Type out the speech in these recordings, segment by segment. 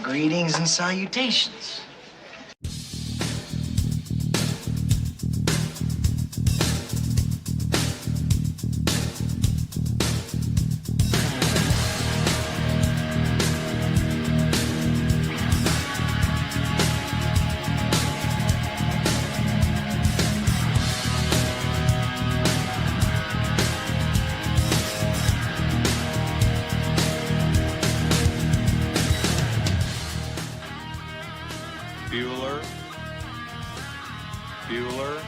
Greetings and salutations. Bueller.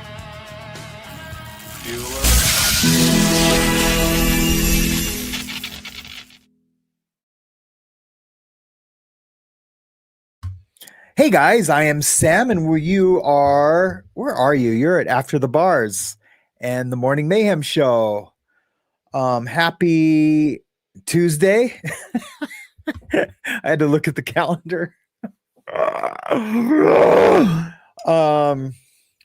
Hey guys, I am Sam, and where are you? You're at After the Bars and the Morning Mayhem Show. Happy Tuesday. I had to look at the calendar.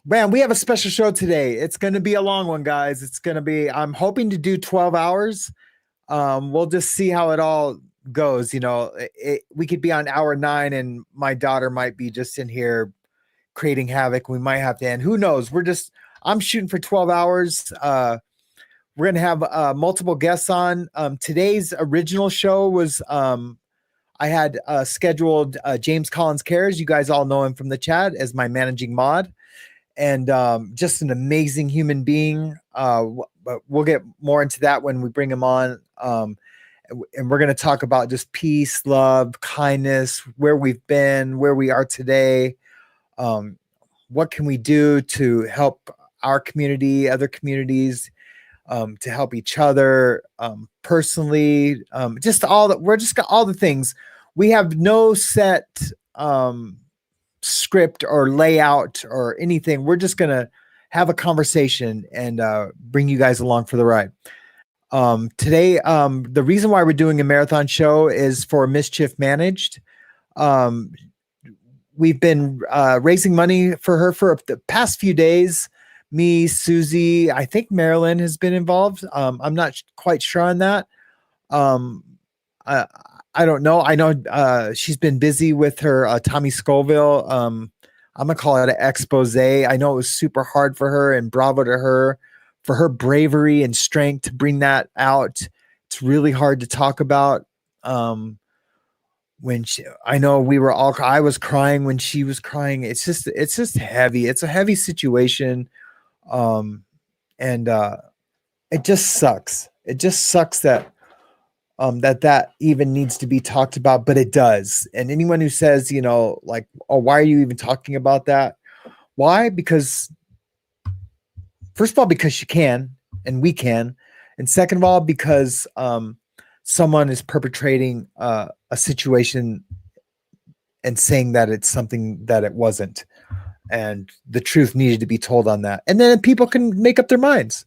Man, we have a special show today. It's going to be a long one, guys. I'm hoping to do 12 hours. We'll just see how it all goes. You know, we could be on hour 9 and my daughter might be just in here creating havoc. We might have to end. Who knows? I'm shooting for 12 hours. We're going to have multiple guests on. Today's original show was, I had scheduled James Collins Cares. You guys all know him from the chat as my managing mod, and just an amazing human being. But we'll get more into that when we bring him on. And we're going to talk about just peace, love, kindness, where we've been, where we are today. What can we do to help our community, other communities, to help each other, personally, just all that. We're just got all the things. We have no set script or layout or anything. We're just going to have a conversation and bring you guys along for the ride. Today, the reason why we're doing a marathon show is for Mischief Managed. We've been raising money for her for the past few days. Me, SuZY, I think Marilyn has been involved. I'm not quite sure on that. I don't know. I know she's been busy with her Tommy Scoville. I'm gonna call it an expose. I know it was super hard for her, and bravo to her for her bravery and strength to bring that out. It's really hard to talk about. I was crying when she was crying. It's just heavy. It's a heavy situation. It just sucks. It just sucks that that even needs to be talked about, but it does. And anyone who says, you know, like, oh, why are you even talking about that? Why? Because first of all, because she can, and we can. And second of all, because someone is perpetrating a situation and saying that it's something that it wasn't. And the truth needed to be told on that. And then people can make up their minds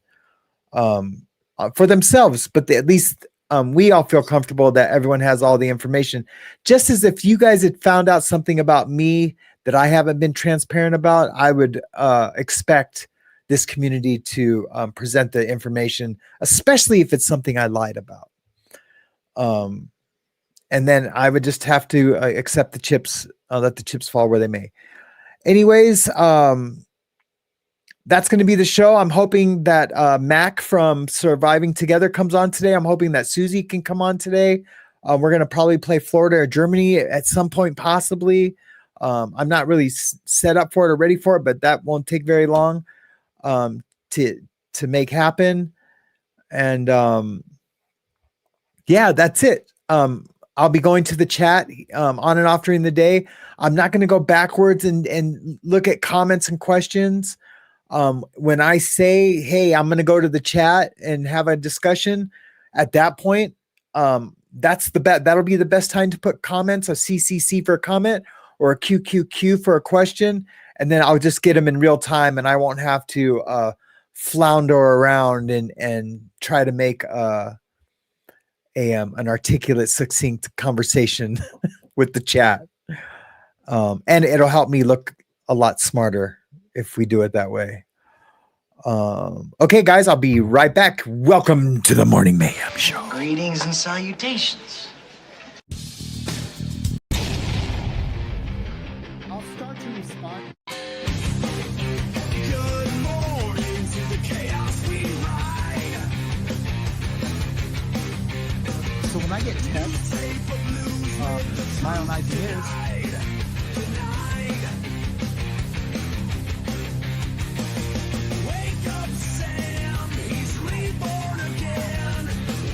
for themselves. But at least we all feel comfortable that everyone has all the information. Just as if you guys had found out something about me that I haven't been transparent about, I would expect this community to present the information, especially if it's something I lied about. And then I would just have to accept the chips, let the chips fall where they may. Anyways, that's going to be the show. I'm hoping that Mac from Surviving Together comes on today. I'm hoping that SuZY can come on today. We're going to probably play Florida or Germany at some point, possibly. I'm not really set up for it or ready for it, but that won't take very long to make happen. And yeah, that's it. I'll be going to the chat on and off during the day. I'm not going to go backwards and look at comments and questions. When I say, hey, I'm going to go to the chat and have a discussion, at that point, that'll be the best time to put comments, a CCC for a comment or a QQQ for a question. And then I'll just get them in real time, and I won't have to flounder around and try to make an articulate, succinct conversation with the chat. And it'll help me look a lot smarter if we do it that way. Okay, guys, I'll be right back. Welcome to the Morning Mayhem Show. Greetings and salutations. to respond. Good morning to the chaos we ride. So when I get texts, my own ideas, Wake up, Sam. He's reborn again.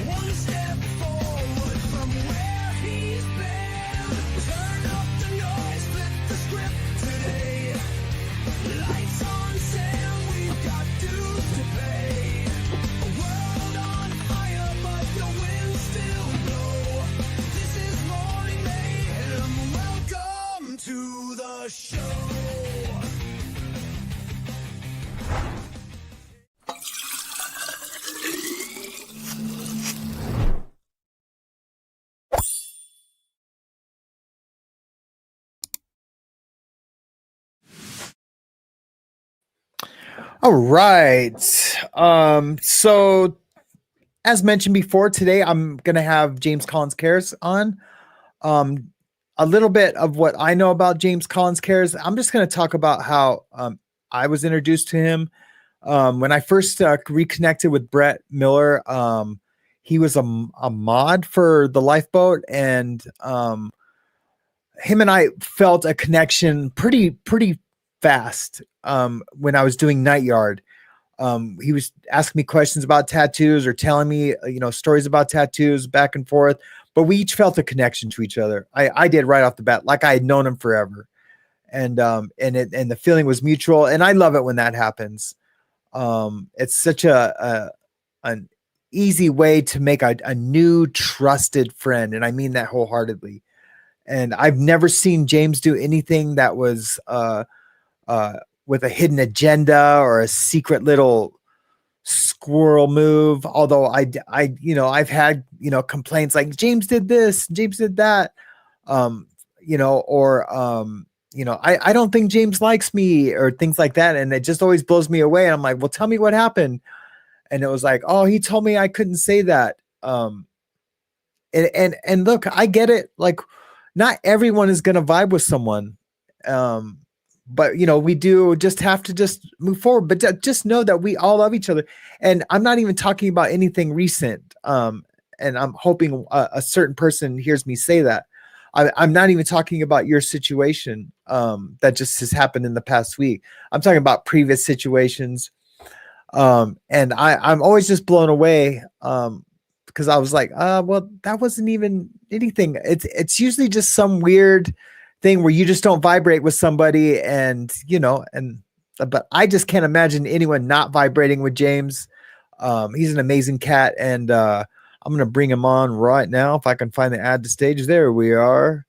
One step forward from where he's been. Turn up the noise, flip the script today. Lights on, Sam. We've got dues to pay. A world on fire, but the winds still blow. This is Morning Mayhem. Welcome to the show. All right. So as mentioned before, today I'm gonna have James Collins Cares on. A little bit of what I know about James Collins Cares. I'm just gonna talk about how I was introduced to him. When I first reconnected with Brett Miller, he was a mod for the Lifeboat, and him and I felt a connection pretty fast when I was doing Night Yard. He was asking me questions about tattoos or telling me, stories about tattoos back and forth, but we each felt a connection to each other. I did right off the bat, like I had known him forever. And the feeling was mutual. And I love it when that happens. It's such an easy way to make a new trusted friend. And I mean that wholeheartedly. And I've never seen James do anything that was, with a hidden agenda or a secret little squirrel move. Although I've had, complaints like James did this, James did that, I don't think James likes me or things like that. And it just always blows me away. And I'm like, well, tell me what happened. And it was like, oh, he told me I couldn't say that. And look, I get it. Like, not everyone is going to vibe with someone. But we do just have to just move forward, but just know that we all love each other. And I'm not even talking about anything recent. And I'm hoping a certain person hears me say that. I'm not even talking about your situation that just has happened in the past week. I'm talking about previous situations. And I'm always just blown away because I was like, well, that wasn't even anything. It's usually just some weird thing where you just don't vibrate with somebody, but I just can't imagine anyone not vibrating with James. He's an amazing cat, and I'm gonna bring him on right now if I can find the add to stage. There we are.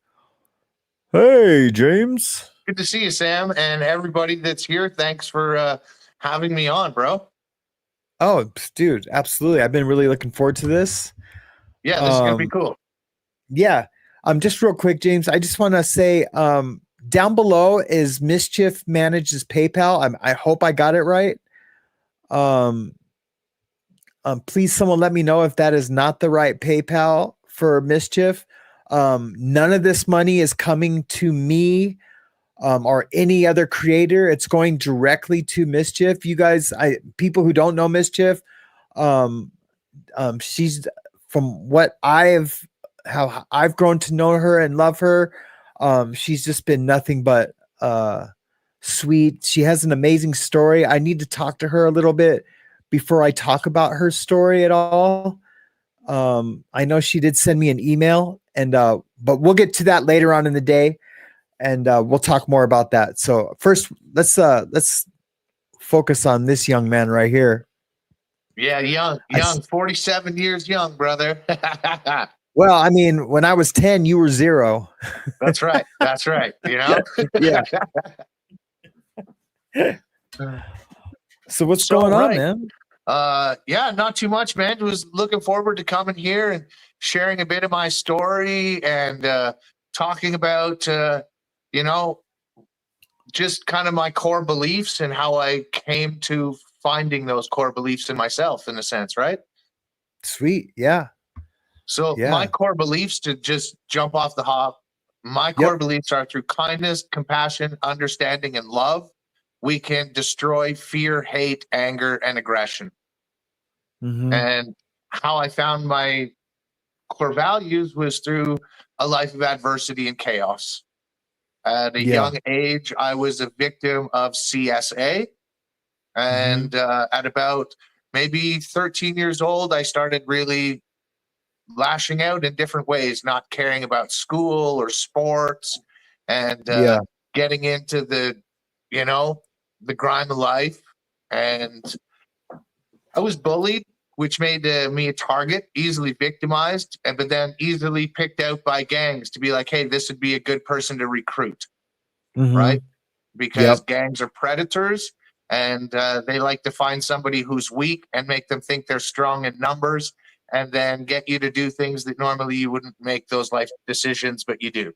Hey, James. Good to see you, Sam, and everybody that's here. Thanks for having me on, bro. Oh, dude, absolutely. I've been really looking forward to this. Yeah, this is gonna be cool. Yeah. Just real quick, James, I just want to say, down below is Mischief Managed's PayPal. I hope I got it right. Please, someone let me know if that is not the right PayPal for Mischief. None of this money is coming to me or any other creator. It's going directly to Mischief. You guys, people who don't know Mischief, she's, from what how I've grown to know her and love her. She's just been nothing but sweet. She has an amazing story. I need to talk to her a little bit before I talk about her story at all. I know she did send me an email, but we'll get to that later on in the day, and we'll talk more about that. So first, let's focus on this young man right here. Yeah, young, 47 years young, brother. Well, I mean, when I was 10, you were 0. That's right. Yeah. So what's going on, man? Yeah, not too much, man. Was looking forward to coming here and sharing a bit of my story and talking about, just kind of my core beliefs and how I came to finding those core beliefs in myself, in a sense, right? Sweet. Yeah. So my core beliefs, to just jump off the hop, My Yep. core beliefs are through kindness, compassion, understanding, and love, we can destroy fear, hate, anger, and aggression. Mhm. And how I found my core values was through a life of adversity and chaos. At a Yeah. young age, I was a victim of CSA. Mhm. And at about maybe 13 years old, I started really lashing out in different ways, not caring about school or sports, and Yeah. getting into you know, the grind of life. And I was bullied, which made me a target, easily victimized, and but then easily picked out by gangs to be like, hey, this would be a good person to recruit, right? Mhm. Because Yep. gangs are predators, and they like to find somebody who's weak and make them think they're strong in numbers, and then get you to do things that normally you wouldn't make those life decisions, but you do,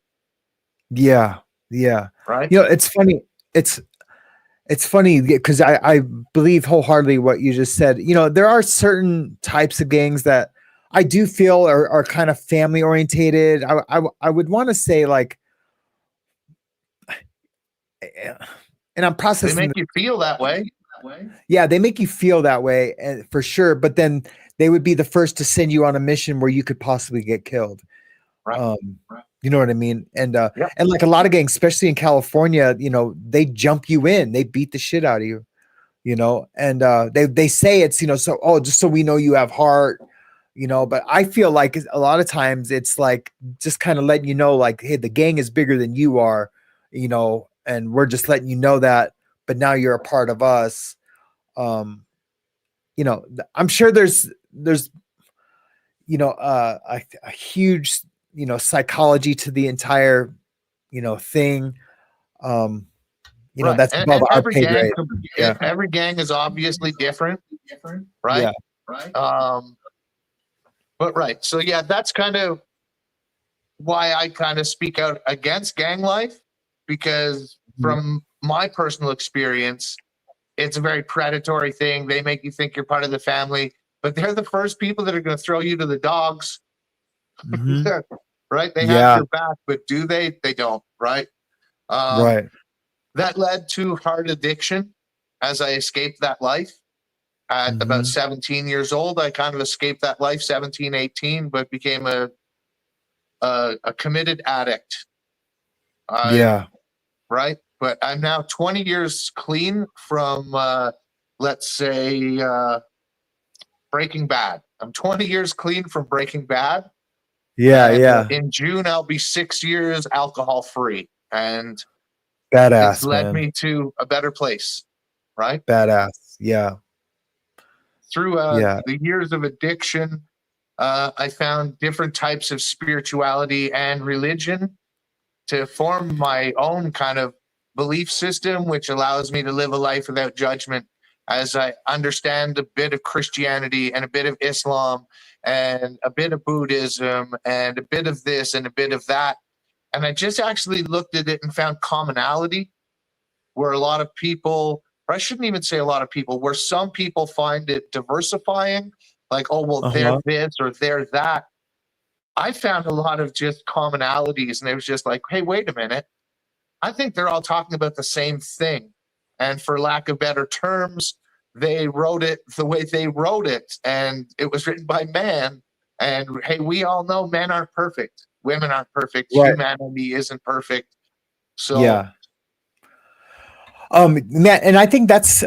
Yeah. Yeah. right? It's funny. It's funny because I believe wholeheartedly what you just said. There are certain types of gangs that I do feel are kind of family orientated. I would want to say like, eh, and I'm They processing. make you feel that way. Yeah, they make you feel that way, for sure. But then they would be the first to send you on a mission where you could possibly get killed. Right. Um, you know what I mean? And Yep. and like a lot of gangs, especially in California, they jump you in, they beat the shit out of you. And they say it's so, oh, just so we know you have heart. But I feel like a lot of times it's like just kind of letting you know, like, hey, the gang is bigger than you are. And we're just letting you know that, but now you're a part of us. um I'm sure there's a huge psychology to the entire thing. um Right. that's above And our pay grade. Yeah. every gang is obviously different, Yeah. right? Um, but right. So yeah, that's kind of why I kind of speak out against gang life, because Mhm. from my personal experience, it's a very predatory thing. They make you think you're part of the family, but they're the first people that are going to throw you to the dogs, Mhm. right? They have Yeah. your back, but do they? They don't, right? Um, Right. that led to hard addiction as I escaped that life. At about Mhm. 17 years old, I kind of escaped that life, 17, 18, but became a committed addict. I Yeah. Right? But I'm now 20 years clean from, let's say, Breaking Bad. I'm 20 years clean from Breaking Bad. Yeah. And Yeah. in June, I'll be 6 years alcohol free. And it's Badass, led man. me to a better place, right? Badass. Yeah. Through Yeah. the years of addiction, I found different types of spirituality and religion to form my own kind of belief system, which allows me to live a life without judgment as I understand a bit of Christianity and a bit of Islam and a bit of Buddhism and a bit of this and a bit of that. And I just actually looked at it and found commonality where a lot of people, or I shouldn't even say a lot of people, where some people find it diversifying, like, oh, well, they're Uh-huh. this or they're that. I found a lot of just commonalities, and it was just like, hey, wait a minute. I think they're all talking about the same thing. And for lack of better terms, they wrote it the way they wrote it. And it was written by man. And hey, we all know men aren't perfect. Women aren't perfect. Right. Humanity isn't perfect. So, Yeah. Man, and I think that's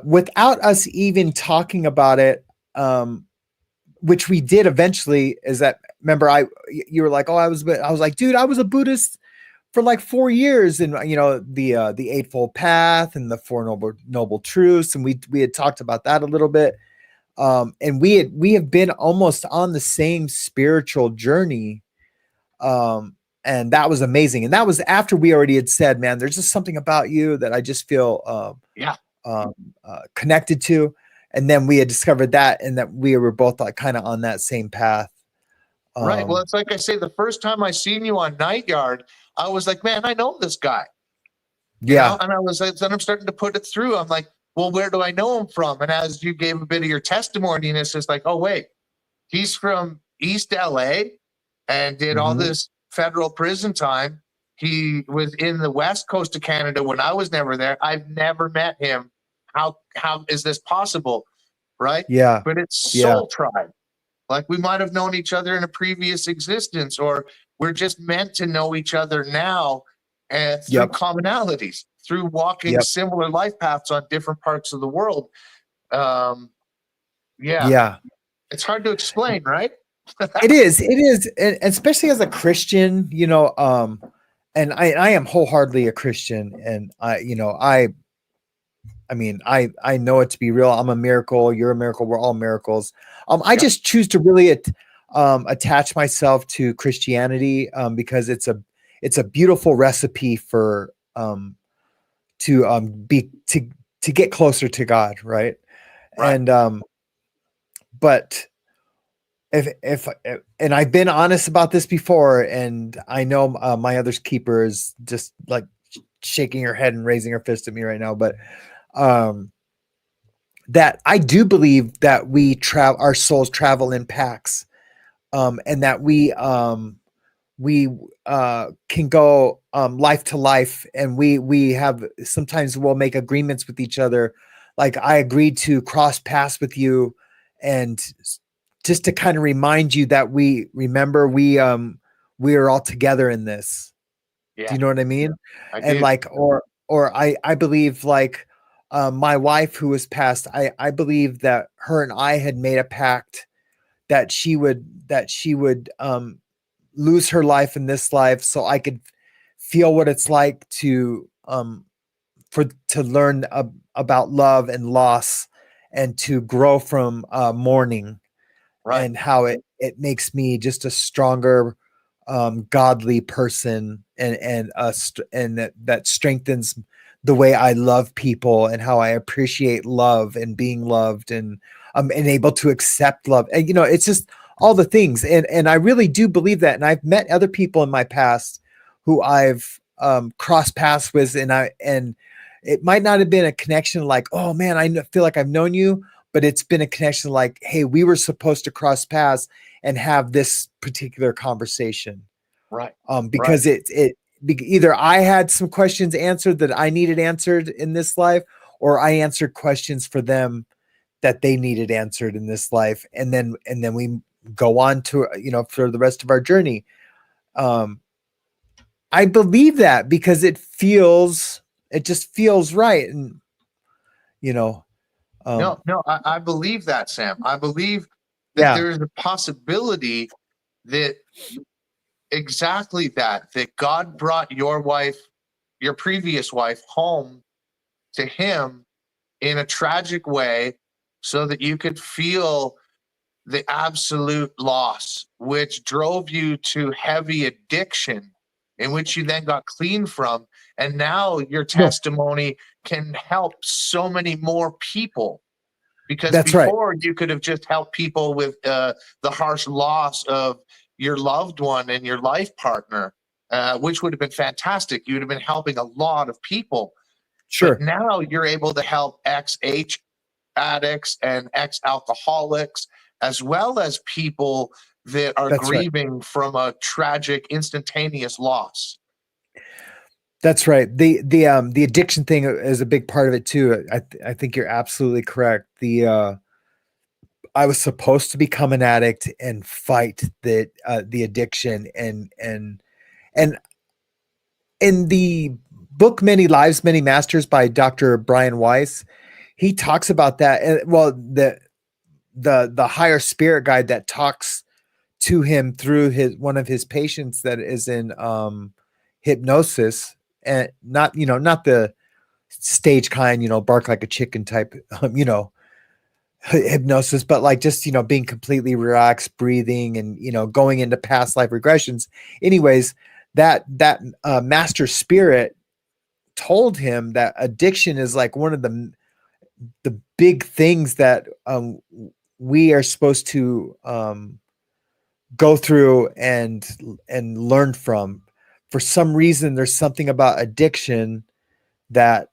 without us even talking about it, which we did eventually, is that, remember, you were like, oh, I was like, dude, I was a Buddhist for like 4 years, and the Eightfold Path and the Four Noble Truths, and we had talked about that a little bit. And we have been almost on the same spiritual journey. And that was amazing. And that was after we already had said, man, there's just something about you that I just feel yeah, um, connected to. And then we had discovered that, and that we were both like kind of on that same path. right. Well, Um, it's like I say, the first time I seen you on Night Yard, I was like, man, I know this guy. yeah. And I was like, then I'm starting to put it through. I'm like, well, where do I know him from? And as you gave a bit of your testimony, and it's just like, oh, wait, he's from East LA and did all Mhm. this federal prison time. He was in the west coast of Canada when I was never there. I've never met him. How is this possible? Right? Yeah. But it's Yeah. soul tribe. Like we might have known each other in a previous existence, or we're just meant to know each other now and through Yep. commonalities, through walking Yep. similar life paths on different parts of the world. Yeah, Yeah. it's hard to explain, right? It is, and especially as a Christian, you know, and I am wholeheartedly a Christian, and I mean, I know it to be real. I'm a miracle. You're a miracle. We're all miracles. I Yeah. just choose to really attach myself to Christianity because it's a beautiful recipe for to get closer to God, right? Right. And but if and I've been honest about this before, and I know my other's keeper is just like shaking her head and raising her fist at me right now, but that I do believe that our souls travel in packs, and that we can go life to life, and we have sometimes we'll make agreements with each other, like I agreed to cross paths with you, and just to kind of remind you that we are all together in this. Yeah. Do you know what I mean? I And do. like, or I believe like my wife who was passed, I believe that her and I had made a pact that she would lose her life in this life so I could feel what it's like to learn about love and loss, and to grow from mourning, Right. and how it makes me just a stronger godly person, and that strengthens the way I love people, and how I appreciate love and being loved, and able to accept love. And it's just all the things, and I really do believe that. And I've met other people in my past who I've crossed paths with, and it might not have been a connection like, oh man, feel like I've known you, but it's been a connection like, hey, we were supposed to cross paths and have this particular conversation. Right. Because either I had some questions answered that I needed answered in this life, or I answered questions for them that they needed answered in this life. And then we go on to, for the rest of our journey. I believe that because it just feels right. And, No, I believe that, Sam. I believe that yeah. there is a possibility that exactly that God brought your wife, your previous wife, home to him in a tragic way so that you could feel the absolute loss, which drove you to heavy addiction, in which you then got clean from. And now your testimony can help so many more people. Because That's right. before you could have just helped people with the harsh loss of your loved one and your life partner, which would have been fantastic. You would have been helping a lot of people. Sure. But now you're able to help ex-H addicts and ex-alcoholics, as well as people that are That's right. grieving from a tragic, instantaneous loss. That's right. The addiction thing is a big part of it too. I think you're absolutely correct. I was supposed to become an addict and fight the addiction, and in the book Many Lives, Many Masters by Dr. Brian Weiss, he talks about that. And well, the higher spirit guide that talks to him through one of his patients that is in hypnosis, and not the stage kind, bark like a chicken type, hypnosis, but like just, being completely relaxed, breathing, and, going into past life regressions. Anyways, that master spirit told him that addiction is like one of the big things that we are supposed to go through and learn from. For some reason, there's something about addiction that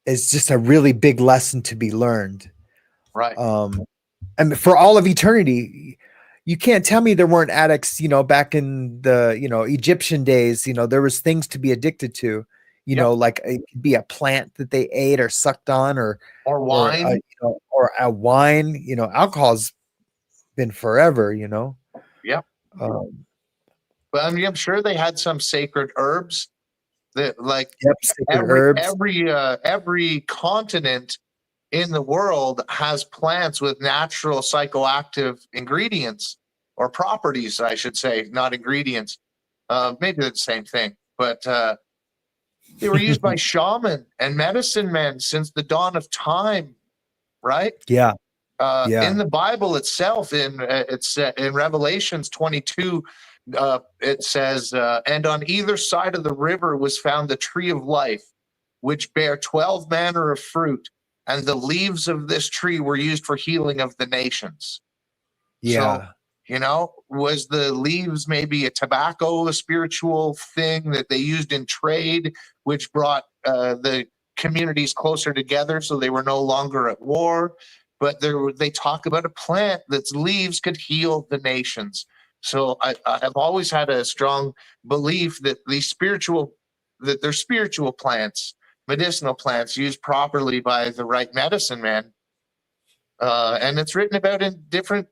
is just a really big lesson to be learned. Right. And for all of eternity, you can't tell me there weren't addicts, back in the, Egyptian days. There was things to be addicted to, Yep. like it could be a plant that they ate or sucked on, or wine. or a wine. Alcohol's been forever. Yep. Um, But I mean, I'm sure they had some sacred herbs that, like, yep, sacred herbs. every continent in the world has plants with natural psychoactive ingredients, or properties, I should say, not ingredients. Maybe they're the same thing, but they were used by shaman and medicine men since the dawn of time, right? Yeah, In yeah, the Bible itself, in Revelations 22, it says, "And on either side of the river was found the tree of life, which bare 12 manner of fruit, and the leaves of this tree were used for healing of the nations." So, yeah, was the leaves maybe a tobacco, a spiritual thing that they used in trade, which brought the communities closer together so they were no longer at war? But they talk about a plant that's leaves could heal the nations. So I've always had a strong belief that they're spiritual plants, medicinal plants used properly by the right medicine man. And it's written about in different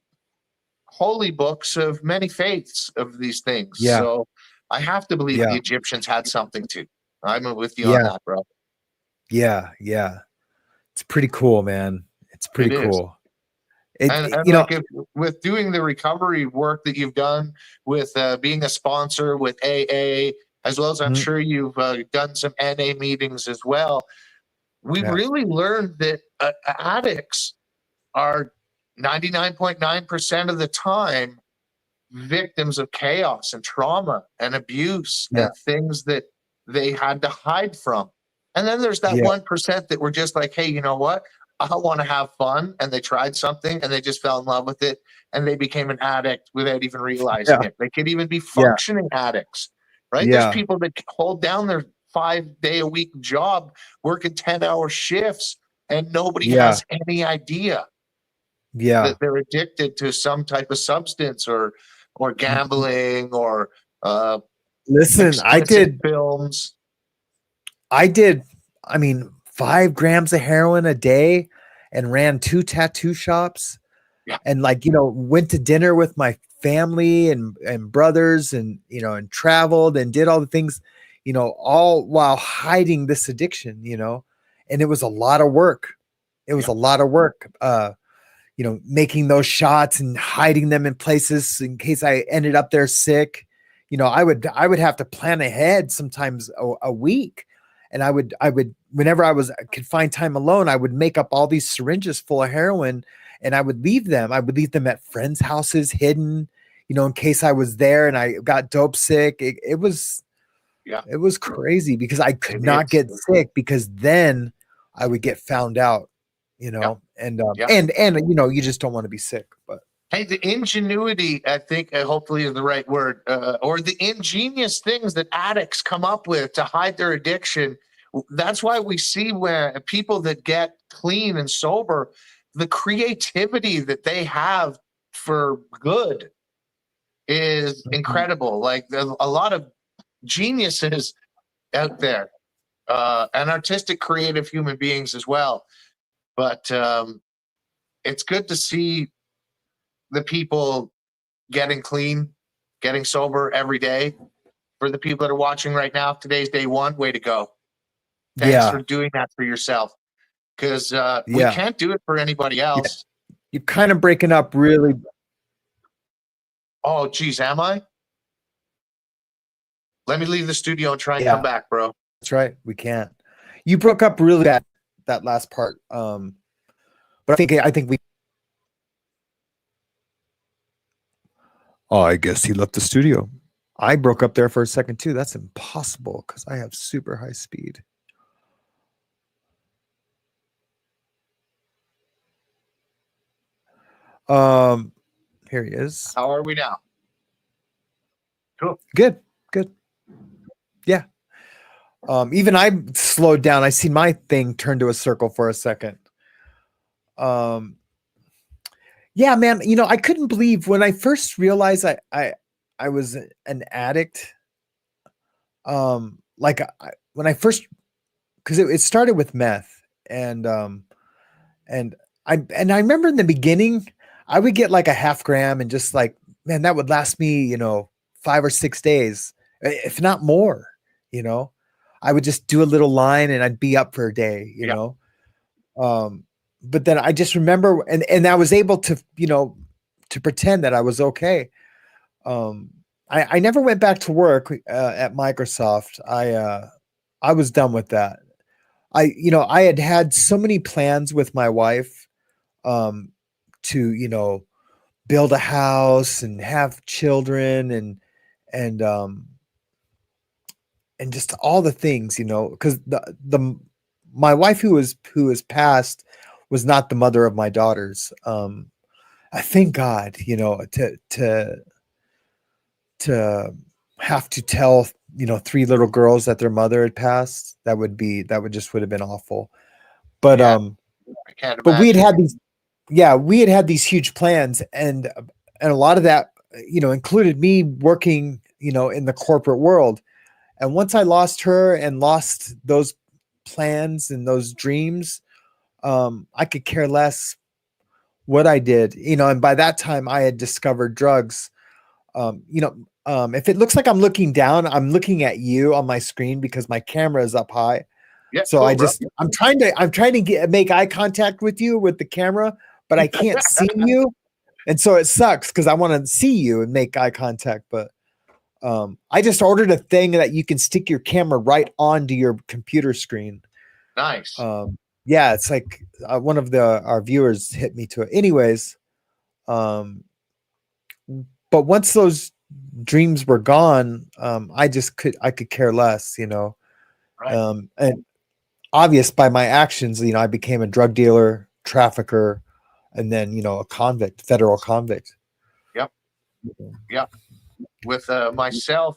holy books of many faiths of these things. yeah, So I have to believe the yeah, Egyptians had something too. I'm with you on yeah, that, bro. yeah, yeah. It's pretty cool, man. It's pretty It is. cool. It, And it- and you know, like, if with doing the recovery work that you've done, with being a sponsor with AA, as well as I'm mm, sure you've done some NA meetings as well, we've yeah, really learned that addicts are 99.9% of the time victims of chaos and trauma and abuse yeah, and things that they had to hide from. And then there's that yeah, 1% that were just like, hey, you know what? I want to have fun. And they tried something and they just fell in love with it. And they became an addict without even realizing yeah, it. They could even be yeah, functioning addicts, right? There's yeah, people that hold down their 5-day-a-week job, working 10-hour shifts, and nobody yeah, has any idea yeah. that they're addicted to some type of substance, or Mm, mm. gambling, or uh, Listen, explicit films. I did, I mean, 5 grams of heroin a day and ran 2 tattoo shops, Yeah, and like, went to dinner with my family and brothers, and, and traveled and did all the things, all while hiding this addiction, and it was a lot of work. It was yeah, a lot of work. Making those shots and hiding them in places in case I ended up there sick. I would have to plan ahead sometimes a week. And I would whenever could find time alone, I would make up all these syringes full of heroin, and I would leave them. I would leave them at friends' houses hidden, in case I was there and I got dope sick. yeah. It was crazy because I could It not is. get sick, because then I would get found out, Yeah, yeah. and you just don't want to be sick, but Hey, the ingenuity, I think, hopefully is the right word, or the ingenious things that addicts come up with to hide their addiction. That's why we see where people that get clean and sober, the creativity that they have for good is Mhm. incredible. Like, there's a lot of geniuses out there, and artistic, creative human beings as well. But it's good to see the people getting clean, getting sober every day. For the people that are watching right now, today's day one. Way to go. Thanks for Yeah, doing that for yourself, because we yeah, can't do it for anybody yeah. else. You're kind of breaking up really. Oh, geez, am I? Let me leave the studio and try and come Yeah, back, bro. that's right. We can't. You broke up really bad that last part. But I think we. Oh, I guess he left the studio. I broke up there for a second too. That's impossible because I have super high speed. Um, Here he is. How are we now? Cool. Good, good. Yeah. Even I slowed down. I seen my thing turn to a circle for a second. Um, Yeah, man. You know, I couldn't believe when I first realized I was an addict. Like when I first, because it started with meth, and and I remember in the beginning, I would get like a half gram, and just like, man, that would last me, 5 or 6 days, if not more. You know, I would just do a little line, and I'd be up for a day. Yeah. Um, but then I just remember, and I was able to, to pretend that I was okay. Um, I never went back to work at Microsoft. I was done with that. I had so many plans with my wife, um, to, build a house and have children, and and just all the things, because the my wife who was passed was not the mother of my daughters. I thank God, to have to tell, three little girls that their mother had passed. That would have been awful. But Yeah. I can't but we imagine. had these, yeah, we had these huge plans, and a lot of that, included me working, in the corporate world. And once I lost her and lost those plans and those dreams, I could care less what I did, and by that time I had discovered drugs. If it looks like I'm looking down, I'm looking at you on my screen because my camera is up high. Yeah, So cool, bro. I'm trying to make eye contact with you with the camera, but I can't see you. And so it sucks because I want to see you and make eye contact. But I just ordered a thing that you can stick your camera right onto your computer screen. Nice. Yeah, it's like one of our viewers hit me to it. Anyways, um, but once those dreams were gone, I could care less, Right. and obvious by my actions, I became a drug dealer, trafficker, and then, a convict, federal convict. Yep. Yep. With myself,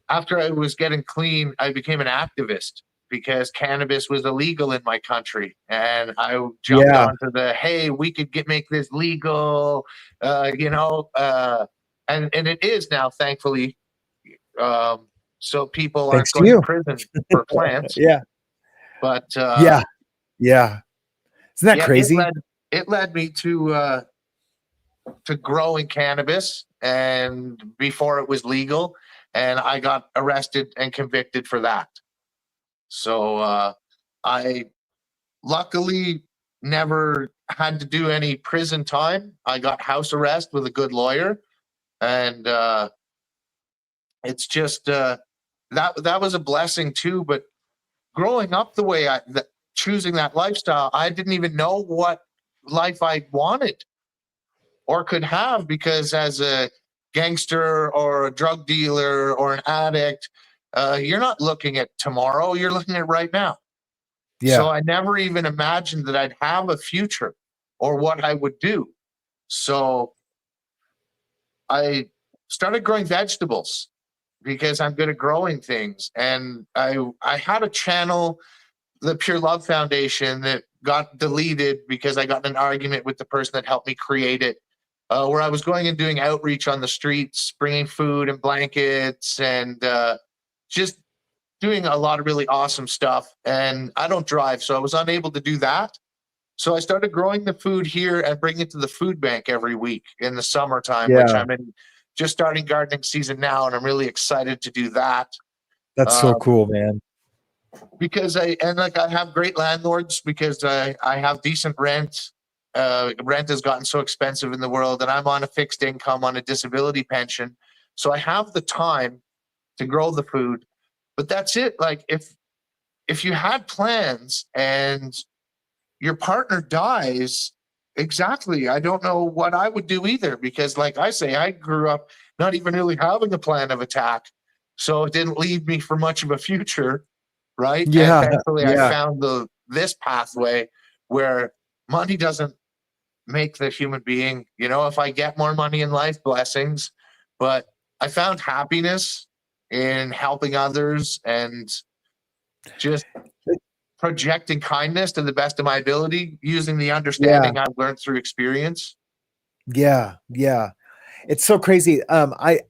after I was getting clean, I became an activist because cannabis was illegal in my country, and I jumped Yeah. onto the hey, we could make this legal, and it is now, thankfully. Um, so people aren't Thanks to going to you. prison for plants, Yeah. but Yeah. Yeah. Isn't that yeah, crazy? it led me to growing cannabis, and before it was legal, and I got arrested and convicted for that. So I luckily never had to do any prison time. I got house arrest with a good lawyer, and it's just that was a blessing too. But growing up the way choosing that lifestyle, I didn't even know what life I wanted or could have, because as a gangster or a drug dealer or an addict, you're not looking at tomorrow, you're looking at right now. So Yeah. I never even imagined that I'd have a future or what I would do. So I started growing vegetables because I'm good at growing things. And I had a channel, the Pure Love Foundation, that got deleted because I got in an argument with the person that helped me create it, where I was going and doing outreach on the streets, bringing food and blankets, and just doing a lot of really awesome stuff. And I don't drive, so I was unable to do that. So I started growing the food here and bringing it to the food bank every week in the summertime, which Yeah. I'm in, just starting gardening season now, and I'm really excited to do that. That's so Um, cool, man. because I have great landlords, because I have decent rent. Rent has gotten so expensive in the world, and I'm on a fixed income on a disability pension, so I have the time to grow the food. But that's it. Like if you had plans and your partner dies, exactly, I don't know what I would do either, because like I say, I grew up not even really having a plan of attack, so it didn't leave me for much of a future, right? And Yeah. thankfully I Yeah. found this pathway where money doesn't make the human being. If I get more money in life, blessings, but I found happiness in helping others, and just projecting kindness to the best of my ability, using the understanding I've learned through experience. Yeah. Yeah. It's so crazy. I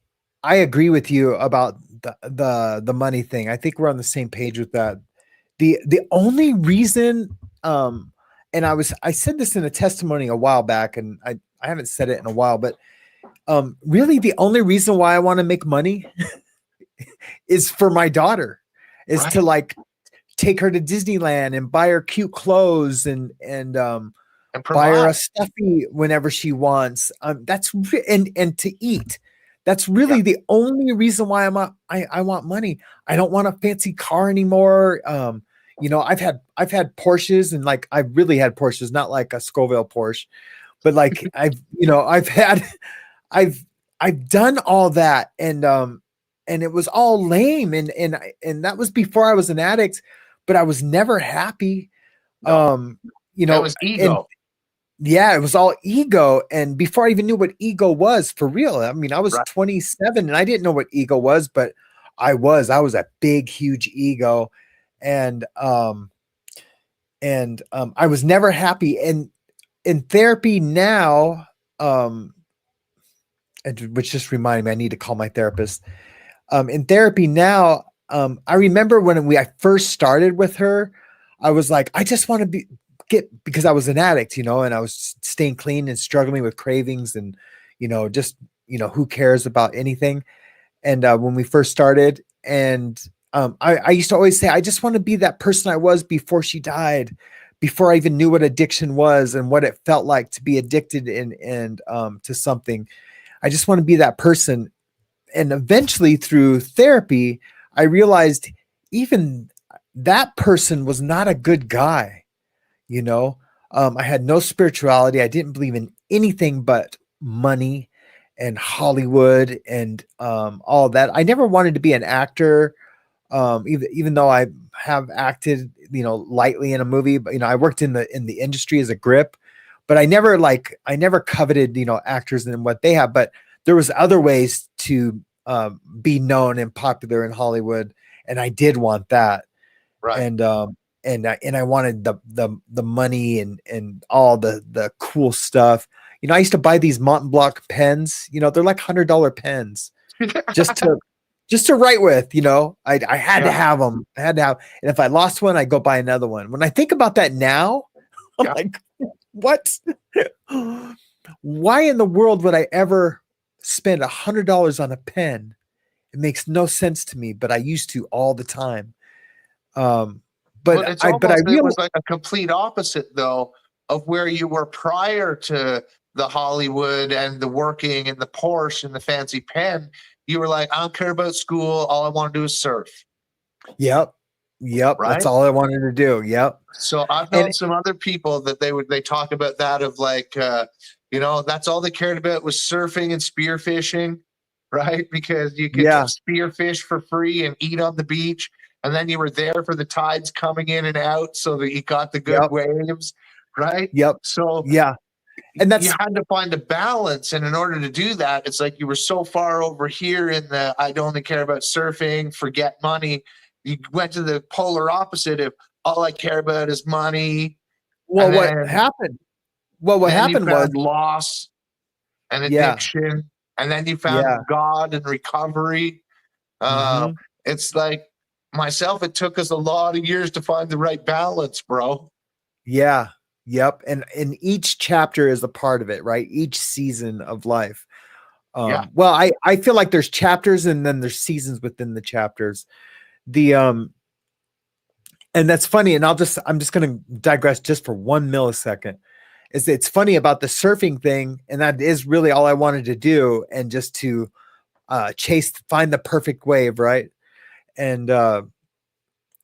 agree with you about the money thing. I think we're on the same page with that. The only reason, and I said this in a testimony a while back, and I haven't said it in a while, but really the only reason why I want to make money is for my daughter, is to like take her to Disneyland and buy her cute clothes and buy her a stuffy whenever she wants. And to eat. That's really the only reason why I want money. I don't want a fancy car anymore. I've had Porsches, and like I've really had Porsches, not like a Scoville Porsche, but like I've done all that, and it was all lame, and that was before I was an addict, but I was never happy. That was ego. Yeah, it was all ego. And before I even knew what ego was for real, I mean, I was 27 and I didn't know what ego was, but I was a big, huge ego. And I was never happy. And in therapy now, which just reminded me, I need to call my therapist. In therapy now, I remember when I first started with her, I was like, I just want to because I was an addict, and I was staying clean and struggling with cravings and, who cares about anything. And when we first started, and I used to always say, I just want to be that person I was before she died, before I even knew what addiction was and what it felt like to be addicted and to something. I just want to be that person. And eventually through therapy, I realized even that person was not a good guy. I had no spirituality. I didn't believe in anything but money and Hollywood and all that. I never wanted to be an actor, even though I have acted, lightly in a movie. But I worked in the industry as a grip, but I never coveted actors and what they have. But there was other ways to be known and popular in Hollywood, and I did want that. Right. And I wanted the money and all the cool stuff. I used to buy these Montblanc pens. They're like $100 pens, just to write with. I had to have them. And if I lost one, I'd go buy another one. When I think about that now, I'm like, what? Why in the world would I ever spend $100 on a pen? It makes no sense to me, but I used to all the time. But it was like a complete opposite though of where you were prior to the Hollywood and the working and the Porsche and the fancy pen. You were like, I don't care about school. All I want to do is surf. Yep. Right? That's all I wanted to do. Yep. So I've known some other people that they talk about that of like, that's all they cared about was surfing and spearfishing, right? Because you could spearfish for free and eat on the beach. And then you were there for the tides coming in and out so that you got the good waves, right? Yep. So and you had to find a balance. And in order to do that, it's like you were so far over here in the I don't only care about surfing, forget money. You went to the polar opposite of all I care about is money. Well, what happened? Well, what happened was loss and addiction. And then you found God and recovery. It's like, myself, it took us a lot of years to find the right balance, bro. Yeah. Yep. And each chapter is a part of it, right? Each season of life. Well, I feel like there's chapters and then there's seasons within the chapters. And that's funny. And I'm just going to digress just for 1 millisecond. It's funny about the surfing thing. And that is really all I wanted to do. And just to find the perfect wave. Right. And,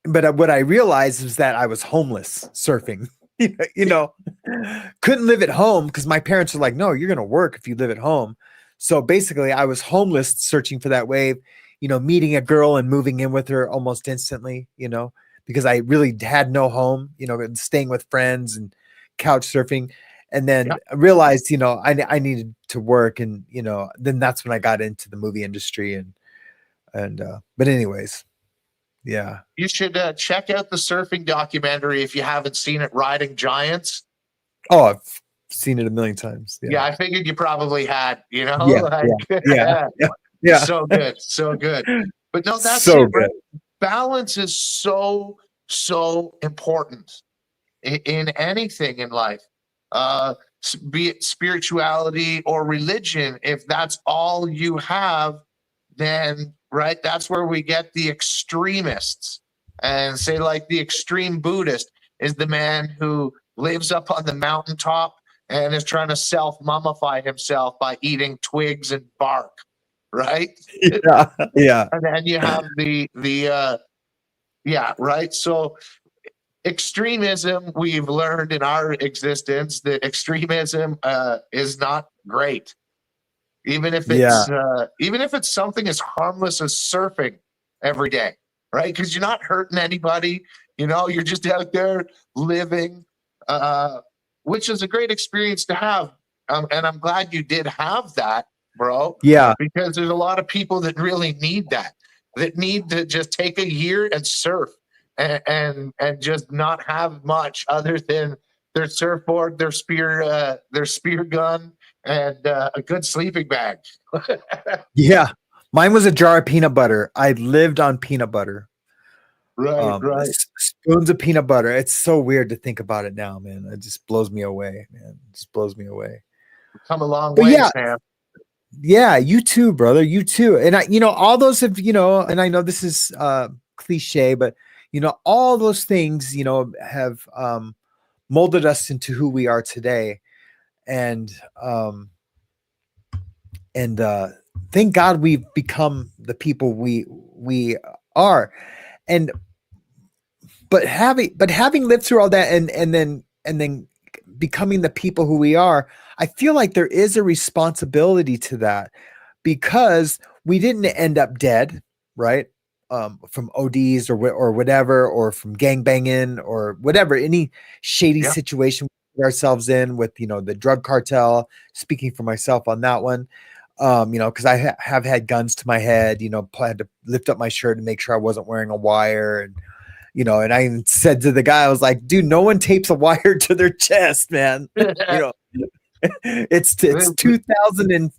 but what I realized was that I was homeless surfing, couldn't live at home because my parents were like, no, you're going to work if you live at home. So basically I was homeless searching for that wave, meeting a girl and moving in with her almost instantly, because I really had no home, staying with friends and couch surfing. And then I realized, I needed to work and, then that's when I got into the movie industry but anyways, Yeah. You should check out the surfing documentary if you haven't seen it, Riding Giants. Oh, I've seen it a million times. Yeah, Yeah. I figured you probably had, Yeah. like, Yeah. Yeah. Yeah. so good, so good. But no, that's So it, right? good. Balance is so, so important in anything in life, be it spirituality or religion. If that's all you have, then right, that's where we get the extremists. And say, like, the extreme Buddhist is the man who lives up on the mountaintop and is trying to self mummify himself by eating twigs and bark, right? Yeah. Yeah. And then you have yeah, right. So extremism, we've learned in our existence that extremism is not great, Yeah. even if it's something as harmless as surfing every day, right? Because you're not hurting anybody, you're just out there living, which is a great experience to have. And I'm glad you did have that, bro, Yeah. because there's a lot of people that really need that need to just take a year and surf and just not have much other than their surfboard, their spear gun, and a good sleeping bag. Yeah. Mine was a jar of peanut butter. I lived on peanut butter. Right. Spoons of peanut butter. It's so weird to think about it now, man. It just blows me away, man. It just blows me away. Come a long But way, yeah, Sam. yeah, you too, brother. You too. And all those have, and I know this is cliche, but all those things, have molded us into who we are today. And thank God we've become the people we are. And but having lived through all that and then becoming the people who we are, I feel like there is a responsibility to that, because we didn't end up dead, right? From ODs or whatever, or from gangbanging or whatever, any shady Yeah. situation we put ourselves in with, the drug cartel. Speaking for myself on that one, because I have had guns to my head, I had to lift up my shirt and make sure I wasn't wearing a wire. And and I even said to the guy, I was like, dude, no one tapes a wire to their chest, man. It's 2000 and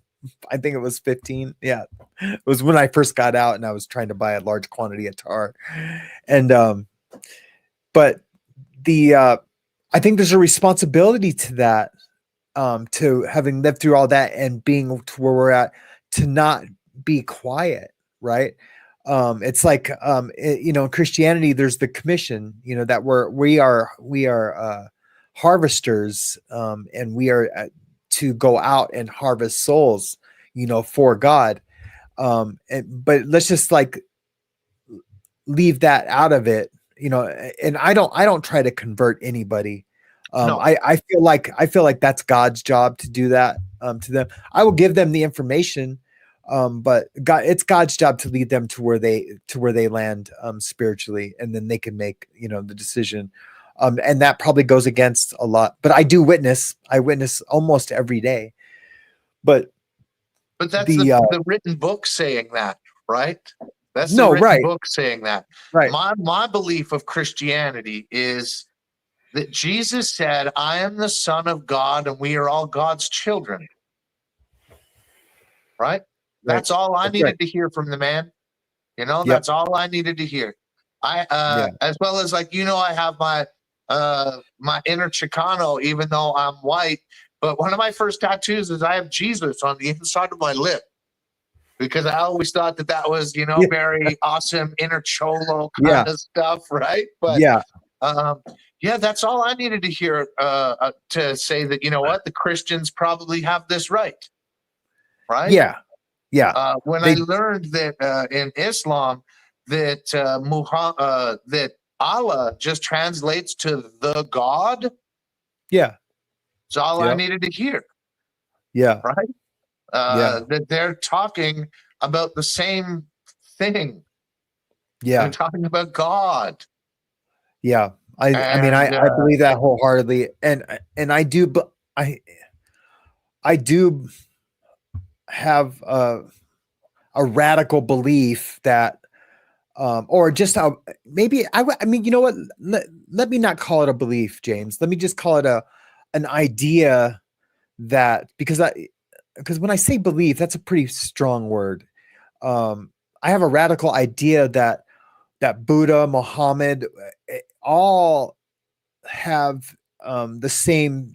I think it was 15. Yeah. It was when I first got out and I was trying to buy a large quantity of tar. And but I think there's a responsibility to that, to having lived through all that and being to where we're at, to not be quiet, right? It's like in Christianity, there's the commission, that we are harvesters, and we are to go out and harvest souls, for God. But let's just like leave that out of it, and I don't try to convert anybody. No. I feel like that's God's job to do that, to them. I will give them the information, but it's God's job to lead them to where they land, spiritually, and then they can make, the decision. And that probably goes against a lot, but I witness almost every day. But that's the written book saying that, right? That's the no, written right, book saying that. right. My belief of Christianity is that Jesus said, I am the Son of God and we are all God's children. Right? That's all I needed to hear from the man. That's all I needed to hear. As well as, like, I have my inner Chicano, even though I'm white. But one of my first tattoos is I have Jesus on the inside of my lip, because I always thought that was, very awesome inner cholo kind of stuff, right? But that's all I needed to hear, to say that, what, the Christians probably have this right. Yeah. When I learned that in Islam that that Allah just translates to the God. Yeah. It's all I needed to hear. Yeah. Right. That they're talking about the same thing. Yeah. They're talking about God. Yeah. I mean, I believe that wholeheartedly. And I do, but I do have a radical belief that or just maybe I mean, you know what? Let me not call it a belief, James. Let me just call it an idea that because when I say belief, that's a pretty strong word. I have a radical idea that Buddha, Muhammad, all have the same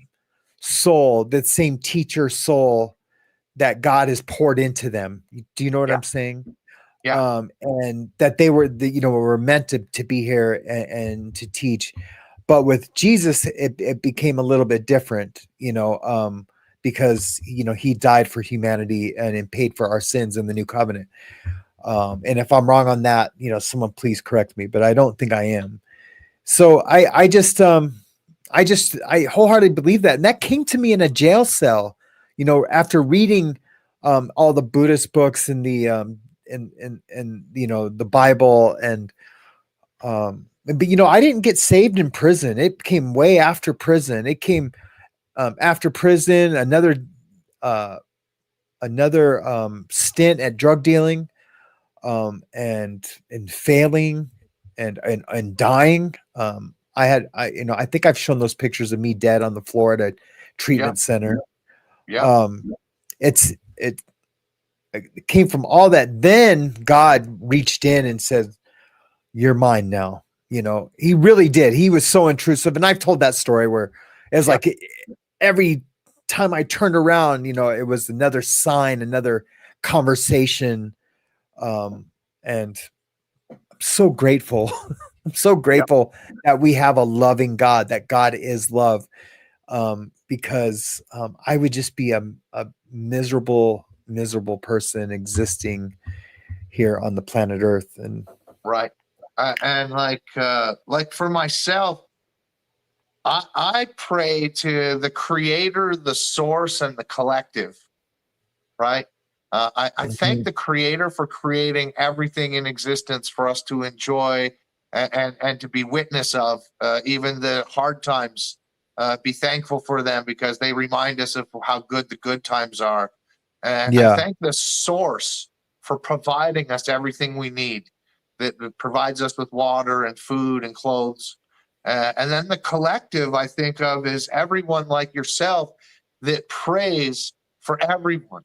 soul, the same teacher soul that God has poured into them. Do you know what Yeah. I'm saying? Yeah. And that they were were meant to be here and to teach. But with Jesus, it became a little bit different, because he died for humanity and paid for our sins in the new covenant. And if I'm wrong on that, someone please correct me, but I don't think I am. So I wholeheartedly believe that. And that came to me in a jail cell, after reading all the Buddhist books and the and the Bible but I didn't get saved in prison. It came way after prison. It came after prison, another stint at drug dealing, and failing and dying. I think I've shown those pictures of me dead on the floor at a treatment center. Yeah. It came from all that. Then God reached in and said, "You're mine now." He really did. He was so intrusive. And I've told that story where it's like every time I turned around, it was another sign, another conversation. And I'm so grateful. I'm so grateful that we have a loving God, that God is love. Because I would just be a miserable person existing here on the planet Earth. And Right. And like for myself, I pray to the creator, the source, and the collective. Right. I thank the creator for creating everything in existence for us to enjoy and to be witness of, even the hard times. Be thankful for them because they remind us of how good the good times are. And I yeah, thank the source for providing us everything we need, that provides us with water and food and clothes. And then the collective I think of is everyone like yourself that prays for everyone.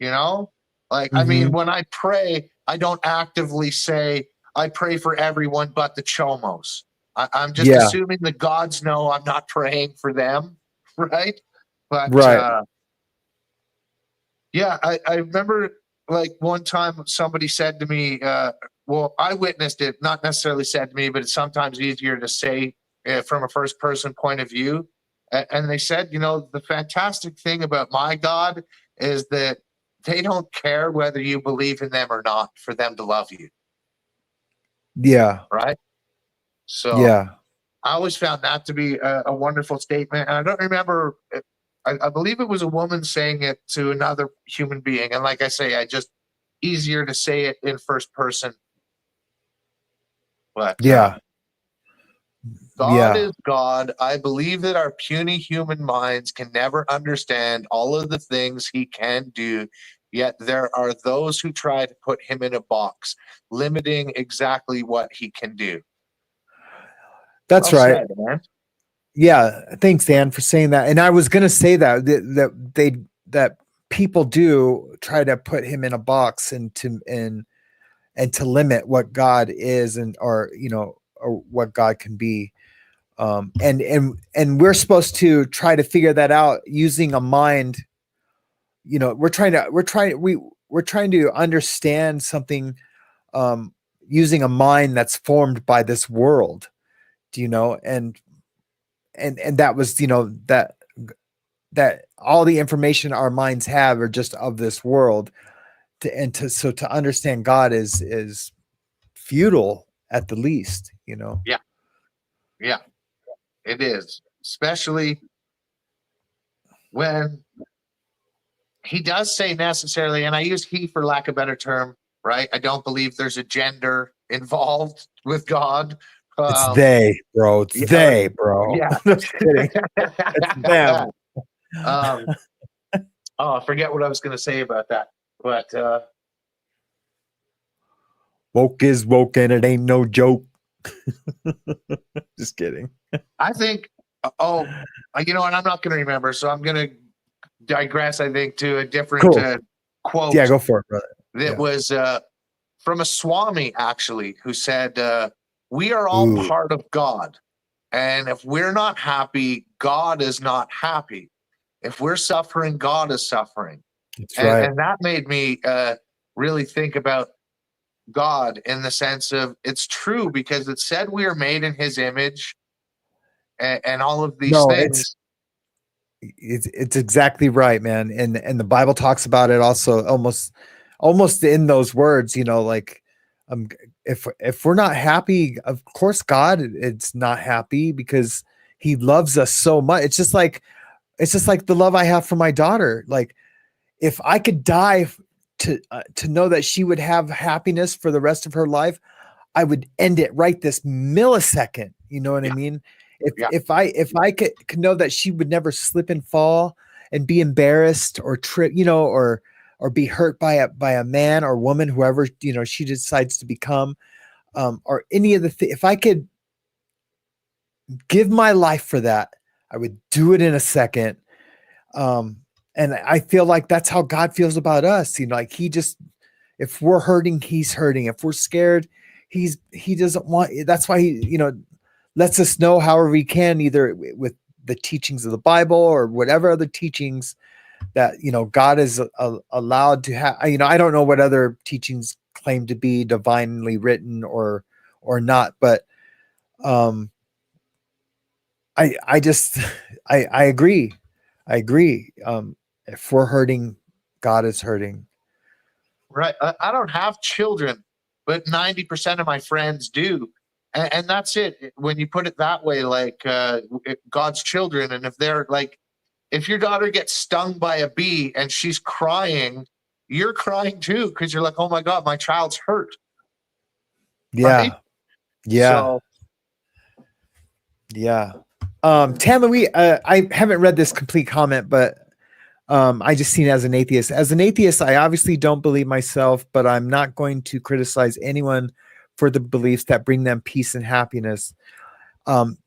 I mean, when I pray, I don't actively say, I pray for everyone but the chomos. I'm just yeah, assuming the gods know I'm not praying for them, right? But right. yeah, I remember like one time somebody said to me, well, I witnessed it, not necessarily said to me, but it's sometimes easier to say from a first person point of view. And they said, the fantastic thing about my God is that they don't care whether you believe in them or not for them to love you. Yeah, Right. So yeah, I always found that to be a wonderful statement. And I don't remember, I believe it was a woman saying it to another human being. And like I say, easier to say it in first person. But yeah, God yeah. is God. I believe that our puny human minds can never understand all of the things he can do. Yet there are those who try to put him in a box, limiting exactly what he can do. That's Well right. said, man. Yeah, thanks, Dan, for saying that. And I was going to say that people do try to put him in a box and to limit what God is or what God can be. And we're supposed to try to figure that out using a mind. We're trying to understand something using a mind that's formed by this world. Do you know? And that was that all the information our minds have are just of this world. To understand God is futile at the least. Yeah, yeah, it is. Especially when he does say necessarily, and I use he for lack of a better term, right? I don't believe there's a gender involved with God. It's Um, they, bro. It's yeah, they, bro. yeah. Just kidding. It's them. um, oh, I forget what I was going to say about that. But Woke is woke and it ain't no joke. Just kidding. I think, you know what? I'm not going to remember. So I'm going to digress, I think, to a different Cool. quote Yeah, go for it, brother. that Yeah. was from a Swami, actually, who said, we are all Ooh. part of God. And if we're not happy, God is not happy. If we're suffering, God is suffering. That's And, right. and that made me really think about God in the sense of it's true because it said we are made in his image and all of these No, things. it's exactly right, man. And the Bible talks about it also almost in those words, you know, like um if we're not happy, of course God it's not happy because he loves us so much. It's just like the love I have for my daughter. Like if I could die to know that she would have happiness for the rest of her life, I would end it right this millisecond. You know what I Yeah, mean? yeah, If I could know that she would never slip and fall and be embarrassed or trip, you know, or be hurt by a man or woman, whoever, you know, she decides to become, or any of the if I could give my life for that, I would do it in a second. Um, and I feel like that's how God feels about us. You know, like he just, if we're hurting, he's hurting. If we're scared, he doesn't want, that's why he, you know, lets us know however he can, either with the teachings of the Bible or whatever other teachings that, you know, God is allowed to have. You know, I don't know what other teachings claim to be divinely written or not, but um I just I agree. I agree. If we're hurting, God is hurting. right. I don't have children, but 90% of my friends do. And that's it. When you put it that way, like God's children, and if they're like, if your daughter gets stung by a bee and she's crying, you're crying too because you're like, oh my God, my child's hurt, right? Yeah. Yeah. So, Yeah. Tammy, I haven't read this complete comment, but I just seen it as an atheist. As an atheist, I obviously don't believe myself, but I'm not going to criticize anyone for the beliefs that bring them peace and happiness. Um,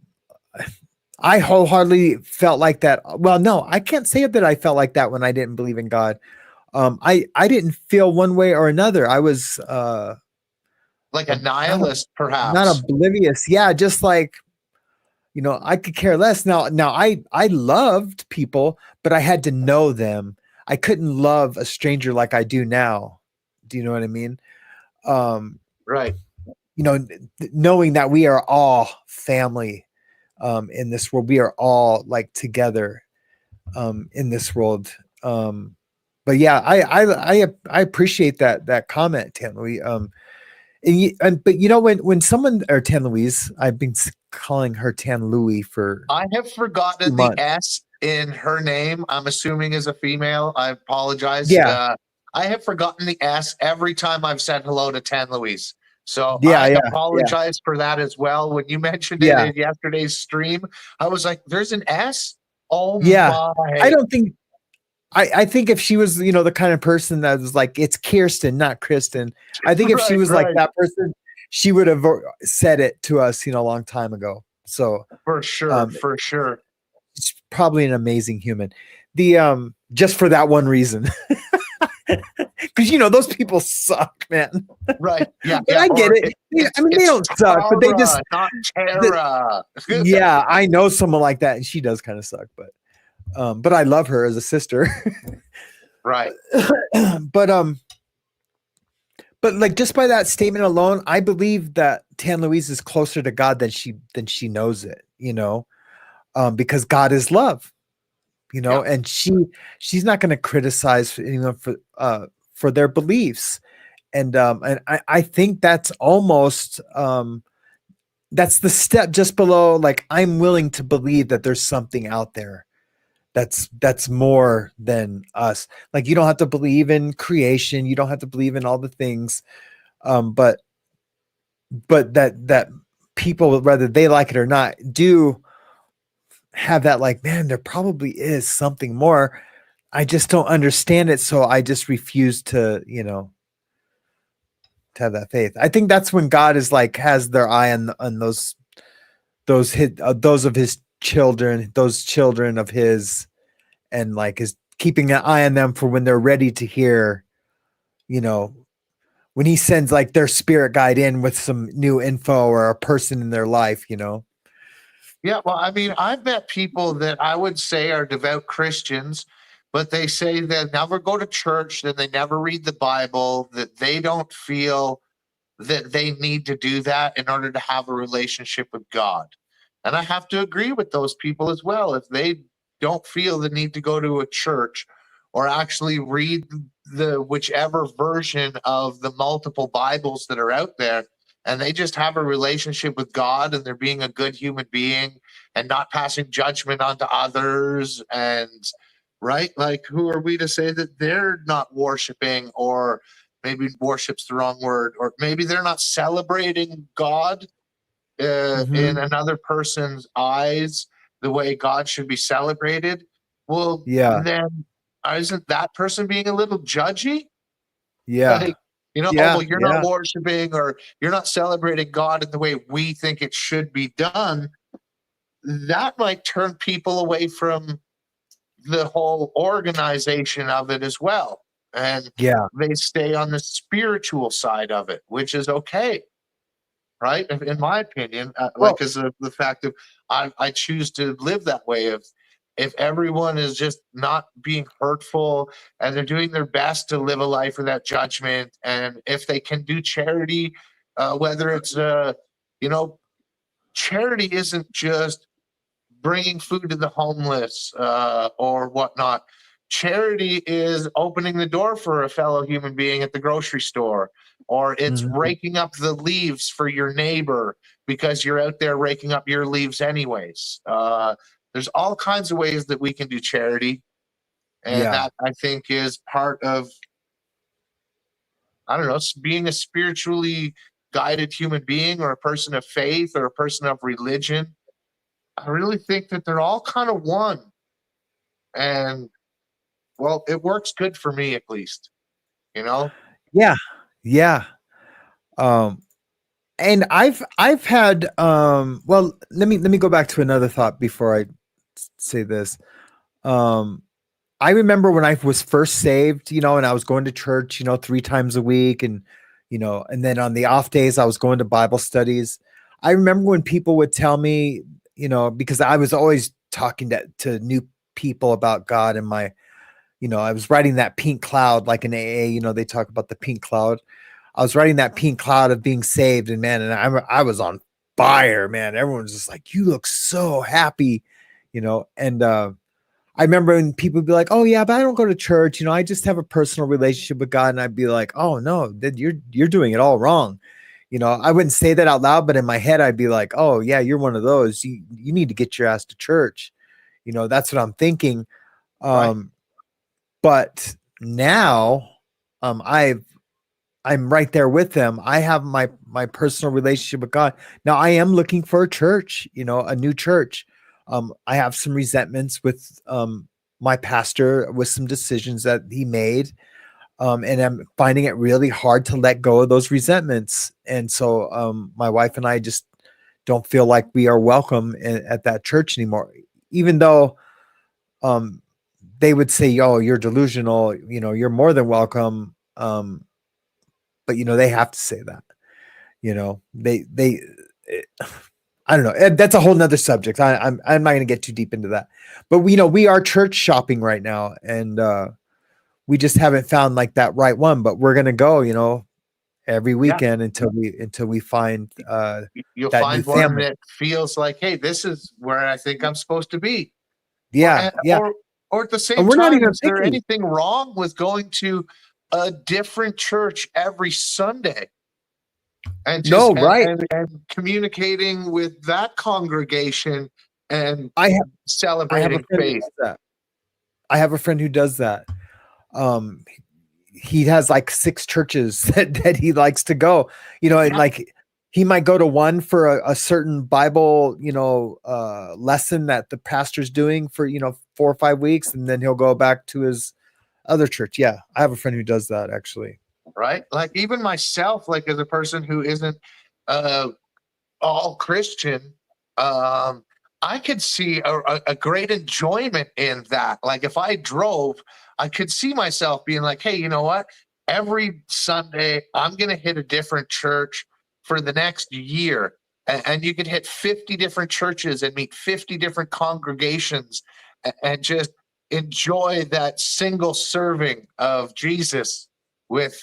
I wholeheartedly felt like that. Well, no, I can't say that I felt like that when I didn't believe in God. I didn't feel one way or another. I was like a not nihilist, not perhaps. oblivious. Yeah, just like, you know, I could care less. Now I loved people, but I had to know them. I couldn't love a stranger like I do now. Do you know what I mean? Um, Right. you know, knowing that we are all family in this world, we are all like together in this world. But yeah, I appreciate that comment, Tan Louis. But you know, when someone, or Tan Louise, I've been calling her Tan Louis for I have 2 forgotten the months. S in her name. I'm assuming is a female. I apologize. Yeah, I have forgotten the S every time I've said hello to Tan Louise. So yeah, I yeah, yeah, apologize for that as well. When you mentioned it yeah, in yesterday's stream, I was like, there's an S? Oh yeah. I my. don't think I think if she was, you know, the kind of person that was like, it's Kirsten, not Kristen. I think if she Right, was like right. that person, she would have said it to us, you know, a long time ago. So For sure, um, for sure. it's probably an amazing human. The just for that one reason. Because you know those people suck, man. Right. Yeah, But yeah. I get Or it. I mean, they it's don't suck, but they just. Tara, not Tara. Yeah, I know someone like that, and she does kind of suck, but I love her as a sister. Right. but but like just by that statement alone, I believe that Tan Louise is closer to God than she knows it. You know, because God is love. You know, Yeah. and she's not going to criticize anyone for their beliefs. And I think that's almost that's the step just below, like I'm willing to believe that there's something out there that's more than us. Like you don't have to believe in creation, you don't have to believe in all the things, but that people, whether they like it or not, do have that, like, man, there probably is something more. I just don't understand it, so I just refuse to, you know, to have that faith. I think that's when God is like has their eye on those those of his children, those children of his, and like is keeping an eye on them for when they're ready to hear, you know, when he sends like their spirit guide in with some new info or a person in their life, you know. Yeah, well, I mean, I've met people that I would say are devout Christians, but they say they never go to church, that they never read the Bible, that they don't feel that they need to do that in order to have a relationship with God. And I have to agree with those people as well. If they don't feel the need to go to a church or actually read the whichever version of the multiple Bibles that are out there, and they just have a relationship with God and they're being a good human being and not passing judgment onto others, and right, like who are we to say that they're not worshiping, or maybe worship's the wrong word, or maybe they're not celebrating God in Mhm. another person's eyes the way God should be celebrated. Well, Yeah. then isn't that person being a little judgy? Yeah. Like, oh, Yeah. well, you're not Yeah. worshiping or you're not celebrating God in the way we think it should be done. That might turn people away from the whole organization of it as well. And Yeah. they stay on the spiritual side of it, which is okay, right? In my opinion, like, Well, because of the fact of I choose to live that way. If everyone is just not being hurtful and they're doing their best to live a life without judgment, and if they can do charity, whether it's you know, charity isn't just bringing food to the homeless or whatnot. Charity is opening the door for a fellow human being at the grocery store, or it's mhm. raking up the leaves for your neighbor because you're out there raking up your leaves anyways. There's all kinds of ways that we can do charity, and Yeah. that I think is part of, I don't know, being a spiritually guided human being or a person of faith or a person of religion. I really think that they're all kind of one. And well, it works good for me at least, you know? Yeah. Yeah. Um, and I've had well, let me go back to another thought before I say this. Um, I remember when I was first saved, you know, and I was going to church, you know, 3 times a week, and you know, and then on the off days I was going to Bible studies. I remember when people would tell me, you know, because I was always talking to new people about God, and my, you know, I was writing that pink cloud like in AA, you know, they talk about the pink cloud. I was writing that pink cloud of being saved, and man, and I was on fire, man. Everyone was just like, "You look so happy," you know. And I remember when people would be like, "Oh yeah, but I don't go to church, you know. I just have a personal relationship with God," and I'd be like, "Oh no, you're doing it all wrong." You know, I wouldn't say that out loud, but in my head, I'd be like, "Oh yeah, you're one of those. You need to get your ass to church." You know, that's what I'm thinking. Right. Um, but now, I've I'm right there with them. I have my personal relationship with God. Now I am looking for a church, you know, a new church. I have some resentments with my pastor with some decisions that he made. And I'm finding it really hard to let go of those resentments. And so my wife and I just don't feel like we are welcome at that church anymore. Even though um they would say, "Oh, you're delusional, you know, you're more than welcome." But you know, they have to say that. You know, they I don't know. That's a whole nother subject. I'm not going to get too deep into that. But we are church shopping right now, and we just haven't found like that right one. But we're gonna go, you know, every Yeah. weekend until we find You'll that new find one family. that feels like, hey, this is where I think I'm supposed to be. Or Yeah, and- yeah. or at the And same we're not time, even is there picky. anything wrong with going to a different church every Sunday and No, right. and communicating with that congregation and I have I have a celebrating friend who faith? does that. I have a friend who does that. Um, he has like 6 churches that he likes to go, you know, and Yeah. like he might go to one for a certain Bible, you know, lesson that the pastor's doing for, you know, 4 or 5 weeks, and then he'll go back to his other church. Yeah, I have a friend who does that actually. right? Like even myself, like as a person who isn't all Christian, I could see a great enjoyment in that. Like if I drove, I could see myself being like, hey, you know what? Every Sunday, I'm going to hit a different church for the next year. And you could hit 50 different churches and meet 50 different congregations and just enjoy that single serving of Jesus with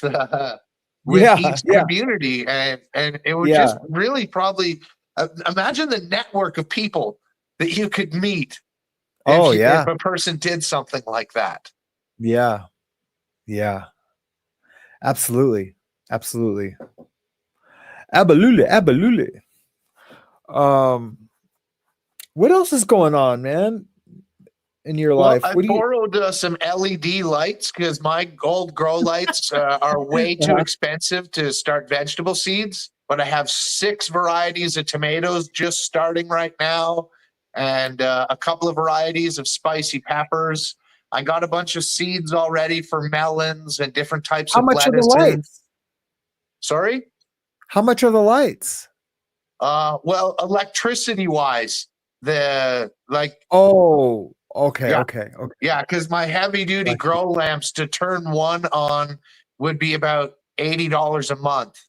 with Yeah, each yeah, community, and it would yeah. just really probably imagine the network of people that you could meet Oh if yeah, a person did something like that. yeah, yeah. Absolutely, absolutely, absolutely, absolutely. Um, what else is going on, man, in your Well, life? I What do you? borrowed some LED lights because my old grow lights are way too Uh-huh. expensive to start vegetable seeds. But I have 6 varieties of tomatoes just starting right now, and a couple of varieties of spicy peppers. I got a bunch of seeds already for melons and different types How of much are the lettuces. lights? Sorry? How much are the lights? Well, electricity wise, the like, Oh, okay, yeah, okay, okay. yeah, because my heavy duty Got you. grow lamps to turn one on would be about $80 a month.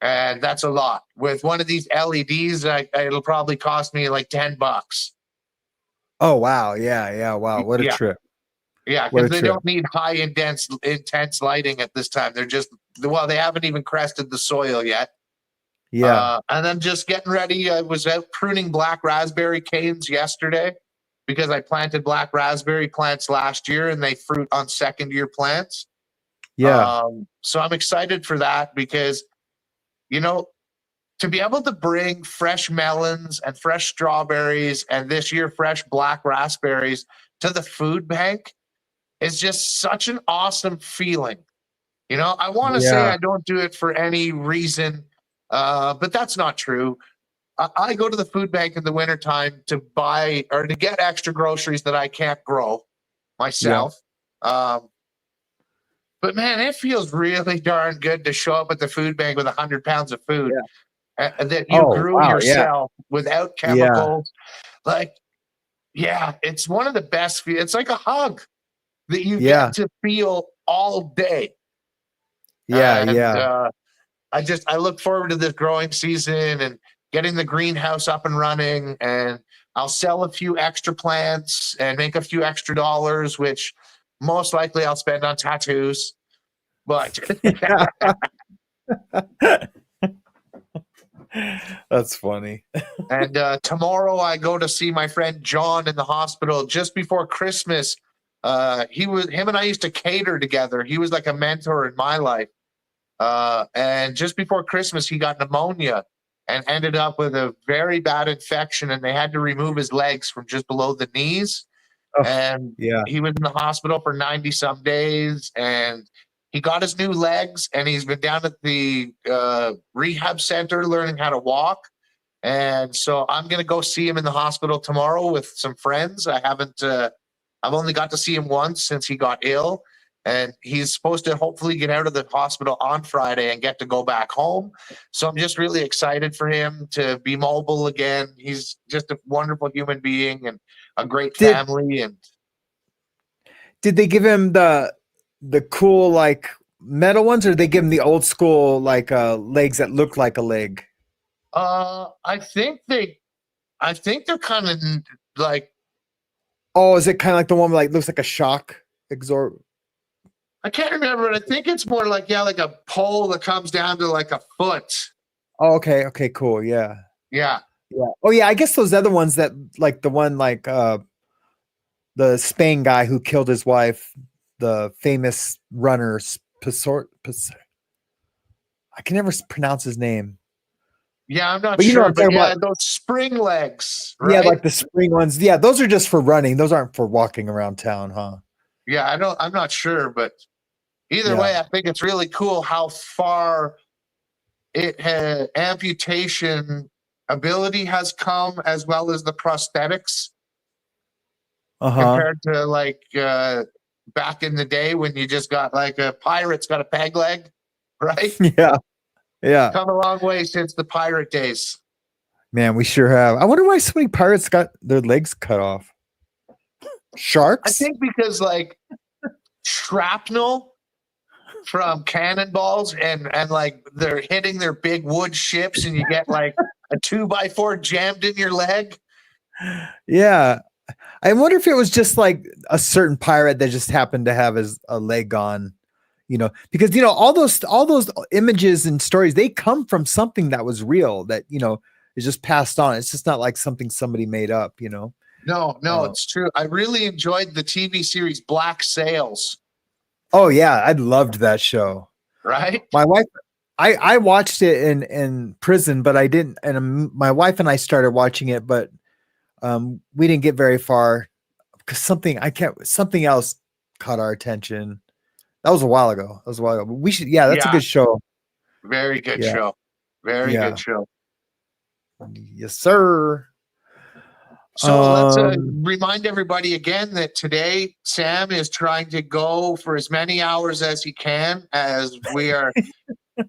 And that's a lot. With one of these LEDs, it'll probably cost me like $10. Oh wow, yeah, yeah. Wow, what a Yeah, trip! yeah, What because a they trip! don't need high intense lighting at this time. They're just, well, they haven't even crested the soil yet. Yeah, And then just getting ready. I was out pruning black raspberry canes yesterday because I planted black raspberry plants last year and they fruit on second year plants. yeah, So I'm excited for that because, you know, to be able to bring fresh melons and fresh strawberries and this year fresh black raspberries to the food bank is just such an awesome feeling. You know, I want to say yeah, I don't do it for any reason, but that's not true. I go to the food bank in the wintertime to buy or to get extra groceries that I can't grow yeah, myself. Um, but man, it feels really darn good to show up at the food bank with 100 pounds of food yeah. that you Oh grew wow, yeah, yourself without yeah, chemicals. Like, yeah, it's one of the best. It's like a hug that you yeah, get to feel all day. yeah, And yeah. I look forward to this growing season and getting the greenhouse up and running. And I'll sell a few extra plants and make a few extra dollars, which most likely I'll spend on tattoos. But That's funny. and tomorrow I go to see my friend John in the hospital just before Christmas. Him and I used to cater together. He was like a mentor in my life. And just before Christmas, he got pneumonia and ended up with a very bad infection, and they had to remove his legs from just below the knees. Oh, And yeah, he was in the hospital for 90 some days, and he got his new legs, and he's been down at the rehab center learning how to walk. And so I'm going to go see him in the hospital tomorrow with some friends. I've only got to see him once since he got ill. And he's supposed to hopefully get out of the hospital on Friday and get to go back home. So I'm just really excited for him to be mobile again. He's just a wonderful human being and a great did family. And did they give him the cool like metal ones, or did they give him the old school like legs that look like a leg? uh, I think they, I think they're kind of like, Oh, is it kind of like the one like looks like a shock absorb? I can't remember, but I think it's more like, yeah, like a pole that comes down to like a foot. Oh, okay, okay, cool, yeah, Yeah. yeah. Oh, yeah. I guess those other ones that like the one like the Spain guy who killed his wife, the famous runner, I can never pronounce his name, Yeah, I'm not but you know what sure, I'm but talking yeah, about. those spring legs, Yeah, right? like the spring ones. Yeah, those are just for running. Those aren't for walking around town, huh? Yeah, I'm not sure, but either Yeah. way, I think it's really cool how far it had amputation ability has come as well as the prosthetics Uh huh. compared to like back in the day when you just got like a pirate's got a peg leg, right? Yeah. Yeah. Come a long way since the pirate days. Man, we sure have. I wonder why so many pirates got their legs cut off. I Sharks? think because like shrapnel from cannonballs and like they're hitting their big wood ships and you get like a 2x4 jammed in your leg. Yeah. I wonder if it was just like a certain pirate that just happened to have a leg gone, because all those images and stories, they come from something that was real that is just passed on. It's just not like something somebody made up. No, it's true. I really enjoyed the TV series Black Sails. Oh yeah, I loved that show. Right? My wife, I watched it in prison, but I didn't. And my wife and I started watching it, but we didn't get very far because something else caught our attention. That was a while ago. But we should, that's a good show. Very good Yeah. show. Very Yeah. good show. Yes, sir. So let's remind everybody again that today Sam is trying to go for as many hours as he can, as we are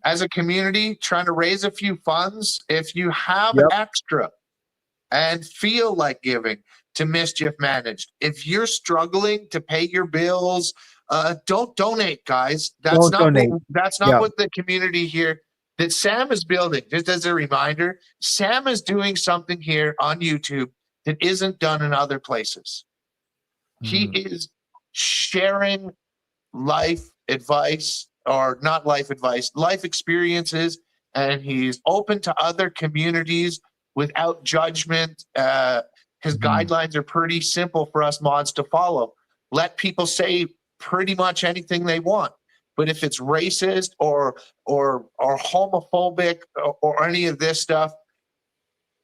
as a community trying to raise a few funds. If you have Yep. extra and feel like giving to Mischief Managed, if you're struggling to pay your bills, don't donate, guys. That's Don't donate. That's not what the community here that Sam is building. Just as a reminder, Sam is doing something here on YouTube that isn't done in other places. He is sharing life advice, or not life advice, life experiences, and he's open to other communities without judgment. His guidelines are pretty simple for us mods to follow. Let people say pretty much anything they want. But if it's racist or homophobic or any of this stuff,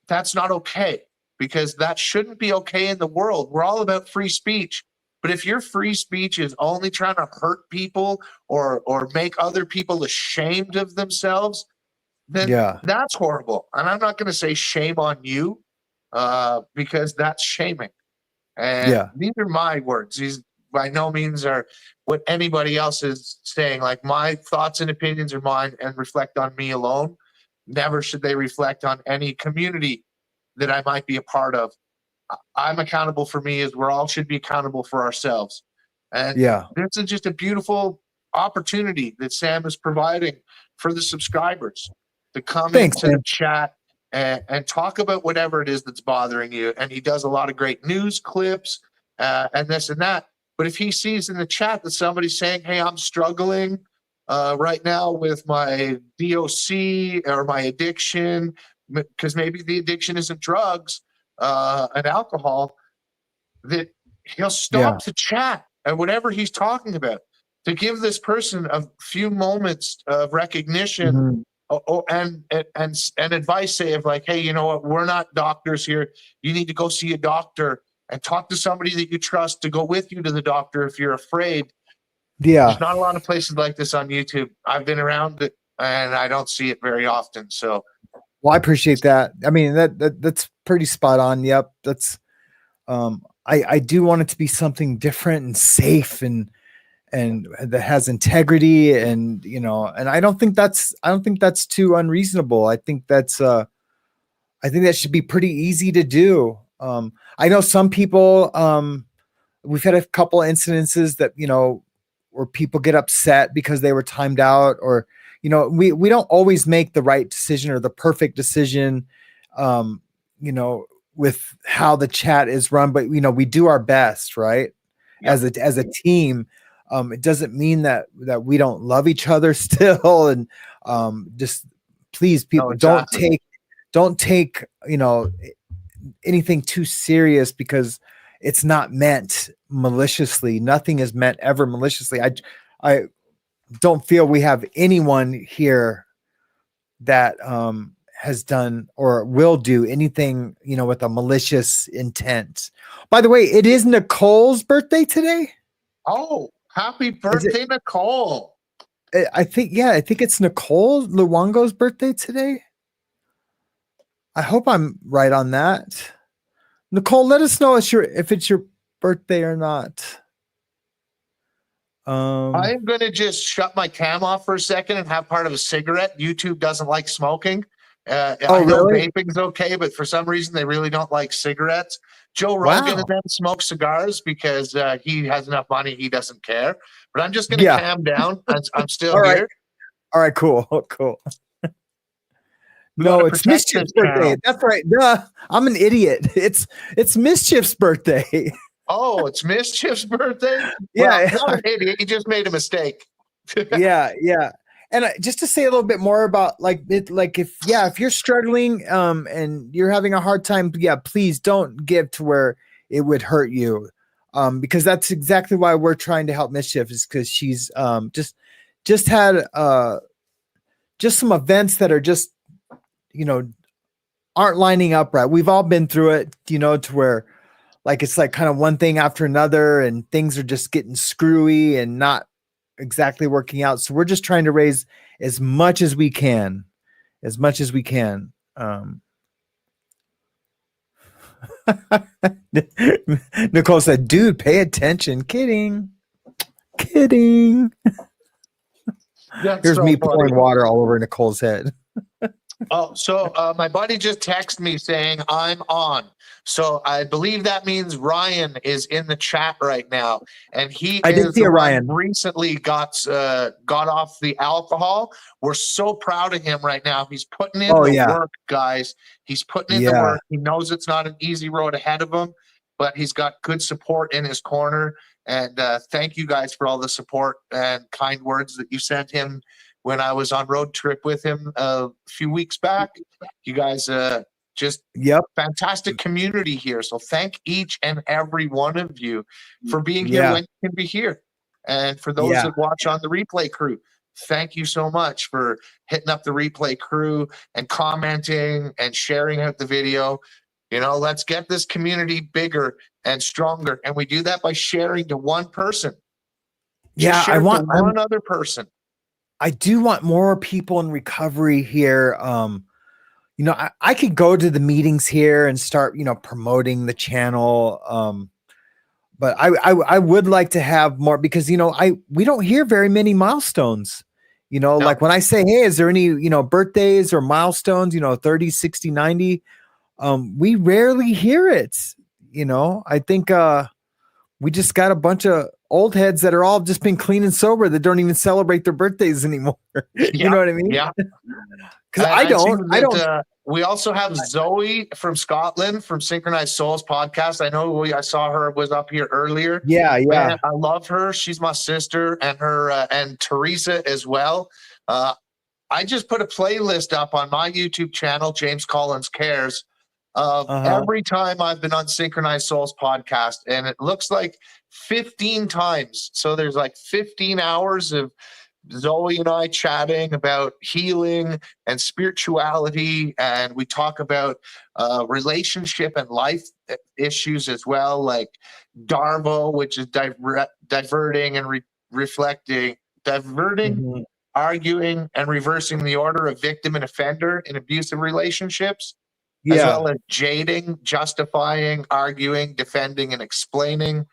that's not okay, because that shouldn't be okay in the world. We're all about free speech. But if your free speech is only trying to hurt people or make other people ashamed of themselves, then that's horrible. And I'm not going to say shame on you, because that's shaming. And these are my words. These by no means are what anybody else is saying. Like, my thoughts and opinions are mine and reflect on me alone. Never should they reflect on any community that I might be a part of. I'm accountable for me, as we're all should be accountable for ourselves. And this is just a beautiful opportunity that Sam is providing for the subscribers to come into the chat and talk about whatever it is that's bothering you. And he does a lot of great news clips and this and that. But if he sees in the chat that somebody's saying, hey, I'm struggling right now with my DOC or my addiction, because maybe the addiction isn't drugs and alcohol, that he'll stop to chat and whatever he's talking about to give this person a few moments of recognition and advice, say of like, hey, you know what, we're not doctors here. You need to go see a doctor and talk to somebody that you trust to go with you to the doctor if you're afraid. There's not a lot of places like this on YouTube. I've been around it and I don't see it very often. So, well, I appreciate that. I mean, that's pretty spot on. Yep. That's, I do want it to be something different and safe and that has integrity and, and I don't think that's too unreasonable. I think that should be pretty easy to do. I know some people, we've had a couple of incidences that, where people get upset because they were timed out, or, we don't always make the right decision or the perfect decision, with how the chat is run, but, we do our best, right? As a team. It doesn't mean that we don't love each other still. And just please, people, don't take, anything too serious, because it's not meant maliciously. Nothing is meant ever maliciously. I don't feel we have anyone here that has done or will do anything, with a malicious intent. By the way, it is Nicole's birthday today. Oh, happy birthday, Nicole. I think it's Nicole Luongo's birthday today. I hope I'm right on that. Nicole, let us know if it's your birthday or not. I'm going to just shut my cam off for a second and have part of a cigarette. YouTube doesn't like smoking. I know really? vaping's okay, but for some reason they really don't like cigarettes. Joe Rogan Wow. and them smoke cigars because he has enough money, he doesn't care. But I'm just going to Yeah. cam down. I'm still All right. here. All right, cool. Cool. We No, gotta it's protect Mischief's this birthday. channel. That's right. Duh. I'm an idiot. It's Mischief's birthday. Oh, it's Mischief's birthday? Yeah. Well, not an idiot. He just made a mistake. Yeah. And just to say a little bit more about like if you're struggling and you're having a hard time, please don't give to where it would hurt you. Because that's exactly why we're trying to help Mischief, is because she's just had just some events that are just, aren't lining up right. We've all been through it, to where like it's like kind of one thing after another and things are just getting screwy and not exactly working out. So we're just trying to raise as much as we can. Nicole said, dude, pay attention. Kidding. That's Here's so me funny. pouring water all over Nicole's head. Oh, so my buddy just texted me saying I'm on. So I believe that means Ryan is in the chat right now, and he I did is see the a one Ryan. recently got off the alcohol. We're so proud of him right now. He's putting in work, guys. He's putting in the work. He knows it's not an easy road ahead of him, but he's got good support in his corner. And thank you guys for all the support and kind words that you sent him when I was on road trip with him a few weeks back. You guys just fantastic community here. So thank each and every one of you for being here when you can be here. And for those that watch on the replay crew, thank you so much for hitting up the replay crew and commenting and sharing out the video. Let's get this community bigger and stronger. And we do that by sharing to one person. Just share to one other person. I do want more people in recovery here. I could go to the meetings here and start, promoting the channel. But I would like to have more, because, we don't hear very many milestones, like when I say, hey, is there any, birthdays or milestones, 30, 60, 90, we rarely hear it. I think, we just got a bunch of old heads that are all just been clean and sober that don't even celebrate their birthdays anymore. You know what I mean? Yeah. Because I don't. We also have Zoe from Scotland from Synchronized Souls podcast. I saw her was up here earlier. Yeah. Man, I love her. She's my sister, and her and Teresa as well. I just put a playlist up on my YouTube channel, James Collins Cares, of every time I've been on Synchronized Souls podcast, and it looks like 15 times. So there's like 15 hours of Zoe and I chatting about healing and spirituality, and we talk about relationship and life issues as well, like Darvo, which is diverting and reflecting, arguing and reversing the order of victim and offender in abusive relationships, as well as jading, justifying, arguing, defending, and explaining,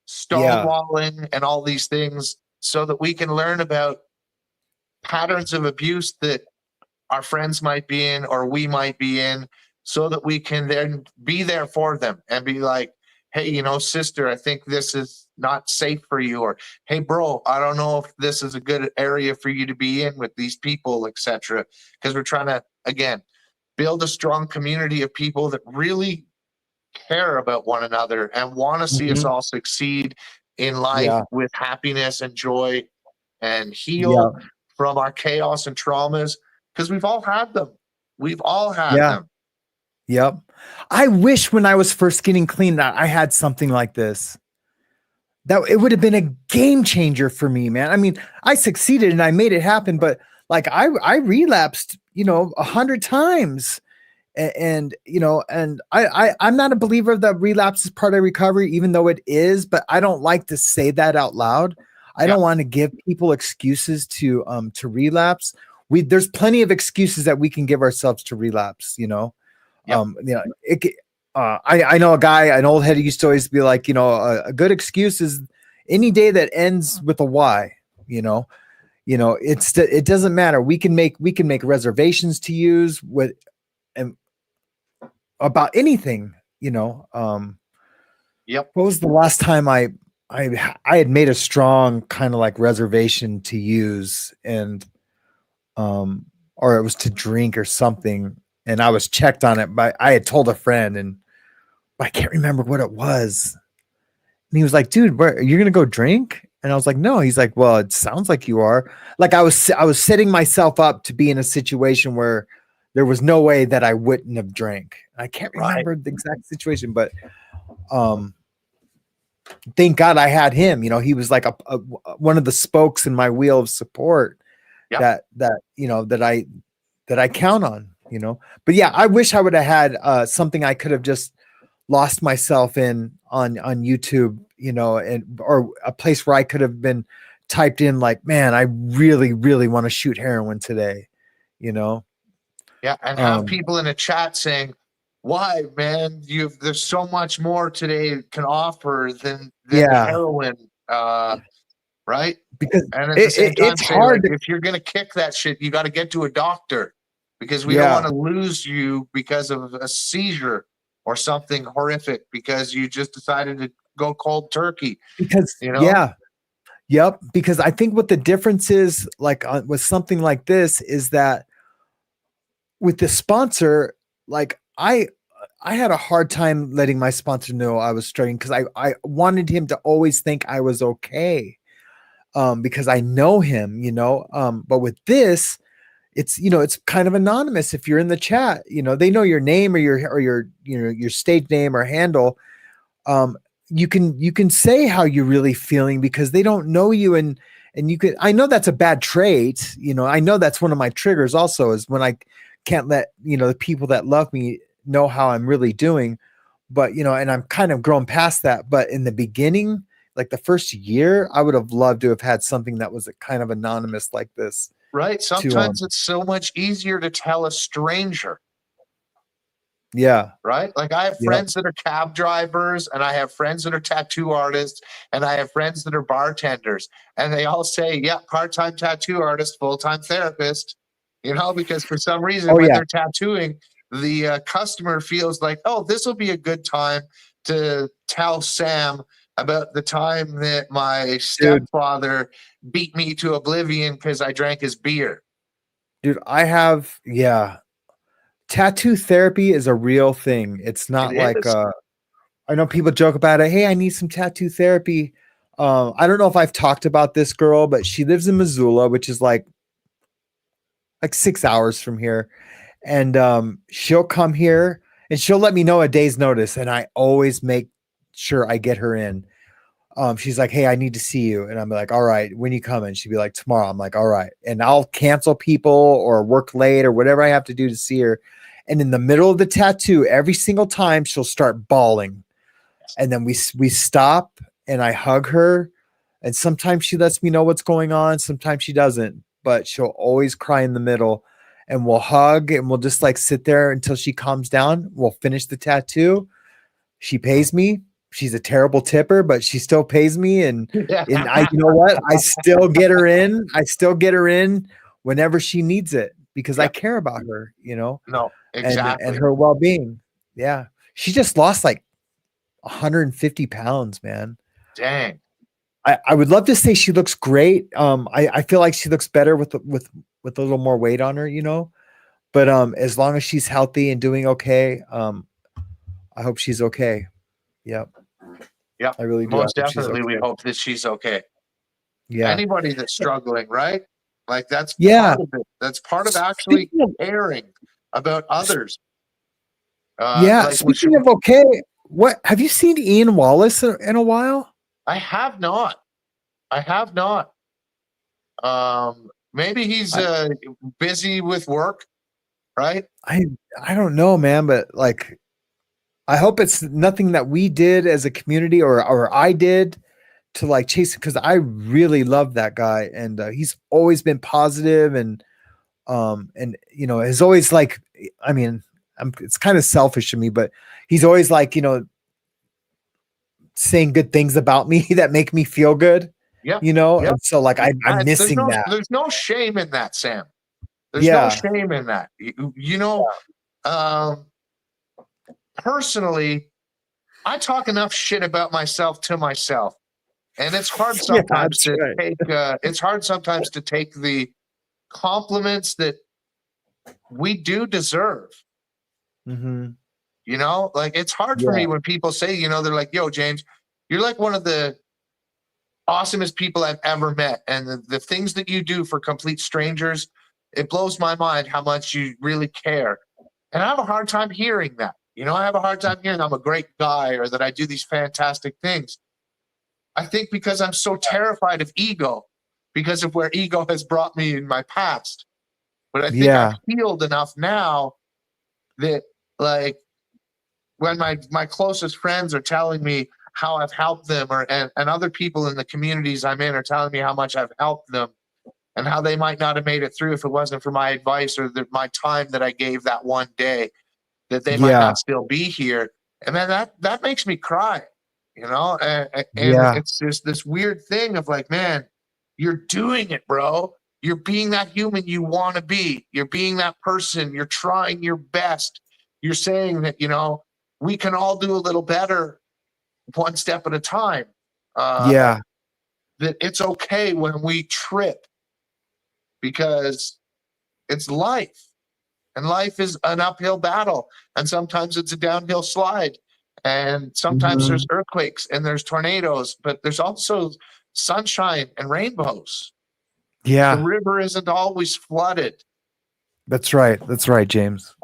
stonewalling, and all these things, so that we can learn about patterns of abuse that our friends might be in or we might be in, so that we can then be there for them and be like, hey, sister, I think this is not safe for you, or hey, bro, I don't know if this is a good area for you to be in with these people, etc. Because we're trying to, again, build a strong community of people that really care about one another and want to see us all succeed in life with happiness and joy, and heal from our chaos and traumas, because we've all had them. We've all had them. Yep. I wish when I was first getting clean that I had something like this. That it would have been a game changer for me, man. I mean, I succeeded and I made it happen, but like I relapsed, 100 times. And I'm not a believer that relapse is part of recovery, even though it is, but I don't like to say that out loud. I don't want to give people excuses to relapse. There's plenty of excuses that we can give ourselves to relapse, I know a guy, an old head, used to always be like, a good excuse is any day that ends with a Y, it doesn't matter. We can make reservations to use with and about anything, Yep. What was the last time I had made a strong kind of like reservation to use and or it was to drink or something, and I was checked on it, but I had told a friend and I can't remember what it was. And he was like, dude, where you're gonna go drink? And I was like, no. He's like, well, it sounds like you are. Like I was setting myself up to be in a situation where there was no way that I wouldn't have drank. I can't remember the exact situation, but thank God I had him. He was like a one of the spokes in my wheel of support that I count on, But yeah, I wish I would have had something I could have just lost myself in on YouTube, and or a place where I could have been typed in like, man, I really, really want to shoot heroin today, Yeah, and have people in a chat saying, "Why, man? There's so much more today can offer than heroin." Right? Because and at the same time, it's say, hard. like, if you're gonna kick that shit, you got to get to a doctor because we don't want to lose you because of a seizure or something horrific because you just decided to go cold turkey. Because yep. Because I think what the difference is, like with something like this, is that with the sponsor, like I had a hard time letting my sponsor know I was struggling because I wanted him to always think I was okay, because I know him, But with this, it's kind of anonymous. If you're in the chat, they know your name or your stage name or handle. You can say how you're really feeling because they don't know you, and I know that's a bad trait. I know that's one of my triggers also, is when I can't let the people that love me know how I'm really doing. But and I'm kind of grown past that. But in the beginning, like the first year, I would have loved to have had something that was a kind of anonymous like this. Right. Sometimes it's so much easier to tell a stranger. Yeah. Right. Like I have friends that are cab drivers, and I have friends that are tattoo artists, and I have friends that are bartenders, and they all say, yeah, part-time tattoo artist, full-time therapist, because for some reason when they're tattooing, the customer feels like, oh, this will be a good time to tell Sam about the time that my stepfather beat me to oblivion because I drank his beer. Dude, tattoo therapy is a real thing. It's not I know people joke about it. Hey, I need some tattoo therapy. I don't know if I've talked about this girl, but she lives in Missoula, which is like 6 hours from here. And she'll come here and she'll let me know a day's notice. And I always make sure I get her in. She's like, hey, I need to see you. And I'm like, all right, when you coming? She'd be like, tomorrow. I'm like, all right. And I'll cancel people or work late or whatever I have to do to see her. And in the middle of the tattoo, every single time she'll start bawling. And then we stop and I hug her. And sometimes she lets me know what's going on. Sometimes she doesn't, but she'll always cry in the middle, and we'll hug and we'll just like sit there until she calms down. We'll finish the tattoo. She pays me. She's a terrible tipper, but she still pays me. And I, you know what? I still get her in. I still get her in whenever she needs it because I care about her, No, exactly. and her well-being. Yeah. She just lost like 150 pounds, man. Dang. I would love to say she looks great. I feel like she looks better with a little more weight on her, but as long as she's healthy and doing okay, I hope she's okay. Yep. Yeah. I really do. Most definitely we hope that she's okay. Yeah. Anybody that's struggling, right? Like that's part of it. That's part of actually caring about others. Speaking of okay, what have you seen Ian Wallace in a while? I have not. Maybe he's busy with work, right? I don't know, man, but like I hope it's nothing that we did as a community or I did to like chase it, because I really love that guy, and he's always been positive and has always like, I mean, it's kind of selfish of me, but he's always like, saying good things about me that make me feel good, Yeah. you know? Yeah. And so like I'm There's missing no that. there's no shame in that, Sam. There's no Yeah. shame in that. You know, um, personally, I talk enough shit about myself to myself. And it's hard Yeah, sometimes that's to right. take it's hard sometimes to take the compliments that we do deserve. Mhm. You know, like it's hard for Yeah. me when people say, you know, they're like, yo, James, you're like one of the awesomest people I've ever met. And the things that you do for complete strangers, it blows my mind how much you really care. And I have a hard time hearing that. You know, I have a hard time hearing I'm a great guy or that I do these fantastic things. I think because I'm so terrified of ego, because of where ego has brought me in my past. But I think I've Yeah. healed enough now that, like, when my closest friends are telling me how I've helped them, or and other people in the communities I'm in are telling me how much I've helped them and how they might not have made it through if it wasn't for my advice or my time that I gave that one day, that they might Yeah. not still be here. And man, that makes me cry, you know? And Yeah. it's just this weird thing of like, man, you're doing it, bro. You're being that human you want to be. You're being that person. You're trying your best. You're saying that, you know, we can all do a little better one step at a time. Uh, Yeah. that it's okay when we trip because it's life. And life is an uphill battle. And sometimes it's a downhill slide. And sometimes there's Mhm. earthquakes and there's tornadoes, but there's also sunshine and rainbows. The Yeah. river isn't always flooded. That's right. That's right, James.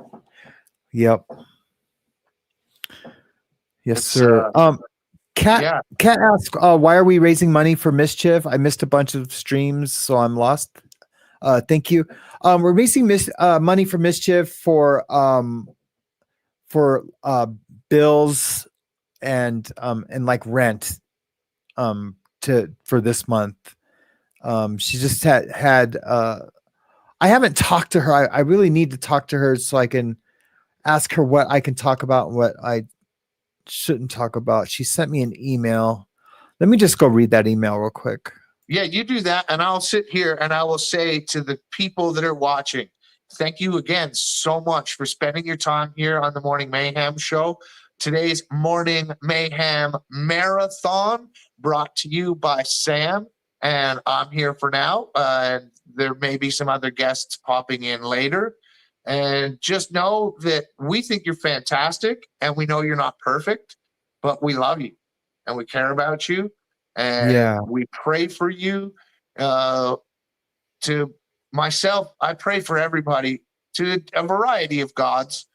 Yep. Yes, It's sir. Cat yeah. Cat asked, why are we raising money for Mischief? I missed a bunch of streams, so I'm lost. Thank you. We're raising money for Mischief for bills and like rent to for this month. She just had I haven't talked to her. I really need to talk to her so I can ask her what I can talk about and what I shouldn't talk about. She sent me an email. Let me just go read that email real quick. Yeah, you do that, and I'll sit here and I will say to the people that are watching, thank you again so much for spending your time here on the Morning Mayhem show. Today's Morning Mayhem Marathon brought to you by Sam, and I'm here for now. And there may be some other guests popping in later. And just know that we think you're fantastic, and we know you're not perfect, but we love you and we care about you and Yeah. we pray for you. Uh, to myself, I pray for everybody to a variety of gods.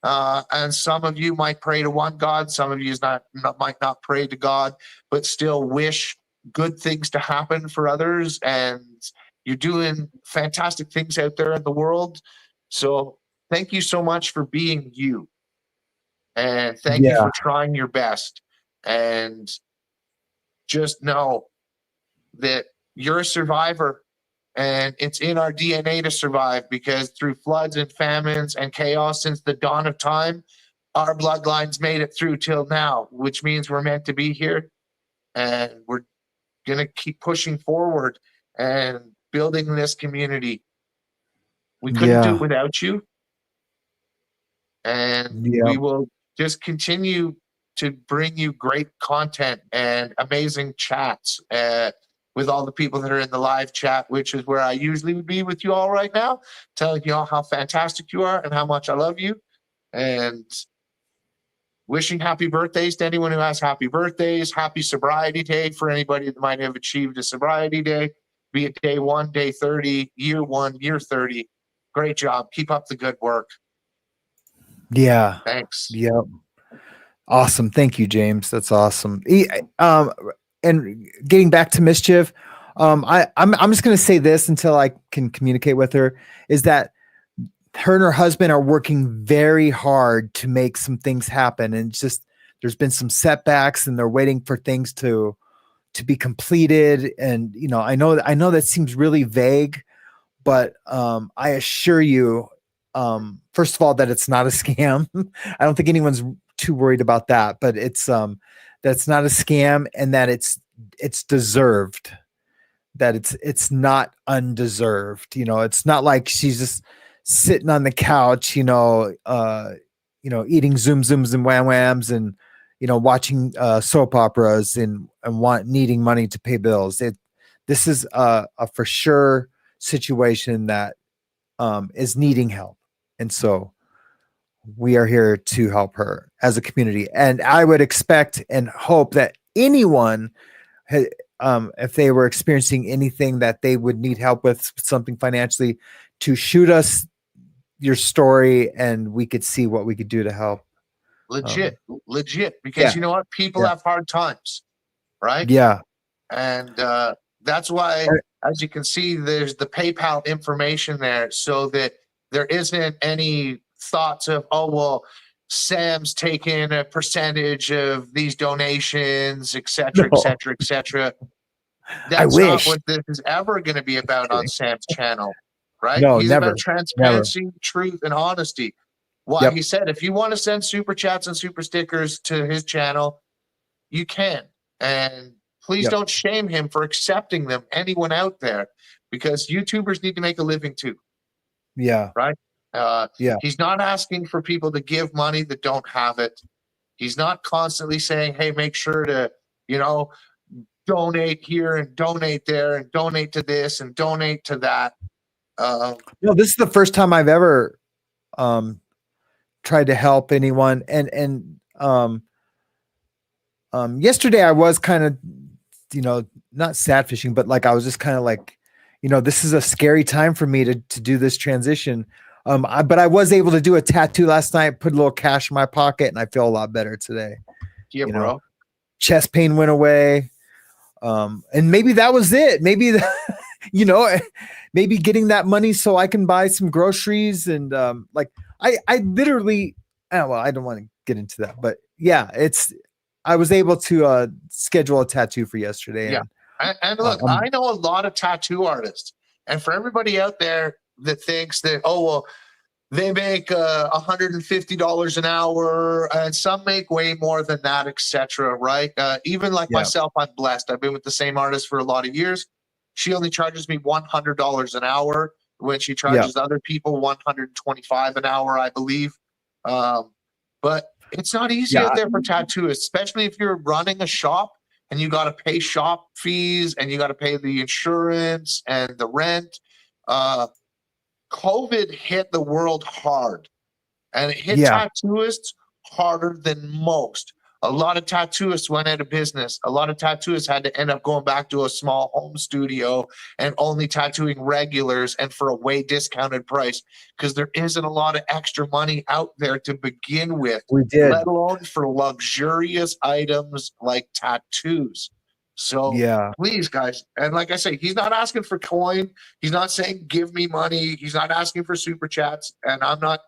And some of you might pray to one God, some of you might not pray to God, but still wish good things to happen for others. And you're doing fantastic things out there in the world. So thank you so much for being you. And thank you Yeah. for trying your best. And just know that you're a survivor and it's in our DNA to survive because through floods and famines and chaos since the dawn of time, our bloodlines made it through till now, which means we're meant to be here and we're going to keep pushing forward and building this community. We couldn't do Yeah. it without you, and Yeah. we will just continue to bring you great content and amazing chats with all the people that are in the live chat, which is where I usually would be with you all right now, telling you all how fantastic you are and how much I love you, and wishing happy birthdays to anyone who has happy birthdays, happy sobriety day for anybody that might have achieved a sobriety day, be it day 1, day 30, year 1, year 30. Great job. Keep up the good work. Yeah. Thanks. Yep. Awesome. Thank you, James. That's awesome. And getting back to Mischief, I'm just gonna say this until I can communicate with her, is that her and her husband are working very hard to make some things happen. And it's just there's been some setbacks and they're waiting for things to be completed. And you know, I know that seems really vague, but I assure you, first of all, that it's not a scam. I don't think anyone's too worried about that, but that's not a scam, and that it's deserved, that it's not undeserved. It's not like she's just sitting on the couch, eating zoom zooms and wham whams and watching soap operas and needing money to pay bills. This is a for sure situation that is needing help, and so we are here to help her as a community. And I would expect and hope that anyone, if they were experiencing anything that they would need help with something financially, to shoot us your story and we could see what we could do to help. Legit, because you know what? People have hard times, right? Yeah. And that's why, as you can see, there's the PayPal information there, so that there isn't any thoughts of, oh, well, Sam's taking a percentage of these donations, et cetera, et cetera, et cetera. That's not what this is ever going to be about on Sam's channel, right? No, He's never. about transparency, truth, and honesty. Why he said, if you want to send super chats and super stickers to his channel, you can. And please don't shame him for accepting them, anyone out there, because YouTubers need to make a living too. Yeah. Right? He's not asking for people to give money that don't have it. He's not constantly saying, hey, make sure to, donate here and donate there and donate to this and donate to that. No, this is the first time I've ever tried to help anyone. And yesterday I was kind of, not sad fishing, but like I was just kind of like, this is a scary time for me to do this transition. But I was able to do a tattoo last night, put a little cash in my pocket, and I feel a lot better today. Yeah, bro. Chest pain went away. And maybe that was it. Maybe, maybe getting that money so I can buy some groceries. And I literally, well, I don't want to get into that, but yeah, I was able to schedule a tattoo for yesterday. Yeah. And look, I know a lot of tattoo artists, and for everybody out there that thinks that, oh, well, they make $150 an hour, and some make way more than that, etc. Right? Even like myself, I'm blessed. I've been with the same artist for a lot of years. She only charges me $100 an hour when she charges other people $125 an hour, I believe. But it's not easy out there for tattooists, especially if you're running a shop and you got to pay shop fees and you got to pay the insurance and the rent. COVID hit the world hard, and it hit tattooists harder than most. A lot of tattooists went out of business. A lot of tattooists had to end up going back to a small home studio and only tattooing regulars and for a way discounted price, because there isn't a lot of extra money out there to begin with, let alone for luxurious items like tattoos. So please, guys, and like I say, he's not asking for coin. He's not saying give me money. He's not asking for super chats, and I'm not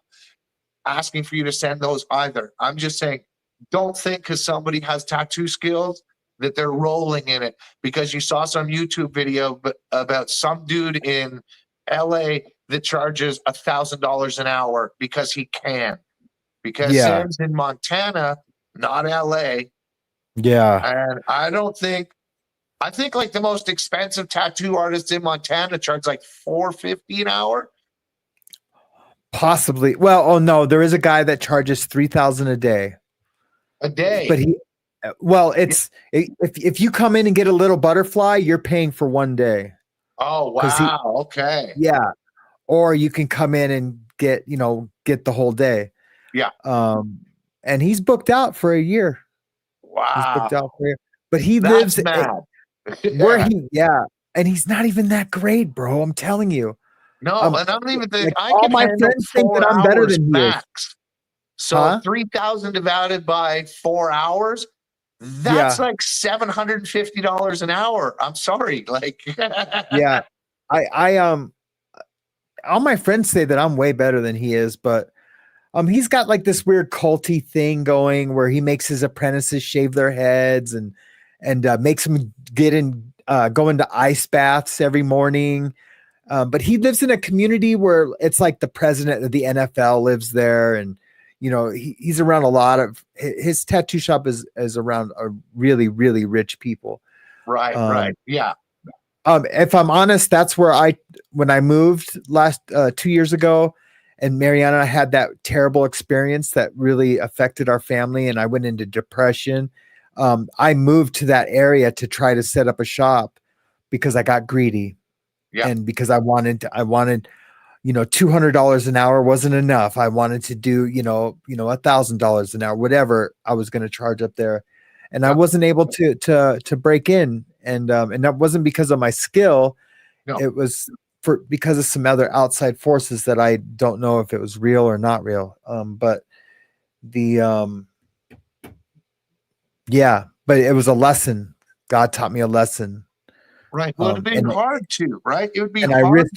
asking for you to send those either. I'm just saying, don't think because somebody has tattoo skills that they're rolling in it, because you saw some YouTube video about some dude in LA that charges $1,000 an hour because he can, because Sam's in Montana, not LA. And I think like the most expensive tattoo artists in Montana charge like $450 an hour. Possibly. Well, oh no, there is a guy that charges $3,000 a day. A day. But if you come in and get a little butterfly, you're paying for one day. Oh wow. Okay. Yeah. Or you can come in and get the whole day. Yeah. And he's booked out for a year. Wow. He's booked out for a year. But he lives where and he's not even that great, bro. I'm telling you. No, and I don't even think I all can my handle friends think that I'm better than max. So 3,000 divided by 4 hours, that's like $750 an hour. I'm sorry, like I all my friends say that I'm way better than he is, but he's got like this weird culty thing going where he makes his apprentices shave their heads and makes them go into ice baths every morning. But he lives in a community where it's like the president of the NFL lives there, and he's around a lot of his tattoo shop is around a really, really rich people. Right. Yeah. If I'm honest, that's where when I moved last 2 years ago, and Mariana and I had that terrible experience that really affected our family, and I went into depression. I moved to that area to try to set up a shop because I got greedy. Yeah. And because I wanted, $200 an hour wasn't enough. I wanted to do, $1,000 an hour, whatever I was going to charge up there. And I wasn't able to break in. And that wasn't because of my skill. No. It was because of some other outside forces that I don't know if it was real or not real. But it was a lesson. God taught me a lesson. Right. Well, it'd be hard to, right? It would be and hard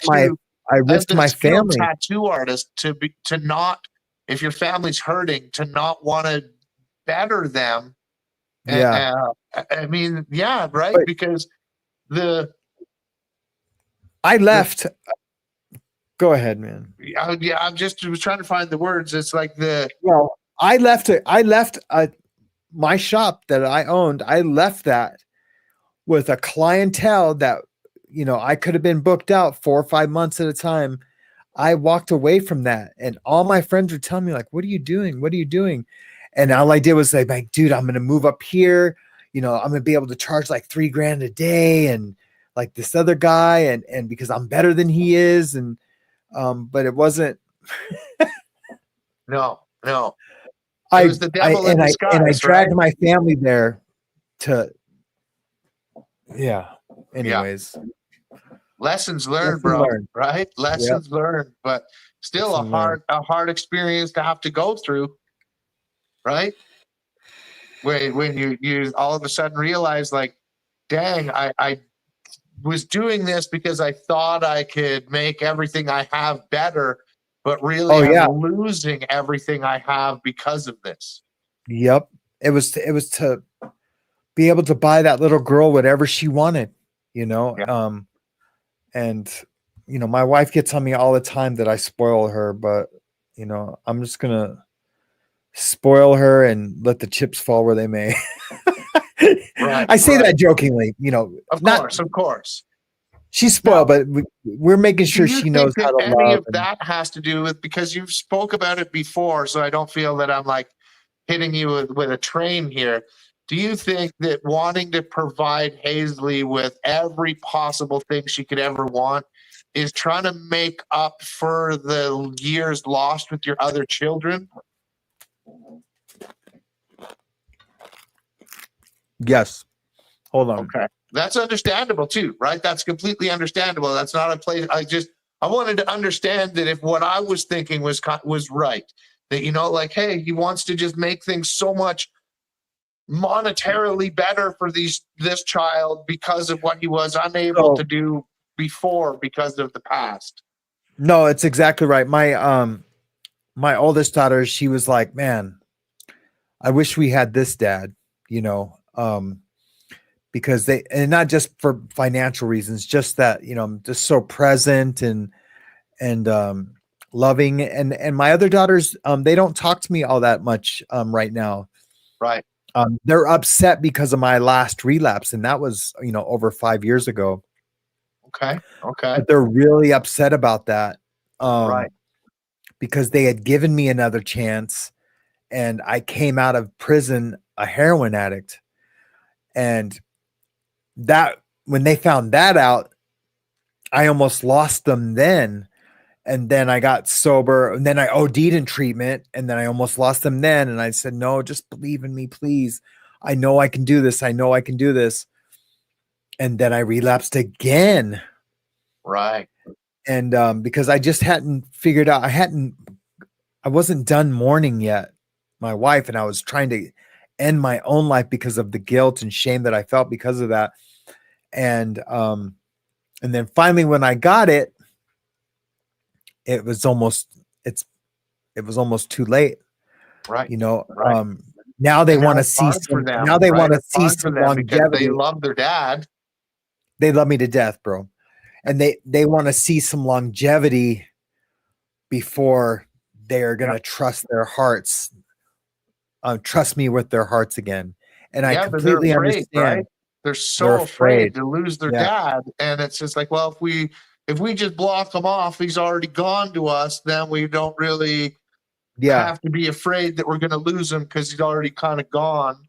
I risked my family. Tattoo artist to not, if your family's hurting, to not want to better them. Yeah. I mean, yeah, right. But because I left. Go ahead, man. I was trying to find the words. It's like I left my shop that I owned. I left that with a clientele that, I could have been booked out 4 or 5 months at a time. I walked away from that, and all my friends would tell me, like, what are you doing? What are you doing? And all I did was say, like, dude, I'm going to move up here. I'm going to be able to charge like $3,000 a day. And like this other guy, and because I'm better than he is. And, but it wasn't. No. It was the devil in disguise, and I dragged right? my family there to, anyways. Lessons learned, bro. Right? Lessons learned, but still a hard experience to have to go through. Right? When you all of a sudden realize, like, dang, I was doing this because I thought I could make everything I have better, but really I'm losing everything I have because of this. Yep. It was to be able to buy that little girl whatever she wanted, and my wife gets on me all the time that I spoil her, but I'm just gonna spoil her and let the chips fall where they may. I say that jokingly, Of course. She's spoiled, but we're making sure she knows how to love. Any of that has to do with, because you've spoke about it before, so I don't feel that I'm like hitting you with a train here. Do you think that wanting to provide Hazley with every possible thing she could ever want is trying to make up for the years lost with your other children? Yes. Hold on. Okay. That's understandable too, right? That's completely understandable. That's not a place. I wanted to understand that if what I was thinking was right, that, like, hey, he wants to just make things so much monetarily better for this child because of what he was unable to do before because of the past. No, it's exactly right. My oldest daughter, she was like, man, I wish we had this dad, because and not just for financial reasons, just that, just so present and loving. And my other daughters, they don't talk to me all that much right now. Right. They're upset because of my last relapse, and that was, over 5 years ago. Okay. But they're really upset about that. Right. Because they had given me another chance, and I came out of prison a heroin addict. And that, when they found that out, I almost lost them then. And then I got sober, and then I OD'd in treatment, and then I almost lost them then. And I said, no, just believe in me, please. I know I can do this. I know I can do this. And then I relapsed again. Right. And because I just hadn't figured out, I wasn't done mourning yet, my wife, and I was trying to end my own life because of the guilt and shame that I felt because of that. And then finally, when I got it, it was almost too late. Right. Right. Now they want to see some, now they want to see some longevity. They love their dad. They love me to death, bro. And they want to see some longevity before they are going to trust their hearts, trust me with their hearts again. And I Yeah, but they're completely afraid, right? understand. They're so They're afraid afraid. to lose their Yeah. dad. And it's just like, well, if we just block him off, he's already gone to us, then we don't really Yeah. have to be afraid that we're going to lose him because he's already kind of gone,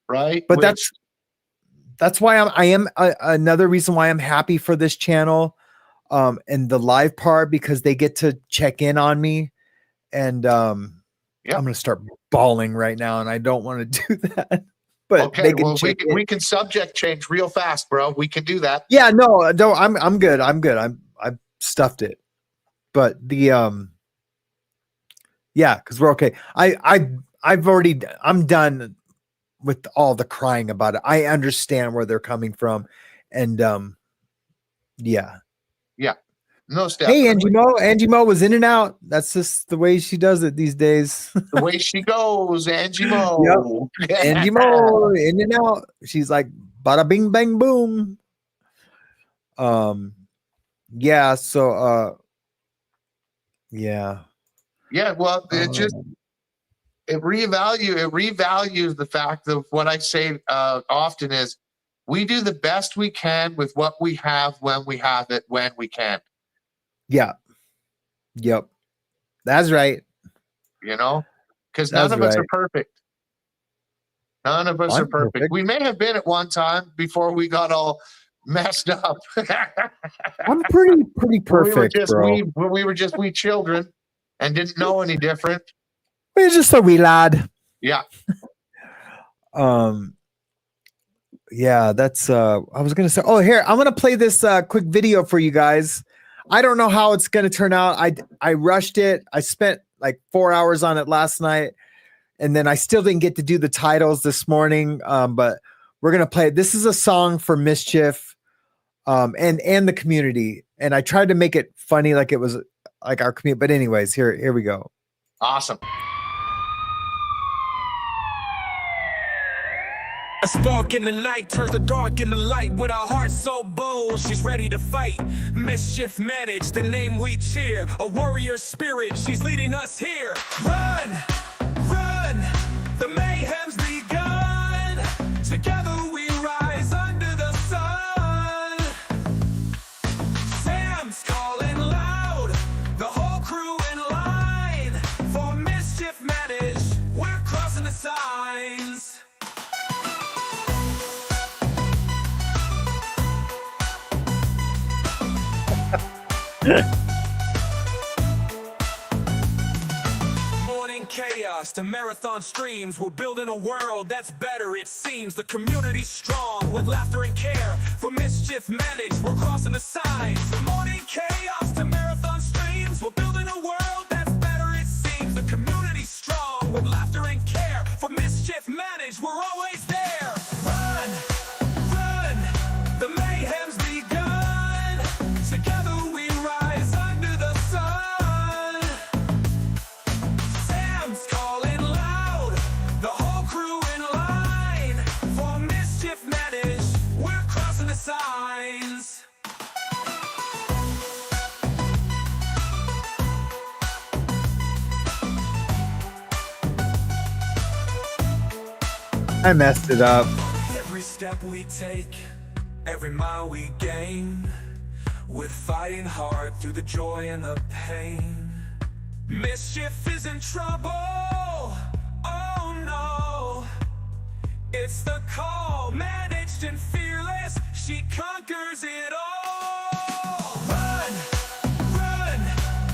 right? But that's why I am another reason why I'm happy for this channel, and the live part, because they get to check in on me, and I'm gonna start bawling right now, and I don't want to do that. But okay, they can well, check we can subject change real fast, bro. We can do that. Yeah, no, I'm good. I've stuffed it. But the yeah, because we're okay. I'm done with all the crying about it. I understand where they're coming from. And yeah. Yeah. No step. Hey, Angie Mo was in and out. That's just the way she does it these days. The way she goes, Angie Mo. Yep. Angie Mo, in and out. She's like bada bing bang boom. Yeah, so yeah. Yeah, well, it revalues the fact of what I say often is we do the best we can with what we have when we have it, when we can. Yeah. Yep. That's right. You know, because none of us are perfect. None of us are perfect. We may have been at one time before we got all messed up. I'm pretty perfect, when we were just wee children and didn't know any different. We're just a wee lad. Yeah. Yeah, that's I was gonna say, oh, here, I'm gonna play this quick video for you guys. I don't know how it's gonna turn out. I rushed it. I spent like 4 hours on it last night, and then I still didn't get to do the titles this morning. But we're gonna play it. This is a song for Mischief, and the community. And I tried to make it funny, like it was like our community. But anyways, here we go. Awesome. A spark in the night turns the dark into light. With our hearts so bold, she's ready to fight. Mischief Managed, the name we cheer. A warrior spirit, she's leading us here. Run, run, the mayhem's begun. Together we rise under the sun. Sam's calling loud, the whole crew in line. For Mischief Managed, we're crossing the signs. Morning chaos to marathon streams. We're building a world that's better, it seems. The community's strong with laughter and care. For Mischief Managed, we're crossing the signs. From morning chaos to marathon streams. We're building a world that's better, it seems. The community's strong with laughter and care. For Mischief Managed, we're always there. Run, run, the mayhem's begun. Together we rise under the sun. Sam's calling loud, the whole crew in line. For Mischief Managed, we're crossing the signs. I messed it up. Every step we take, every mile we gain, we're fighting hard through the joy and the pain. Mischief is in trouble, oh no. It's the call, managed and fearless, she conquers it all. Run, run,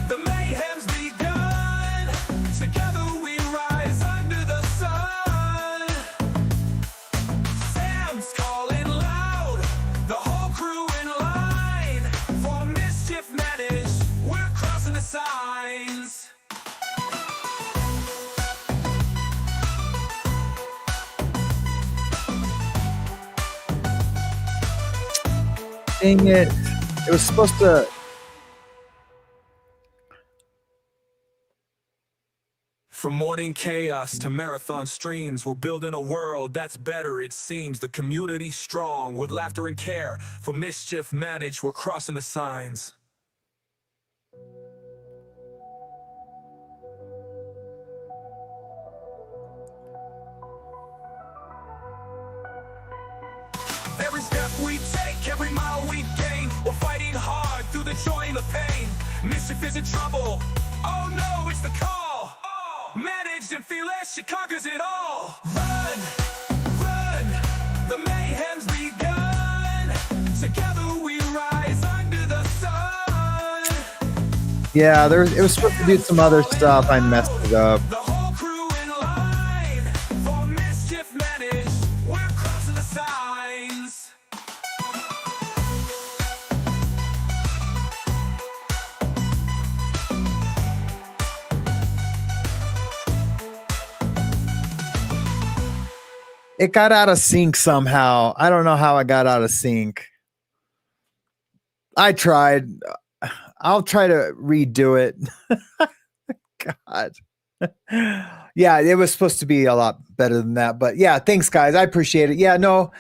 the mayhem's begun. Together we rise under the sun. Sam's calling loud, the whole crew in line. For Mischief Managed, we're crossing the signs. Dang it. It was supposed to. From morning chaos to marathon streams, we're building a world that's better, it seems. The community strong with laughter and care. For Mischief Managed, we're crossing the signs. enjoying the pain. Mischief is in trouble. Oh no, it's the call. Managed and fearless, she conquers it all. Run, run, the mayhem's begun. Together we rise under the sun. Yeah, it was supposed to do some other stuff. I messed it up. The whole crew in line for Mischief Managed. We're crossing the signs. It got out of sync somehow. I don't know how it got out of sync. I tried. I'll try to redo it. God. Yeah, it was supposed to be a lot better than that. But yeah, thanks guys. I appreciate it. Yeah, no,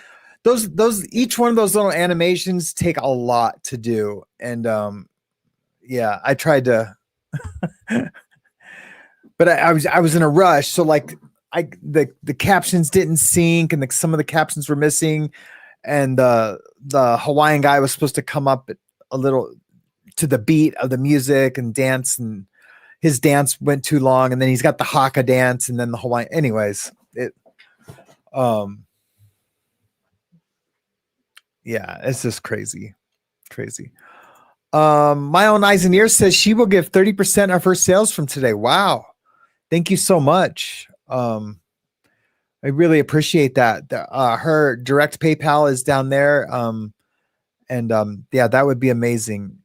those each one of those little animations take a lot to do. And yeah, I tried to but I was in a rush. So like the captions didn't sync and some of the captions were missing. And the Hawaiian guy was supposed to come up a little to the beat of the music and dance, and his dance went too long, and then he's got the haka dance and then the Hawaiian. Anyways, yeah, it's just crazy. My own eyes and ears says she will give 30% of her sales from today. Wow. Thank you so much. I really appreciate that. Her direct PayPal is down there. Yeah, that would be amazing.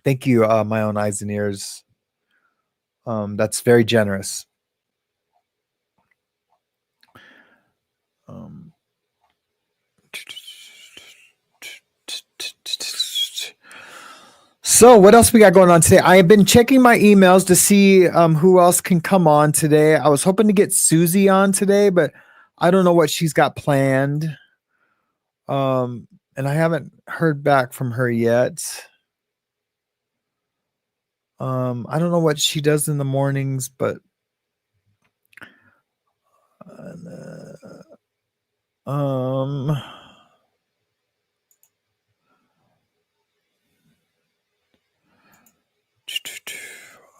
Thank you, my own eyes and ears. That's very generous. So what else we got going on today? I have been checking my emails to see who else can come on today. I was hoping to get SuZY on today, but I don't know what she's got planned. And I haven't heard back from her yet. I don't know what she does in the mornings, but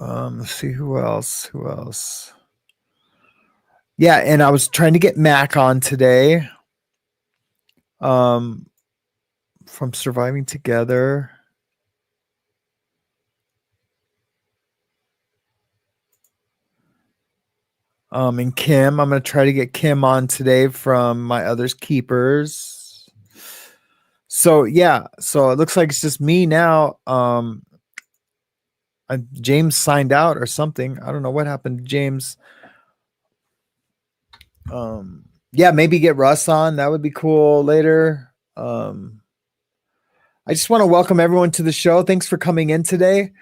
let's see who else. Yeah, and I was trying to get Mac on today. From Surviving Together. And Kim, I'm going to try to get Kim on today from My Others Keepers. So yeah, so it looks like it's just me now. James signed out or something. I don't know what happened to James. Yeah, maybe get Russ on. That would be cool later. I just want to welcome everyone to the show. Thanks for coming in today.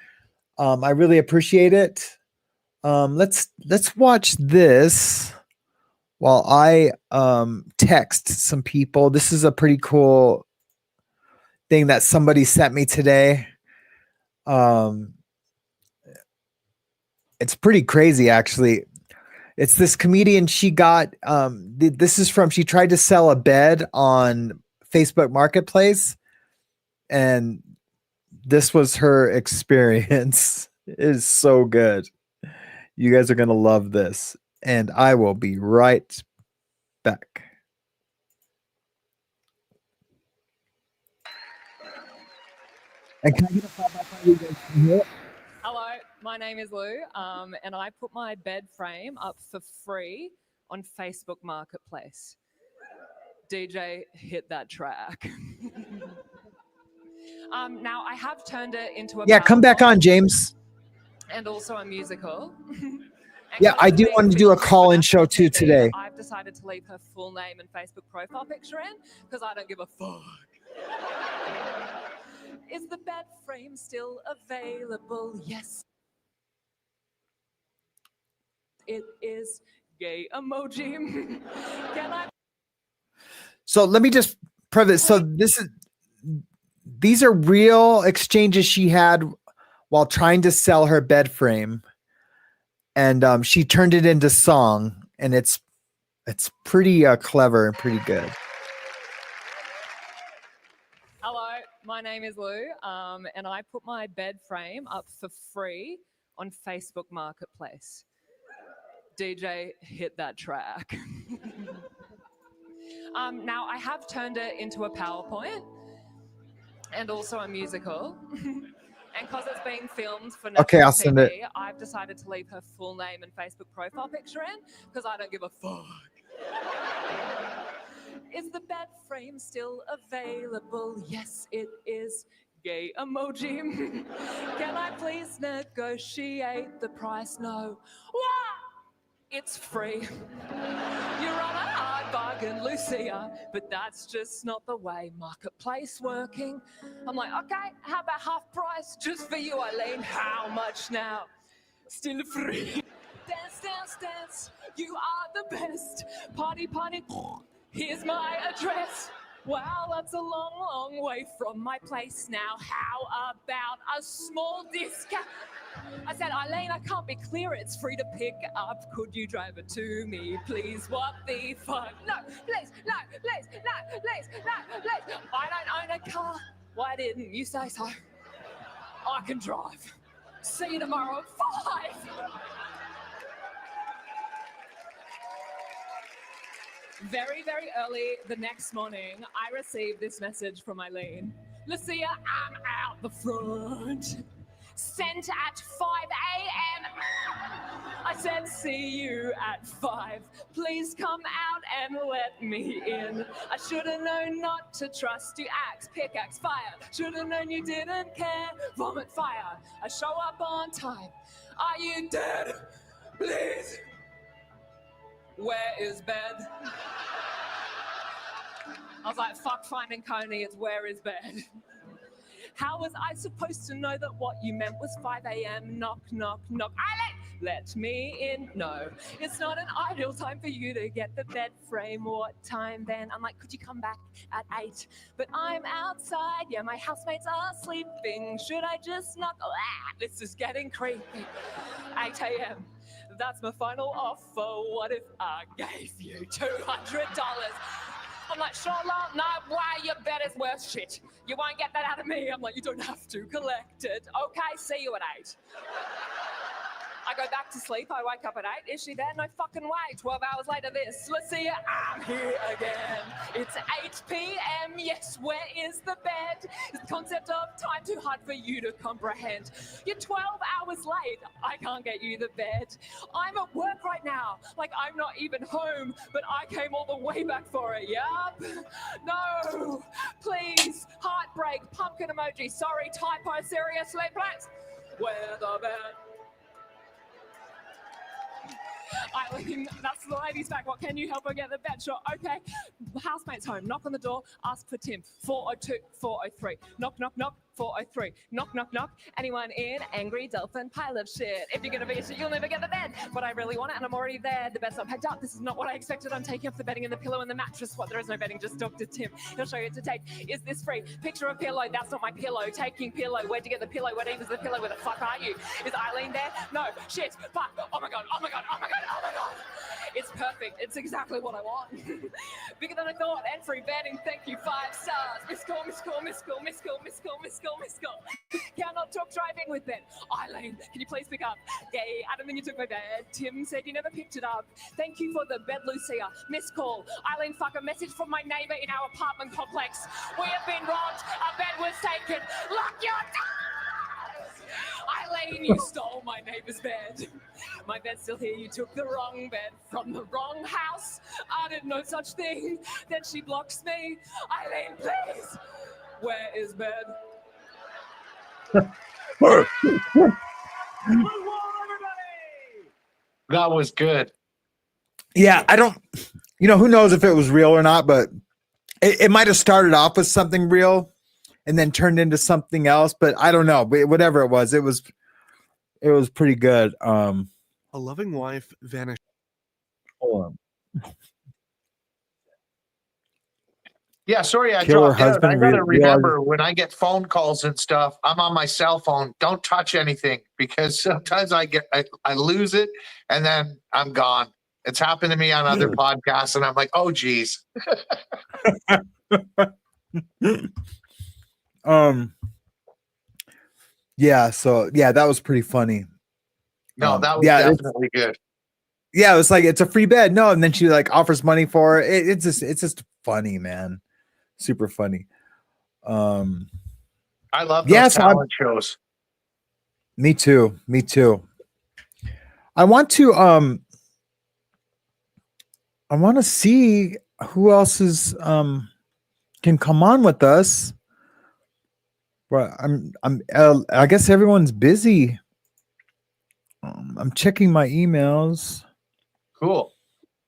I really appreciate it. Let's watch this while I text some people. This is a pretty cool thing that somebody sent me today. It's pretty crazy, actually. It's this comedian. She got this is from, she tried to sell a bed on Facebook Marketplace, and this was her experience. It is so good. You guys are going to love this, and I will be right back. And can I get a 5x5 you guys can hear it? Hello, my name is Lou, and I put my bed frame up for free on Facebook Marketplace. DJ, hit that track. Now, I have turned it into a Yeah, come back on, James. and also a musical. Yeah, I do want to do a call-in show too today. I've decided to leave her full name and Facebook profile picture in because I don't give a fuck. Is the bed frame still available? Yes. It is gay emoji. Can I? So let me just preface. So these are real exchanges she had while trying to sell her bed frame, and she turned it into song, and it's pretty clever and pretty good. Hello, My name is Lou, and I put my bed frame up for free on Facebook Marketplace. DJ, hit that track. Now, I have turned it into a PowerPoint and also a musical. And because it's being filmed for Okay, national I'll send it. TV, I've decided to leave her full name and Facebook profile picture in because I don't give a fuck. Is the bed frame still available? Yes, it is. Gay emoji. Can I please negotiate the price? No. What? It's free. You're on a hard bargain, Lucia, but that's just not the way Marketplace working. I'm like, okay, how about half price just for you, Eileen? How much now? Still free. Dance, dance, dance. You are the best. Party, party. Here's my address. Wow, that's a long, long way from my place now. How about a small discount? I said, Eileen, I can't be clear. It's free to pick up. Could you drive it to me, please? What the fuck? No, please, no, please, no, please, no, please. I don't own a car. Why didn't you say so? I can drive. See you tomorrow at 5. Very, very early the next morning, I received this message from Eileen. Lucia, I'm out the front. Sent at 5 a.m. I said, see you at 5. Please come out and let me in. I should have known not to trust you. Axe, pickaxe, fire. Should have known you didn't care. Vomit, fire. I show up on time. Are you dead? Please. Where is bed? I was like, fuck finding Coney, it's where is bed? How was I supposed to know that what you meant was 5 a.m.? Knock, knock, knock. Let me in. No, it's not an ideal time for you to get the bed frame. What time then? I'm like, could you come back at 8? But I'm outside. Yeah, my housemates are sleeping. Should I just knock? This is getting creepy. 8 a.m. That's my final offer. What if I gave you $200? I'm like, sure, love, no, why, your bed is worth shit. You won't get that out of me. I'm like, you don't have to collect it. Okay, see you at 8. I go back to sleep. I wake up at 8. Is she there? No fucking way. 12 hours later, this. Let's see, I'm here again. It's 8 p.m. Yes, where is the bed? The concept of time too hard for you to comprehend. You're 12 hours late. I can't get you the bed. I'm at work right now. Like, I'm not even home, but I came all the way back for it. Yup. No. Please. Heartbreak. Pumpkin emoji. Sorry. Typo. Seriously, please. Where the bed? Eileen, that's the lady's back. What, can you help her get the bed? Sure, okay. Housemate's home. Knock on the door. Ask for Tim. 402, 403. Knock, knock, knock. 403. Knock, knock, knock. Anyone in? Angry dolphin pile of shit. If you're going to be a shit, you'll never get the bed. But I really want it, and I'm already there. The bed's not packed up. This is not what I expected. I'm taking off the bedding and the pillow and the mattress. What? There is no bedding. Just Dr. Tim. He'll show you what to take. Is this free? Picture of pillow. That's not my pillow. Taking pillow. Where'd you get the pillow? What even is the pillow? Where the fuck are you? Is Eileen there? No. Shit. Fuck. Oh my god. Oh my god. Oh my god. Oh my god. It's perfect. It's exactly what I want. Bigger than I thought. And free bedding. Thank you. 5 stars. Miss call, miss call, miss call, miss call, miss call, miss call, miss call. Cannot talk driving with Ben. Eileen, can you please pick up? Gay, I don't think you took my bed. Tim said you never picked it up. Thank you for the bed, Lucia. Miss call. Eileen, fuck, a message from my neighbour in our apartment complex. We have been robbed. Our bed was taken. Lock your doors! Eileen, you stole my neighbour's bed. My bed's still here. You took the wrong bed from the wrong house. I didn't know such thing. Then she blocks me. Eileen, please. Where is bed? That was good. Yeah, I don't, who knows if it was real or not, but it might have started off with something real and then turned into something else, but I don't know. But whatever it was pretty good. A loving wife vanished. Hold on. Yeah, sorry I Killer dropped out. husband I gotta realizes- remember when I get phone calls and stuff, I'm on my cell phone. Don't touch anything because sometimes I lose it and then I'm gone. It's happened to me on other podcasts and I'm like, oh geez. Yeah, so yeah, that was pretty funny. No, that was yeah, definitely good. yeah, it was like it's a free bed. No, and then she like offers money for it. It's just funny, man. Super funny. I love Yeah, those so talent shows. me too. Me too. I want to see who else is can come on with us. But I guess everyone's busy. I'm checking my emails. Cool.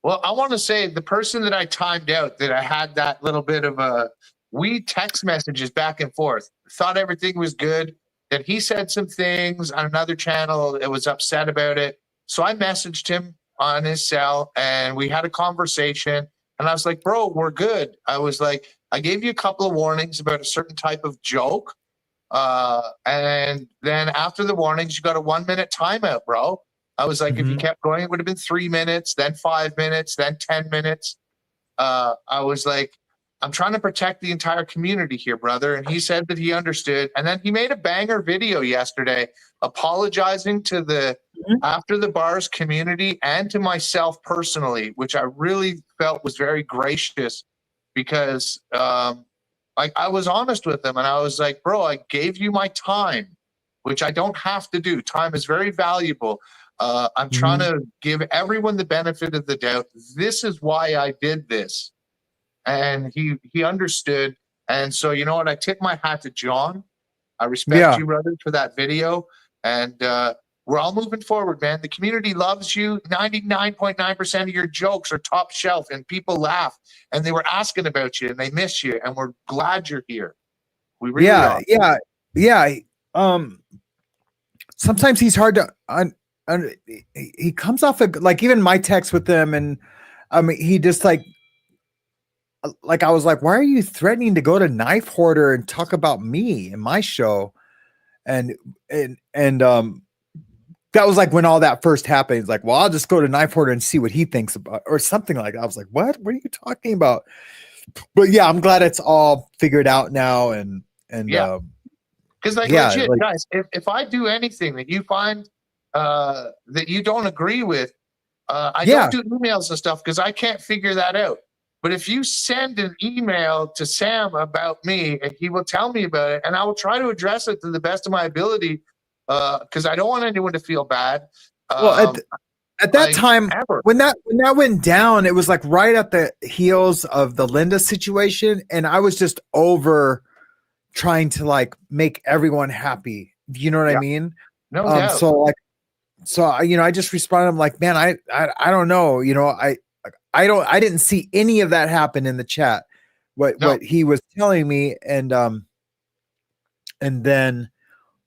Well, I want to say the person that I timed out, that I had that little bit of we text messages back and forth, thought everything was good. Then he said some things on another channel that was upset about it. So I messaged him on his cell and we had a conversation. And I was like, bro, we're good. I was like, I gave you a couple of warnings about a certain type of joke. And then after the warnings, you got a 1 minute timeout, bro. I was like, if you kept going, it would have been 3 minutes, then 5 minutes, then 10 minutes. I was like, I'm trying to protect the entire community here, brother. And he said that he understood. And then he made a banger video yesterday apologizing to the After the Bars community and to myself personally, which I really felt was very gracious because like I was honest with him and I was like, bro, I gave you my time, which I don't have to do. Time is very valuable. I'm trying to give everyone the benefit of the doubt. This is why I did this. And he understood. And so, you know what? I tip my hat to John. I respect you, brother, for that video. And we're all moving forward, man. The community loves you. 99.9% of your jokes are top shelf and people laugh and they were asking about you and they miss you. And we're glad you're here. We really are. Yeah. Sometimes he's hard to he comes off like even my text with them, and I mean he just like I was like, why are you threatening to go to Knife Hoarder and talk about me and my show? And that was like when all that first happened. He's like, well, I'll just go to Knife Hoarder and see what he thinks about, or something like that. I was like, what are you talking about? But yeah, I'm glad it's all figured out now. And yeah, because legit, guys, if I do anything that you find that you don't agree with, I don't do emails and stuff because I can't figure that out. But if you send an email to Sam about me, and he will tell me about it, and I will try to address it to the best of my ability, because I don't want anyone to feel bad. Well, at that time, when that went down, it was like right at the heels of the Linda situation, and I was just over trying to like make everyone happy. You know what I mean? No doubt. So I just responded. I'm like, man, I don't know. I didn't see any of that happen in the chat. What he was telling me, and then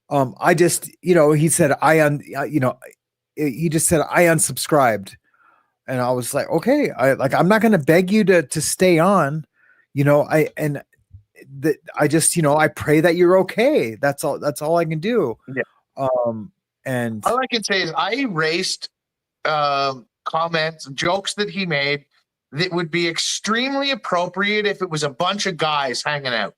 I just he said he just said I unsubscribed, and I was like, okay, I'm not going to beg you to stay on, I just I pray that you're okay. That's all I can do. Yeah. And all I can say is I erased comments, jokes that he made that would be extremely appropriate if it was a bunch of guys hanging out.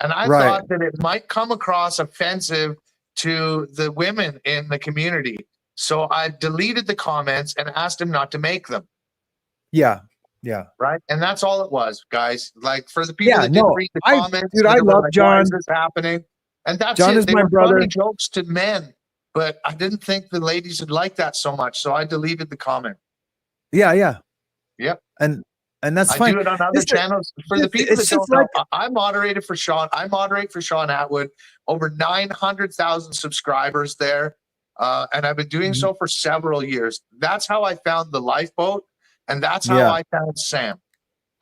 And I thought that it might come across offensive to the women in the community. So I deleted the comments and asked him not to make them. Yeah. Right. And that's all it was, guys. Like for the people that didn't read the comments, I love John. Why is this happening? And that's John it. is They my were brother. funny jokes to men, but I didn't think the ladies would like that so much. So I deleted the comment. Yeah. Yep. And that's fine. I do it on other channels. For the people that don't know, I moderated for Sean. I moderate for Sean Atwood. Over 900,000 subscribers there. And I've been doing so for several years. That's how I found the Lifeboat. And that's how I found Sam.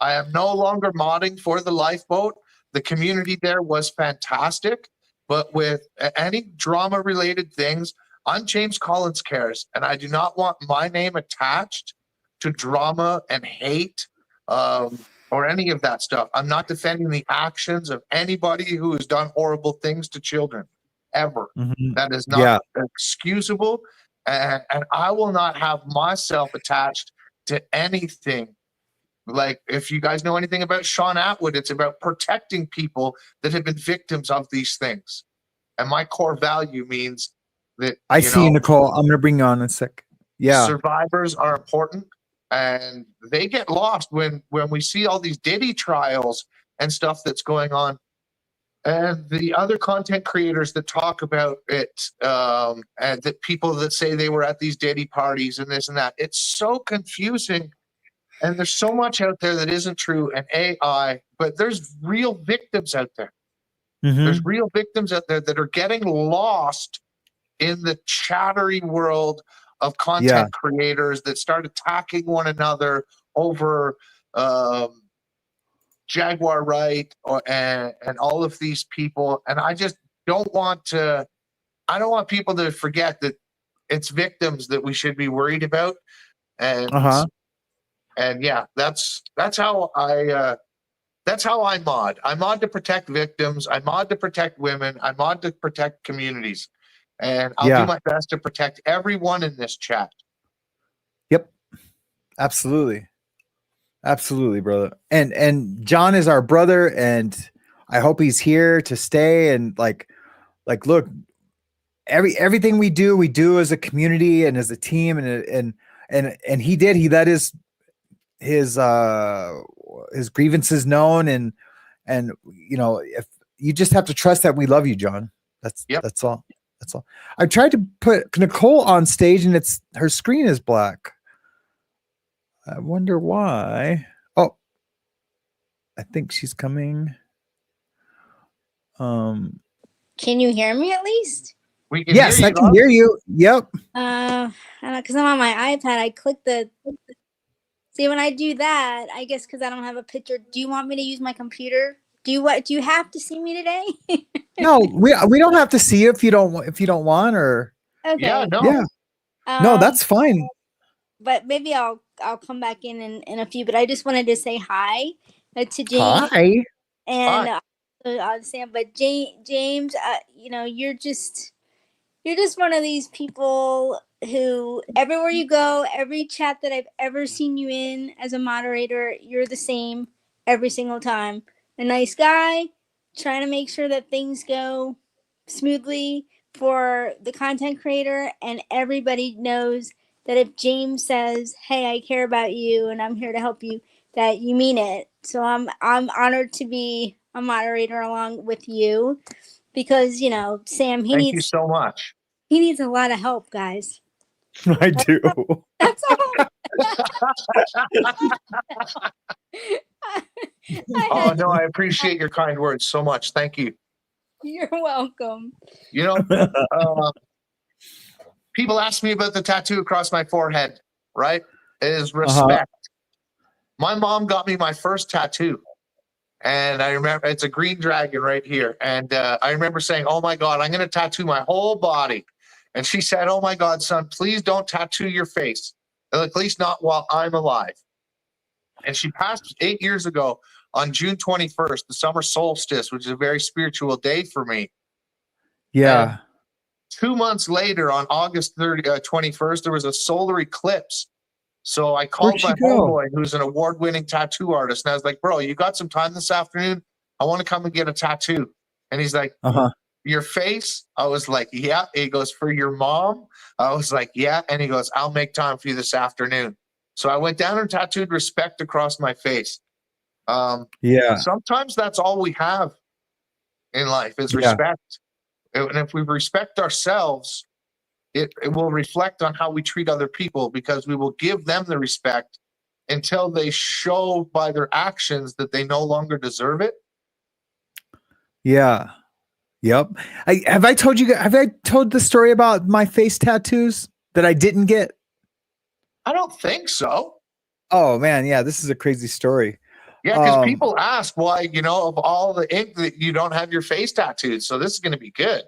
I am no longer modding for the Lifeboat. The community there was fantastic. But with any drama-related things, I'm James Collins Cares. And I do not want my name attached to drama and hate or any of that stuff. I'm not defending the actions of anybody who has done horrible things to children, ever. That is not excusable. And I will not have myself attached to anything Like, if you guys know anything about Sean Atwood, it's about protecting people that have been victims of these things. And my core value means that, I see you, Nicole. I'm gonna bring you on in a sec. Yeah. survivors are important, and they get lost when we see all these Diddy trials and stuff that's going on. And the other content creators that talk about it, and the people that say they were at these Diddy parties and this and that, it's so confusing. And there's so much out there that isn't true and AI, but there's real victims out there. Mhm. There's real victims out there that are getting lost in the chattery world of content creators that start attacking one another over Jaguar Wright and all of these people. And I just don't want people to forget that it's victims that we should be worried about. And and yeah, that's how I mod. I mod to protect victims. I mod to protect women. I mod to protect communities. And I'll do my best to protect everyone in this chat. Yep. Absolutely. Absolutely, brother. And John is our brother, and I hope he's here to stay. And like look, everything we do as a community and as a team, and he let his grievances known, and you know, if you just have to trust that we love you, John. That's all. That's all. I tried to put Nicole on stage, and her screen is black. I wonder why. Oh, I think she's coming. Can you hear me at least? We can yes, hear you, I can hear you. Yep. Because I'm on my iPad, I click the. See, when I do that, I guess because I don't have a picture. Do you want me to use my computer? Do you have to see me today? No, we don't have to see you if you don't want, or Okay. Yeah, no. Yeah. No, that's fine. But maybe I'll come back in a few. But I just wanted to say hi to James. Hi. And Sam. But James, you know, you're just one of these people who, everywhere you go, every chat that I've ever seen you in as a moderator, you're the same every single time. A nice guy, trying to make sure that things go smoothly for the content creator, and everybody knows that if James says, "Hey, I care about you and I'm here to help you," that you mean it. So I'm honored to be a moderator along with you, because, you know, Sam, Thank you so much. he needs a lot of help, guys. I do. That's all. Oh no, I appreciate your kind words so much. Thank you. You're welcome. You know, people ask me about the tattoo across my forehead, right? It is respect. My mom got me my first tattoo, and I remember it's a green dragon right here. And I remember saying, "Oh my God, I'm going to tattoo my whole body." And she said, "Oh my God, son, please don't tattoo your face, at least not while I'm alive." And she passed 8 years ago on June 21st, the summer solstice, which is a very spiritual day for me. Yeah. And 2 months later, on August 21st, there was a solar eclipse. So I called my homeboy, who's an award-winning tattoo artist, and I was like, "Bro, you got some time this afternoon? I want to come and get a tattoo." And he's like, "Your face?" I was like, "Yeah." He goes, "For your mom?" I was like, "Yeah." And he goes, "I'll make time for you this afternoon." So I went down and tattooed respect across my face. Sometimes that's all we have in life is respect. And if we respect ourselves, it will reflect on how we treat other people, because we will give them the respect until they show by their actions that they no longer deserve it. Yeah. Yep. Have I told the story about my face tattoos that I didn't get? I don't think so. Oh man, yeah, this is a crazy story. Yeah, because people ask why, you know, of all the ink that you don't have your face tattooed. So this is going to be good.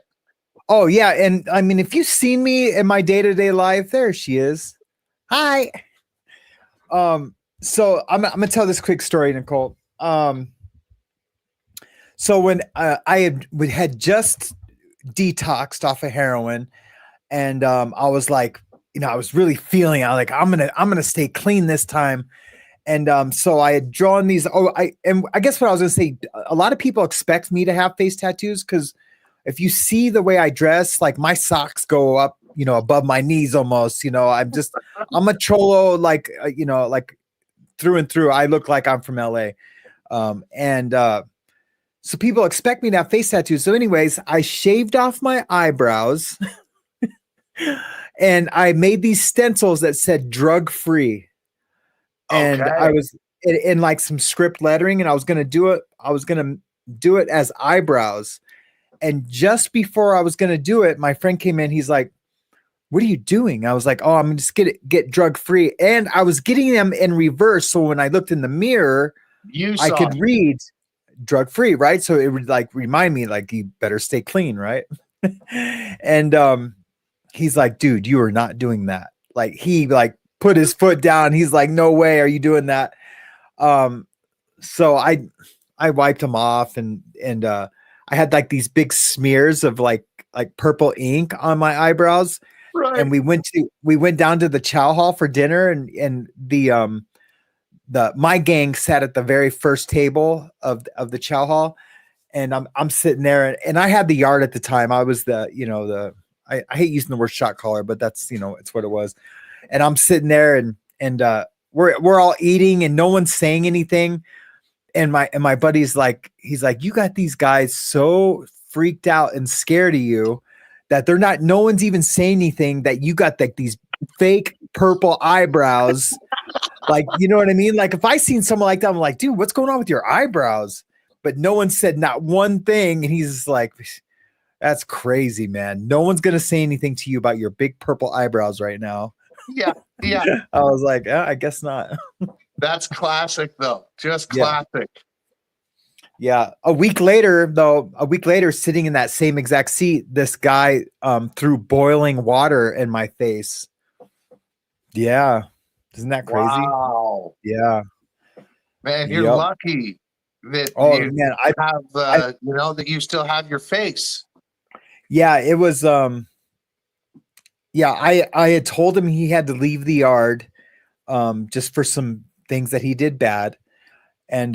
Oh yeah, and I mean, if you've seen me in my day-to-day life, there she is. Hi. So I'm gonna tell this quick story, Nicole. So when I had just detoxed off of heroin, and I was like, you know, I was really feeling, I'm gonna stay clean this time. And so I had drawn these. I guess what I was gonna say, a lot of people expect me to have face tattoos because if you see the way I dress, like my socks go up, above my knees almost. I'm a cholo, like like through and through. I look like I'm from LA. And so people expect me to have face tattoos. So, anyways, I shaved off my eyebrows and I made these stencils that said drug free. And I Okay. was in like some script lettering, and I was gonna do it. I was gonna do it as eyebrows. And just before I was gonna do it, my friend came in. He's like, "What are you doing?" I was like, "Oh, I'm just get drug free." And I was getting them in reverse, so when I looked in the mirror, You I saw could read drug free, right? So it would like remind me, like, you better stay clean, right? And he's like, "Dude, you are not doing that." Like, he like put his foot down. He's like, "No way are you doing that." Um, so I wiped him off, and I had like these big smears of like purple ink on my eyebrows. right. And we went down to the chow hall for dinner, and the my gang sat at the very first table of the chow hall, and I'm sitting there, and I had the yard at the time. I was I hate using the word shot caller, but that's it's what it was. And I'm sitting there, and we're all eating, and no one's saying anything. And my buddy's like, he's like, "You got these guys so freaked out and scared of you that no one's even saying anything, that you got like these fake purple eyebrows." Like, you know what I mean? Like, if I seen someone like that, I'm like, "Dude, what's going on with your eyebrows?" But no one said not one thing. And he's like, "That's crazy, man. No one's going to say anything to you about your big purple eyebrows right now." Yeah. Yeah. I was like, I guess not. That's classic, though. Just Yeah. classic. Yeah. A week later, sitting in that same exact seat, this guy threw boiling water in my face. Yeah. Isn't that crazy? Wow. Yeah. Man, you're Yep. lucky that Oh you man, have, I that you still have your face. yeah, it was yeah, I had told him he had to leave the yard just for some things that he did bad. And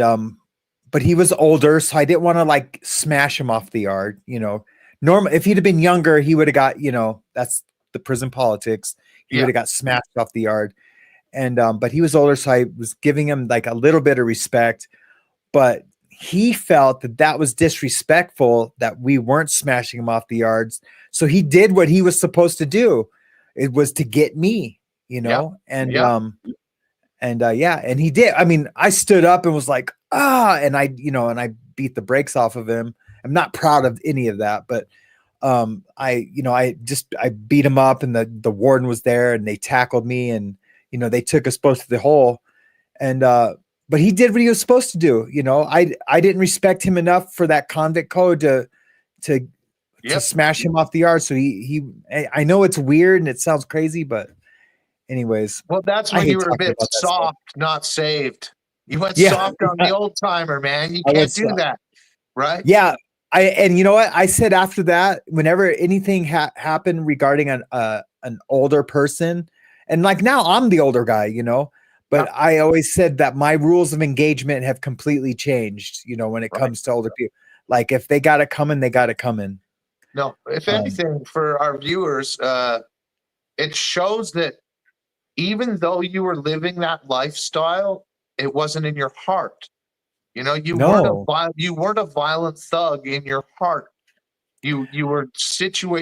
but he was older, so I didn't want to like smash him off the yard. Normal, if he'd have been younger, he would have got, that's the prison politics. He would Yeah. have got smashed off the yard. And but he was older, so I was giving him like a little bit of respect. But he felt that that was disrespectful, that we weren't smashing him off the yards. So he did what he was supposed to do. It was to get me, Yeah. and Yeah. yeah, and he did. I mean, I stood up and was like, and I beat the brakes off of him. I'm not proud of any of that, but I beat him up, and the warden was there, and they tackled me, and they took us both to the hole. And but he did what he was supposed to do. I didn't respect him enough for that convict code to Yep. smash him off the yard. So I know it's weird and it sounds crazy, but anyways, Well, that's I when hate you were a talking bit about that stuff. soft, not saved. You went Yeah, soft on the old timer, man. You I can't was, do that, right? yeah. And you know what I said after that, whenever anything happened regarding an older person, and like now I'm the older guy, but I always said that my rules of engagement have completely changed, when it Right. comes to older people. Like, if they got to come in, they got to come in. No, if Um, anything, for our viewers, it shows that even though you were living that lifestyle, it wasn't in your heart. No. You weren't a violent thug in your heart. You were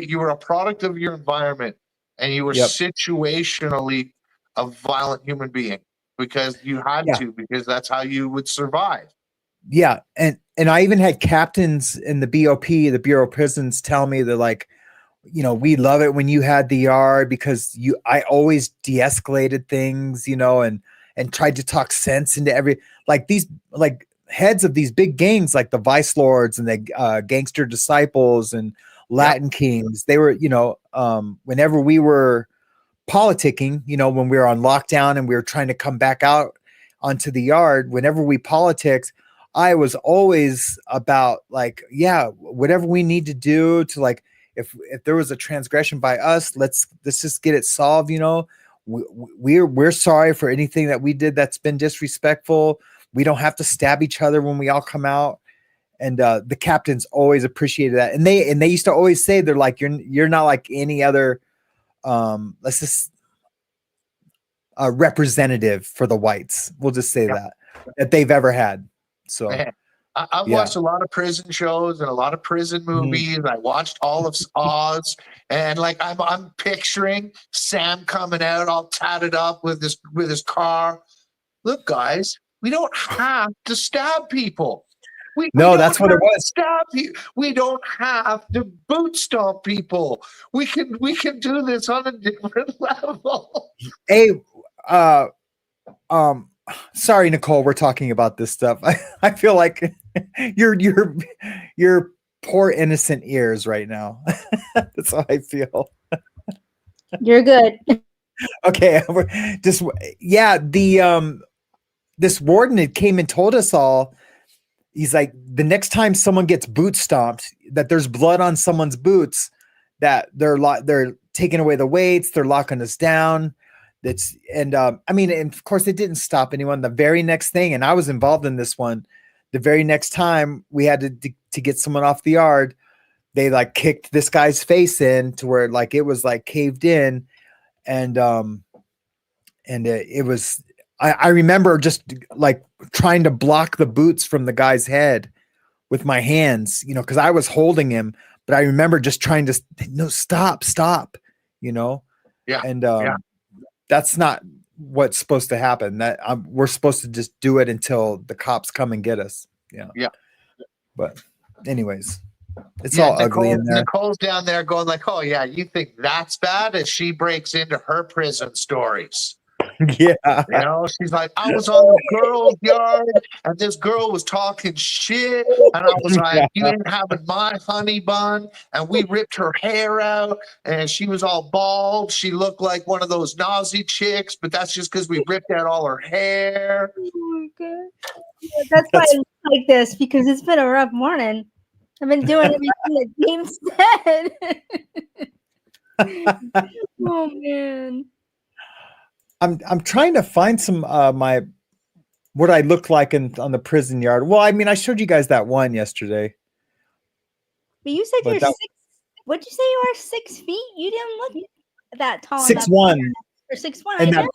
you were a product of your environment, and you were Yep. situationally a violent human being because you had Yeah. to, because that's how you would survive. Yeah. And I even had captains in the BOP, the Bureau of Prisons, tell me that, like, we love it when you had the yard because I always de-escalated things, and tried to talk sense into these like heads of these big gangs, like the Vice Lords and the Gangster Disciples and Latin Kings. They were, whenever we were politicking, when we were on lockdown and we were trying to come back out onto the yard, whenever we politicked, I was always about like, yeah, whatever we need to do to, like, if there was a transgression by us, let's just get it solved. we're sorry for anything that we did that's been disrespectful. We don't have to stab each other when we all come out. And the captains always appreciated that. And they used to always say, they're like, you're not like any other let's just representative for the whites. We'll just say that they've ever had. So Man, I've watched a lot of prison shows and a lot of prison movies. I watched all of Oz, and like I'm picturing Sam coming out all tatted up with his car. Look, guys, we don't have to stab people. We No, don't that's what it have to was. Stab you. We don't have to boot stomp people. We can do this on a different level. Hey, sorry, Nicole, we're talking about this stuff. I feel like your poor innocent ears right now. That's how I feel. You're good. Okay, just this warden had came and told us all. He's like, the next time someone gets boot stomped, that there's blood on someone's boots, that they're taking away the weights, they're locking us down. And of course it didn't stop anyone. The very next thing, and I was involved in this one, the very next time we had to get someone off the yard, they like kicked this guy's face in to where like it was like caved in, and it was. I remember just like trying to block the boots from the guy's head with my hands, because I was holding him, but I remember just trying to stop, Yeah. And that's not what's supposed to happen. That we're supposed to just do it until the cops come and get us. Yeah. But anyways, it's all ugly in there. Nicole's down there going like, "Oh yeah, you think that's bad?" As she breaks into her prison stories. Yeah. She's like, "I was on the girl's yard and this girl was talking shit. And I was like, you ain't having my honey bun. And we ripped her hair out and she was all bald. She looked like one of those Nazi chicks, but that's just because we ripped out all her hair." Oh my God. That's why I look like this, because it's been a rough morning. I've been doing everything that James said. Oh man. I'm trying to find some what I look like on the prison yard. Well, I showed you guys that one yesterday. But you said you're 6. What'd you say you are? 6 feet? You didn't look that tall. 6'1". Or 6'1". I know.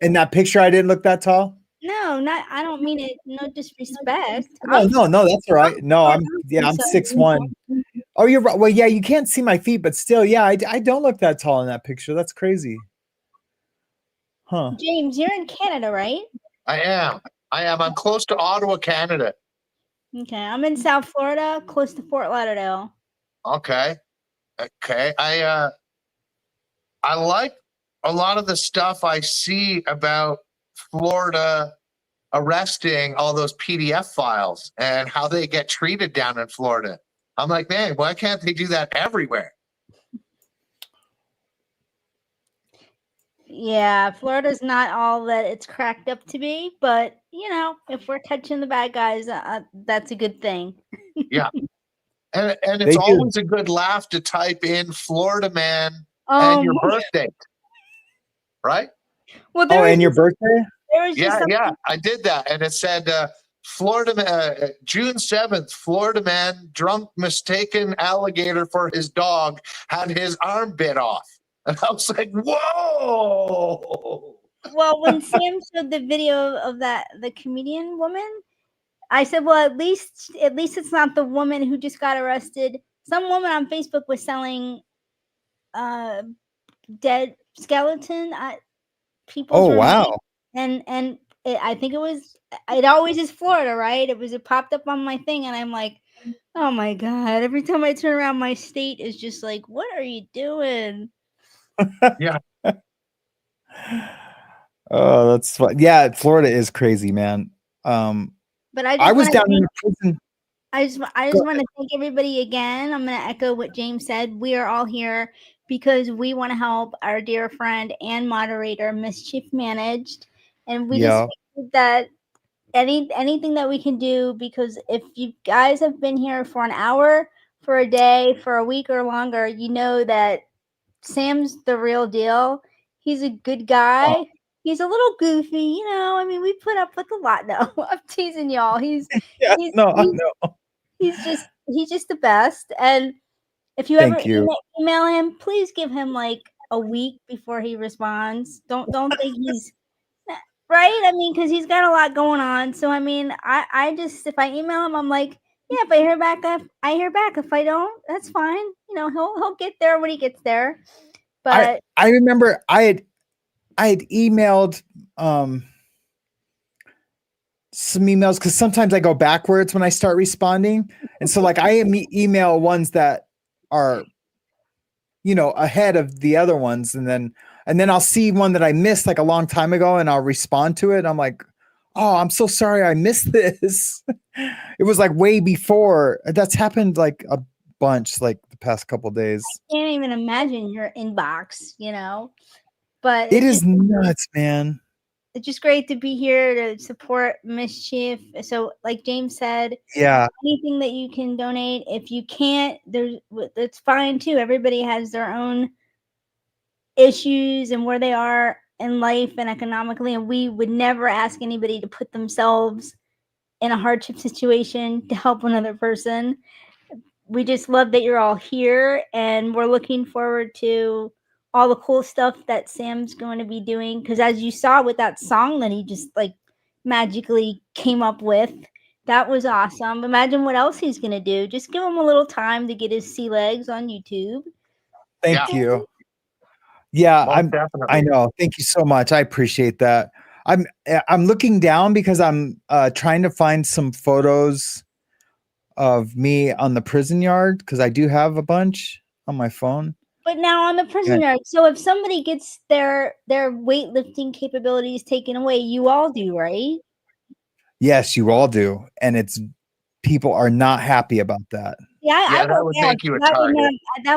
In that picture, I didn't look that tall. No, I don't mean it. No disrespect. No, that's all right. No, I'm 6'1". Oh, you're right. Well, yeah, you can't see my feet, but still, yeah, I don't look that tall in that picture. That's crazy. Huh. James, you're in Canada, right? I am. I'm close to Ottawa, Canada. Okay, I'm in South Florida, close to Fort Lauderdale. Okay. I like a lot of the stuff I see about Florida arresting all those PDF files and how they get treated down in Florida. I'm like, man, why can't they do that everywhere? Yeah, Florida's not all that it's cracked up to be, but if we're catching the bad guys, that's a good thing. Yeah, and it's always a good laugh to type in Florida man and your birthday, right? Well, and your birthday? Yeah, I did that, and it said Florida June 7th, Florida man drunk mistaken alligator for his dog, had his arm bit off. And I was like, whoa. Well, when Sam showed the video of the comedian woman, I said, well, at least it's not the woman who just got arrested. Some woman on Facebook was selling dead skeleton people. Oh, wow. And I think it always is Florida, right? It popped up on my thing, and I'm like, oh my God. Every time I turn around, my state is just like, what are you doing? Yeah. Oh, that's fun. Yeah, Florida is crazy, man. But I was down in the prison. I just want to thank everybody again. I'm going to echo what James said. We are all here because we want to help our dear friend and moderator, Mischief Managed, and we just think that anything that we can do, because if you guys have been here for an hour, for a day, for a week or longer, you know that Sam's the real deal. He's a good guy. He's a little goofy, you know. I mean, we put up with a lot. No, I'm teasing y'all. Yeah, He's no, I he's, know. he's just the best. And if you ever Thank you. email him, please give him like a week before he responds. Don't think he's right. I mean, because he's got a lot going on. So I mean, I just if I email him, I'm like, yeah. If I hear back, I hear back. If I don't, that's fine. You know, he'll get there when he gets there. But I remember I had emailed some emails because sometimes I go backwards when I start responding, and so like I email ones that are, you know, ahead of the other ones, and then I'll see one that I missed like a long time ago, and I'll respond to it. And I'm like, oh, I'm so sorry I missed this. It was like way before. That's happened like a bunch like the past couple days. can't even imagine your inbox, you know. But It is nuts, man. it's just great to be here to support Mischief. So, like James said, Yeah. anything that you can donate. If you can't, it's fine too. Everybody has their own issues and where they are in life and economically, and we would never ask anybody to put themselves in a hardship situation to help another person. We just love that you're all here, and we're looking forward to all the cool stuff that Sam's going to be doing. Because as you saw with that song that he just like magically came up with, that was awesome. Imagine what else he's going to do. Just give him a little time to get his sea legs on YouTube. Thank Yeah. you. Yeah, Most definitely. I know. Thank you so much. I appreciate that. I'm looking down because I'm trying to find some photos of me on the prison yard because I do have a bunch on my phone. But now on the prison yard, so if somebody gets their weightlifting capabilities taken away, you all do, right? Yes, you all do, and it's people are not happy about that. Yeah, Yeah, I that work would out. make you a That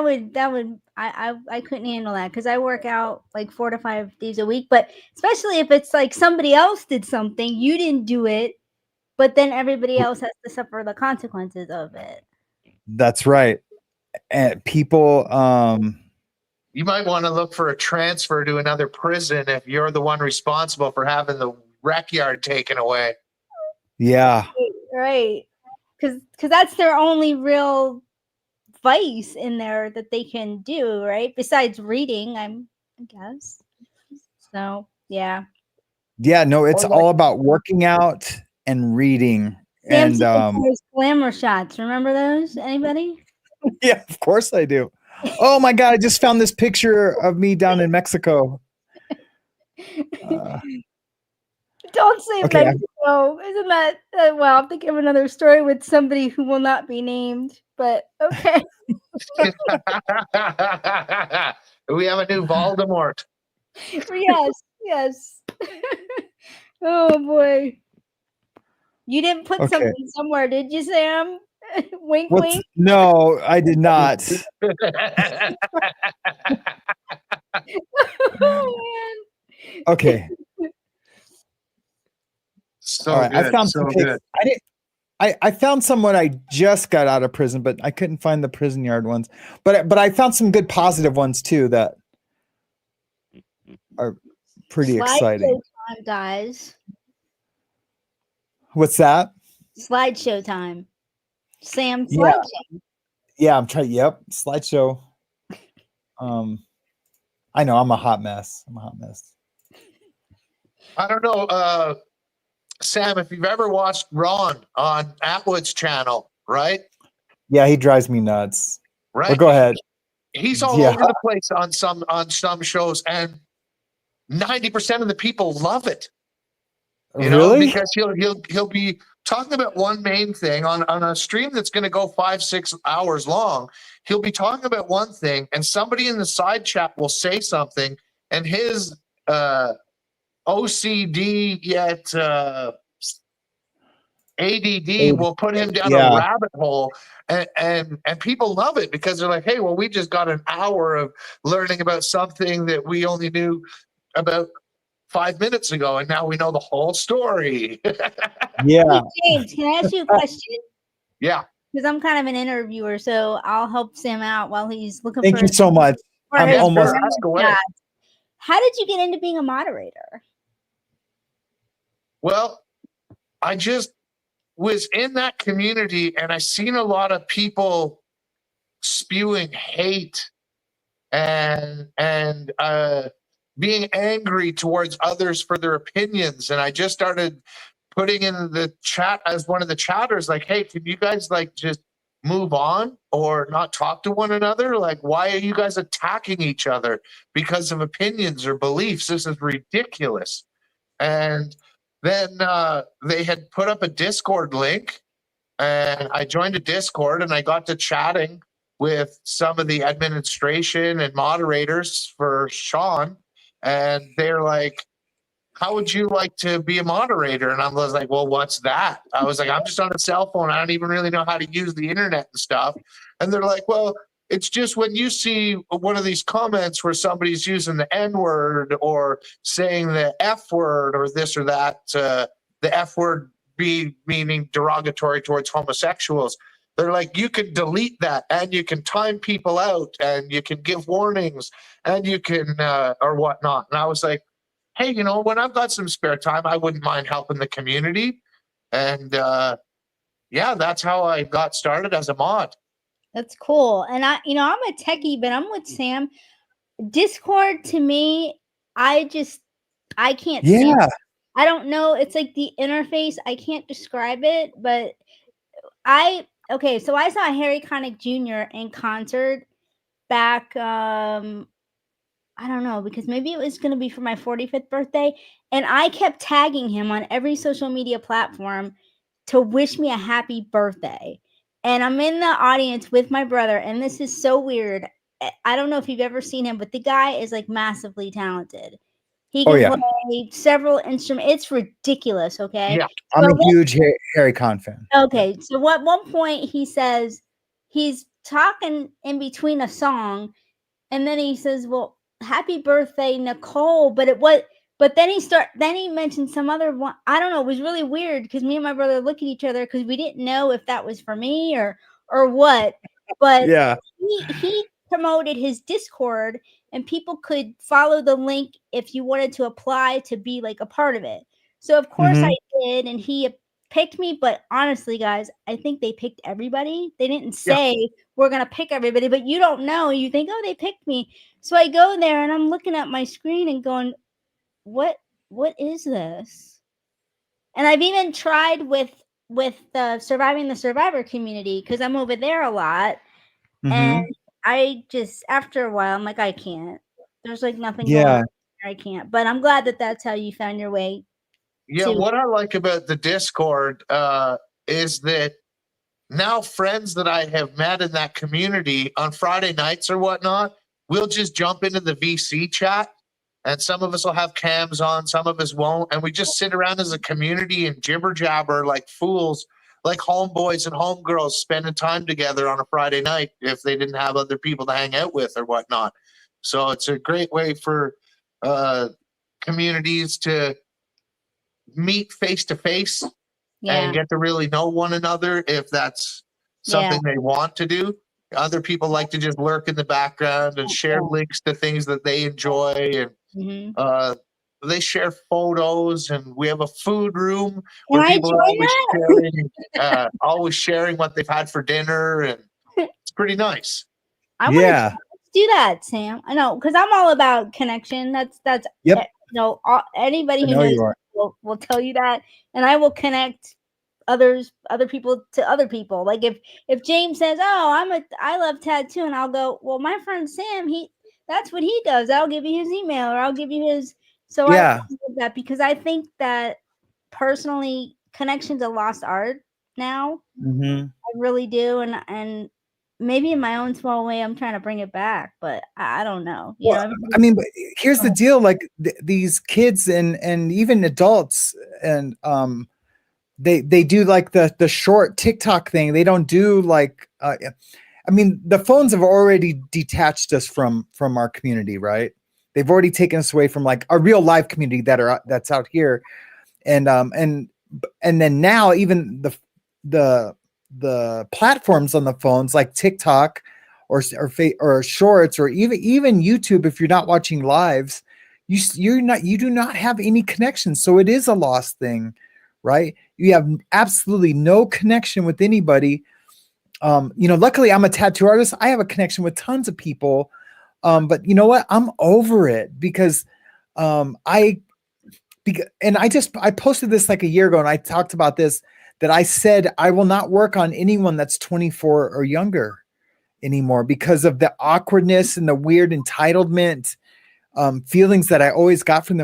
would target. I couldn't handle that because I work out like 4 to 5 days a week. But especially if it's like somebody else did something, you didn't do it, but then everybody else has to suffer the consequences of it. That's right. And people, You might want to look for a transfer to another prison if you're the one responsible for having the rec yard taken away. yeah, Right. Because that's their only real vice in there that they can do, right? Besides reading, I guess. So, yeah. yeah. No, it's Well, like- all about working out and reading. Sam And said those glamour shots. Remember those? Anybody? yeah, of course I do. Oh my God, I just found this picture of me down in Mexico. Don't say okay, Mexico. Isn't that well? I'm thinking of another story with somebody who will not be named. But okay. We have a new Voldemort. Yes. Oh boy. You didn't put Okay. something somewhere, did you, Sam? Wink, What's, wink. no, I did not. Oh man. Okay. So All right. good. I found so some pics. good. I didn't. I found some when I just got out of prison, but I couldn't find the prison yard ones. But I found some good positive ones too that are pretty exciting. Slideshow time, guys. What's that? Slideshow time. Sam, Yeah. slideshow. Yeah, I'm trying. Yep, slideshow. I know I'm a hot mess. I don't know, Sam, if you've ever watched Ron on Atwood's channel, right? Yeah, he drives me nuts. Right. But go ahead. He's all Yeah. over the place on some shows, and 90% of the people love it. You know, Really? because he'll be talking about one main thing on a stream that's going to go 5-6 hours long. He'll be talking about one thing, and somebody in the side chat will say something, and his OCD yet ADD will put him down a rabbit hole, and people love it because they're like, hey, well, we just got an hour of learning about something that we only knew about 5 minutes ago, and now we know the whole story. Yeah. Hey, James, can I ask you a question? Yeah. Because I'm kind of an interviewer, so I'll help Sam out while he's looking Thank for you so much. for I'm his almost. glamour Ask away. shots. how did you get into being a moderator? Well, I just was in that community and I seen a lot of people spewing hate and being angry towards others for their opinions. And I just started putting in the chat as one of the chatters, like, hey, can you guys like just move on or not talk to one another? Like, why are you guys attacking each other because of opinions or beliefs? This is ridiculous. And then they had put up a Discord link, and I joined a Discord and I got to chatting with some of the administration and moderators for Sean. And they're like, how would you like to be a moderator? And I was like, well, what's that? I was like, I'm just on a cell phone. I don't even really know how to use the internet and stuff. And they're like, well, it's just when you see one of these comments where somebody's using the N word or saying the F word or this or that, the F word be meaning derogatory towards homosexuals. They're like, you can delete that and you can time people out and you can give warnings and you can, or whatnot. And I was like, hey, you know, when I've got some spare time, I wouldn't mind helping the community. And yeah, that's how I got started as a mod. That's cool. And I'm a techie, but I'm with Sam. Discord to me, I can't stand it. I don't know. It's like the interface. I can't describe it, but so I saw Harry Connick Jr. in concert back, I don't know, because maybe it was going to be for my 45th birthday. And I kept tagging him on every social media platform to wish me a happy birthday. And I'm in the audience with my brother. And this is so weird. I don't know if you've ever seen him, but the guy is like massively talented. He can play several instruments. It's ridiculous. Okay. Yeah. I'm a huge Harry Conn fan. Okay. So at one point he says he's talking in between a song. And then he says, well, happy birthday, Nicole. But then he mentioned some other one. I don't know. It was really weird because me and my brother look at each other because we didn't know if that was for me or what. But Yeah. he promoted his Discord and people could follow the link if you wanted to apply to be like a part of it. So of course I did, and he picked me. But honestly, guys, I think they picked everybody. They didn't say we're gonna pick everybody, but you don't know. You think, oh, they picked me. So I go there and I'm looking at my screen and going, what is this? And I've even tried with surviving the survivor community because I'm over there a lot. And I just, after a while, I'm like, I can't. There's like nothing going on. I can't. But I'm glad that that's how you found your way. Yeah, what I like about the Discord is that now friends that I have met in that community on Friday nights or whatnot, we'll just jump into the VC chat. And some of us will have cams on, some of us won't. And we just sit around as a community and jibber jabber like fools, like homeboys and homegirls spending time together on a Friday night if they didn't have other people to hang out with or whatnot. So it's a great way for communities to meet face to face and get to really know one another if that's something they want to do. Other people like to just lurk in the background and share links to things that they enjoy, and they share photos, and we have a food room where people are always sharing what they've had for dinner, and it's pretty nice. I want to do that, Sam. I know, because I'm all about connection. That's anybody who knows will tell you that, and I will connect other people to other people. Like if James says, "Oh, I love tattoo," and I'll go, "Well, my friend Sam, that's what he does. I'll give you his email or I'll give you his." So I do that because I think that personally, connection's a lost art now. I really do, and maybe in my own small way, I'm trying to bring it back, but I don't know. I mean, but here's the deal: like these kids and even adults, and they do like the short TikTok thing. They don't do like. I mean, the phones have already detached us from our community, right? They've already taken us away from like our real live community that's out here, and then now even the platforms on the phones like TikTok or shorts or even YouTube. If you're not watching lives, you do not have any connection. So it is a lost thing, right? You have absolutely no connection with anybody. Luckily I'm a tattoo artist. I have a connection with tons of people. But you know what? I'm over it because I posted this like a year ago and I talked about this, that I said I will not work on anyone that's 24 or younger anymore because of the awkwardness and the weird entitlement feelings that I always got from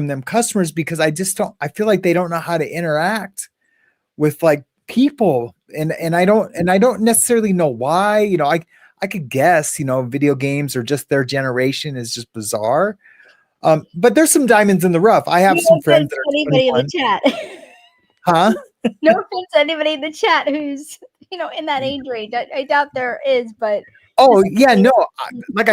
them customers, because I feel like they don't know how to interact with like people. And I don't necessarily know why. I could guess, video games or just their generation is just bizarre. But there's some diamonds in the rough. I have some friends that are anybody in 21. the chat. Huh? No offense to anybody in the chat who's in that age range. I doubt there is, but Oh yeah, no. Like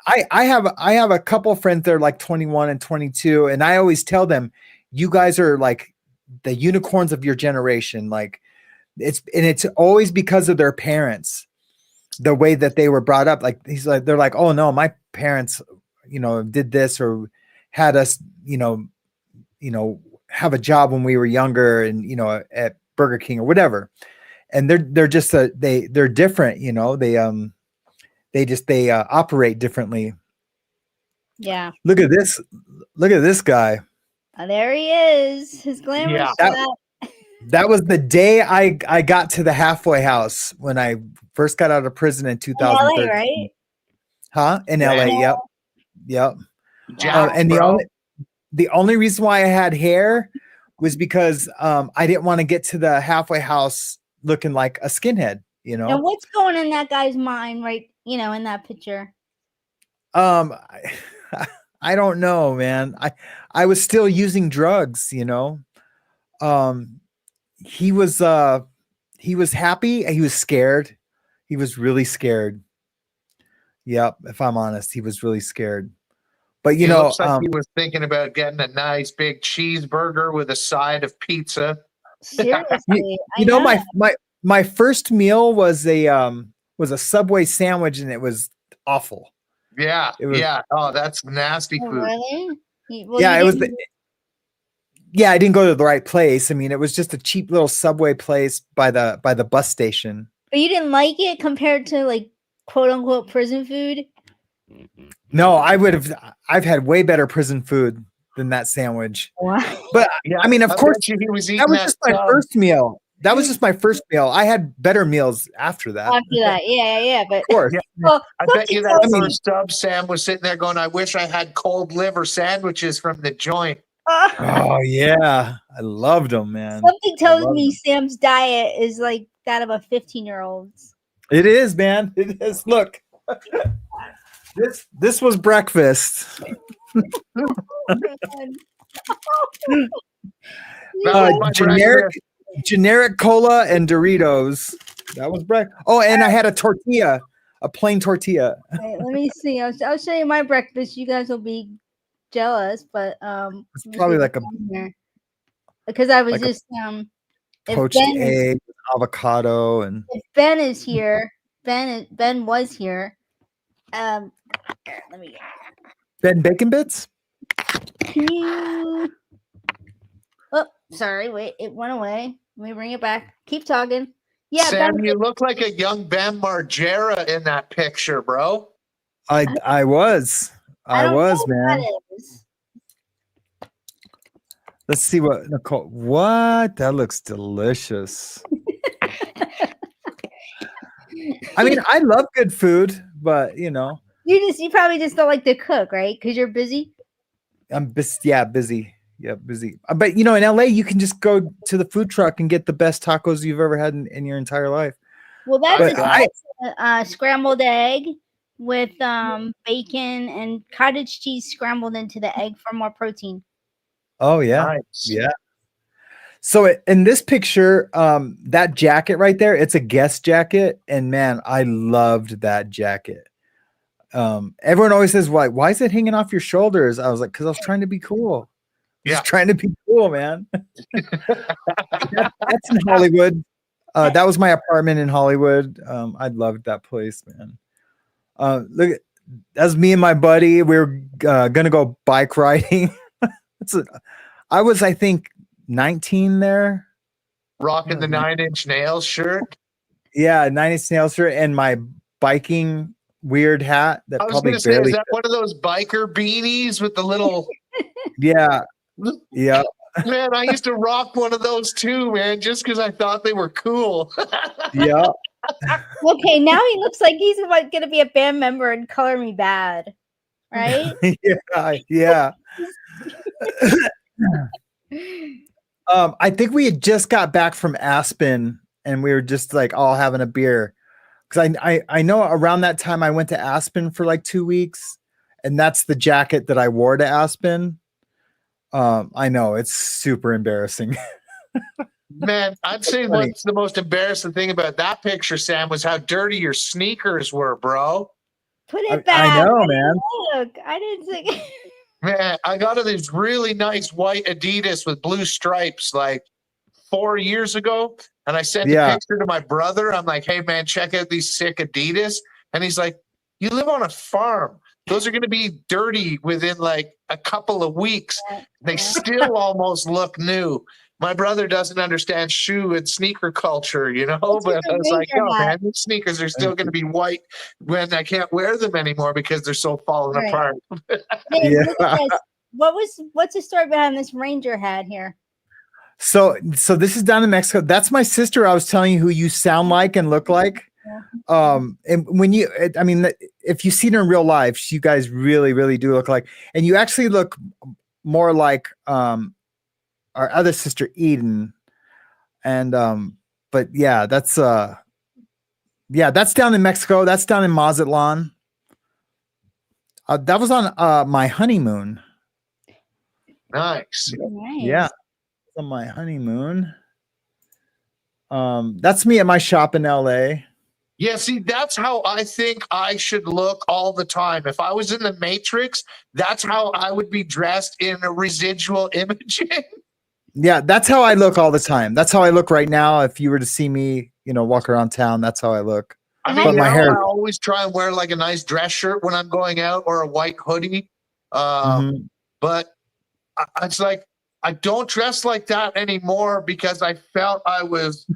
I have a couple of friends that are like 21 and 22, and I always tell them, you guys are like the unicorns of your generation. Like it's always because of their parents, the way that they were brought up. Like they're like, oh no, my parents, did this or had us, have a job when we were younger and at Burger King or whatever. And they're just they're different, they operate differently. yeah. Look at this guy. Oh, there he is. His glamorous shot. That was the day I got to the halfway house when I first got out of prison in 2013. LA, right? Huh? In LA. Yeah. Yep. Jack, And bro. the only reason why I had hair was because I didn't want to get to the halfway house looking like a skinhead, Now, what's going in that guy's mind, right? In that picture. I don't know, man. I was still using drugs, he was happy. He was scared. He was really scared. Yep. If I'm honest, he was really scared. But He looks like he was thinking about getting a nice big cheeseburger with a side of pizza. Seriously, my first meal was a Subway sandwich, and it was awful. Yeah, yeah. Oh, that's nasty Oh, food. really? Yeah, it was. Yeah, I didn't go to the right place. I mean, it was just a cheap little Subway place by the bus station. But you didn't like it compared to like quote unquote prison food? No, I've had way better prison food than that sandwich. What? But Yeah, I mean, of course, he was eating that was just my first meal. That was just my first meal. I had better meals after that. After that, yeah. But Of course. Yeah. well, I bet you that first sub Sam was sitting there going, I wish I had cold liver sandwiches from the joint. Oh yeah, I loved them, man. Something tells me Sam's diet is like that of a 15-year-old's. It is, man. It is. Look, this was breakfast. Generic cola and Doritos. That was breakfast. Oh, and I had a tortilla, a plain tortilla. Right, let me see. I'll show you my breakfast. You guys will be jealous, but it's probably like because I was like just poached egg, avocado, and if Ben is here, Ben was here. Here, let me get Ben Bacon Bits. Oh, sorry. Wait, it went away. Let me bring it back. Keep talking. Yeah, Sam, Ben, you look like a young Ben Margera in that picture, bro. I was, don't know what man. that is. Let's see what Nicole. What? That looks delicious. I mean, I love good food, but you probably just don't like to cook, right? Because you're busy. I'm busy. Yeah, busy. But in LA, you can just go to the food truck and get the best tacos you've ever had in your entire life. Well, that's a scrambled egg with bacon and cottage cheese scrambled into the egg for more protein. Oh yeah, Nice. yeah. So in this picture, that jacket right there, it's a Guess jacket, and man, I loved that jacket. Everyone always says, why is it hanging off your shoulders? I was like, because I was trying to be cool. Just trying to be cool, man. That's in Hollywood. That was my apartment in Hollywood. I loved that place, man. Look that's me and my buddy. We were gonna go bike riding. I was, I think, 19 there. Rocking the 9 Inch Nails shirt. Yeah, 90 snail shirt and my biking weird hat that I was probably going to say, is barely. that one of those biker beanies with the little? Yeah, yeah. Man, I used to rock one of those too, man, just because I thought they were cool. Yeah. Okay, now he looks like he's going to be a band member and Color Me Bad, right? Yeah. I think we had just got back from Aspen and we were just like all having a beer. Because I know around that time I went to Aspen for like 2 weeks, and that's the jacket that I wore to Aspen. I know it's super embarrassing. Man, I'd say funny. what's the most embarrassing thing about that picture, Sam, was how dirty your sneakers were, bro. Put it back. I know, man. Look, I didn't think. Man, I got these really nice white Adidas with blue stripes like 4 years ago. And I sent a picture to my brother. I'm like, hey, man, check out these sick Adidas. And he's like, you live on a farm. Those are going to be dirty within like a couple of weeks. They still almost look new. My brother doesn't understand shoe and sneaker culture, you know, but I was like, no, man, these sneakers are still going to be white when I can't wear them anymore because they're so falling apart. Hey, look at this. What's the story behind this Ranger hat here? So this is down in Mexico. That's my sister. I was telling you who you sound like and look like. And when you, I mean, if you see her in real life, you guys really, really do look like, and you actually look more like our other sister Eden. And but yeah, that's down in Mexico. That's down in Mazatlan. That was on my honeymoon. Nice. Yeah. On my honeymoon. That's me at my shop in LA. Yeah, see, that's how I think I should look all the time. If I was in the Matrix, that's how I would be dressed in a residual imaging. Yeah, that's how I look all the time. That's how I look right now. If you were to see me, walk around town, that's how I look. I mean, but my hair. I always try and wear like a nice dress shirt when I'm going out or a white hoodie. But it's like, I don't dress like that anymore because I felt I was,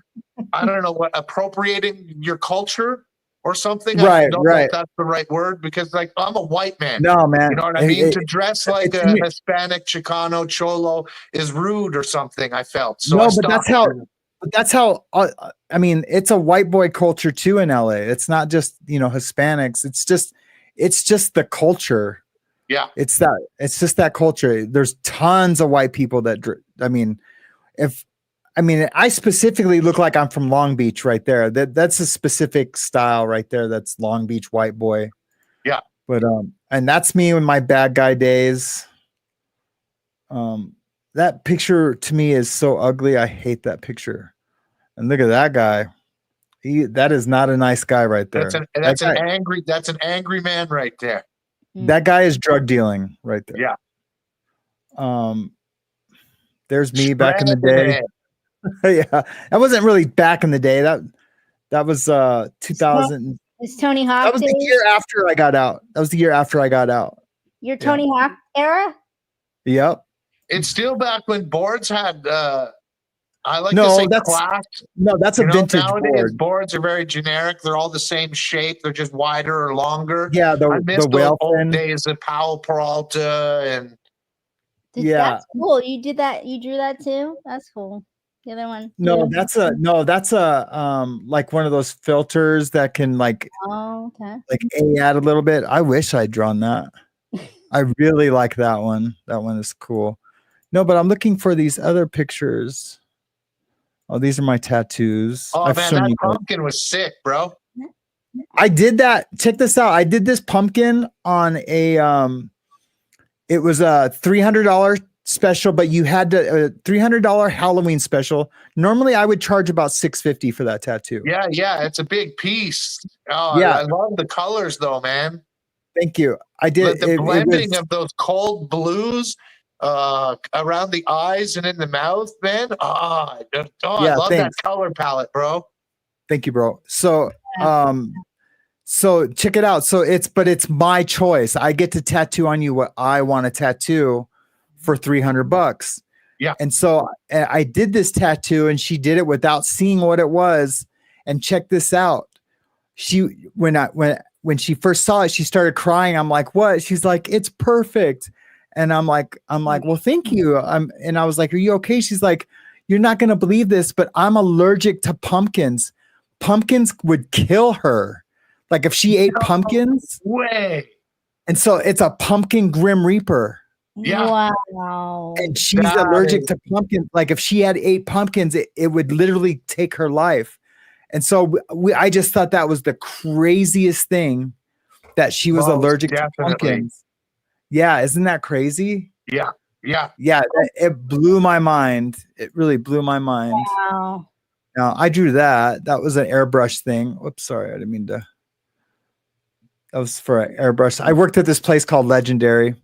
I don't know what, appropriating your culture or something. I don't know if that's the right word because like I'm a white man. No, man. You know what I mean? To dress like a Hispanic, Chicano, Cholo is rude or something, I felt. So no, but that's how, I mean, it's a white boy culture too in LA. It's not just, Hispanics. It's just the culture. Yeah, it's just that culture. There's tons of white people that, I specifically look like I'm from Long Beach right there. That's a specific style right there. That's Long Beach white boy. Yeah. But, and that's me in my bad guy days. That picture to me is so ugly. I hate that picture. And look at that guy. That is not a nice guy right there. That's an angry man right there. That guy is drug dealing right there. Yeah. There's me back in the day. Yeah. That wasn't really back in the day. That was 2000. It's Tony Hawk. That was the year after I got out. Your Tony Hawk era? Yep. It's still back when boards had I like to say that's class. No, that's a vintage nowadays board. Boards are very generic. They're all the same shape. They're just wider or longer. Yeah, I miss those old days of Powell Peralta and that's cool. You did that. You drew that too. That's cool. The other one. That's a like one of those filters that can like add a little bit. I wish I'd drawn that. I really like that one. That one is cool. No, but I'm looking for these other pictures. Oh, these are my tattoos. Oh, man, that pumpkin was sick, bro. I did that. Check this out. I did this pumpkin on a it was a $300 special, but you had to $300 Halloween special. Normally I would charge about $650 for that tattoo. Yeah, it's a big piece. Oh, yeah. I love the colors though, man. Thank you. I did the blending of those cold blues around the eyes and in the mouth, man. I love that color palette, bro. Thank you, bro. So So check it out. So it's my choice. I get to tattoo on you what I want to tattoo for $300. Yeah. And so I did this tattoo and she did it without seeing what it was. And check this out. When she first saw it, she started crying. I'm like, what? She's like, it's perfect. And I'm like, well, thank you. And I was like, are you okay? She's like, you're not going to believe this, but I'm allergic to pumpkins. Pumpkins would kill her. Like if she ate pumpkins. Way. And so it's a pumpkin Grim Reaper. Yeah. Wow. And she's allergic to pumpkins. Like if she had 8 pumpkins, it would literally take her life. And so I just thought that was the craziest thing that she was allergic to pumpkins. Yeah. Isn't that crazy? Yeah. Yeah. Yeah. It blew my mind. It really blew my mind. Wow. Now I drew that. That was an airbrush thing. Oops, sorry. I didn't mean to. That was for an airbrush. I worked at this place called Legendary.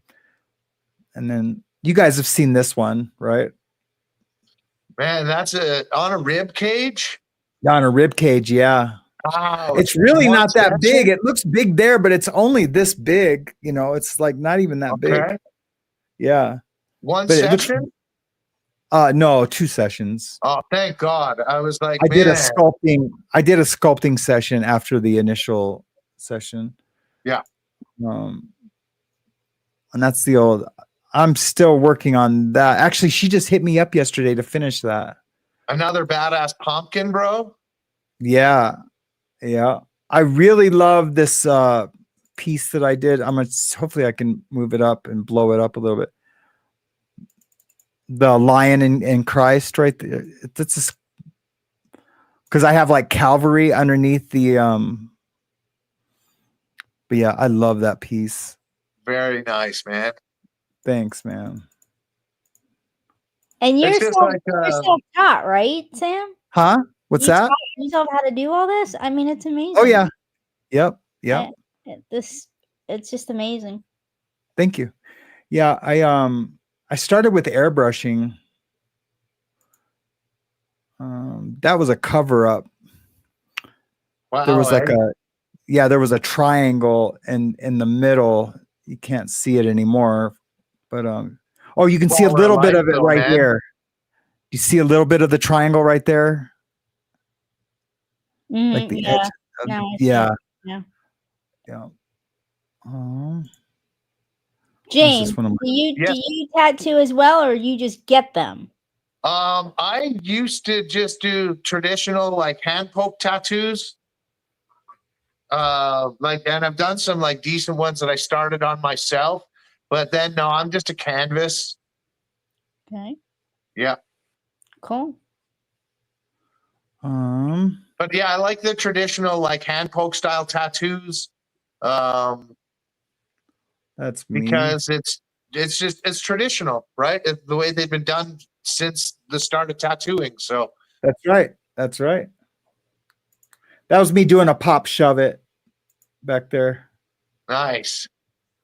And then you guys have seen this one, right? Man, that's on a rib cage. On a rib cage, yeah. Wow. It's really not that big. It looks big there, but it's only this big. You know, it's like not even that big. Yeah. One But session? No, 2 sessions. Oh, thank God. I was like, I did a sculpting session after the initial session. Yeah. And that's the old. I'm still working on that. Actually, she just hit me up yesterday to finish that. Another badass pumpkin, bro. Yeah. Yeah. I really love this piece that I did. Hopefully I can move it up and blow it up a little bit. The lion and Christ right there. That's just because I have like Calvary underneath the but yeah, I love that piece. Very nice, man. Thanks, man. And you're It's just you're self-taught, right, Sam? Huh? What's that? Taught yourself how to do all this? I mean, it's amazing. Oh yeah. Yep. Yep. It's just amazing. Thank you. Yeah, I started with airbrushing. That was a cover up. Wow. There was like there was a triangle in the middle. You can't see it anymore, but oh, you can see a little bit of it right here. You see a little bit of the triangle right there, like the edge. Yeah. James, do you tattoo as well, or you just get them? I used to just do traditional like hand poke tattoos. And I've done some like decent ones that I started on myself, but then no, I'm just a canvas. Okay. Yeah. Cool. But yeah, I like the traditional like hand poke style tattoos. That's me. Because it's traditional, right? It's the way they've been done since the start of tattooing. So that's right. That's right. That was me doing a pop shove it back there. Nice.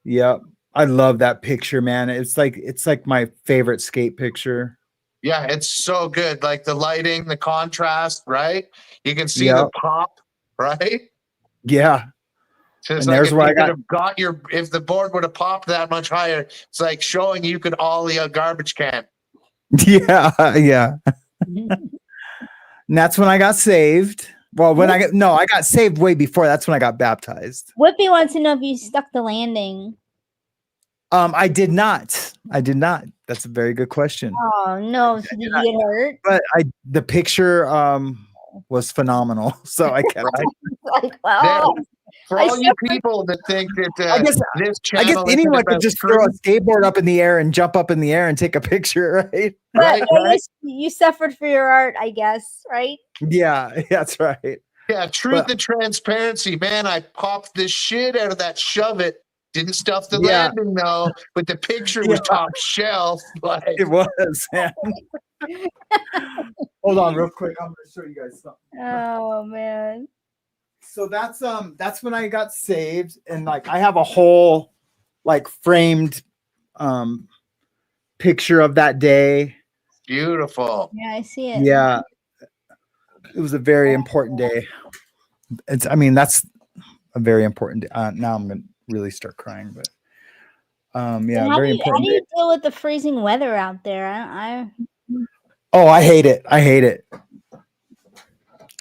Yep. I love that picture, man. It's like my favorite skate picture. Yeah, it's so good. Like the lighting, the contrast, right? You can see the pop, right? Yeah. So it's and like there's if where you could have if the board would have popped that much higher, it's like showing you could ollie a garbage can. Yeah, yeah. And that's when I got saved. Well, I got saved way before. That's when I got baptized. Whippy wants to know if you stuck the landing. I did not. That's a very good question. Oh no! So did you get hurt? But the picture was phenomenal, so I kept it. Like, well, for all you people that think that this channel, anyone could just throw a skateboard up in the air and jump up in the air and take a picture, right? Right. You suffered for your art, I guess, right? Yeah, that's right. Yeah, truth and transparency, man. I popped the shit out of that shove it. Didn't stuff the landing though, but the picture was top shelf. Like it was. Man. Hold on, real quick. I'm gonna show you guys something. Oh man. So that's when I got saved, and like I have a whole like framed picture of that day. Beautiful. Yeah, I see it. Yeah. It was a very important day. That's a very important. Now I'm gonna really start crying, but yeah, How do very you important day. deal with the freezing weather out there? Oh, I hate it. I hate it.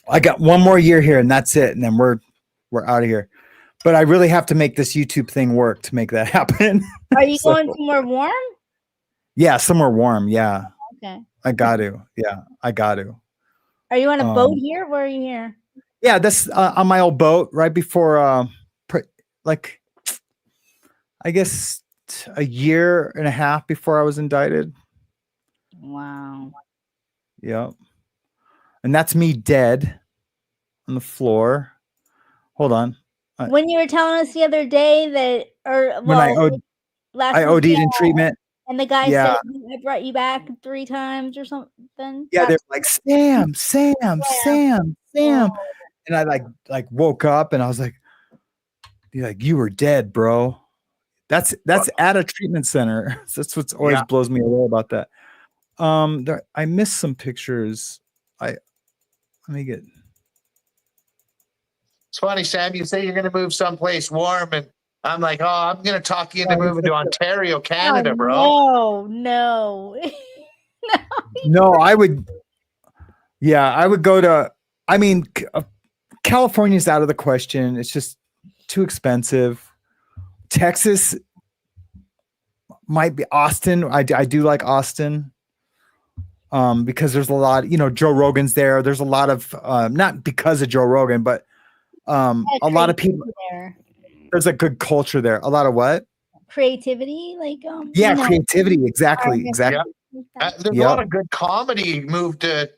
I got one more year here, and that's it, and then we're out of here. But I really have to make this YouTube thing work to make that happen. Are you So, going somewhere warm? yeah, somewhere warm. Yeah, Okay. I got to. Yeah, I got to. Are you on a boat here? Where are you here? Yeah, that's on my old boat right before, like, I guess a year and a half before I was indicted. Wow. Yep. And that's me dead on the floor. Hold on. When you were telling us the other day that, or When I last I week, OD'd in treatment. and the guy Yeah. said I brought you back 3 times or something. Yeah, they're like, Sam, Sam. Whoa. And I like woke up and I was like, you were dead, bro. That's at a treatment center. That's what's always blows me away about that. I missed some pictures. Let me get. It's funny, Sam. You say you're going to move someplace warm, and I'm like, oh, I'm going to talk you into moving to Ontario, Canada, bro. No. No, I would. Yeah, I would go to. I mean, California's out of the question. It's just too expensive. Texas might be Austin. I do like Austin. Because there's a lot, Joe Rogan's there. There's a lot of not because of Joe Rogan, but a lot of people there. There's a good culture there. A lot of what? Creativity, like creativity. Exactly. There's a lot of good comedy moved to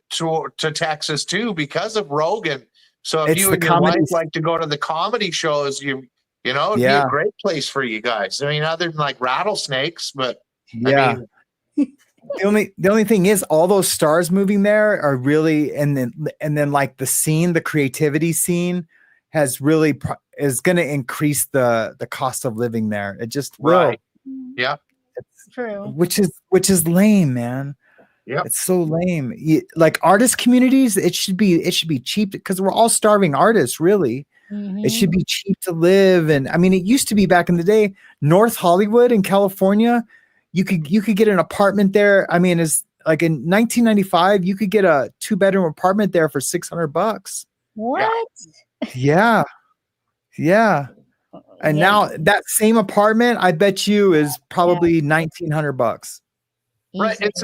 Texas too because of Rogan. So if It's you the and your wife comedy- like to go to the comedy shows, it'd be a great place for you guys. I mean, other than like rattlesnakes, but I mean, the only thing is all those stars moving there are really, and then like the creativity scene has really is going to increase the cost of living there. It just will. Right. Yeah. It's true. Which is lame, man. Yeah. It's so lame. Like artist communities, it should be cheap because we're all starving artists, really. Mm-hmm. It should be cheap to live. And I mean, it used to be back in the day, North Hollywood in California, you could get an apartment there. I mean, it's like in 1995, you could get a 2-bedroom apartment there for $600. What? Yeah. Yeah. And now that same apartment, I bet you is probably $1,900. Right. It's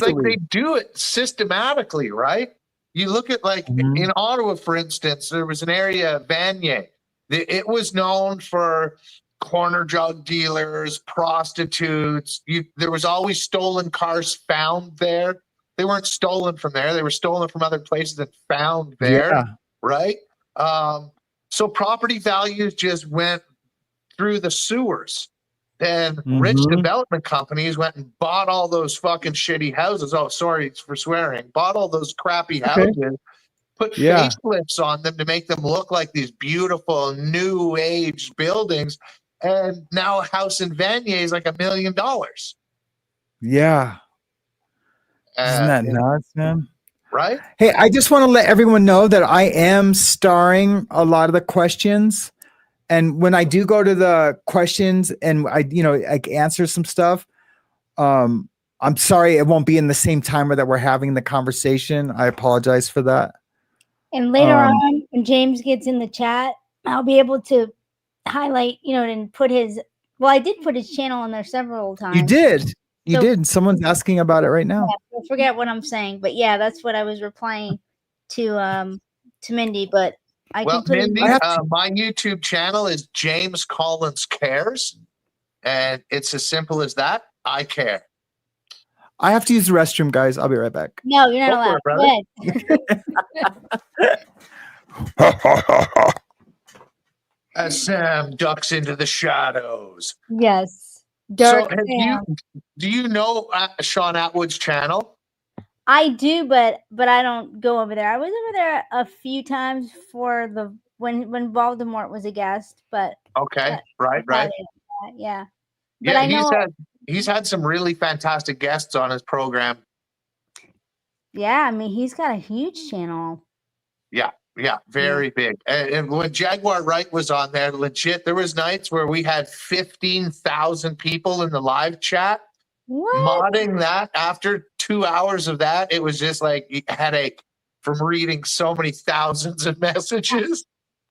like they do it systematically, right? You look at like in Ottawa, for instance, there was an area, Vanier. It was known for corner drug dealers, prostitutes. There was always stolen cars found there. They weren't stolen from there. They were stolen from other places and found there, right? So property values just went through the sewers. Then rich development companies went and bought all those fucking shitty houses. Oh, sorry for swearing. Bought all those crappy houses, put facelifts on them to make them look like these beautiful new age buildings. And now a house in Vanier is like $1 million. Yeah. Isn't that nuts, man? Right? Hey, I just want to let everyone know that I am starring a lot of the questions. And when I do go to the questions and I answer some stuff, I'm sorry it won't be in the same timer that we're having the conversation. I apologize for that. And later on, when James gets in the chat, I'll be able to highlight, and put his. Well, I did put his channel on there several times. You did. You did. Someone's asking about it right now. Yeah, I forget what I'm saying, but yeah, that's what I was replying to Mindy. But I can put Mindy, my YouTube channel is James Collins Cares, and it's as simple as that. I care. I have to use the restroom, guys. I'll be right back. No, you're not allowed. Go ahead. As Sam ducks into the shadows. Yes. Do you know Sean Atwood's channel? I do, but I don't go over there. I was over there a few times for when Voldemort was a guest, but right. Yeah. But I know he's had some really fantastic guests on his program. Yeah, I mean he's got a huge channel. Yeah, Yeah, very big. And when Jaguar Wright was on there, legit, there was nights where we had 15,000 people in the live chat. What? Modding that after 2 hours of that, it was just like a headache from reading so many thousands of messages.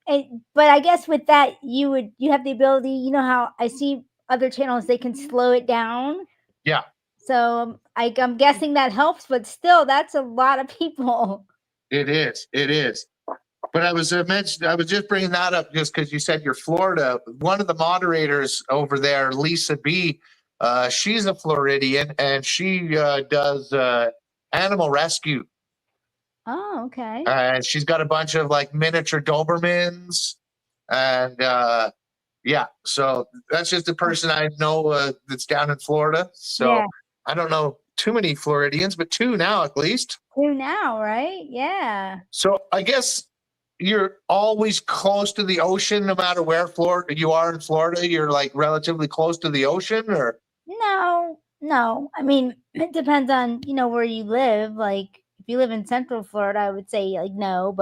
But I guess with that, you have the ability. You know how I see other channels, they can slow it down. Yeah, So I'm guessing that helps, but still, that's a lot of people. it is. It is. But I was just bringing that up just because you said you're Florida. One of the moderators over there, Lisa B, she's a Floridian and she does animal rescue. Oh, okay. And she's got a bunch of like miniature Dobermans. And yeah, so that's just a person I know that's down in Florida. So Yeah. I don't know too many Floridians, but 2 now at least. 2 now, right? Yeah. So I guess you're always close to the ocean, no matter where Florida you are in Florida. You're like relatively close to the ocean, or No. I mean, it depends on, where you live. Like, if you live in Central Florida, I would say like no,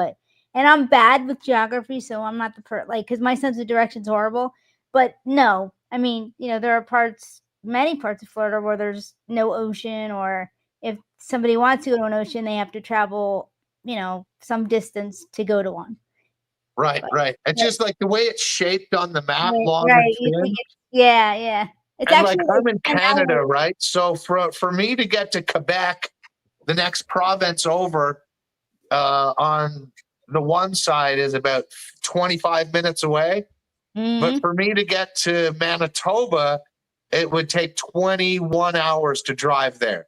and I'm bad with geography, so I'm not because my sense of direction's horrible. But no, I mean, there are many parts of Florida where there's no ocean, or if somebody wants to go to an ocean, they have to travel, some distance to go to one. right. It's just like the way it's shaped on the map, long Right. and You thin. think yeah. It's And actually like I'm in 10 Canada, hours. right? So for me to get to Quebec, the next province over, on the one side is about 25 minutes away. Mhm. But for me to get to Manitoba, it would take 21 hours to drive there.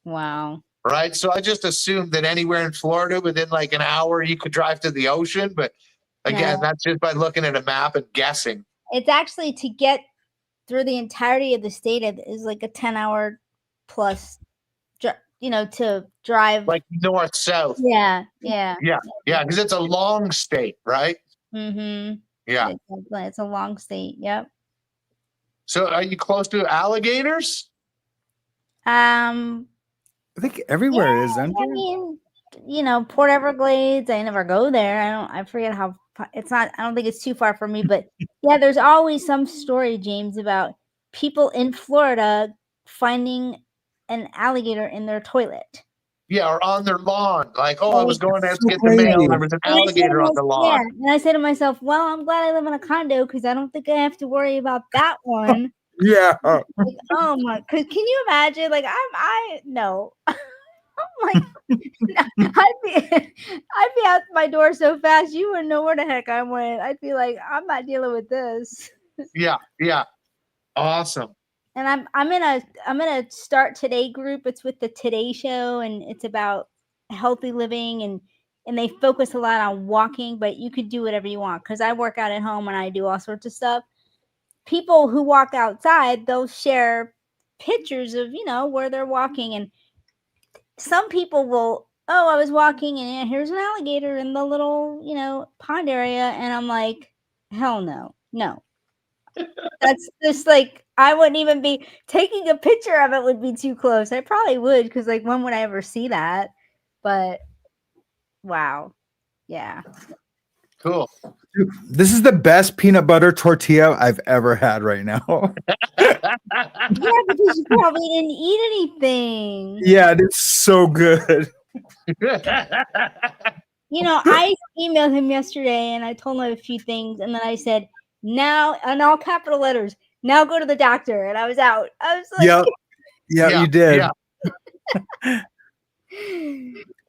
Wow. Right. So I just assumed that anywhere in Florida within like an hour you could drive to the ocean. But again, No. that's just by looking at a map and guessing. It's actually to get through the entirety of the state is like a 10-hour plus, to drive. Like north, south. Yeah. Yeah. Because it's a long state, right? Mm-hmm. Yeah. It's a long state. Yep. So are you close to alligators? I think everywhere is, aren't I there? mean, Port Everglades. I never go there. I forget how. It's not. I don't think it's too far from me. But yeah, there's always some story, James, about people in Florida finding an alligator in their toilet. Yeah, or on their lawn. Like, I was going there to so get the mail. crazy. There was an And I say to alligator on the lawn. Yeah, and I say to myself, well, I'm glad I live in a condo because I don't think I have to worry about that one. Yeah. Like, oh my! Cause can you imagine? Like, no. I'm like, I'd be out my door so fast you wouldn't know where the heck I went. I'd be like, I'm not dealing with this. Yeah. Awesome. And I'm in a Start Today group. It's with the Today Show, and it's about healthy living, and they focus a lot on walking, but you could do whatever you want because I work out at home and I do all sorts of stuff. People who walk outside, they'll share pictures of where they're walking, and some people will, I was walking and here's an alligator in the little pond area, and I'm like, hell no. That's just like, I wouldn't even be taking a picture of it. Would be too close. I probably would, because like, when would I ever see that? But wow. Yeah. Cool. Dude, this is the best peanut butter tortilla I've ever had right now. Yeah, because you probably didn't eat anything. Yeah, it's so good. I emailed him yesterday and I told him a few things, and then I said, now, in all capital letters, now go to the doctor. And I was out. I was like, yeah, you did. Yeah.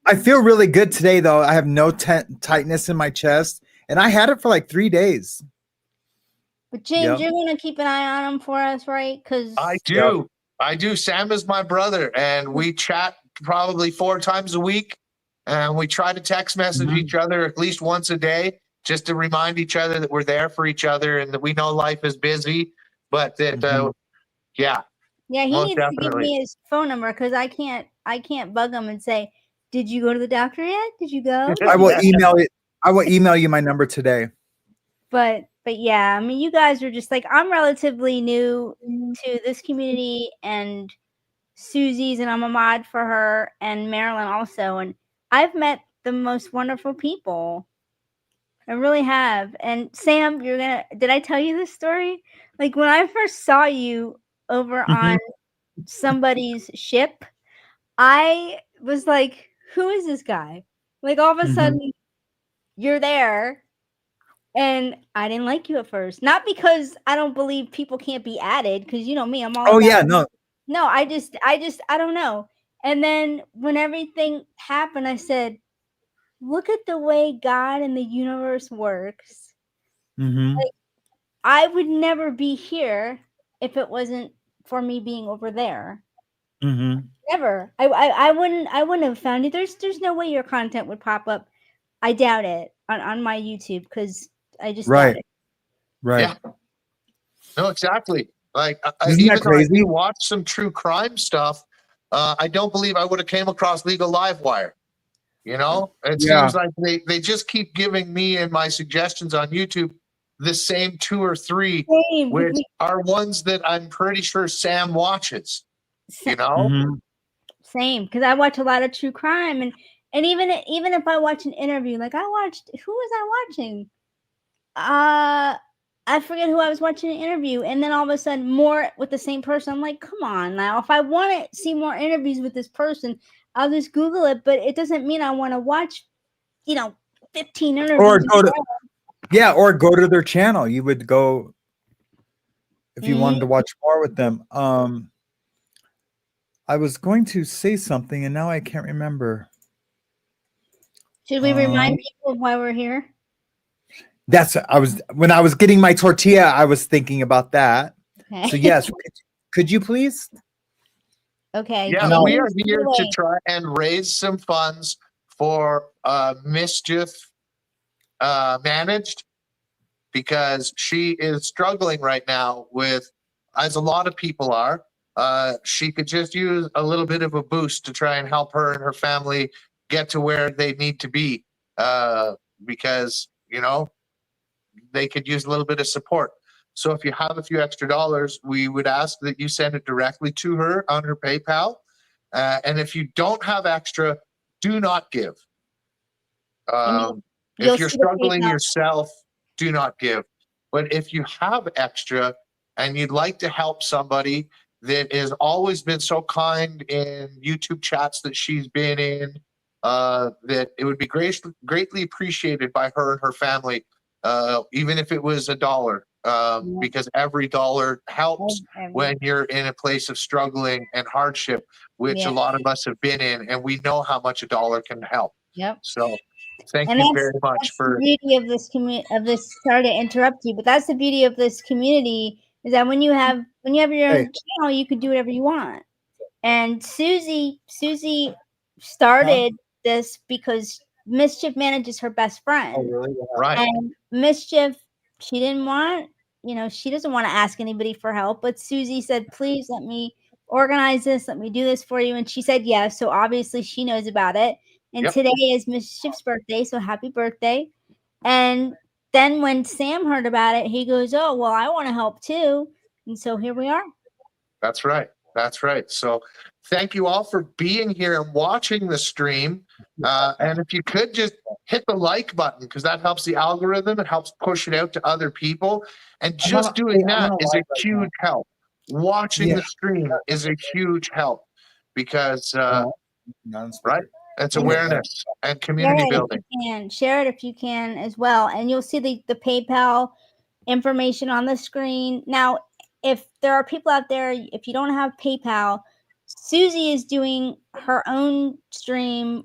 I feel really good today, though. I have no tightness in my chest, and I had it for like 3 days. But James, you're going to keep an eye on him for us, right? Because I do. I do. Sam is my brother, and we chat probably 4 times a week, and we try to text message each other at least once a day, just to remind each other that we're there for each other and that we know life is busy, but that yeah, he most needs definitely. to give me his phone number, because I can't bug him and say, did you go to the doctor yet? Did you go? I will email it. I will email you my number today. But yeah, I mean, you guys are just like, I'm relatively new to this community, and SuZy's, and I'm a mod for her, and Marilyn also. And I've met the most wonderful people. I really have. And Sam, did I tell you this story? Like when I first saw you over on somebody's ship, I was like, who is this guy? Like all of a sudden you're there, and I didn't like you at first. Not because I don't believe people can't be added, because you know me, I'm all Oh about yeah, no. no, I don't know. And then when everything happened, I said, look at the way God and the universe works. Mm-hmm. I would never be here if it wasn't for me being over there. Mm-hmm. Never. I wouldn't have found it. There's no way your content would pop up. I doubt it on my YouTube, because I just doubt Right. it. Right. Yeah. No, exactly. Like Isn't that even though I crazy? do watch some true crime stuff, I don't believe I would have came across Legal Livewire. You know, it Yeah. seems like they just keep giving me and my suggestions on YouTube the same 2 or 3, Same. which are ones that I'm pretty sure Sam watches. You know, Mhm. Same, because I watch a lot of true crime, and even if I watch an interview, like who was I watching? I forget who I was watching an interview, and then all of a sudden more with the same person. I'm like, come on now. If I want to see more interviews with this person, I'll just Google it. But it doesn't mean I want to watch, 15 interviews. Or go to their channel. You would go if you wanted to watch more with them. I was going to say something and now I can't remember. Should we remind people of why we're here? When I was getting my tortilla, I was thinking about that. Okay. So yes, could you please? Okay. yeah, No. we are James, here to wait. try and raise some funds for Mischief Managed, because she is struggling right now with, as a lot of people are. She could just use a little bit of a boost to try and help her and her family get to where they need to be, because they could use a little bit of support. So if you have a few extra dollars, we would ask that you send it directly to her on her PayPal. And if you don't have extra, do not give. And If you'll you're see the struggling PayPal. yourself, do not give. But if you have extra and you'd like to help somebody that has always been so kind in YouTube chats that she's been in, that it would be greatly appreciated by her and her family, even if it was $1, because every dollar helps when you're in a place of struggling and hardship, which a lot of us have been in, and we know how much $1 can help. Yep. So thank And you very much that's for. the beauty of this sorry to interrupt you, but that's the beauty of this community, is that when you have your own channel, you can do whatever you want. And SuZY started this because Mischief manages her best friend. Right. And Mischief, she didn't want, she doesn't want to ask anybody for help, but SuZY said, please let me organize this, let me do this for you. And she said yes. So obviously she knows about it. And Yep. today is Mischief's birthday, so happy birthday. And then when Sam heard about it, he goes, oh, well, I want to help too. And so here we are. That's right. That's right. So thank you all for being here and watching the stream. And if you could just hit the like button, because that helps the algorithm. It helps push it out to other people. And just doing that is a huge help. Watching the stream is a huge help, because, right? It's awareness and community building. Share it if you can as well. And you'll see the PayPal information on the screen. Now, if there are people out there, if you don't have PayPal, SuZY is doing her own stream.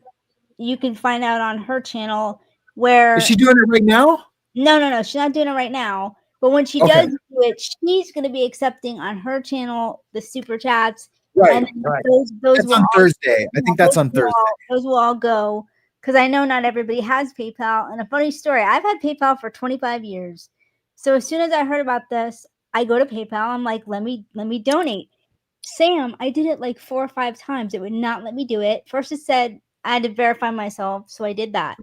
You can find out on her channel where. Is she doing it right now? No. She's not doing it right now. But when she does do it, she's going to be accepting on her channel the super chats. Right. And Right. those That's will on all, Thursday. I think that's on Thursday. those will all go, because I know not everybody has PayPal. And a funny story, I've had PayPal for 25 years. So as soon as I heard about this, I go to PayPal. I'm like, let me donate. Sam, I did it like 4 or 5 times. It would not let me do it. First it said I had to verify myself, so I did that.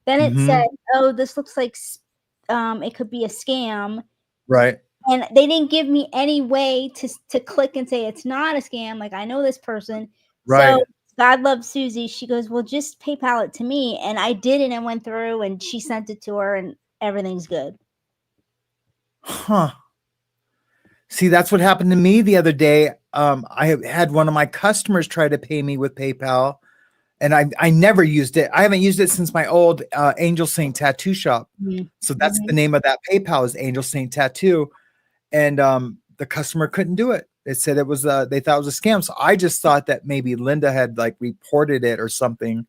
Then it said, oh, this looks like it could be a scam. Right. And they didn't give me any way to click and say it's not a scam. Like, I know this person. Right. So God loves SuZY. She goes, well, just PayPal it to me. And I did, and it went through, and she sent it to her, and everything's good. Huh. See, that's what happened to me the other day. I had one of my customers try to pay me with PayPal, and I never used it. I haven't used it since my old Angel Saint tattoo shop. So that's the name of that PayPal, is Angel Saint Tattoo. And the customer couldn't do it. It said it was they thought it was a scam. So I just thought that maybe Linda had like reported it or something.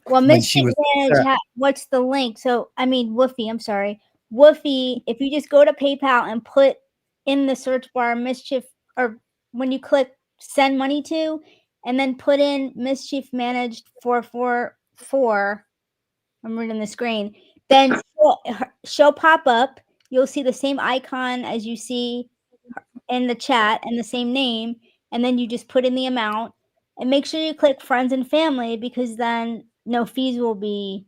Well, when she Mischief was Managed, what's the link? So, I mean, Woofy, I'm sorry. Woofy, if you just go to PayPal and put in the search bar Mischief, or when you click send money to, and then put in Mischief Managed 444, I'm reading the screen, then she'll pop up. You'll see the same icon as you see in the chat and the same name, and then you just put in the amount, and make sure you click friends and family, because then no fees will be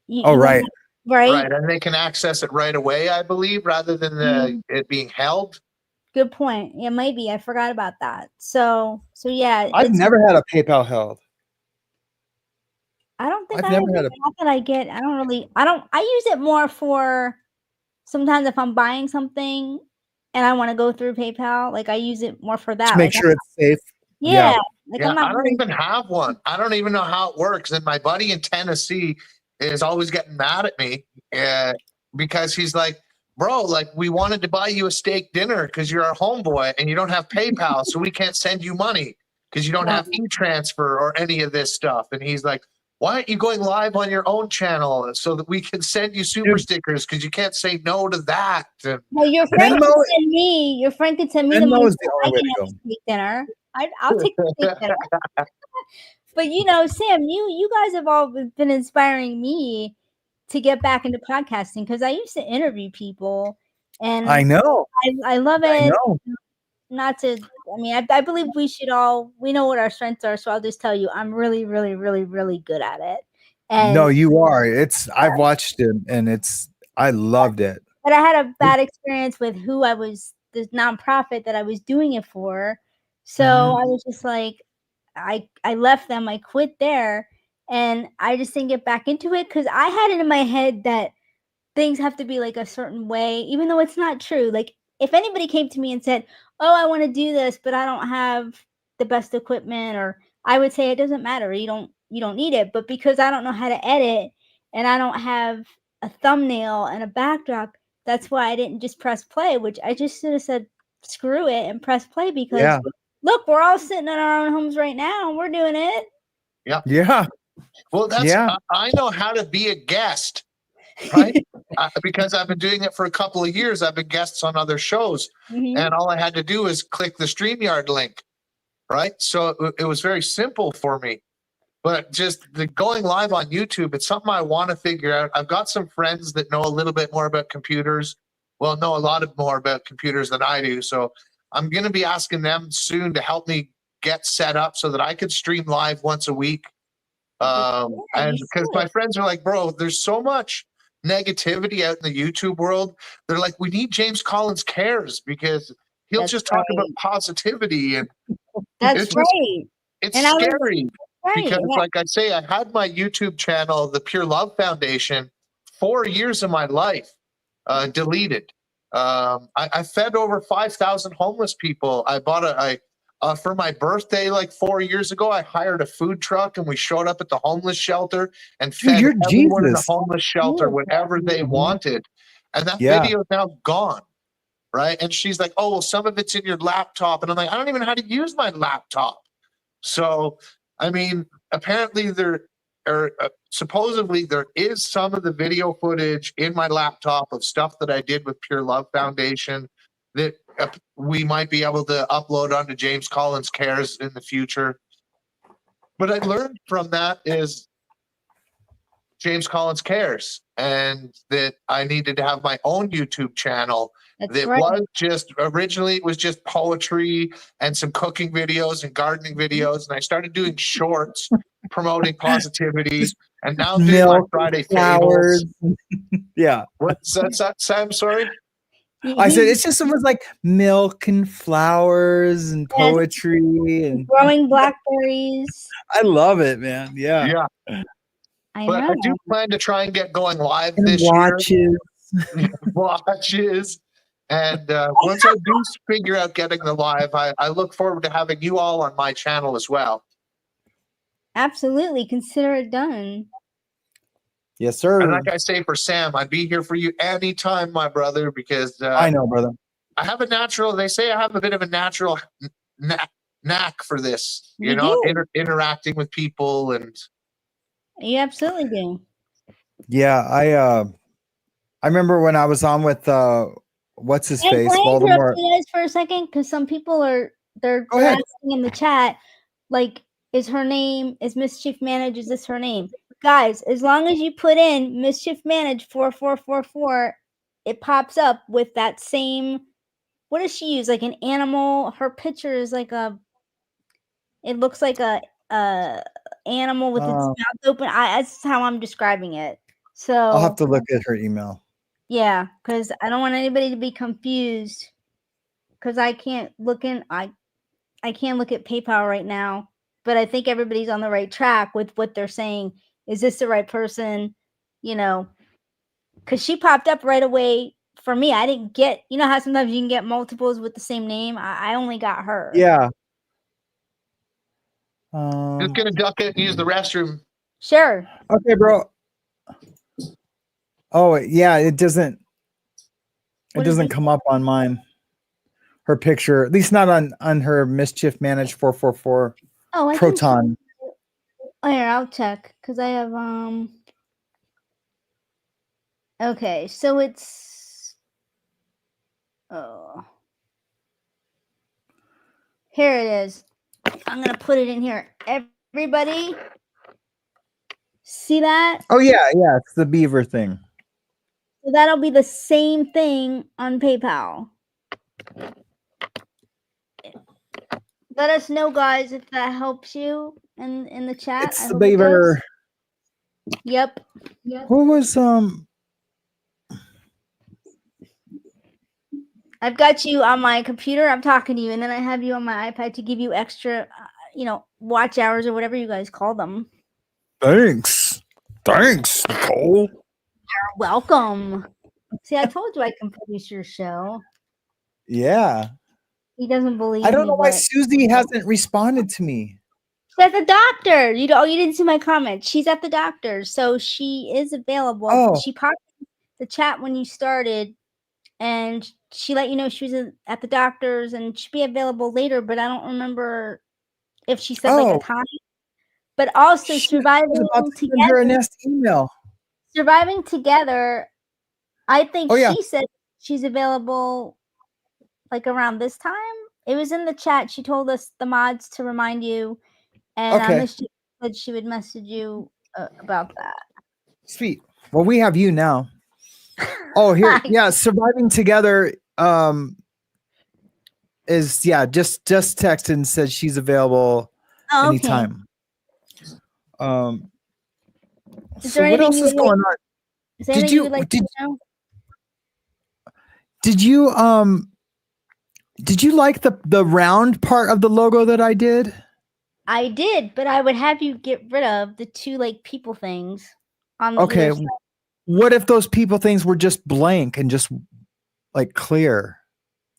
right. right. And they can access it right away, I believe, rather than it being held. Good point. Yeah, maybe I forgot about that. So yeah, I've never had a PayPal held. I don't think I've I never had a. not that I get. I use it more for sometimes if I'm buying something and I want to go through PayPal. Like I use it more for that. To make sure it's safe. Yeah. Like I'm not. I don't even have one. I don't even know how it works. And my buddy in Tennessee is always getting mad at me because he's like, bro, like we wanted to buy you a steak dinner because you're our homeboy and you don't have PayPal, so we can't send you money because you don't have e-transfer or any of this stuff. And he's like, why aren't you going live on your own channel so that we can send you super stickers, because you can't say no to that. And well, your friend can send me. Your friend can send me the money. So I can have a steak dinner. I'll take the steak dinner. But Sam, you guys have all been inspiring me to get back into podcasting, because I used to interview people, and I know. I love it. I know. Not to, I mean, I believe we know what our strengths are. So I'll just tell you, I'm really, really, really, really good at it. And no, you are. I've watched it, and I loved it. But I had a bad experience with the nonprofit that I was doing it for. So I was just like, I left them, I quit there, and I just didn't get back into it, because I had it in my head that things have to be like a certain way, even though it's not true. Like if anybody came to me and said, oh, I want to do this, but I don't have the best equipment, or I would say it doesn't matter. You don't need it. But because I don't know how to edit, and I don't have a thumbnail and a backdrop, that's why I didn't just press play, which I just should have said, screw it and press play, because look, we're all sitting in our own homes right now and we're doing it. Yeah. Well, I know how to be a guest, right? Because I've been doing it for a couple of years. I've been guests on other shows, and all I had to do is click the StreamYard link, right? So it was very simple for me. But just going live on YouTube, it's something I want to figure out. I've got some friends that know a little bit more about computers. Well, know a lot more about computers than I do. So I'm going to be asking them soon to help me get set up so that I could stream live once a week. And because my friends are like, bro, there's so much negativity out in the YouTube world. They're like, we need James Collins Cares, because he'll just talk about positivity. And that's right. It's scary. Because, like I say, I had my YouTube channel, the Pure Love Foundation, 4 years of my life deleted. I fed over 5,000 homeless people. I bought for my birthday like 4 years ago, I hired a food truck, and we showed up at the homeless shelter and fed everyone in the homeless shelter whatever they wanted. And that video is now gone, right? And she's like, oh, well, some of it's in your laptop. And I'm like, I don't even know how to use my laptop. So, I mean, apparently supposedly there is some of the video footage in my laptop of stuff that I did with Pure Love Foundation that we might be able to upload onto James Collins Cares in the future. But I learned from that is James Collins Cares, and that I needed to have my own YouTube channel. Was just originally it was just poetry and some cooking videos and gardening videos, and I started doing shorts promoting positivity, and now I'm doing my Friday flowers. fables. What's that, Sam? Sorry. I said it was like milk and flowers and Yes. poetry, and growing blackberries. I love it, man. Yeah, Yeah. I But I know. do plan to try and get going live and this watches. year. Watches. And once I do figure out getting the live, I look forward to having you all on my channel as well. Absolutely. Consider it done. Yes, sir. And like I say for Sam, I'd be here for you anytime, my brother, because I know, brother. I have a natural, they say I have a bit of a natural knack for this, You do. Interacting with people. And You absolutely do. Yeah, I remember when I was on with what's his Can face, I interrupt Voldemort. you guys for a second? Because some people they're Go ahead. asking in the chat, like, is Mischief Managed? Is this her name? Guys, as long as you put in Mischief Managed 4444, it pops up with that same. What does she use? Like an animal. Her picture is like it looks like a animal with its mouth open. That's how I'm describing it. So I'll have to look at her email. yeah, because I don't want anybody to be confused. Because I can't look I can't look at PayPal right now, but I think everybody's on the right track with what they're saying. Is this the right person? You know, because she popped up right away for me. I didn't get, you know how sometimes you can get multiples with the same name? I only got her. Yeah. just gonna duck it and use the restroom. Sure. Okay, bro. Oh yeah, it doesn't come up on mine. Her picture, at least not on her Mischief Managed 444 Oh, Proton. Oh, here, I'll check because I have Okay, so it's here it is. I'm gonna put it in here. Everybody, see that? Oh yeah, it's the beaver thing. So that'll be the same thing on PayPal. Let us know, guys, if that helps you in the chat. It's the beaver. Yep. Who was I've got you on my computer. I'm talking to you, and then I have you on my iPad to give you extra, watch hours or whatever you guys call them. Thanks, Nicole. You're welcome. See, I told you I can produce your show. Yeah. He doesn't believe. I don't know why SuZY hasn't responded to me. She's at the doctor. You didn't see my comment. She's at the doctor, so she is available. Oh. She popped in the chat when you started, and she let you know she was at the doctor's and she'd be available later. But I don't remember if she said like a time. But also surviving together. Her a nest email. Surviving together. I think yeah. she said she's available like around this time. It was in the chat. She told us the mods to remind you, and Mischief said she would message you about that. Sweet. Well, we have you now. Oh, here, yeah. Surviving together is just texted and said she's available anytime. So what else is going on? Did you like the round part of the logo that I did? I did, but I would have you get rid of the two like people things on the Okay. What if those people things were just blank and just like clear?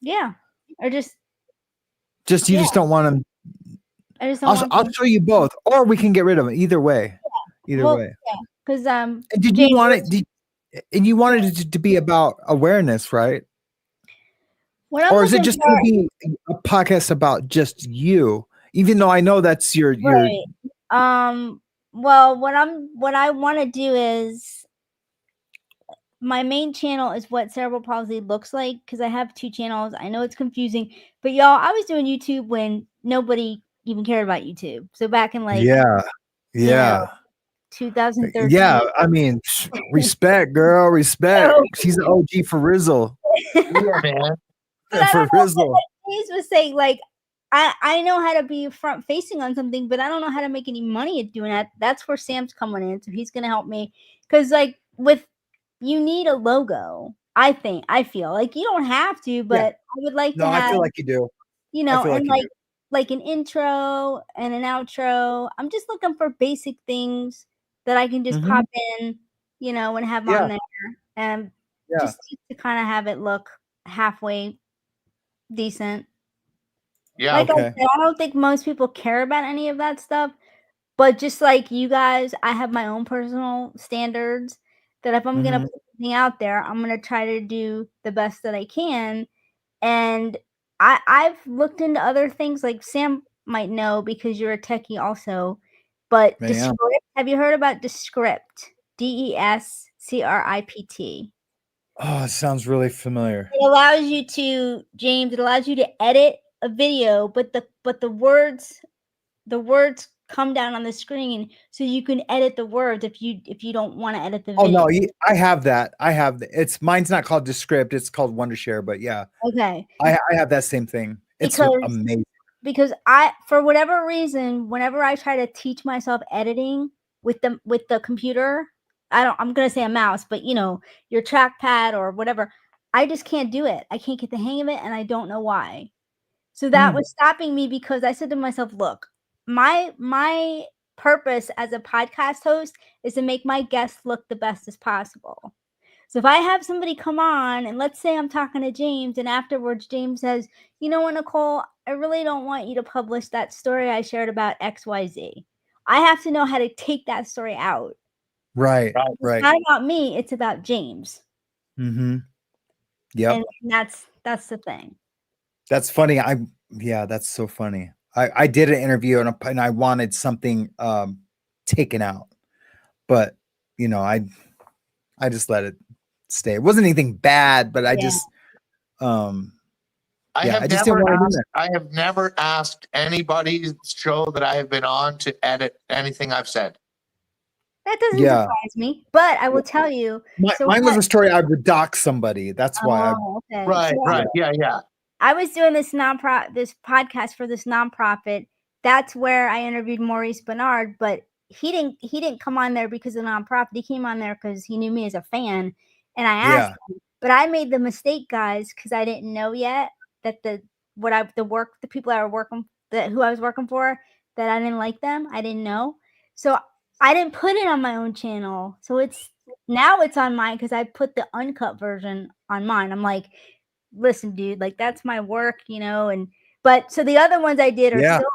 Yeah. Or just you just don't want them. I just don't I'll show you both, or we can get rid of them. Either way. Yeah. Either way. Yeah. Because did you want it? And you wanted it to be about awareness, right? Or is it just going to be a podcast about just you? Even though I know that's your right. Well, what I want to do is my main channel is what cerebral palsy looks like because I have two channels. I know it's confusing, but y'all, I was doing YouTube when nobody even cared about YouTube. So back in like 2013. Yeah, I mean, respect, girl, respect. She's an OG for Rizzle. Yeah, man. For Rizzle. James was saying like, I know how to be front facing on something, but I don't know how to make any money at doing that. That's where Sam's coming in, so he's gonna help me because like you need a logo. I feel like you don't have to, but I would like No, to I have, feel like you do. you I know, feel like and you do. like an intro and an outro. I'm just looking for basic things that I can just Mhm. pop in, you know, and have Yeah. on there, and Yeah. just to kind of have it look halfway decent. Yeah. Like I Okay. said, I don't think most people care about any of that stuff, but just like you guys, I have my own personal standards that if I'm gonna Mhm. put something out there, I'm gonna try to do the best that I can. And I've looked into other things, like Sam might know because you're a techie also, but I am. Descript, have you heard about Descript? Descript. Oh, it sounds really familiar. It allows you to, James, it allows you to edit a video, but the words come down on the screen so you can edit the words if you don't want to edit the Oh video. no, I have that. I have it's mine's not called Descript, it's called Wondershare, but yeah, Okay. I have that same thing. It's Because amazing. because I, for whatever reason, whenever I try to teach myself editing with the computer, I'm gonna say a mouse, but you know, your trackpad or whatever, I just can't do it. I can't get the hang of it, and I don't know why. So that Mm. was stopping me because I said to myself, look, my purpose as a podcast host is to make my guests look the best as possible. So if I have somebody come on and let's say I'm talking to James and afterwards James says, you know what, Nicole, I really don't want you to publish that story I shared about XYZ. I have to know how to take that story out. Right. Right. It's Right. not about me, it's about James. Mhm. Yep. And that's the thing. That's funny. Yeah, that's so funny. I did an interview and I wanted something taken out. But, you know, I just let it stay. It wasn't anything bad, but I Yeah. just um I yeah, have I just didn't never want to do asked. that. I have never asked anybody's show that I have been on to edit anything I've said. That doesn't Yeah. surprise me, but I will tell you. So Mine was what? a story I would dock somebody. That's why I Oh, okay. Right. So Right. Yeah. Yeah. I was doing this this podcast for this nonprofit. That's where I interviewed Maurice Bernard, but he didn't come on there because of the nonprofit. He came on there because he knew me as a fan, and I asked yeah. him. But I made the mistake, guys, because I didn't know yet that the people that were working that who I was working for, that I didn't like them. I didn't know, so I didn't put it on my own channel. So it's on mine because I put the uncut version on mine. I'm like, listen, dude, like that's my work, you know, and but so the other ones I did are Yeah. still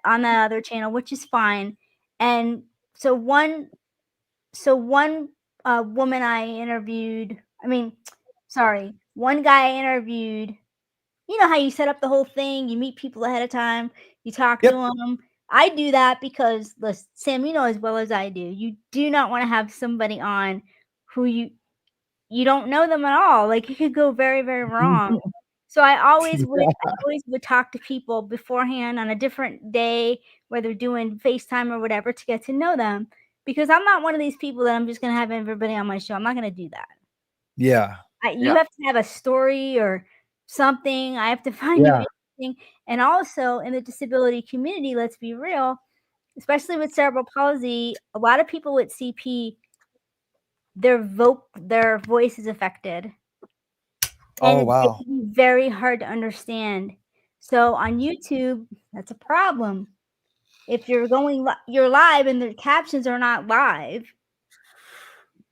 on that other channel, which is fine. And so one woman I interviewed, sorry, one guy I interviewed, you know how you set up the whole thing, you meet people ahead of time, you talk to Yep. them. I do that because, listen, Sam, you know as well as I do, you do not want to have somebody on who you don't know them at all. Like it could go very, very wrong. So I always would talk to people beforehand on a different day, whether doing FaceTime or whatever, to get to know them. Because I'm not one of these people that I'm just gonna have everybody on my show. I'm not gonna do that. Yeah. You Yeah. have to have a story or something. I have to find you Yeah. interesting. And also in the disability community, let's be real, especially with cerebral palsy, a lot of people with CP, their voice is affected. Oh And it wow. can be very hard to understand. So on YouTube, that's a problem. If you're you're live and the captions are not live,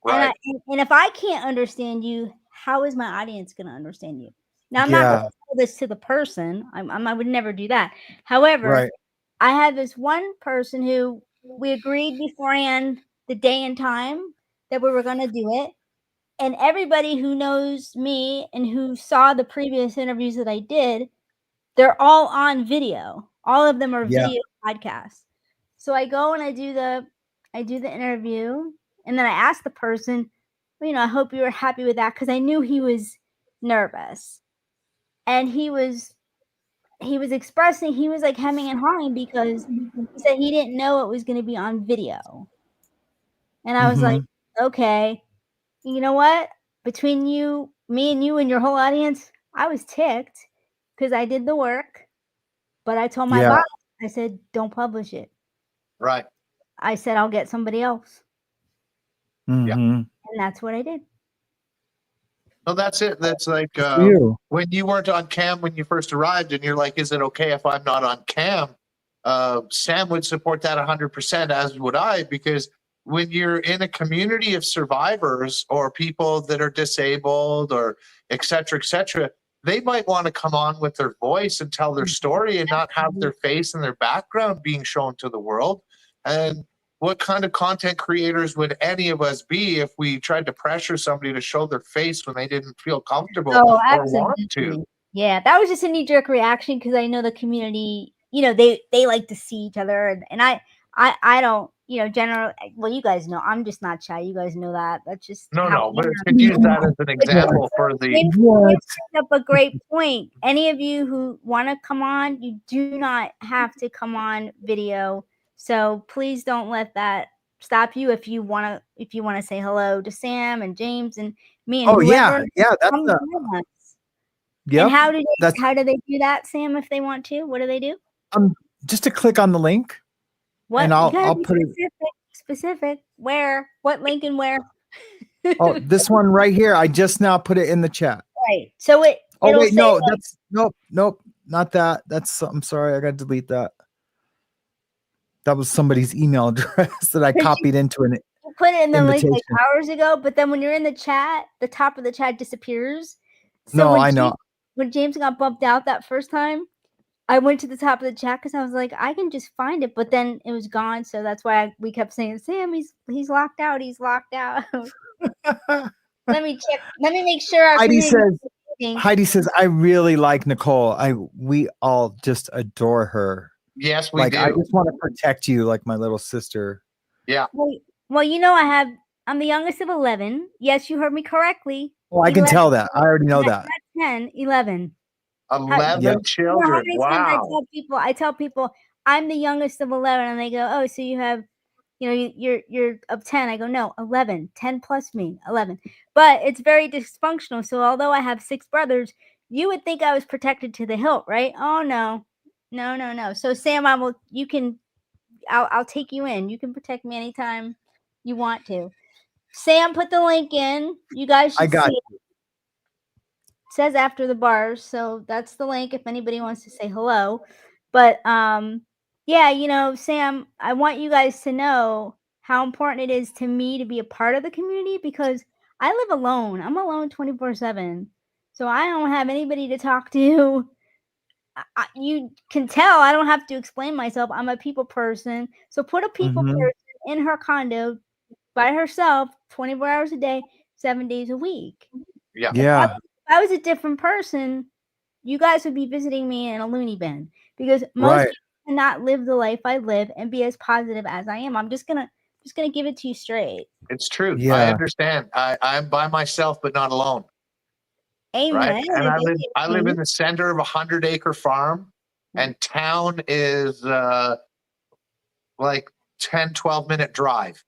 Right. and if I can't understand you, how is my audience going to understand you? Now I'm not going Yeah. to tell this to the person. I would never do that. However, Right. I had this one person who we agreed beforehand the day and time that we were going to do it. And everybody who knows me and who saw the previous interviews that I did, they're all on video. All of them are Yeah. video podcasts. So I go and I do the interview, and then I ask the person, well, you know, I hope you were happy with that, because I knew he was nervous. And he was expressing, he was like hemming and hawing because he said he didn't know it was going to be on video. And I was like, Mhm. okay, you know what? Between me and you and your whole audience, I was ticked because I did the work, but I told my Yeah. boss, I said, don't publish it. Right. I said, I'll get somebody else. Mhm. And that's what I did. No, that's it. That's like For you. when you weren't on cam when you first arrived, and you're like, "Is it okay if I'm not on cam?" Sam would support that 100%, as would I, because when you're in a community of survivors or people that are disabled or et cetera, they might want to come on with their voice and tell their story and not have their face and their background being shown to the world. And what kind of content creators would any of us be if we tried to pressure somebody to show their face when they didn't feel comfortable Oh, or want to? absolutely. Yeah, that was just a knee-jerk reaction because I know the community, they like to see each other, and I don't, general. Well, you guys know I'm just not shy. You guys know that. That's just No, how I no, but am. to use that as an But example for the James What? brings up a great point. Any of you who want to come on, you do not have to come on video. So please don't let that stop you if you want to say hello to Sam and James and me and Oh yeah, whoever. yeah. That's Come the join us. yep. And how do That's they do that, Sam? If they want to, what do they do? just to click on the link, What and you I'll gotta be put it. specific. Where? What link and where? Oh, this one right here. I just now put it in the chat. Right. So Oh it'll wait, say no, like, that's nope, not that. That's I'm sorry, I got to delete that. That was somebody's email address that I copied into an you put it in the link like invitation. hours ago, but then when you're in the chat, the top of the chat disappears. So No, I know. When James got bumped out that first time, I went to the top of the chat because I was like, I can just find it, but then it was gone. So that's why we kept saying, Sam, he's locked out. He's locked out. Let me check. Let me make sure our Heidi says, I really like Nicole. We all just adore her. yes, we Like, do. I just want to protect you like my little sister. Yeah. Well, I'm the youngest of 11. Yes, you heard me correctly. Oh, I can tell that. I already know that. Not 10, 11. 11 Yep. children. How many times Wow. I tell people I'm the youngest of 11, and they go, oh, so you have, you're of 10. I go, no, 11, 10 plus me, 11. But it's very dysfunctional. So although I have 6 brothers, you would think I was protected to the hilt, right? Oh no. So Sam, I'll take you in. You can protect me anytime you want to. Sam, put the link in. You guys should I got see it. It says after the bars, so that's the link if anybody wants to say hello. But yeah, Sam, I want you guys to know how important it is to me to be a part of the community because I live alone. I'm alone 24/7. So I don't have anybody to talk to. You can tell I don't have to explain myself. I'm a people person. So put a people person in her condo by herself 24 hours a day, 7 days a week. Yeah. Yeah. If I was a different person, you guys would be visiting me in a loony bin because most people cannot live the life I live and be as positive as I am. I'm just gonna give it to you straight. It's true. Yeah. I understand. I'm by myself, but not alone. Amen. Right. And I live in the center of a 100-acre farm, and town is like 10, 12-minute drive.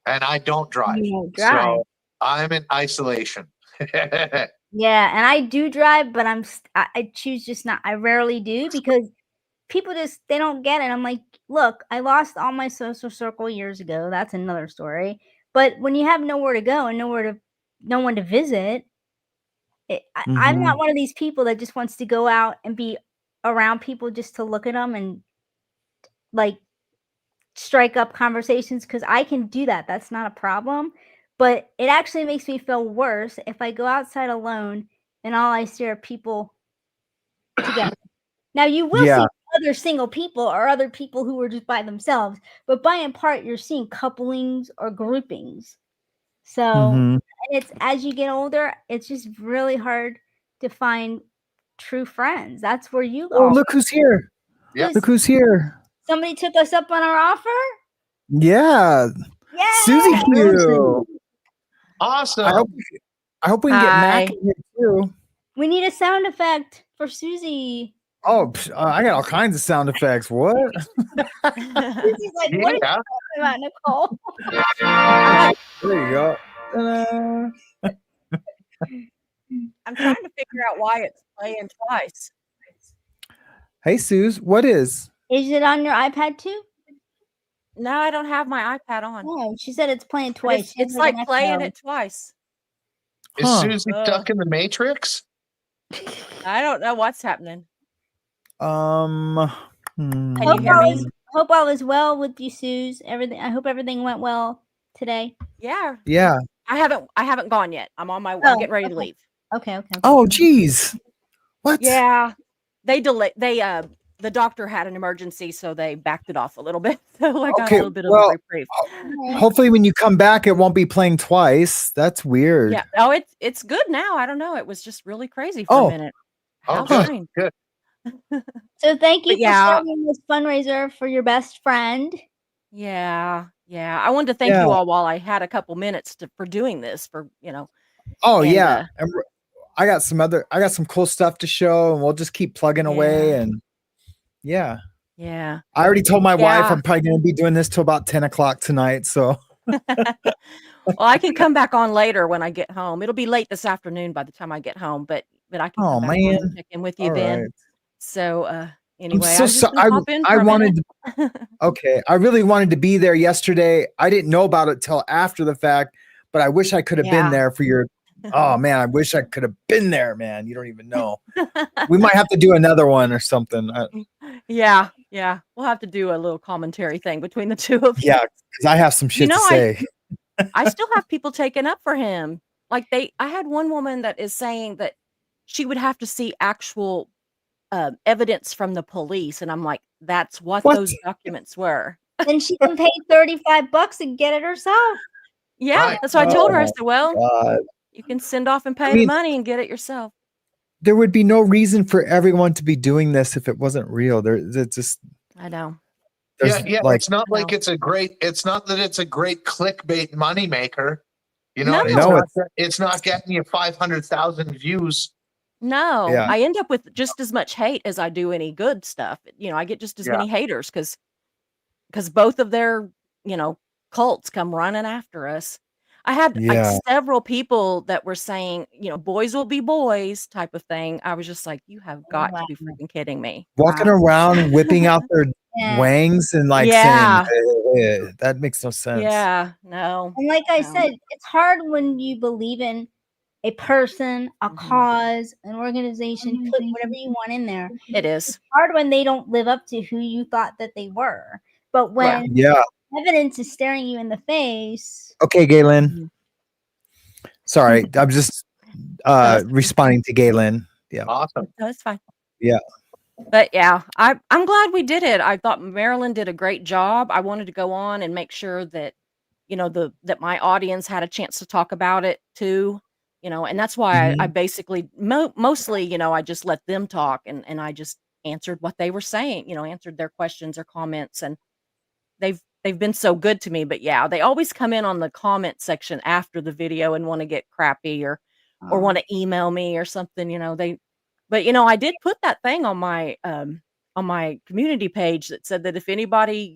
And I don't drive. You don't drive. So I'm in isolation. Yeah, and I do drive, but I choose just not. I rarely do because people they don't get it. I'm like, look, I lost all my social circle years ago. That's another story. But when you have nowhere to go and no one to visit, I'm not one of these people that just wants to go out and be around people just to look at them and like strike up conversations because I can do that. That's not a problem. But it actually makes me feel worse if I go outside alone and all I see are people together. Now you will see other single people or other people who are just by themselves, but by and part you're seeing couplings or groupings. So and it's as you get older, it's just really hard to find true friends. That's where you go. Oh, look who's here. Yeah. Look who's here. Somebody took us up on our offer? Yeah. Yeah. SuZY Q. Awesome. I hope we can get Mac in here too. We need a sound effect for SuZY. Oh, I got all kinds of sound effects. What? SuZy's like, what are you talking about, Nicole? There you go. Ta-da. I'm trying to figure out why it's playing twice. Hey, Suze, what is? Is it on your iPad too? No, I don't have my iPad on. No, she said it's playing twice. It's like playing it twice. Is Huh. SuZY stuck in the Matrix? I don't know what's happening. Um. Can Hope you hear all me? is hope all is well with you, Suze. Everything. I hope everything went well today. Yeah. Yeah. I haven't gone yet. I'm on my I'm Oh, getting ready to okay. leave. Okay. Oh, geez. What? Yeah. They the doctor had an emergency, so they backed it off a little bit. So I got a Okay. little bit of a Well, reprieve. hopefully when you come back, it won't be playing twice. That's weird. Yeah. Oh, it's good now. I don't know. It was just really crazy for a Oh. minute. Oh, How good. strange. Good. So thank you But for yeah. starting this fundraiser for your best friend. Yeah. Yeah. I wanted to thank Yeah. you all while I had a couple minutes for doing this Oh, and yeah. And I got some cool stuff to show, and we'll just keep plugging away. Yeah. And yeah, yeah. I already told my wife Yeah. I'm probably going to be doing this till about 10 o'clock tonight. So, Well, I can come back on later when I get home. It'll be late this afternoon by the time I get home, but I can oh come back on and man. check in with you All then. right. So, I'm anyway, so I was just sorry. gonna pop in I for a minute. wanted, okay. I really wanted to be there yesterday. I didn't know about it till after the fact, but I wish I could have been Yeah. there for your, oh man, I wish I could have been there, man. You don't even know. We might have to do another one or something. Yeah, yeah. We'll have to do a little commentary thing between the two of Yeah, us. because I have some shit to say. I still have people taking up for him. Like I had one woman that is saying that she would have to see actual evidence from the police, and I'm like, that's what What? those documents were. Then she can pay $35 and get it herself. Yeah, Right. that's what I told her. I Oh, said, well, God. you can send off and pay I the mean, money and get it yourself. there would be no reason for everyone to be doing this if it wasn't real. It's just I know. there's Yeah. like It's not I like know. it's not that it's a great clickbait moneymaker. You know, No. it's not getting you 500,000 views. No, Yeah. I end up with just as much hate as I do any good stuff. I get just as Yeah. many haters because both of their, cults come running after us. I had like Yeah. several people that were saying, boys will be boys type of thing. I was just like, you have got to be freaking kidding me. Walking around whipping out their Yeah. wangs and like Yeah. saying that makes no sense. Yeah, no. And like I No. said, it's hard when you believe in a person, a Mhm. cause, an organization, put whatever you want in there. It is. It's hard when they don't live up to who you thought that they were. But when Yeah. evidence is staring you in the face. Okay, Galen. Mhm. Sorry, I'm just That's responding to Galen. Yeah. Awesome. No, it's fine. Yeah. But yeah, I'm glad we did it. I thought Marilyn did a great job. I wanted to go on and make sure that, that my audience had a chance to talk about it too, and that's why I Mhm. basically mostly, I just let them talk and I just answered what they were saying, answered their questions or comments, and they've been so good to me. But yeah, they always come in on the comment section after the video and want to get crappy or want to email me or something, but I did put that thing on my community page that said that if anybody,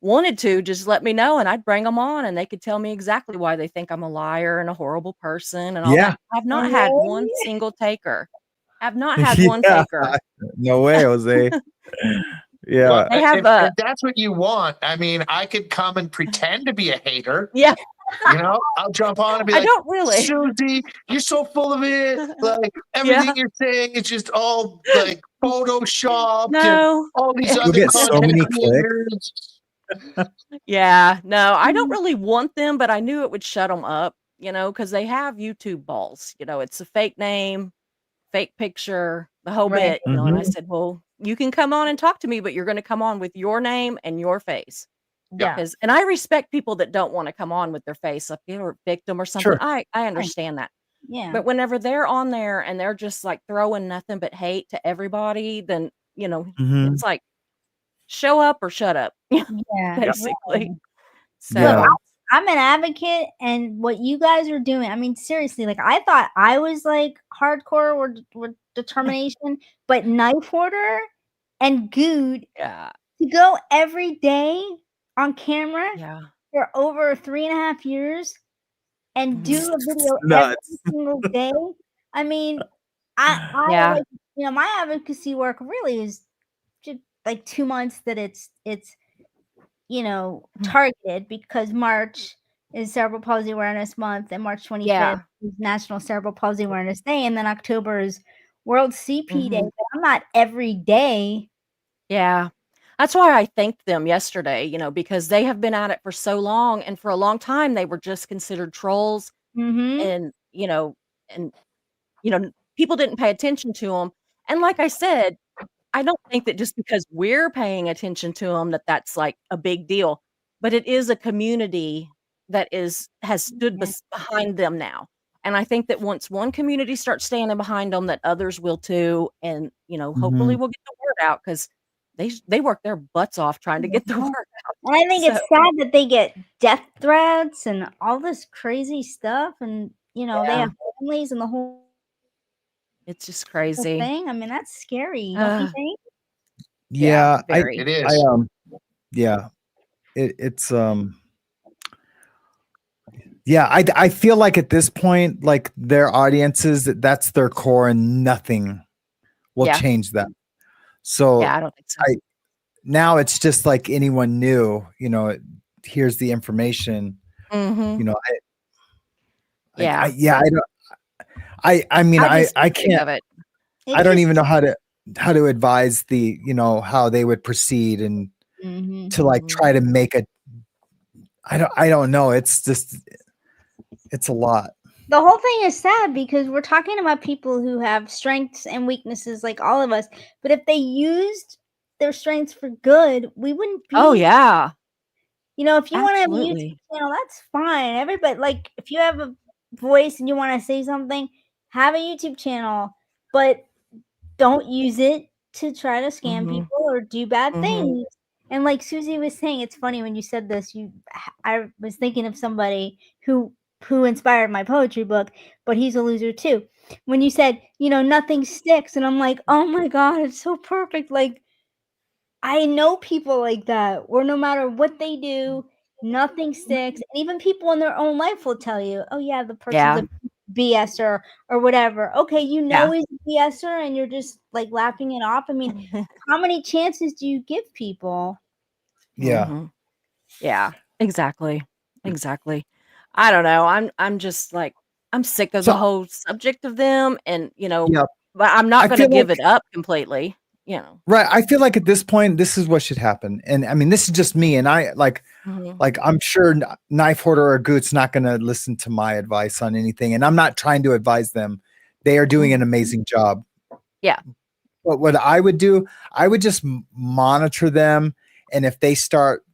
wanted to just let me know and I'd bring them on and they could tell me exactly why they think I'm a liar and a horrible person and all Yeah. that. I've not had one single taker. Have not had one Yeah. taker. No way, Jose. Yeah. Well, They have if that's what you want, I mean, I could come and pretend to be a hater. yeah. I'll jump on and be I like, don't really. SuZY, you're so full of it. Like everything you're saying is just all like photoshopped and No. all these You'll other get so content many clicks. creators. Yeah, no, I don't really want them, but I knew it would shut them up, because they have YouTube balls. It's a fake name, fake picture, the whole Right. bit, and I Mhm. said, well, you can come on and talk to me, but you're going to come on with your name and your face. Yeah. And I respect people that don't want to come on with their face, like they're a victim or something. Sure. I understand that. Yeah. But whenever they're on there and they're just like throwing nothing but hate to everybody, then, Mhm. it's like, show up or shut up, Yeah. basically. So, Yeah. I'm an advocate, and what you guys are doing, I mean, seriously, like I thought I was like hardcore with determination, but Knife Hoarder and Good yeah, to go every day on camera yeah. for over 3.5 years and do a video every Nuts. single day. I mean, I Yeah. like, my advocacy work really is just like 2 months that it's targeted because March is Cerebral Palsy Awareness Month, and March 25th Yeah. is National Cerebral Palsy Awareness Day, and then October is World CP Day. Mhm. But I'm not every day. Yeah. That's why I thanked them yesterday, because they have been at it for so long, and for a long time, they were just considered trolls, Mm-hmm. and, and, people didn't pay attention to them. And like I said, I don't think that just because we're paying attention to them that that's, like, a big deal, but it is a community that has stood Yeah. behind them now, and I think that once one community starts standing behind them, that others will too, and, hopefully Mhm. we'll get the word out, 'cause they work their butts off trying to get the Yeah. word out. And I think So it's sad that they get death threats and all this crazy stuff, and they yeah, have families and the whole it's just crazy. thing. I mean, that's scary, don't you Uh, think? yeah, Yeah, very. It I is. yeah, it's yeah, I feel like at this point, like their audiences, that's their core, and nothing will Yeah. change that. So Yeah, I don't think so. I now it's just like anyone new, here's the information, Mhm. Yeah. yeah, I don't, I mean, I just I get sick can't, of it. I It don't just even know how to advise the, how they would proceed and Mhm. to like Mhm. try to make I don't know. It's just, it's a lot. The whole thing is sad because we're talking about people who have strengths and weaknesses like all of us, but if they used their strengths for good, we wouldn't Oh, be yeah. if you wanna have a YouTube Absolutely. channel, that's fine. Everybody like, if you have a voice and you wanna say something, have a YouTube channel, but don't use it to try to scam Mhm. people or do bad Mhm. things. And like SuZY was saying, it's funny when you said this, I was thinking of somebody who inspired my poetry book, but he's a loser too. When you said, nothing sticks, and I'm like, oh my God, it's so perfect. Like, I know people like that, where no matter what they do, nothing sticks. And even people in their own life will tell you, oh yeah, the person's Yeah. a BSer or whatever. Okay, Yeah. he's a BSer and you're just like laughing it off. I mean, how many chances do you give people? Yeah. Mhm. Yeah. Exactly. Exactly. I don't know. I'm just like, I'm sick of the So whole subject of them, and, yeah, but I'm not I gonna feel give like it up completely, right. I feel like at this point, this is what should happen. And I mean, this is just me. And I Mhm. like I'm sure Knife Hoarder or Goot's not going to listen to my advice on anything. And I'm not trying to advise them. They are doing Mhm. an amazing job. Yeah. But what I would do, I would just monitor them. And if they start,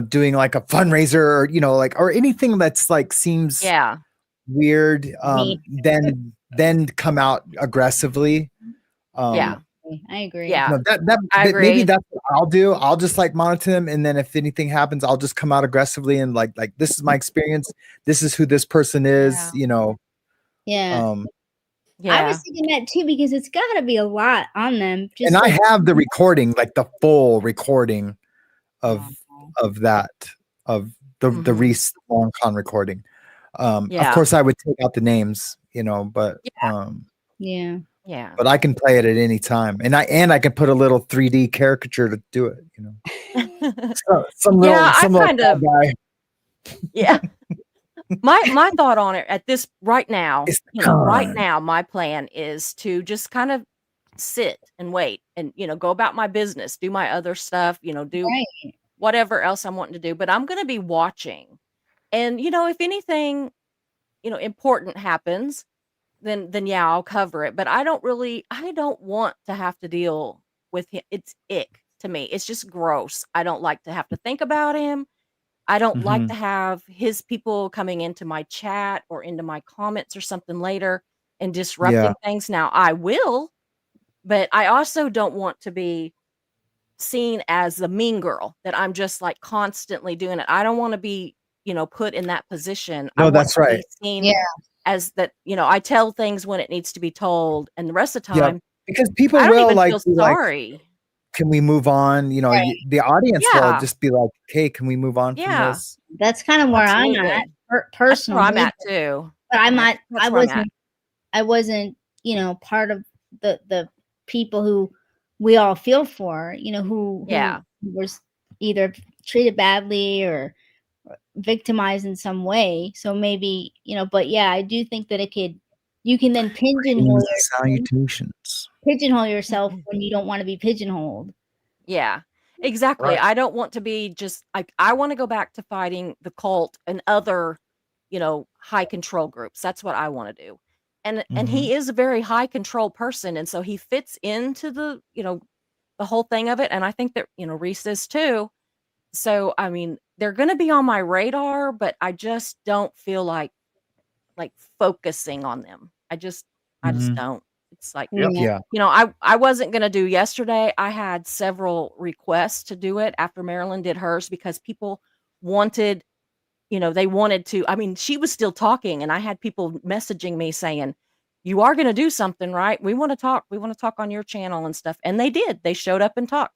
doing like a fundraiser or, like, or anything that's like seems Yeah. weird, Me. then come out aggressively. Yeah. I agree. Yeah. I That maybe agree. that's what I'll do. I'll just like monitor them, and then if anything happens, I'll just come out aggressively and like this is my experience. This is who this person is. Yeah. Yeah. Um, I was Yeah. thinking that too because it's got to be a lot on them. and Just I like, have the recording, like the full recording of oh, of that of the Mhm. Reese Long Con recording. Of Yeah. course, I would take out the names, Yeah. yeah. Yeah. but I can play it at any time, and I can put a little 3D caricature to do it. So, Yeah, I some little kind bad of guy yeah. My thought on it at this right now, is the con. my plan is to just kind of sit and wait and, go about my business, do my other stuff, do Right. whatever else I'm wanting to do, but I'm gonna be watching. And, if anything, important happens, then yeah, I'll cover it. But I don't want to have to deal with him. It's ick to me. It's just gross. I don't like to have to think about him. I don't like to Mhm. have his people coming into my chat or into my comments or something later and Yeah. disrupting things. Now, I will, but I also don't want to be seen as the mean girl that I'm just like constantly doing it. I don't want to be, put in that position. I No, want that's to right. be seen Yeah. as that, I tell things when it needs to be told, and the rest of the Yep. time, Because people I don't will even like feel be like, sorry. "Can we move on?" Right. The audience will Yeah. just be like, "Hey, can we move on from Yeah. this?" That's kind of where I'm at Absolutely. That's where I'm personally. at too. But I'm not. That's where I'm at. I wasn't. Part of the people who we all feel for. Who Yeah. was either treated badly or victimized in some way. So maybe, you know, but yeah, I do think that you can then pigeonhole Salutations. yourself when you don't want to be pigeonholed. Yeah, exactly. Right. I don't want to be just like, I want to go back to fighting the cult and other, high control groups. That's what I want to do. And Mhm. he is a very high control person, and so he fits into the whole thing of it. And I think that, Reese is too. So I mean, they're going to be on my radar, but I just don't feel like focusing on them. I just Mhm. don't. It's like, Yep. Yeah. Yeah. I wasn't gonna do yesterday. I had several requests to do it after Marilyn did hers because people wanted, they wanted to. I mean, she was still talking, and I had people messaging me saying, "You are gonna do something, right? We want to talk. We want to talk on your channel and stuff." And they did. They showed up and talked.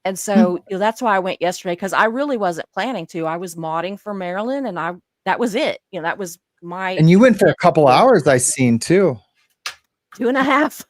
And so, that's why I went yesterday because I really wasn't planning to. I was modding for Marilyn, and that was it. That was my And you went for a intent to couple do hours, I seen too. 2.5,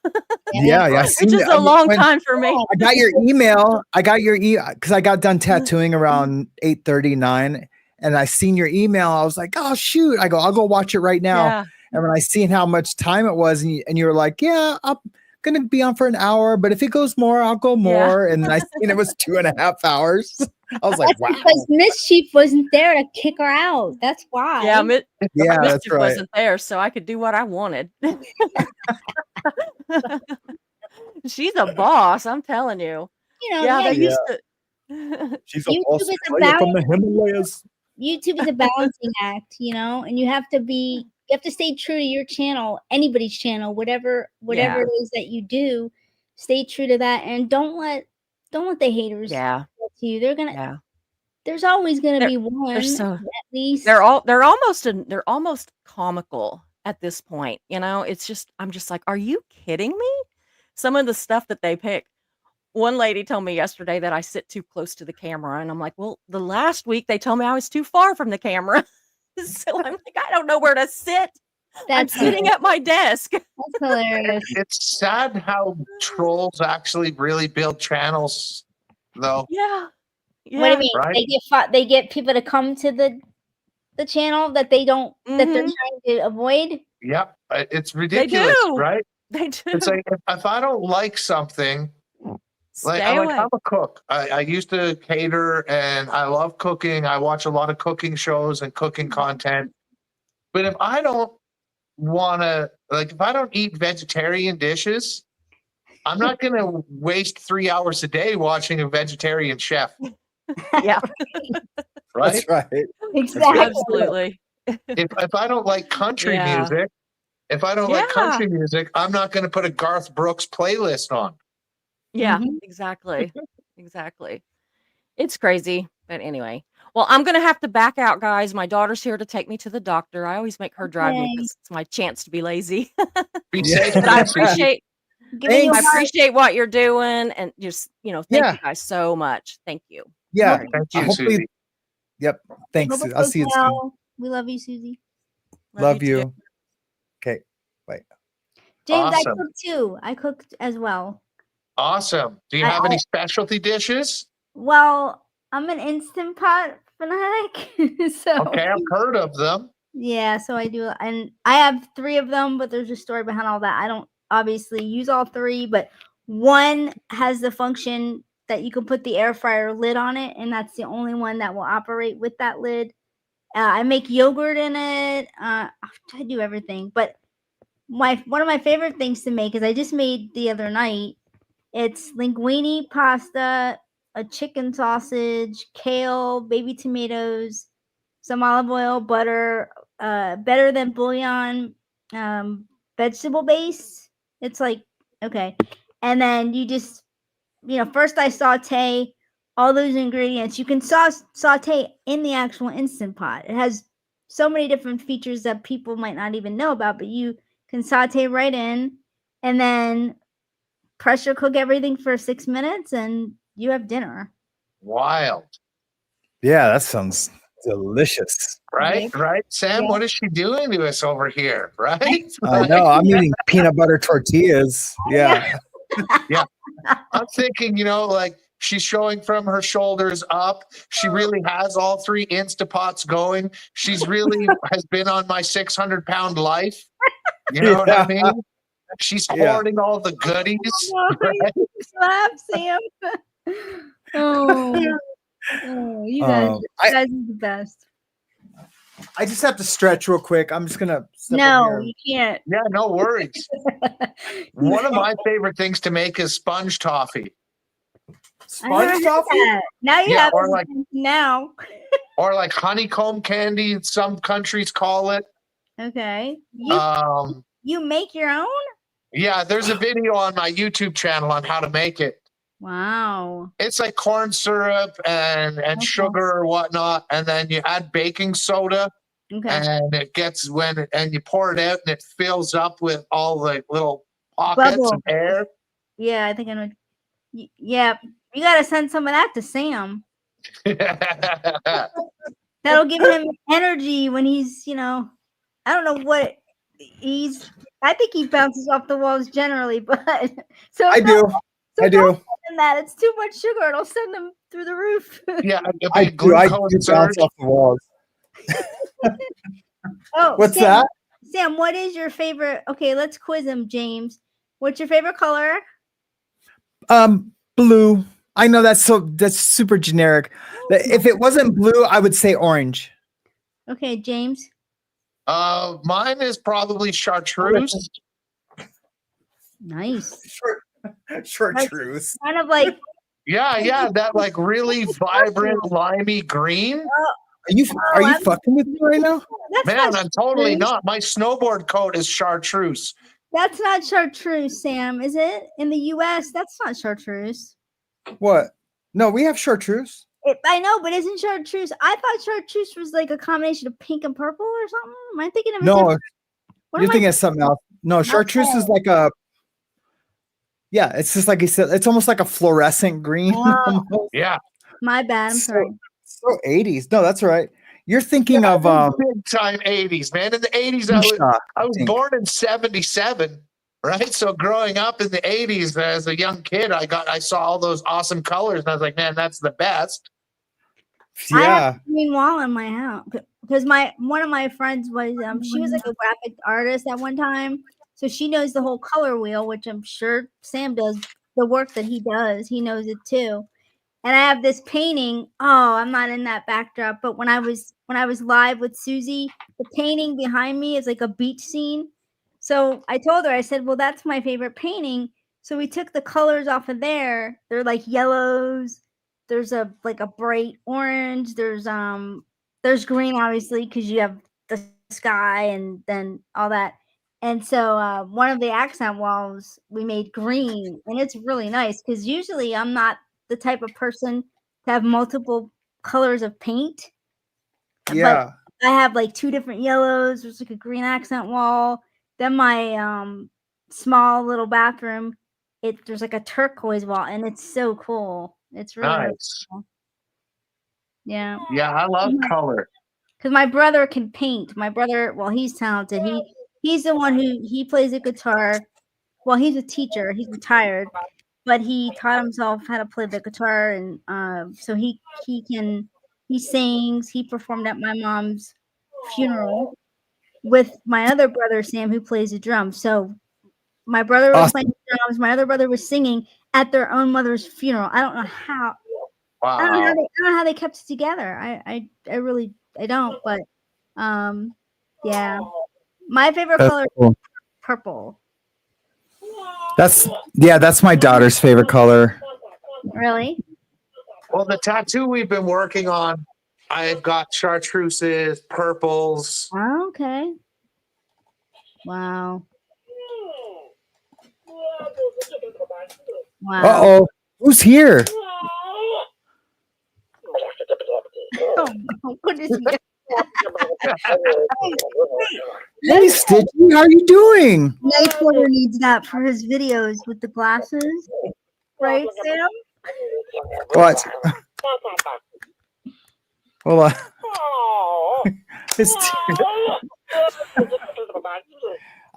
Yeah, I which seen is it. a long When time for me. I got your email, because I got done tattooing around 8:39, and I seen your email. I was like, oh shoot. I'll go watch it right now. Yeah. And when I seen how much time it was, and you were like, yeah, I'm gonna be on for an hour, but if it goes more, I'll go Yeah. more. And I seen it was 2.5 hours. I was like, That's wow. because Mischief wasn't there to kick her out. That's why. Yeah, Yeah, that's Mischief right. wasn't there, so I could do what I wanted. She's a boss, I'm telling you. You know, Yeah, yeah, they Yeah. used to She's a YouTube boss is a player from balance. the Himalayas. YouTube is a balancing act, you know, and you have to stay true to your channel, anybody's channel, whatever Yeah. it is that you do, stay true to that, and don't let the haters Yeah. get to you. Yeah. There's always gonna They're be they're one so at least. they're almost comical at this point, It's just I'm just like, "Are you kidding me?" Some of the stuff that they pick. One lady told me yesterday that I sit too close to the camera, and I'm like, "Well, the last week they told me I was too far from the camera." So I'm like, "I don't know where to sit. I'm That's sitting at my desk." That's hilarious. It's sad how trolls actually really build channels, though, Yeah. What do you Yeah. mean? right? They get people to come to the channel that they're Mhm. trying to avoid? Yep. It's They ridiculous, do. right? They It's do. like if I don't like something, Stay I'm away. a cook. I used to cater and I love cooking. I watch a lot of cooking shows and cooking content. But if I don't if I don't eat vegetarian dishes, I'm not going to waste 3 hours a day watching a vegetarian chef, Yeah. right? That's right. Exactly. Absolutely. If I don't like country Yeah. music, Yeah. I'm not going to put a Garth Brooks playlist on. Yeah, Mhm. exactly. Exactly. It's crazy, but anyway. Well, I'm gonna have to back out, guys. My daughter's here to take me to the doctor. I always make her drive me Okay. because it's my chance to be lazy. Be Yeah. safe. But I and Susie. appreciate Giving you I Thanks. heart. appreciate what you're doing, and just, thank Yeah. you guys so much. Thank you. Yeah. Hope Thank you, Hopefully, Susie. yep. Thanks. it I'll goes see you soon. well. We love you, Susie. Love too. you. Okay. Bye. James, I Awesome. cooked too. I cooked as well. Awesome. Do you I- have any specialty dishes? Well, I'm an Instant Pot fanatic, so Okay, I've heard of them. yeah, so I do, and I have 3 of them, but there's a story behind all that. I don't obviously use all 3, but one has the function that you can put the air fryer lid on it, and that's the only one that will operate with that lid. I make yogurt in it. I do everything, but one of my favorite things to make is I just made the other night. It's linguine pasta, a chicken sausage, kale, baby tomatoes, some olive oil, butter, better than bouillon, vegetable base. It's like, okay. And then you just, first I saute all those ingredients. You can saute in the actual Instant Pot. It has so many different features that people might not even know about, but you can saute right in and then pressure cook everything for 6 minutes and you have dinner. Wild. Yeah, that sounds delicious. Right? Yep. Right? Sam, Yeah. what is she doing to us over here? Right? I know. I'm eating peanut butter tortillas. Yeah. I'm thinking, She's showing from her shoulders up. She really has all 3 Instapots going. She's really has been on my 600-pound life. You know what I mean? She's hoarding all the goodies. Right? Laugh, Sam. Oh, you guys are the best. I just have to stretch real quick. I'm just gonna. No, you can't. Yeah, no worries. One of my favorite things to make is sponge toffee. Sponge toffee? Now you have or like now. or like honeycomb candy. Some countries call it. Okay. You make your own? Yeah, there's a video on my YouTube channel on how to make it. Wow. It's like corn syrup and sugar or whatnot, and then you add baking soda, and it gets and you pour it out, and it fills up with all the little pockets of air. Yeah, I think I know. Yeah, you gotta send some of that to Sam. That'll give him energy when he's, I don't know what he's. I think he bounces off the walls generally, but so I do. That it's too much sugar, it'll send them through the roof. Yeah, I do bounce off the walls. Oh, what's Sam, that? Sam, what is your favorite? Okay, let's quiz him, James. What's your favorite color? Blue. I know that's super generic. If it wasn't blue, I would say orange. Okay, James. Mine is probably chartreuse. Nice. Chartreuse. Kind of like. Yeah, that like really vibrant limey green. Are you fucking with me right now? Man, I'm totally not. My snowboard coat is chartreuse. That's not chartreuse, Sam, is it? In the U.S., that's not chartreuse. What? No, we have chartreuse. I know, but isn't chartreuse? I thought chartreuse was like a combination of pink and purple or something. Am I thinking of? No, you're thinking of something else. No, chartreuse is like a. Yeah, it's just like he said. It's almost like a fluorescent green. Yeah. My bad. I'm sorry. So 80s. No, that's right. You're thinking of big time 80s, man. In the 80s, I was born in 77, right? So growing up in the 80s as a young kid, I saw all those awesome colors, and I was like, man, that's the best. Yeah. I have a green wall in my house because one of my friends was she was like a graphic artist at one time, so she knows the whole color wheel, which I'm sure Sam does. The work that he does, he knows it too. And I have this painting. Oh, I'm not in that backdrop, but when I was live with SuZY, the painting behind me is like a beach scene. So I told her, I said, well, that's my favorite painting. So we took the colors off of there. They're like yellows. There's a bright orange. There's green, obviously, because you have the sky and then all that. And so one of the accent walls we made green, and it's really nice because usually I'm not the type of person to have multiple colors of paint. Yeah. But I have like 2 different yellows. There's like a green accent wall. Then my small little bathroom, there's like a turquoise wall, and it's so cool. It's really nice. Cool. Yeah. Yeah, I love color. Because my brother can paint. My brother, well, he's talented. He's the one he plays the guitar. Well, he's a teacher. He's retired. But he taught himself how to play the guitar, and so he sings. He performed at my mom's funeral with my other brother Sam, who plays the drums. So my brother was playing the drums. My other brother was singing at their own mother's funeral. I don't know how. Wow. I don't know how they kept it together. I really don't. But yeah, my favorite color is purple. That's my daughter's favorite color. Really? Well, the tattoo we've been working on, I've got chartreuses, purples. Oh, okay. Wow. Wow. Uh-oh. Who's here? Oh, what is he? Hey, Stitchy, how are you doing? Night Porter needs that for his videos with the glasses. Right, Sam? What? Hold on.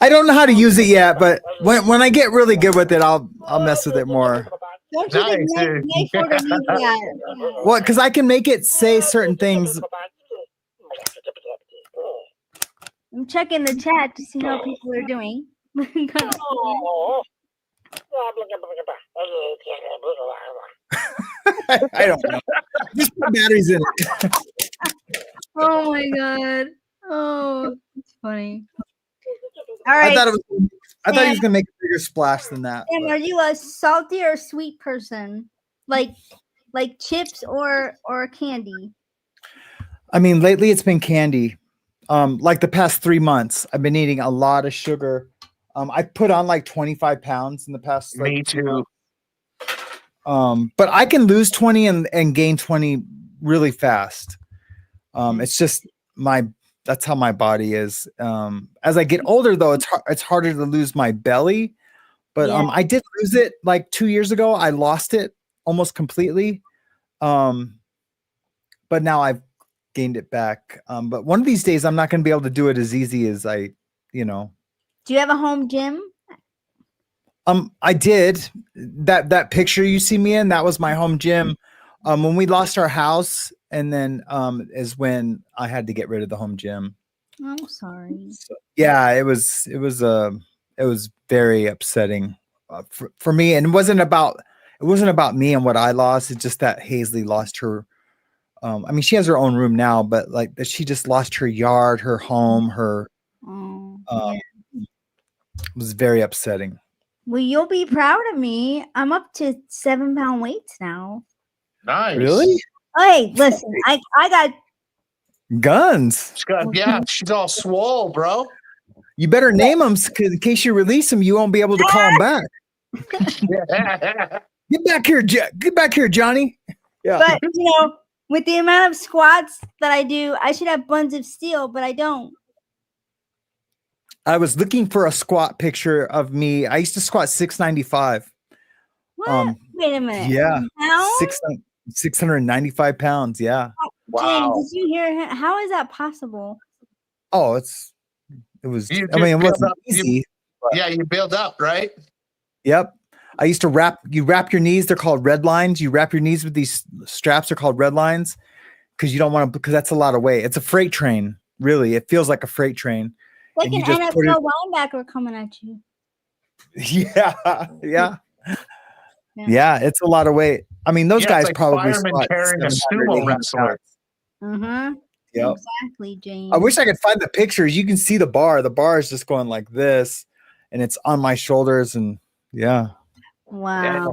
I don't know how to use it yet, but when I get really good with it, I'll mess with it more. Don't you think Nice, knife order needs that? What? Because I can make it say certain things. I'm checking the chat to see how people are doing. I don't know. Just put batteries in it. Oh my god. Oh, it's funny. All I right. thought he was Sam. gonna make a bigger splash than that. Sam, but- are you a salty or sweet person? Like chips or candy? I mean, lately it's been candy. Like the past 3 months, I've been eating a lot of sugar. I put on like 25 pounds in the past. Like, Me 2 too. months. But I can lose 20 and gain 20 really fast. It's just that's how my body is. As I get older, though, it's harder to lose my belly. But Yeah. I did lose it like 2 years ago. I lost it almost completely. But now I've gained it back. But one of these days, I'm not going to be able to do it as easy as Do you have a home gym? I did that picture you see me in. That was my home gym. When we lost our house, and then is when I had to get rid of the home gym. I'm sorry. So, yeah, it was very upsetting for me, and it wasn't about me and what I lost. It's just that Hazley lost her. I mean, she has her own room now, but like that, she just lost her yard, her home, her. Oh, It was very upsetting. well, you'll be proud of me. I'm up to 7-pound weights now. Nice. Really? Hey, listen, I got Guns. Yeah, she's all swole, bro. You better name them in case you release them. You won't be able to call them back. Get back here, get back here, Johnny. Yeah. but with the amount of squats that I do, I should have buns of steel, but I don't. I was looking for a squat picture of me. I used to squat 695. What? Wait a minute. Yeah. How? 695 pounds. Yeah. Wow. James, did you hear him? How is that possible? Oh, it was, You I mean, it build wasn't up- easy. Yeah, you build up, right? Yep. I used to wrap your knees. They're called red lines. You wrap your knees with these straps. They're called red lines because you don't want to, because that's a lot of weight. It's a freight train. Really. It feels like a freight train. Like And an you just put NFL linebacker coming at you. Yeah. Yeah. Yeah. Yeah. It's a lot of weight. I mean, those Yeah, guys it's like probably firemen squat carrying a 700, sumo 800 wrestler. pounds. Yep. Exactly, James. I wish I could find the pictures. You can see the bar. The bar is just going like this, and it's on my shoulders. And yeah. Wow.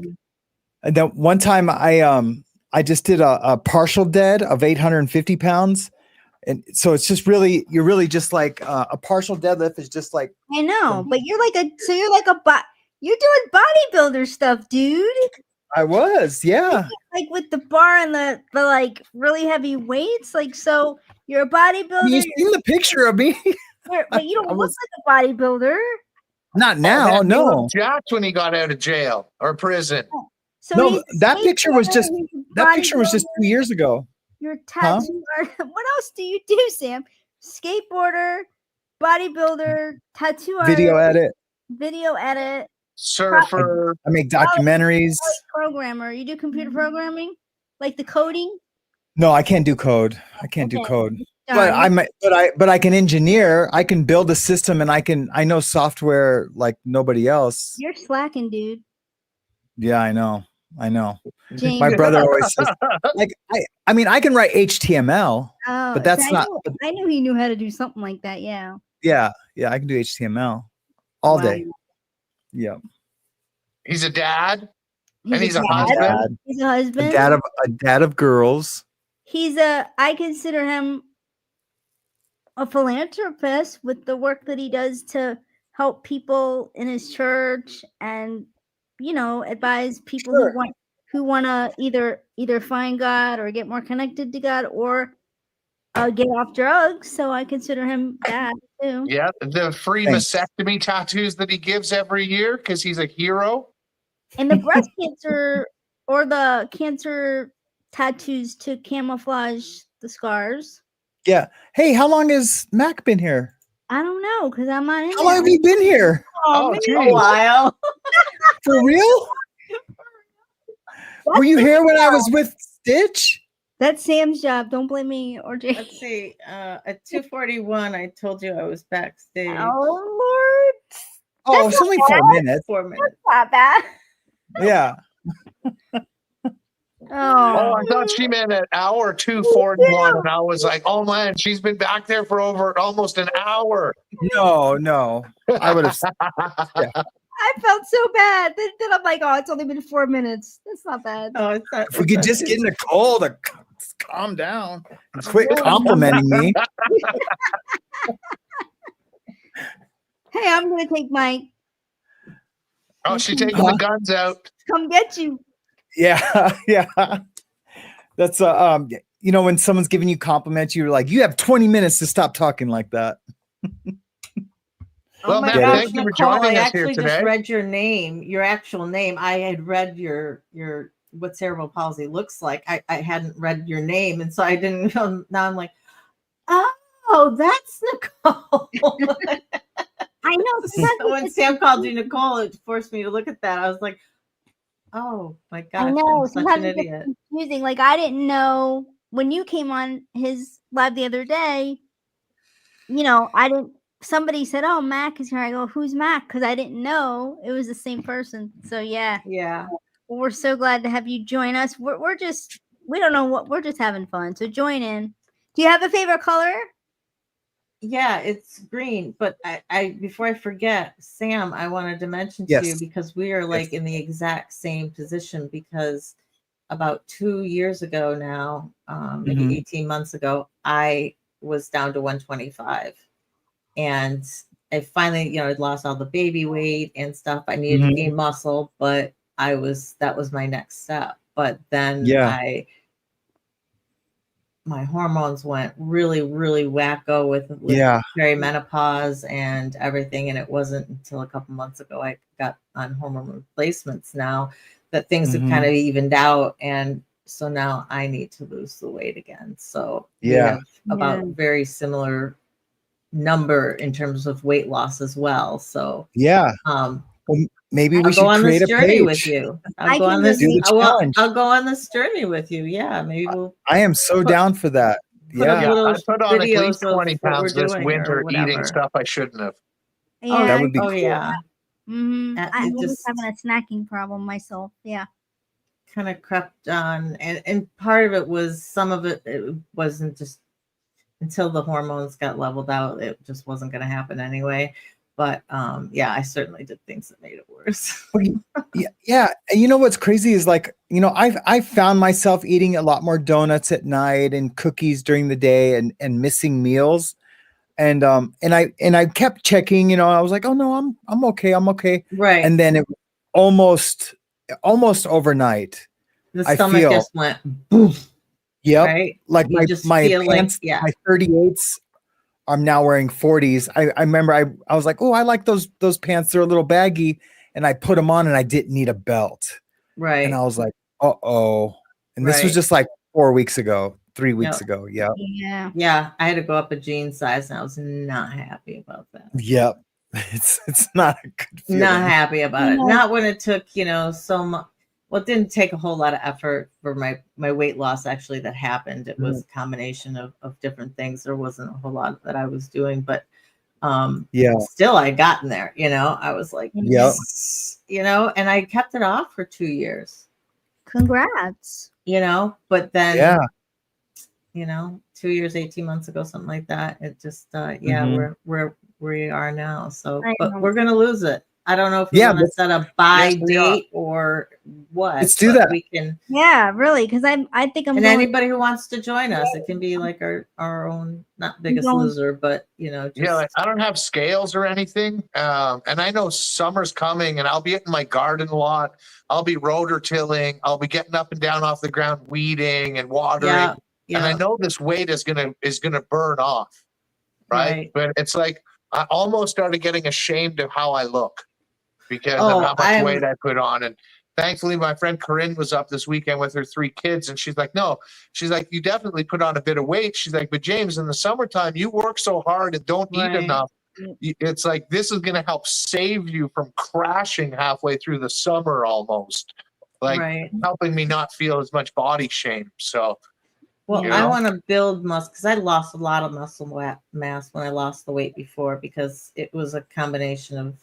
And then one time I just did a partial dead of 850 pounds. And so it's just really, you're really just like a partial deadlift is just like, I know, but you're doing bodybuilder stuff, dude. I was, yeah. Like with the bar and the like really heavy weights. Like, so you're a bodybuilder, You seen the picture of me? but you don't I look was- like a bodybuilder. Not now, Man, he no. looked jacked when he got out of jail or prison. So No, he's a that picture was skateboarder, just- he's a That picture was just bodybuilder, 2 years ago. You're a tattoo artist. What else do you do, Sam? Skateboarder, bodybuilder, tattoo Video artist, edit. video edit, Surfer. I make documentaries. programmer. You do computer programming, like the coding. No, I can't do code. I can't do Okay. code. Darn. But I can engineer. I can build a system, and I know software like nobody else. You're slacking, dude. Yeah, I know. James. My brother always says, like, I mean, I can write HTML. Oh, but that's see, not- I knew he knew how to do something like that. Yeah. Yeah, I can do HTML all Wow. day. Yeah, He's a dad. And he's a dad. husband. He's a husband. a dad of girls. I consider him a philanthropist with the work that he does to help people in his church and advise people Sure. who want to either find God or get more connected to God or get off drugs. So I consider him that too. Yeah, the free Thanks. mastectomy tattoos that he gives every year because he's a hero. And the breast cancer or the cancer tattoos to camouflage the scars. Yeah. Hey, how long has Mac been here? I don't know because I'm not in How long have there. you been here? Oh, maybe geez. a while. For real? Were you here when I was with Stitch? That's Sam's job. Don't blame me or Jay. Let's see. At 2:41, I told you I was backstage. Oh Lord. Oh, it's That's only not 4 bad. minutes. 4 minutes. Not bad. Yeah. Oh, Oh. I thought she meant an hour 2:41, and I was like, oh man, she's been back there for over almost an hour. No. I would have. Yeah. I felt so bad. Then I'm like, oh, it's only been 4 minutes. That's not bad. Oh, it's not. If we could just get Nicole to calm down and quit complimenting me. Hey, I'm gonna take my Oh, she's taking the guns out. come get you. Yeah. That's when someone's giving you compliments, you're like, you have 20 minutes to stop talking like that. Oh Well, my Matt, gosh, thank you for Nicole, joining I us here actually just today. read your name, your actual name. I had read your what cerebral palsy looks like. I hadn't read your name, and so I didn't know. Now I'm like, oh, that's Nicole. I know. So when Sam called you Nicole, it forced me to look at that. I was like, oh my gosh, I know. I'm such Sometimes an it gets idiot. confusing. Like I didn't know when you came on his live the other day. I didn't. Somebody said, "Oh, Mac is here." I go, "Who's Mac?" Because I didn't know it was the same person. So yeah, Yeah. well, we're so glad to have you join us. We're just we don't know what we're just having fun. So join in. Do you have a favorite color? Yeah, it's green. But I before I forget, Sam, I wanted to mention to you Yes. because we are like in the exact same position because about 2 years ago now, maybe Mhm. 18 months ago, I was down to 125. And I finally, I'd lost all the baby weight and stuff. I needed to Mhm. gain muscle, but that was my next step. But then Yeah. my hormones went really, really wacko with Yeah. perimenopause and everything. And it wasn't until a couple months ago I got on hormone replacements now that things have kind Mhm. of evened out. And so now I need to lose the weight again. So we Yeah. have about very similar number in terms of weight loss as well. So Yeah. um Well, maybe we I'll should go on create this a journey with page. you. I I'll go can on this. Do the challenge. I'll go on this journey with you. Yeah, maybe we'll I am so put- down for that. put up Yeah. little I put on at least videos of 20 what we're pounds this doing or winter eating whatever. stuff I shouldn't have. Yeah. That would be Oh cool. yeah. Mm-hmm. It I'm always just having a snacking problem myself. Yeah. kind of crept on, and part of it was some of it wasn't just until the hormones got leveled out, it just wasn't going to happen anyway. But yeah, I certainly did things that made it worse. Yeah. And you know what's crazy is like, I've found myself eating a lot more donuts at night and cookies during the day and missing meals. And I kept checking, I was like, oh no, I'm okay. I'm okay. Right. And then it almost overnight, The I stomach feel, just went boom. yep. Right. Like You just my feel like, pants, yeah. my 38s, I'm now wearing 40s. I remember I was like, oh, I like those pants. They're a little baggy. And I put them on and I didn't need a belt. Right. And I was like, uh-oh. And this was Right. just like 3 weeks ago. Yep. Yeah. Yeah. Yeah. I had to go up a jean size and I was not happy about that. Yep. It's not a good feeling. Not happy about it. No. Not when it took, so much. Well, it didn't take a whole lot of effort for my weight loss actually that happened. It was a combination of different things. There wasn't a whole lot that I was doing, but Yeah. still I got in there, I was like, Yep. and I kept it off for 2 years, Congrats. but then, Yeah. 2 years, 18 months ago, something like that. It just, Mhm. we're where we are now. So, I but know. we're going to lose it. I don't know if we Yeah, want to set a buy Yes, we are. date or what. Let's do but that. We can, Yeah, really, because I think I'm and going. anybody who wants to join us, it can be like our own, not biggest going- loser, but just Yeah, like, I don't have scales or anything. And I know summer's coming and I'll be in my garden a lot. I'll be rotor tilling. I'll be getting up and down off the ground, weeding and watering. yeah, And I yeah, know this weight is gonna burn off. Right. But it's like I almost started getting ashamed of how I look because of how much weight I put on. And thankfully my friend Corinne was up this weekend with her 3 kids. And she's like, no, she's like, you definitely put on a bit of weight. She's like, but James, in the summertime, you work so hard and don't eat Right. enough. It's like, this is going to help save you from crashing halfway through the summer almost. like Right. helping me not feel as much body shame. So Well, You I know? want to build muscle because I lost a lot of mass when I lost the weight before because it was a combination of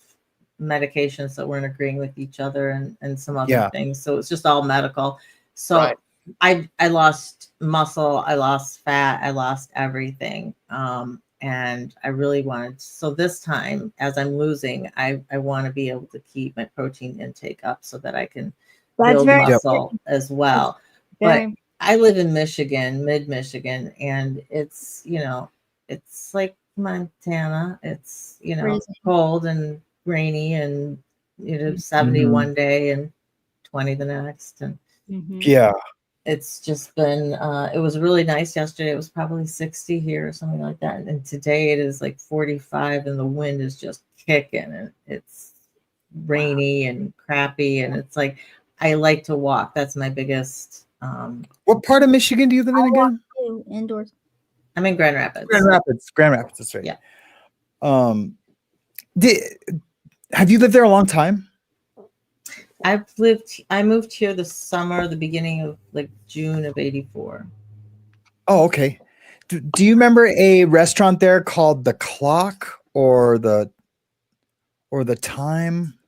medications that weren't agreeing with each other and some other Yeah. things. So it's just all medical. So Right. I lost muscle, I lost fat, I lost everything. And I really wanted, so this time as I'm losing, I want to be able to keep my protein intake up so that I can That's build very muscle as well. But very I live in Michigan, mid Michigan, and it's, it's like Montana. It's, Freezing. cold and rainy and, 70 Mhm. one day and 20 the next. And Yeah. it's just been, it was really nice yesterday. It was probably 60 here or something like that. And today it is like 45 and the wind is just kicking and it's rainy and crappy. And it's like, I like to walk. That's my biggest, What part of Michigan do you live in again? too, indoors. I'm in Grand Rapids. Grand Rapids. Grand Rapids. That's right. Yeah. Have you lived there a long time? I moved here this summer, the beginning of like June of 84. Oh, okay. Do you remember a restaurant there called The Clock or the Time?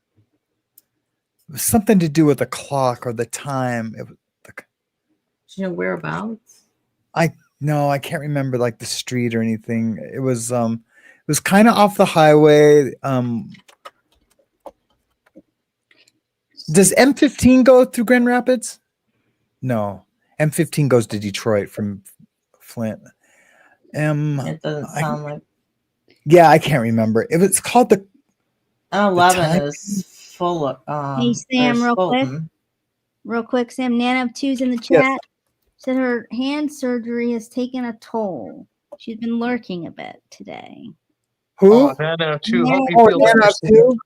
It was something to do with the clock or the time. Do you know whereabouts? No, I can't remember like the street or anything. It was kind of off the highway. Does M15 go through Grand Rapids? No. M15 goes to Detroit from Flint. It doesn't sound like. Yeah, I can't remember. It's called the 11 time? is full of. Hey Sam, there's real quick, Sam. Nana of Two's in the Yes. chat. Said her hand surgery has taken a toll. She's been lurking a bit today. who? Oh, Nana too. Hope you Oh, feel Nana better of soon. Two?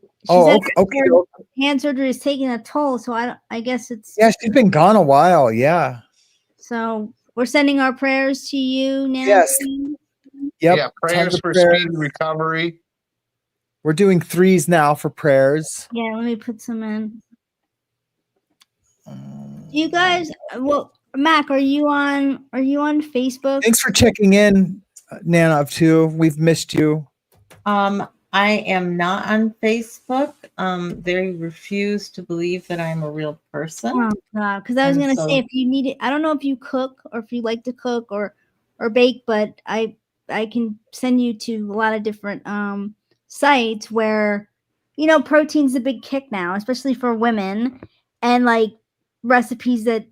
She Oh, said okay. her Okay. hand surgery is taking a toll, so I guess it's Yeah, she's been gone a while. Yeah. so we're sending our prayers to you, Nana. Yes. Yep. Yeah, tons prayers of for prayers. speedy recovery. We're doing threes now for prayers. Yeah, let me put some in. You guys, well, Mac, are you on Facebook? Thanks for checking in, Nana of Two. We've missed you. I am not on Facebook. They refuse to believe that I'm a real person. Oh God, because I was And gonna so- say if you need it, I don't know if you cook or if you like to cook or bake, but I can send you to a lot of different sites where protein's a big kick now, especially for women, and like recipes that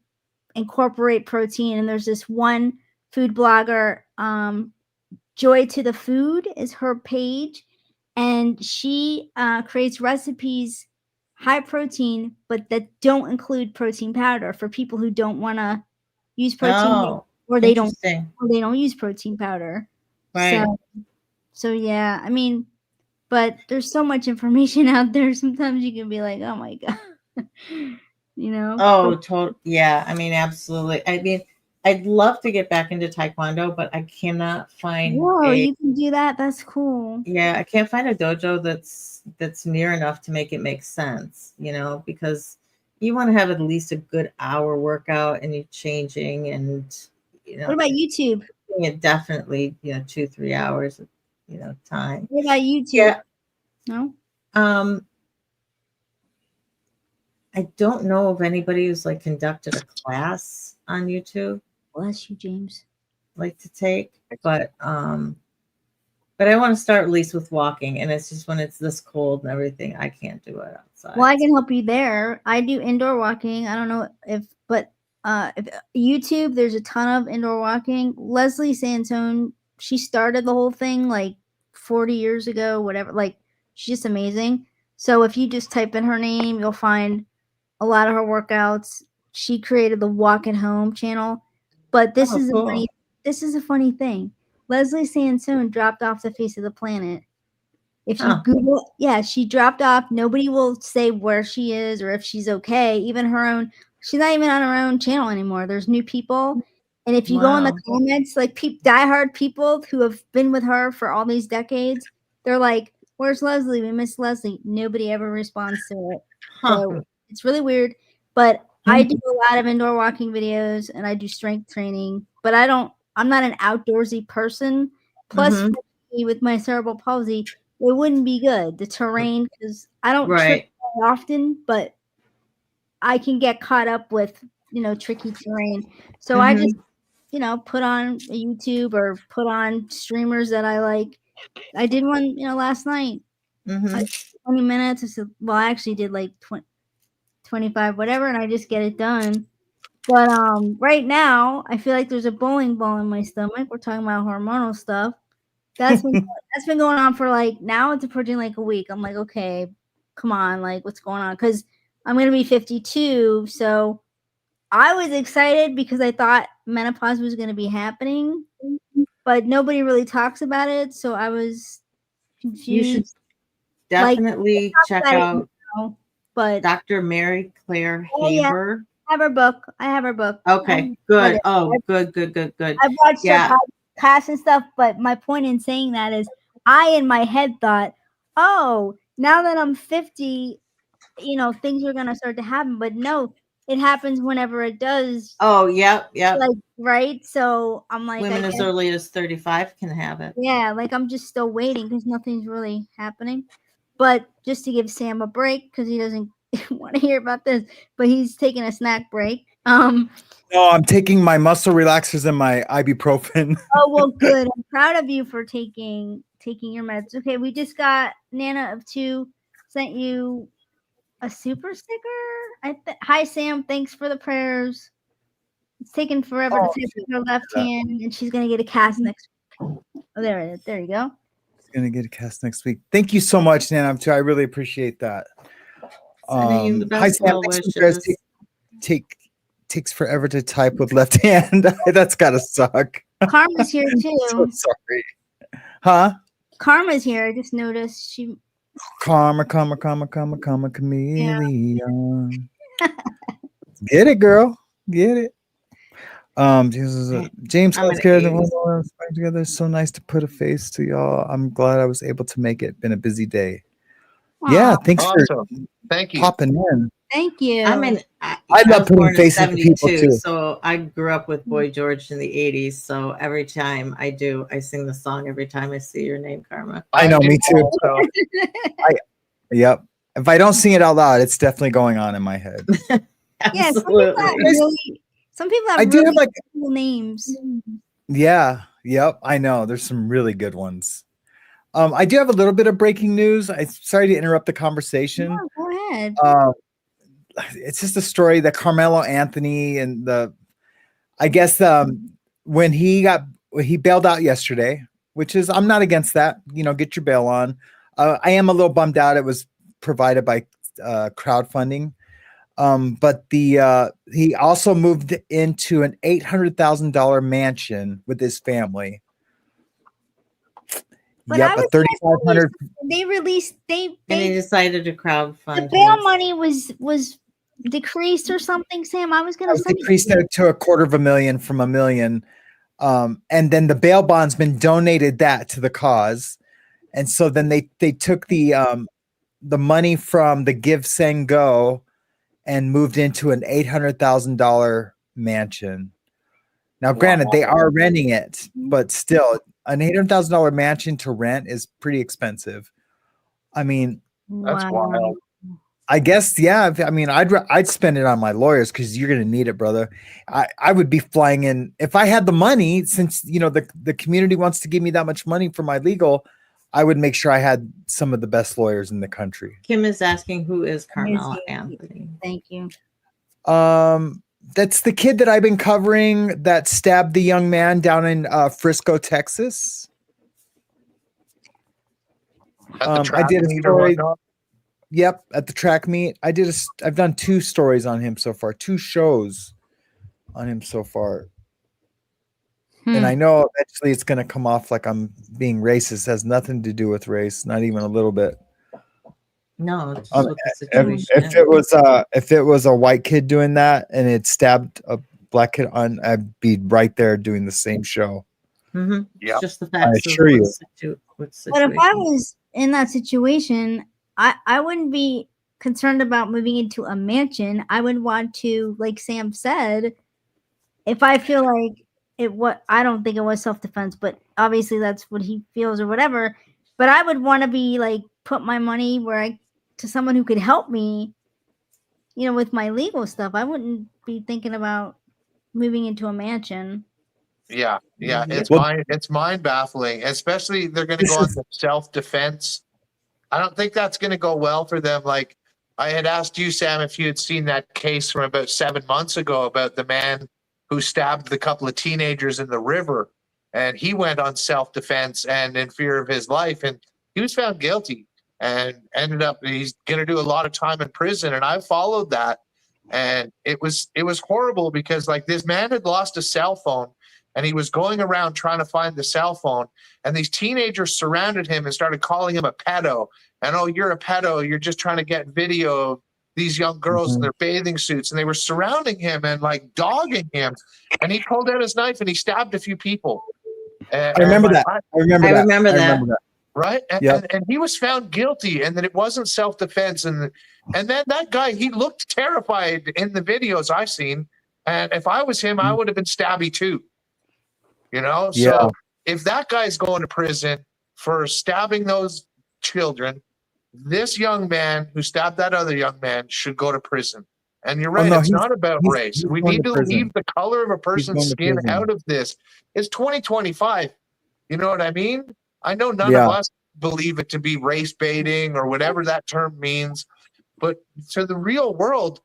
incorporate protein. And there's this one food blogger, Joy to the Food is her page, and she creates recipes high protein, but that don't include protein powder for people who don't want to use protein or they don't use protein powder. Right. So yeah, I mean, but there's so much information out there. Sometimes you can be like, oh my God, Oh, yeah. I mean, absolutely. I mean, I'd love to get back into Taekwondo, but I cannot find. Whoa, you can do that. That's cool. Yeah, I can't find a dojo that's near enough to make it make sense, because you want to have at least a good hour workout and you're changing and What about YouTube? it definitely, 2-3 hours of, time. What about YouTube? Yeah. No? I don't know of anybody who's like conducted a class on YouTube. Bless you, James. Like to take, but I want to start at least with walking, and it's just when it's this cold and everything, I can't do it outside. Well, I can help you there. I do indoor walking. I don't know if YouTube, there's a ton of indoor walking. Leslie Santone, she started the whole thing like 40 years ago, whatever. Like, she's just amazing. So if you just type in her name, you'll find a lot of her workouts. She created the Walk at Home channel. But this is a funny thing. Leslie Sansone dropped off the face of the planet. If you Google, she dropped off. Nobody will say where she is or if she's okay. Even her own, she's not even on her own channel anymore. There's new people. And if you go in the comments, like diehard people who have been with her for all these decades, they're like, where's Leslie? We miss Leslie. Nobody ever responds to it. So It's really weird, but I do a lot of indoor walking videos and I do strength training, but I'm not an outdoorsy person. Plus, Mhm. for me, with my cerebral palsy, it wouldn't be good. The terrain, because I don't trip Right. very often, but I can get caught up with, tricky terrain. So I just, put on a YouTube or put on streamers that I like. I did one, last night. Mhm. 20 minutes. I said, well, I actually did like 25, whatever, and I just get it done. But right now, I feel like there's a bowling ball in my stomach. We're talking about hormonal stuff. That's been going on for like, now it's approaching like a week. I'm like, okay, come on, like what's going on? Because I'm gonna be 52, so I was excited because I thought menopause was gonna be happening, but nobody really talks about it. So I was You should confused. definitely check About it out now, but Dr. Mary Claire oh yeah, Haber. I have her book. Okay, good. Oh, good. I've watched her Yeah. podcast and stuff, but my point in saying that is I in my head thought, oh, now that I'm 50, things are gonna start to happen. But no, it happens whenever it does. Oh, yep. Like, right? So I'm like, Women I as guess, early as 35 can have it. yeah, like I'm just still waiting because nothing's really happening. But just to give Sam a break, because he doesn't want to hear about this, but he's taking a snack break. No, I'm taking my muscle relaxers and my ibuprofen. Oh, well, good. I'm proud of you for taking your meds. Okay, we just got Nana of 2 sent you a super sticker. Hi, Sam. Thanks for the prayers. It's taken forever to type with her left hand, and she's gonna get a cast next week. Oh, there it is. There you go. Gonna get a cast next week. Thank you so much, Nana. I really appreciate that. Sending you the Hi, best Sam. well Thanks for you guys. wishes. Takes forever to type with left hand. That's gotta suck. Karma's here So too. sorry. Huh? Karma's here. I just noticed she. Karma, chameleon. Get it, girl. Get it. James I'm an Healthcare Aries. together. It's so nice to put a face to y'all. I'm glad I was able to make it. Been a busy day. Yeah, thanks for Thank you. popping in. Thank you. I love was putting born in faces to people 72, too. so I grew up with Boy George in the 80s. So every time I sing the song every time I see your name, Karma. I know, me too. Also. Yep. If I don't sing it out loud, it's definitely going on in my head. Yeah, Absolutely. some people have I do really have like cool names. Yeah. Yep. I know. There's some really good ones. I do have a little bit of breaking news. I'm sorry to interrupt the conversation. No, go ahead. It's just a story that Carmelo Anthony and I guess when he bailed out yesterday, which is I'm not against that. Get your bail on. I am a little bummed out. It was provided by crowdfunding. But he also moved into an $800,000 mansion with his family. But Yep, I a was 3,500. They released And he decided to crowdfund. the bail money was decreased or something. Sam, I was gonna say Decreased it to $250,000 from $1 million. And then the bail bondsman donated that to the cause. And so then they took the money from the Give Send Go and moved into an $800,000 mansion. Now, granted, they are renting it, but still, an $800,000 mansion to rent is pretty expensive. I mean, That's wild. I guess, yeah. I mean, I'd spend it on my lawyers because you're gonna need it, brother. I would be flying in if I had the money. Since the community wants to give me that much money for my legal, I would make sure I had some of the best lawyers in the country. Kim is asking who is Carmelo Anthony. Thank you. That's the kid that I've been covering that stabbed the young man down in Frisco, Texas. I did a story. Yep, at the track meet. I've done 2 stories on him so far, 2 shows on him so far. And I know eventually it's going to come off like I'm being racist. It has nothing to do with race, not even a little bit. No, just what the situation if it was a white kid doing that and it stabbed a black kid on, I'd be right there doing the same show. Mm-hmm. Yeah, just the facts. I assure you. But if I was in that situation, I wouldn't be concerned about moving into a mansion, I would want to, like Sam said, if I feel like I don't think it was self-defense, but obviously that's what he feels or whatever. But I would want to be like, put my money to someone who could help me, with my legal stuff. I wouldn't be thinking about moving into a mansion. Yeah, Yep. it's mind baffling. Especially they're going to This go on is- to self-defense. I don't think that's going to go well for them. Like I had asked you, Sam, if you had seen that case from about 7 months ago about the man who stabbed the couple of teenagers in the river, and he went on self-defense and in fear of his life, and he was found guilty and ended up he's going to do a lot of time in prison. And I followed that, and it was horrible because like this man had lost a cell phone and he was going around trying to find the cell phone, and these teenagers surrounded him and started calling him a pedo. And oh, you're a pedo. You're just trying to get video of these young girls in their bathing suits. And they were surrounding him and like dogging him. And he pulled out his knife and he stabbed a few people. I remember that. I remember that. Right. Yep. And he was found guilty, and that it wasn't self-defense. And then that guy, he looked terrified in the videos I've seen. And if I was him, I would have been stabby too. Yeah. So if that guy's going to prison for stabbing those children, this young man who stabbed that other young man should go to prison. And you're right, no, it's not about race. he's We going need to to prison. leave the color of a going person's to skin prison. out of this. It's 2025. You know what I mean? I know none Yeah. of us believe it to be race baiting or whatever that term means, but to the real world,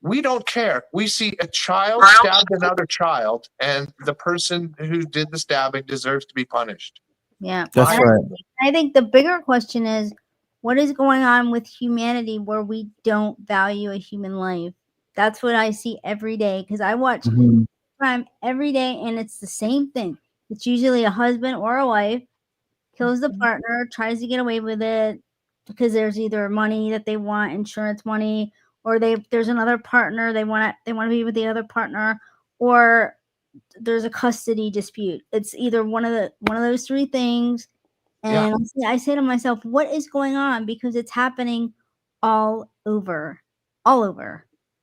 we don't care. We see a child stabbed another child, and the person who did the stabbing deserves to be punished. Yeah. That's And right. I think the bigger question is, what is going on with humanity where we don't value a human life? That's what I see every day, because I watch Mhm. crime every day, and it's the same thing. It's usually a husband or a wife kills the partner, tries to get away with it because there's either money that they want, insurance money, or there's another partner they want to be with the other partner, or there's a custody dispute. It's either one of those three things. And I say to myself, what is going on? Because it's happening all over.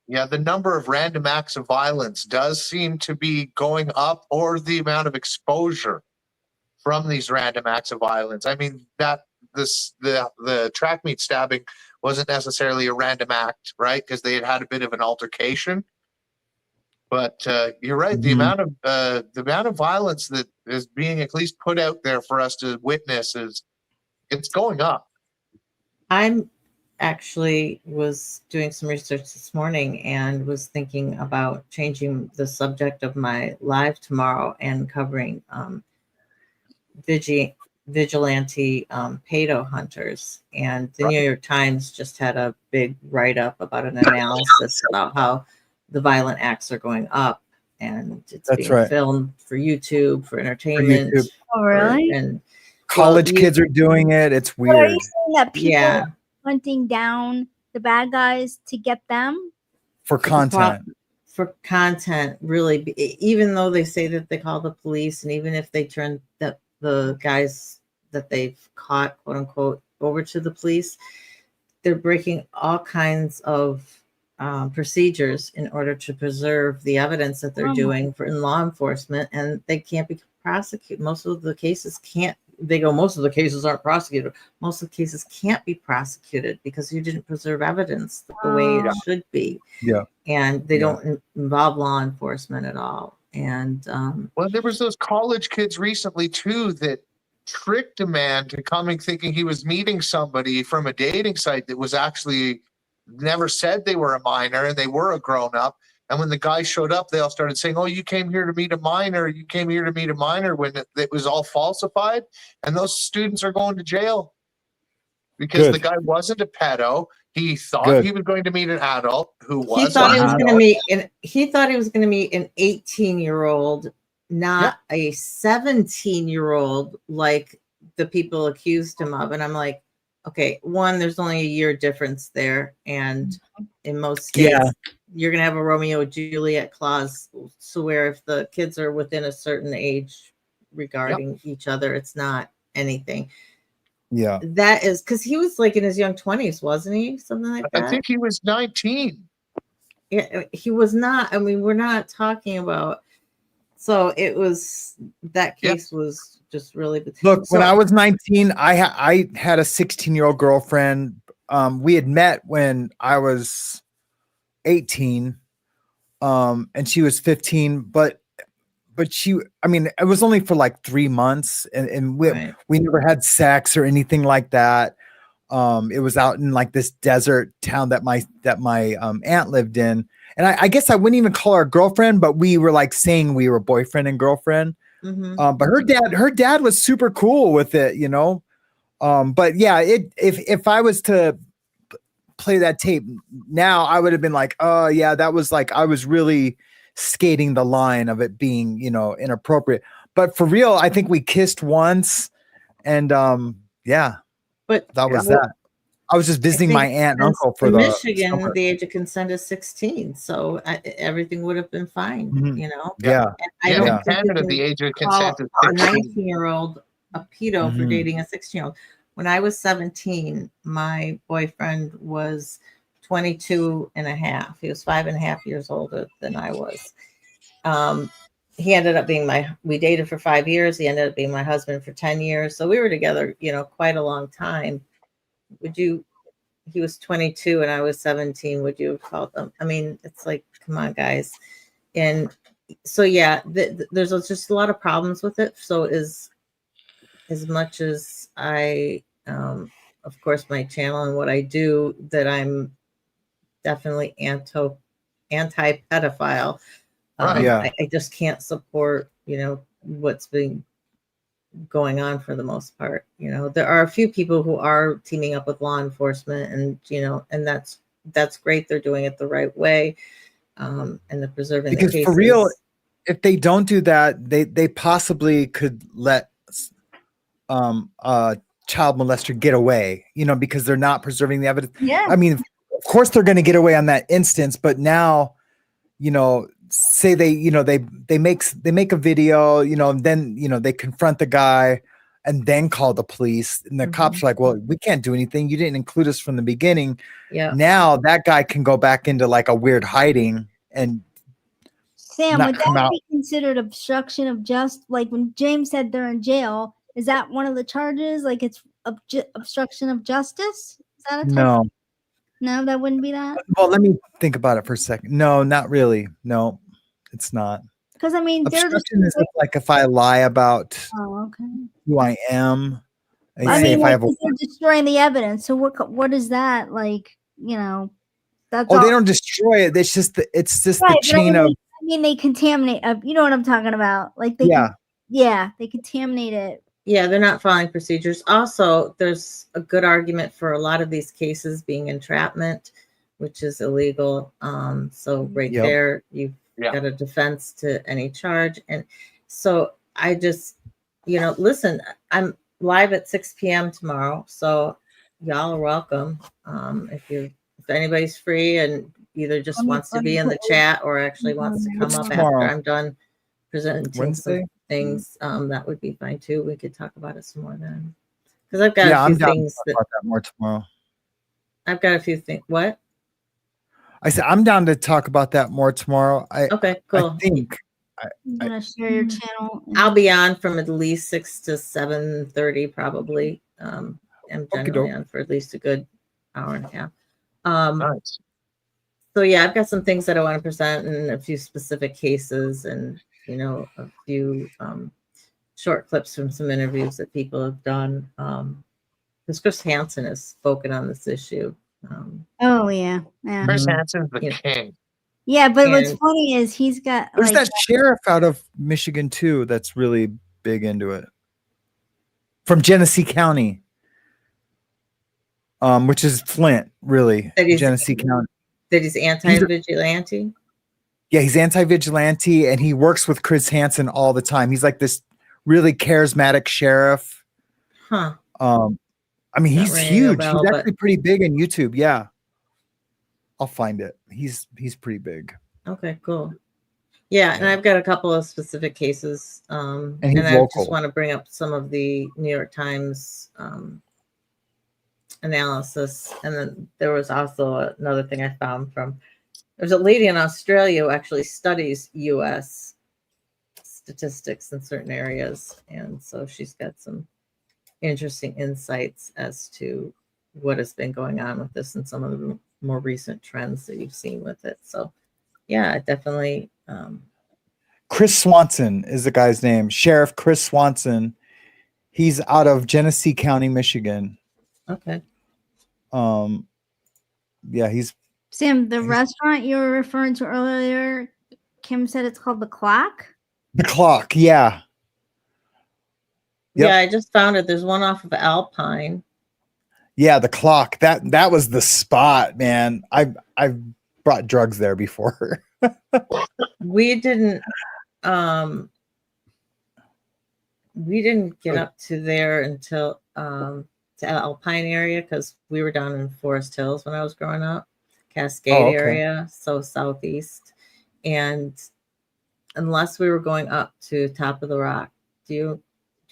Yeah, the number of random acts of violence does seem to be going up, or the amount of exposure from these random acts of violence. I mean, the track meet stabbing wasn't necessarily a random act, right? Because they had a bit of an altercation. But you're right. The amount of violence that is being at least put out there for us to witness it's going up. I'm actually was doing some research this morning and was thinking about changing the subject of my live tomorrow and covering vigilante pedo hunters. And the New York Times just had a big write-up about an analysis about how the violent acts are going up, and it's being filmed for YouTube, for entertainment. Oh, really? And college kids are doing it. It's weird. Are you saying that people are hunting down the bad guys to get them? For content. For content, really. Even though they say that they call the police, and even if they turn the guys that they've caught, quote unquote, over to the police, they're breaking all kinds of procedures in order to preserve the evidence that they're doing in law enforcement, and they can't be prosecuted. Most of the cases most of the cases aren't prosecuted. Most of the cases can't be prosecuted because you didn't preserve evidence the way it should be. Yeah. And they don't involve law enforcement at all. And well, there was those college kids recently too that tricked a man to coming thinking he was meeting somebody from a dating site that was actually never said they were a minor, and they were a grown-up. And when the guy showed up, they all started saying, oh, you came here to meet a minor, when it was all falsified. And those students are going to jail because the guy wasn't a pedo. He thought he was going to meet an adult who was. He thought he was going to meet an 18-year-old, not a 17-year-old like the people accused him of. And I'm like, okay, one, there's only a year difference there. And in most states, you're going to have a Romeo and Juliet clause. So where if the kids are within a certain age regarding each other, it's not anything. Yeah. That is because he was like in his young 20s, wasn't he? Something like I that. think he was 19. Yeah, he was not. I mean, we're not talking about. So it was that Yep. case was just really. Look, when So- I was 19, I had a 16-year-old girlfriend. We had met when I was 18, and she was 15, but she, I mean, it was only for like 3 months, and Right. we never had sex or anything like that. It was out in like this desert town that my aunt lived in, and I guess I wouldn't even call her a girlfriend, but we were like saying we were boyfriend and girlfriend. Mhm. But her dad was super cool with it, you know. But yeah, if I was to play that tape now, I would have been like, oh yeah, that was like I was really skating the line of it being, you know, inappropriate. But for real, I think we kissed once, and yeah, But that was well, that. I was just visiting my think aunt and since uncle for in the Michigan, summer. the age of consent is 16, so everything would have been fine, Mhm. you know. Yeah. And I Yeah, don't in think you Canada, can the age of call consent is a 16. 19-year-old a pedo for Mhm. dating a 16-year-old. When I was 17, my boyfriend was 22 and a half. He was 5.5 years older than I was. He ended up being we dated for 5 years. He ended up being my husband for 10 years. So we were together, you know, quite a long time. He was 22 and I was 17. Would you have called them? I mean, it's like, come on, guys. And so, yeah, there's just a lot of problems with it. So as much as I, of course, my channel and what I do, that I'm definitely anti-pedophile. Right. Yeah. I just can't support, you know, what's been going on for the most part. You know, there are a few people who are teaming up with law enforcement, and you know, and that's great. They're doing it the right way, and they're preserving the Because cases. for real, if they don't do that, they possibly could let child molester get away, you know, because they're not preserving the evidence. Yeah. I mean, of course they're going to get away on that instance, but now, you know, say they, you know, they make a video, you know, and then, you know, they confront the guy and then call the police, and the cops are like, well, we can't do anything. You didn't include us from the beginning. Yeah. Now that guy can go back into like a weird hiding and Sam, not would come that out. be considered obstruction of just like when James said they're in jail? Is that one of the charges? Like it's obstruction of justice? Is that a type? No. No, that wouldn't be that. Well, let me think about it for a second. No, not really. No, it's not. Because I mean, they're just. Obstruction is like if I lie about Oh, okay. who I am. I I say mean, if I like, have a, 'cause they're destroying the evidence. So what is that like? You know, that's oh, all. they don't destroy it. It's just the Right, but chain of, I mean, they contaminate. You know what I'm talking about? Like they. yeah. Yeah, they contaminate it. Yeah, they're not following procedures. Also, there's a good argument for a lot of these cases being entrapment, which is illegal. So right Yep. there, you've Yeah. got a defense to any charge. And so I just, you know, listen, I'm live at 6 p.m. tomorrow. So y'all are welcome. If anybody's free and either just wants to be in the chat or actually wants to come What's up tomorrow? after I'm done presenting some Wednesday? things, that would be fine too. We could talk about it some more then. Because I've got Yeah, a few I'm down to things talk that about that more tomorrow. I've got a few things. What? I said I'm down to talk about that more tomorrow. Okay, cool. I think I'm gonna share your channel. I'll be on from at least 6 to 7:30 probably. I'm generally Okey-doke. on for at least a good hour and a half. Nice. So yeah, I've got some things that I want to present and a few specific cases and, you know, a few short clips from some interviews that people have done. Because Chris Hansen has spoken on this issue. Oh yeah, yeah, Chris Mhm. Hansen's the Yeah. king. yeah. But what's And- funny is he's got There's like that sheriff out of Michigan too that's really big into it. From Genesee County. Which is Flint, really. That he's- Genesee County. That he's anti-vigilante. Yeah, he's anti-vigilante and he works with Chris Hansen all the time. He's like this really charismatic sheriff. Huh. I mean, Not he's ringing a huge. bell, He's but- actually pretty big on YouTube. Yeah. I'll find it. He's pretty big. Okay, cool. Yeah, and I've got a couple of specific cases. And he's I local. just want to bring up some of the New York Times analysis. And then there was also another thing I found from there's a lady in Australia who actually studies US statistics in certain areas. And so she's got some interesting insights as to what has been going on with this and some of the more recent trends that you've seen with it. So yeah, definitely. Chris Swanson is the guy's name. Sheriff Chris Swanson. He's out of Genesee County, Michigan. Okay. Yeah, he's Sam, the restaurant you were referring to earlier, Kim said it's called The Clock. The Clock. Yeah. Yep. Yeah, I just found it. There's one off of Alpine. Yeah, The Clock. That was the spot, man. I've brought drugs there before. We didn't get up to there until to Alpine area because we were down in Forest Hills when I was growing up, Cascade area, so southeast. And unless we were going up to Top of the Rock, do you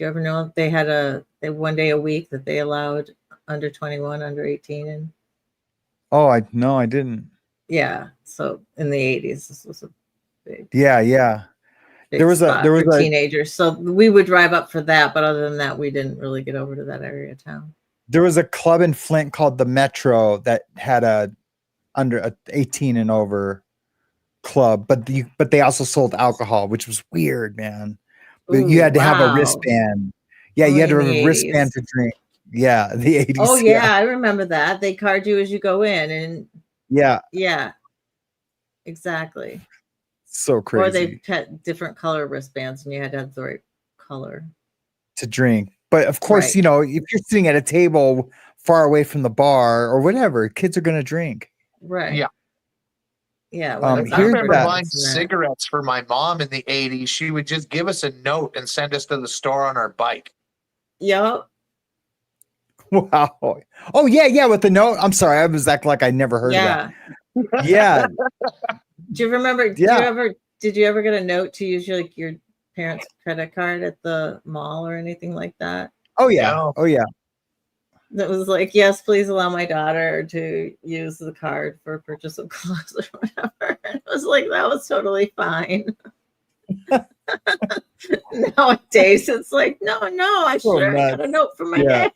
ever know they had one day a week that they allowed under 21, under 18 in? Oh, I didn't. Yeah, so in the 80s, this was a big. Yeah. There was a teenagers, so we would drive up for that. But other than that, we didn't really get over to that area of town. There was a club in Flint called the Metro that had a 18 and over club, but they also sold alcohol, which was weird, man. But you had to have a wristband. Yeah, you had to have a wristband to drink. Yeah, the 80s. Oh yeah, I remember that. They card you as you go in, and yeah, exactly. So crazy. Or they had different color wristbands, and you had to have the right color to drink. But of course, Right. you know, if you're sitting at a table far away from the bar or whatever, kids are going to drink. Right. Yeah. Yeah. I here's remember that. buying cigarettes for my mom in the 80s. She would just give us a note and send us to the store on our bike. Yep. Wow. Oh yeah, with the note. I'm sorry, I was acting like I never heard of that. Yeah. Do you remember? Yeah. Did you ever get a note to use your parents' credit card at the mall or anything like that? Oh yeah. No. Oh yeah. That was like, yes, please allow my daughter to use the card for purchase of clothes or whatever. It was like, that was totally fine. Nowadays, it's like, no, I got a note from my dad.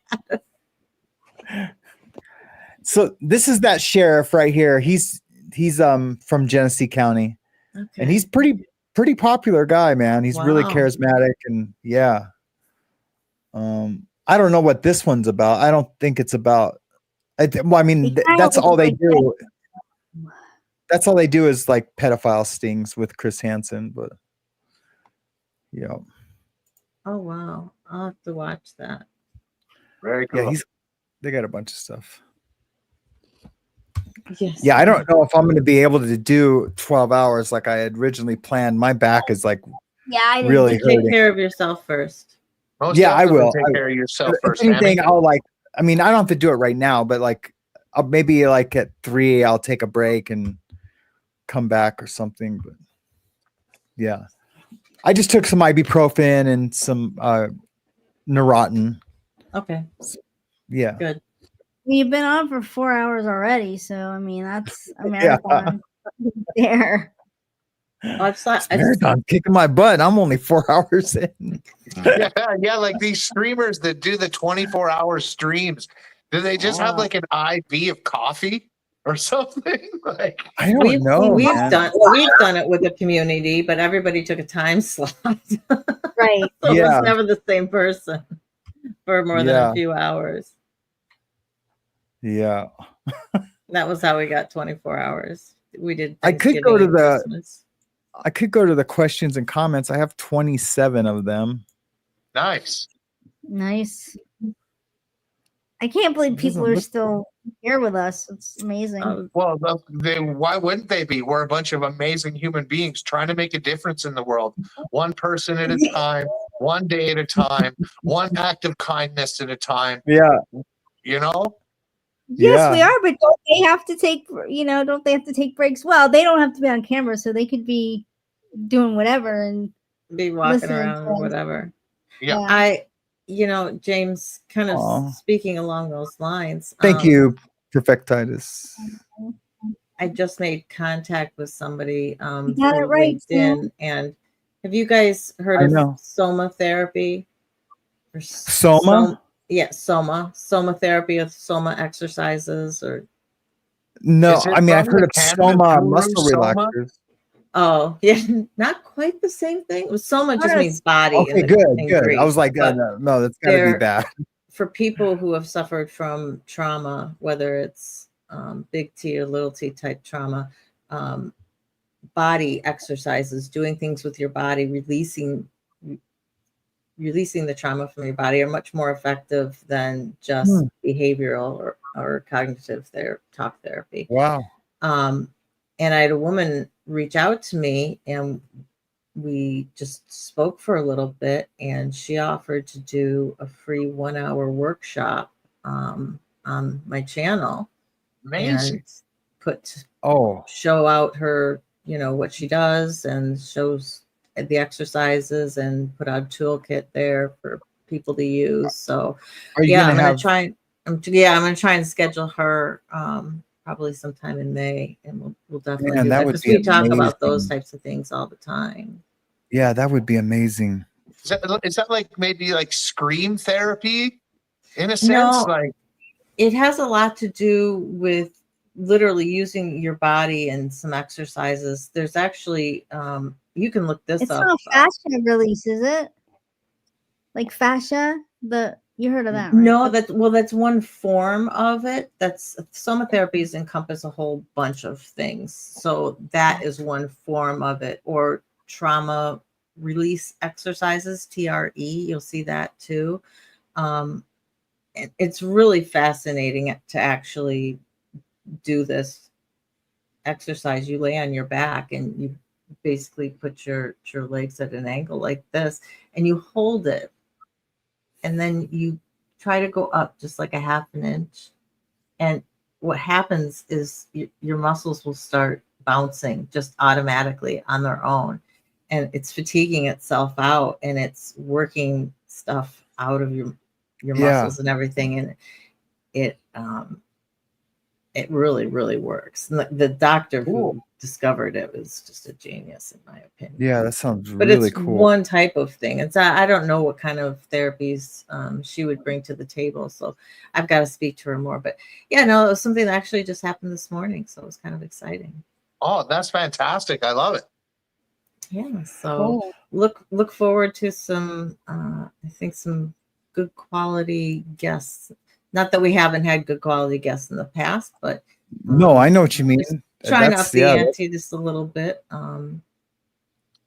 So this is that sheriff right here. He's from Genesee County, and he's pretty popular guy, man. He's really Wow. charismatic, and yeah. I don't know what this one's about. I don't think it's about. I mean, that's all they do. That's all they do is like pedophile stings with Chris Hansen, but yeah. Oh wow, I'll have to watch that. Very cool. Yeah, they got a bunch of stuff. Yes. Yeah, I don't know if I'm going to be able to do 12 hours like I had originally planned. My back is like really Take hurting. care of yourself first. Most Yeah, I definitely will. Take care of yourself If first. anything, Sammy. I'll I mean, I don't have to do it right now, but like I'll maybe like at 3, I'll take a break and come back or something. But yeah, I just took some ibuprofen and some Neurontin. Okay. Yeah. Good. You've been on for 4 hours already, so I mean that's a marathon there. Marathon kicking my butt. I'm only 4 hours in. yeah, like these streamers that do the 24-hour streams. Do they just have like an IV of coffee or something? Like I don't know. We've man. done it with the community, but everybody took a time slot. Right. So it Yeah. was never the same person for more than Yeah. a few hours. Yeah. That was how we got 24 hours. We did. I could go Thanksgiving to and the Christmas. I could go to the questions and comments. I have 27 of them. nice. Nice. I can't believe people are still here with us. It's amazing. Well, why wouldn't they be? We're a bunch of amazing human beings trying to make a difference in the world. One person at a time, one day at a time, one act of kindness at a time. Yeah. You know? Yes, we are, but don't they have to take breaks? Well, they don't have to be on camera, so they could be doing whatever and Be walking listening around to or us. whatever. Yeah. you know, James, kind of Aw. speaking along those lines. Thank you, Perfectitis. I just made contact with somebody You got it through right, LinkedIn, Sam. and have you guys heard I of know. soma therapy? Or Soma? Yeah, soma therapy of soma exercises, or No, Is it I mean I've from heard the of Canada Soma guru muscle Soma? relaxers. oh yeah, not quite the same thing. Soma just means Yes. body Okay, good, in good. I was Greek, like, but no, that's got to be they're bad. for people who have suffered from trauma, whether it's big T or little T type trauma. Body exercises, doing things with your body, releasing the trauma from your body, are much more effective than just behavioral or cognitive talk therapy. Wow. And I had a woman reach out to me, and we just spoke for a little bit, and she offered to do a free 1-hour workshop on my channel Amazing. and show out her, you know, what she does, and shows the exercises, and put out a toolkit there for people to use. So Are you yeah, gonna I'm gonna have try. I'm gonna try and schedule her probably sometime in May, and we'll definitely Man, do that that would because be we talk about those amazing. types of things all the time. Yeah, that would be amazing. Is that like maybe like scream therapy in a sense? No, Like it has a lot to do with literally using your body and some exercises. There's actually you can look this It's up. not fascia release, is it? Like fascia? You heard of that, right? No, that's one form of it. That's soma therapies encompass a whole bunch of things. So that is one form of it. Or trauma release exercises, TRE. You'll see that too. It's really fascinating to actually do this exercise. You lay on your back and you basically put your legs at an angle like this, and you hold it, and then you try to go up just like a half an inch. And what happens is your muscles will start bouncing just automatically on their own, and it's fatiguing itself out, and it's working stuff out of your muscles and everything. And it really, really works. And the doctor who discovered it was just a genius, in my opinion. Yeah, that sounds But really it's cool. one type of thing. I don't know what kind of therapies she would bring to the table, so I've got to speak to her more. But yeah, no, it was something that actually just happened this morning, so it was kind of exciting. oh, that's fantastic. I love it. Yeah, so look forward to some I think some good quality guests. Not that we haven't had good quality guests in the past, but No, I know what you mean. trying to up the yeah, ante just a little bit. In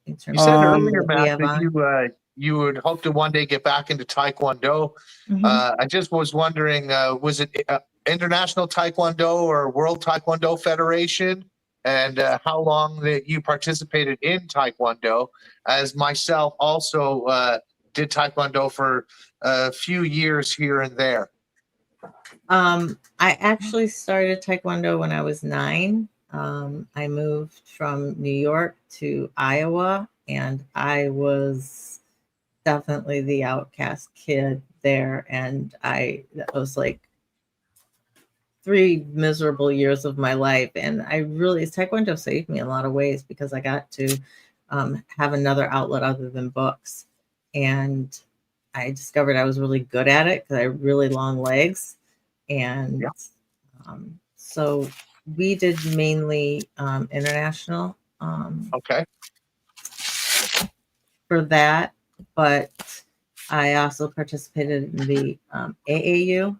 terms You said of earlier, what we Matt, have that on. you would hope to one day get back into Taekwondo. I just was wondering, was it International Taekwondo or World Taekwondo Federation? And how long that you participated in Taekwondo? As myself also did Taekwondo for a few years here and there. I actually started Taekwondo when I was 9. I moved from New York to Iowa, and I was definitely the outcast kid there. And that was like 3 miserable years of my life. And Taekwondo saved me in a lot of ways, because I got to have another outlet other than books. And I discovered I was really good at it because I have really long legs. And so we did mainly international Okay. for that, but I also participated in the AAU.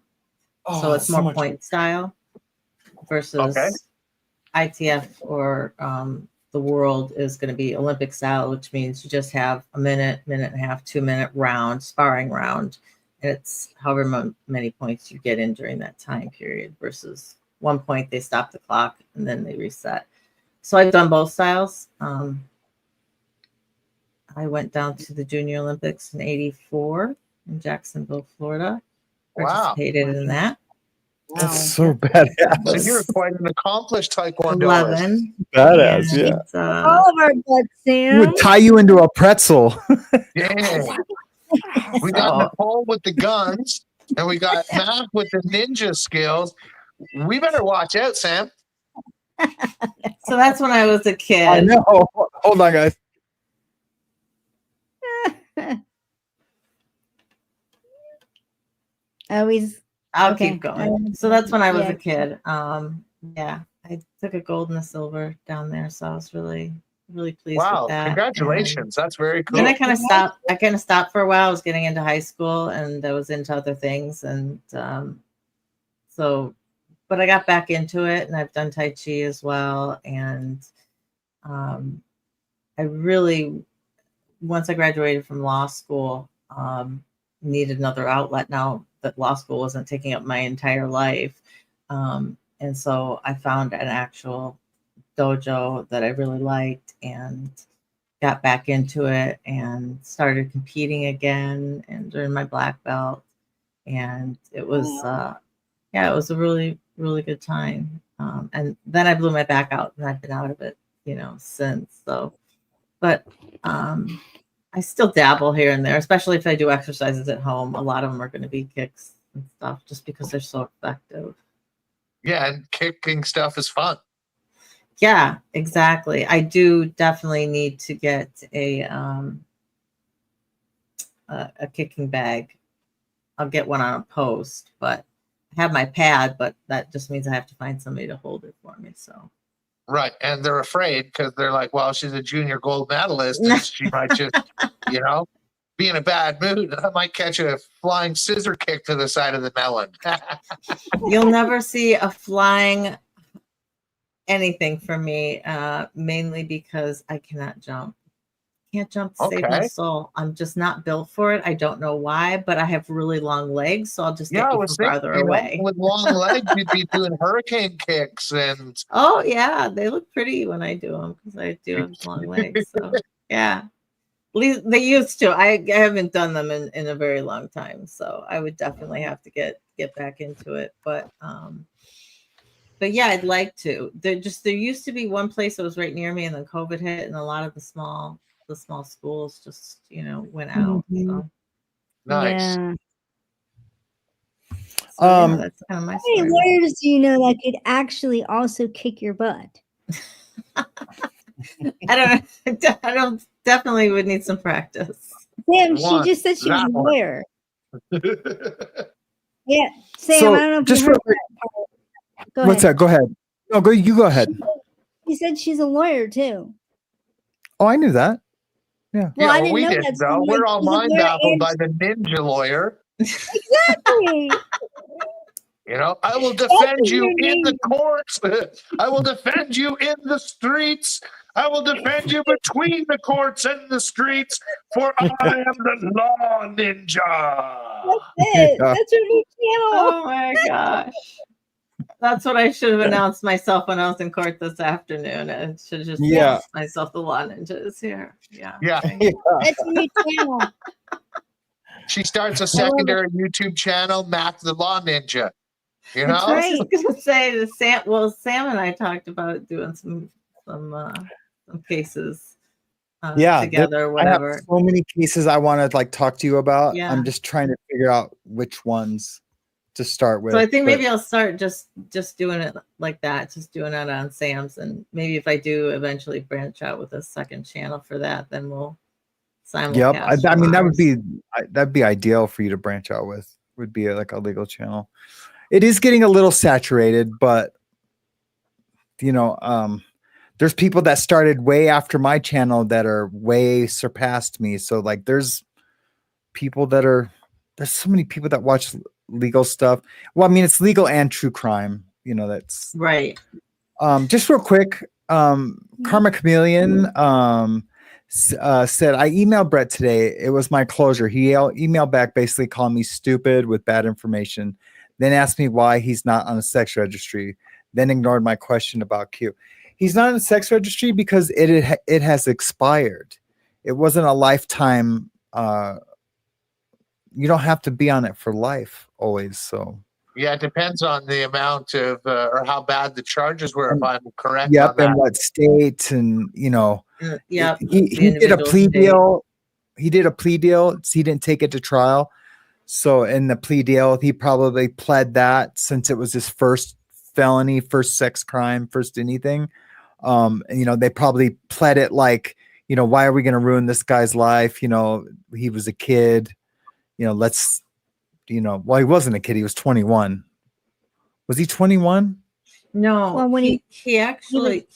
So it's more point style versus ITF or the world is going to be Olympic style, which means you just have a minute, minute and a half, 2-minute round, sparring round. And it's however many points you get in during that time period versus 1 point, they stop the clock and then they reset. So I've done both styles. I went down to the Junior Olympics in '84 in Jacksonville, Florida. Participated in that. That's so badass. So you're quite an accomplished Taekwondo. 11. Badass, yeah. All of our butts, He Sam. would tie you into a pretzel. Yeah. We got So- Nicole with the guns, and we got Mac with the ninja skills. We better watch out, Sam. So that's when I was a kid. I know. Hold on, guys. Always. I'll Okay. keep going. So that's when I was Yeah. a kid. Yeah, I took a gold and a silver down there, so I was really, really pleased Wow, with that. congratulations. That's very cool. Then I kind of stopped. I kind of stopped for a while. I was getting into high school, and I was into other things, and so, but I got back into it, and I've done Tai Chi as well, and I really, once I graduated from law school, needed another outlet now that law school wasn't taking up my entire life. And so I found an actual dojo that I really liked and got back into it and started competing again and earned my black belt. And it was, it was a really, really good time. And then I blew my back out and I've been out of it, since. So, but I still dabble here and there, especially if I do exercises at home. A lot of them are going to be kicks and stuff just because they're so effective. Yeah, and kicking stuff is fun. Yeah, exactly. I do definitely need to get a kicking bag. I'll get one on a post, but I have my pad, but that just means I have to find somebody to hold it for me. So Right. And they're afraid because they're like, well, she's a junior gold medalist and she might just, be in a bad mood. I might catch a flying scissor kick to the side of the melon. you'll never see a flying anything from me, mainly because I cannot jump. Can't jump to save my Okay. soul. I'm just not built for it. I don't know why, but I have really long legs, so I'll just Yeah, get I you was from thinking, farther away. with long legs, you'd be doing hurricane kicks and Oh yeah, they look pretty when I do them because I do have long legs. So yeah, at least they used to. I haven't done them in a very long time, so I would definitely have to get back into it. But yeah, I'd like to. There used to be one place that was right near me, and then COVID hit, and a lot of the small schools just went out. So, nice. Yeah. yeah, that's kind of my How many story. lawyers do you know that could actually also kick your butt? I don't definitely would need some practice. Sam, she One, just said she was that a one. lawyer. Yeah, Sam, So, I don't know if just you heard real quick- that part. Go What's ahead. that? Go ahead. No, go. You go ahead. She said she's a lawyer too. Oh, I knew that. Well, Yeah, I didn't we know didn't that. so know. I'm We're like, all she's a mind lawyer baffled and- by the ninja lawyer. Exactly. I will defend what you your in the name- courts. I will defend you in the streets. I will defend you between the courts and the streets, for I am the law ninja. That's it. Yeah. That's your new channel. Oh my gosh. That's what I should have announced myself when I was in court this afternoon. I should have just Yeah. announced myself. The law ninja is here. Yeah. Yeah. thank you. That's your new channel. She starts a secondary YouTube channel, Mac the Law Ninja. That's I was right. just gonna say the Sam. Well, Sam and I talked about doing some cases Yeah, together, I have whatever. so many cases I want to talk to you about. Yeah. I'm just trying to figure out which ones to start with. So I think but- maybe I'll start just doing it like that, just doing it on Sam's, and maybe if I do eventually branch out with a second channel for that, then we'll simulcast. Yep. I mean, ours. that'd be ideal for you to branch out with. Would be like a legal channel. It is getting a little saturated, but there's people that started way after my channel that are way surpassed me. So there's so many people that watch legal stuff. Well, I mean, it's legal and true crime. That's right. Just real quick. Karma Chameleon said, I emailed Brett today. It was my closure. He emailed back basically calling me stupid with bad information, then asked me why he's not on a sex registry, then ignored my question about Q. He's not in a sex registry because it has expired. It wasn't a lifetime. You don't have to be on it for life always. So Yeah, it depends on the amount of or how bad the charges were, if I'm correct. yep, on that. and what state, and Yep. he did a plea deal. he did a plea deal. He didn't take it to trial. So in the plea deal, he probably pled that since it was his first felony, first sex crime, first anything. And, they probably pled it like, why are we going to ruin this guy's life? He was a kid, let's, well, he wasn't a kid. He was 21. Was he 21? No, Well, when he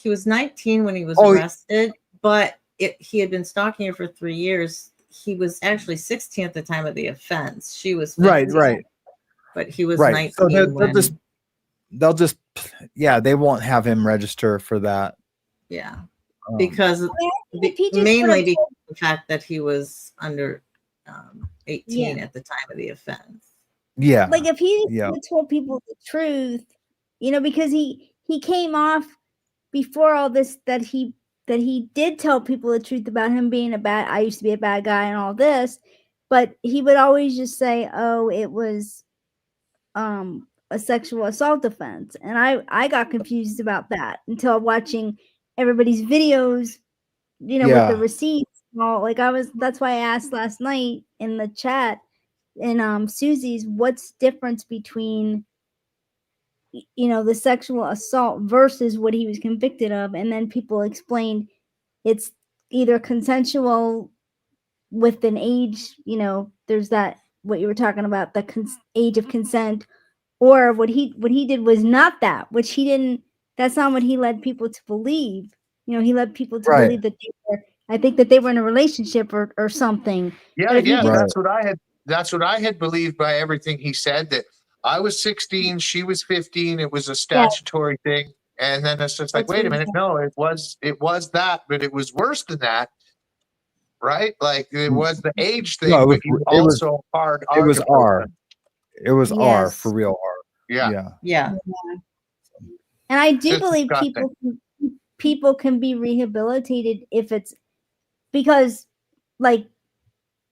was 19 when he was Oh, arrested, but he had been stalking her for 3 years. He was actually 16 at the time of the offense. She was 15, right. but he was Right. 19 So when, they won't have him register for that. yeah, Um, because if he just mainly would've because of the fact that he was under 18 at the time of the offense. yeah. Like if he Yeah. would've told people the truth, because he came off before all this that he did tell people the truth about him being I used to be a bad guy and all this, but he would always just say, oh, it was a sexual assault offense. And I got confused about that until watching everybody's videos, with the receipts and all. Like that's why I asked last night in the chat in SuZY's, what's difference between the sexual assault versus what he was convicted of, and then people explained it's either consensual with an age, there's that what you were talking about, the age of consent, or what he did was not that, which he didn't. That's not what he led people to believe. He led people to Right. believe that I think that they were in a relationship or something. Yeah, But if you yeah, just, that's what I had believed by everything he said, that I was 16, she was 15, it was a statutory thing. And then it's just like, That's what wait a he minute, said. no, it was that, but it was worse than that, right? Like it was the age thing, No, but you also hard it was argued for R. it. It was R Yes. for real R. Yeah. Yeah. And I do Just believe disgusting. people can be rehabilitated if it's because, like,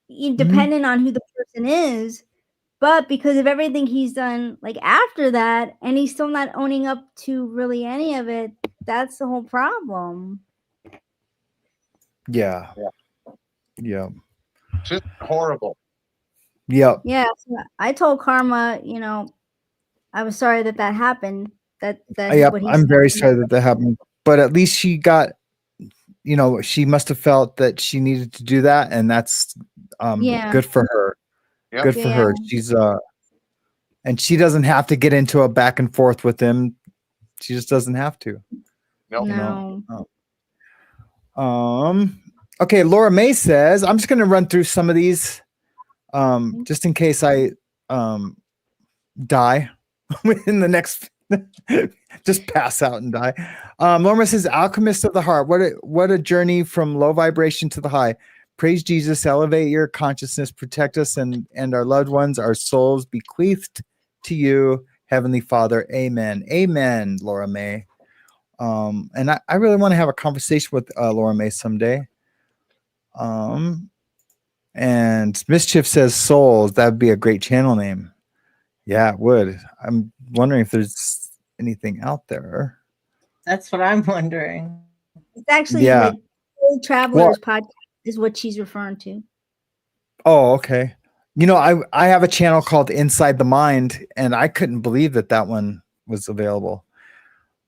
depending on who the person is, but because of everything he's done, like after that, and he's still not owning up to really any of it. That's the whole problem. Yeah. Yeah. Just horrible. Yep. Yeah, so I told Karma, I was sorry that happened. That Yep. what he I'm said. very sorry that happened. But at least she got, she must have felt that she needed to do that, and that's Yeah. good for her. Yep. Good for Yeah. her. She's and she doesn't have to get into a back and forth with him. She just doesn't have to. Nope. No. Okay, Laura May says, I'm just going to run through some of these just in case I die in the next just pass out and die. Laura May says, alchemist of the heart, what a journey from low vibration to the high. Praise Jesus, elevate your consciousness, protect us and our loved ones, our souls bequeathed to you, Heavenly Father. Amen. Amen, Laura May. And I really want to have a conversation with Laura May someday. And Mischief says souls. That would be a great channel name. Yeah, it would. I'm wondering if there's anything out there. That's what I'm wondering. It's actually Yeah. the Old Travelers podcast is what she's referring to. Oh, okay. I have a channel called Inside the Mind, and I couldn't believe that one was available.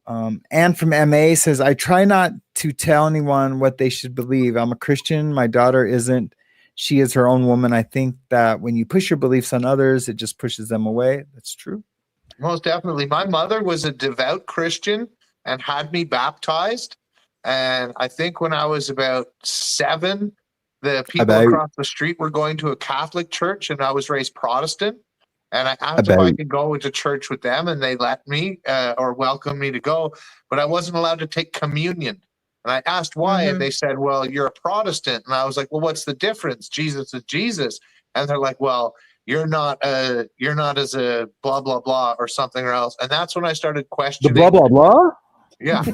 Anne from MA says, I try not to tell anyone what they should believe. I'm a Christian. My daughter isn't. She is her own woman. I think that when you push your beliefs on others, it just pushes them away. That's true. Most definitely. My mother was a devout Christian and had me baptized. And I think when I was about 7, the people across the street were going to a Catholic church, and I was raised Protestant. And I asked if I could go to church with them, and they let me or welcomed me to go. But I wasn't allowed to take communion. And I asked why, and they said, well, you're a Protestant. And I was like, well, what's the difference? Jesus is Jesus. And they're like, well, you're not as a blah, blah, blah or something or else. And that's when I started questioning. The blah, blah, blah? Yeah.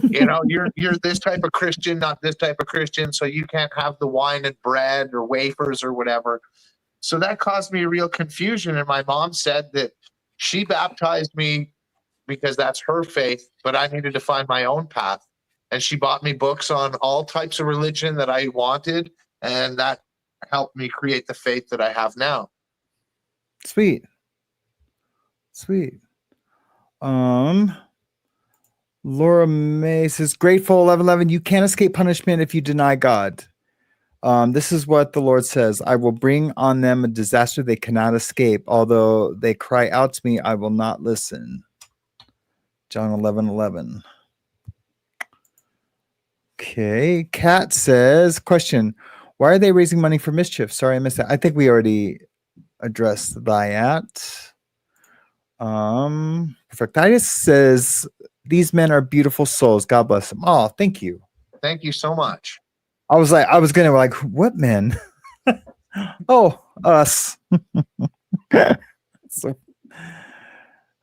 You're this type of Christian, not this type of Christian. So you can't have the wine and bread or wafers or whatever. So that caused me real confusion. And my mom said that she baptized me because that's her faith, but I needed to find my own path. And she bought me books on all types of religion that I wanted. And that helped me create the faith that I have now. Sweet. Laura May says, grateful 1111. You can't escape punishment if you deny God. This is what the Lord says. I will bring on them a disaster they cannot escape. Although they cry out to me, I will not listen. John 11:11. Okay. Kat says, question, why are they raising money for Mischief? Sorry, I missed that. I think we already addressed that. Perfectitis says, these men are beautiful souls. God bless them. Oh, thank you. Thank you so much. I was gonna like, what men? Oh, us. So,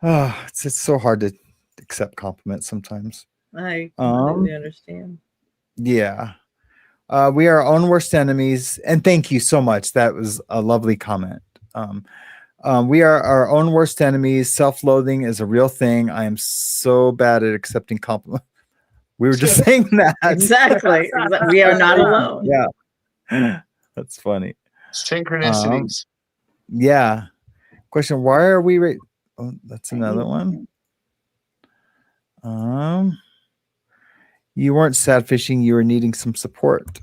it's so hard to accept compliments sometimes. I completely understand. Yeah. We are our own worst enemies. And thank you so much. That was a lovely comment. We are our own worst enemies. Self-loathing is a real thing. I am so bad at accepting compliments. We were just saying that. Exactly. We are not alone. Yeah. That's funny. Synchronicities. Yeah. Question, why are we oh, that's another one. You weren't sad fishing, you were needing some support.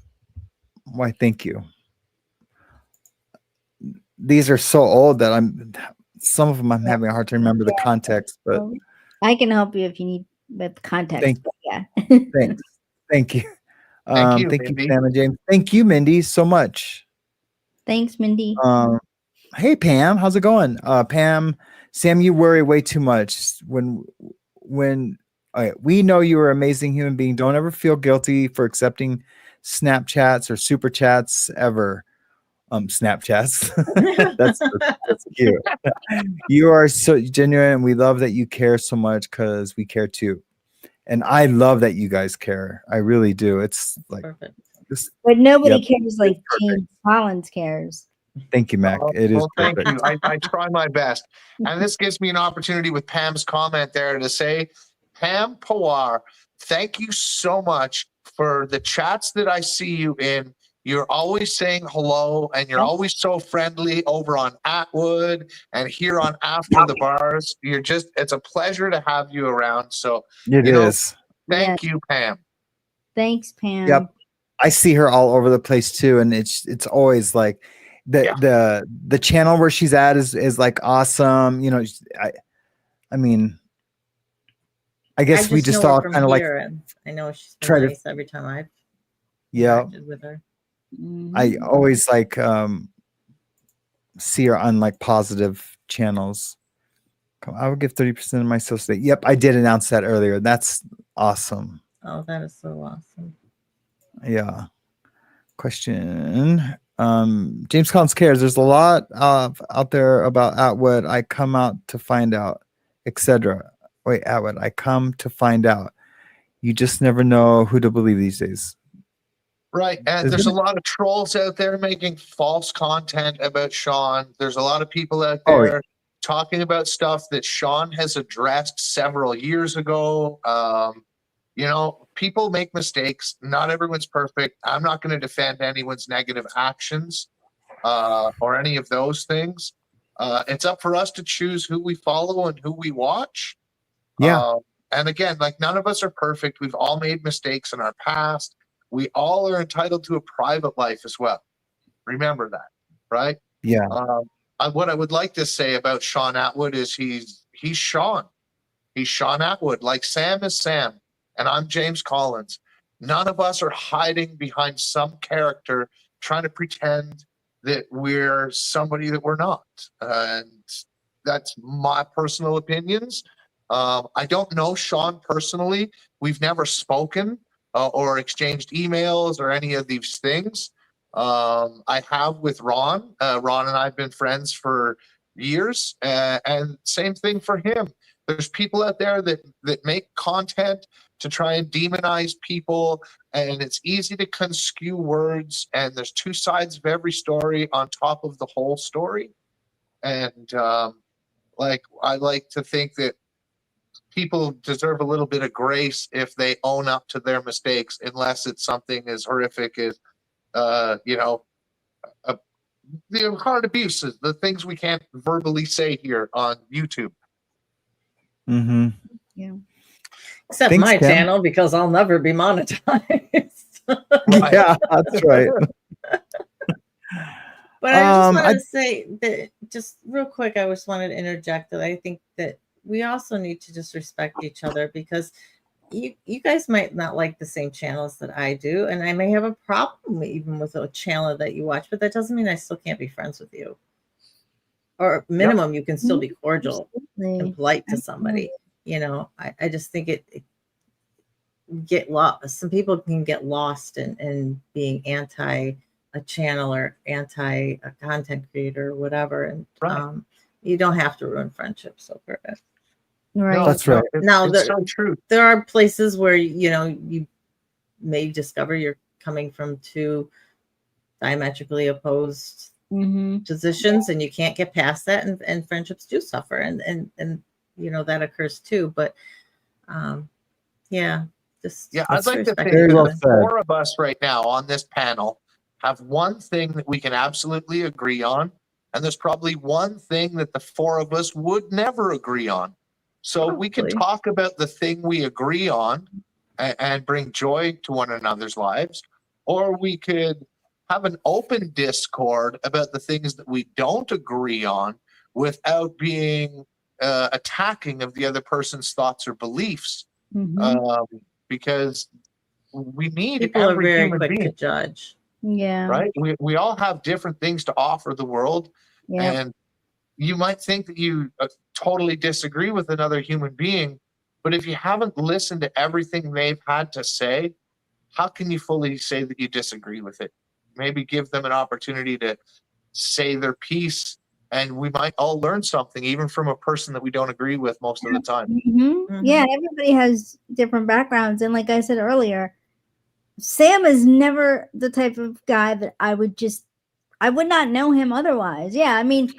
Why, thank you. These are so old that some of them I'm having a hard time remember the context, but I can help you if you need with context. Yeah. Thanks. Thank you. Thank you, Thank you, Mindy. Pam and James. Thank you, Mindy, so much. Thanks, Mindy. Hey, Pam, how's it going? Pam, Sam, you worry way too much. When we know you are an amazing human being. Don't ever feel guilty for accepting Snapchats or super chats ever. Snapchats. that's cute. You are so genuine, and we love that you care so much because we care too. And I love that you guys care. I really do. It's like, Perfect. But nobody cares like James Collins cares. Thank you, Mac. It is Thank perfect. you. I try my best. And this gives me an opportunity with Pam's comment there to say, Pam Pawar, thank you so much for the chats that I see you in. You're always saying hello, and you're always so friendly over on Atwood and here on After the Bars. It's a pleasure to have you around. So It is. Thank you, Pam. Thanks, Pam. Yep. I see her all over the place too, and it's always like the channel where she's at is like awesome. You know, I mean, I guess we just all kind of like. And I know she's try been to- nice every time I've Yeah, interacted with her. I always like see her on like positive channels. I would give 30% of my social state. Yep, I did announce that earlier. That's awesome. Oh, that is so awesome. Yeah. Question. James Collins cares. There's a lot out there about Atwood. I come out to find out, etc. Wait, Atwood. I come to find out. You just never know who to believe these days. Right. And there's a lot of trolls out there making false content about Sean. There's a lot of people out there talking about stuff that Sean has addressed several years ago. You know, people make mistakes. Not everyone's perfect. I'm not going to defend anyone's negative actions or any of those things. It's up for us to choose who we follow and who we watch. Yeah. And again, like none of us are perfect. We've all made mistakes in our past. We all are entitled to a private life as well. Remember that, right? Yeah. What I would like to say about Sean Atwood is he's Sean. He's Sean Atwood. Like Sam is Sam, and I'm James Collins. None of us are hiding behind some character trying to pretend that we're somebody that we're not. And that's my personal opinions. I don't know Sean personally. We've never spoken or exchanged emails or any of these things. I have with Ron. Ron and I have been friends for years, and same thing for him. There's people out there that make content to try and demonize people, and it's easy to conskew words, and there's two sides of every story on top of the whole story. And like I like to think that people deserve a little bit of grace if they own up to their mistakes, unless it's something as horrific as the hard abuses, the things we can't verbally say here on YouTube. Mm-hmm. Yeah. Except Thanks, my Kim. channel, because I'll never be monetized. Right. Yeah, that's right. But I just Um, wanted I to say that, just real quick, I just wanted to interject that I think that we also need to just respect each other, because you guys might not like the same channels that I do, and I may have a problem even with a channel that you watch, but that doesn't mean I still can't be friends with you. Or at minimum, you can still be cordial and polite to somebody. You know, I just think it get lost. Some people can get lost in being anti a channel or anti a content creator or whatever, and Right. you don't have to ruin friendships over it. Right. No, That's no, right. Now, it's so true. there are places where you may discover you're coming from two diametrically opposed positions, and you can't get past that, and friendships do suffer, and that occurs too. But yeah, just I'd like to respect think Very each well that other. the said. 4 of us right now on this panel have one thing that we can absolutely agree on, and there's probably one thing that the 4 of us would never agree on. So we can Hopefully. talk about the thing we agree on and bring joy to one another's lives, or we could have an open discord about the things that we don't agree on without being attacking of the other person's thoughts or beliefs. Because we need People are every very human quick to being, judge. Yeah. right? We all have different things to offer the world, Yeah. and you might think that you totally disagree with another human being, but if you haven't listened to everything they've had to say, how can you fully say that you disagree with it? Maybe give them an opportunity to say their piece, and we might all learn something, even from a person that we don't agree with most of the time. Yeah, everybody has different backgrounds, and like I said earlier, Sam is never the type of guy that I would not know him otherwise. Yeah, I mean,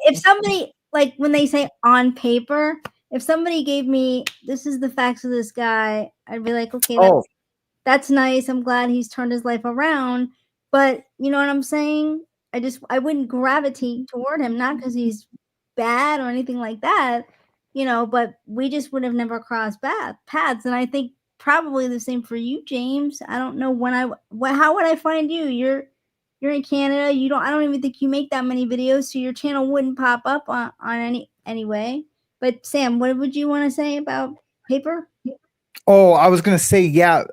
if somebody, like when they say on paper, if somebody gave me, this is the facts of this guy, I'd be like, okay, Oh, that's nice. I'm glad he's turned his life around. But you know what I'm saying? I wouldn't gravitate toward him, not because he's bad or anything like that, but we just would have never crossed paths. And I think probably the same for you, James. I don't know how would I find you? You're in Canada. I don't even think you make that many videos, so your channel wouldn't pop up on anyway. But Sam, what would you want to say about paper? Oh, I was gonna say, yeah.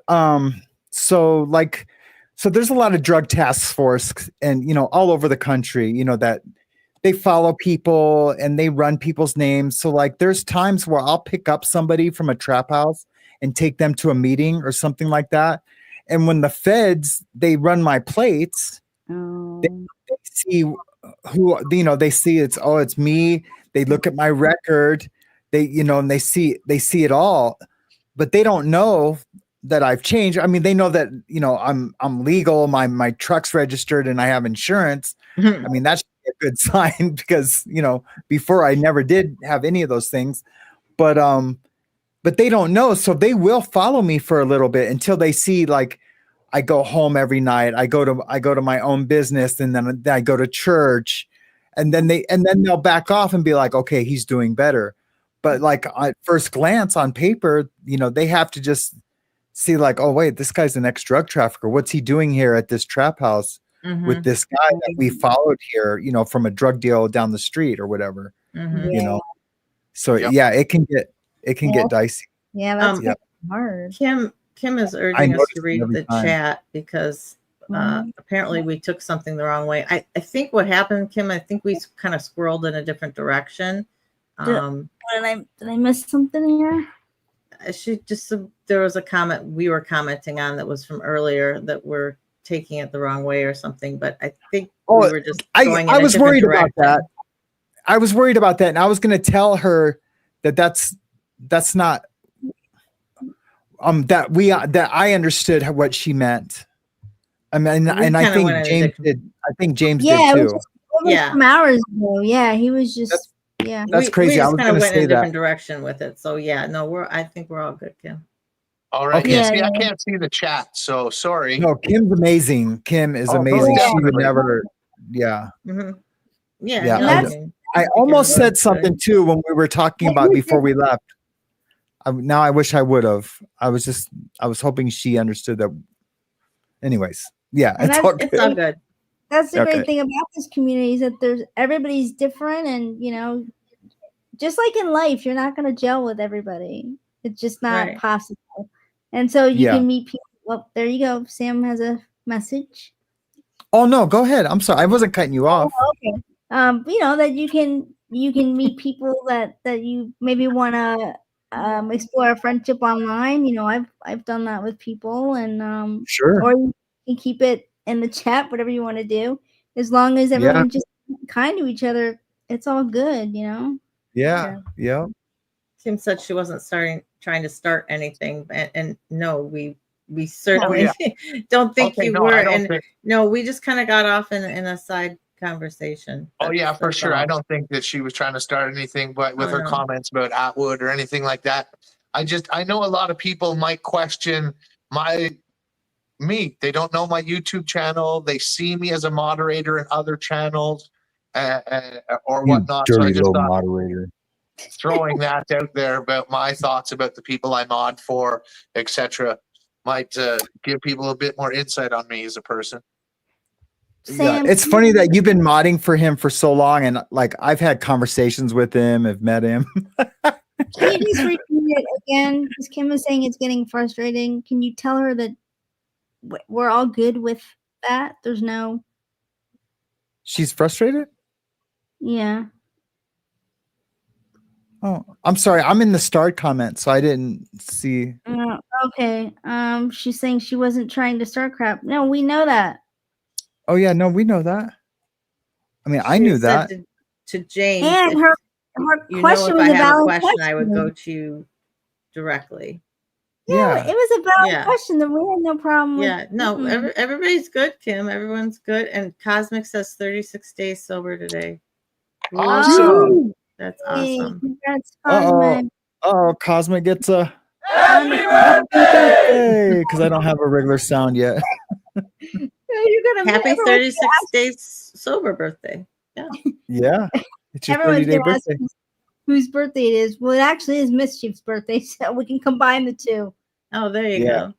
So there's a lot of drug task force, and all over the country, that they follow people and they run people's names. So like, there's times where I'll pick up somebody from a trap house and take them to a meeting or something like that. And when the feds they run my plates, they see they see it's me. They look at my record, and they see it all, but they don't know that I've changed. I mean, they know that I'm legal, my truck's registered, and I have insurance. I mean, that's a good sign, because before I never did have any of those things, but they don't know, so they will follow me for a little bit until they see, like, I go home every night, I go to my own business, and then I go to church, and then they'll back off and be like, okay, he's doing better. But like, at first glance on paper, they have to just see, like, oh wait, this guy's an ex-drug trafficker. What's he doing here at this trap house with this guy that we followed here, from a drug deal down the street or whatever, So yeah, it can get dicey. Yeah, that's hard. Kim is I urging us notice to it read every the time. chat, because apparently we took something the wrong way. I think what happened, Kim, I think we kind of squirreled in a different direction. Did I miss something here? There was a comment we were commenting on that was from earlier, that we're taking it the wrong way or something, but I think we were just going in I was a different worried direction. about that. I was worried about that, and I was going to tell her that's not that I understood what she meant. I mean, and I think James did. I think James did too. It was some hours ago. Yeah, he was just That's crazy. We I just was kind of going to went in say a different that. direction with it. So yeah, no, I think we're all good, Kim. All right. Okay. Yeah. Yeah, See, I yeah. can't see the chat, so sorry. No, Kim's amazing. Kim is Oh, no, amazing. She would definitely. never. Yeah. Mhm. Yeah, Yeah, And no, that's- I almost said something too when we were talking about before we left. Now I wish I would have. I was hoping she understood that. Anyways, yeah, And it's all that's- good. it's all good. That's the Okay. great thing about this community is that there's everybody's different, and just like in life, you're not going to gel with everybody. It's just not Right. possible. And so you Yeah. can meet people. Well, there you go. Sam has a message. Oh no, go ahead. I'm sorry, I wasn't cutting you off. Okay. That you can meet people that you maybe want to explore a friendship online. I've done that with people, and Sure. or you can keep it in the chat, whatever you want to do, as long as everyone's just kind to each other. It's all good. Yeah. Yeah. Kim said she wasn't trying to start anything, and no, we certainly don't think Okay, you no, were. I don't And think- no, we just kind of got off in a side conversation. Oh yeah, for That's sure. I all. don't think that she was trying to start anything, but with Oh, her no. comments about Atwood or anything like that, I know a lot of people might question me. They don't know my YouTube channel. They see me as a moderator in other channels, or You whatnot. So I dirty just little thought moderator. throwing that out there about my thoughts about the people I mod for, etc., might give people a bit more insight on me as a person. Yeah, Sam, it's funny that you've been modding for him for so long, and like I've had conversations with him, have met him. can you just repeat it again? Because Kim was saying it's getting frustrating. Can you tell her that we're all good with that? There's no. She's frustrated. Yeah. Oh, I'm sorry. I'm in the start comment, so I didn't see. Okay. She's saying she wasn't trying to start crap. No, we know that. Oh yeah, no, we know that. I mean, I She knew said that. to James, And if her you question know, if was I a have a valid question, I would question. go to you directly. Yeah, it was a valid Yeah. question. That we had no problem with. Yeah, no, Mm-mm. everybody's good, Kim. Everyone's good. And Cosmic says 36 days sober today. Awesome. That's Hey, awesome. congrats, Uh-oh. Cosmic. Cosmic gets a Happy birthday because I don't have a regular sound yet. You're gonna Happy everyone 36 days sober birthday. Yeah. Yeah, it's your Everyone's 30-day gonna ask birthday. whose birthday it is. Well, it actually is Mischief's birthday, so we can combine the two. Oh, there you Yeah.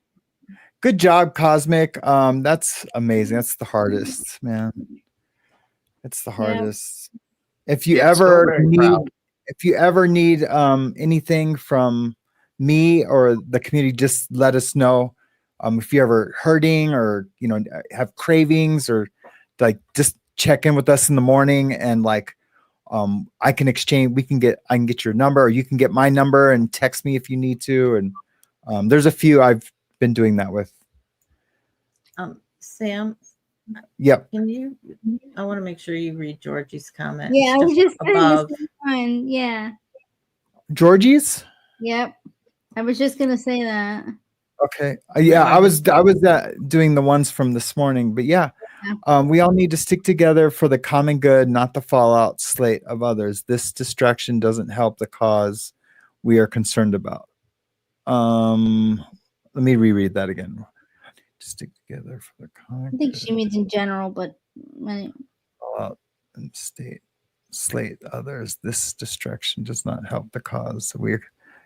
go. Good job, Cosmic. That's amazing. That's the hardest, man. It's the hardest. If you Yeah, so ever very need, proud. if you ever need anything from me or the community, just let us know. If you're ever hurting or have cravings or like just check in with us in the morning and like I can get your number or you can get my number and text me if you need to. And there's a few I've been doing that with. Sam, Yep. can you? I want to make sure you read Georgie's comment. Yeah, I was just above. fine. Yeah. Georgie's. Yep. I was just gonna say that. Okay. Yeah, I was doing the ones from this morning, but yeah. We all need to stick together for the common good, not the fallout slate of others. This distraction doesn't help the cause we are concerned about. Let me reread that again. Stick together for the common I think good, she means in general, but fallout and slate others. This distraction does not help the cause. We're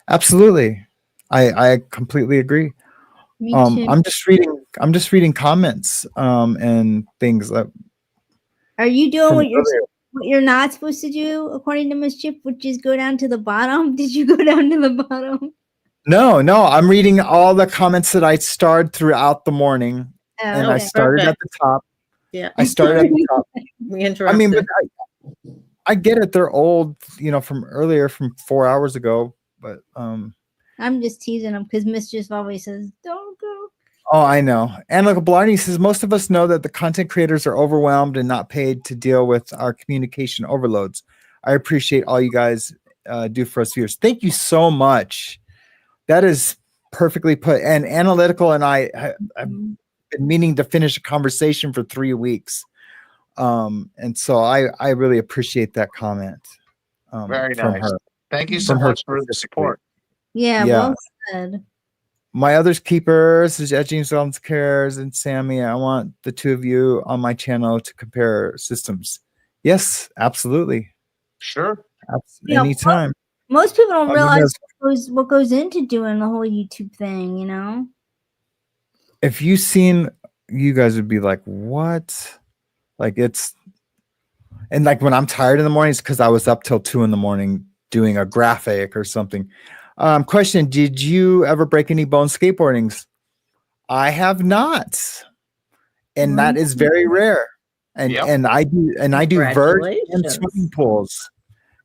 absolutely. I completely agree. me too. I'm just reading comments and things that Are you doing from what earlier. you're not supposed to do according to Mischief, which is go down to the bottom? Did you go down to the bottom? No, I'm reading all the comments that I starred throughout the morning, and I okay. started at the top. Yeah. I started at the top. We I interrupted. mean, but I get it. They're old, from earlier, from 4 hours ago. But I'm just teasing them because Mischief always says, "Don't go." oh, I know. Anna Blarney says most of us know that the content creators are overwhelmed and not paid to deal with our communication overloads. I appreciate all you guys do for us viewers. Thank you so much. That is perfectly put. And Analytical and I have been meaning to finish a conversation for 3 weeks. And so I really appreciate that comment. Very from nice. her. Thank you so From her much for the specifically. support. Yeah, Yeah. well said. My other keepers is James Wellens Cares and Sammy. I want the two of you on my channel to compare systems. Yes, absolutely. Sure. You know, Anytime. most people don't I'm realize gonna- what goes into doing the whole YouTube thing, you know? If you seen, you guys would be like, what? Like it's, and like when I'm tired in the mornings because I was up till 2 a.m. doing a graphic or something. Question: did you ever break any bones skateboardings? I have not, and that is very rare. And Yep. and I do vert and Congratulations. swimming pools.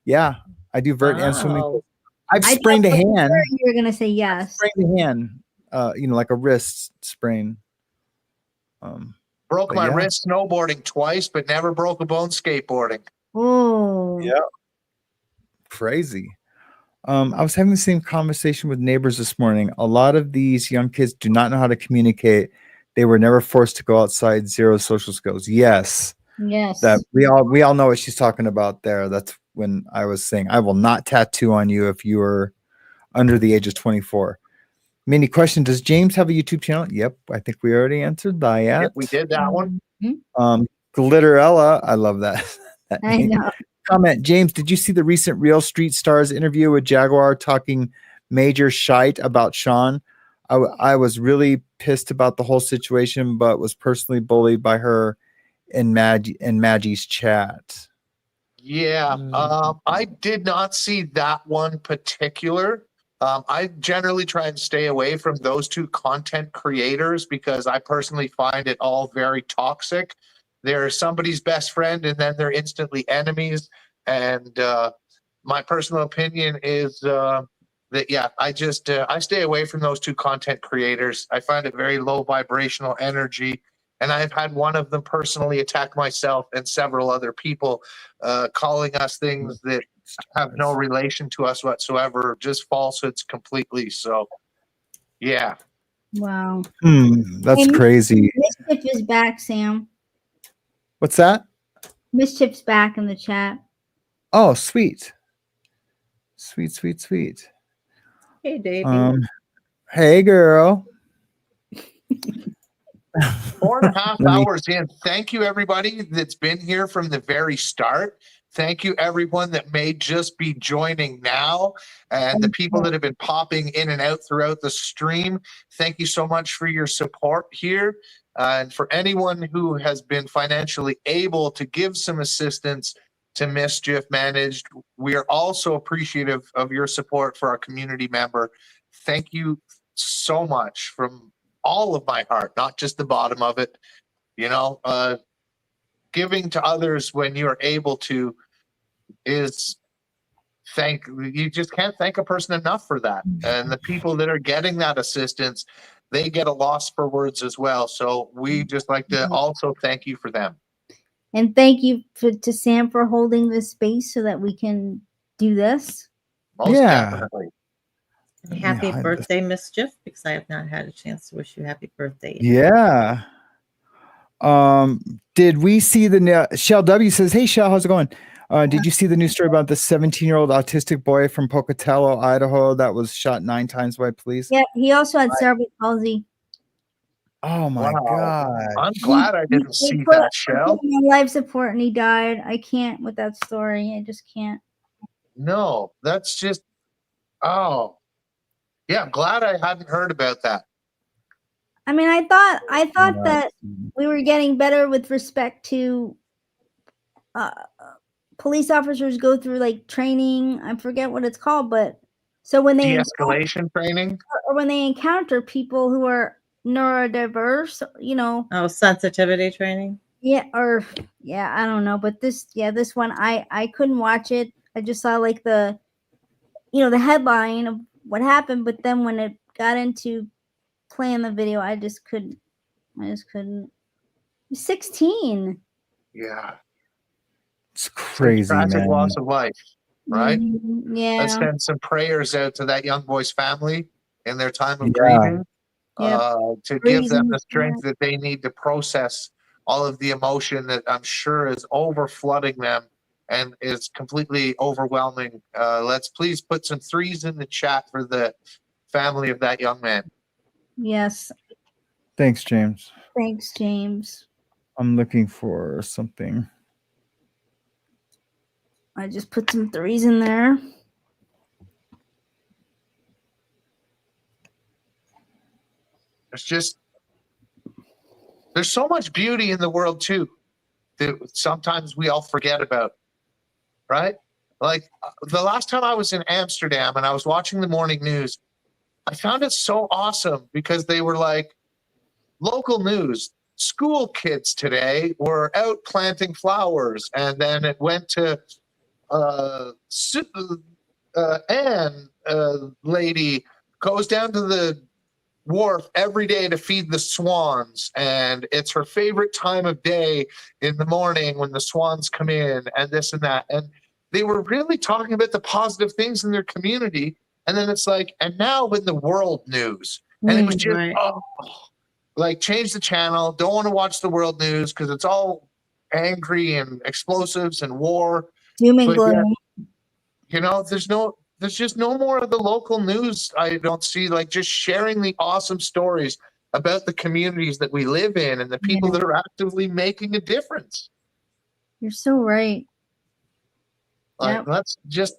Yeah, I do vert and swimming Wow. pools. I've I sprained a thought for hand. sure you were gonna say yes. Sprained a hand. Like a wrist sprain. Broke But my yeah. wrist snowboarding twice, but never broke a bone skateboarding. Oh. Yeah. Crazy. I was having the same conversation with neighbors this morning. A lot of these young kids do not know how to communicate. They were never forced to go outside, zero social skills. Yes. Yes. That we all know what she's talking about there. That's when I was saying I will not tattoo on you if you are under the age of 24. Mini question: does James have a YouTube channel? Yep, I think we already answered that. Yep, we did that one. Glitterella, I love that. that I name. know. Comment: James, did you see the recent Real Street Stars interview with Jaguar talking major shite about Sean? I was really pissed about the whole situation, but was personally bullied by her in Maggie's chat. Yeah, I did not see that one particular. I generally try and stay away from those two content creators because I personally find it all very toxic. They're somebody's best friend and then they're instantly enemies. And my personal opinion is that, yeah, I stay away from those two content creators. I find it very low vibrational energy. And I've had one of them personally attack myself and several other people, calling us things that have no relation to us whatsoever, just falsehoods completely. So, yeah. Wow. That's Hey, crazy. Mischief is back, Sam. What's that? Mischief's back in the chat. Oh, sweet. Sweet. Hey, Davey. Hey, girl. 4.5 Let me- hours in. Thank you, everybody that's been here from the very start. Thank you, everyone that may just be joining now, and the people that have been popping in and out throughout the stream. Thank you so much for your support here. And for anyone who has been financially able to give some assistance to Mischief Managed, we are also appreciative of your support for our community member. Thank you so much from all of my heart, not just the bottom of it. You know, giving to others when you are able to is you just can't thank a person enough for that. And the people that are getting that assistance, they get a loss for words as well. So we just like to also thank you for them. And thank you to Sam for holding this space so that we can do this. Most definitely. Happy Yeah, birthday, Mischief, because I have not had a chance to wish you happy birthday yet. Yeah. Did we see the Shell W says, hey Shell, how's it going? Did you see the new story about the 17-year-old autistic boy from Pocatello, Idaho that was shot 9 times by police? Yeah, he also had cerebral palsy. Oh my God. I'm glad I didn't see that, Shell. On life support and he died. I can't with that story. I just can't. No, that's just, oh. Yeah, I'm glad I hadn't heard about that. I mean, I thought that we were getting better with respect to police officers go through like training. I forget what it's called, but so when they de-escalation training, or when they encounter people who are neurodiverse, you know. Oh, sensitivity training. Yeah, or yeah, I don't know, but this one I couldn't watch it. I just saw like the the headline of what happened, but then when it got into playing the video, I just couldn't. He's 16. Yeah. It's crazy, tragic man. loss of life, right? Yeah. Let's send some prayers out to that young boy's family in their time of Yeah. grieving, Yep. to give them the strength that they need to process all of the emotion that I'm sure is over flooding them and is completely overwhelming. Let's please put some 3s in the chat for the family of that young man. Yes. Thanks, James. Thanks, James. I'm looking for something. I just put some threes in there. There's so much beauty in the world too that sometimes we all forget about, right? Like the last time I was in Amsterdam and I was watching the morning news, I found it so awesome because they were like, local news, school kids today were out planting flowers. And then it went to Anne, lady, goes down to the wharf every day to feed the swans, and it's her favorite time of day in the morning when the swans come in, and this and that. And they were really talking about the positive things in their community. And then it's like, and now in the world news, and it was just Right. like, change the channel. Don't want to watch the world news because it's all angry and explosives and war. Doom and But yeah, gloom. you know, there's just no more of the local news. I don't see, like, just sharing the awesome stories about the communities that we live in and the people that are actively making a difference. You're so right. Like, Yep.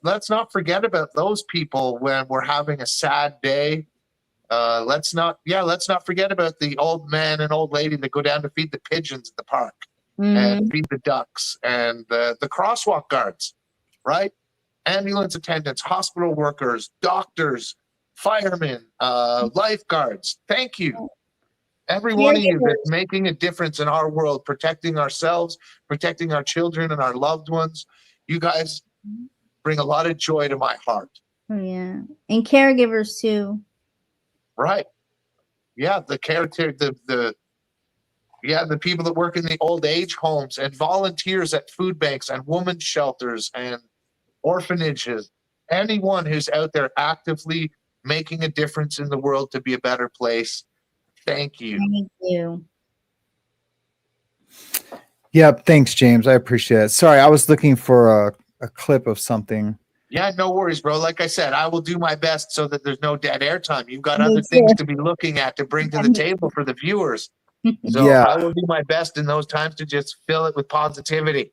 let's not forget about those people when we're having a sad day. Let's not forget about the old man and old lady that go down to feed the pigeons at the park and feed the ducks, and the crosswalk guards, right? Ambulance attendants, hospital workers, doctors, firemen, lifeguards. Thank you. Every one of you that's making a difference in our world, protecting ourselves, protecting our children and our loved ones. You guys bring a lot of joy to my heart. Oh yeah, and caregivers too. Right. Yeah, the people that work in the old age homes and volunteers at food banks and women's shelters and orphanages. Anyone who's out there actively making a difference in the world to be a better place. Thank you. Thank you. Yep. Thanks, James. I appreciate it. Sorry, I was looking for a clip of something. Yeah, no worries, bro. Like I said, I will do my best so that there's no dead air time. You've got other things to be looking at to bring to the table for the viewers. So Yeah. I will do my best in those times to just fill it with positivity.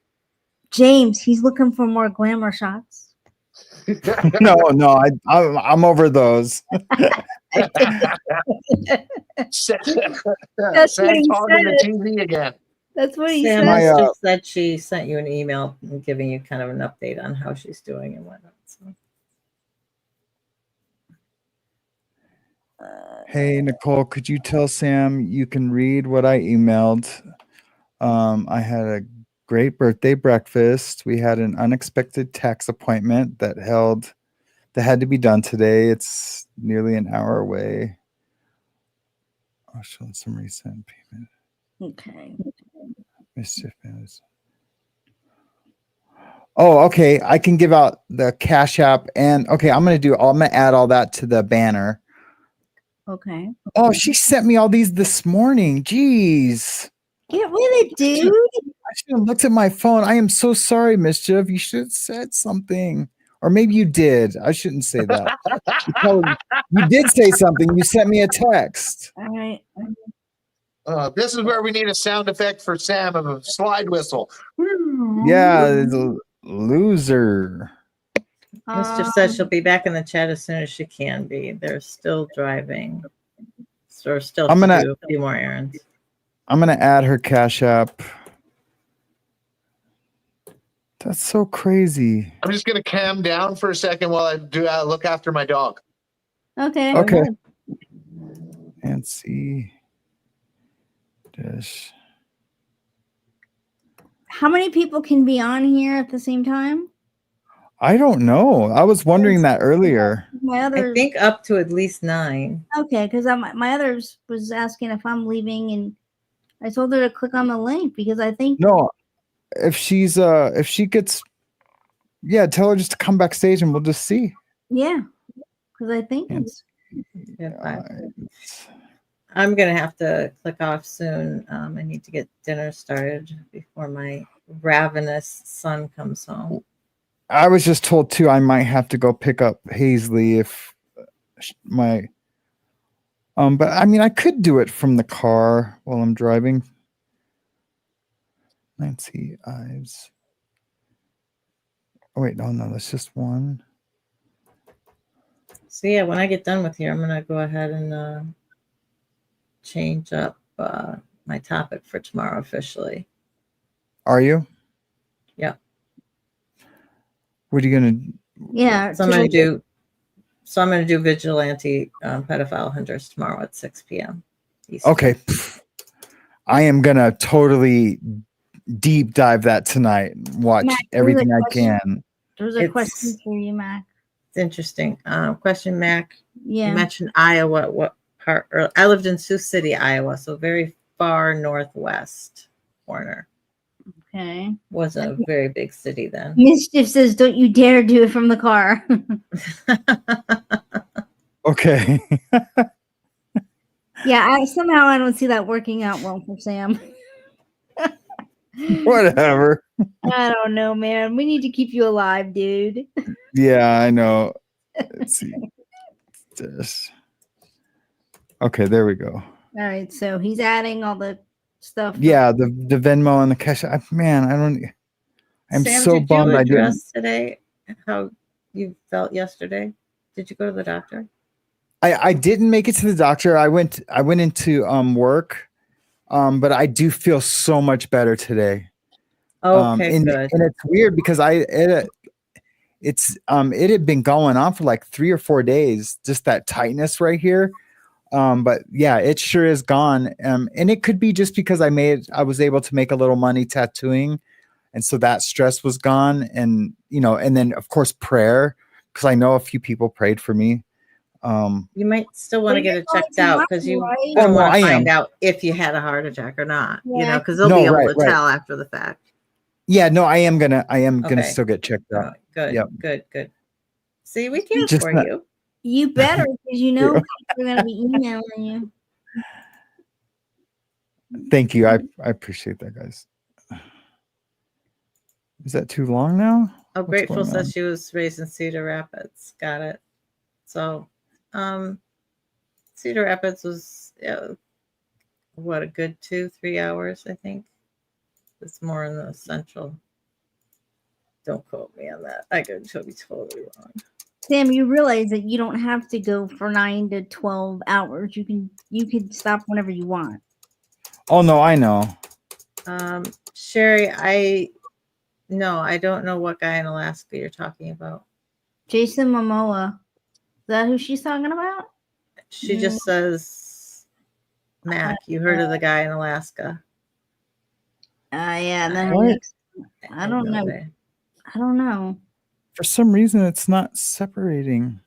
James, he's looking for more glamour shots. No, I'm over those. Sam's That's what he hogging the said. TV again. That's what he Sam said. has just said she sent you an email giving you kind of an update on how she's doing and whatnot. So. Hey, Nicole, could you tell Sam you can read what I emailed? I had a great birthday breakfast. We had an unexpected tax appointment that had to be done today. It's nearly an hour away. I'll show some recent payment. Okay. Mischief Managed. Oh, okay. I can give out the Cash App, and okay, I'm gonna add all that to the banner. Okay. Oh, she sent me all these this morning. Jeez. Get with it, dude. I should have looked at my phone. I am so sorry, Mischief. You should have said something. Or maybe you did. I shouldn't say that. You did say something. You sent me a text. All right. This is where we need a sound effect for Sam of a slide whistle. Yeah, loser. Mischief said she'll be back in the chat as soon as she can be. They're still driving. So still I'm gonna do a few more errands. I'm gonna add her Cash App. That's so crazy. I'm just gonna cam down for a second while I do look after my dog. Okay. Okay. Nancy Dish. How many people can be on here at the same time? I don't know. I was wondering that earlier. My other, I think up to at least 9. okay, because my others was asking if I'm leaving, and I told her to click on the link because I think No, if she gets, yeah, tell her just to come backstage and we'll just see. yeah, because I think Yes. I'm going to have to click off soon. I need to get dinner started before my ravenous son comes home. I was just told too, I might have to go pick up Hazley if But I mean, I could do it from the car while I'm driving. Nancy Ives. Oh wait, no, that's just one. So yeah, when I get done with here, I'm gonna go ahead and change up my topic for tomorrow officially. Are you? Yeah. What are you gonna? Yeah. So I'm gonna do. So I'm gonna do vigilante pedophile hunters tomorrow at 6 p.m. Eastern. Okay. I am gonna totally deep dive that tonight. Watch Matt, everything I question. can. There's a question for you, Mac. It's interesting. Question, Mac. Yeah. You mentioned Iowa. What part? I lived in Sioux City, Iowa, so very far northwest corner. Okay. Wasn't a very big city then. Mischief says, "Don't you dare do it from the car." Okay. Yeah, somehow I don't see that working out well for Sam. Whatever. I don't know, man. We need to keep you alive, dude. Yeah, I know. Let's see. This. Okay, there we go. All right, so he's adding all the stuff. Yeah, the Venmo and the cash. Man, I don't. I'm Sam, so did bummed you I didn't. address today how you felt yesterday? Did you go to the doctor? I didn't make it to the doctor. I went into work, but I do feel so much better today. Okay, and, good. And it's weird because it had been going on for like 3 or 4 days, just that tightness right here. But yeah, it sure is gone. And it could be just because I was able to make a little money tattooing. And so that stress was gone. And, and then of course prayer, because I know a few people prayed for me. You might still want to get it checked out because you right? want to I find am. out if you had a heart attack or not, Yeah. because they'll No, be able right, to right. tell after the fact. Yeah, no, I am gonna Okay. still get checked out. Good, Yep. good. See, we care Just for not- you. You better, because you know Yeah. we're gonna be emailing you. Thank you. I appreciate that, guys. Is that too long now? Oh, What's Grateful going on? says she was raised in Cedar Rapids. Got it. So, Cedar Rapids was what, a good 2-3 hours, I think. It's more in the central. Don't quote me on that. I could be totally wrong. Sam, you realize that you don't have to go for 9 to 12 hours. You can stop whenever you want. Oh no, I know. Sherry, I don't know what guy in Alaska you're talking about. Jason Momoa. Is that who she's talking about? She just says Mac. You heard of the guy in Alaska? Yeah. And then What? I don't know. way. I don't know. For some reason, it's not separating.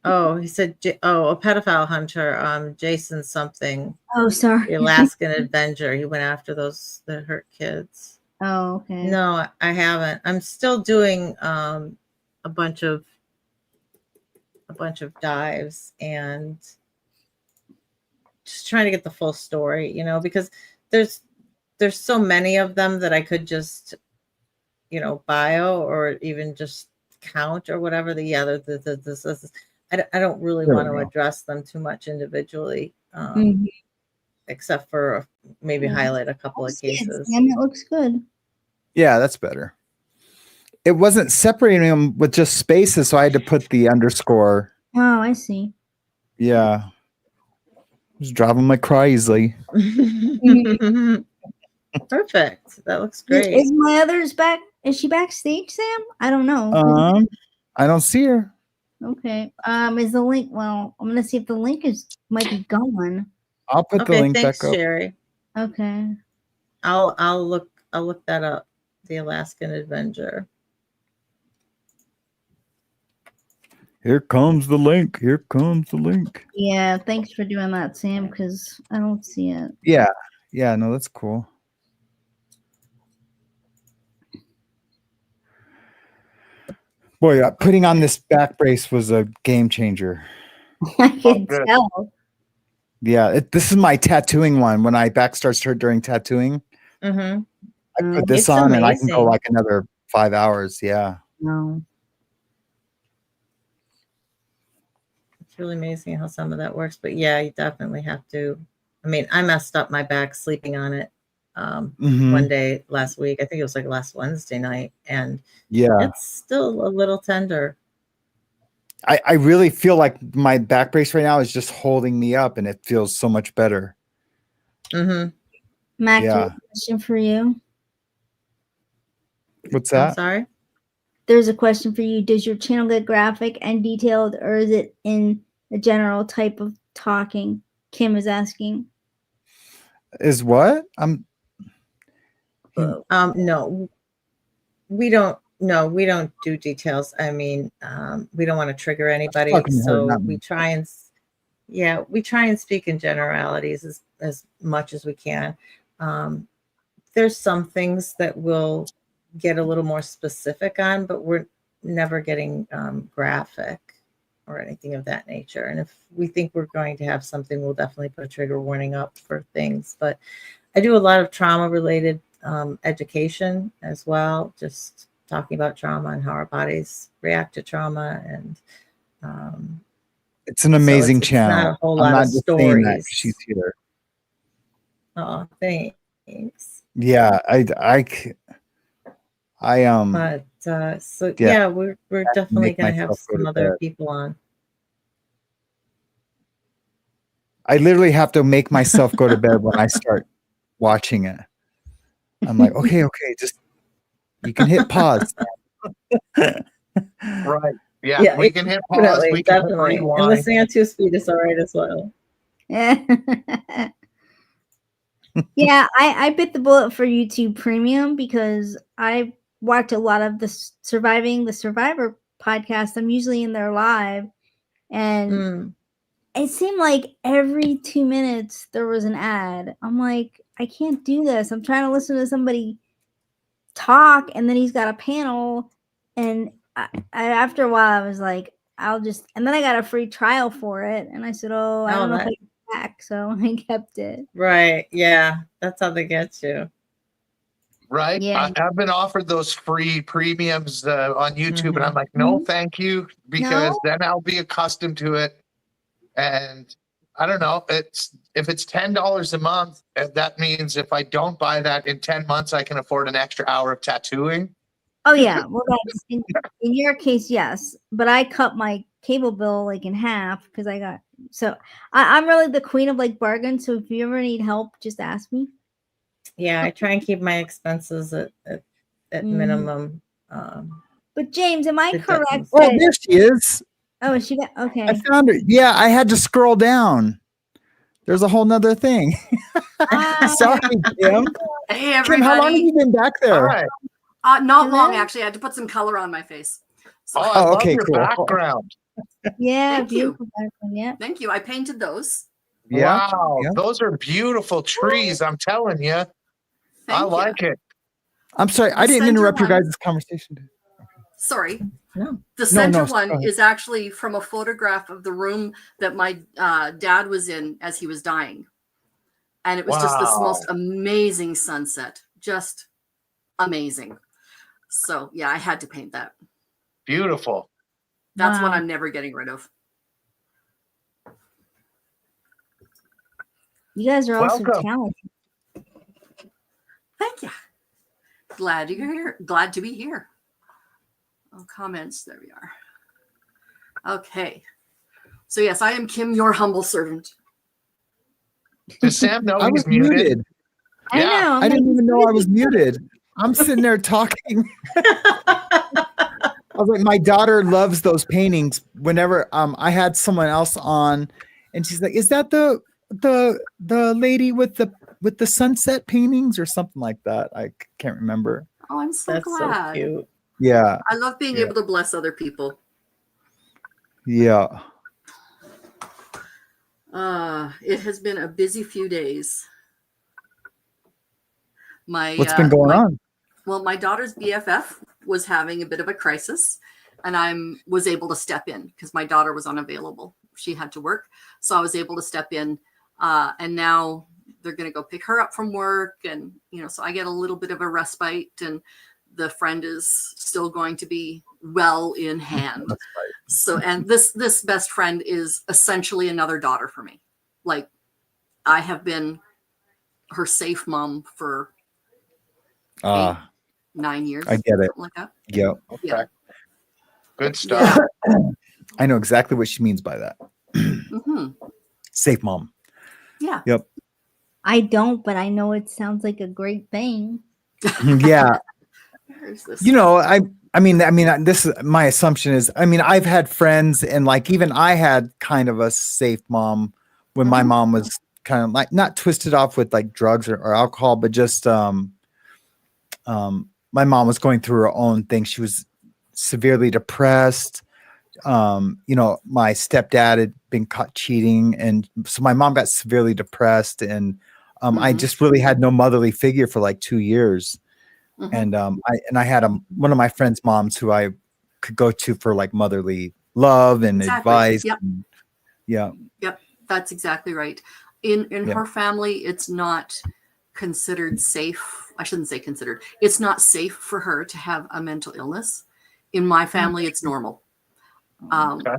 Oh, he said, a pedophile hunter, Jason something, Oh, sorry. the Alaskan Avenger. He went after those that hurt kids. Oh, okay. No, I haven't. I'm still doing a bunch of dives and just trying to get the full story, because there's so many of them that I could just, bio or even just count or whatever. I don't really There we want to go. address them too much individually, Mhm. except for maybe Yeah. highlight a couple of Looks good, cases. Sam, it looks good. Yeah, that's better. It wasn't separating them with just spaces, so I had to put the underscore. Oh, I see. Yeah. Just driving my crazy. Perfect. That looks great. Is my others back? Is she backstage, Sam? I don't know. I don't see her. Okay. Is the link? Well, I'm gonna see if the link might be gone. I'll put the Okay, link thanks, back up. Sherry. Okay. I'll look that up. The Alaskan Avenger. Here comes the link. Here comes the link. Yeah. Thanks for doing that, Sam. Because I don't see it. Yeah. Yeah. No, that's cool. Boy, putting on this back brace was a game changer. I can good. tell. Yeah, this is my tattooing one. When my back starts to hurt during tattooing, Mm-hmm. I put this It's on and I can go amazing. like another 5 hours. Yeah. No. really amazing how some of that works. But yeah, you definitely have to. I mean, I messed up my back sleeping on it Mhm. one day last week. I think it was like last Wednesday night, and Yeah. it's still a little tender. I really feel like my back brace right now is just holding me up, and it feels so much better. Mm-hmm. Mac, Yeah. there's a question for you. What's I'm that? sorry. There's a question for you. Does your channel get graphic and detailed, or is it in the general type of talking? Kim is asking. Is what? No, we don't. No, we don't do details. I mean, we don't want to trigger anybody, talking to her, so not we me. try and we try and speak in generalities as much as we can. There's some things that we'll get a little more specific on, but we're never getting graphic or anything of that nature. And if we think we're going to have something, we'll definitely put a trigger warning up for things. But I do a lot of trauma related education as well, just talking about trauma and how our bodies react to trauma. And It's an so amazing it's channel. not a whole I'm lot not of just saying that 'cause she's stories. here. Oh, thanks. Yeah, But so yeah, yeah, we're I have to definitely make gonna have myself go some to other bed. people on. I literally have to make myself go to bed when I start watching it. I'm like, okay, just you can hit pause. Right. Yeah, Yeah, we can hit pause. We can hit definitely. And rewind. listening on 2 speed is all right as well. Yeah, I bit the bullet for YouTube Premium because I watch a lot of the Surviving the Survivor podcast. I'm usually in there live, and Mm. it seemed like every 2 minutes there was an ad. I'm like, I can't do this. I'm trying to listen to somebody talk, and then he's got a panel, and after a while I was like, I'll just, and then I got a free trial for it, and I said, oh, I Oh, don't know if I that can back, so I kept it. right. Yeah, that's how they get you. Right. Yeah. I've been offered those free premiums on YouTube, and I'm like, no, thank you, because No? then I'll be accustomed to it. And I don't know. If it's $10 a month, that means if I don't buy that in 10 months, I can afford an extra hour of tattooing. Oh yeah, well that's in your case, yes. But I cut my cable bill like in half because I got, so I'm really the queen of like bargains. So if you ever need help, just ask me. Yeah, I try and keep my expenses at minimum. But James, am I It correct doesn't- Oh, that, there she is. oh, is she got, I okay. found her. Yeah, I had to scroll down. There's a whole nother thing. Sorry, Kim. Hey, Kim, how long have everybody. you been back there? Hi. Not long, Hello? actually. I had to put some color on my face. So, Oh, I love okay, your cool. background. Yeah, Thank you. beautiful background, yeah. thank you. I painted those. Yeah. Wow. Yeah. Those are beautiful trees. I'm telling you. I Thank you. like it. I'm sorry, I The didn't center interrupt your one- guys' conversation. Sorry. No. The No, center no, go one ahead. is actually from a photograph of the room that my dad was in as he was dying. And it was just this Wow. most amazing sunset. Just amazing. So, yeah, I had to paint that. Beautiful. That's one Wow. I'm never getting rid of. You guys are all so Welcome. talented. Thank you. Glad you're here. Glad to be here. Oh, comments. There we are. Okay. So, yes, I am Kim, your humble servant. Does Sam know I he's was muted? muted. I Yeah. know. I'm I didn't like, even know I was muted. I'm sitting there talking. I was like, my daughter loves those paintings. Whenever I had someone else on, and she's like, "Is that the lady with the sunset paintings or something like that?" I can't remember. Oh, I'm so That's glad. so cute. Yeah, I love being Yeah. able to bless other people. yeah. It has been a busy few days. What's been going on? Well, my daughter's BFF was having a bit of a crisis, and I was able to step in because my daughter was unavailable. She had to work, so I was able to step in. And now they're going to go pick her up from work, and so I get a little bit of a respite. And the friend is still going to be well in hand. That's right. So, and this best friend is essentially another daughter for me. Like, I have been her safe mom for 9 years. I get it. Something like that. Yep. Okay. Yeah. Good stuff. I know exactly what she means by that. hmm Safe mom. Yeah. Yep. I don't, but I know it sounds like a great thing. Yeah. There's this. You know, I mean, this is my assumption is, I mean, I've had friends and like, even I had kind of a safe mom when my mom was kind of like not twisted off with like drugs or alcohol, but just, my mom was going through her own thing. She was severely depressed. You know, my stepdad had been caught cheating. And so my mom got severely depressed and, I just really had no motherly figure for like 2 years. And I had one of my friends' moms who I could go to for like motherly love and advice. Yep. And, yeah. Yep. That's exactly right. In Yeah. her family, it's not considered safe. I shouldn't say considered. It's not safe for her to have a mental illness. In my family, it's normal.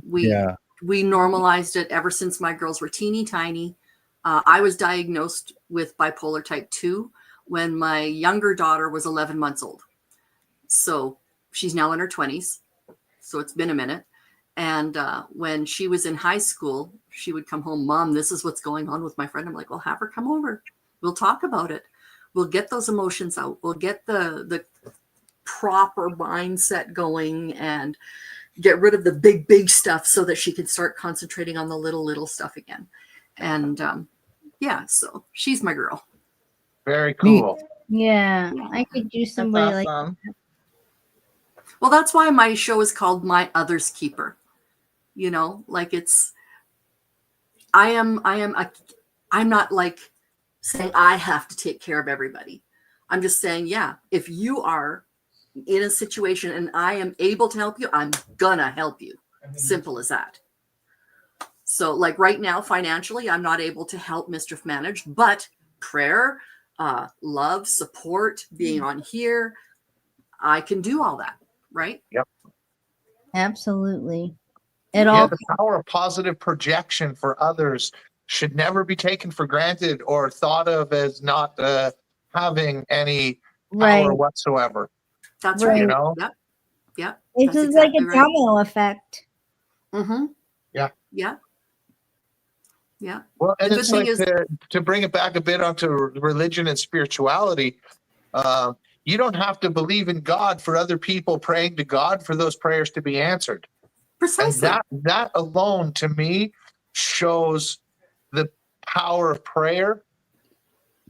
We normalized it ever since my girls were teeny tiny. I was diagnosed with bipolar type 2 when my younger daughter was 11 months old. So she's now in her 20s. So it's been a minute. And when she was in high school, she would come home, Mom, this is what's going on with my friend. I'm like, well, have her come over. We'll talk about it. We'll get those emotions out. We'll get the proper mindset going and get rid of the big stuff so that she can start concentrating on the little stuff again. And yeah, so she's my girl. Very cool. Yeah, I could use somebody like awesome. Well, that's why my show is called My Other's Keeper. You know, like I'm not like saying I have to take care of everybody. I'm just saying, yeah, if you are in a situation and I am able to help you, I'm gonna help you. Simple as that. So like right now, financially, I'm not able to help Mischief Managed, but prayer, love, support, being on here, I can do all that, right? Yep. absolutely. The power of positive projection for others should never be taken for granted or thought of as not having any power whatsoever. That's Right. right. You know? Yep. Yep. It's That's just like a exactly right. domino effect. Mm-hmm. Yeah. Yeah. Yeah. Well, and The it's good thing like is- to bring it back a bit onto religion and spirituality. You don't have to believe in God for other people praying to God for those prayers to be answered. Precisely. And that alone, to me, shows the power of prayer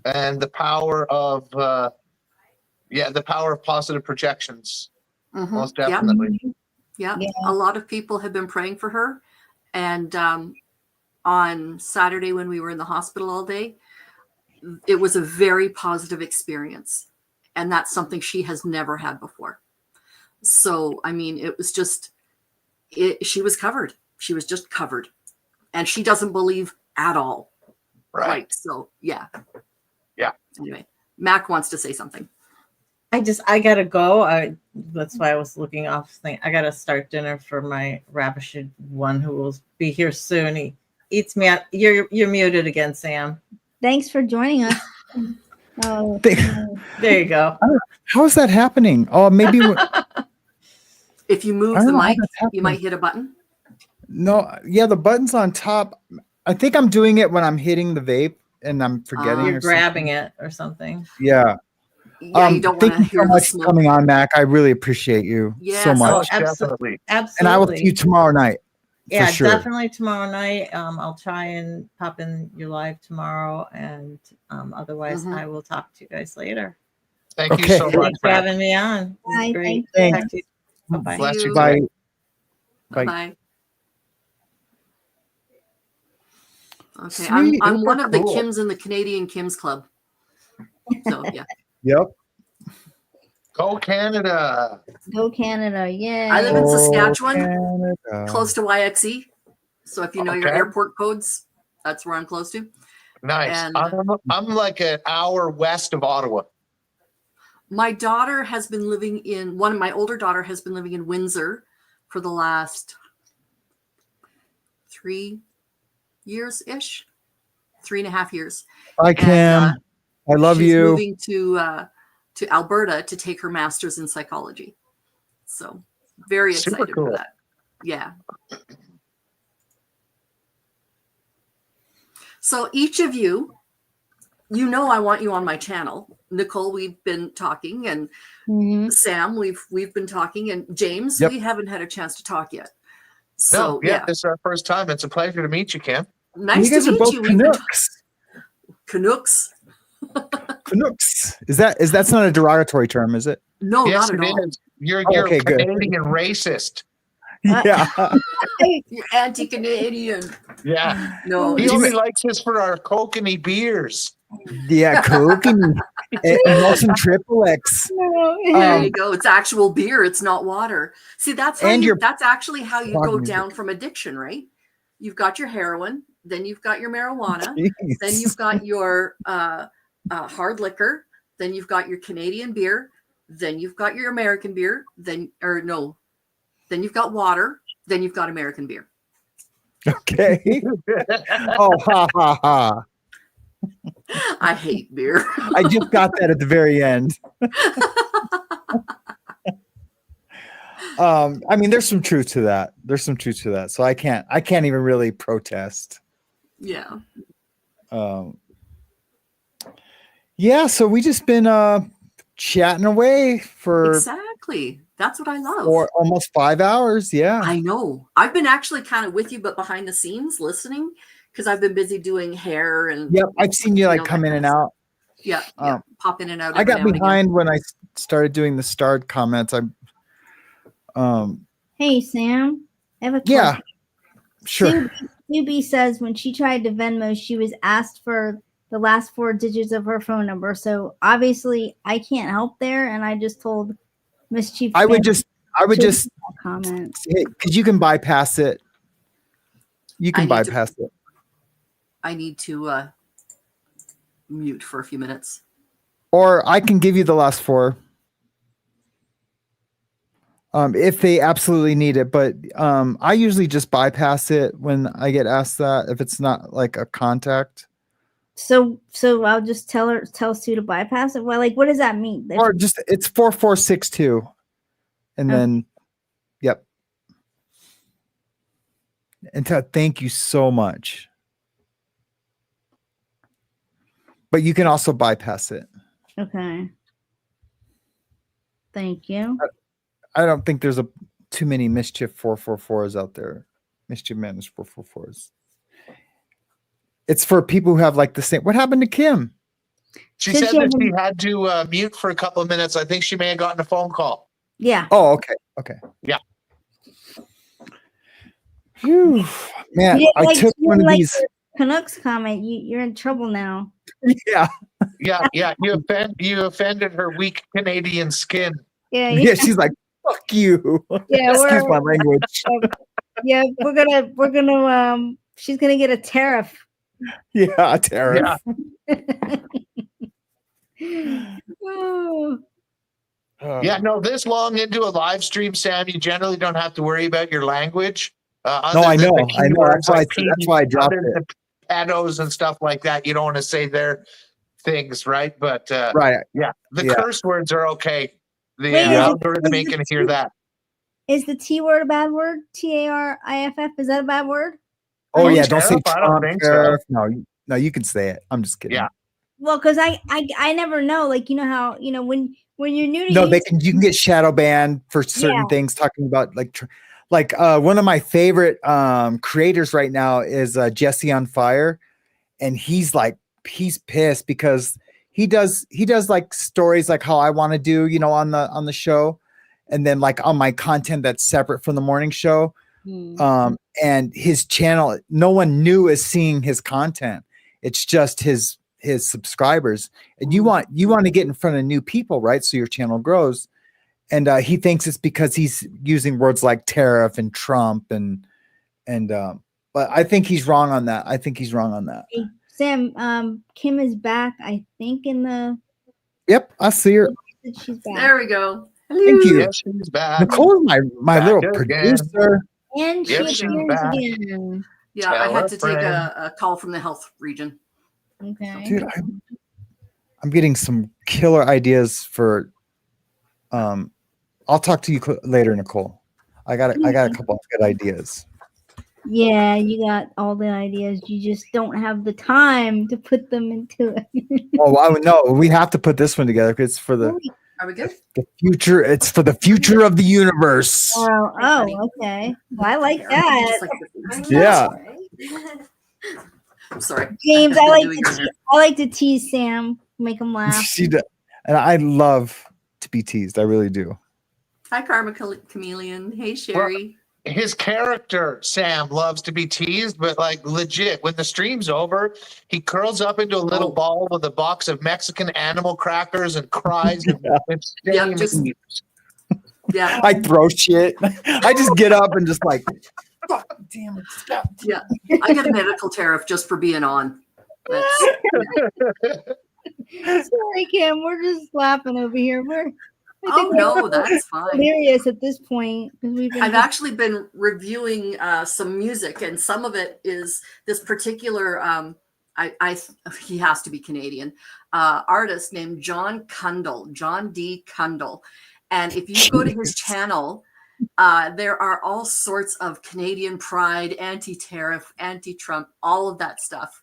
and the power of the power of positive projections. Mhm. Most Yep. definitely. Yeah. Yeah. A lot of people have been praying for her. And on Saturday, when we were in the hospital all day, it was a very positive experience. And that's something she has never had before. So, I mean, it was just, she was covered. She was just covered. And she doesn't believe at all. Right. So, yeah. Yeah. Anyway, Mac wants to say something. I gotta go. That's why I was looking off. I gotta start dinner for my ravished one who will be here soon. He eats me out. You're muted again, Sam. Thanks for joining us. Oh, There you go. How is that happening? Oh, maybe. If you move I don't the know how mic, that's you might happening. hit a button. No, yeah, the button's on top. I think I'm doing it when I'm hitting the vape and I'm forgetting. You're or grabbing something. it or something. Yeah. Yeah, you don't want Thank to you hear so the much for smoke. coming on, Mac. I really appreciate you so Yes. much. Most Absolutely. definitely. And I will see you tomorrow night. Yeah, for sure. definitely tomorrow night. I'll try and pop in your live tomorrow, and otherwise, Mhm. I will talk to you guys later. Thank you Okay. so much, Thanks for Matt. having me on. This Bye, is great. thank Talk to you. Bye-bye. Bless you. Bye. today. Bye. Bye. Okay, Sweet. I'm one of the Cool. Kims in the Canadian Kims Club. So yeah, Yep. Go Canada. go Canada. Yeah. I live in Saskatchewan, Canada. close to YXE. So if you know your Okay. airport codes, that's where I'm close to. Nice. And- I'm like an hour west of Ottawa. My daughter has been living in my older daughter has been living in Windsor for the last 3 years ish, 3.5 years. Hi, Kim. I love she's you. moving to Alberta to take her master's in psychology. So very Super excited cool. for that. Yeah. So each of you, I want you on my channel. Nicole, we've been talking, and Sam, we've been talking, and James, Yep. we haven't had a chance to talk yet. So yeah, this is our first time. It's a pleasure to meet you, Kim. Nice You guys to are meet both you. Canucks. Canucks. Canucks. That's not a derogatory term, is it? No, Yes, not at all. it is. You're Okay, good. Canadian racist. Yeah. You're anti-Canadian. Yeah. No, He it's only just- likes us for our kokanee beers. Yeah, Coke and Molson Triple X. there you go. It's actual beer. It's not water. See, that's how And your that's actually how you go clogging down music. from addiction, right? You've got your heroin, then you've got your marijuana, Jeez. then you've got your hard liquor, then you've got your Canadian beer, then you've got your American beer, then you've got water, then you've got American beer. Okay. Oh, ha ha ha. I hate beer. I just got that at the very end. I mean, there's some truth to that. So I can't even really protest. Yeah. Yeah, so we just been chatting away for Exactly. That's what I love. for almost 5 hours. Yeah. I know. I've been actually kind of with you, but behind the scenes listening, because I've been busy doing hair and Yep, I've seen you like that come in kind and of out. stuff. Yeah, pop in and out. I every got now and again. behind when I started doing the starred comments. Hey, Sam. I have a Yeah, question. sure. Subi says when she tried to Venmo, she was asked for the last 4 digits of her phone number. So obviously I can't help there. And I just told Mischief. I would just comment because you can bypass it. You can bypass it. I need to mute for a few minutes. Or I can give you the last 4. If they absolutely need it, but I usually just bypass it when I get asked that if it's not like a contact. So I'll just tell Sue to bypass it. Well, like, what does that mean? Or just it's 4462, and then yep. And thank you so much. But you can also bypass it. Okay. Thank you. I don't think there's too many Mischief 444s out there. Mischief Managed 444s. It's for people who have like the same. What happened to Kim? She said that she had to mute for a couple of minutes. I think she may have gotten a phone call. Yeah. Oh, okay. Okay. Yeah. Whew. Man, I took one of these. Canucks comment. You're in trouble now. Yeah. Yeah. You offended her weak Canadian skin. Yeah. She's like, fuck you. Yeah. Excuse my language. Yeah. We're gonna she's gonna get a tariff. Yeah, a tariff. Oh. Yeah, no, this long into a live stream, Sam, you generally don't have to worry about your language. No, I know. That's why I dropped other it. than pedos and stuff like that. You don't want to say their things, right? But right. Yeah, the Yeah. curse words are okay. The Wait, algorithm ain't going to hear that. Is the T word a bad word? TARIFF? Is that a bad word? Oh yeah, don't say tariff? I don't Trump think so. tariff. No, you can say it. I'm just kidding. Yeah. Well, because I never know. Like, you know how, when you're new to No, YouTube, you can get shadow banned for certain things, talking about like one of my favorite creators right now is Jesse on Fire, and he's pissed because he does like stories like how I want to do, on the show, and then like on my content that's separate from the morning show. And his channel, no one new is seeing his content. It's just his subscribers, and you want to get in front of new people, right? So your channel grows. And he thinks it's because he's using words like tariff and Trump and but I think he's wrong on that. Hey, Sam, Kim is back, I think, in the. Yep, I see her. that she's back. There we go. Thank you. Yes, she's back. Nicole's my Back little again. producer. And she Yep, she's appears back. again. Yeah, I Tell had a to take friend. a call from the health region. Okay. Dude, I'm getting some killer ideas for I'll talk to you later, Nicole. I got a couple of good ideas. Yeah, you got all the ideas. You just don't have the time to put them into it. Oh, no, we have to put this one together because it's for the Are we good? future. It's for the future of the universe. Oh, okay. Well, I like that. Just like Yeah. I'm sorry. James, I've I been like doing to your hair. I like to tease Sam, make him laugh. She does. And I love to be teased. I really do. Hi, Karma Chameleon. Hey, Sherry. His character, Sam, loves to be teased, but like legit, when the stream's over, he curls up into a little ball with a box of Mexican animal crackers and cries and Yeah, just- yeah. I throw shit. I just get up and just like, fuck, damn it, stop. Yeah, I get a medical tariff just for being on. That's, Sorry, Kim. We're just laughing over here. I oh think no, we're that's fine. hilarious at this point because we've been I've actually been reviewing some music, and some of it is this particular. He has to be Canadian artist named John Cundall, John D. Cundall, and if you go to his channel, there are all sorts of Canadian pride, anti-tariff, anti-Trump, all of that stuff.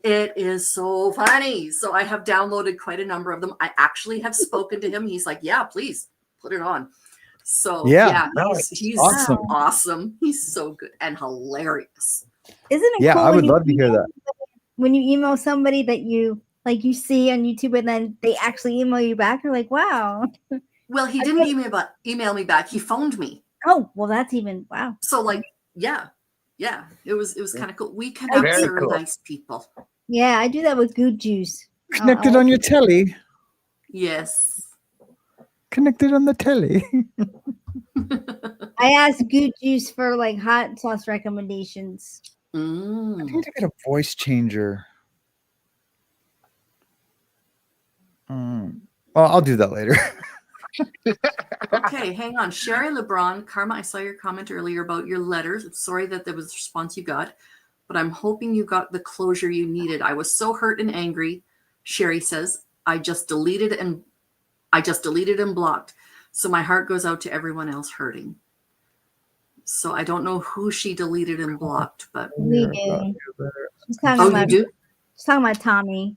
It is so funny. So I have downloaded quite a number of them. I actually have spoken to him. He's like, yeah, please put it on. So Yeah, he's awesome. awesome. He's so good and hilarious. Isn't it Yeah, cool I when would you love to hear email that. when you email somebody that you see on YouTube and then they actually email you back? You're like, wow. Well, he didn't email me back. He phoned me. Oh, well, that's even wow. So like, yeah, it was kind of cool. We cannot Very serve cool. nice people. Yeah, I do that with Good Juice. Connected on your telly. Yes. Connected on the telly. I asked Good Juice for like hot sauce recommendations. I need to get a voice changer. Well, I'll do that later. Okay, hang on. Sherry LeBron, Karma, I saw your comment earlier about your letters. I'm sorry that there was a response you got, but I'm hoping you got the closure you needed. I was so hurt and angry. Sherry says, I just deleted and blocked. So my heart goes out to everyone else hurting. So I don't know who she deleted and blocked, but We do. She's talking oh, about, you do? she's talking about Tommy.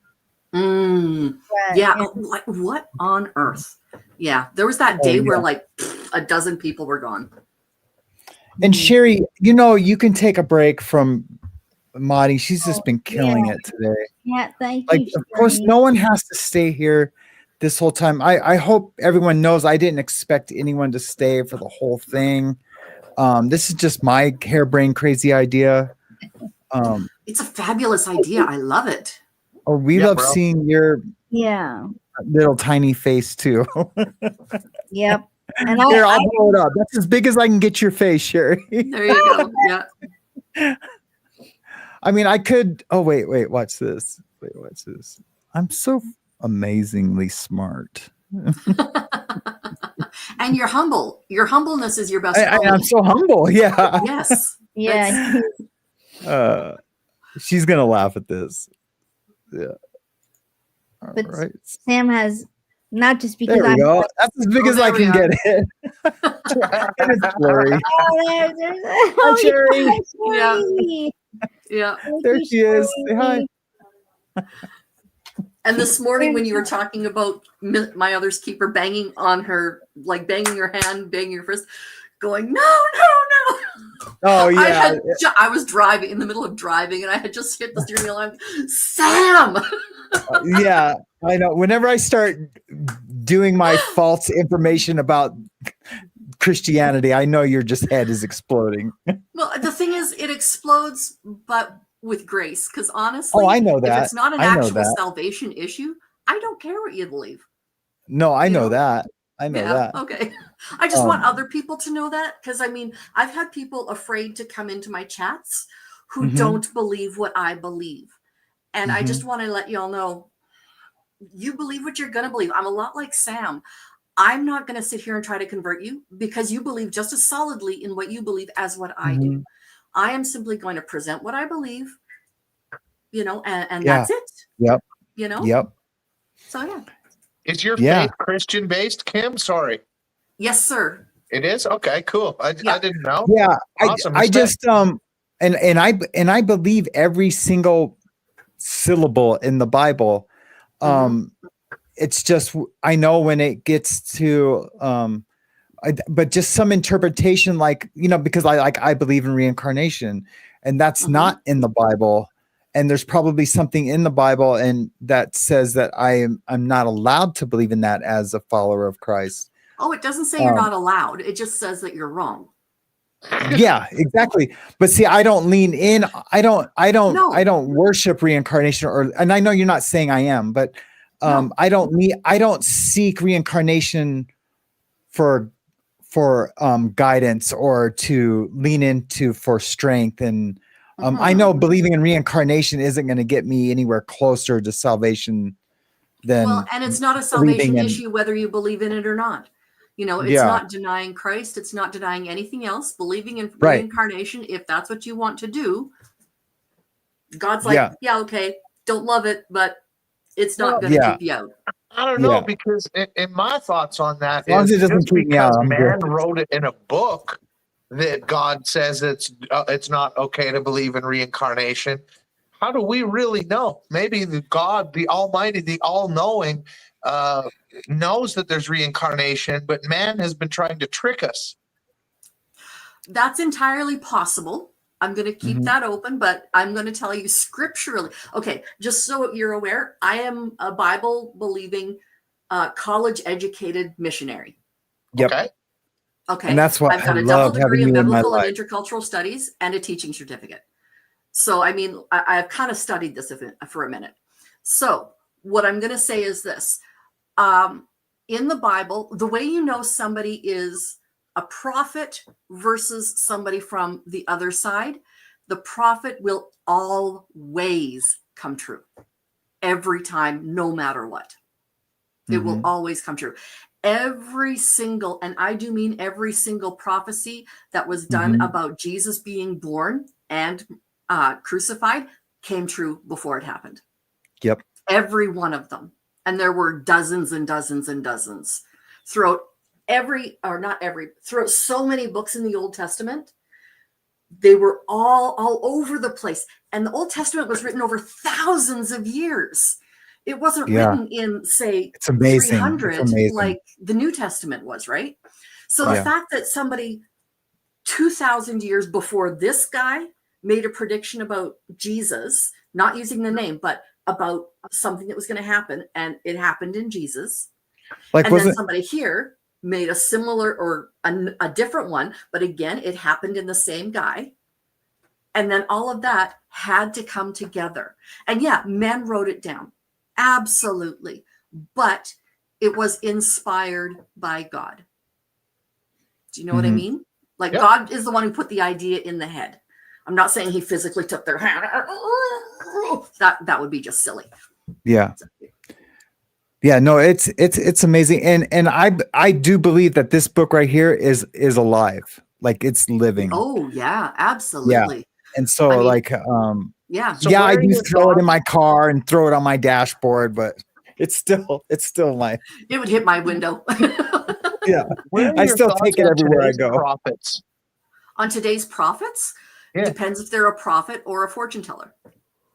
But, Yeah. What on earth? Yeah, there was that day where like a dozen people were gone. And Sherry, you can take a break from Maddie. She's just been killing it today. Yeah, thank Like, you. of course, Sherry. no one has to stay here this whole time. I hope everyone knows I didn't expect anyone to stay for the whole thing. This is just my harebrained crazy idea. It's a fabulous idea. I love it. Oh, we love seeing your little tiny face too. Yep. And Here, I'll blow it up. That's as big as I can get your face, Sherry. There you go. Yeah. I mean, I could. Oh, wait, watch this. Watch this. I'm so amazingly smart. And you're humble. Your humbleness is your best. I'm so humble. Yeah. Yes. Yeah. She's gonna laugh at this. Yeah. All But right. Sam has not just because There we I'm. go. That's as big as I can get it. It's blurry. Oh, Hi, Sherry. Yeah. Yeah. There she is. Say hi. And this morning when you were talking about my other's keeper banging on her, like banging her hand, banging her fist, going, no. Oh yeah. I was driving in the middle of driving and I had just hit the steering wheel. I'm Sam. Yeah, I know. Whenever I start doing my false information about Christianity, I know your just head is exploding. Well, the thing is, it explodes, but with grace. Because honestly, I know if that. it's not an I know actual that. salvation issue, I don't care what you believe. No, I know know? that. I know that. Okay. I just want other people to know that. Because I mean, I've had people afraid to come into my chats who Mhm. don't believe what I believe. And I just want to let y'all know, You believe what you're going to believe. I'm a lot like Sam. I'm not going to sit here and try to convert you because you believe just as solidly in what you believe as what I do. Mhm. I am simply going to present what I believe, and Yeah. that's it, Yep. Yep. So, yeah. Is your Yeah. faith Christian based, Kim? Sorry. Yes, sir. It is? Okay, cool. I didn't know. Yeah. Awesome. I Respect. just and I believe every single syllable in the Bible. It's just I know when it gets to but just some interpretation, like, because I believe in reincarnation, and that's not in the Bible. And there's probably something in the Bible and that says that I'm not allowed to believe in that as a follower of Christ. Oh, it doesn't say you're not allowed. It just says that you're wrong. Yeah, exactly. But see, I don't lean in. I don't worship reincarnation, and I know you're not saying I am, but No. I don't seek reincarnation for guidance or to lean into for strength. And I know believing in reincarnation isn't going to get me anywhere closer to salvation than And it's not a believing salvation in- issue whether you believe in it or not. It's Yeah. not denying Christ. It's not denying anything else. Believing in Right. reincarnation, if that's what you want to do, God's like, yeah, okay, don't love it, but it's not going to Yeah. keep you out. I don't know, Yeah. because in my thoughts on that As long as is it doesn't just keep me out, because I'm man good. wrote it in a book that God says it's not okay to believe in reincarnation. How do we really know? Maybe the God, the Almighty, the All-Knowing, knows that there's reincarnation, but man has been trying to trick us. That's entirely possible. I'm going to keep that open, but I'm going to tell you scripturally. Okay, just so you're aware, I am a Bible-believing, college-educated missionary. Yep. Okay. Okay. And that's what I've got I a double love having degree in you in my biblical life. and intercultural studies and a teaching certificate. So, I mean, I've kind of studied this for a minute. So, what I'm going to say is this. In the Bible, the way you know somebody is a prophet versus somebody from the other side, the prophet will always come true. Every time, no matter what. It will always come true. Every single, and I do mean every single prophecy that was done about Jesus being born and crucified came true before it happened. Yep. Every one of them. And there were dozens and dozens and dozens throughout throughout so many books in the Old Testament. They were all over the place. And the Old Testament was written over thousands of years. It wasn't written in, say, It's amazing. 300 It's amazing. like the New Testament was, right? So the fact that somebody 2,000 years before this guy made a prediction about Jesus, not using the name, but about something that was going to happen, and it happened in Jesus. Like, and then somebody here made a similar or a different one, but again, it happened in the same guy. And then all of that had to come together. And yeah, men wrote it down. Absolutely. But it was inspired by God. Do you know what I mean? Like, God is the one who put the idea in the head. I'm not saying he physically took their hand. That would be just silly. Yeah. Yeah, no, it's amazing. And I do believe that this book right here is alive. Like, it's living. Oh, yeah, absolutely. Yeah. And so I mean, like yeah. So yeah, where I are do your throw it in thoughts? my car and throw it on my dashboard, but it's still live. It would hit my window. Yeah. Where are I your still thoughts take it on everywhere I today's go. prophets? On today's prophets, Yeah. depends if they're a prophet or a fortune teller.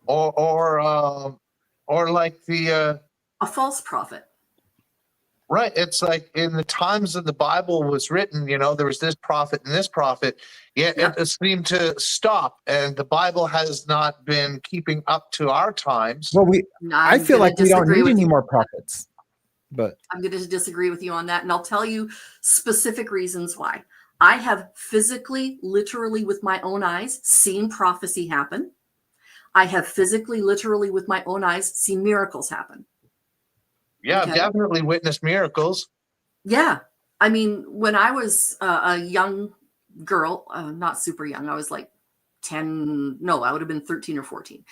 Or like the A false prophet. right. It's like in the times that the Bible was written, there was this prophet and this prophet. Yet it seemed to stop, and the Bible has not been keeping up to our times. Well, I I'm feel gonna like we don't disagree need with any you. more prophets. But I'm going to disagree with you on that, and I'll tell you specific reasons why. I have physically, literally, with my own eyes, seen prophecy happen. I have physically, literally, with my own eyes, seen miracles happen. Yeah, Okay. definitely witnessed miracles. Yeah. I mean, when I was a young girl, not super young, I was like 10, no, I would have been 13 or 14.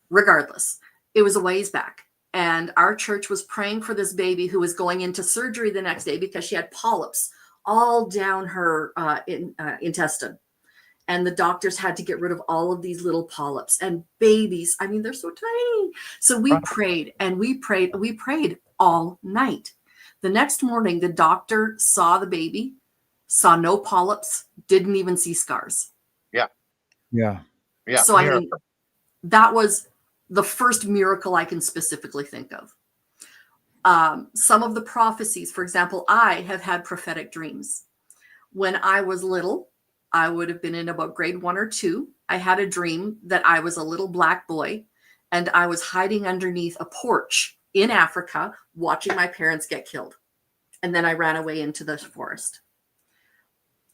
Regardless, it was a ways back. And our church was praying for this baby who was going into surgery the next day because she had polyps all down her intestine. And the doctors had to get rid of all of these little polyps. And babies, I mean, they're so tiny. So we prayed and we prayed all night. The next morning, the doctor saw the baby, saw no polyps, didn't even see scars. Yeah. Yeah. Yeah. So, I mean, that was the first miracle I can specifically think of. Some of the prophecies, for example, I have had prophetic dreams. When I was little, I would have been in about grade 1 or 2. I had a dream that I was a little black boy and I was hiding underneath a porch in Africa watching my parents get killed. And then I ran away into the forest.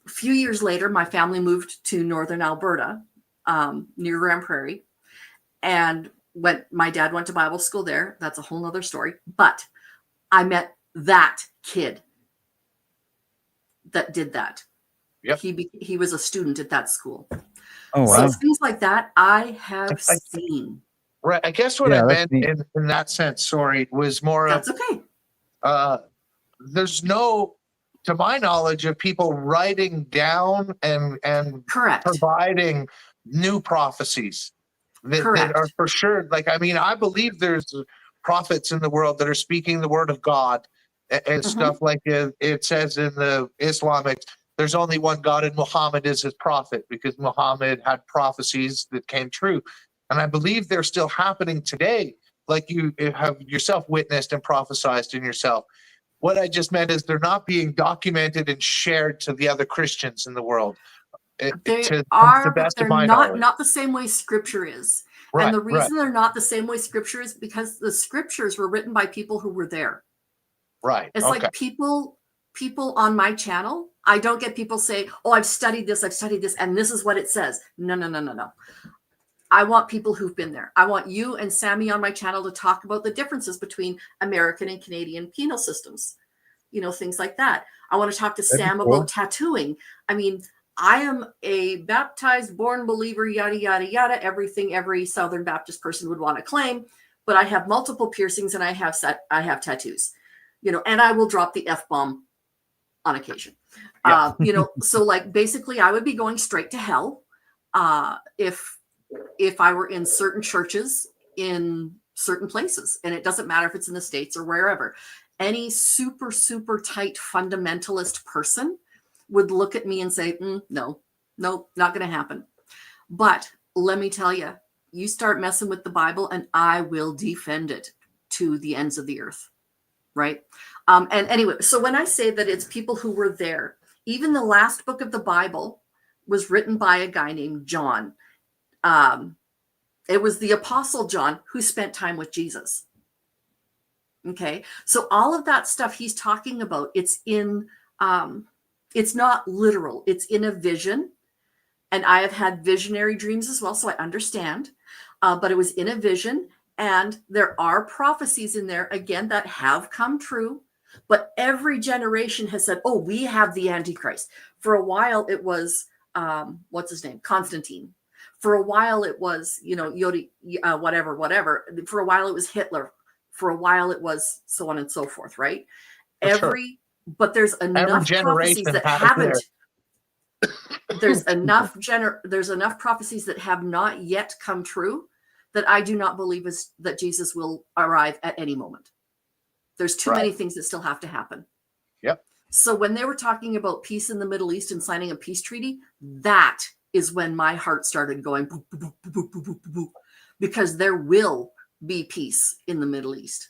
A few years later, my family moved to northern Alberta, near Grand Prairie. And when my dad went to Bible school there, that's a whole nother story. But I met that kid that did that. Yep. He was a student at that school. Oh, wow. So things like that I have seen. Right. I guess what I meant in that sense, sorry, was more That's of okay. There's no, to my knowledge, of people writing down and Correct. providing new prophecies that are for sure. Like, I mean, I believe there's prophets in the world that are speaking the word of God and stuff like it says in the Islamic, there's only one God and Muhammad is his prophet, because Muhammad had prophecies that came true. And I believe they're still happening today, like you have yourself witnessed and prophesized in yourself. What I just meant is they're not being documented and shared to the other Christians in the world. They are, but they're not the same way Scripture is. Right, and the reason they're not the same way Scripture is because the Scriptures were written by people who were there. Right. It's like people on my channel. I don't get people say, "Oh, I've studied this, and this is what it says." No. I want people who've been there. I want you and Sammy on my channel to talk about the differences between American and Canadian penal systems, things like that. I want to talk to Sam about tattooing. I mean, I am a baptized, born believer, yada, yada, yada, everything every Southern Baptist person would want to claim, but I have multiple piercings and I have tattoos, and I will drop the F-bomb on occasion. Yeah. So like basically I would be going straight to hell if I were in certain churches in certain places. And it doesn't matter if it's in the States or wherever. Any super, super tight fundamentalist person would look at me and say, no, not going to happen. But let me tell you, you start messing with the Bible and I will defend it to the ends of the earth. Right. And anyway, so when I say that it's people who were there, even the last book of the Bible was written by a guy named John. It was the Apostle John who spent time with Jesus. Okay. So all of that stuff he's talking about, it's not literal. It's in a vision. And I have had visionary dreams as well. So I understand, but it was in a vision. And there are prophecies in there, again, that have come true. But every generation has said, oh, we have the Antichrist. For a while, it was, what's his name? Constantine. For a while, it was, Yodi, whatever. For a while, it was Hitler. For a while, it was so on and so forth, right? But there's enough prophecies that haven't. There's enough prophecies that have not yet come true that I do not believe that Jesus will arrive at any moment. There's too many things that still have to happen. Yep. So when they were talking about peace in the Middle East and signing a peace treaty, that is when my heart started going boop, boop, boop, boop, boop, boop, boop, because there will be peace in the Middle East.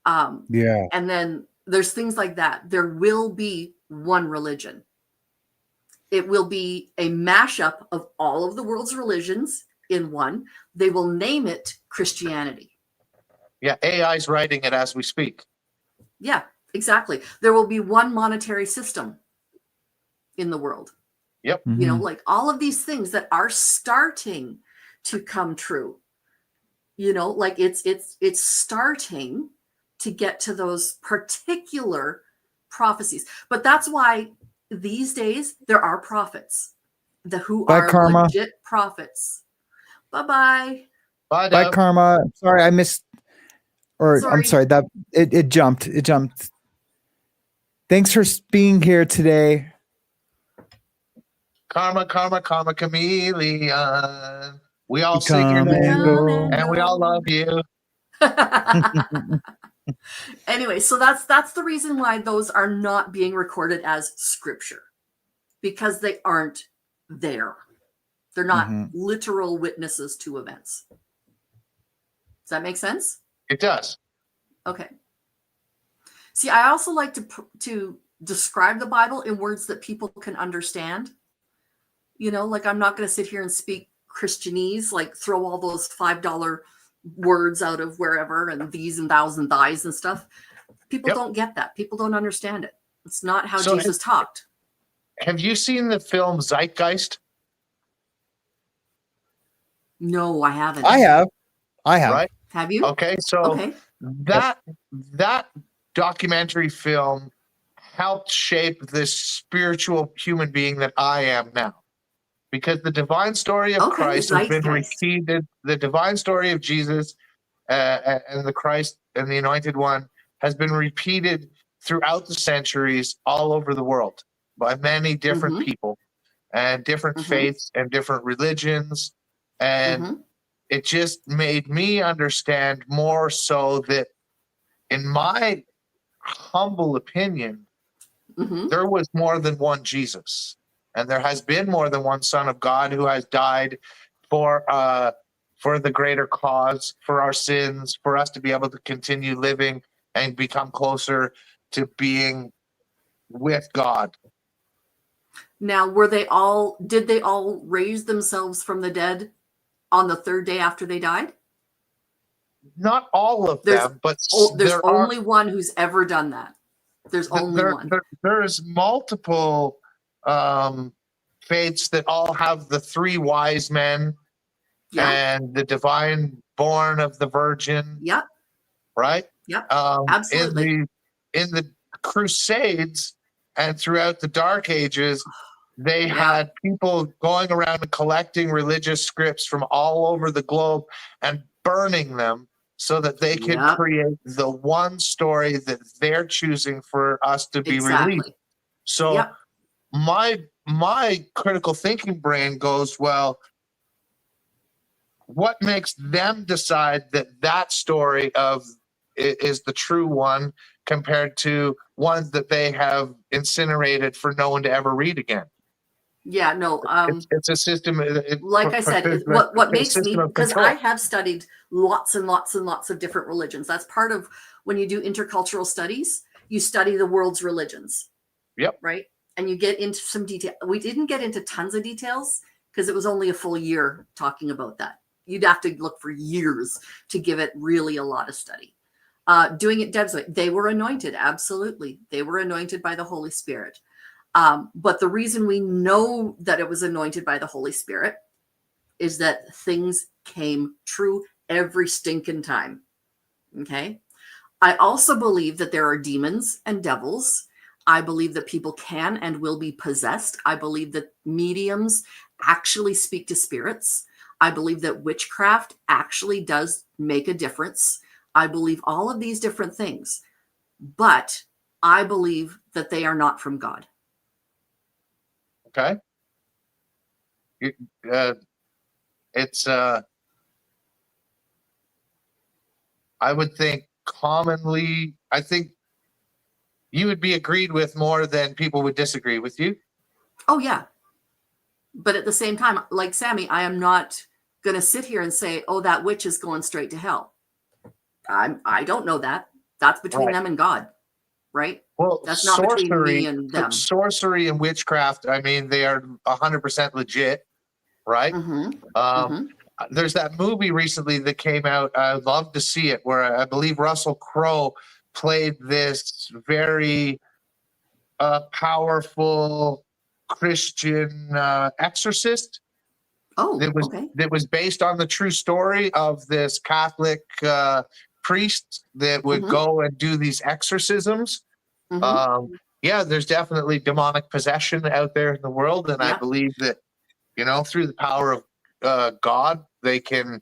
And then there's things like that. There will be one religion. It will be a mashup of all of the world's religions in one. They will name it Christianity. Yeah, AI's writing it as we speak. Yeah, exactly. There will be one monetary system in the world. Yep. Like all of these things that are starting to come true. Like it's starting to get to those particular prophecies. But that's why these days there are prophets who are legit prophets. Bye-bye. Bye, Karma. Sorry, I missed Or I'm Sorry. sorry, that it jumped. It jumped. Thanks for being here today. Karma, karma, karma, chameleon. We all sing your Come and name, go. and we all love you. Anyway, so that's the reason why those are not being recorded as scripture, because they aren't there. They're not literal witnesses to events. Does that make sense? It does. Okay. See, I also like to describe the Bible in words that people can understand. You know, like I'm not going to sit here and speak Christianese, like throw all those $5 words out of wherever and these and thous and thys and stuff. People don't get that. People don't understand it. It's not how Jesus talked. Have you seen the film Zeitgeist? No, I haven't. I have. Right? Have you? Okay, so that documentary film helped shape this spiritual human being that I am now. Because the divine story of Christ has been repeated. The divine story of Jesus and the Christ and the Anointed One has been repeated throughout the centuries all over the world by many different people and different faiths and different religions. And it just made me understand more so that, in my humble opinion, there was more than one Jesus. And there has been more than one Son of God who has died for the greater cause, for our sins, for us to be able to continue living and become closer to being with God. Now, did they all raise themselves from the dead on the third day after they died? Not all of them, but there's only one who's ever done that. There's only one. There's multiple faiths that all have the three wise men and the divine born of the virgin. Yep. Right? Yep. Absolutely. In the Crusades and throughout the Dark Ages, they had people going around and collecting religious scripts from all over the globe and burning them so that they could create the one story that they're choosing for us to be released. So my critical thinking brain goes, well, what makes them decide that story is the true one compared to ones that they have incinerated for no one to ever read again? Yeah, no. It's a system. Like I said, what makes me, because I have studied lots and lots and lots of different religions. That's part of when you do intercultural studies, you study the world's religions. Yep. Right? And you get into some detail. We didn't get into tons of details because it was only a full year talking about that. You'd have to look for years to give it really a lot of study. Doing it Deb's way, they were anointed. Absolutely. They were anointed by the Holy Spirit. But the reason we know that it was anointed by the Holy Spirit is that things came true every stinking time. Okay. I also believe that there are demons and devils. I believe that people can and will be possessed. I believe that mediums actually speak to spirits. I believe that witchcraft actually does make a difference. I believe all of these different things, but I believe that they are not from God. Okay. It's I would think commonly, I think you would be agreed with more than people would disagree with you. Oh yeah. But at the same time, like Sammy, I am not going to sit here and say, oh, that witch is going straight to hell. I don't know that. That's between them and God, right? Well, that's not between me and them. Sorcery and witchcraft, I mean, they are 100% legit, right? There's that movie recently that came out. I'd love to see it, where I believe Russell Crowe played this very powerful Christian exorcist. Oh, that was based on the true story of this Catholic priest that would go and do these exorcisms. There's definitely demonic possession out there in the world, and I believe that, through the power of God, they can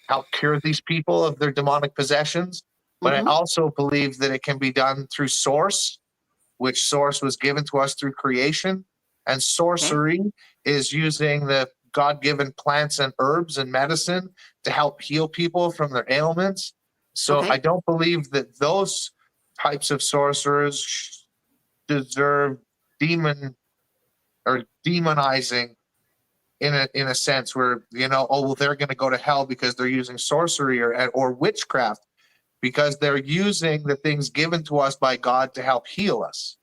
help cure these people of their demonic possessions. But I Mhm. also believe that it can be done through source, which source was given to us through creation. And sorcery is using the God-given plants and herbs and medicine to help heal people from their ailments. So Okay. I don't believe that those types of sorcerers deserve demon or demonizing in a sense where, you know, oh well, they're going to go to hell because they're using sorcery or witchcraft, because they're using the things given to us by God to help heal us.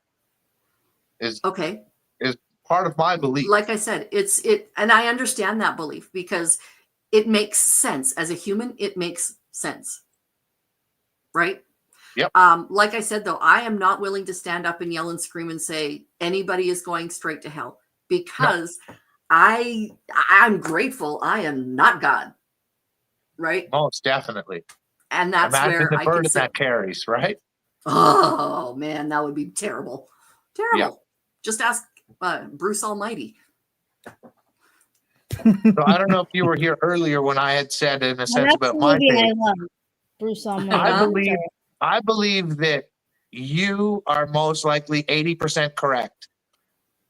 Is Okay. part of my belief. Like I said, and I understand that belief because it makes sense. As a human, it makes sense. Right? Yep. Like I said, though, I am not willing to stand up and yell and scream and say anybody is going straight to hell, because I'm grateful I am not God. Right? Most definitely. And that's Imagine where the I can burden say, that carries, right? oh man, that would be terrible. Terrible. Yeah. Just ask Bruce Almighty. So I don't know if you were here earlier when I had said in a Well, sense that's about the my movie I faith. love. Bruce Almighty. I believe that you are most likely 80% correct,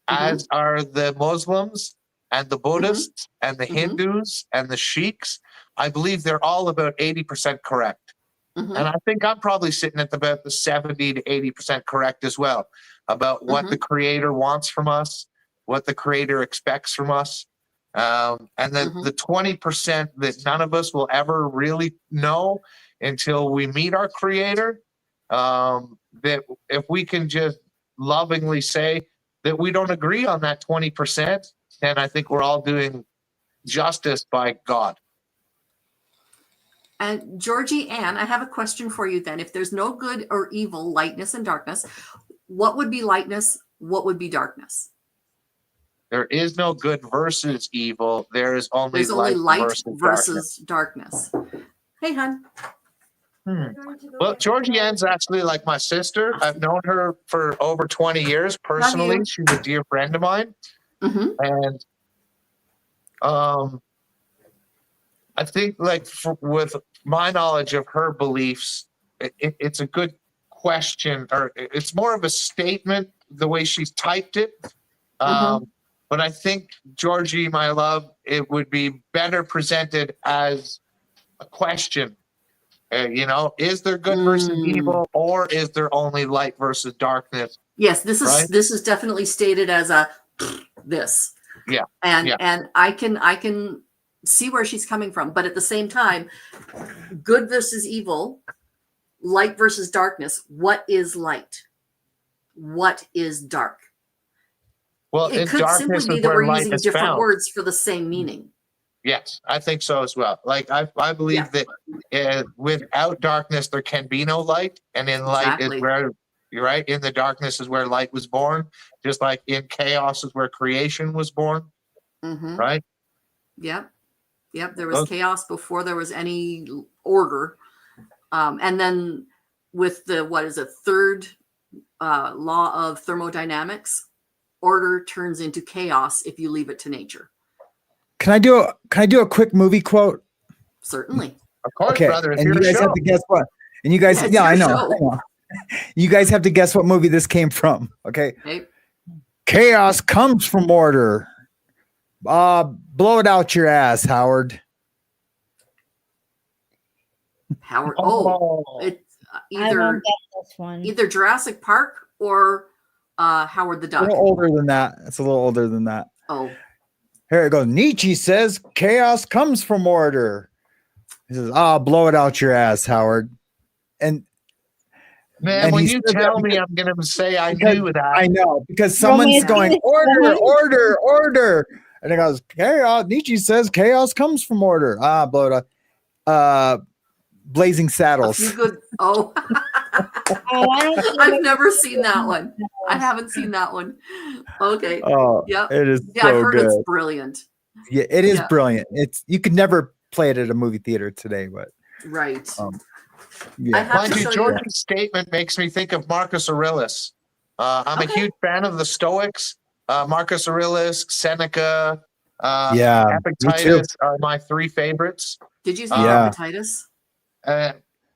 as are the Muslims and the Buddhists and the Hindus and the Sheiks. I believe they're all about 80% correct. And I think I'm probably sitting at about the 70 to 80% correct as well about what the creator wants from us, what the creator expects from us. And then the 20% that none of us will ever really know until we meet our creator, that if we can just lovingly say that we don't agree on that 20%, then I think we're all doing justice by God. And Georgie Ann, I have a question for you then. If there's no good or evil, lightness and darkness, what would be lightness? What would be darkness? There is no good versus evil. There is only There's only light versus darkness. Hey, hon. Well, Georgie Ann's actually like my sister. I've known her for over 20 years personally. you. She's a dear friend of mine. And I think like with my knowledge of her beliefs, it's a good question, or it's more of a statement the way she's typed it. But I think, Georgie, my love, it would be better presented as a question. You know, is there good versus evil, or is there only light versus darkness? Yes, this is definitely stated as a this. Yeah. And I can see where she's coming from, but at the same time, good versus evil, light versus darkness. What is light? What is dark? Well, It could simply be that we're using different words for the same meaning. Yes, I think so as well. Like I believe that without darkness there can be no light, and in light is where you're right. In the darkness is where light was born, just like in chaos is where creation was born. Right? Yep. There was chaos before there was any order, and then with the third law of thermodynamics, order turns into chaos if you leave it to nature. Can I do a quick movie quote? Certainly. Of course, okay. brother. And you guys have to guess what. And you guys, I know. You guys have to guess what movie this came from. Okay. Chaos comes from order. Blow it out your ass, Howard. Howard. Oh, it's either Jurassic Park or Howard the Duck. A little older than that. It's a little older than that. Oh. Here it goes. Nietzsche says chaos comes from order. He says, blow it out your ass, Howard. And man, when you tell me, I'm going to say I knew that. I know, because someone's going, order, order, order. And it goes, chaos. Nietzsche says chaos comes from order. Blow it up. Blazing Saddles. A few good. Oh. I've never seen that one. I haven't seen that one. Okay. Oh, yeah. It is yeah, so I've heard good. It's brilliant. Yeah, it is brilliant. You could never play it at a movie theater today, but right. Mind you, George's statement makes me think of Marcus Aurelius. I'm a huge fan of the Stoics. Marcus Aurelius, Seneca, Epictetus are my three favorites. Did you see Epictetus?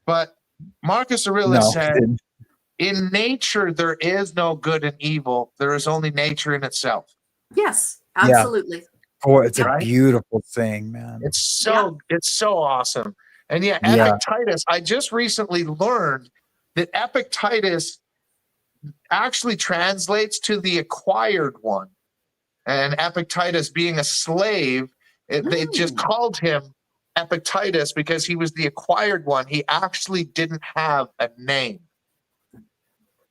But Marcus Aurelius No, he said, didn't. in nature, there is no good and evil. There is only nature in itself. Yes, Yeah. absolutely. It's a Right? beautiful thing, man. It's so awesome. And yeah, Yeah. Epictetus, I just recently learned that Epictetus actually translates to the acquired one. And Epictetus being a slave, they just called him Epictetus because he was the acquired one. He actually didn't have a name.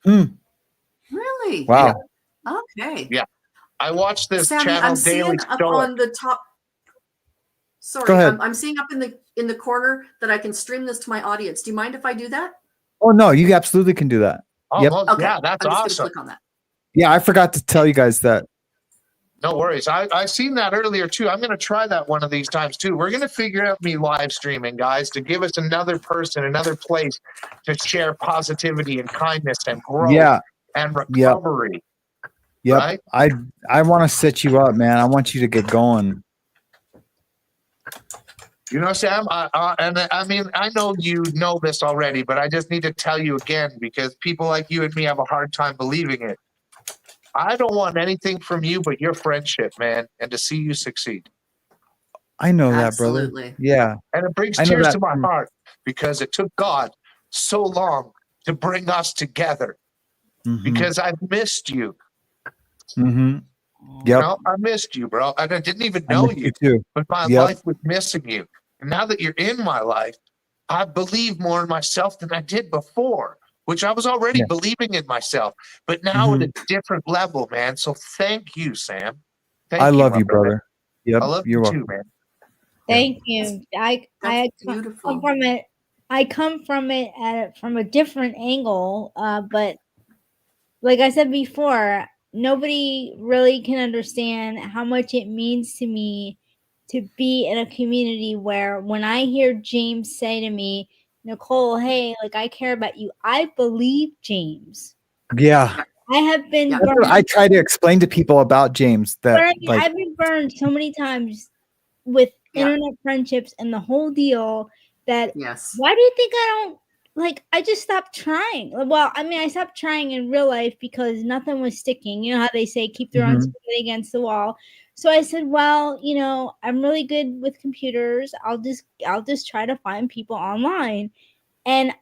Really? Wow. Okay. Yeah. I watched this Sammy, channel I'm Daily seeing up Stoic. on the top. Sorry, Go ahead. I'm seeing up in the corner that I can stream this to my audience. Do you mind if I do that? Oh no, you absolutely can do that. Oh, Yep. well, Okay. yeah, that's I'm just awesome. gonna click on that. Yeah, I forgot to tell you guys that. No worries. I seen that earlier too. I'm going to try that one of these times too. We're going to figure out me live streaming, guys, to give us another person, another place to share positivity and kindness and growth Yeah. and Yep. recovery. Yep. Right? I want to set you up, man. I want you to get going. You know, Sam, I mean, I know you know this already, but I just need to tell you again because people like you and me have a hard time believing it. I don't want anything from you but your friendship, man, and to see you succeed. I know that, brother. Absolutely. Yeah. And it brings I know tears that to my from- heart because it took God so long to bring us together Mhm. because I've missed you. Mhm. You Yep. know, I missed you, bro. And I didn't even I know miss you, you too. but my Yep. life was missing you. And now that you're in my life, I believe more in myself than I did before, which I was already Yeah. believing in myself, but now Mhm. at a different level, man. So thank you, Sam. Thank I love my you, brother. Yep. I love You're you welcome. too, man. Thank you. I That's come beautiful. from it. I come from it from a different angle, but like I said before, nobody really can understand how much it means to me to be in a community where when I hear James say to me, Nicole, hey, like I care about you, I believe James. Yeah. I have been Yeah. That's what burned. I try to explain to people about James But that I mean, like I've been burned so many times with Yeah. internet friendships and the whole deal that Yes. why do you think I don't like I just stopped trying? Well, I mean, I stopped trying in real life because nothing was sticking. You know how they say keep throwing Mhm. spaghetti against the wall. So I said, well, you know, I'm really good with computers. I'll just try to find people online. And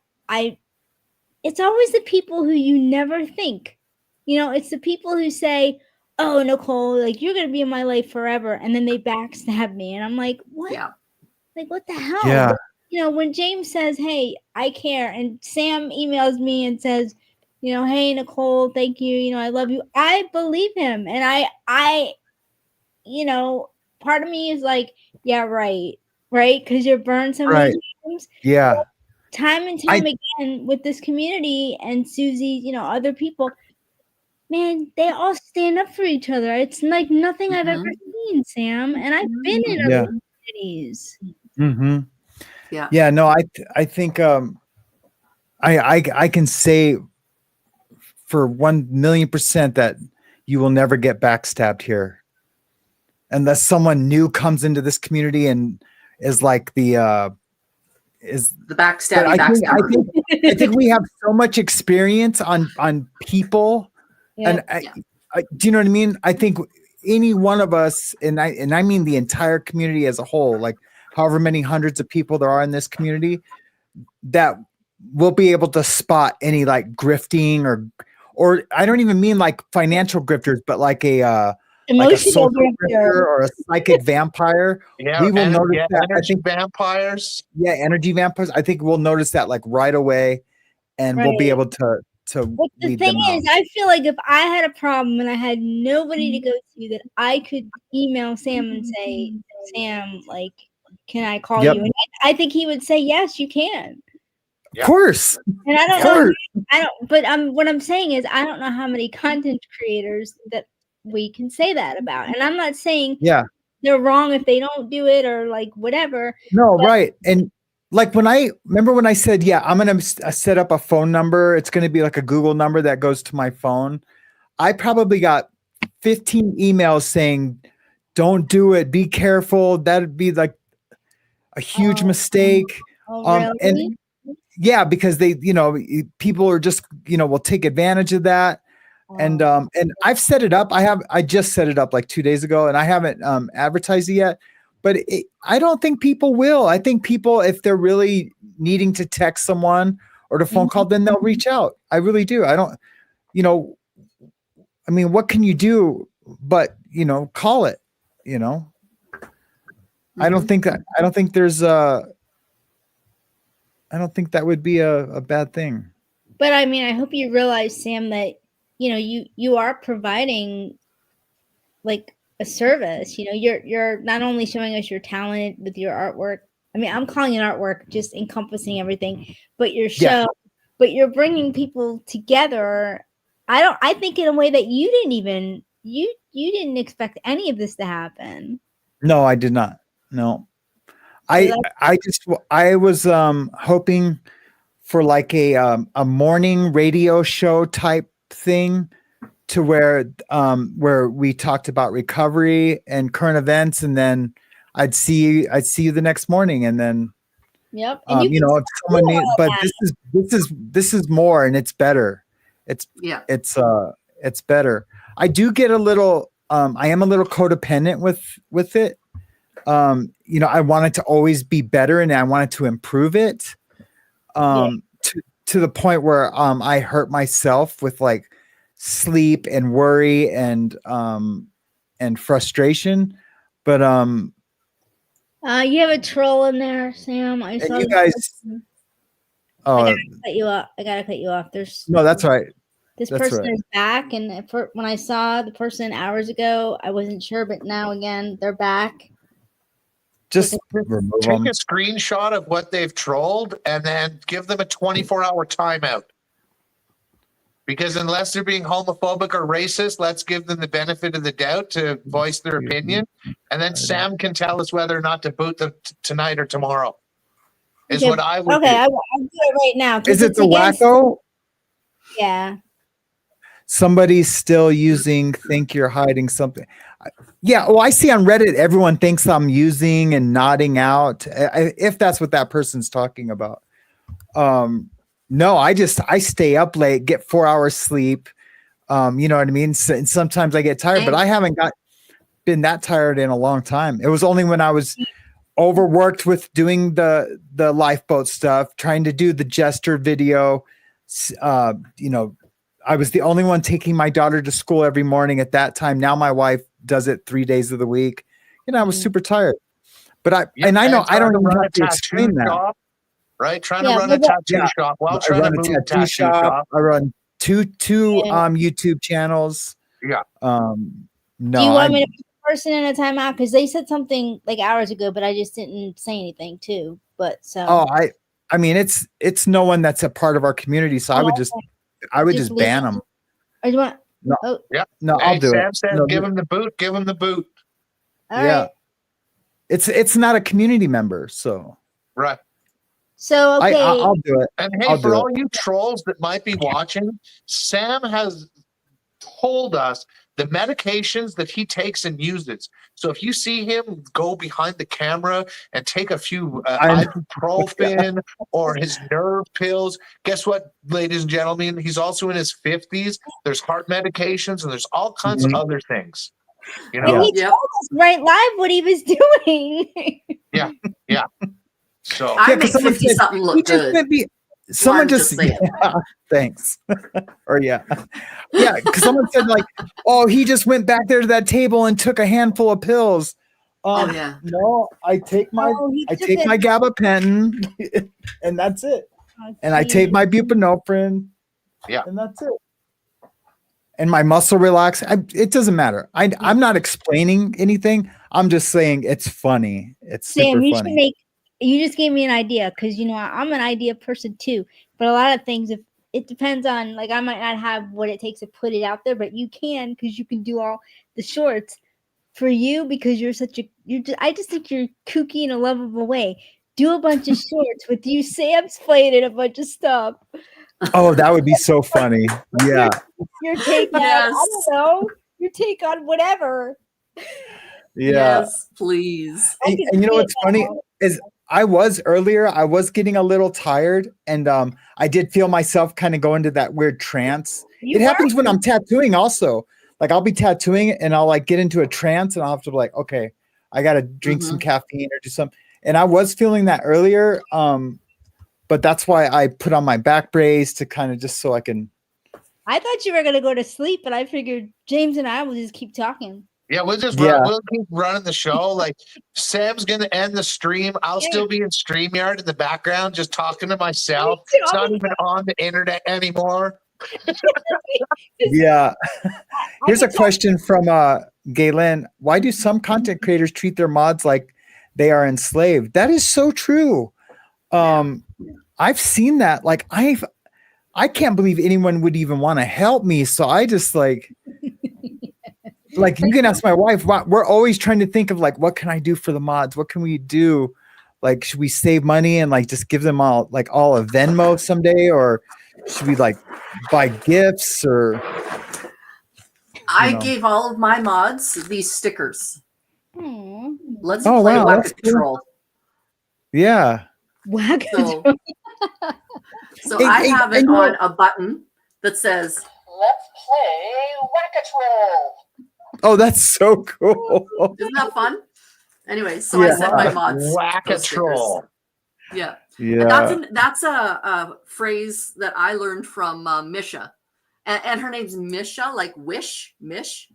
it's always the people who you never think. You know, it's the people who say, "Oh, Nicole, like you're gonna be in my life forever," and then they backstab me, and I'm like, "What? Yeah. Like what the hell?" Yeah. But, you know, when James says, "Hey, I care," and Sam emails me and says, "You know, hey Nicole, thank you. You know, I love you." I believe him, and I, you know, part of me is like, "Yeah, right, right," because you're burned so many Right. times. Yeah. Time and time again with this community and SuZY, you know, other people, man, they all stand up for each other. It's like nothing I've ever seen, Sam. And I've been in Yeah. other communities. Mhm. Yeah. Yeah, no, I think I can say for 1,000,000% that you will never get backstabbed here. Unless someone new comes into this community and is like the The but backstabby I backstabber. think we have so much experience on people and Yeah. do you know what I mean? I think any one of us, and I mean the entire community as a whole, like however many hundreds of people there are in this community, that will be able to spot any like grifting or I don't even mean like financial grifters, but like a Emotional social grifter or a psychic vampire. Yeah, We will notice yeah, that. I energy think vampires. yeah, energy vampires. I think we'll notice that like right away, and we'll be Right. able to But the weed thing them out. is, I feel like if I had a problem and I had nobody to go to, that I could email Sam and say, Sam, like, can I call Yep. you? And I think he would say, yes, you can. Of course. And I don't Of know. course. I don't. But what I'm saying is, I don't know how many content creators that we can say that about. And I'm not saying Yeah. they're wrong if they don't do it or like whatever. No, but right. And like when I said, yeah, I'm going to set up a phone number. It's going to be like a Google number that goes to my phone. I probably got 15 emails saying, don't do it. Be careful. That'd be like a huge mistake. Oh, really? yeah, because they, people are just, will take advantage of that. And I've set it up. I just set it up like 2 days ago, and I haven't advertised it yet. But I don't think people will. I think people, if they're really needing to text someone or to phone call, then they'll reach out. I really do. I don't, I mean, what can you do but, call it, I don't think there's I don't think that would be a bad thing. But I mean, I hope you realize, Sam, that you are providing like a service. You're not only showing us your talent with your artwork. I mean, I'm calling it artwork, just encompassing everything. But your show, but you're bringing people together. I think in a way that you didn't expect any of this to happen. No, I did not. No, I was hoping for like a morning radio show type thing, to where we talked about recovery and current events, and then I'd see you the next morning, and then yep. And if someone but this is more, and it's better. It's better. I do get a little I am a little codependent with it. I want it to always be better, and I wanted to improve it to the point where I hurt myself with like sleep and worry and frustration. But you have a troll in there, Sam. I saw you guys. I gotta cut you off. No, that's right. This person is back, and when I saw the person hours ago, I wasn't sure, but now again, they're back. Just remove take them. a screenshot of what they've trolled and then give them a 24-hour timeout. Because unless they're being homophobic or racist, let's give them the benefit of the doubt to voice their opinion. And then Sam can tell us whether or not to boot them tonight or tomorrow. Is what I would do. I'll do it right now. Is it the wacko? Yeah. Somebody's still using think you're hiding something. Yeah, well, I see on Reddit everyone thinks I'm using and nodding out, if that's what that person's talking about. No, I stay up late, get 4 hours sleep. You know what I mean? And sometimes I get tired, but I haven't been that tired in a long time. It was only when I was overworked with doing the lifeboat stuff, trying to do the jester video. I was the only one taking my daughter to school every morning at that time. Now my wife does it 3 days of the week. I was super tired. But I don't even have to explain that. Shop, right? Trying to run a tattoo shop while trying to move a tattoo shop. I run two YouTube channels. Yeah. No. Do you want me to put the person in a timeout? Because they said something like hours ago, but I just didn't say anything too. But so. Oh, I mean, it's no one that's a part of our community, so I would just ban them. Or do you want? No. Oh. Yeah. No, I'll do Sam it. said, No, give him the boot. Give him the boot. All yeah. right. It's not a community member, so. Right. So okay. I'll do it. And hey, for all you trolls that might be watching, Sam has told us the medications that he takes and uses. So if you see him go behind the camera and take a few ibuprofen or his nerve pills, guess what, ladies and gentlemen? He's also in his 50s. There's heart medications and there's all kinds of other things. And he told us right live what he was doing. Yeah. So I make 50 something look good. Someone just thanks. Or because someone said like, oh, he just went back there to that table and took a handful of pills. No, I take my gabapentin and that's it. And I take my buprenorphine. Yeah, and that's it. And my muscle relax. It doesn't matter. I'm not explaining anything. I'm just saying it's funny. It's Sam, super funny. You just gave me an idea because I'm an idea person too. But a lot of things, if it depends on, like, I might not have what it takes to put it out there, but you can, because you can do all the shorts for you, because I just think you're kooky in a lovable way. Do a bunch of shorts with you, Sam's playing in a bunch of stuff. Oh, that would be so funny. Yeah. Your take on, I don't know, your take on whatever. Yeah. Yes, please. And you know what's funny is I was earlier. I was getting a little tired, and I did feel myself kind of go into that weird trance. You It happens when I'm tattooing also. Like I'll be tattooing and I'll like get into a trance and I'll have to be like, okay, I gotta drink some caffeine or do something. And I was feeling that earlier. But that's why I put on my back brace to kind of just so I can. I thought you were gonna go to sleep, but I figured James and I will just keep talking. Yeah, we'll just Yeah. we'll keep running the show. Like Sam's gonna end the stream. I'll still be in StreamYard in the background, just talking to myself. It's not even on the internet anymore. Yeah. Here's a question from Galen. Why do some content creators treat their mods like they are enslaved? That is so true. I've seen that. Like I can't believe anyone would even want to help me. So I just like you can ask my wife. We're always trying to think of like, what can I do for the mods? What can we do? Like, should we save money and like just give them all a Venmo someday, or should we like buy gifts or? I gave all of my mods these stickers. Aww. Let's play wow, Whack that's Control. Yeah. Whack So, so Hey, I hey, have I it know- on a button that says, "Let's play Whack-A-Troll." Oh, that's so cool. Isn't that fun? Anyway, so I Yeah. sent my mods Whack a those stickers. troll. Yeah. Yeah. And that's a phrase that I learned from Misha. And her name's Misha, like wish, Mish.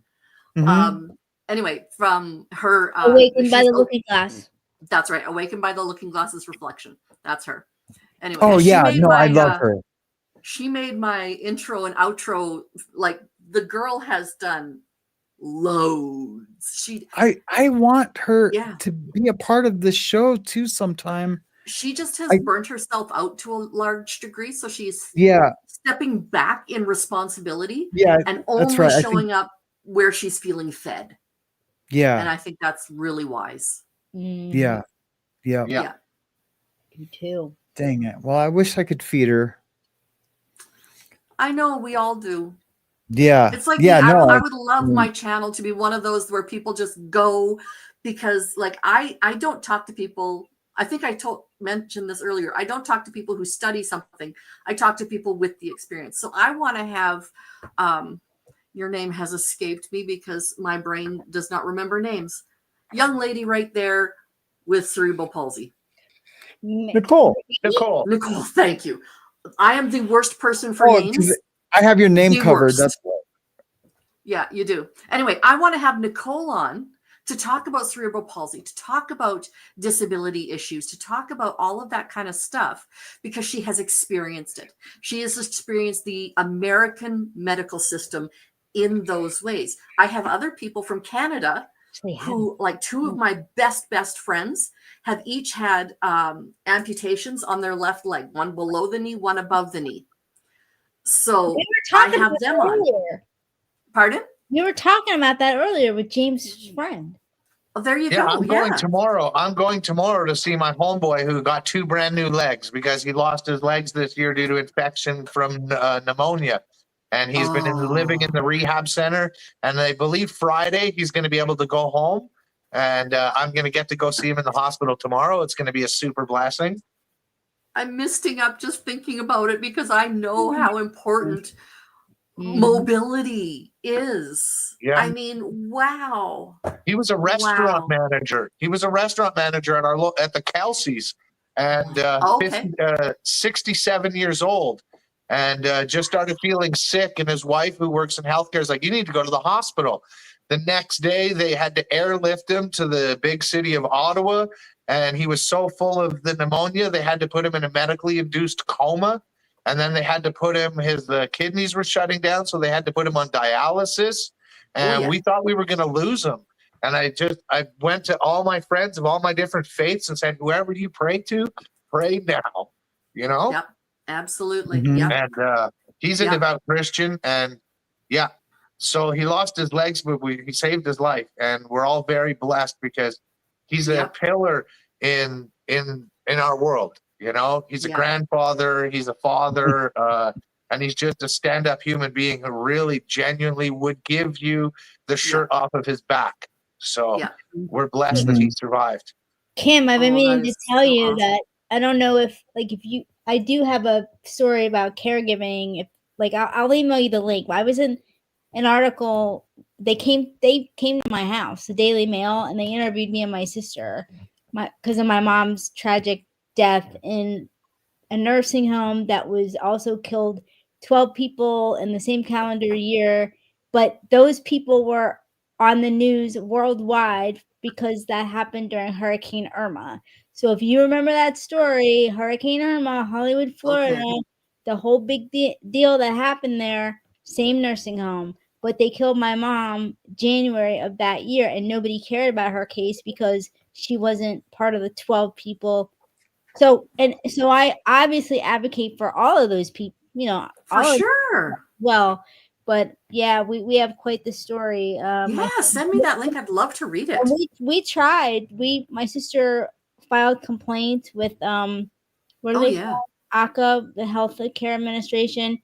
Mhm. Anyway, from her Awakened by she's the Looking Glass. That's right. Awakened by the Looking Glass's reflection. That's her. Anyway. Oh and she yeah, made no, I my, love her. She made my intro and outro. Like the girl has done loads. I want her Yeah. to be a part of the show too sometime. She just has I- burnt herself out to a large degree. So she's Yeah. stepping back in responsibility Yeah, and that's only right. I showing think, up where she's feeling fed. yeah. And I think that's really wise. Yeah. Yeah. Yeah. You too. Dang it. Well, I wish I could feed her. I know we all do. Yeah. It's like yeah, no. I would love my channel to be one of those where people just go because like I don't talk to people. I think I mentioned this earlier. I don't talk to people who study something. I talk to people with the experience. So I want to have your name has escaped me because my brain does not remember names. Young lady right there with cerebral palsy. Nicole. Nicole. Nicole, thank you. I am the worst person for Oh, names. I have your name The covered. worst. That's why. Yeah, you do. Anyway, I want to have Nicole on to talk about cerebral palsy, to talk about disability issues, to talk about all of that kind of stuff because she has experienced it. She has experienced the American medical system in those ways. I have other people from Canada who, like two of my best friends, have each had amputations on their left leg, one below the knee, one above the knee. So I have them on. Pardon? We were talking about that earlier with James' friend. Oh, there you Yeah, go. I'm going tomorrow. I'm going tomorrow to see my homeboy who got 2 brand new legs because he lost his legs this year due to infection from pneumonia. And he's been living in the rehab center. And I believe Friday he's going to be able to go home. And I'm going to get to go see him in the hospital tomorrow. It's going to be a super blessing. I'm misting up just thinking about it because I know how important mobility is. Yeah. I mean, wow. He was a restaurant manager. He was a restaurant manager at the Kelsey's, and 67 years old, and just started feeling sick. And his wife, who works in healthcare, is like, "You need to go to the hospital." The next day, they had to airlift him to the big city of Ottawa, and he was so full of the pneumonia, they had to put him in a medically induced coma. And then they had to put him, his kidneys were shutting down, so they had to put him on dialysis. And we thought we were going to lose him. And I went to all my friends of all my different faiths and said, whoever you pray to, pray now. You know? Yep, absolutely. Mhm. Yep. And he's a devout Christian. And yeah, so he lost his legs, but he saved his life. And we're all very blessed because he's a pillar in our world. You know, he's a grandfather, he's a father, and he's just a stand-up human being who really genuinely would give you the shirt off of his back. So we're blessed that he survived. Kim, I've been Oh, that meaning to is tell so you awesome. that I don't know if I do have a story about caregiving. If I'll email you the link. I was in an article. They came to my house, the Daily Mail, and they interviewed me and my sister, because of my mom's tragic death in a nursing home that was also killed 12 people in the same calendar year. But those people were on the news worldwide because that happened during Hurricane Irma. So if you remember that story, Hurricane Irma, Hollywood, Florida, Okay. the whole big deal that happened there, same nursing home. But they killed my mom January of that year, and nobody cared about her case because she wasn't part of the 12 people. So I obviously advocate for all of those people, For all of sure. well, but yeah, we have quite the story. Yeah, send me that link. I'd love to read it. We tried. My sister filed complaints with what do Oh they yeah. call ACA, the Health Care Administration,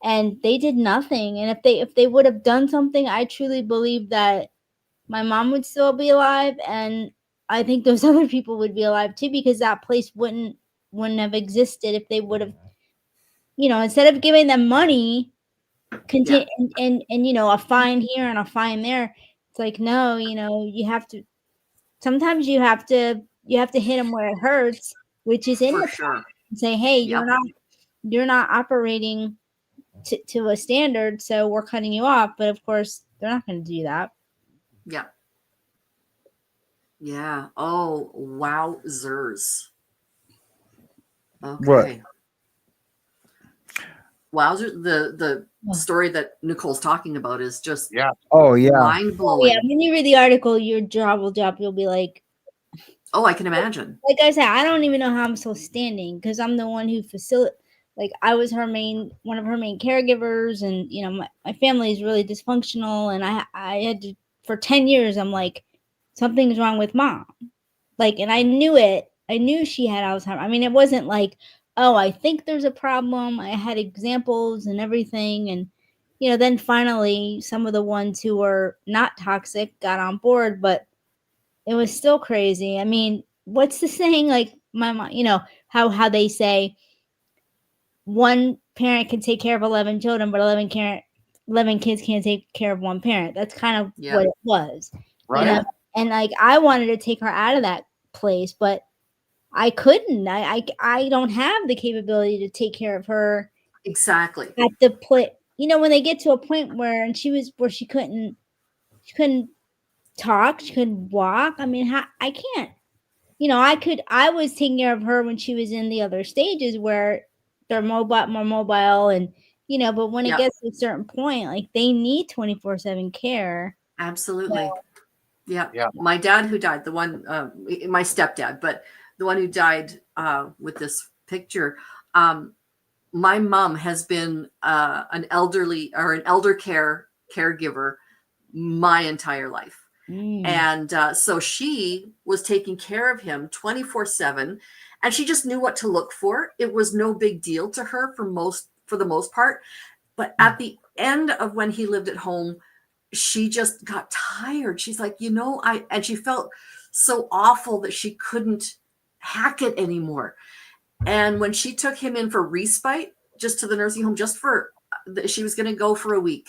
and they did nothing. And if they would have done something, I truly believe that my mom would still be alive, and I think those other people would be alive too, because that place wouldn't have existed if they would have, instead of giving them money, continue and a fine here and a fine there. It's like, no, you have to. Sometimes you have to hit them where it hurts, which is in For the sure. past, and say, hey, Yep. you're not operating to a standard, so we're cutting you off. But of course, they're not going to do that. Yeah. Yeah. Oh, wowzers. Okay. Wowzer. The story that Nicole's talking about is just Oh yeah. mind blowing. Yeah, when you read the article, your jaw will drop. You'll be like, oh, I can imagine. Like I said, I don't even know how I'm still standing, because I'm the one who I was one of her main caregivers, and my family is really dysfunctional, and I had to, for 10 years, I'm like, something's wrong with mom. And I knew it. I knew she had Alzheimer's. I mean, it wasn't like, oh, I think there's a problem. I had examples and everything. And, then finally, some of the ones who were not toxic got on board, but it was still crazy. I mean, what's the saying? Like my mom, how they say one parent can take care of 11 children, but 11 kids can't take care of one parent. That's kind of what it was. Right. And I wanted to take her out of that place, but I couldn't. I don't have the capability to take care of her exactly at the point. When they get to a point where she couldn't talk, she couldn't walk. I mean, I can't. I was taking care of her when she was in the other stages where they're more mobile, and but when it gets to a certain point, like, they need 24/7 care. Absolutely. Yeah. My dad, who died, the one, my stepdad, but the one who died with this picture, my mom has been an elder care caregiver my entire life. And so she was taking care of him 24/7, and she just knew what to look for. It was no big deal to her for the most part. But at the end of when he lived at home, she just got tired. She's like, and she felt so awful that she couldn't hack it anymore. And when she took him in for respite, just to the nursing home, she was going to go for a week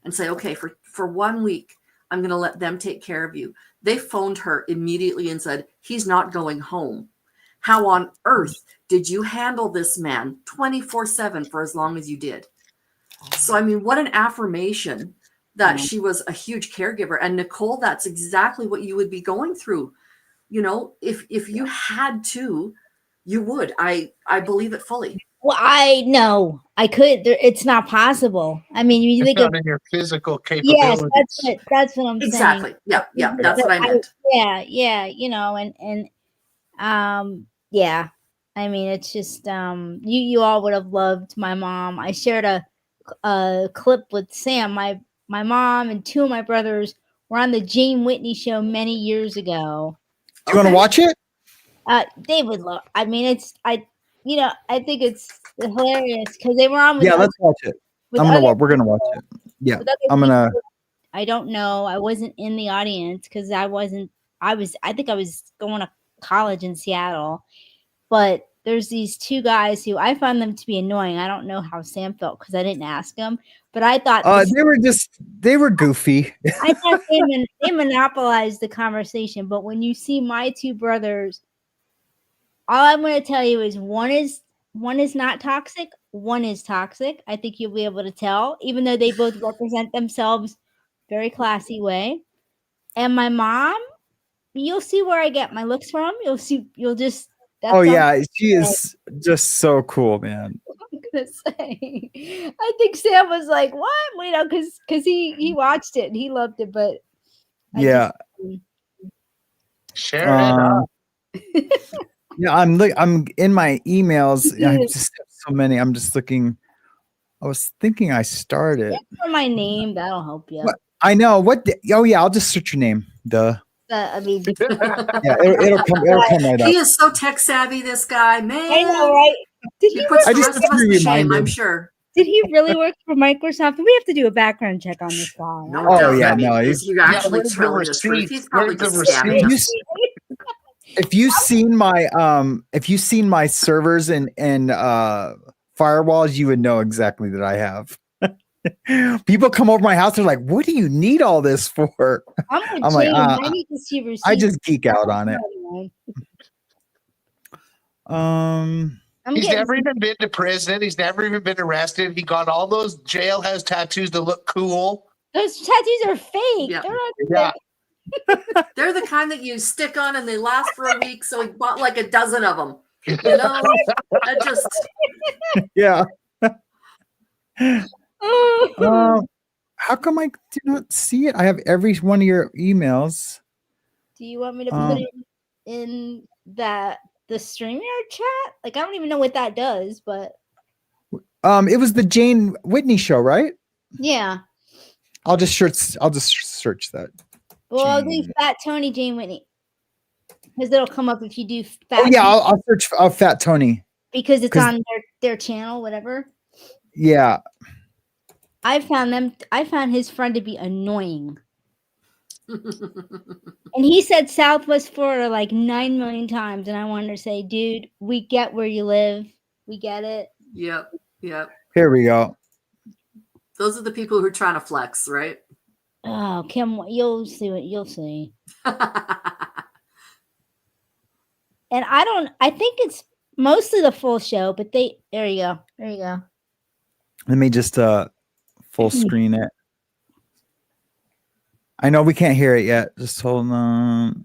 and say, okay, for 1 week, I'm going to let them take care of you. They phoned her immediately and said, he's not going home. How on earth did you handle this man 24/7 for as long as you did? So, I mean, what an affirmation that she was a huge caregiver. And Nicole, that's exactly what you would be going through. If you had to, you would. I believe it fully. Well, I know I could. It's not possible. I mean, you It's think not in your physical yes, capabilities. that's what I'm Exactly. saying. Yeah. That's what I meant. Yeah. Yeah. I mean, it's just you all would have loved my mom. I shared a clip with Sam. My mom and two of my brothers were on the Jane Whitney show many years ago. Do you want to watch it? They would love. I mean, I think it's hilarious because they were on with Yeah, let's watch it. We're gonna watch it. Yeah, I'm gonna. I don't know. I wasn't in the audience because I think I was going college in Seattle. But there's these two guys who I found them to be annoying. I don't know how Sam felt because I didn't ask him, but I thought they were goofy. I thought they monopolized the conversation. But when you see my two brothers, all I'm going to tell you is one is not toxic, one is toxic. I think you'll be able to tell, even though they both represent themselves very classy way. And my mom, you'll see where I get my looks from. You'll just. Oh yeah, she is just so cool, man. I'm gonna say, I think Sam was like, "What?" You know, because he watched it and he loved it, but yeah, share it. Yeah, I'm in my emails. I just have so many. I'm just looking. I was thinking I started. Look for my name. That'll help you. I know what. Oh yeah, I'll just search your name. Duh. I mean, yeah, it'll come right up. He is so tech savvy, this guy, man. I know, right? Did he puts the just rest of us to shame, I'm reminded. sure. Did he really work for Microsoft? We have to do a background check on this guy. No Oh doubt. yeah, I mean, no, is he actually where's the telling the truth? receipt? He's probably Where's the just scamming us. If you've seen my servers and firewalls, you would know exactly that I have. People come over my house, they're like, "What do you need all this for?" I'm like, I need to see receipts. I just geek out on it. He's never even been to prison. He's never even been arrested. He got all those jailhouse tattoos to look cool. Those tattoos are fake. Yeah. They're not Yeah. They're the kind that you stick on and they last for a week. So he bought like a dozen of them. You know, that just Yeah. How come I do not see it? I have every one of your emails. Do you want me to put it in the StreamYard chat? Like, I don't even know what that does, but It was the Jane Whitney show, right? yeah. I'll just search that. Well, I'll do Fat Tony Jane Whitney because it'll come up if you do Fat. Oh yeah, I'll search Fat Tony because it's on their channel, whatever. Yeah. I found his friend to be annoying. And he said Southwest Florida like 9 million times. And I wanted to say, dude, we get where you live. We get it. Yep. Here we go. Those are the people who are trying to flex, right? Oh, Kim, you'll see what you'll see. And I think it's mostly the full show, but there you go. Let me just full screen it. I know we can't hear it yet. Just hold on.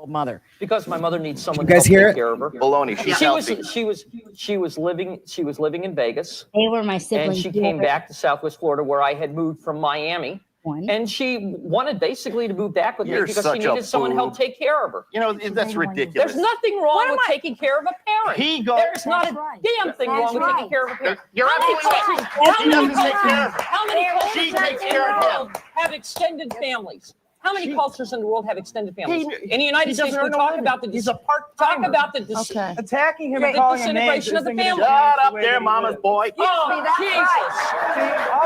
Mother, because my mother needs someone You guys to help hear take it? care of her. Baloney. She was living in Vegas. They were my siblings. And she came back to Southwest Florida, where I had moved from Miami. One. And she wanted basically to move back with me You're because such she a needed someone to help boob. take care of her. You know, that's ridiculous. There's nothing wrong with taking care of a parent. There's not a damn thing wrong with taking care of a parent. You're absolutely right. How many She cultures takes in care the of world have extended families? How many cultures in the world have extended families? In the United States, we talk about the attacking him and calling him names disintegration of the isn't family. gonna Shut up there, mama's boy. Oh, Jesus.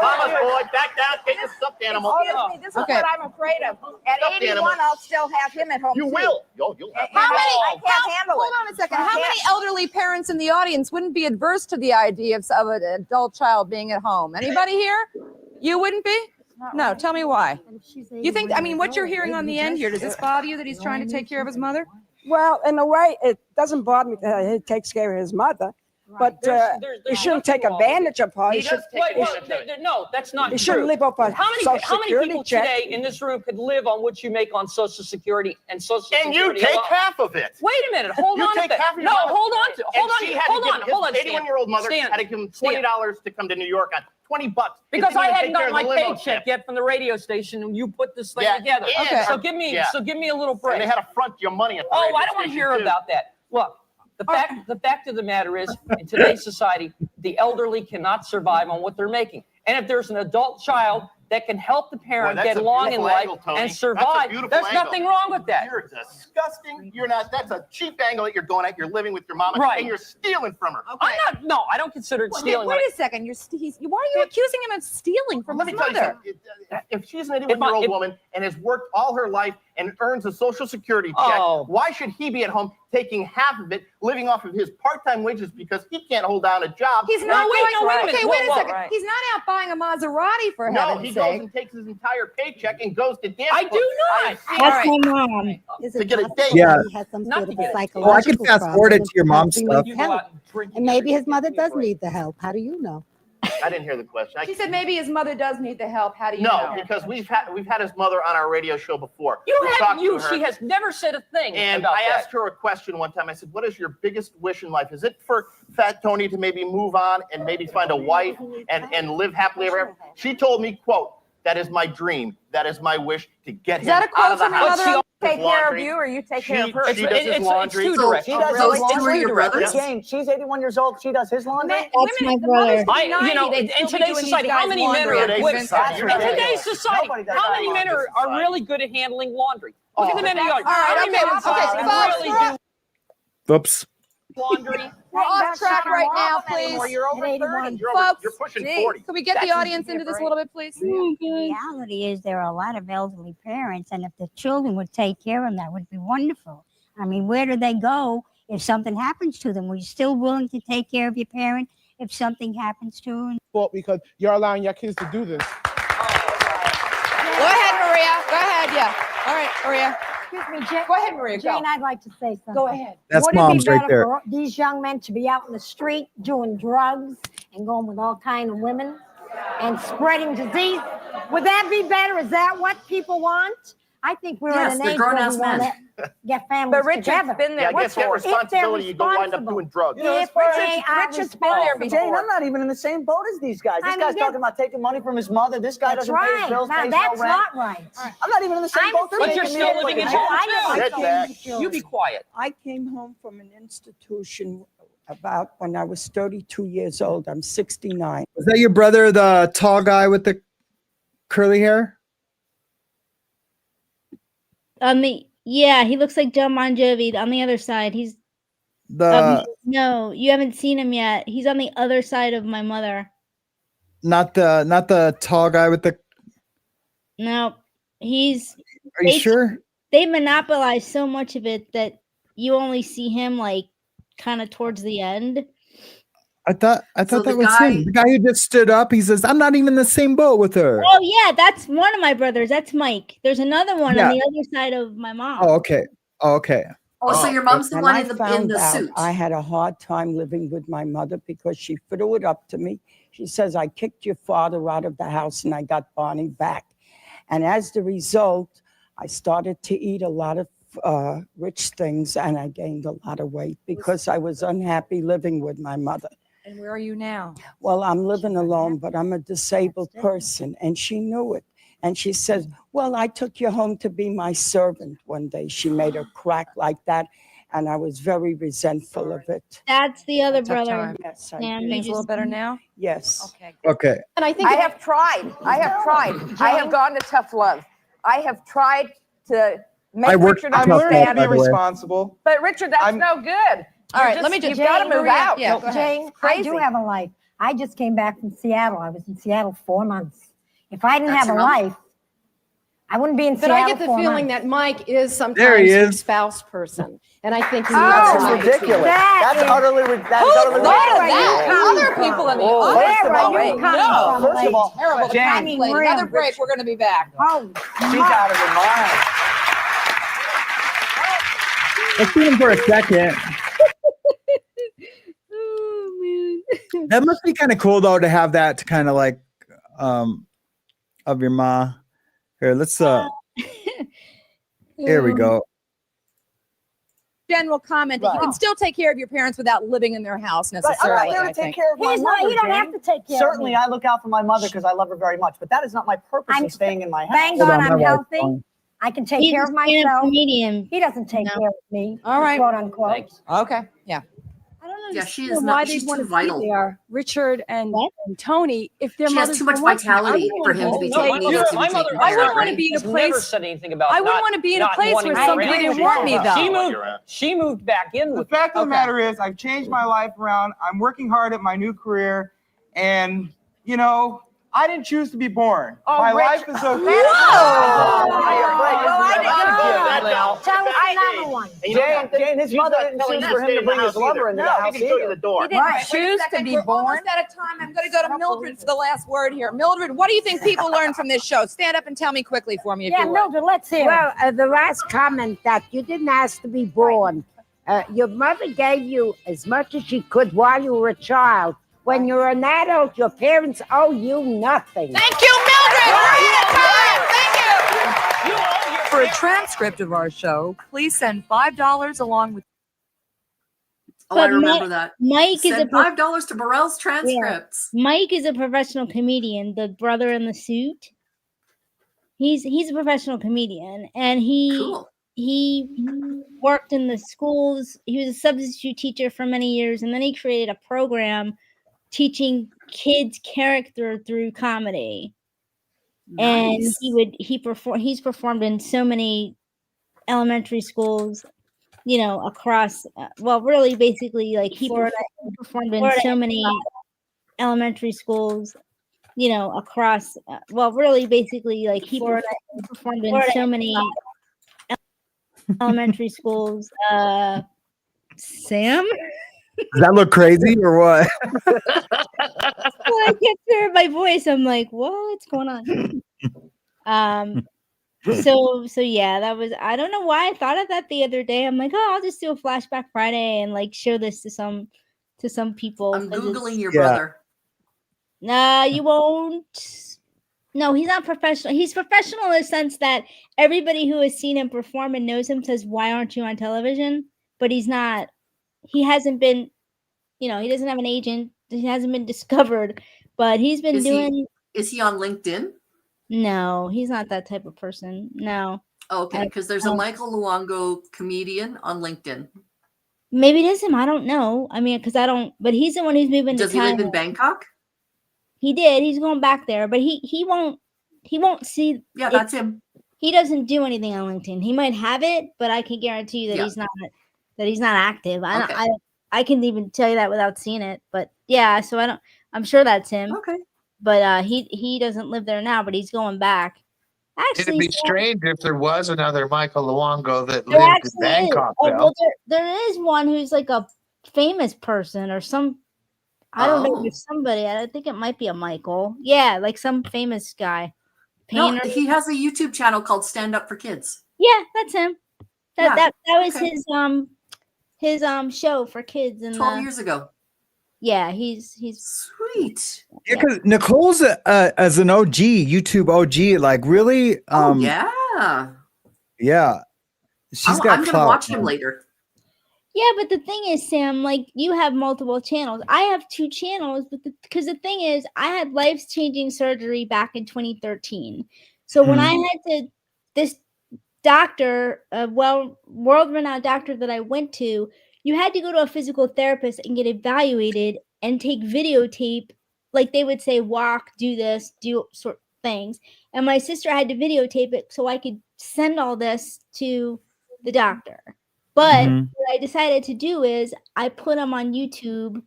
Mama's boy, back down, take the stuffed animal. Excuse me, this is what I'm afraid of. At Stuffed 81, animal. I'll still have him at home. You too. will. You'll have And I can't handle it. Hold on a second. I How can't- many elderly parents in the audience wouldn't be adverse to the idea of an adult child being at home? Anybody here? You wouldn't be? No, tell me why. You think, I mean, what you're hearing on the end here, does this bother you that he's trying to take care of his mother? Well, in a way, it doesn't bother me that he takes care of his mother, but he shouldn't take advantage of her. He should. No, that's not He true. shouldn't live off a How Social many Security people check. today in this room could live on what you make on Social Security and Social And you Security take alone? half of it. Wait a minute. Hold You on a take bit. half of your No, mother- hold on. And she had to Hold give on. his Hold on. 81-year-old mother Stan. had to give him $20 to come to New York on $20. Because I hadn't got gotten my paycheck yet from the radio station, and you put this thing together. Okay. So give me a little break. And they had to front your money at the Oh, radio I don't want to station, hear too. about that. Look, the fact of the matter is, in today's society, the elderly cannot survive on what they're making. And if there's an adult child that can help the parent Boy, that's get a along in beautiful life angle, Tony. and That's a survive, beautiful there's angle. nothing wrong with that. You're disgusting. You're not. That's a cheap angle that you're going at. You're living with your mama, Right. and you're stealing from her. I'm not. No, I don't consider it stealing. Wait a second. Why are you accusing him of stealing from Let his me tell you mother? something. If she's an 81-year-old woman and has worked all her life and earns a Social Security check, why should he be at home taking half of it, living off of his part-time wages because he can't hold down a job? He's not wait a minute. Okay, wait a Whoa, second. right. He's not out buying a Maserati for No, heaven's he sake. goes and takes his entire paycheck and goes to dance. I do not. That's my mom. To get a date. Yeah. He has some Not sort to of get a it. Well, I could psychological fast forward it problem to your mom's and stuff. You go help. out and drink And maybe his together. mother Give me a does break. need the help. How do you know? I didn't hear the question. She said maybe his mother does need the help. How do you No, know? because we've had his mother on our radio show before. You We have talked you. to her, She has never said a thing and about I that. asked her a question one time. I said, "What is your biggest wish in life? Is it for Fat Tony to maybe move on and maybe find a wife and live happily ever after?" She told me, "Quote, that is my dream. That is my wish to get Is him that a out quote of the from your house." mother? She Take care of laundry. you, or you take care of her? She does his laundry. It's two So direct. she does those two are your brothers? Jane, she's 81 years old. She does his laundry. That's my brother. You know, in today's society, how many men are Today's equipped? society. In today's society, Nobody does how that many in men this are really good at handling laundry? Look at the men in the yard. All right, How many men in okay, society folks, really we're- do Whoops. laundry? We're off track right now, please. You're over 30. Folks, You're pushing gee, 40. Can we get the audience into this a little bit, please? The reality is there are a lot of elderly parents, and if the children would take care of them, that would be wonderful. I mean, where do they go if something happens to them? Were you still willing to take care of your parent if something happens to them? Fault because you're allowing your kids to do this. Go ahead, Maria. Go ahead. Yeah. All right, Maria. Excuse me, Jane. Go ahead, Maria. Jane, Go. I'd like to say something. Go ahead. That's Would it be mom's right better there. for these young men to be out in the street doing drugs and going with all kind of women and spreading disease? Would that be better? Is that what people want? I think we're Yes, at an they're age where grown-ass we want men. to get families But Richard's together. been there Yeah, I guess get before. responsibility. You go wind up doing drugs. If Richard's they are Richard's been there responsible. Jane, before. I'm not even in the same boat as these guys. This I guy's mean, talking about taking money from his mother. This guy That's doesn't pay his right. bills, Now pays that's no rent. not right. I'm not even in the same I'm boat. But you're still living in home I too. Get back. You be quiet. I came home from an institution about when I was 32 years old. I'm 69. Is that your brother, the tall guy with the curly hair? Yeah, he looks like John Bon Jovi. On the other side, he's no, you haven't seen him yet. He's on the other side of my mother. Not the tall guy with the. No, he's. Are you sure? They monopolize so much of it that you only see him like kind of towards the end. I thought So that the was guy- him. The guy who just stood up. He says, "I'm not even in the same boat with her." Oh yeah, that's one of my brothers. That's Mike. There's another one Yeah. on the other side of my mom. Oh, okay. Oh, okay. Oh, so your mom's the When one I in the found out, suit. I had a hard time living with my mother because she threw it up to me. She says, I kicked your father out of the house and I got Barney back. And as the result, I started to eat a lot of rich things and I gained a lot of weight because I was unhappy living with my mother. And where are you now? Well, I'm living alone, but I'm a disabled person, and she knew it. And she says, well, I took you home to be my servant one day. She made a crack like that, and I was very resentful of it. That's the other Tough brother. time. Yes, Sam, I you Things a little just- better now? yes. Okay. Okay. And I think I have tried. I have tried. I have gone to tough love. I have tried to make I worked Richard tough love, understand. by the way. responsible. But Richard, that's no good. All right, let me just. You've got to move out. Yeah, go ahead. Jane, I do have a life. I just came back from Seattle. I was in Seattle 4 months. If I didn't That's have a your mom? life, I wouldn't be in But Seattle. I get the 4 feeling months. that Mike is There sometimes he your is. spouse person. And I think he That's needs to ridiculous. That That's is- utterly Who utterly thought of Where are you that? coming Other from? people in the Oh, audience. first of Where all, are you coming no. from? First of all, Terrible to Jane, contemplate. Another break. We're going to be back. Oh, she's out of her mind. Let's see him for a second. Oh man. That must be kind of cool though to have that to kind of like of your ma. Here, let's here we go. General comment that you can Right. still take care of your parents without living in their house Right, I'm necessarily. not there I to take think. care of my He's not, mother. you don't Jane. have to take care Certainly, of me. I look out for my mother because I love her very much, but that is not my purpose in staying in my house. Thank Hold God on, my I'm wife's healthy. calling. I can take He's care a of stand-up myself. comedian. He doesn't take No. care of me. All right. Quote unquote. Okay. Yeah. I don't don't Yeah, understand she is why not. they'd She's want too to vital. be there, Richard and Tony, if their She has mothers too much don't want to. I vitality wouldn't for wanna him to be be like- taking needed to be My taken mother care of, want to right? be in a has never place. said anything about. I wouldn't not- want to be in a not place wanting where to somebody marry. didn't want me, though. She moved back in The with. fact of the Okay. matter is, I've changed my life around. I'm working hard at my new career, and you know, I didn't choose to be born. My life is so. Jane, his mother didn't choose for him to bring his lover into the house either. He didn't choose to be born. Almost out of time. I'm going to go to Mildred for the last word here. Mildred, what do you think people learn from this show? Stand up and tell me quickly for me if Yeah, you would. Mildred, let's hear. Well, the last comment that you didn't ask to be born. Your mother gave you as much as she could while you were a child. When you're an adult, your parents owe you nothing. Thank you, Mildred. We're out of time. Thank you. For a transcript of our show, please send $5 along with. Oh, I But remember that. Mike is a Send $5 to Burrell's transcripts. Mike is a professional comedian, the brother in the suit. He's a professional comedian, and he worked in the schools. He was a substitute teacher for many years, and then he created a program teaching kids character through comedy. And Nice. he's performed in so many elementary schools, you know, across really basically like he performed in so many elementary schools, you know, across really basically like he performed in so many elementary schools. Sam? Does that look crazy or what? Well, I can't hear my voice. I'm like, what's going on? So yeah, that was, I don't know why I thought of that the other day. I'm like, oh, I'll just do a flashback Friday and like show this to some people. I'm 'cause Googling your Yeah. brother. Nah, you won't. No, he's not professional. He's professional in the sense that everybody who has seen him perform and knows him says, why aren't you on television? But he's not, he hasn't been, you know, he doesn't have an agent. He hasn't been discovered, but he's been doing. Is he on LinkedIn? No, he's not that type of person. No. Okay, because there's a Michael Luongo comedian on LinkedIn. Maybe it is him. I don't know. I mean, because I don't. But he's the one who's moving Does to he live Thailand. in Bangkok? He did. He's going back there, but he won't see. Yeah, it. that's him. He doesn't do anything on LinkedIn. He might have it, but I can guarantee you that he's not active. I can even tell you that without seeing it. But yeah, so I'm sure that's him. Okay. But he doesn't live there now, but he's going back. Actually, It'd be strange if there was another Michael Luongo that there lived in actually is. Bangkok. Oh, though. well, there is one who's like a famous person or some. I don't know. There's somebody. I think it might be a Michael. Yeah, like some famous guy. No, Painter. he has a YouTube channel called Stand Up for Kids. Yeah, that's him. That was okay. his show for kids and 12 years ago. Yeah, he's sweet. Yeah, because Nicole's as an OG, YouTube OG, like really. Yeah. Yeah, she's got. I'm gonna clout, watch him man. later. Yeah, but the thing is, Sam, like you have multiple channels. I have 2 channels, but because the thing is, I had life-changing surgery back in 2013. So when I had this doctor, a world-renowned doctor that I went to, you had to go to a physical therapist and get evaluated and take videotape. Like they would say, walk, do this, do sort of things. And my sister had to videotape it so I could send all this to the doctor. But what I decided to do is I put them on YouTube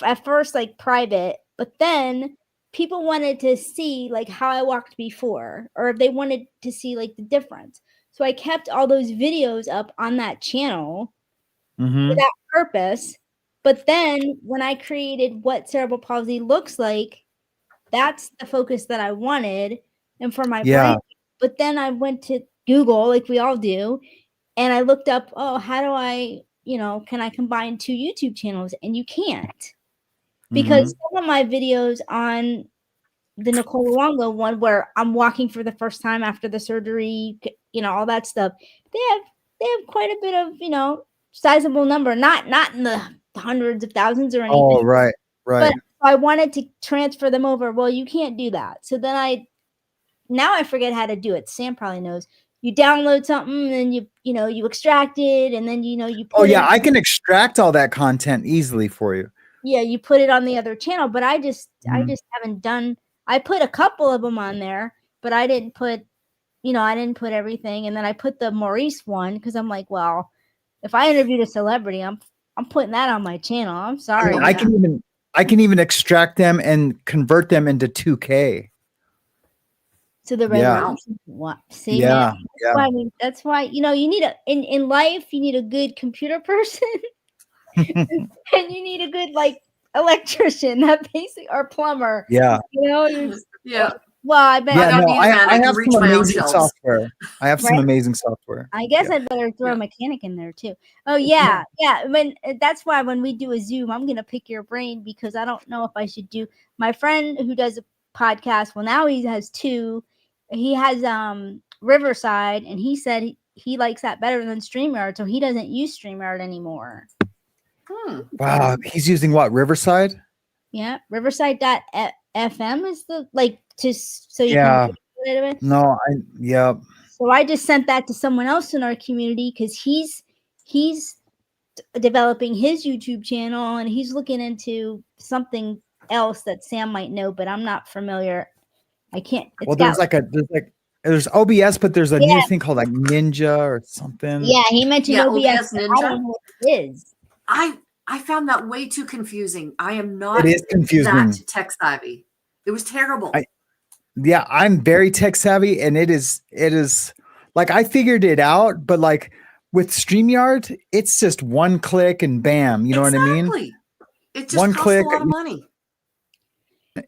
at first, like private, but then people wanted to see like how I walked before, or if they wanted to see like the difference. So I kept all those videos up on that channel for that purpose. But then when I created what cerebral palsy looks like, that's the focus that I wanted and for my brain. But then I went to Google, like we all do, and I looked up, how do I, can I combine 2 YouTube channels? And you can't. Because some of my videos on the Nicole Luongo one, where I'm walking for the first time after the surgery, all that stuff, they have quite a bit of, sizable number, not in the hundreds of thousands or anything. Oh, right. But I wanted to transfer them over. Well, you can't do that. So then now I forget how to do it. Sam probably knows. you download something and you extract it and then you Oh put yeah, it, I can extract all that content easily for you. yeah, you put it on the other channel. But I just Mhm. haven't done. I put a couple of them on there, but I didn't put everything. And then I put the Maurice one because I'm like, well, if I interviewed a celebrity, I'm putting that on my channel. I'm I sorry. mean, I can even extract them and convert them into 2K. To the Yeah. resolution. What? See, Yeah, man. yeah. That's why you need in life you need a good computer person and you need a good electrician, that basic or plumber. Yeah. Yeah. Well, I bet. Yeah, no, I I can have reach some my own amazing shelves. software. I have some Right? amazing software. I guess Yeah. I better throw a mechanic in there too. Oh yeah, yeah. That's why when we do a Zoom, I'm gonna pick your brain because I don't know if I should do. My friend who does a podcast, well now he has two. He has Riverside, and he said he likes that better than StreamYard, so he doesn't use StreamYard anymore. Wow, he's using what, Riverside? Yeah, Riverside.fm is the so you Yeah. can. No, yep. So I just sent that to someone else in our community because he's developing his YouTube channel and he's looking into something else that Sam might know, but I'm not familiar. I can't. Well, there's OBS, but there's a Yeah. new thing called like Ninja or something. Yeah, he mentioned Yeah, OBS. OBS but I Ninja. don't know what it is. I found that way too confusing. I am not It is confusing. that tech savvy. It was terrible. Yeah, I'm very tech savvy, and it is like I figured it out, but like with StreamYard, it's just one click and bam, you know what I mean? Exactly. It just One costs click a lot of money.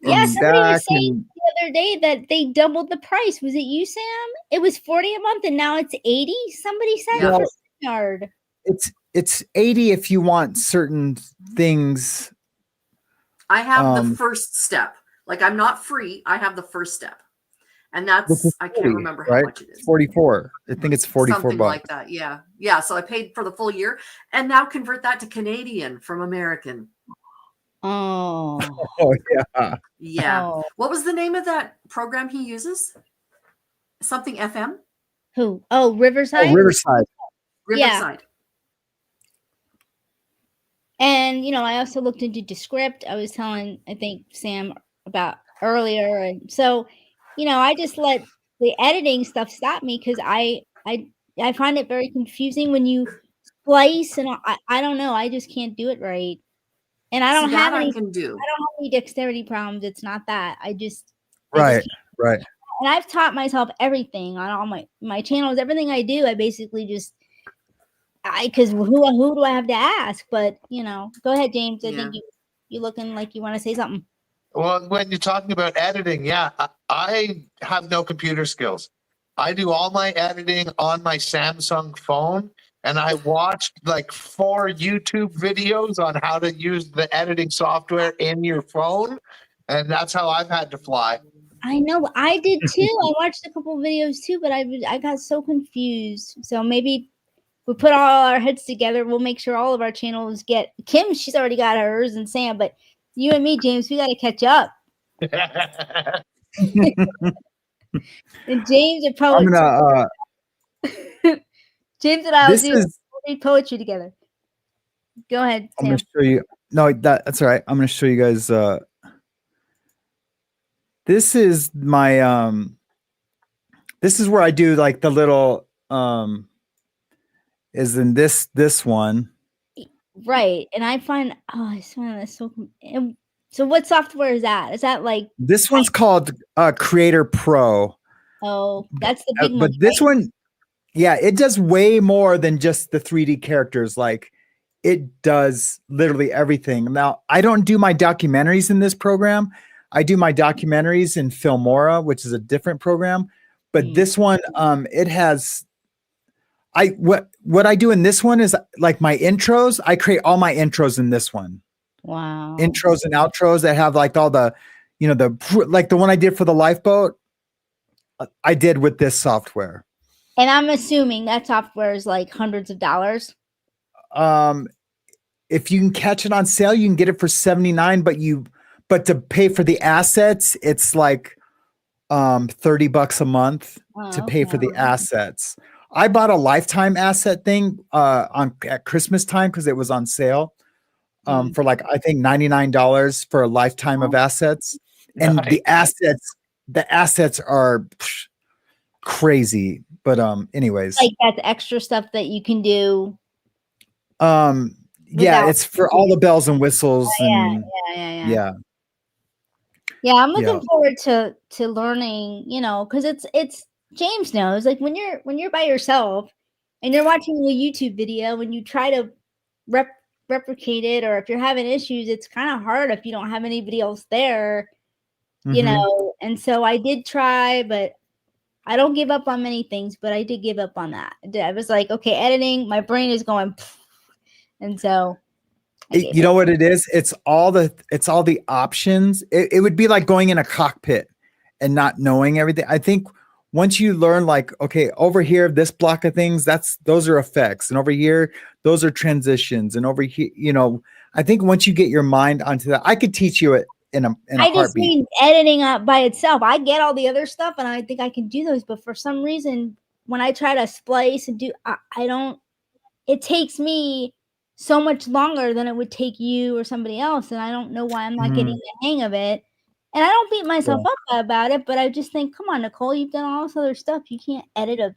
Yeah, and somebody was back saying and the other day that they doubled the price. Was it you, Sam? It was 40 a month and now it's 80. Somebody said Yeah. for StreamYard. it's 80 if you want certain things. I have the first step. Like I'm not free. I have the first step. And Which is that's I 40, can't remember how right? much it is. 44. I think it's 44 Something bucks. like that. Yeah. Yeah. So I paid for the full year and now convert that to Canadian from American. Oh. Oh yeah. Yeah. Oh. What was the name of that program he uses? Something FM? Who? Oh, Riverside? Oh, Riverside. Yeah. Riverside. And I also looked into Descript. I was telling, I think, Sam about earlier, and so I just let the editing stuff stop me because I find it very confusing when you splice, and I don't know, I just can't do it right, and I don't See, have that any. I can do. I don't have any dexterity problems. It's not that I just Right. can't. And I've taught myself everything on all my channels. Everything I do, I basically just. Because who do I have to ask? But go ahead, James. I think you looking like you want to say something. Well, when you're talking about editing, yeah, I have no computer skills. I do all my editing on my Samsung phone, and I watched like 4 YouTube videos on how to use the editing software in your phone, and that's how I've had to fly. I know, I did too. I watched a couple videos too, but I got so confused. So maybe we put all our heads together. We'll make sure all of our channels get Kim. She's already got hers, and Sam. But you and me, James, we got to catch up. And James and I'm poetry. gonna James and I will this do is read poetry together. Go ahead, I'm gonna Sam. show you. No, that's all right. I'm gonna show you guys this is my this is where I do like the little is in this one. Right, and I find I find that so. And so, what software is that? Is that like? This one's called Creator Pro. Oh, that's the big one. But this one, yeah, it does way more than just the 3D characters. Like it does literally everything. Now, I don't do my documentaries in this program. I do my documentaries in Filmora, which is a different program. But this one, it has what I do in this one is like my intros. I create all my intros in this one. Wow. Intros and outros that have like all the, like the one I did for the lifeboat, I did with this software. And I'm assuming that software is like hundreds of dollars. If you can catch it on sale, you can get it for $79, but to pay for the assets, it's like $30 a month to pay for the assets. I bought a lifetime asset thing at Christmas time because it was on sale for like I think $99 for a lifetime of assets. And the assets are crazy. But anyways. Like that's extra stuff that you can do. Yeah, it's for all the bells and whistles and yeah. Yeah, I'm looking forward to learning, you know, because it's James knows, like when you're by yourself and you're watching a YouTube video and you try to replicate it, or if you're having issues, it's kind of hard if you don't have anybody else there, you know. And so I did try, but I don't give up on many things, but I did give up on that. I was like, okay, editing, my brain is going, and so you know what it is? It's all the options. It would be like going in a cockpit and not knowing everything. I think once you learn, like, okay, over here, this block of things, those are effects, and over here, those are transitions, and over here, you know, I think once you get your mind onto that, I could teach you it in a I just heartbeat. mean editing up by itself. I get all the other stuff, and I think I can do those, but for some reason, when I try to splice and do, I don't. It takes me so much longer than it would take you or somebody else, and I don't know why I'm not getting the hang of it. And I don't beat myself up about it, but I just think, come on, Nicole, you've done all this other stuff. You can't edit a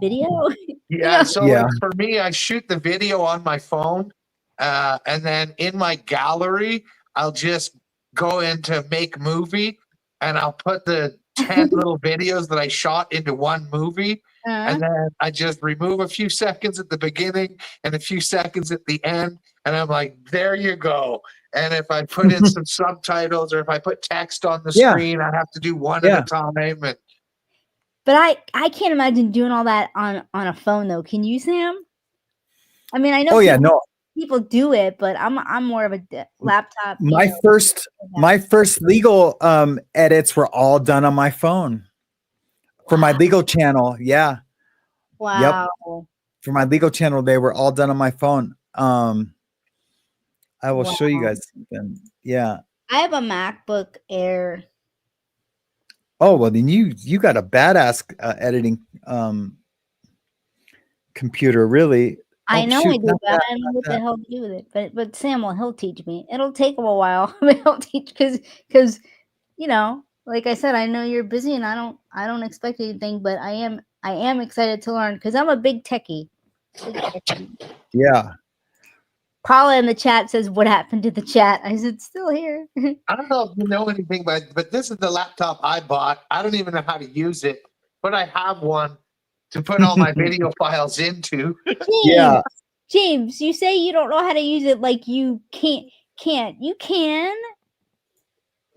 video. Yeah. So like, for me, I shoot the video on my phone, and then in my gallery, I'll just go into make movie, and I'll put the 10 little videos that I shot into one movie. And then I just remove a few seconds at the beginning and a few seconds at the end. And I'm like, there you go. And if I put in some subtitles or if I put text on the screen, I have to do one at a time. And but I can't imagine doing all that on a phone though. Can you, Sam? I mean, I know people do it, but I'm more of a laptop. My first legal edits were all done on my phone. For my legal channel, Wow. Yep. For my legal channel, they were all done on my phone. I will show you guys something. Yeah. I have a MacBook Air. Oh well, then you got a badass editing computer, really. I know I do, but I don't know what the hell to do with it. But Sam he'll teach me. It'll take him a while. He'll teach because you know. Like I said, I know you're busy, and I don't expect anything, but I am excited to learn because I'm a big techie. Yeah. Paula in the chat says, "What happened to the chat?" I said, "Still here." I don't know if you know anything, but this is the laptop I bought. I don't even know how to use it, but I have one to put all my video files into. James, you say you don't know how to use it, like you can't. You can.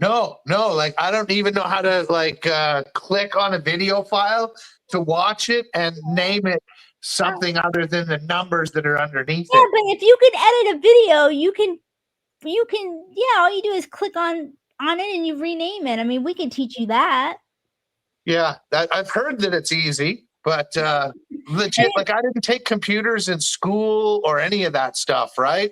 No, like I don't even know how to click on a video file to watch it and name it something other than the numbers that are underneath Yeah, it. but if you can edit a video, you can all you do is click on it and you rename it. I mean, we can teach you that. Yeah, I've heard that it's easy, but legit, like I didn't take computers in school or any of that stuff, right?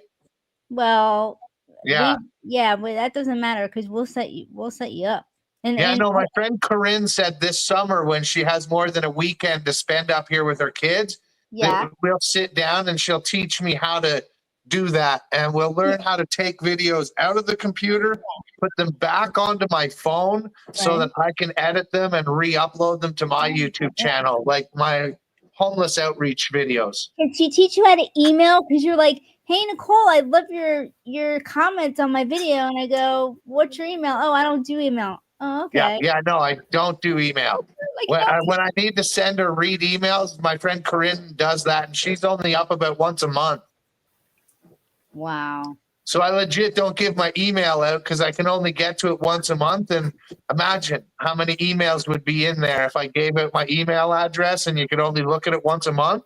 Well, yeah, but that doesn't matter because we'll set you up. And my friend Corinne said this summer when she has more than a weekend to spend up here with her kids, that we'll sit down and she'll teach me how to do that, and we'll learn how to take videos out of the computer, put them back onto my phone so that I can edit them and re-upload them to my YouTube channel, like my homeless outreach videos. Can she teach you how to email? Because you're like, hey, Nicole, I love your comments on my video. And I go, what's your email? Oh, I don't do email. Oh, okay. Yeah, no, I don't do email. When I need to send or read emails, my friend Corinne does that, and she's only up about once a month. Wow. So I legit don't give my email out because I can only get to it once a month. And imagine how many emails would be in there if I gave out my email address and you could only look at it once a month.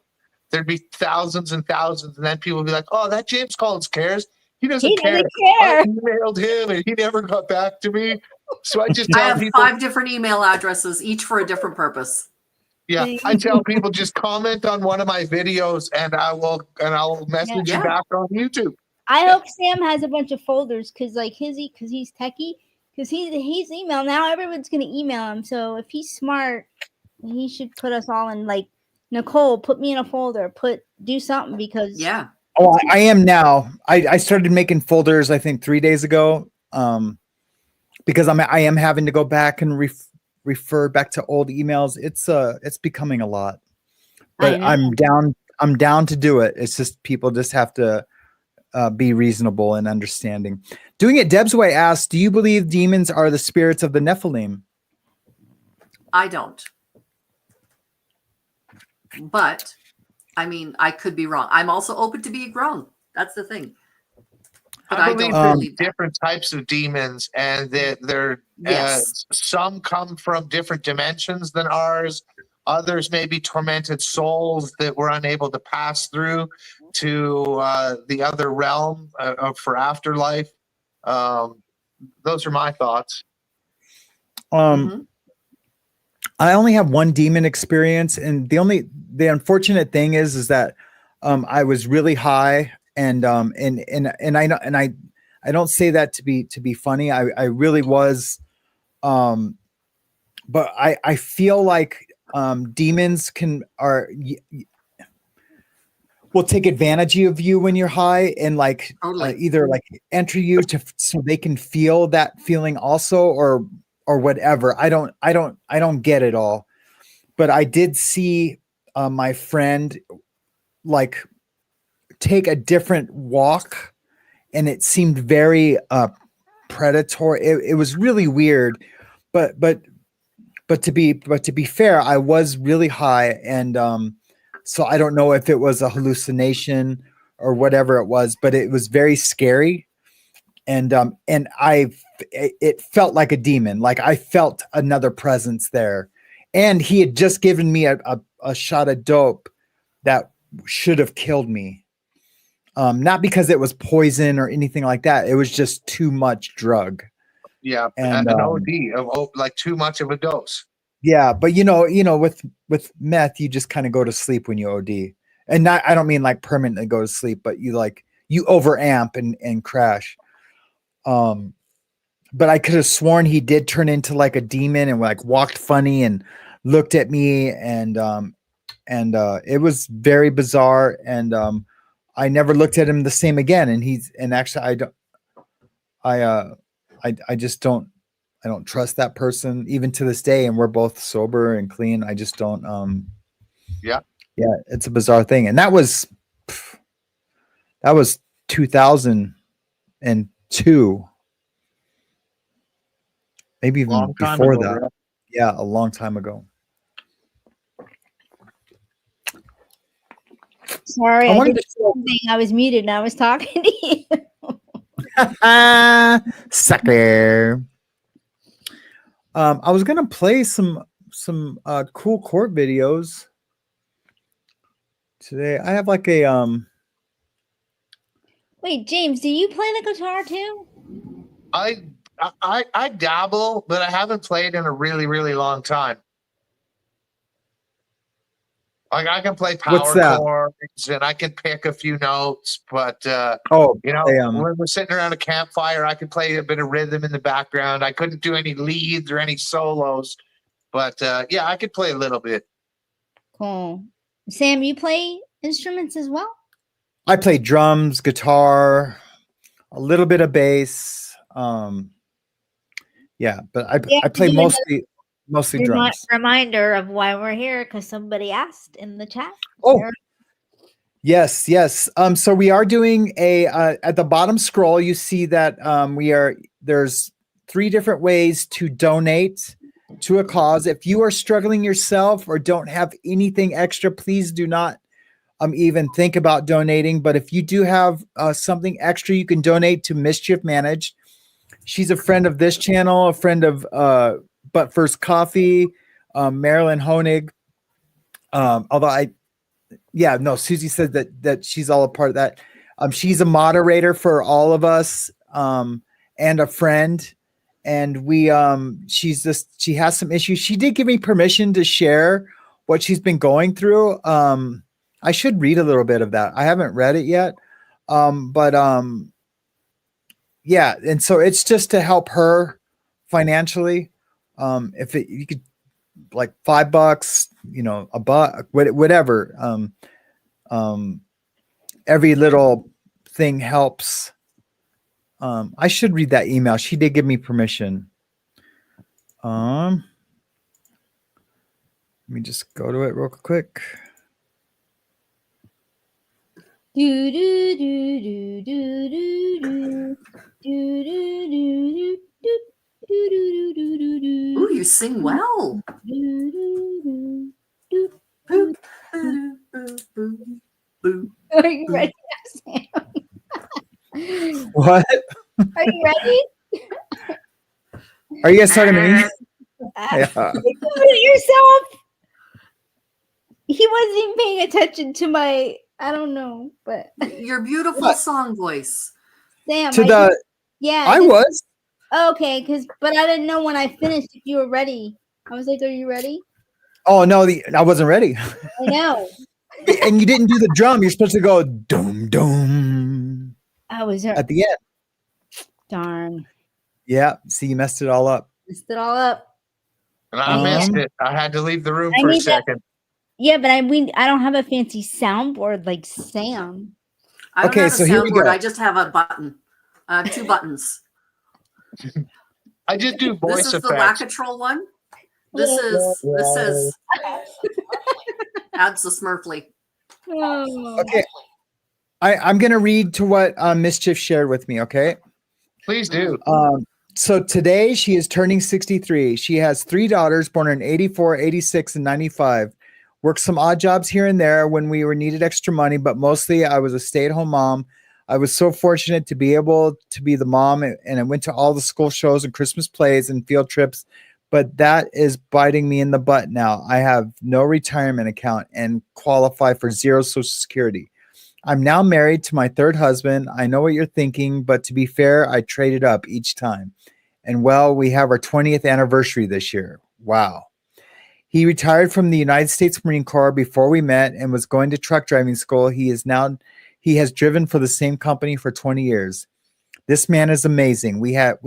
There'd be thousands and thousands. And then people would be like, oh, that James Collins cares. He doesn't care. I emailed him and he never got back to me. So I just tell I have people 5 different email addresses, each for a different purpose. Yeah, I tell people just comment on one of my videos and I'll message you back on YouTube. I hope Sam has a bunch of folders because he's techie. Because he's email now. Everyone's gonna email him. So if he's smart, he should put us all in, like, Nicole, put me in a folder. Do something, because Yeah. Oh, I am now. I started making folders, I think 3 days ago. Because I am having to go back and refer back to old emails. It's becoming a lot. But I'm down to do it. It's just people just have to be reasonable and understanding. Doing it Deb's Way asks, do you believe demons are the spirits of the Nephilim? I don't. But I mean, I could be wrong. I'm also open to being wrong. That's the thing. But I believe don't there's believe that. different types of demons, and they're Yes. some come from different dimensions than ours. Others may be tormented souls that we're unable to pass through to the other realm for afterlife. Those are my thoughts. I only have one demon experience, and the unfortunate thing is that I was really high, and I don't say that to be funny. I really was, but I feel like demons will take advantage of you when you're high, and like either like enter you so they can feel that feeling also, or whatever. I don't get it all, but I did see my friend like take a different walk, and it seemed very predatory. It was really weird, but to be fair, I was really high, and so I don't know if it was a hallucination or whatever it was, but it was very scary. And it felt like a demon. Like I felt another presence there. And he had just given me a shot of dope that should have killed me. Not because it was poison or anything like that. It was just too much drug. Yeah, And an OD of like too much of a dose. yeah, but you know, with meth, you just kind of go to sleep when you OD. And I don't mean like permanently go to sleep, but you overamp and crash. But I could have sworn he did turn into like a demon and like walked funny and looked at me, and it was very bizarre, and I never looked at him the same again. And actually I just don't trust that person even to this day, and we're both sober and clean. I just don't yeah, it's a bizarre thing. And that was 2002, maybe even before ago, that. right? Yeah, a long time ago. Sorry, I I wanted did something. I was muted and I was talking to you. Sucker. I was gonna play some cool court videos today. I have like a Wait, James, do you play the guitar too? I dabble, but I haven't played in a really, really long time. Like I can play What's power that? chords and I can pick a few notes, but when we're sitting around a campfire, I could play a bit of rhythm in the background. I couldn't do any leads or any solos, but yeah, I could play a little bit. Cool. Sam, you play instruments as well? I play drums, guitar, a little bit of bass. Yeah, but I play mostly drums. Reminder of why we're here, because somebody asked in the chat. Oh, yes. So we are doing at the bottom scroll, you see that there's 3 different ways to donate to a cause. If you are struggling yourself or don't have anything extra, please do not even think about donating. But if you do have something extra, you can donate to Mischief Managed. She's a friend of this channel, a friend of But First Coffee, Marilyn Honig. Although SuZY said that she's all a part of that. She's a moderator for all of us, and a friend. And she has some issues. She did give me permission to share what she's been going through. I should read a little bit of that. I haven't read it yet. Yeah. And so it's just to help her financially. If you could like $5, a buck, whatever. Every little thing helps. I should read that email. She did give me permission. Let me just go to it real quick. Do do do do do do do do do do. Ooh, you sing well. Are you ready, Sam? What? Are you ready? Are you guys talking to me? Yeah. Yourself. He wasn't even paying attention to my. I don't know, but your beautiful song voice. Sam. Yeah. I was. Okay, but I didn't know when I finished if you were ready. I was like, "Are you ready?" Oh no, I wasn't ready. I know. And you didn't do the drum. You're supposed to go doom doom. I was at the end. Darn. Yeah. See, you messed it all up. Messed it all up. And I missed it. I had to leave the room I for a need that- second. Yeah, but I don't have a fancy soundboard like Sam. I don't Okay, have a so here we soundboard. go. I just have a button, 2 buttons. I just do voice This is the effects. Wackatrol one. This is adds the Smurfly. Okay. I'm gonna read to what Mischief shared with me. Okay. Please do. So today she is turning 63. She has 3 daughters born in 84, 86, and 95. Worked some odd jobs here and there when we were needed extra money, but mostly I was a stay-at-home mom. I was so fortunate to be able to be the mom, and I went to all the school shows and Christmas plays and field trips, but that is biting me in the butt now. I have no retirement account and qualify for 0 Social Security. I'm now married to my 3rd husband. I know what you're thinking, but to be fair, I traded up each time. And well, we have our 20th anniversary this year. Wow. He retired from the United States Marine Corps before we met and was going to truck driving school. He has driven for the same company for 20 years. This man is amazing. We had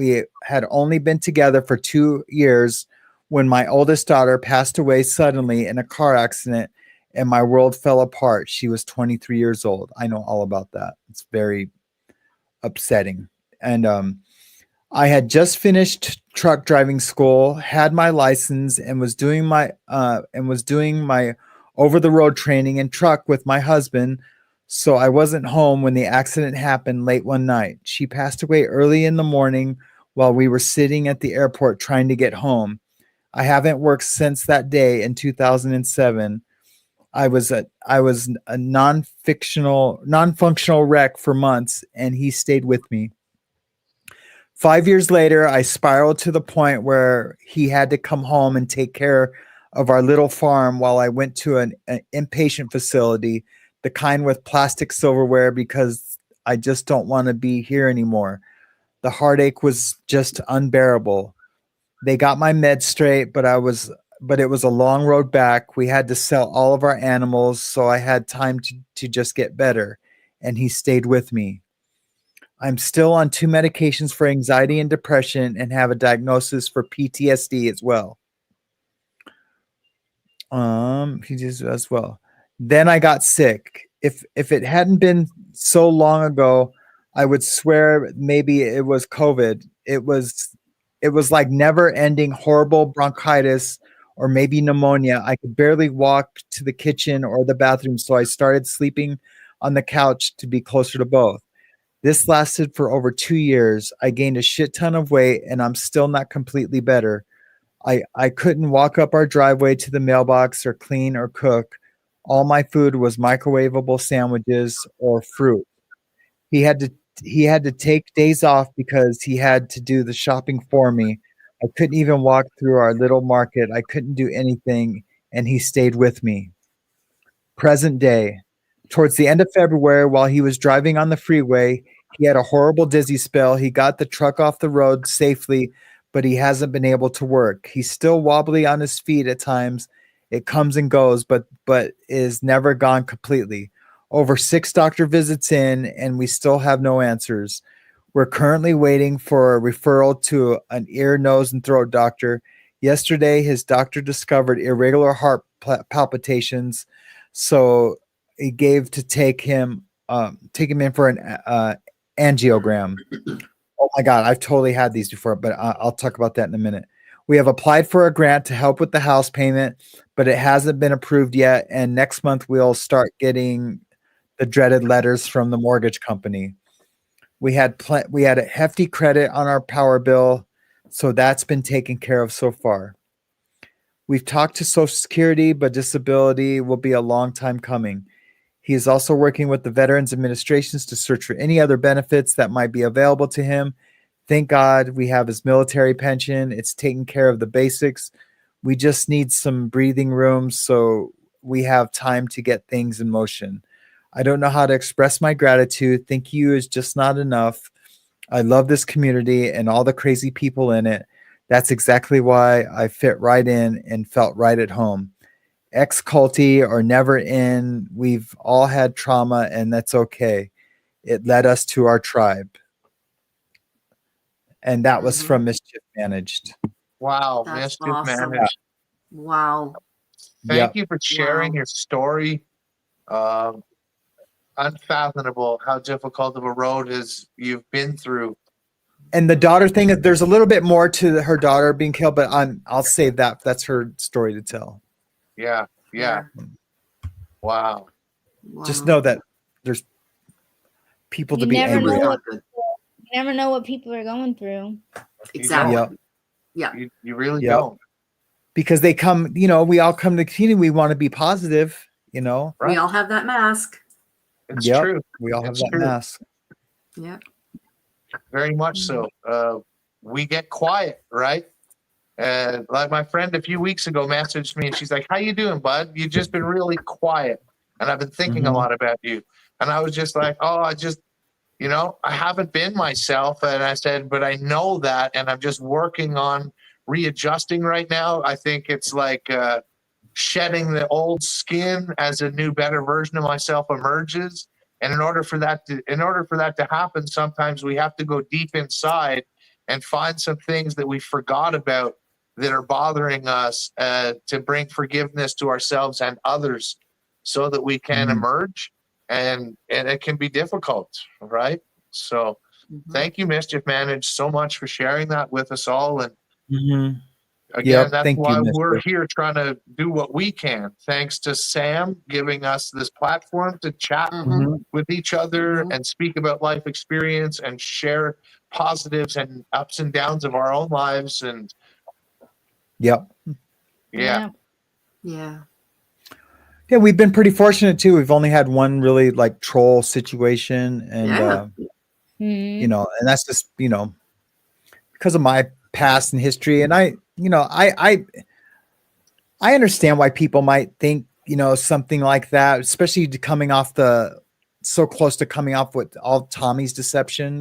only been together for 2 years when my oldest daughter passed away suddenly in a car accident and my world fell apart. She was 23 years old. I know all about that. It's very upsetting. And I had just finished truck driving school, had my license, and was doing my over the road training in truck with my husband. So I wasn't home when the accident happened late one night. She passed away early in the morning while we were sitting at the airport trying to get home. I haven't worked since that day in 2007. I was a non-functional wreck for months, and he stayed with me. 5 years later, I spiraled to the point where he had to come home and take care of our little farm while I went to an inpatient facility, the kind with plastic silverware, because I just don't want to be here anymore. The heartache was just unbearable. They got my meds straight, but it was a long road back. We had to sell all of our animals, so I had time to just get better, and he stayed with me. I'm still on 2 medications for anxiety and depression and have a diagnosis for PTSD as well. PTSD as well. Then I got sick. If it hadn't been so long ago, I would swear maybe it was COVID. It was like never-ending horrible bronchitis or maybe pneumonia. I could barely walk to the kitchen or the bathroom, so I started sleeping on the couch to be closer to both. This lasted for over 2 years. I gained a shit ton of weight, and I'm still not completely better. I couldn't walk up our driveway to the mailbox or clean or cook. All my food was microwavable sandwiches or fruit. He had to take days off because he had to do the shopping for me. I couldn't even walk through our little market. I couldn't do anything, and he stayed with me. Present day. Towards the end of February, while he was driving on the freeway, he had a horrible dizzy spell. He got the truck off the road safely, but he hasn't been able to work. He's still wobbly on his feet at times. It comes and goes, but is never gone completely. Over 6 doctor visits in, and we still have no answers. We're currently waiting for a referral to an ear, nose, and throat doctor. Yesterday, his doctor discovered irregular heart palpitations, so he gave to take him in for an angiogram. Oh my God, I've totally had these before, but I'll talk about that in a minute. We have applied for a grant to help with the house payment, but it hasn't been approved yet. And next month we'll start getting the dreaded letters from the mortgage company. We had a hefty credit on our power bill, so that's been taken care of so far. We've talked to Social Security, but disability will be a long time coming. He is also working with the Veterans Administrations to search for any other benefits that might be available to him. Thank God we have his military pension. It's taking care of the basics. We just need some breathing room so we have time to get things in motion. I don't know how to express my gratitude. Thank you is just not enough. I love this community and all the crazy people in it. That's exactly why I fit right in and felt right at home. Ex-culty or never in, we've all had trauma and that's okay. It led us to our tribe. And that was from Mischief Managed. Wow, That's Mischief awesome. Managed. Wow. Thank you for sharing your story. Unfathomable how difficult of a road you've been through. And the daughter thing, there's a little bit more to her daughter being killed, but I'll save that. That's her story to tell. Yeah. Wow. Just know that there's people to be angry at. You never know what people are going through. Exactly. Yep. Yeah. You really Yep. don't. Because they come, we all come to the community. We want to be positive, We all have that mask. It's Yep. true. We all have It's that true. mask. Yeah. Very much so. We get quiet, right? Like my friend a few weeks ago messaged me and she's like, "How you doing, bud? You've just been really quiet. And I've been thinking a lot about you." And I was just like, I haven't been myself. And I said, but I know that. And I'm just working on readjusting right now. I think it's like shedding the old skin as a new, better version of myself emerges. And in order for that to happen, sometimes we have to go deep inside and find some things that we forgot about that are bothering us to bring forgiveness to ourselves and others so that we can emerge. And it can be difficult, right? So thank you, Mischief Managed, so much for sharing that with us all. And again, that's why we're here trying to do what we can. Thanks to Sam giving us this platform to chat with each other and speak about life experience and share positives and ups and downs of our own lives. And yeah, we've been pretty fortunate too. We've only had one really like troll situation, and and that's just because of my past and history. And I understand why people might think something like that, especially coming off so close to coming off with all Tommy's deception,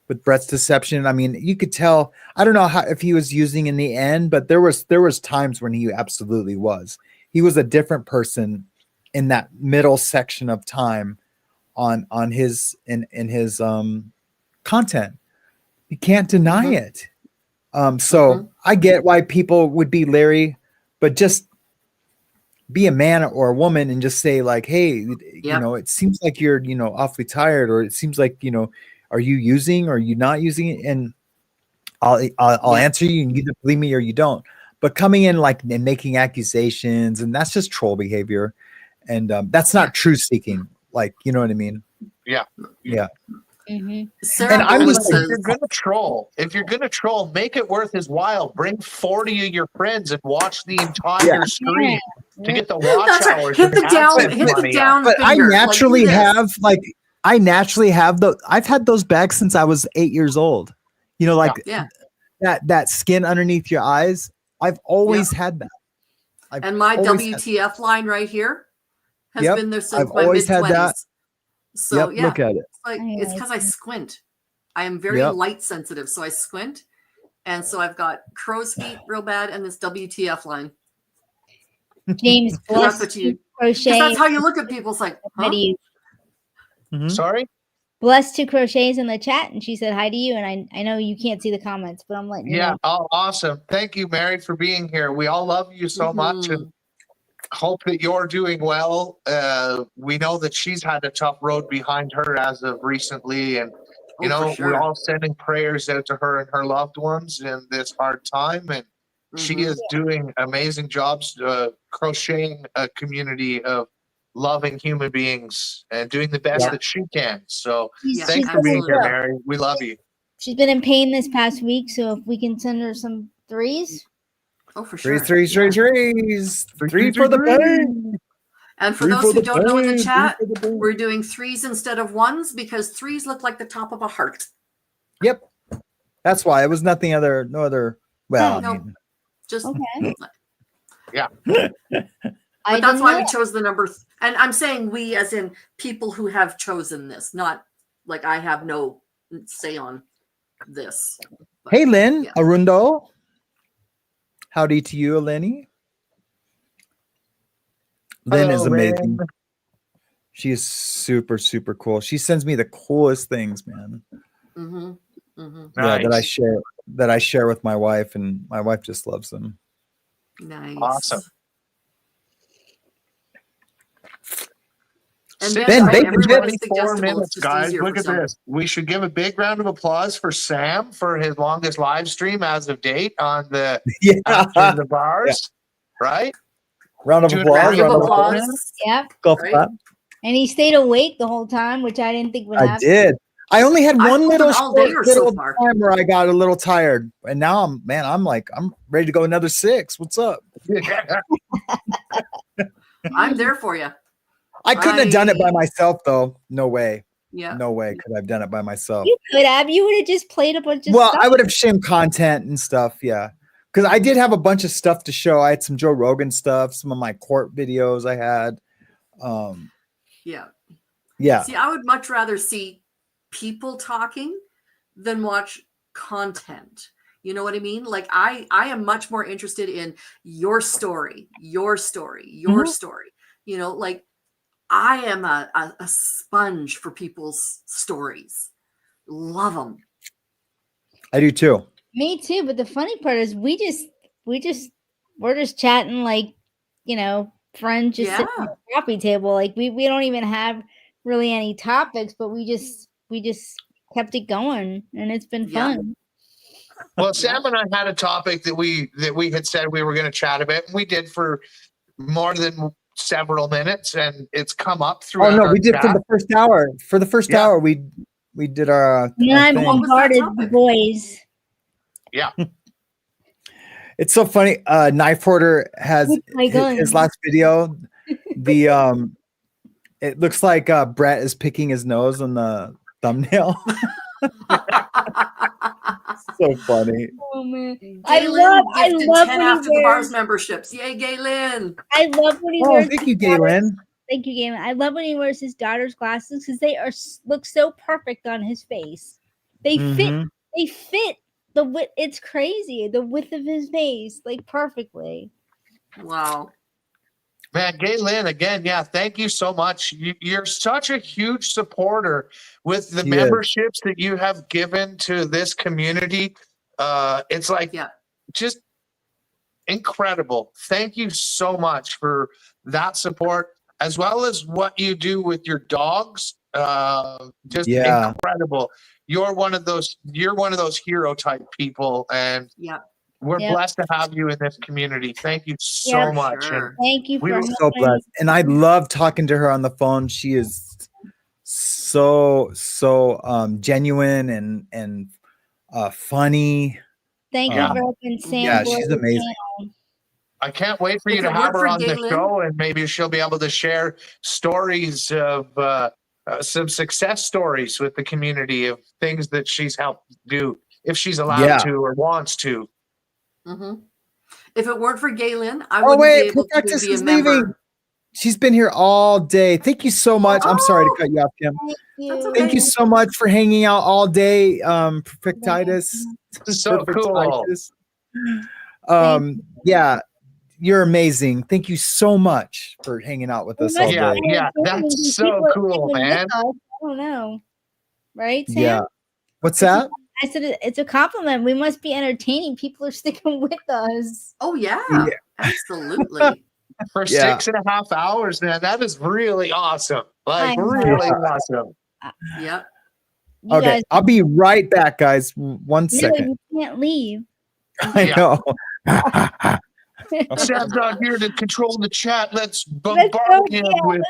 with Brett's deception. I mean, you could tell. I don't know if he was using in the end, but there was times when he absolutely was. He was a different person in that middle section of time on his in his content. You can't deny it. So I get why people would be leery, but just be a man or a woman and just say like, hey, it seems like you're, awfully tired, or it seems like, are you using or are you not using it? And I'll answer you, and you either believe me or you don't. But coming in like and making accusations, and that's just troll behavior. And that's not truth seeking. Like, you know what I mean? Yeah. Sarah and I'm just says, if you're gonna troll, make it worth his while. Bring 40 of your friends and watch the entire stream to get the watch hours. Hit the down But I finger. naturally Like, have I've had those bags since I was 8 years old. That skin underneath your eyes. I've always had that. And my WTF line right here has been there since I've my always had that. mid-20s. So look at it. It's because I squint. I am very light sensitive, so I squint. And so I've got crow's feet real bad and this WTF line. James, that's what you crochet. That's how you look at people. It's like, huh? Sorry? Blessed to Crochets in the chat, and she said hi to you. And I know you can't see the comments, but I'm letting you know. Oh, awesome. Thank you, Mary, for being here. We all love you so much and hope that you're doing well. We know that she's had a tough road behind her as of recently. And, you know, we're all sending prayers out to her and her loved ones in this hard time. And she is doing amazing jobs crocheting a community of loving human beings and doing the best that she can. So thanks for being here, Mary. We love you. She's been in pain this past week, so if we can send her some threes. Oh, for sure. Threes. Three for the pain. And for those who don't know in the chat, we're doing threes instead of ones because threes look like the top of a heart. Yep. That's why it was no other. Well, no, I mean, just yeah. But that's why we chose the number. And I'm saying we as in people who have chosen this, not like I have no say on this. But, hey, Lynn, Arundo. Howdy to you, Lenny. Lynn is amazing. She is super, super cool. She sends me the coolest things, man. Yeah, that I share with my wife, and my wife just loves them. Nice. Awesome. And Ben, Ben, 24 minutes, guys. Look at this. We should give a big round of applause for Sam for his longest live stream as of date on the After the Bars, right? Round of applause. Yep. Golf clap. And he stayed awake the whole time, which I didn't think would happen. I did. I only had one little so time where I got a little tired, and now I'm ready to go another 6. What's up? I'm there for you. I couldn't have done it by myself, though. No way. Yeah. No way could I have done it by myself. You could have. You would have just played a bunch of Well, stuff. I would have shamed content and stuff. Yeah. Because I did have a bunch of stuff to show. I had some Joe Rogan stuff, some of my court videos I had. Yeah. See, I would much rather see people talking than watch content. You know what I mean? Like I am much more interested in your story. You know, like I am a sponge for people's stories. Love them. I do too. Me too. But the funny part is we're just chatting like, you know, friends just sitting at the coffee table. Like we don't even have really any topics, but we just kept it going, and it's been fun. Well, Sam and I had a topic that we had said we were going to chat about, and we did for more than several minutes, and it's come up through. Oh no, we did for the first hour. For the first hour, we did our. And I bombarded the boys. Yeah. It's so funny. Knife Hoarder has his last video. It looks like Brett is picking his nose on the thumbnail. So funny. Oh man, I love 10 when After he the Bars wears. memberships. Yay, Galen. I love when he Oh, wears. thank you, Galen. Thank you, Galen. I love when he wears his daughter's glasses because they look so perfect on his face. They fit. They fit the width. It's crazy. The width of his face, like perfectly. Wow. Man, Galen, again, thank you so much. You're such a huge supporter with the memberships that you have given to this community. It's like just incredible. Thank you so much for that support, as well as what you do with your dogs. Just incredible. You're one of those hero type people, and we're blessed to have you in this community. Thank you so much. Sure. Thank you. We were so blessed, and I love talking to her on the phone. She is so genuine and funny. Thank you for helping Sam. Yeah, she's amazing. I can't wait for you to have her on the show, and maybe she'll be able to share stories of some success stories with the community of things that she's helped do, if she's allowed to or wants to. If it weren't for Galen, I wouldn't be able to be a member. Leaving. She's been here all day. Thank you so much. I'm sorry to cut you off, Kim. Thank you so much for hanging out all day. Perfectitis. So cool. Yeah, you're amazing. Thank you so much for hanging out with us all day. Yeah, that's so cool, man. I don't know. right, Sam? Yeah. What's It's a- that? I said it's a compliment. We must be entertaining. People are sticking with us. Oh yeah, Yeah. absolutely. For Yeah. 6.5 hours, man, that is really awesome. I Like know. really awesome. Yeah. You Okay, guys, I'll be right back, guys. One no, second. you can't leave. I Yeah. know. Sam's not here to control the chat. Let's Let's bombard go, him yeah, with,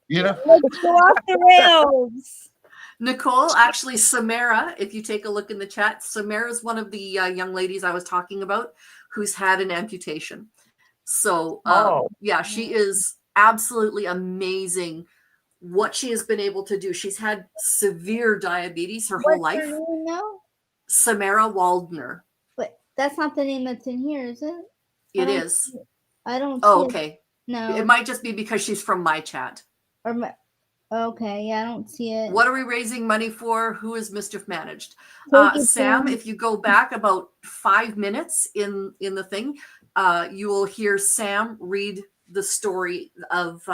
you know. let's go off the rails. Nicole, actually, Samara, if you take a look in the chat, Samara is one of the young ladies I was talking about who's had an amputation. So, yeah, she is absolutely amazing what she has been able to do. She's had severe diabetes her whole What's life. her name now? Samara Waldner. But that's not the name that's in here, is it? It is. I don't. Oh, see it. okay. No. It might just be because she's from my chat. Or okay, yeah, I don't see it. What are we raising money for? Who is Mischief Managed? Take it Sam, down. if you go back about 5 minutes in the thing, you will hear Sam read the story of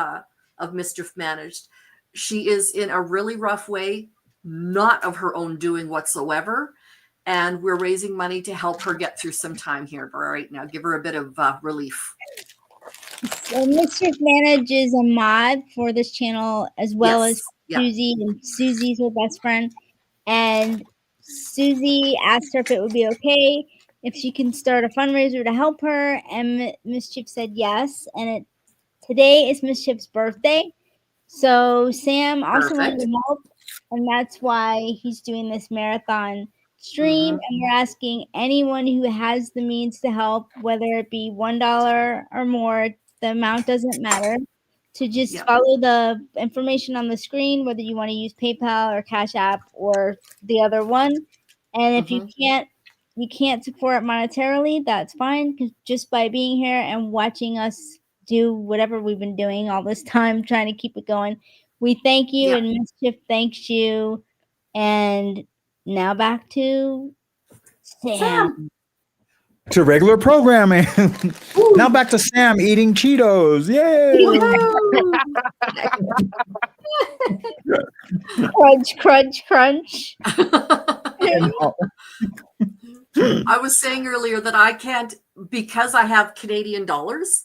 Mischief Managed. She is in a really rough way, not of her own doing whatsoever. And we're raising money to help her get through some time here right now. Give her a bit of relief. So Mischief Managed is a mod for this channel as well Yes. as Yeah. SuZY, and SuZY's her best friend. And SuZY asked her if it would be okay if she can start a fundraiser to help her, and Mischief said yes. And today is Mischief's birthday, so Sam also wanted Perfect. to help, and that's why he's doing this marathon stream. And we're asking anyone who has the means to help, whether it be $1 or more, the amount doesn't matter, to just follow the information on the screen, whether you want to use PayPal or Cash App or the other one. And if you can't support monetarily, that's fine, because just by being here and watching us do whatever we've been doing all this time trying to keep it going, we thank you, and Mischief thanks you. And now back to Sam. To regular programming. Now back to Sam eating Cheetos. Yay! Crunch, crunch, crunch. I was saying earlier that I can't, because I have Canadian dollars,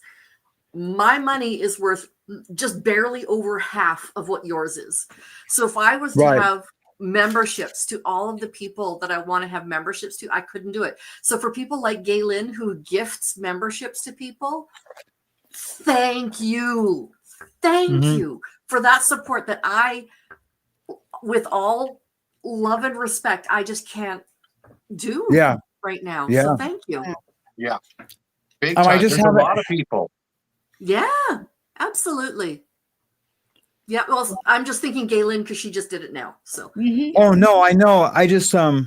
my money is worth just barely over half of what yours is. So if I was to have memberships to all of the people that I want to have memberships to, I couldn't do it. So for people like Gaylin, who gifts memberships to people, thank you. Thank you for that support that I, with all love and respect, I just can't do right now. Yeah. So thank you. Yeah. Big time. I just There's have a lot of people. Yeah, absolutely. Yeah, well, I'm just thinking Gaylin because she just did it now. So Oh no, I know. I just I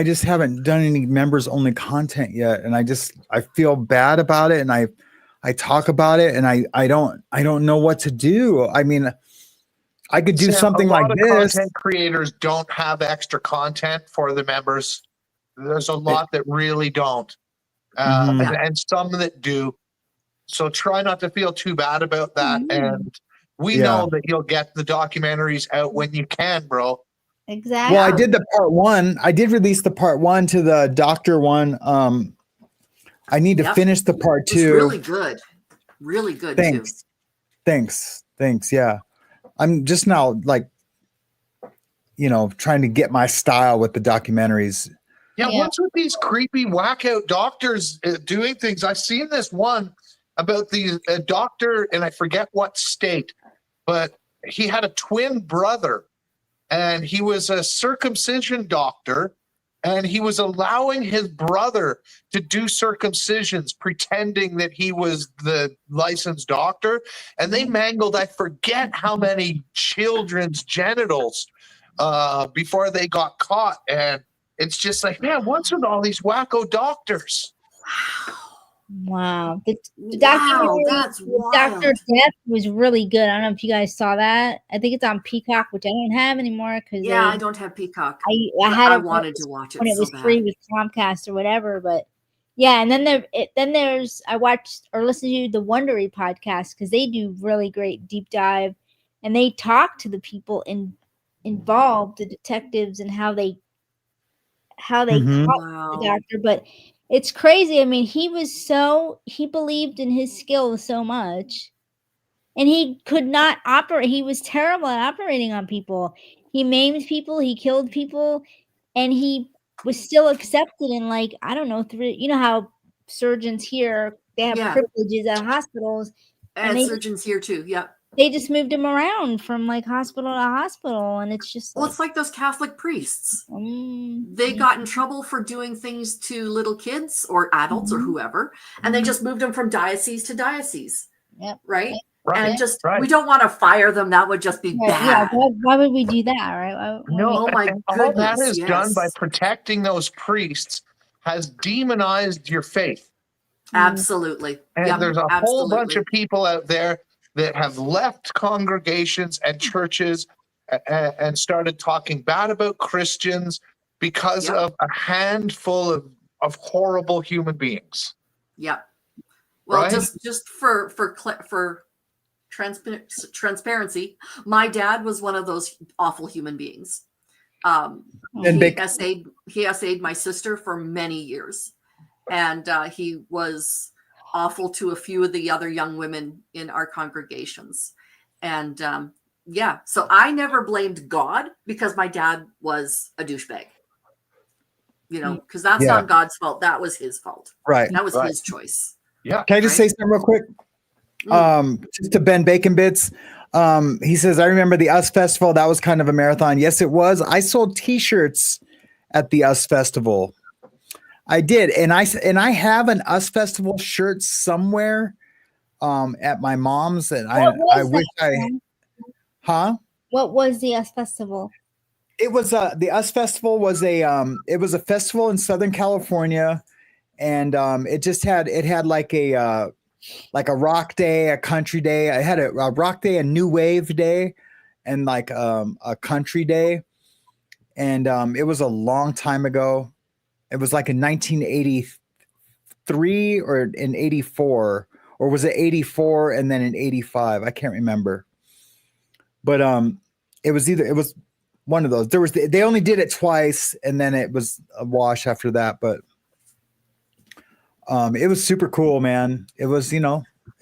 just haven't done any members only content yet, and I feel bad about it, and I talk about it, and I don't know what to do. I mean, I could do Sam, something a lot like of this. content creators don't have extra content for the members. There's a lot that really don't, and some that do. So try not to feel too bad about that. And we know that you'll get the documentaries out when you can, bro. Exactly. Well, I did the part 1. I did release the part 1 to the doctor one. I need to finish the part 2. It's really good. Really good too. Thanks. Yeah. I'm just now trying to get my style with the documentaries. Yeah, what's with these creepy whack-out doctors doing things? I've seen this one about the doctor, and I forget what state, but he had a twin brother, and he was a circumcision doctor, and he was allowing his brother to do circumcisions, pretending that he was the licensed doctor, and they mangled, I forget how many children's genitals before they got caught. And it's just like, man, what's with all these wacko doctors? Wow. The documentary with Dr. Death was really good. I don't know if you guys saw that. I think it's on Peacock, which I don't have anymore because I don't have Peacock. I wanted to watch it when it was so bad. free with Comcast or whatever. But yeah, and then there's I watched or listened to the Wondery podcast because they do really great deep dive, and they talk to the people in involved, the detectives, and how they Mhm. caught the doctor. But it's crazy. I mean, he believed in his skills so much, and he could not operate. He was terrible at operating on people. He maimed people, he killed people, and he was still accepted in, like, I don't know, you know how surgeons here, they have Yeah. privileges at hospitals, and And surgeons here too. Yeah. they just moved him around from like hospital to hospital, and it's just Well, like, it's like those Catholic priests. They yeah. got in trouble for doing things to little kids or adults or whoever, and they just moved them from diocese to diocese. Yep. Right? Right, And just right. we don't want to fire them. That would just be Yeah, bad. why would we do that, right? Oh my and all that goodness, is done by yes. protecting those priests has demonized your faith. Absolutely. And Yep, there's a whole bunch absolutely. of people out there that have left congregations and churches and started talking bad about Christians because Yep. of a handful of horrible human beings. Yep. Well, Right? just for transparency, my dad was one of those awful human beings. And He SA'd my sister for many years, and he was awful to a few of the other young women in our congregations. And yeah, so I never blamed God because my dad was a douchebag. You know, because that's Yeah. not God's fault. That was his fault. Right. That was Right. his choice. Yeah. Can I just say something real quick? Just to Ben Bacon Bits. He says, I remember the US Festival. That was kind of a marathon. Yes, it was. I sold t-shirts at the US Festival. I did. And I have an US Festival shirt somewhere at my mom's. And I wish huh? What was the US Festival? It was the US Festival was it was a festival in Southern California, and it had like a rock day, a country day. I had a rock day, a new wave day, and like a country day. And it was a long time ago. It was like in 1983 or in 84, or was it 84 and then in 85? I can't remember. But it was one of those. They only did it twice, and then it was a wash after that. But it was super cool, man. It was, it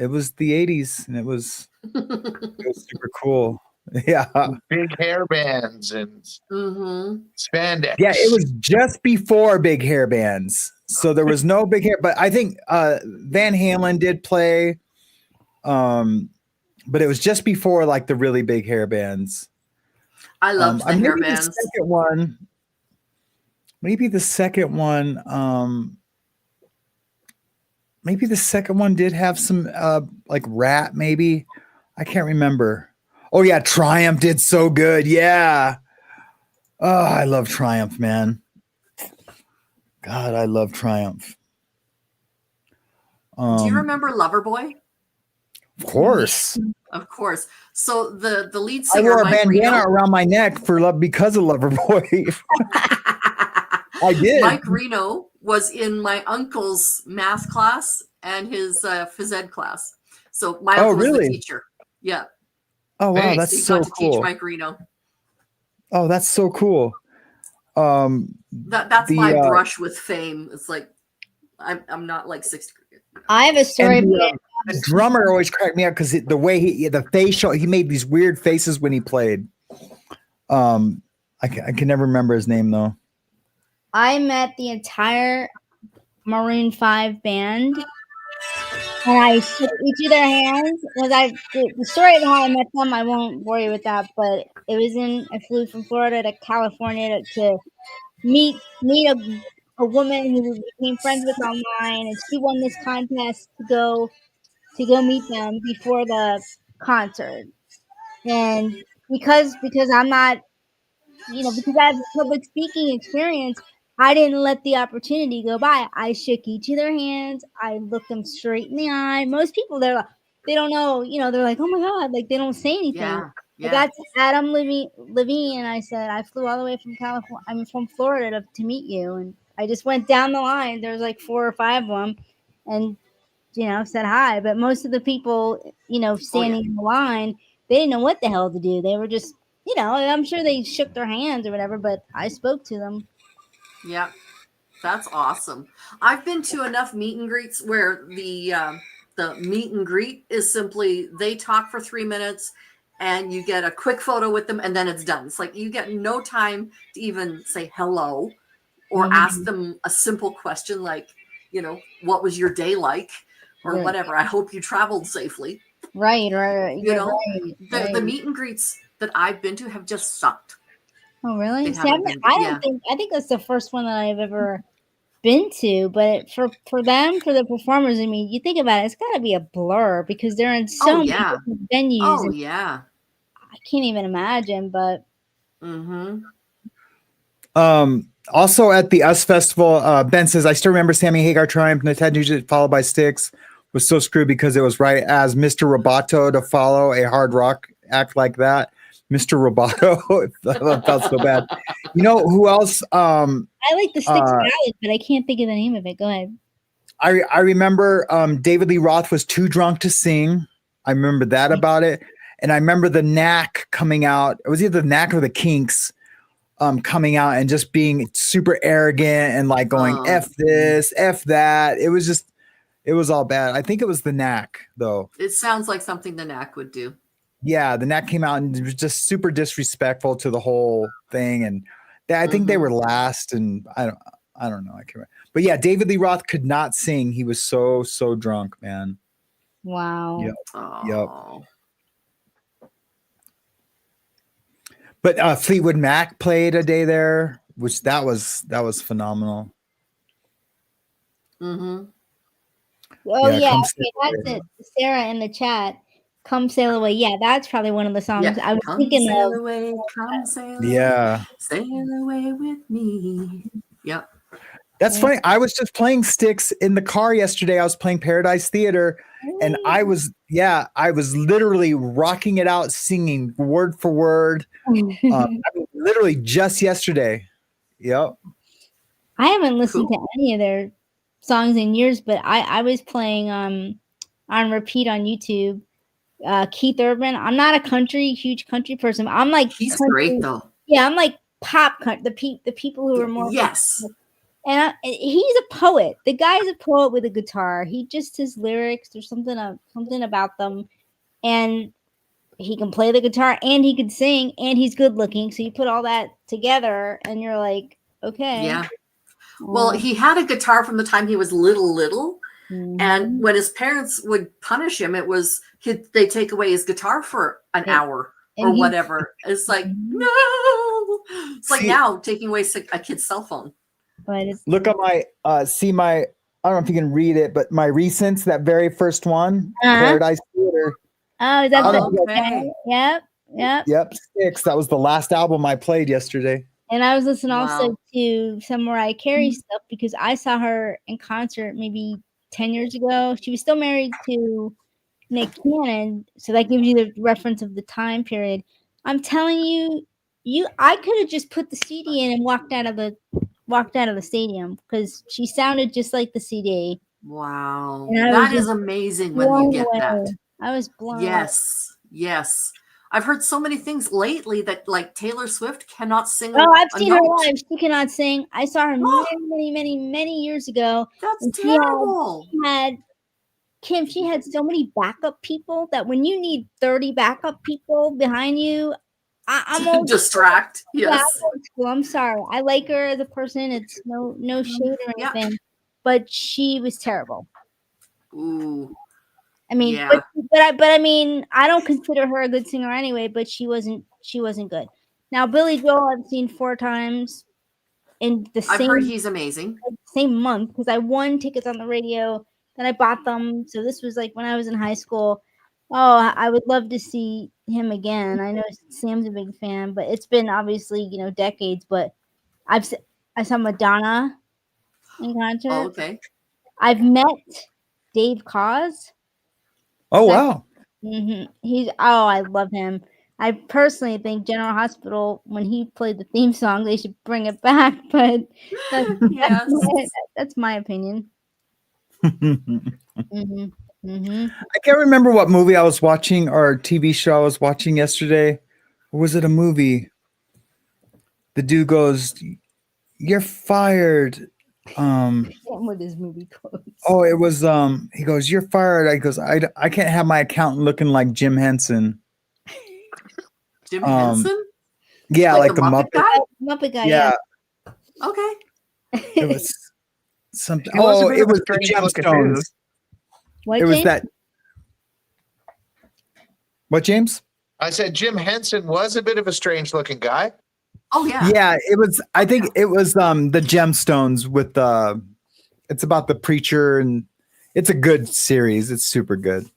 was the 80s, and it was super cool. Yeah. Big hair bands and spandex. Yeah, it was just before big hair bands. So there was no big hair, but I think Van Halen did play. But it was just before like the really big hair bands. I loved the hair maybe bands. The second one. Maybe the second one did have some like Rat, maybe. I can't remember. Oh yeah, Triumph did so good. Yeah. Oh, I love Triumph, man. God, I love Triumph. Do you remember Loverboy? Of course. Of course. So the lead I singer, wore a Mike bandana Reno, around my neck because of Loverboy. I did. Mike Reno was in my uncle's math class and his phys ed class. So my uncle was the teacher. Yeah. Oh wow, that's he so got to cool. teach Mike Reno. Oh, that's so cool. That's my brush with fame. It's like I'm not like 60. I have a story. The drummer always cracked me up because the way the facial, he made these weird faces when he played. I can never remember his name though. I met the entire Maroon 5 band, and I shook each of their hands. The story of how I met them, I won't bore you with that, but I flew from Florida to California to meet a woman who we became friends with online, and she won this contest to go meet them before the concert. And because I'm not, because I have public speaking experience, I didn't let the opportunity go by. I shook each of their hands. I looked them straight in the eye. Most people, they don't know, they're like, oh my God, like they don't say anything. Yeah. I got to Adam Levine, and I said, I flew all the way from California. I'm from Florida to meet you. And I just went down the line. There's like 4 or 5 of them, and said hi. But most of the people, standing in the line, they didn't know what the hell to do. They were just, you know, I'm sure they shook their hands or whatever, but I spoke to them. Yeah, that's awesome. I've been to enough meet and greets where the meet and greet is simply they talk for 3 minutes and you get a quick photo with them and then it's done. It's like you get no time to even say hello or ask them a simple question like, you know, what was your day like or Right. whatever. I hope you traveled safely. Right. You Yeah, know, right. the meet and greets that I've been to have just sucked. Oh, really? They See, haven't been, I think that's the first one that I've ever been to, but for them, for the performers, I mean, you think about it, it's got to be a blur because they're in so many different venues. Oh, and yeah. I can't even imagine, but Also at the US Festival, Ben says, I still remember Sammy Hagar triumphed and Ted Nugent followed by Styx was so screwed because it was right as Mr. Roboto to follow a hard rock act like that. Mr. Roboto, that felt so bad. You know who else? I like the Styx ballad, but I can't think of the name of it. Go ahead. I remember David Lee Roth was too drunk to sing. I remember that about it. And I remember the Knack coming out. It was either the Knack or the Kinks coming out and just being super arrogant and like going F this, F that. It was all bad. I think it was the Knack though. It sounds like something the Knack would do. Yeah, the Knack came out and was just super disrespectful to the whole thing. And I think they were last and I don't know. I can't remember. But yeah, David Lee Roth could not sing. He was so drunk, man. Wow. Yep. But Fleetwood Mac played a day there, which that was phenomenal. Oh yeah, Come okay, that's it. Sarah in the chat. Come Sail Away. Yeah, that's probably one of the songs I was thinking sail of. away, come sail Yeah. away, sail away with me. Yep. That's funny. I was just playing Styx in the car yesterday. I was playing Paradise Theater and I was literally rocking it out, singing word for word. Literally just yesterday. Yep. I haven't listened to any of their songs in years, but I was playing on repeat on YouTube. Keith Urban. I'm not a huge country person. I'm like He's country, great though. Yeah, I'm like pop country. The people who are more And he's a poet. The guy's a poet with a guitar. He just his lyrics. There's something about them, and he can play the guitar and he can sing and he's good looking. So you put all that together, and you're like, okay. Yeah. Well, he had a guitar from the time he was little. And when his parents would punish him, it was they take away his guitar for an hour or whatever. It's like, no. It's like now taking away a kid's cell phone. But look at my I don't know if you can read it, but my recents, that very first one, Paradise Theater. Oh, is that Yep, Styx. That was the last album I played yesterday. And I was listening also to some Mariah Carey stuff because I saw her in concert maybe 10 years ago. She was still married to Nick Cannon, so that gives you the reference of the time period. I'm telling you, I could have just put the CD in and walked out of the stadium because she sounded just like the CD. Wow, that is amazing when you get that. I was blown. Yes. I've heard so many things lately that like Taylor Swift cannot sing. Oh, I've seen her live. She cannot sing. I saw her many years ago. That's terrible. She had so many backup people that when you need 30 backup people behind you, I'm old distract. Yes. Yeah, I'm old school. I'm sorry. I like her as a person. It's no shade or anything, but she was terrible. Ooh. I mean, but I mean, I don't consider her a good singer anyway. But she wasn't good. Now Billy Joel, I've seen 4 times in the same. I've heard he's amazing. Same month because I won tickets on the radio. Then I bought them. So this was like when I was in high school. Oh, I would love to see him again. I know Sam's a big fan, but it's been obviously decades. But I saw Madonna in concert. Oh, okay. I've met Dave Koz. Oh, wow. I love him. I personally think General Hospital, when he played the theme song, they should bring it back. But that's my opinion. I can't remember what movie I was watching or TV show I was watching yesterday. was it a movie? The dude goes, "You're fired." With his movie quotes. Oh, it was he goes, "You're fired." I goes, I can't have my accountant looking like Jim Henson. Jim Henson? Yeah, like the Muppet guy? Muppet guy, Yeah. Okay. It was something. He was a Oh, bit it of a was the strange looking dude. gemstones. What, It was James? that. What, James? I said Jim Henson was a bit of a strange looking guy. Oh yeah. Yeah, it was. I think it was the gemstones with the. It's about the preacher, and it's a good series. It's super good.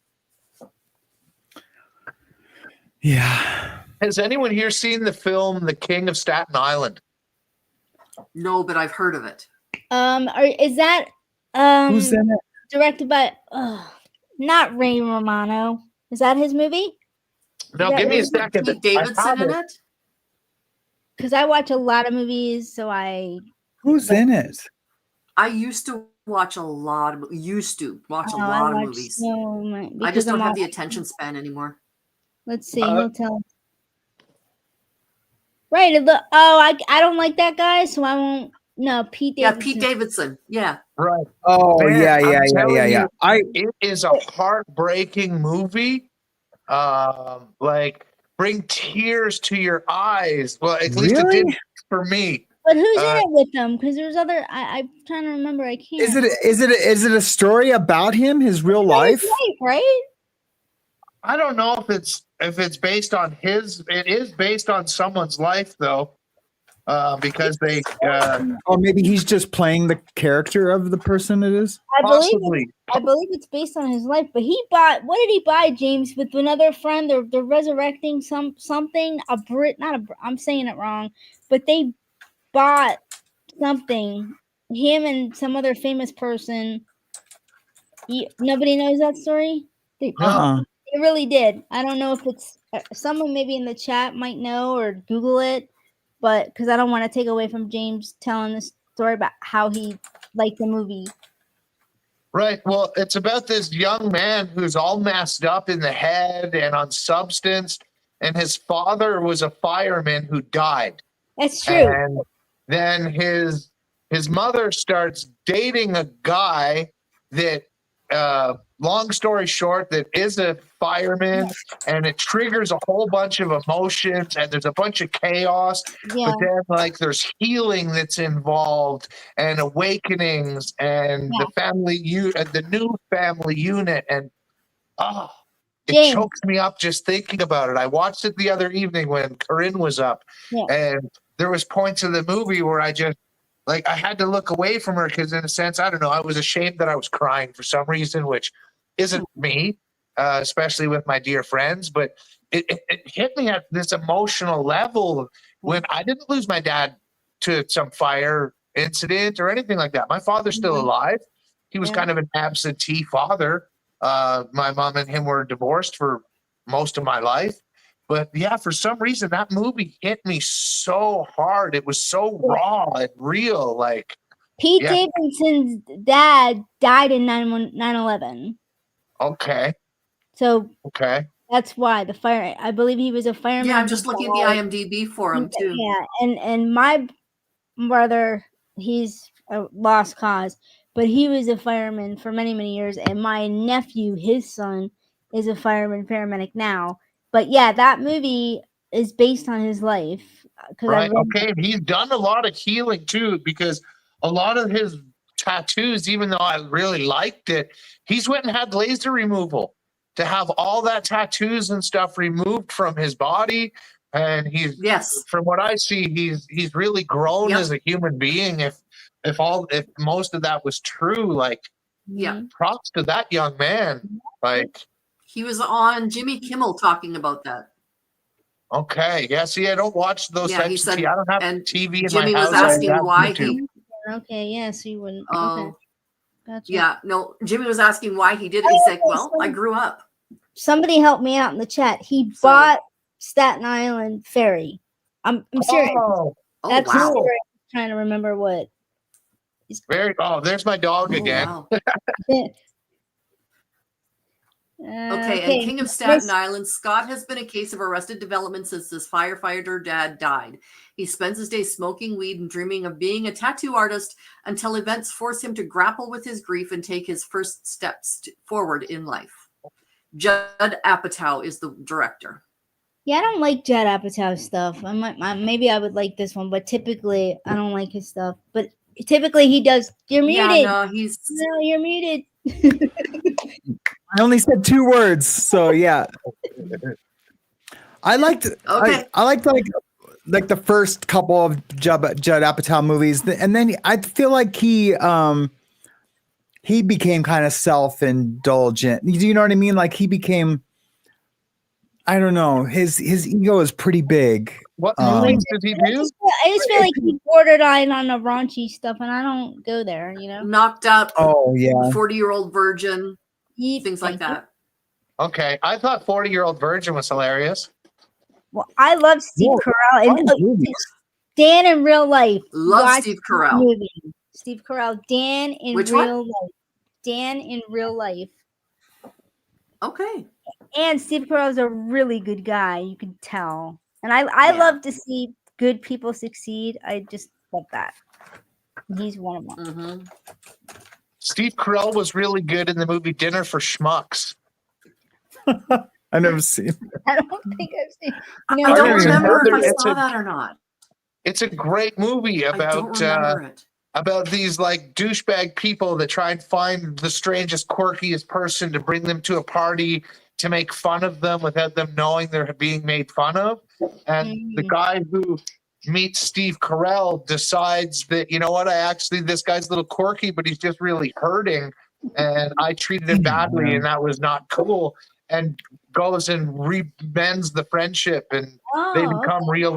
Yeah. Has anyone here seen the film The King of Staten Island? No, but I've heard of it. Is that Who's in it? directed by not Ray Romano? Is that his movie? No, give me a second. Pete Davidson in it? Because I watch a lot of movies, so I. Who's in it? I used to watch a lot of movies. movies. I just don't have the attention span anymore. Let's see. He'll tell. Right. I don't like that guy, so I won't. No, Pete Davidson. Yeah, Pete Davidson. Yeah. Right. Oh, Man, yeah. I'm telling you, I it is a heartbreaking movie. Like bring tears to your eyes. Well, at least it did for me. But who's in it with them? Because there's other. I'm trying to remember. I can't. Is it a story about him, his real life? Right. I don't know if it's based on his. It is based on someone's life though, because they. Or maybe he's just playing the character of the person it is. I believe it's based on his life. But he bought. What did he buy, James? With another friend, they're resurrecting something. I'm saying it wrong, but they bought something. Him and some other famous person. Nobody knows that story. They really did. I don't know if it's someone maybe in the chat might know or Google it, but because I don't want to take away from James telling this story about how he liked the movie. Right. Well, it's about this young man who's all messed up in the head and on substance, and his father was a fireman who died. That's true. And then his mother starts dating a guy that long story short, that is a fireman, and it triggers a whole bunch of emotions, and there's a bunch of chaos. But then, like, there's healing that's involved, and awakenings, and the new family unit, and it chokes me up just thinking about it. I watched it the other evening when Corinne was up, and there was points of the movie where I just. Like, I had to look away from her because, in a sense, I don't know, I was ashamed that I was crying for some reason, which isn't me, especially with my dear friends. But it hit me at this emotional level when I didn't lose my dad to some fire incident or anything like that. My father's still alive. He was kind of an absentee father. My mom and him were divorced for most of my life. But yeah, for some reason, that movie hit me so hard. It was so raw and real. Like Pete Davidson's dad died in 9/11. Okay. So that's why the fire. I believe he was a fireman. Yeah, I'm just looking at the IMDb for him too. Yeah, and my brother, he's a lost cause, but he was a fireman for many, many years. And my nephew, his son, is a fireman paramedic now. But yeah, that movie is based on his life. Right. Okay. He's done a lot of healing too, because a lot of his tattoos, even though I really liked it, he's went and had laser removal to have all that tattoos and stuff removed from his body. And he's from what I see, he's really grown as a human being. If most of that was true, like props to that young man. Like he was on Jimmy Kimmel talking about that. Okay. Yeah. See, I don't watch those types of TV. I don't have TV in Jimmy my house. was asking I have why YouTube. Okay. Yeah. So you wouldn't. Oh. Okay. Gotcha. Yeah. No. Jimmy was asking why he did it. He's like, "Well, I grew up." Somebody helped me out in the chat. He bought Staten Island Ferry. I'm serious. That's the story. I'm trying to remember what. There's my dog again. Wow. Okay, okay. and King of Staten Island, Scott has been a case of arrested development since his firefighter dad died. He spends his days smoking weed and dreaming of being a tattoo artist until events force him to grapple with his grief and take his first steps forward in life. Judd Apatow is the director. Yeah, I don't like Judd Apatow stuff. Maybe I would like this one, but typically I don't like his stuff. But typically he does. You're muted. Yeah, no, you're muted. I only said 2 words, so yeah. I liked. Okay. I liked like the first couple of Judd Apatow movies, and then I feel like he became kind of self-indulgent. Do you know what I mean? Like he became. I don't know. His ego is pretty big. What movies did he do? I just feel like he borderline on the raunchy stuff, and I don't go there. You know. Knocked Up. Oh yeah. 40-Year-Old Virgin. Things like that. Okay, I thought 40-Year-Old Virgin was hilarious. Well, I love Steve Carell and Dan in real life. Love Watch Steve this Carell. movie. Steve Carell, Dan in Which real one? life. Dan in real life. Okay. And Steve Carell is a really good guy. You can tell. And I love to see good people succeed. I just love that. He's one of them. Mm-hmm. Steve Carell was really good in the movie Dinner for Schmucks. I never seen it. I don't think I've seen. I No, don't It's a remember if murder- I it's saw a- that or not. It's a great movie I don't remember it. about these like douchebag people that try and find the strangest, quirkiest person to bring them to a party to make fun of them without them knowing they're being made fun of. And the guy who meets Steve Carell decides that, you know what, this guy's a little quirky, but he's just really hurting. And I treated him badly, and that was not cool. And goes and mends the friendship, and they become real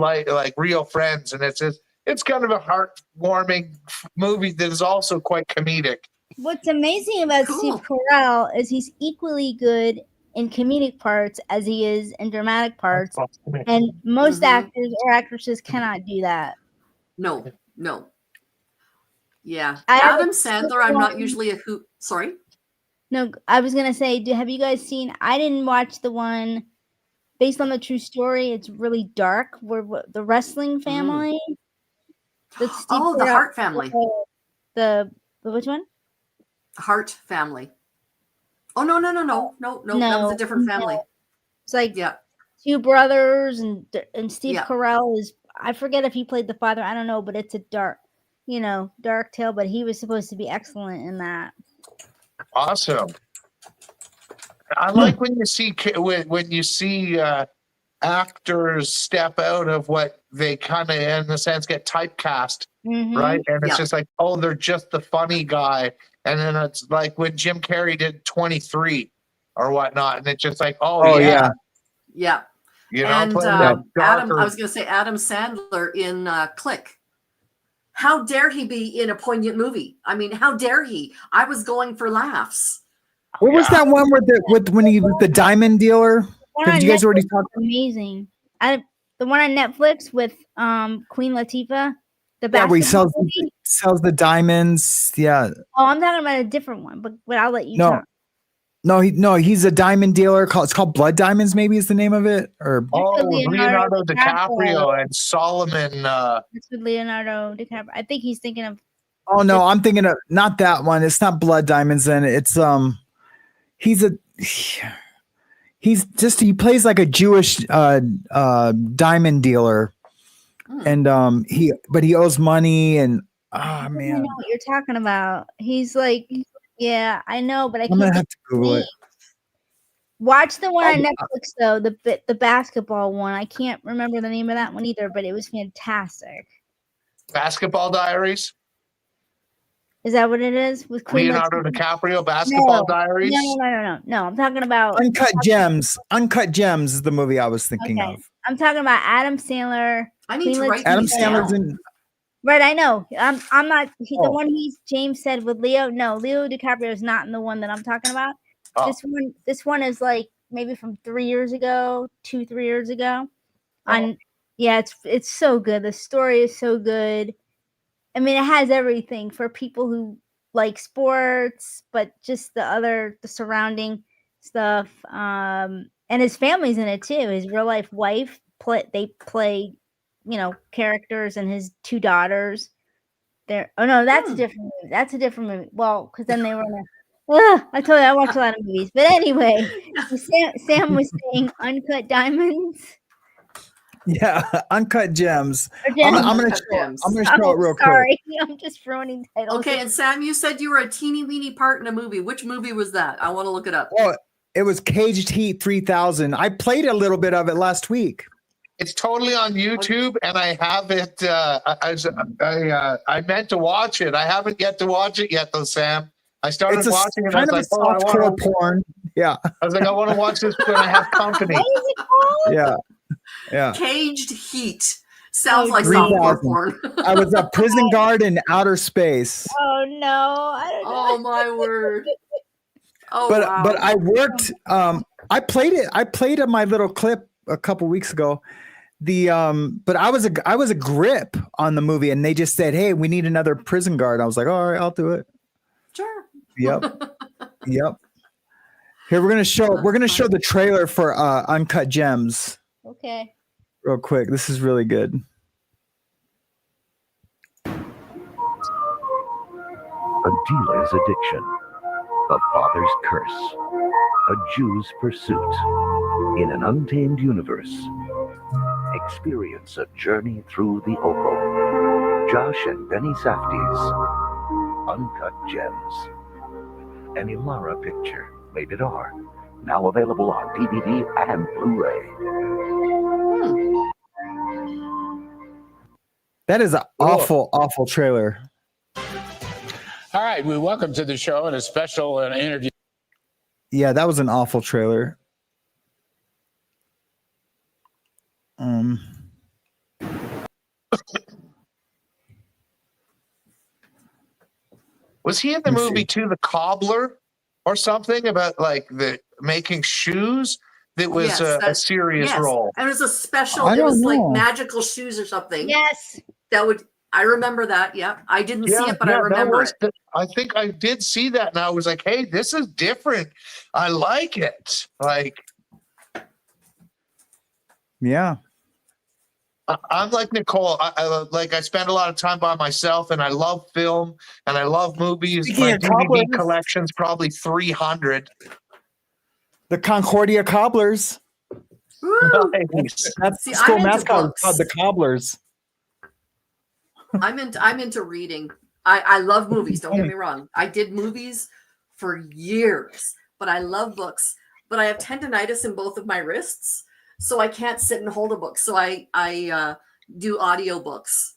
friends. And it's kind of a heartwarming movie that is also quite comedic. What's amazing about Steve Carell is he's equally good in comedic parts as he is in dramatic parts, and most actors or actresses cannot do that. No. Yeah. I have Adam a Sandler, I'm not strong- usually a who. Sorry? No, I was gonna say, have you guys seen? I didn't watch the one based on the true story. It's really dark. Where the wrestling family. That's Steve Oh, the Carell- Hart family. The which one? Hart family. Oh, no. That was a different family. It's like two brothers, and Steve Yeah. Carell is. I forget if he played the father. I don't know, but it's a dark tale. But he was supposed to be excellent in that. Awesome. I like when you see actors step out of what they kind of, in a sense, get typecast, right? And it's just like, oh, they're just the funny guy. And then it's like when Jim Carrey did 23 or whatnot, and it's just like, Yeah. You know, And playing that Adam darker- Sandler in Click. How dare he be in a poignant movie? I mean, how dare he? I was going for laughs. What was that one when he was the diamond dealer? Did you guys already talk? Amazing. The one on Netflix with Queen Latifah. The Yeah, where he basketball movie? sells the diamonds. Yeah. Oh, I'm talking about a different one, but I'll let you talk. He's a diamond dealer. It's called Blood Diamonds. Maybe is the name of it. Or Leonardo DiCaprio and Solomon. It's with Leonardo DiCaprio. I think he's thinking of. Oh no, I'm thinking of not that one. It's not Blood Diamonds. Then it's he plays like a Jewish diamond dealer, and he owes money, and I man, know what you're talking about. He's like, yeah, I know, but I I'm can't. gonna have to Google it. Watch the one on Netflix though, the basketball one. I can't remember the name of that one either, but it was fantastic. Basketball Diaries. Is that what it is with Queen Leonardo Latifah? DiCaprio, Basketball Diaries. No. I'm talking about Uncut Gems. Uncut Gems is the movie I was thinking Okay. of. I'm talking about Adam Sandler. I need to Queen write Adam these Sandler's down. in. Right, I know. I'm not the Oh. one James said with Leo. No, Leo DiCaprio is not in the one that I'm talking about. Oh. This one is like maybe from 3 years ago, 2-3 years ago. It's so good. The story is so good. I mean, it has everything for people who like sports, but just the surrounding stuff. And his family's in it too. His real life wife they play, characters, and his 2 daughters. Oh no, that's a different movie. That's a different movie. Well, because then they were in I told you I watch a lot of movies. But anyway, so Sam was saying Uncut Diamonds. Yeah, Uncut Gems. Or Gems. I'm gonna Uncut show. Gems. I'm gonna show it real quick. Sorry, I'm just ruining titles. Okay, and Sam, you said you were a teeny weeny part in a movie. Which movie was that? I want to look it up. Oh, it was Caged Heat 3000. I played a little bit of it last week. It's totally on YouTube, and I have it. I meant to watch it. I haven't yet to watch it yet, though, Sam. I started watching it. Kind I of was like, a softcore porn. Yeah. I was like, I want to watch this when I have company. What is it called? Yeah. Yeah. Caged Heat. Sounds like 3000. softcore porn. I was a prison guard in outer space. Oh no, I don't know. Oh my word. Oh, but wow. but I worked. I played it. I played my little clip a couple weeks ago. But I was a grip on the movie, and they just said, "Hey, we need another prison guard." I was like, "All right, I'll do it." Sure. Yep. Yep. Here we're gonna show the trailer for Uncut Gems Okay. real quick. This is really good. A dealer's addiction, a father's curse, a Jew's pursuit. In an untamed universe, experience a journey through the opal. Josh and Benny Safdie's Uncut Gems. An Ilara picture, rated R. Now available on DVD and Blu-ray. That is an awful, awful trailer. All right, we welcome to the show and a special interview. Yeah, that was an awful trailer. Was he in the movie too, The Cobbler, or something about like the making shoes? That was Yes, a that's- serious yes. role. And it was a special. I It don't was like know. magical shoes or something. Yes. That would. I remember that. Yeah, I didn't see it, but I remember it. I think I did see that, and I was like, "Hey, this is different. I like it." Like, Yeah. I'm like Nicole. I spend a lot of time by myself, and I love film, and I love movies. Speaking My of DVD cobblers- collection's probably 300. The Concordia Cobblers. Woo! Nice. That's See, the school I'm into mascot books. called the Cobblers. I'm into reading. I love movies. Don't get me wrong. I did movies for years, but I love books. But I have tendonitis in both of my wrists, so I can't sit and hold a book. So I do audiobooks.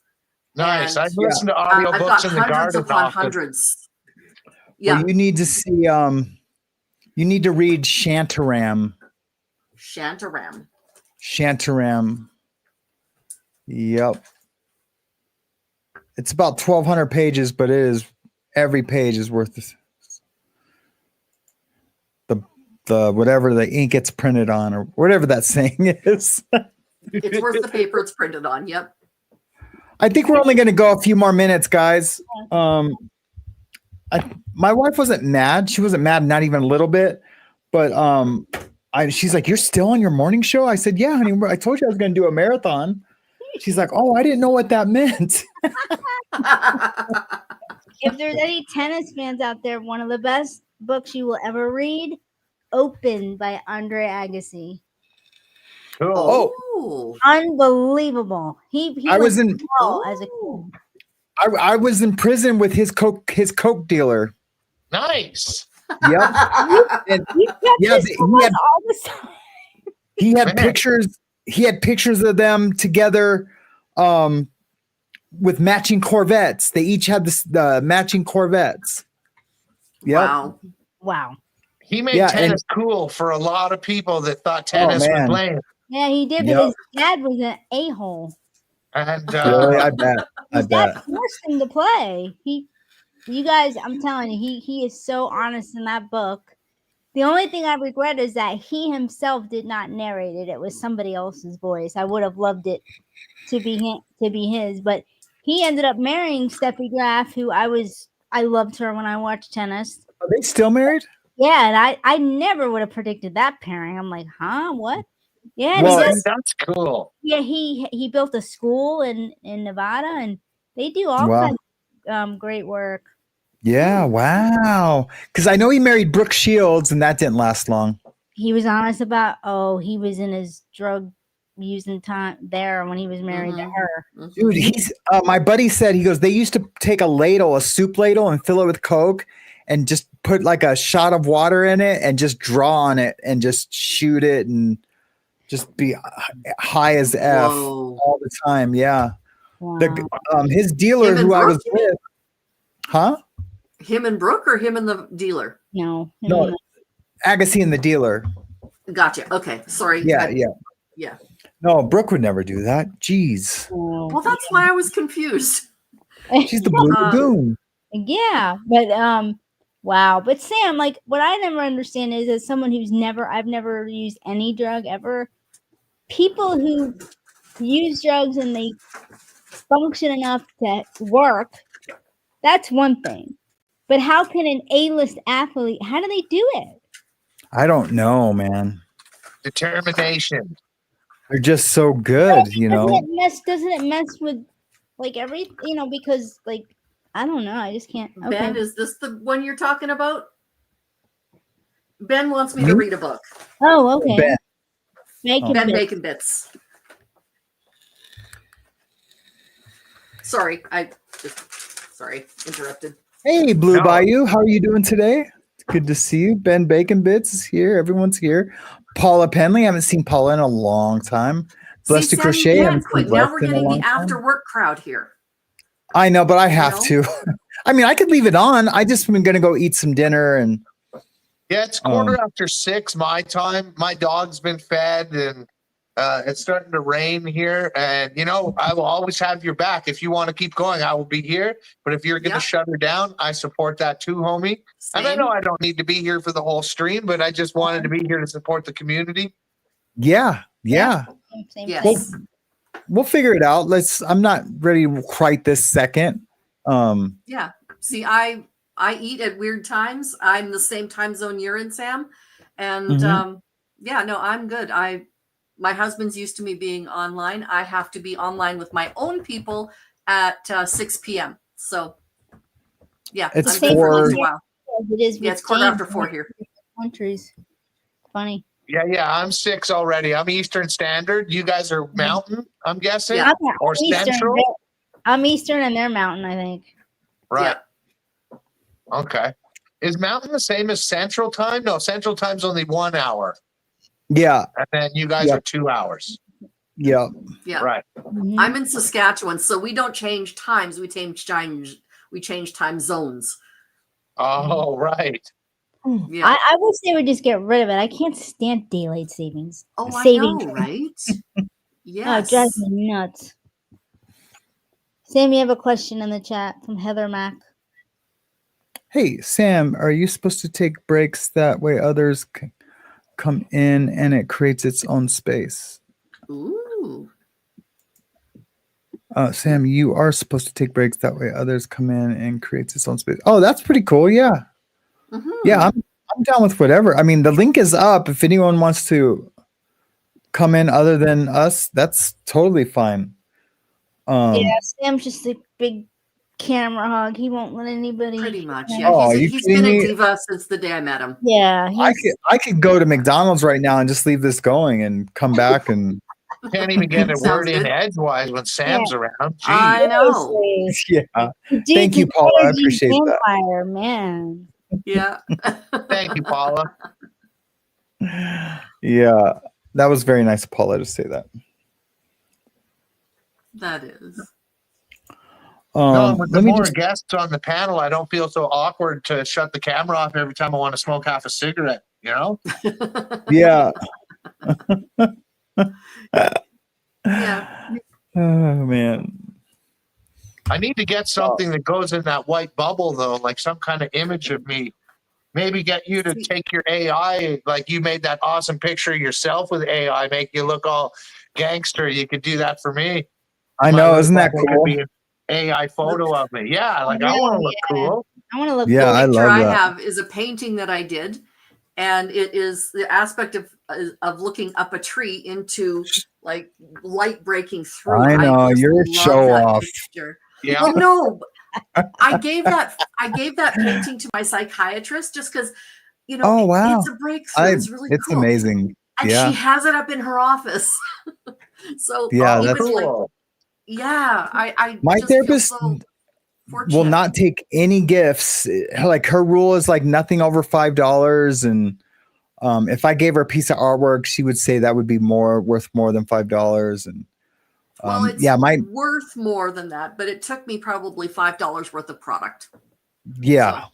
Nice. And, I've listened to I've audiobooks got in the hundreds garden upon often. hundreds. Yeah, Well, you need to see. You need to read Shantaram. Shantaram. Shantaram. Yep. It's about 1,200 pages, but every page is worth the whatever the ink gets printed on, or whatever that saying is. It's worth the paper it's printed on. Yep. I think we're only going to go a few more minutes, guys. My wife wasn't mad. She wasn't mad, not even a little bit. But she's like, "You're still on your morning show?" I said, "Yeah, honey. I told you I was going to do a marathon." She's like, "Oh, I didn't know what that meant." If there's any tennis fans out there, one of the best books you will ever read, Open by Andre Agassi. Oh, Unbelievable. He I was was in- hell as a kid. I was in prison with his coke dealer. Nice. Yep. And, yeah, he had pictures. He had pictures of them together, with matching Corvettes. They each had the matching Corvettes. Yep. Wow. Wow. He made Yeah, tennis cool for a lot of people that thought tennis was man. lame. Yeah, he did, but Yep. his dad was an a-hole. And Really, I bet. I His dad bet. forced him to play. You guys, I'm telling you, he is so honest in that book. The only thing I regret is that he himself did not narrate it. It was somebody else's voice. I would have loved it to be his, but he ended up marrying Steffi Graf, who I loved her when I watched tennis. Are they still married? Yeah, and I never would have predicted that pairing. I'm like, huh, what? Yeah, and Well, he does. That's cool. Yeah, he built a school in Nevada, and they do all Wow. kinds of great work. Yeah, wow. Because I know he married Brooke Shields, and that didn't last long. He was honest about he was in his drug using time there when he was married to her. Dude, he's my buddy said, he goes, they used to take a soup ladle, and fill it with Coke, and just put like a shot of water in it, and just draw on it, and just shoot it, and just be high as F all the time. Yeah. His dealer, Him and who I was Brooke? with, huh? Him and Brooke or him and the dealer? No. No, Agassi and the dealer. Gotcha. Okay. Sorry. Yeah, Yeah. No, Brooke would never do that. Jeez. Well, that's why I was confused. She's the Blue Lagoon. Yeah, but wow. But Sam, like what I never understand is, as someone who's I've never used any drug ever, people who use drugs and they function enough to work, that's one thing. But how can an A-list athlete, how do they do it? I don't know, man. Determination. They're just so good, you know. Doesn't it mess with like because like I don't know, I just can't. Okay. Ben, is this the one you're talking about? Ben wants me to read a book. Oh, okay. Ben. Bacon Bits. Sorry, interrupted. Hey, Blue Bayou, how are you doing today? Good to see you. Ben Bacon Bits is here. Everyone's here. Paula Penley. I haven't seen Paula in a long time. Blessed to Sam, Crochet. you I can't haven't seen quit. Now Blessed we're in a getting long the time. after work crowd here. I know, but I have to. I mean, I could leave it on. I just am going to go eat some dinner and. Yeah, it's quarter after 6 my time. My dog's been fed, and it's starting to rain here. And I will always have your back. If you want to keep going, I will be here. But if you're going to shut her down, I support that too, homie. And I know I don't need to be here for the whole stream, but I just wanted to be here to support the community. Yeah. Yes. We'll figure it out. I'm not ready quite this second. Yeah. See, I eat at weird times. I'm the same time zone you're in, Sam. And I'm good. My husband's used to me being online. I have to be online with my own people at 6 p.m. So yeah, It's I'm good for a 4. little while. It is. Yeah, it's quarter after 4 here. Countries. Funny. Yeah, I'm 6 already. I'm Eastern Standard. You guys are Mountain, I'm guessing, Yeah. or I'm Eastern. Central. I'm Eastern and they're Mountain, I think. Right. Okay. Is Mountain the same as Central Time? No, Central Time's only 1 hour. Yeah. And then you guys are 2 hours. Yeah. Yeah. Right. I'm in Saskatchewan, so we don't change times. We change time zones. Oh, right. Yeah. I wish they would just get rid of it. I can't stand daylight savings. Oh, I saving know, time. right? Yes. Oh, it drives me nuts. Sam, you have a question in the chat from Heather Mack. Hey, Sam, are you supposed to take breaks that way others can come in and it creates its own space? Ooh. Sam, you are supposed to take breaks that way others come in and creates its own space. Oh, that's pretty cool. Yeah. Yeah, I'm down with whatever. I mean, the link is up. If anyone wants to come in other than us, that's totally fine. Yeah, Sam's just a big camera hog. He won't let anybody. Pretty much, come in. yeah. Oh, He's been a diva since the day I met him. Yeah, I could go to McDonald's right now and just leave this going and come back and Can't even get a Sounds word in good. edgewise when Sam's around. Jeez. I know. yeah. Dude, Thank you, the Paula. I energy appreciate that. vampire, man. Yeah. Thank you, Paula. Yeah, that was very nice of Paula to say that. That is. No, with the let me more just- guests on the panel, I don't feel so awkward to shut the camera off every time I want to smoke half a cigarette, you know? Yeah. Yeah. Oh man. I need to get something that goes in that white bubble, though, like some kind of image of me. Maybe get you to take your AI, like you made that awesome picture of yourself with AI, make you look all gangster. You could do that for me. I My know, little isn't that bubble cool? could be an AI photo of me. Yeah, like I want to look cool. I want to look. Yeah, The I picture love I that. have is a painting that I did, and it is the aspect of looking up a tree into like light breaking through. I know, just you're a love show that off. picture. Yeah. Well, no, I gave that painting to my psychiatrist just because, Oh wow. it's a breakthrough. It's really It's cool. amazing. And Yeah. she has it up in her office. So Yeah, even that's like, cool. yeah, I My just feel therapist so will fortunate. not take any gifts. Like her rule is like nothing over $5. And if I gave her a piece of artwork, she would say that would be worth more than $5. And Well, it's worth more than that, but it took me probably $5 worth of product. yeah.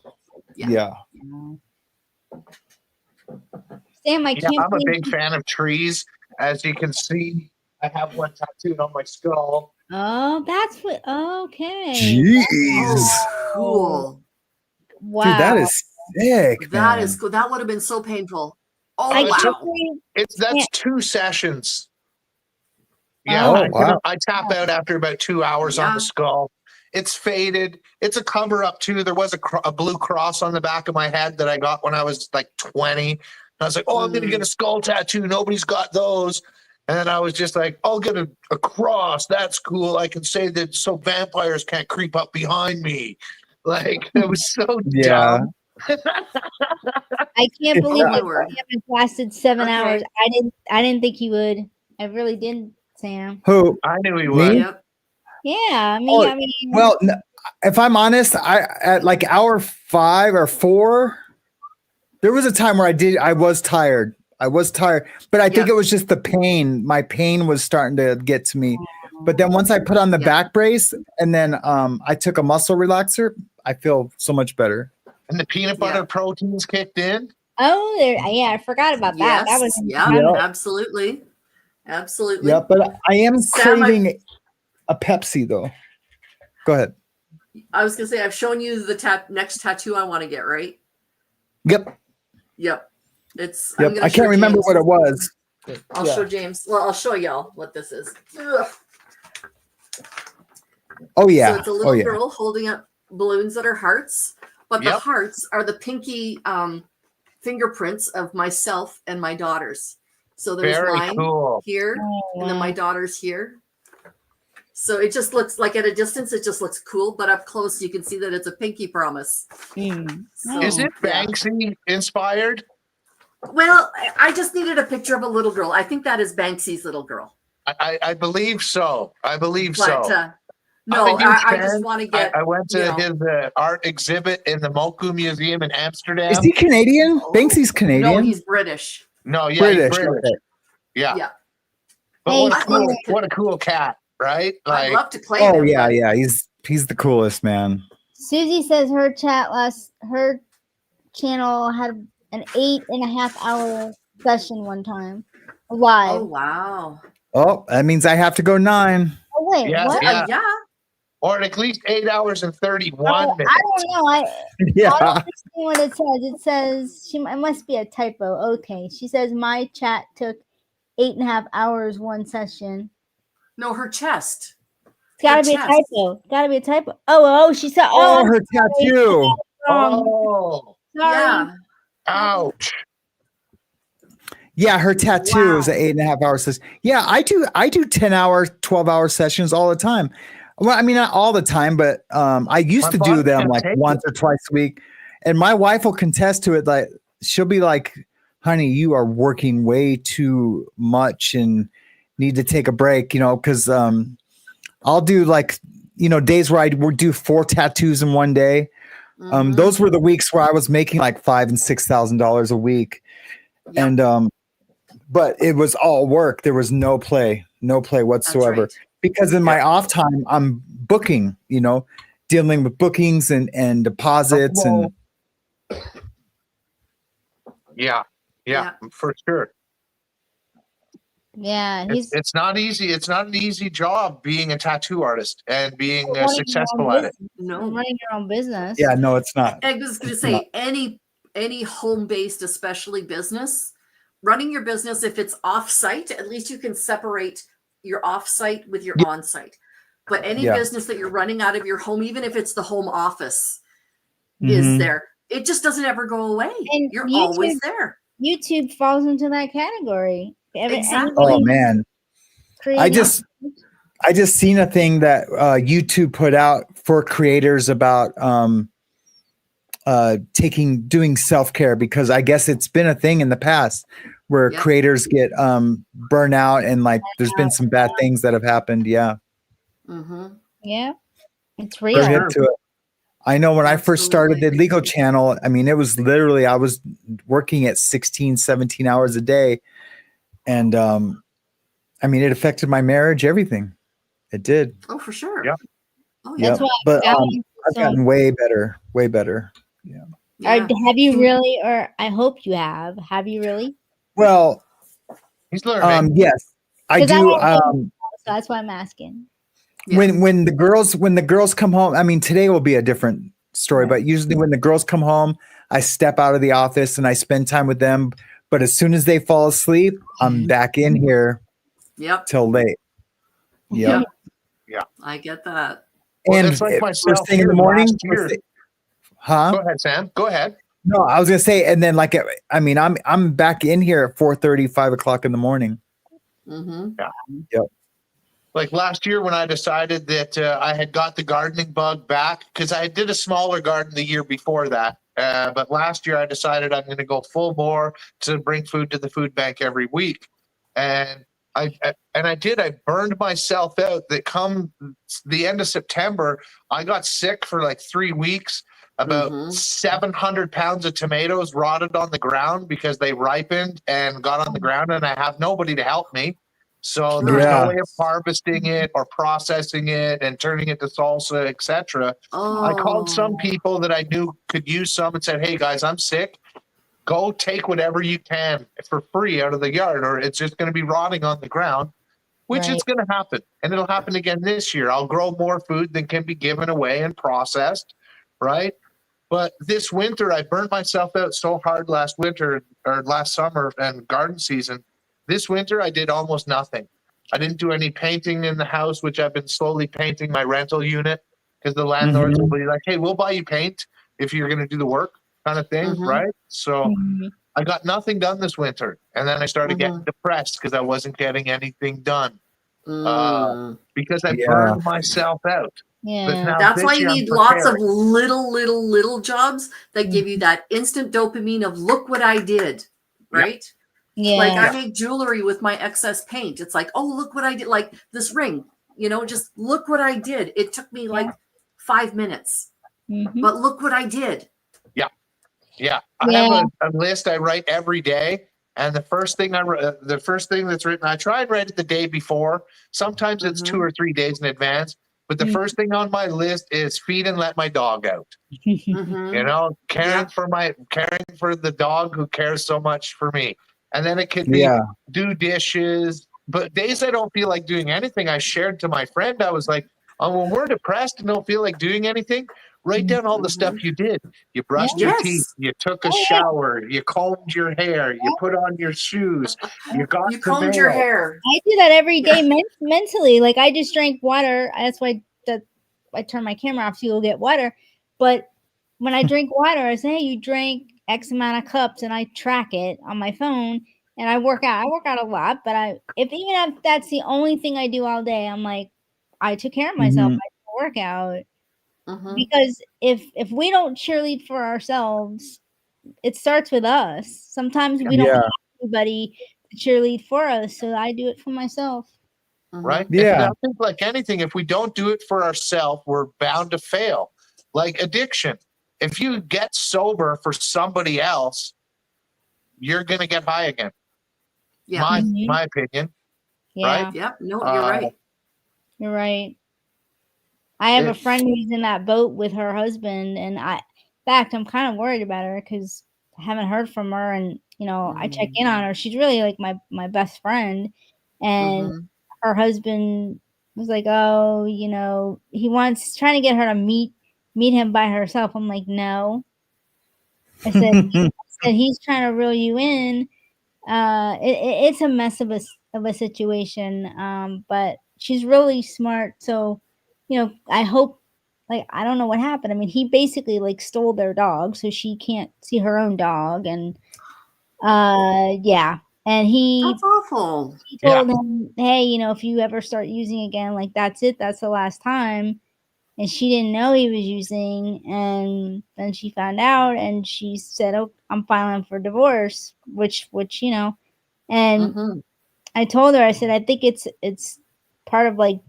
Sam, I can't I'm a believe big fan of trees. As you can see, I have one tattooed on my skull. Oh, that's what. Okay. Jeez. Cool. Wow. Dude, that is sick. That man. is cool. That would have been so painful. Oh, I wow. can't believe- That's 2 sessions. Yeah, Oh, wow. I tap out after about 2 hours on the skull. It's faded. It's a cover up too. There was a blue cross on the back of my head that I got when I was like 20. And I was like, oh, I'm going to get a skull tattoo. Nobody's got those. And then I was just like, I'll get a cross. That's cool. I can say that so vampires can't creep up behind me. Like, it was so Yeah. dumb. I can't believe my that word. Sam has lasted 7 Okay. hours. I didn't think he would. I really didn't, Sam. Who? I knew he Me? would. Yep. Yeah, I mean, Oh, well, if I'm honest, at like hour 5 or 4, there was a time where I was tired. But I think it was just the pain. My pain was starting to get to me. But then once I put on the back brace and then I took a muscle relaxer, I feel so much better. And the peanut butter proteins kicked in. Oh, yeah, I forgot about that. That was incredible. Absolutely. Absolutely. Yeah, but I am Sam, craving a Pepsi though. Go ahead. I was going to say, I've shown you the next tattoo I want to get, right? Yep. Yep. It's. Yep. I'm gonna I show can't remember James. what it was. I'll show James. Well, I'll show y'all what this is. Ugh. Oh yeah. So it's a little girl holding up balloons that are hearts, but the hearts are the pinky fingerprints of myself and my daughters. So there's Very mine cool. here, and then my daughter's here. So it just looks like at a distance, it just looks cool, but up close, you can see that it's a pinky promise. So, Is it Banksy inspired? Well, I just needed a picture of a little girl. I think that is Banksy's little girl. I believe so. I believe But, so. no, I'm a huge I just fan. want to get. I went to his art exhibit in the Moku Museum in Amsterdam. Is he Canadian? Banksy's Canadian. No, he's British. No, yeah, British. he's British. Okay. Yeah. Yeah. But what a cool cat, right? I'd love to play Oh him. yeah, but- yeah. He's the coolest, man. Susie says her channel had an 8.5 hour session one time live. Oh wow. Oh, that means I have to go 9. Oh wait, Yeah, what? yeah. Or at least 8 hours and 31 Oh, minutes. I don't know. I Yeah. don't understand what it says. It says it must be a typo. Okay, she says my chat took 8.5 hours one session. No, her chest. It's gotta Her be chest. a typo. Gotta be a typo. Oh, she said. Oh, I'm her sorry. tattoo. Oh, Sorry. Yeah. ouch. Yeah, her tattoo is an 8.5 hour session. Yeah, I do 10-hour, 12-hour sessions all the time. Well, I mean, not all the time, but I used My to do body them can't like take once or twice a week. And my wife will contest to it. Like she'll be like, honey, you are working way too much and need to take a break, because I'll do like, days where I would do 4 tattoos in one day. Those were the weeks where I was making like $5,000 and $6,000 a week. And but it was all work. There was no play whatsoever. right. Because in my off time, I'm booking, dealing with bookings and deposits and Yeah, for sure. Yeah, It's not easy. It's not an easy job being a tattoo artist and being running your own successful at it. business. No. Running your own business. yeah, no, it's not. I was going to It's say not. any home-based, especially business, running your business, if it's off-site, at least you can separate your off-site with your on-site. But any Yeah. business that you're running out of your home, even if it's the home office, Mhm. is there. it just doesn't ever go away. And You're YouTube- always there. YouTube falls into that category. Exactly. Oh man. I Creating- just seen a thing that YouTube put out for creators about doing self-care, because I guess it's been a thing in the past where Yep. creators get burnout and like there's been some bad things that have happened. Yeah. Mm-hmm. Yeah, it's Go real. ahead to it. I know when I first started the legal channel, I mean, it was literally, I was working at 16, 17 hours a day. And I mean, it affected my marriage, everything. It did. Oh, for sure. Yeah. Oh, Yeah. That's why But balance is I've so gotten way better, way better. Yeah. Yeah. Have you really, or I hope you have. Have you really? Well, he's learning. Yes, I 'Cause do. so that's why I'm asking. When the girls come home, I mean, today will be a different story, but usually when the girls come home, I step out of the office and I spend time with them. But as soon as they fall asleep, I'm back in here Yep. till late. Yep. Yeah. I get that. Well, And that's like myself first thing in the here morning, last year. huh? Go ahead, Sam. Go ahead. No, I was gonna say, and then like, I mean, I'm back in here at 4:30, 5 o'clock in the morning. Mm-hmm. Yeah. Yep. Like last year when I decided that I had got the gardening bug back, because I did a smaller garden the year before that. But last year I decided I'm going to go full bore to bring food to the food bank every week. And I did. I burned myself out. That come the end of September, I got sick for like 3 weeks. About 700 pounds of tomatoes rotted on the ground because they ripened and got on the ground, and I have nobody to help me. So there's no way of harvesting it or processing it and turning it to salsa, etc. I called some people that I knew could use some and said, "Hey guys, I'm sick. Go take whatever you can for free out of the yard, or it's just going to be rotting on the ground," which is going to happen. And it'll happen again this year. I'll grow more food than can be given away and processed, right? But this winter, I burnt myself out so hard last winter or last summer and garden season. This winter, I did almost nothing. I didn't do any painting in the house, which I've been slowly painting my rental unit, because the landlords will be like, "Hey, we'll buy you paint if you're going to do the work," kind of thing, right? So I got nothing done this winter. And then I started getting depressed because I wasn't getting anything done because I burned myself out. But now That's this why you year I'm need lots of preparing. little jobs that give you that instant dopamine of look what I did, right? Yeah. Like I make jewelry with my excess paint. It's like, oh, look what I did. Like this ring, just look what I did. It took me like 5 minutes, but look what I did. Yeah. I have a list I write every day. And the first thing that's written, I try and write it the day before. Sometimes it's 2 or 3 days in advance. But the first thing on my list is feed and let my dog out. Caring for the dog who cares so much for me. And then it could be do dishes. But days I don't feel like doing anything, I shared to my friend. I was like, when we're depressed and don't feel like doing anything, write down all the stuff you did. You brushed your teeth. You took a shower. You combed your hair. You put on your shoes. You combed your hair. I do that every day mentally. Like I just drank water. That's why I turn my camera off so you'll get water. But when I drink water, I say, "Hey, you drank X amount of cups," and I track it on my phone. And I work out. I work out a lot, but if that's the only thing I do all day, I'm like, I took care of myself. I work out. Because if we don't cheerlead for ourselves, it starts with us. Sometimes we don't have anybody to cheerlead for us, so I do it for myself. Right? And I think like anything, if we don't do it for ourselves, we're bound to fail. Like addiction. If you get sober for somebody else, you're gonna get high again. Yeah. My opinion. Yeah. Right? Yep. No, you're right. You're right. I have a friend who's in that boat with her husband, and in fact, I'm kind of worried about her because I haven't heard from her, and I check in on her. She's really like my best friend, and her husband was like, "Oh, he trying to get her to meet him by herself." I'm like, "No." I said he's trying to reel you in. It's a mess of a situation, but she's really smart, so I hope like, I don't know what happened. I mean, he basically like stole their dog, so she can't see her own dog, and yeah. And That's awful. he told him, hey, you know, if you ever start using again, like that's it, that's the last time. And she didn't know he was using, and then she found out, and she said, oh, I'm filing for divorce, which you know. And I told her, I said, I think it's part of like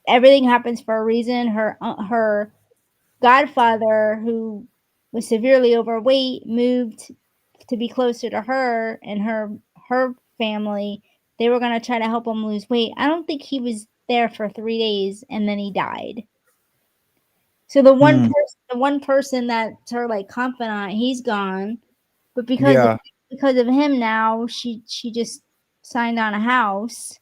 everything happens for a reason. Her godfather, who was severely overweight, moved to be closer to her and her family. They were going to try to help him lose weight. I don't think he was there for 3 days, and then he died. So the one person that's her like confidant, he's gone. But because of him now, she just signed on a house.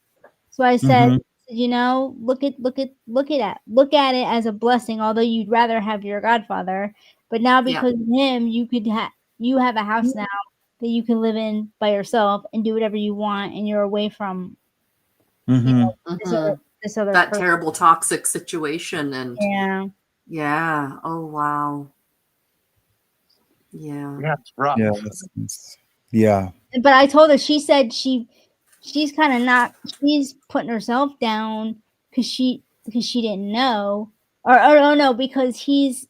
So I said, you know, look at it as a blessing, although you'd rather have your godfather. But now because of him, you have a house now that you can live in by yourself and do whatever you want, and you're away from you know, this other that person. terrible toxic situation. And yeah. Oh wow. Yeah. That's rough. Yeah. But I told her, she said she's kind of not, she's putting herself down because she didn't know, or oh no, because he's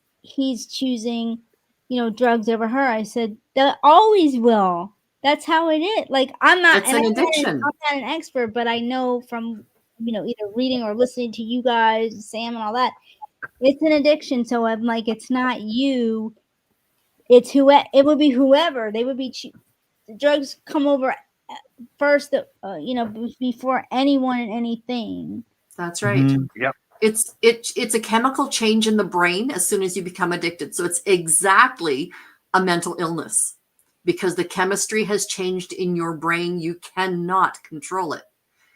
choosing, you know, drugs over her. I said that always will. That's how it is. Like I'm not, It's an addiction. I'm not an expert, but I know from, you know, either reading or listening to you guys, Sam, and all that, it's an addiction. So I'm like, it's not you. It's it would be whoever. They would be the drugs come over first, you know, before anyone and anything. That's right. Yep. It's a chemical change in the brain as soon as you become addicted. So it's exactly a mental illness because the chemistry has changed in your brain. You cannot control it.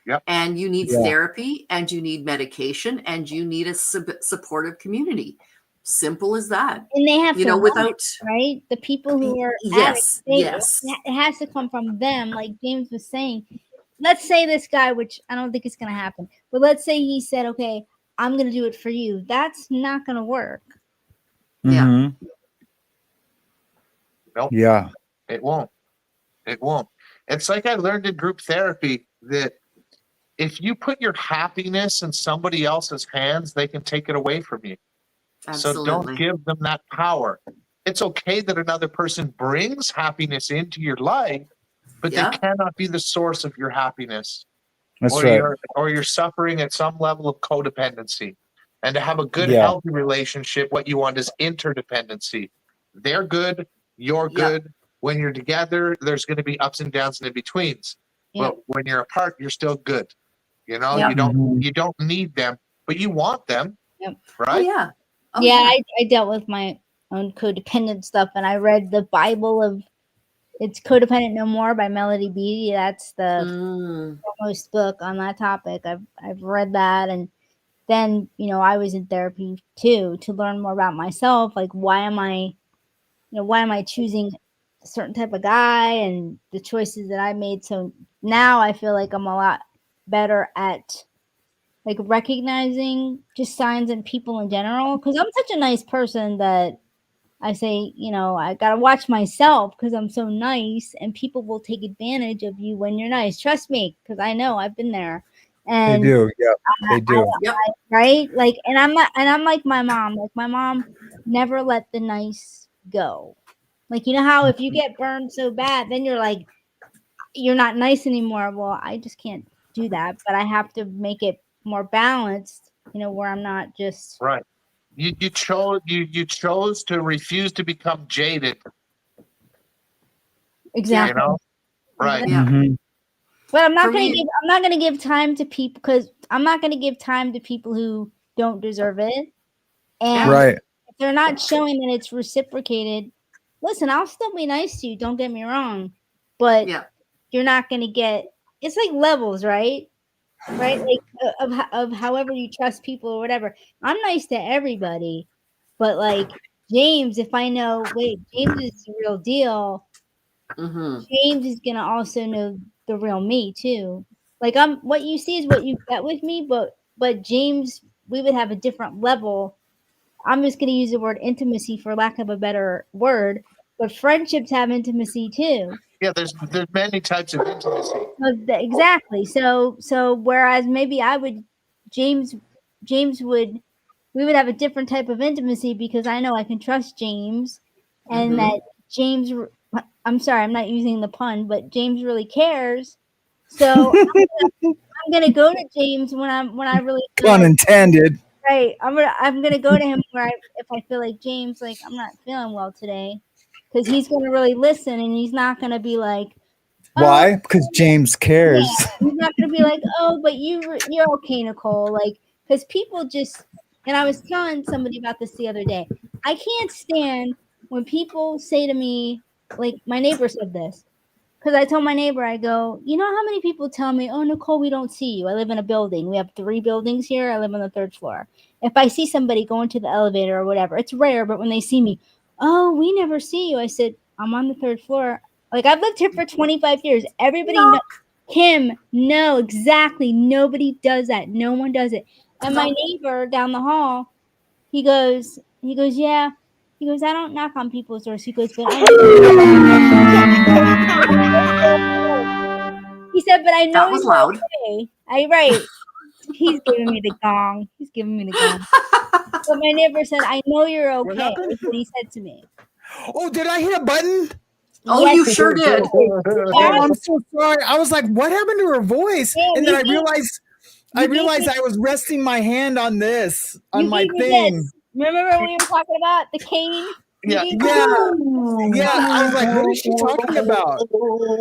Yep. And you need therapy, and you need medication, and you need a supportive community. Simple as that. And they have you to know, want without it, right? The people who are yes, addicts, it has to come from them. Like James was saying, let's say this guy, which I don't think it's going to happen, but let's say he said, okay, I'm going to do it for you. That's not going to work. Yeah. Nope. Yeah. It won't. It won't. It's like I learned in group therapy that if you put your happiness in somebody else's hands, they can take it away from you. So Absolutely. don't give them that power. It's okay that another person brings happiness into your life, but they cannot be the source of your happiness. That's or right. you're suffering at some level of codependency. And to have a good, Yeah. healthy relationship, what you want is interdependency. They're good, you're good. When you're together, there's going to be ups and downs and in betweens. But when you're apart, you're still good. You know, you don't need them, but you want them. Yep. Right? I dealt with my own codependent stuff, and I read the Bible of It's Codependent No More by Melody Beattie. That's the foremost book on that topic. I've read that, and then, you know, I was in therapy too to learn more about myself. Like, why am I choosing a certain type of guy and the choices that I made? So now I feel like I'm a lot better at like recognizing just signs in people in general, because I'm such a nice person that I say, you know, I gotta watch myself because I'm so nice, and people will take advantage of you when you're nice. Trust me, because I know I've been there. And They do. Yeah, they do. right? Like, and I'm like my mom. Like, my mom never let the nice go. Like, you know how if you get burned so bad, then you're like, you're not nice anymore. Well, I just can't do that, but I have to make it more balanced, you know, where I'm not just Right. You chose to refuse to become jaded. exactly. You know? Right. But I'm not For going me- to give time to people, because I'm not going to give time to people who don't deserve it. And Right. if they're not showing that it's reciprocated, listen, I'll still be nice to you. Don't get me wrong, but you're not going to get. It's like levels, right? Right, like of however you trust people or whatever. I'm nice to everybody, but like James, if I know, wait, James is the real deal. James is gonna also know the real me too. Like, what you see is what you get with me, but James we would have a different level. I'm just going to use the word intimacy for lack of a better word, but friendships have intimacy too. Yeah, there's many types of intimacy. Exactly. So whereas maybe James would, we would have a different type of intimacy because I know I can trust James, and that James, I'm sorry, I'm not using the pun, but James really cares. So I'm gonna go to James when I really feel Pun like, intended. right. I'm gonna go to him if I feel like, James, like I'm not feeling well today, because he's gonna really listen and he's not gonna be like, Why? Because James cares. yeah, he's not gonna be like, oh, but you're okay, Nicole. Like, because people just, and I was telling somebody about this the other day. I can't stand when people say to me, like my neighbor said this, because I told my neighbor, I go, you know how many people tell me, oh, Nicole, we don't see you. I live in a building. We have 3 buildings here. I live on the 3rd floor. If I see somebody going to the elevator or whatever, it's rare, but when they see me, oh, we never see you. I said, I'm on the 3rd floor. Like, I've lived here for 25 years. Everybody knows. Kim, no, exactly. Nobody does that. No one does it. And my neighbor down the hall, he goes, yeah. He goes, I don't knock on people's doors. He goes, but I he said, but I know That was you're loud. okay. Right. He's giving me the gong. He's giving me the gong. But my neighbor said, I know you're okay. Is what he said to me. Oh, did I hit a button? Oh, Yes, you sure did. Oh, I'm so sorry. I was like, what happened to her voice? Yeah, And then you I did. realized I was resting my hand on this, on You my gave me thing. this. Remember we were talking about the cane? You Yeah. gave me Yeah. this. Yeah. I was like, what is she talking about?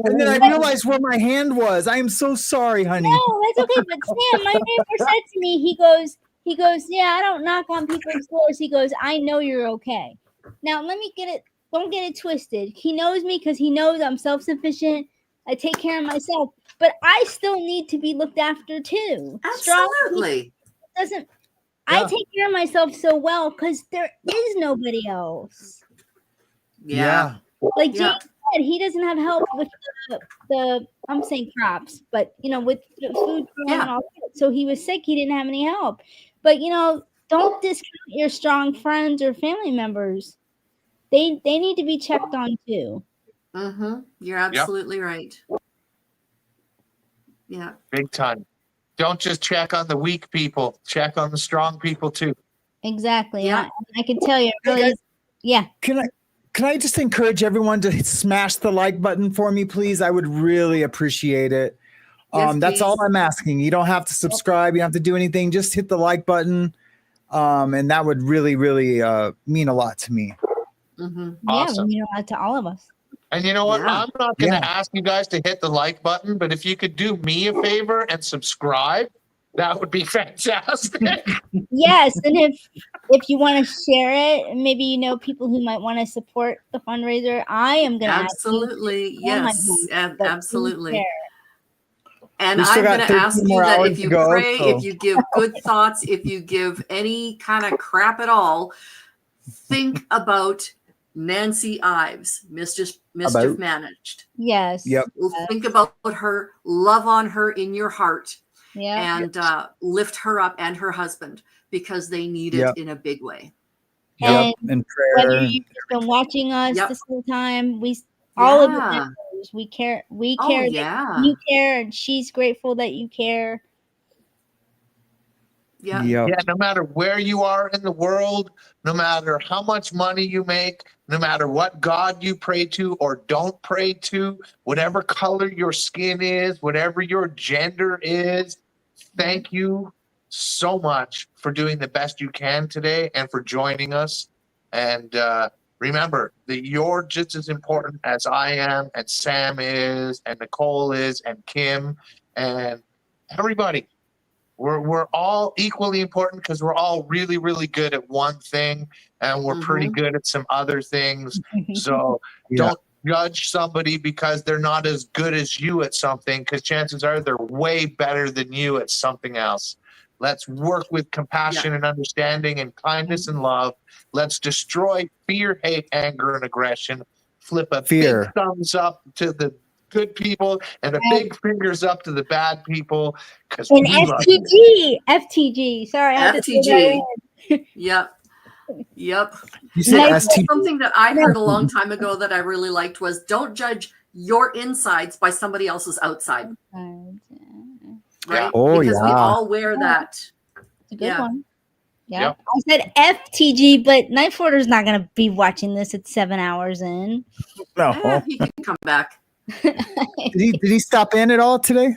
And then I realized where my hand was. I am so sorry, honey. No, that's okay. But Sam, my neighbor said to me, he goes, yeah, I don't knock on people's doors. He goes, I know you're okay. Now don't get it twisted. He knows me because he knows I'm self-sufficient. I take care of myself, but I still need to be looked after too. Absolutely. Doesn't I take care of myself so well because there is nobody else. Yeah. Like James said, he doesn't have help with the I'm saying crops, but with the food growing and all that. So he was sick, he didn't have any help. But don't discount your strong friends or family members. They need to be checked on too. You're absolutely right. Yeah. Big time. Don't just check on the weak people. Check on the strong people too. Exactly. Yeah. I can tell you really, yeah. Can I just encourage everyone to smash the like button for me, please? I would really appreciate it. Yes, That's all please. I'm asking. You don't have to subscribe. You don't have to do anything. Just hit the like button. And that would really, really mean a lot to me. Awesome. Yeah, it would mean a lot to all of us. And you know what? Yeah. I'm not going to ask you guys to hit the like button, but if you could do me a favor and subscribe, that would be fantastic. Yes, and if you want to share it, maybe people who might want to support the fundraiser, I am going to Absolutely. Yes. Absolutely. And We still I'm got going to 13 ask you more that hours if to you go, pray, so- if you give good thoughts, if you give any kind of crap at all, think about Nancy Ives, Mischief Managed. Yes. Yep. Think about her, love on her in your heart, Yeah. and lift her up and her husband because they need it Yep. in a big way. And And whether prayer. you've just been watching us Yep. this whole time, all of the Yeah. members, we care. We Oh, care yeah. that you care, and she's grateful that you care. Yeah. Yep. Yeah, no matter where you are in the world, no matter how much money you make, no matter what God you pray to or don't pray to, whatever color your skin is, whatever your gender is, thank you so much for doing the best you can today and for joining us. And remember that you're just as important as I am, and Sam is, and Nicole is, and Kim, and everybody. We're all equally important because we're all really, really good at one thing, and we're pretty good at some other things. So don't judge somebody because they're not as good as you at something, because chances are they're way better than you at something else. Let's work with compassion and understanding and kindness and love. Let's destroy fear, hate, anger, and aggression. Flip a Fear. big thumbs up to the good people and the big fingers up to the bad people because And we love you. FTG. Sorry, I had to say that FTG. Yep. Yep. You said And ST. something that I heard a long time ago that I really liked was don't judge your insides by somebody else's outside. Right? Oh, because we yeah. all wear that. It's a good Yeah. one. Yeah. Yep. I said FTG, but Knife Order's not going to be watching this at 7 hours in. No. He can come back. Did he stop in at all today?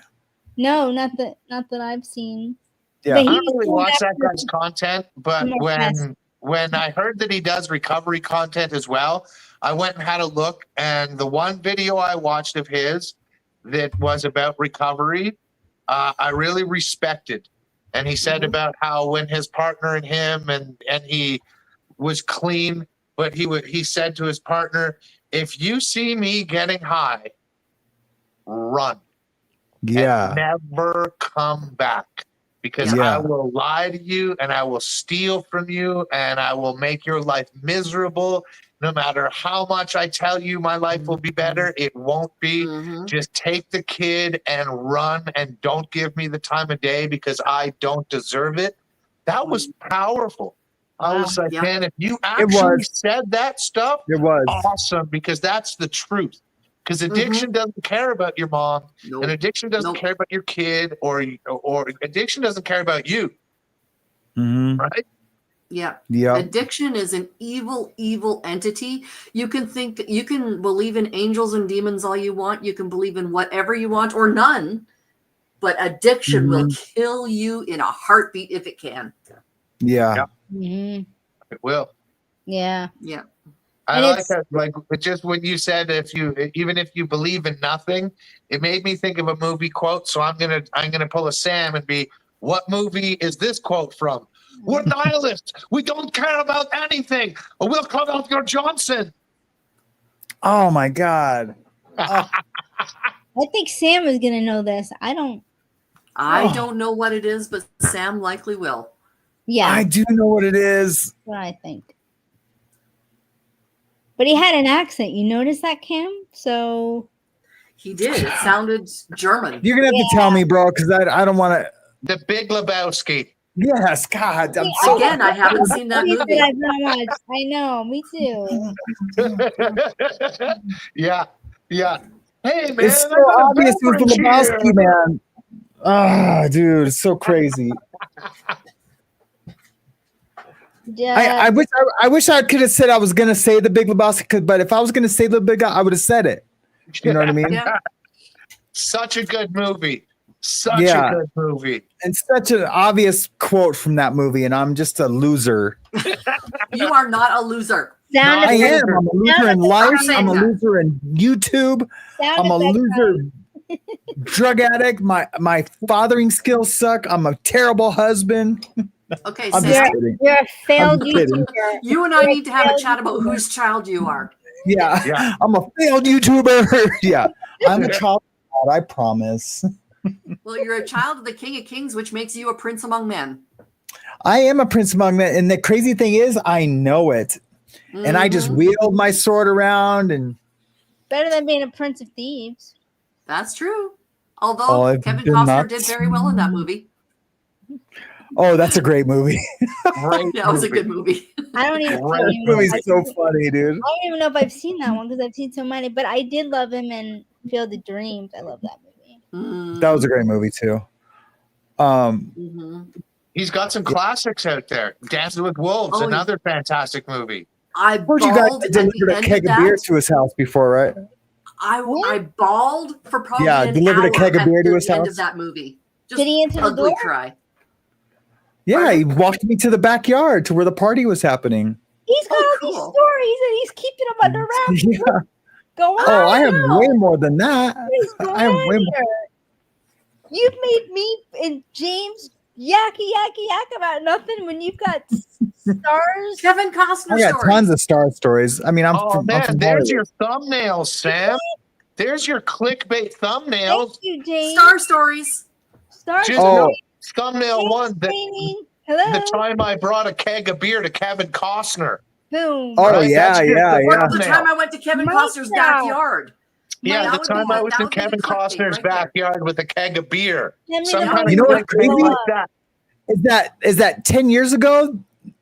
No, not that I've seen. Yeah. But I he's don't really going watch back that to- guy's content, but More fast. when I heard that he does recovery content as well, I went and had a look, and the one video I watched of his that was about recovery, I really respected. And he said about how when his partner and him and he was clean, but he said to his partner, if you see me getting high, run. Yeah. And never come back. Because Yeah. I will lie to you and I will steal from you and I will make your life miserable. No matter how much I tell you my life will be better, it won't be. Just take the kid and run and don't give me the time of day because I don't deserve it. That was powerful. I was like, man, if you actually said that stuff, it was awesome because that's the truth. Because addiction doesn't care about your mom, and addiction doesn't care about your kid, or addiction doesn't care about you, right? Yeah. Yeah. Addiction is an evil, evil entity. You can believe in angels and demons all you want. You can believe in whatever you want or none, but addiction will kill you in a heartbeat if it can. Yeah. Mhm. It will. Yeah. Yeah. I like that. Like just when you said even if you believe in nothing, it made me think of a movie quote. So I'm gonna pull a Sam and be, what movie is this quote from? We're nihilists. We don't care about anything. We'll cut off your Johnson. Oh my God. I think Sam is going to know this. I don't. I don't know what it is, but Sam likely will. Yeah. I do know what it is. That's what I think. But he had an accent. You notice that, Cam? So he did. It sounded German. You're gonna have to tell me, bro, because I don't want to. The Big Lebowski. Yes, God. I'm Again, I haven't seen that movie. I've not watched. I know. Me too. Yeah. Hey, man. It's so obvious it was the Lebowski, man. Ah, dude, it's so crazy. Yeah. I wish I could have said I was gonna say the Big Lebowski, but if I was gonna say the Big, I would have said it. You know what I mean? Yeah. Such a good movie. Such a good movie. And such an obvious quote from that movie, and I'm just a loser. You are not a loser. I am. I'm a loser in life. saying I'm a that. loser in YouTube. I'm a loser drug addict. My fathering skills suck. I'm a terrible husband. Okay, I'm Sam. just kidding. You're a failed I'm kidding. YouTuber. You and I need to have a chat about whose child you are. Yeah. I'm a failed YouTuber. Yeah. I'm a child. of God, I promise. Well, you're a child of the King of Kings, which makes you a prince among men. I am a prince among men. And the crazy thing is, I know it. And I just wield my sword around and. Better than being a Prince of Thieves. That's true. Although Kevin Costner did very well in that movie. Oh, that's a great movie. That was a good movie. I don't even. That movie's so funny, dude. I don't even know if I've seen that one because I've seen so many. But I did love him in Field of Dreams. I love that movie. That was a great movie too. He's got some classics out there. Dancing with Wolves, another fantastic movie. I Heard you guys bawled at delivered the a end keg of of beer that. to his house before, right? I bawled for probably Yeah, an delivered a hour keg of at beer to the his end house. of that movie. Just Did he answer the ugly door? cry. Yeah, he walked me to the backyard to where the party was happening. He's got all these stories and he's keeping them under wraps. Yeah. Go on. Oh, I have now. way more than that. I have way more. You've made me and James yak about nothing when you've got stars. Kevin Costner I got tons of star stories. I mean, I'm Oh, from, I'm man, from there's Hollywood. your thumbnails, Sam. There's your clickbait thumbnails. Thank you, James. Star Stories. Star Just Stories. thumbnail one. Hello. The time I brought a keg of beer to Kevin Costner. Boom. Oh, Right? yeah, That's your yeah, Or yeah. the time I went to Kevin Mic Costner's drop. backyard. Yeah, That the would be time I good. was That in would be the Kevin clickbait Costner's right there. backyard with a keg of beer. Send me Some the kind money. of You know what's clickbait crazy? like that. Is that 10 years ago,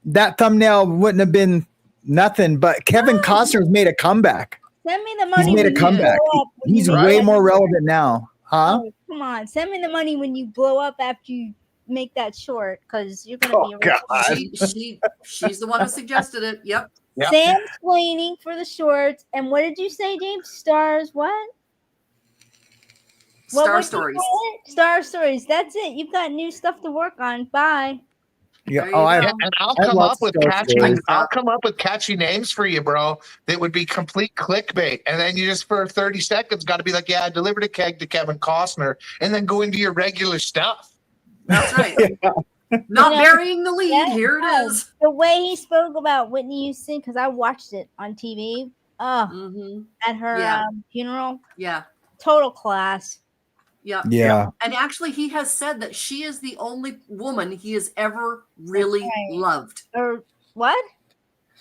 that thumbnail wouldn't have been nothing, but Kevin Costner's made a comeback. Send me the He's money made when a you comeback. blow up. when you He's make way that more short. relevant now. Huh? Oh, come on. Send me the money when you blow up after you make that short, because you're gonna Oh, be a rich man. She's the one who suggested it. Yep. Sam's explaining for the shorts. And what did you say, James? Stars what? What Star would you Stories. call it? Star Stories. That's it. You've got new stuff to work on. Bye. Yeah. There you I go. And I'll I come love up with Star catchy. Stories. I'll come up with catchy names for you, bro. That would be complete clickbait. And then you just for 30 seconds got to be like, "Yeah, I delivered a keg to Kevin Costner," and then go into your regular stuff. That's right. Yeah. Not You know, burying the lead. yeah, Here it no, is. The way he spoke about Whitney Houston, because I watched it on TV. Oh, at her Yeah. funeral. Yeah. Total class. Yeah. Yeah. And actually, he has said that she is the only woman he has ever really right. loved. Or what?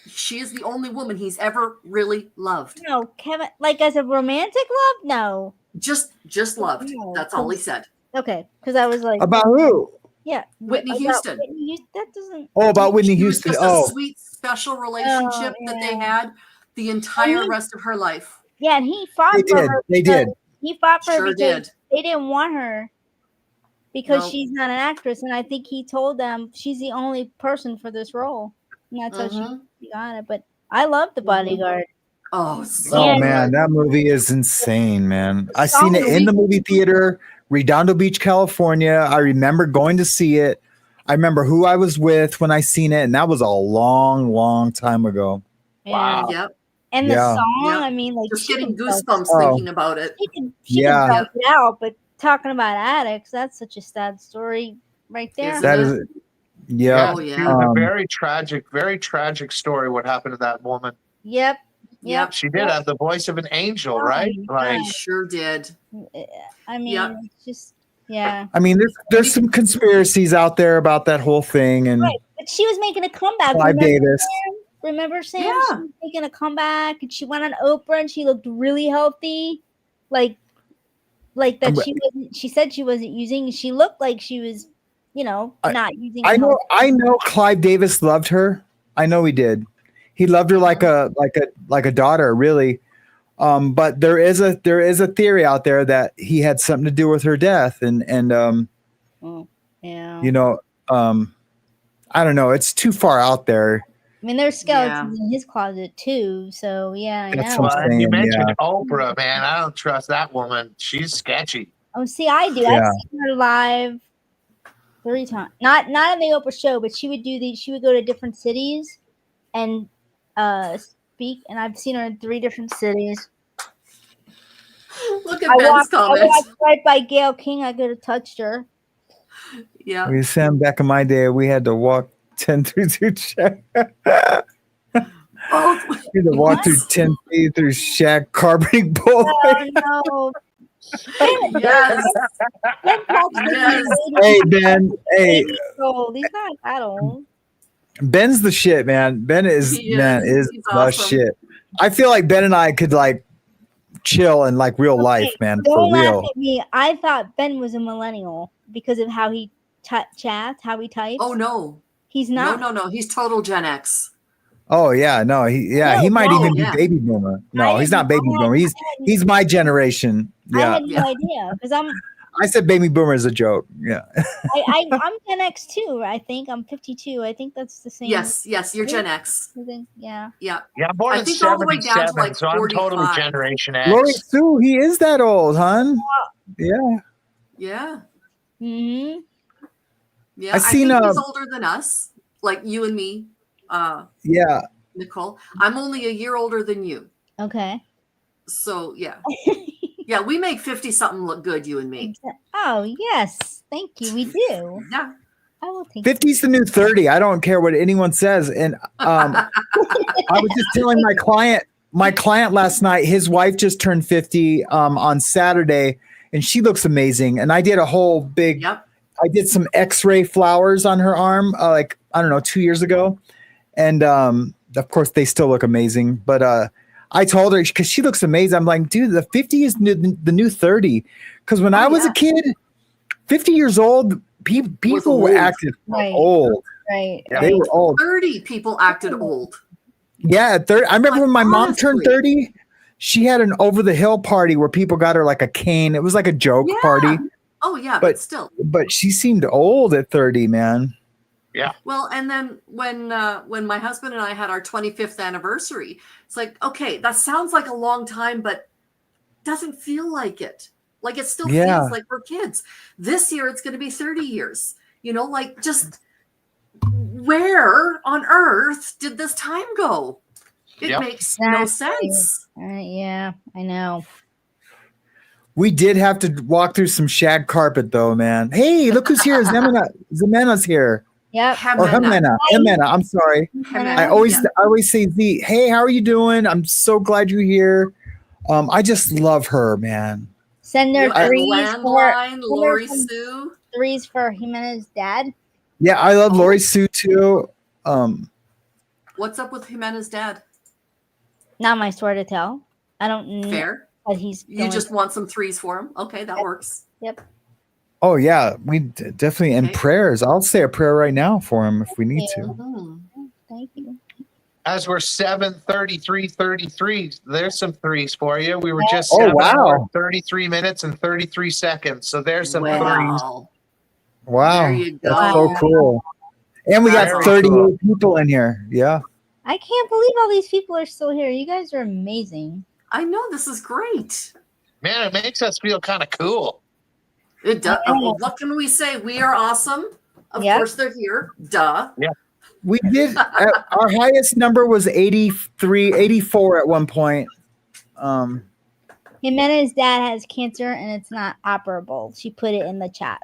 She is the only woman he's ever really loved. No, Kevin, like as a romantic love? No. Just loved. No, That's all he said. Okay, because I was like, About who? yeah, Whitney about Houston. Whitney Houston. That doesn't. Oh, about Whitney It was Houston. just Oh, a sweet, special relationship that they had the entire rest of her life. Yeah, and he fought they for did. her. They because- did. He fought for her Sure because did. they didn't want her because Nope. she's not an actress, and I think he told them she's the only person for this role, and that's how she got it. But I love The Bodyguard. Oh, Oh And- man, that movie is insane, man. I Song seen of it the in the Week. movie theater, Redondo Beach, California. I remember going to see it. I remember who I was with when I seen it, and that was a long, long time ago. Yeah. Yep. And the Yeah. song, Yep. I mean, like Just she getting can belt- goosebumps Oh. thinking about it. She Yeah. can belt it out, but talking about addicts, that's such a sad story right there. Isn't That it? is, yeah. Oh, It yeah. was a very tragic story. What happened to that woman? Yep. Yep. She did have the voice of an angel, right? Oh, Like, He sure did. I mean, Yep. it's just yeah. I mean, there's some conspiracies out there about that whole thing, and Right, but she was making a comeback. Clive Davis. Sam? Remember Sam? Yeah. She was making a comeback, and she went on Oprah, and she looked really healthy, like that. She wasn't. She said she wasn't using. She looked like she was, not using. I it know. healthy. I know. Clive Davis loved her. I know he did. He loved her like a daughter, really. But there is a theory out there that he had something to do with her death, and Yeah. I don't know. It's too far out there. I mean, there's skeletons in his closet too. So yeah, I That's know. what I'm you saying, mentioned yeah. Oprah, man. I don't trust that woman. She's sketchy. Oh, see, I do. Yeah. I've seen her live 3 times. Not in the Oprah show, but she would She would go to different cities and speak. And I've seen her in 3 different cities. Look at Ben's I comments. walked right by Gayle King. I could have touched her. Yeah. We Sam back in my day, we had to walk 10 through Shaq. We had to walk through 10 feet through Shaq carpeting pole. Oh no. Yes. Yes. Hey Ben, hey, Old. He's not that old. Ben's the shit, man. Ben is He is. is He's the awesome. shit. I feel like Ben and I could like chill in like real life, man, for Don't laugh real. at me. I thought Ben was a millennial because of how he chats, how he types. Oh no. He's not. No. He's total Gen X. Oh yeah, no, he might no, even yeah. be baby boomer. No, I he's had- not baby I had- boomer. He's my generation. I Yeah. had no idea because I said baby boomer is a joke. Yeah. I'm Gen X too. I think I'm 52. I think that's the same. Yes, you're Gen X. I think, yeah. Yeah. Yeah, I'm born I in think all the way down to 77, like so I'm totally 45. Generation Lori X. Sue, he is that old, hon. Yeah. Yeah. Mm-hmm. Yeah. I seen, think he's older than us, like you and me, Yeah. Nicole. I'm only a year older than you. Okay. So yeah. Yeah, we make 50 something look good, you and me. Oh yes, thank you. We do. Yeah. I will take 50's the new 30. I don't care what anyone says. And I was just telling my client last night, his wife just turned 50 on Saturday, and she looks amazing. And I did a whole big I did some x-ray flowers on her arm, like, I don't know, 2 years ago. And of course they still look amazing. But I told her because she looks amazing. I'm like, dude, the 50 is the new 30. Because when I was a kid, 50 years old, people were old. active Right. old. Right. They were old. 30 people acted old. Yeah, 30. I remember when my mom turned honestly. 30, she had an over the hill party where people got her like a cane. It was like a joke party. Oh yeah, but still. But she seemed old at 30, man. Yeah. Well, and then when my husband and I had our 25th anniversary, it's like, okay, that sounds like a long time, but doesn't feel like it. Like it still Yeah. feels like we're kids. This year it's going to be 30 years. You know, like just where on earth did this time go? It makes no sense. Yeah, I know. We did have to walk through some shag carpet though, man. Hey, look who's here. Zemena's here. Yep. Or Jimena. I'm sorry. I always say Z. Hey, how are you doing? I'm so glad you're here. I just love her, man. Send her Yeah, threes landline, Lori Sue. Threes for Jimenez's dad. Yeah, I love Lori Sue too. What's up with Jimenez's dad? Not my story to tell. I don't know. Fair. But he's You just want some threes for him. Okay, that works. Yep. Oh yeah, we definitely in prayers. I'll say a prayer right now for him if we need to. Thank you. As we're 7:33:33, there's some threes for you. We were just Oh, 7 wow. hours, 33 minutes and 33 seconds. So there's some threes. Wow. Wow, There you that's so go. cool. And we got Very 38 cool. people in here. Yeah. I can't believe all these people are still here. You guys are amazing. I know, this is great. Man, it makes us feel kind of cool. It does. What can we say? We are awesome. Of course they're here. Duh. Yeah. We did our highest number was 84 at one point. Jimenez's dad has cancer and it's not operable. She put it in the chat.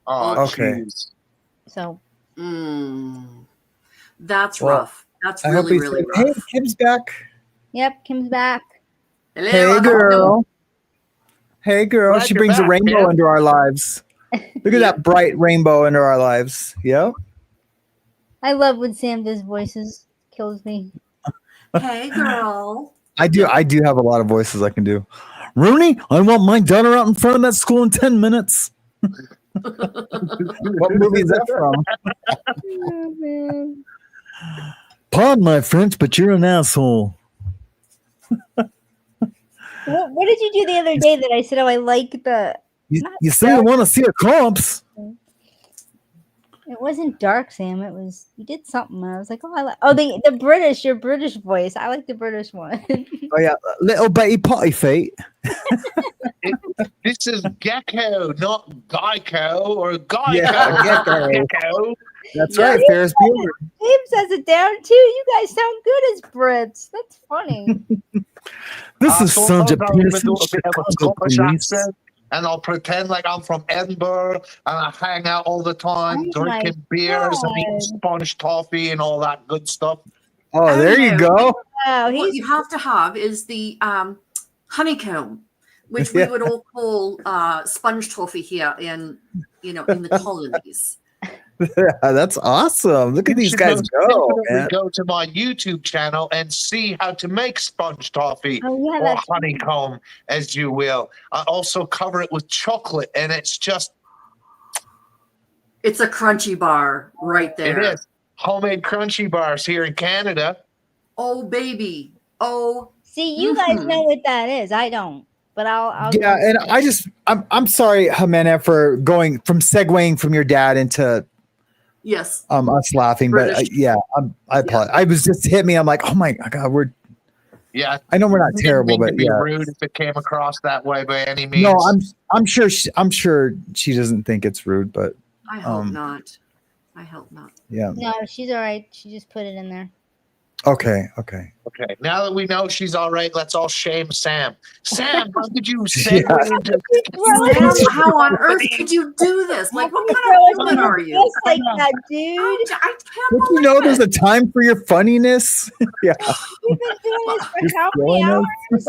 Oh, okay. geez. So that's Well, rough. That's I hope really, he's really Hey, rough. Kim's back. Yep, Kim's back. Hello, Hey, girl. Hey, girl. Glad She you're brings a back, rainbow Kim. into our lives. Look at that bright rainbow into our lives. Yep. I love when Sam does voices. Kills me. Hey, girl. I do have a lot of voices I can do. Rooney, I want my daughter out in front of that school in 10 minutes. What movie is that from? Oh, man. Pardon my French, but you're an asshole. What did you do the other day that I said, oh, I like the... You say you want to see a comps. It wasn't dark, Sam. It was... You did something. I was like, oh, I like... Oh, the British, your British voice. I like the British one. Oh, yeah. Little Betty Potty Feet. This is Gecko, not Geico or Geico. Yeah, Gecko. Gecko. That's right, Ferris Bueller. James says it down, too. You guys sound good as Brits. That's funny. This is Sometimes such a I'll even piece do of a bit of a Chicago Scottish police. accent, and I'll pretend like I'm from Edinburgh, and I hang out all the time, Oh my drinking beers and eating God. sponge toffee and all that good stuff. Oh, there you go. Wow, What you have to have is the honeycomb, which we Yeah. would all call sponge toffee here in the colonies. That's awesome. Look at these should guys most go, definitely man. go to my YouTube channel and see how to make sponge toffee Oh, yeah, or that's honeycomb, as you will. I also cover it with chocolate, and it's just It's a crunchy bar right there. it is homemade crunchy bars here in Canada. Oh baby. Oh. See, you guys know what that is. I don't. But I'll Yeah, and I'm sorry, Jimena, for segueing from your dad into Yes. us laughing, but British. I apologize. I was just hit me. I'm like, oh my God, Yeah, I know we're not didn't terrible, mean to but be yeah. rude if it came across that way by any means. No, I'm sure she doesn't think it's rude, but I hope not. I hope not. yeah. No, she's all right. She just put it in there. Okay. Okay, now that we know she's all right, let's all shame Sam. Sam, how did you segue into Sam, how on earth could you do this? Like, what kind of woman are you? Just like that, dude. I can't Don't you know there's a time for your funniness? Yeah. We've been doing this for You're how many feeling hours?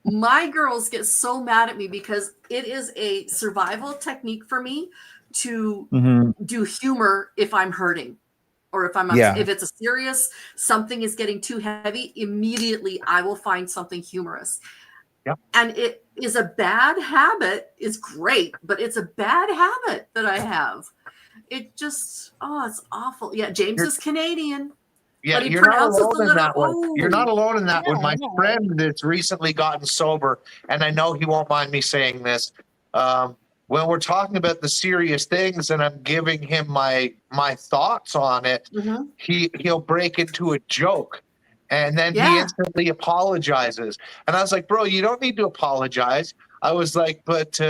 My girls get so mad at me because it is a survival technique for me to Mhm. do humor if I'm hurting. or if if it's a serious, something is getting too heavy, immediately I will find something humorous. Yep. And it is a bad habit. It's great, but it's a bad habit that I have. It just, it's awful. Yeah, James is Canadian. Yeah, but he you're not pronounces alone the in letter that one. O. You're not alone in that one. My Yeah. friend that's recently gotten sober, and I know he won't mind me saying this. When we're talking about the serious things, and I'm giving him my thoughts on it, he'll break into a joke, and then he instantly apologizes. And I was like, bro, you don't need to apologize. I was like, but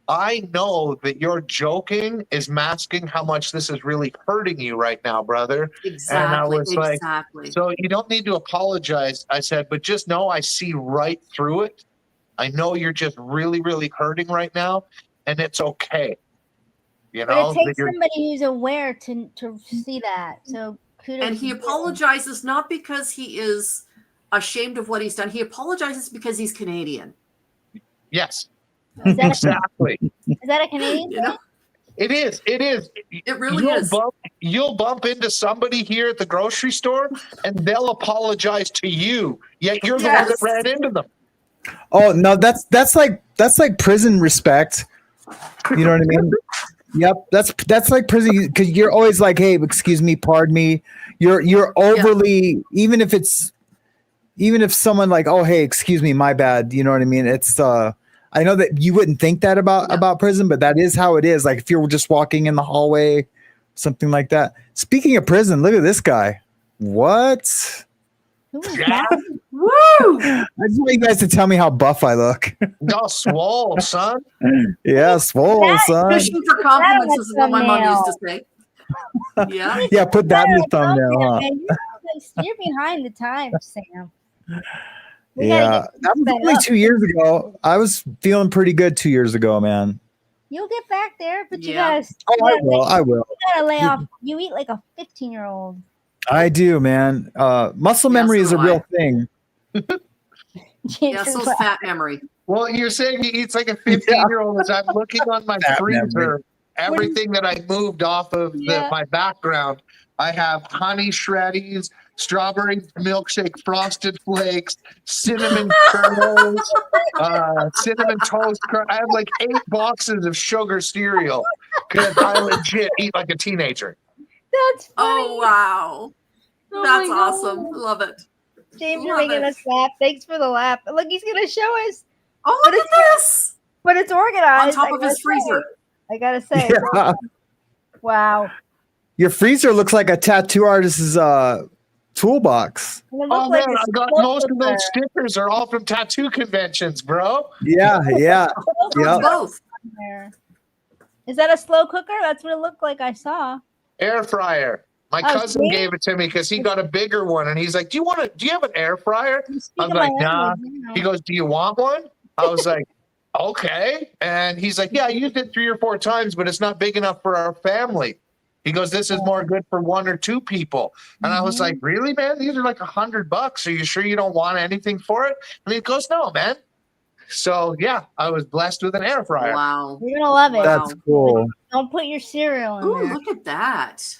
I know that your joking is masking how much this is really hurting you right now, brother. Exactly. And I was Exactly. like, so you don't need to apologize. I said, but just know I see right through it. I know you're just really, really hurting right now, and it's okay. You But know, it that takes you're- somebody who's aware to see that. So kudos. And he to you. apologizes not because he is ashamed of what he's done. He apologizes because he's Canadian. Yes. Is that Exactly. Is that a Canadian thing? It is. It is. It really is. You'll bump into somebody here at the grocery store, and they'll apologize to you. Yet you're the one that ran into them. Oh no, that's like prison respect. You know what I mean? Yep, that's like prison, because you're always like, hey, excuse me, pardon me. You're overly, even if someone like, oh hey, excuse me, my bad. You know what I mean? It's I know that you wouldn't think that about prison, but that is how it is. Like if you're just walking in the hallway, something like that. Speaking of prison, look at this guy. What? Yeah. Woo! I just want you guys to tell me how buff I look. No, swole, son. Yeah, swole, son. Fishing for compliments is what my mom used to say. Yeah. Yeah, put that in the thumbnail, huh? Man, you're behind the times, Sam. We gotta Yeah, get that was sped only up. 2 years ago. I was feeling pretty good 2 years ago, man. You'll get back there, but you Yeah. gotta. Oh, I will. I will. You gotta lay off. You eat like a 15-year-old. I do, man. Muscle memory is a real thing. Yeah, so is fat memory. Well, you're saying he eats like a 15-year-old. As I'm looking on my Fat freezer, memory. everything that I moved off of my background, I have honey shreddies, strawberry milkshake frosted flakes, cinnamon kernels, cinnamon toast. I have like 8 boxes of sugar cereal because I legit eat like a teenager. That's funny. Oh wow. Oh That's my God. awesome. Love it. James, you're Love making it. us laugh. Thanks for the laugh. Look, he's gonna show us. Oh, But look at it's- this. But it's organized. On top I of his gotta say. freezer. I gotta say. Yeah. Wow. Your freezer looks like a tattoo artist's toolbox. And it Oh looked like man, a I got slow most of cooker. those stickers are all from tattoo conventions, bro. Yeah, yeah, yeah. Both. There. Is that a slow cooker? That's what it looked like. I saw. Air fryer. My Oh, cousin see? gave it to me because he got a bigger one, and he's like, "Do you have an air fryer?" I was Speaking like, my "Nah." language, you know. He goes, "Do you want one?" I was like, "Okay." And he's like, "Yeah, I used it 3 or 4 times, but it's not big enough for our family." He goes, "This is more good for 1 or 2 people." And I was like, "Really, man? These are like $100. Are you sure you don't want anything for it?" And he goes, "No, man." So yeah, I was blessed with an air fryer. Wow. You're gonna love it. That's cool. Don't put your cereal in Ooh, there. look at that.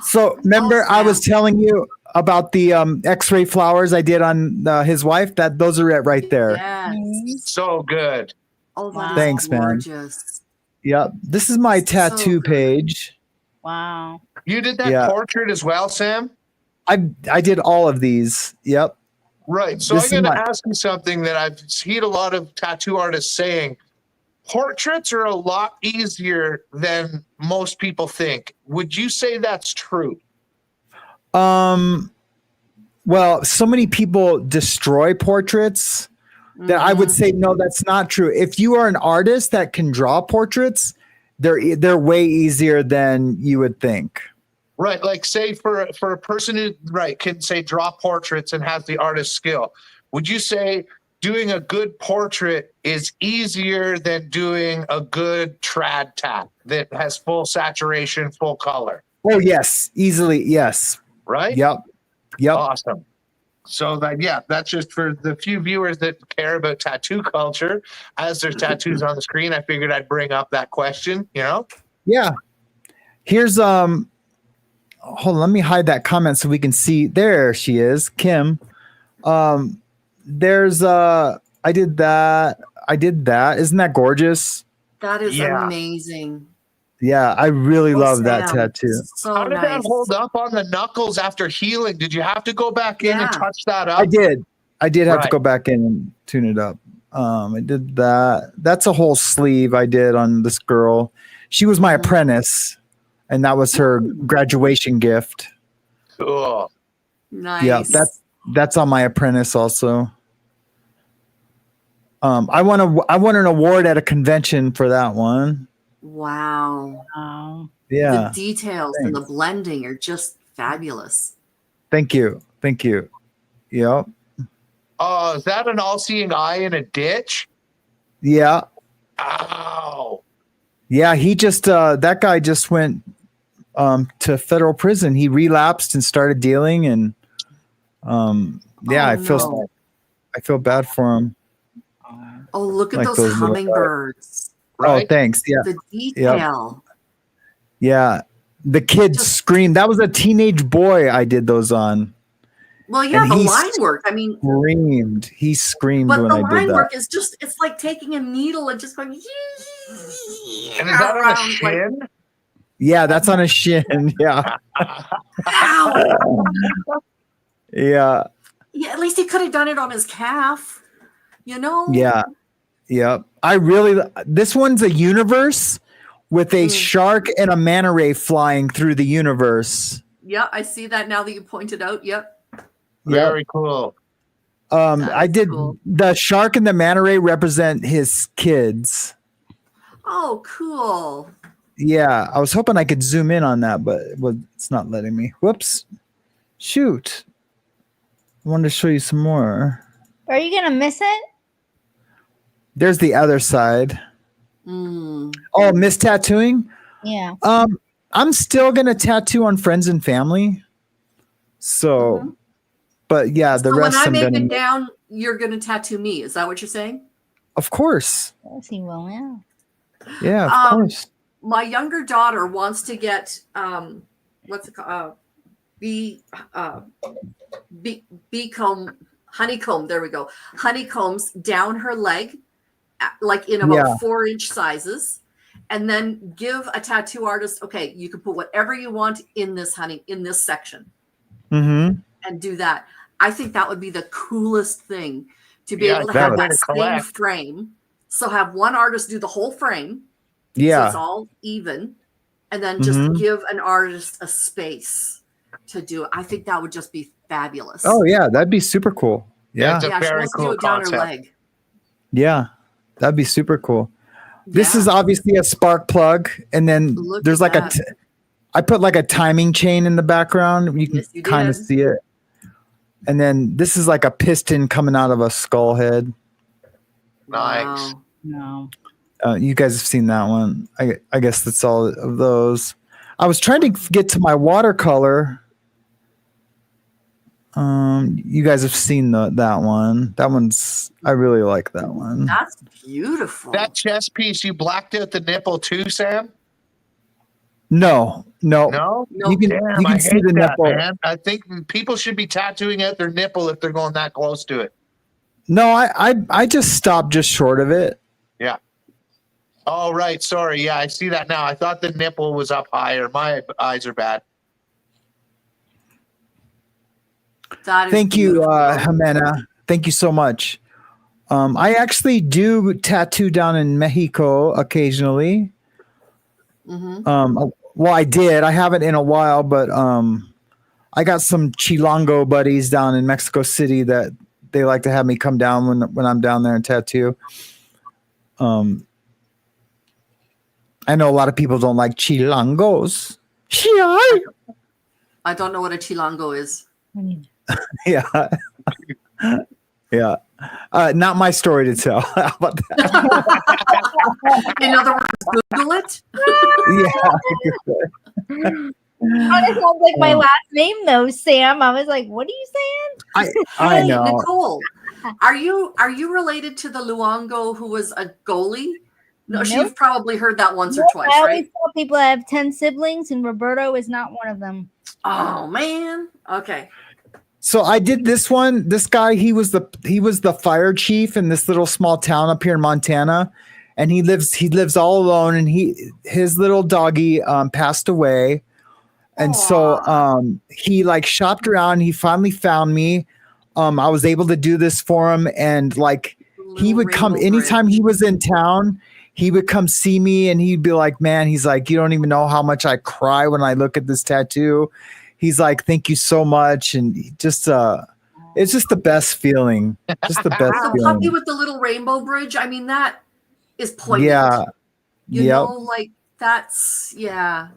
So remember, I was telling you about the X-ray flowers I did on his wife. Those are it right there. Yes. So good. Oh, that is Thanks, man. gorgeous. Yep. This is my tattoo good. page. Wow. You did that Yeah. portrait as well, Sam? I did all of these. Yep. Right. So This I'm is going to my- ask you something that I've seen a lot of tattoo artists saying. Portraits are a lot easier than most people think. Would you say that's true? Well, so many people destroy portraits that I would say no, that's not true. If you are an artist that can draw portraits, they're way easier than you would think. Right. Like say for a person who can say draw portraits and has the artist skill. Would you say doing a good portrait is easier than doing a good trad tat that has full saturation, full color? Oh yes, easily yes. Right? Yep. Yep. Awesome. So that's just for the few viewers that care about tattoo culture. As there's tattoos on the screen, I figured I'd bring up that question, you know? Yeah. Here's hold on, let me hide that comment so we can see. There she is, Kim. There's I did that. Isn't that gorgeous? That is amazing. Yeah, I really love that Sam, tattoo. So How did nice. that hold up on the knuckles after healing? Did you have to go back in and touch that up? I did have to Right. go back in and tune it up. I did that. That's a whole sleeve I did on this girl. She was my apprentice, and that was her graduation gift. Cool. Nice. Yeah, that's on my apprentice also. I won an award at a convention for that one. Wow. Yeah. The details and the blending are just fabulous. Thank you. Yep. Oh, is that an all-seeing eye in a ditch? Yeah. Ow. Yeah, he just that guy just went to federal prison. He relapsed and started dealing, and I feel bad for him. Oh, look at Like those those little hummingbirds. Oh, thanks. Yeah. The detail. Yeah. The kid screamed. That was a teenage boy I did those on. Well, yeah, And the he line work. I mean, Screamed. He screamed but when the I did line that. work is just, it's like taking a needle and just going, And is that on a shin? Yeah, that's on a shin. Yeah. Ow. Yeah. Yeah, at least he could have done it on his calf, you know? Yeah. Yep. This one's a universe with a shark and a manta ray flying through the universe. Yeah, I see that now that you pointed out. Yep. Very cool. I did the shark and the manta ray represent his kids. Oh, cool. Yeah, I was hoping I could zoom in on that, but it's not letting me. Whoops. Shoot. I wanted to show you some more. Are you gonna miss it? There's the other side. Oh, miss tattooing? Yeah. I'm still gonna tattoo on friends and family. So, but yeah, the So when rest I I'm make gonna. it down, you're going to tattoo me. Is that what you're saying? Of course. Yes, he will. Yeah. Yeah, of course. My younger daughter wants to get what's it called? Honeycomb. There we go. Honeycombs down her leg, like in about 4-inch sizes, and then give a tattoo artist. Okay, you can put whatever you want in this section, Mm-hmm. and do that. I think that would be the coolest thing to be able to that have would- that same frame. So have one artist do the whole frame. So Yeah. it's all even. And then just Mhm. give an artist a space to do it. I think that would just be fabulous. Oh yeah, that'd be super cool. Yeah. Yeah, she wants to do it down her leg. Yeah. That'd be super cool. This Yeah. is obviously a spark plug, and then Look there's at like that. I put like a timing chain in the background. You can you kind of did. see it. And then this is like a piston coming out of a skull head. Nice. No. You guys have seen that one. I guess that's all of those. I was trying to get to my watercolor. You guys have seen that one. That one's I really like that one. That's beautiful. That chest piece, you blacked out the nipple too, Sam? No. No? You can Damn, you I can see hate the that, nipple. man. I think people should be tattooing out their nipple if they're going that close to it. No, I just stopped just short of it. Yeah. Oh, right. Sorry. Yeah, I see that now. I thought the nipple was up higher. My eyes are bad. That is Thank you, beautiful. Jimena. Thank you so much. I actually do tattoo down in Mexico occasionally. Mhm. Well, I did. I haven't in a while, but I got some Chilango buddies down in Mexico City that they like to have me come down when I'm down there and tattoo. I know a lot of people don't like Chilangos. I don't know what a chilango is. Yeah. Yeah. Not my story to tell. How about that? In other words, Google it. That sounds like my last name though, Sam. I was like, what are you saying? I Hey, know. Nicole, are you related to the Luongo who was a goalie? No, Nope. you've probably heard that once or Nope, twice, I always right? tell people I have 10 siblings, and Roberto is not one of them. Oh man. Okay. So I did this one. This guy, he was the fire chief in this little small town up here in Montana, and he lives all alone. And his little doggy passed away, and so he like shopped around. He finally found me. I was able to do this for him, and like he would come anytime he was in town. He would come see me, and he'd be like, "Man," he's like, "You don't even know how much I cry when I look at this tattoo." He's like, "Thank you so much," and he just it's just the best feeling. Just the best The puppy feeling. with the little rainbow bridge. I mean, that is poignant. Yeah. You Yep. know, like that's yeah.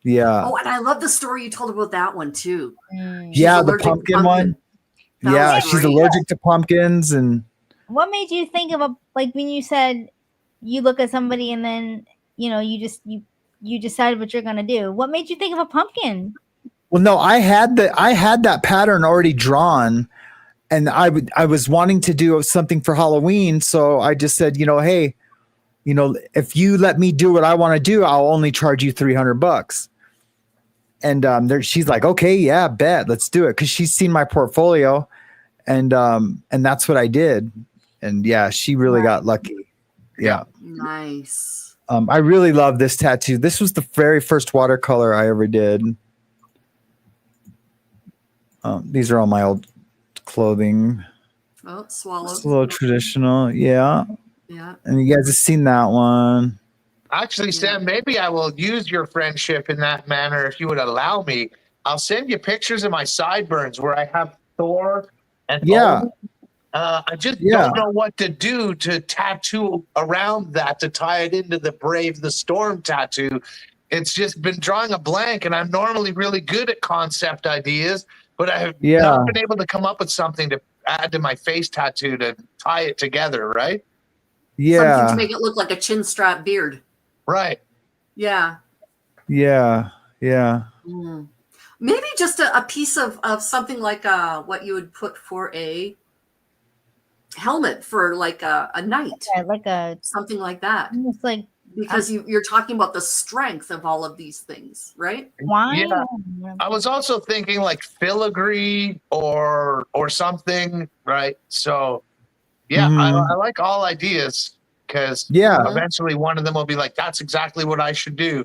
Yeah. Oh, and I love the story you told about that one too. She's Yeah, the allergic to pumpkin one. That Yeah, was she's great. allergic to pumpkins, and What made you think of like when you said you look at somebody and then you decide what you're gonna do? What made you think of a pumpkin? well, no, I had that pattern already drawn, and I was wanting to do something for Halloween, so I just said, hey, if you let me do what I want to do, I'll only charge you $300. And she's like, okay, yeah, bet, let's do it, because she's seen my portfolio, and that's what I did, and yeah, she really got lucky. Yeah. Nice. I really love this tattoo. This was the very first watercolor I ever did. These are all my old clothing. Oh, swallowed. It's a little traditional, yeah. Yeah. And you guys have seen that one. Actually, Sam, maybe I will use your friendship in that manner if you would allow me. I'll send you pictures of my sideburns where I have Thor and Yeah. Odin. I just don't know what to do to tattoo around that to tie it into the Brave the Storm tattoo. It's just been drawing a blank, and I'm normally really good at concept ideas, but I have not been able to come up with something to add to my face tattoo to tie it together, right? Something to make it look like a chin strap beard. Right. Yeah. Yeah. Mm. Maybe just a piece of something like what you would put for a helmet for like a knight. Yeah, like something like that. Almost like because you're talking about the strength of all of these things, right? Yeah. I was also thinking like filigree or something, right? So yeah, I like all ideas because eventually one of them will be like, that's exactly what I should do.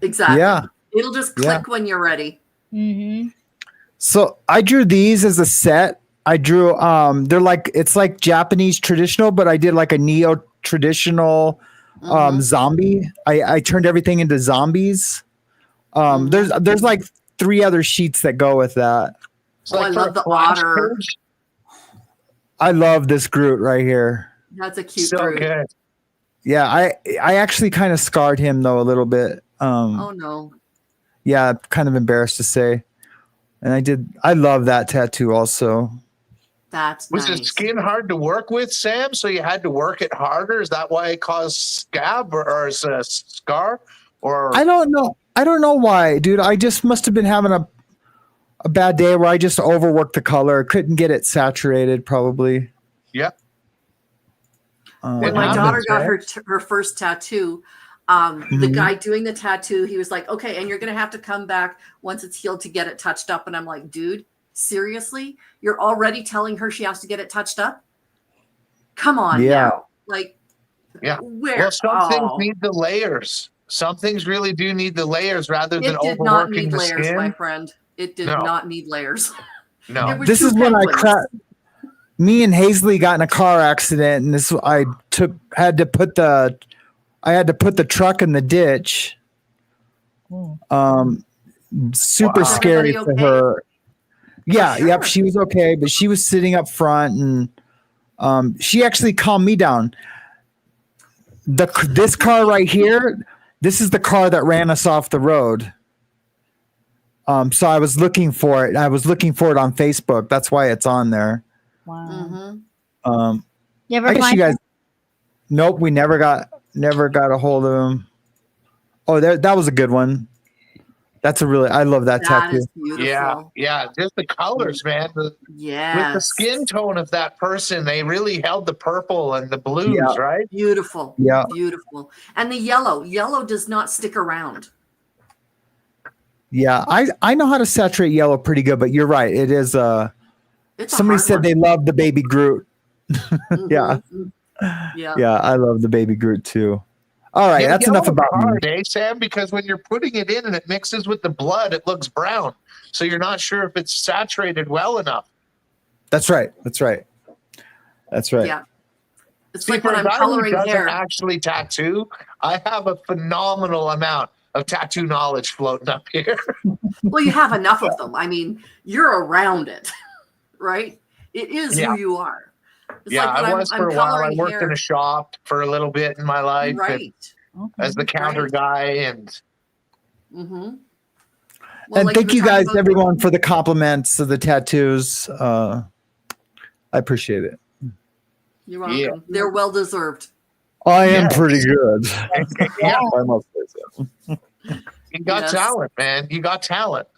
Exactly. Yeah. It'll just click when you're ready. Mm-hmm. So I drew these as a set. I drew it's like Japanese traditional, but I did like a neo traditional zombie. I turned everything into zombies. There's like 3 other sheets that go with that. I love the otter. I love this Groot right here. That's a cute So Groot. good. Yeah, I actually kind of scarred him though a little bit. Oh no. Yeah, kind of embarrassed to say. And I love that tattoo also. Was the skin hard to work with, Sam? So you had to work it harder? Is that why it caused scab or is a scar? Or I don't know. I don't know why, dude. I just must have been having a bad day where I just overworked the color. Couldn't get it saturated, probably. Yep. When my daughter got her first tattoo, the guy doing the tattoo, he was like, okay, and you're going to have to come back once it's healed to get it touched up. And I'm like, dude, seriously? You're already telling her she has to get it touched up? Come on now. Like, where? Well, some things need the layers. Some things really do need the layers rather than It did not overworking need the layers, skin. my friend. It did not need layers. No. It was This two is when penguins. me and Hazley got in a car accident, and I had to put the truck in the ditch. Super scary for her. Yeah, yep, she was okay, but she was sitting up front, and she actually calmed me down. This car right here, this is the car that ran us off the road. So I was looking for it. I was looking for it on Facebook. That's why it's on there. Wow. You ever I guess you guys. Nope, we never got a hold of him. Oh, that was a good one. I love that tattoo. Is beautiful. Yeah, just the colors, man. With the skin tone of that person, they really held the purple and the blues, right? Beautiful. Yeah. Beautiful. And the yellow does not stick around. Yeah, I know how to saturate yellow pretty good, but you're right. It is It's a somebody hard said one. they love the baby Groot. Yeah. Yeah. Yeah, I love the baby Groot too. All right, Yeah, that's enough yellow's about me. hard, Sam? Because when you're putting it in and it mixes with the blood, it looks brown. So you're not sure if it's saturated well enough. That's right. That's right. That's right. Yeah. It's See, like for when a I'm guy who coloring doesn't hair. actually tattoo, I have a phenomenal amount of tattoo knowledge floating up here. Well, you have enough of them. I mean, you're around it, right? It is Yeah. who you are. It's Yeah, like when I was for I'm a while. I coloring worked hair. in a shop for a little bit in my life Right. as the counter Right. guy. And Mm-hmm. And like thank were you talking guys, about- everyone, for the compliments of the tattoos. I appreciate it. You're welcome. They're well deserved. I am pretty good. Yeah. I must say so. You got talent, man. You got talent.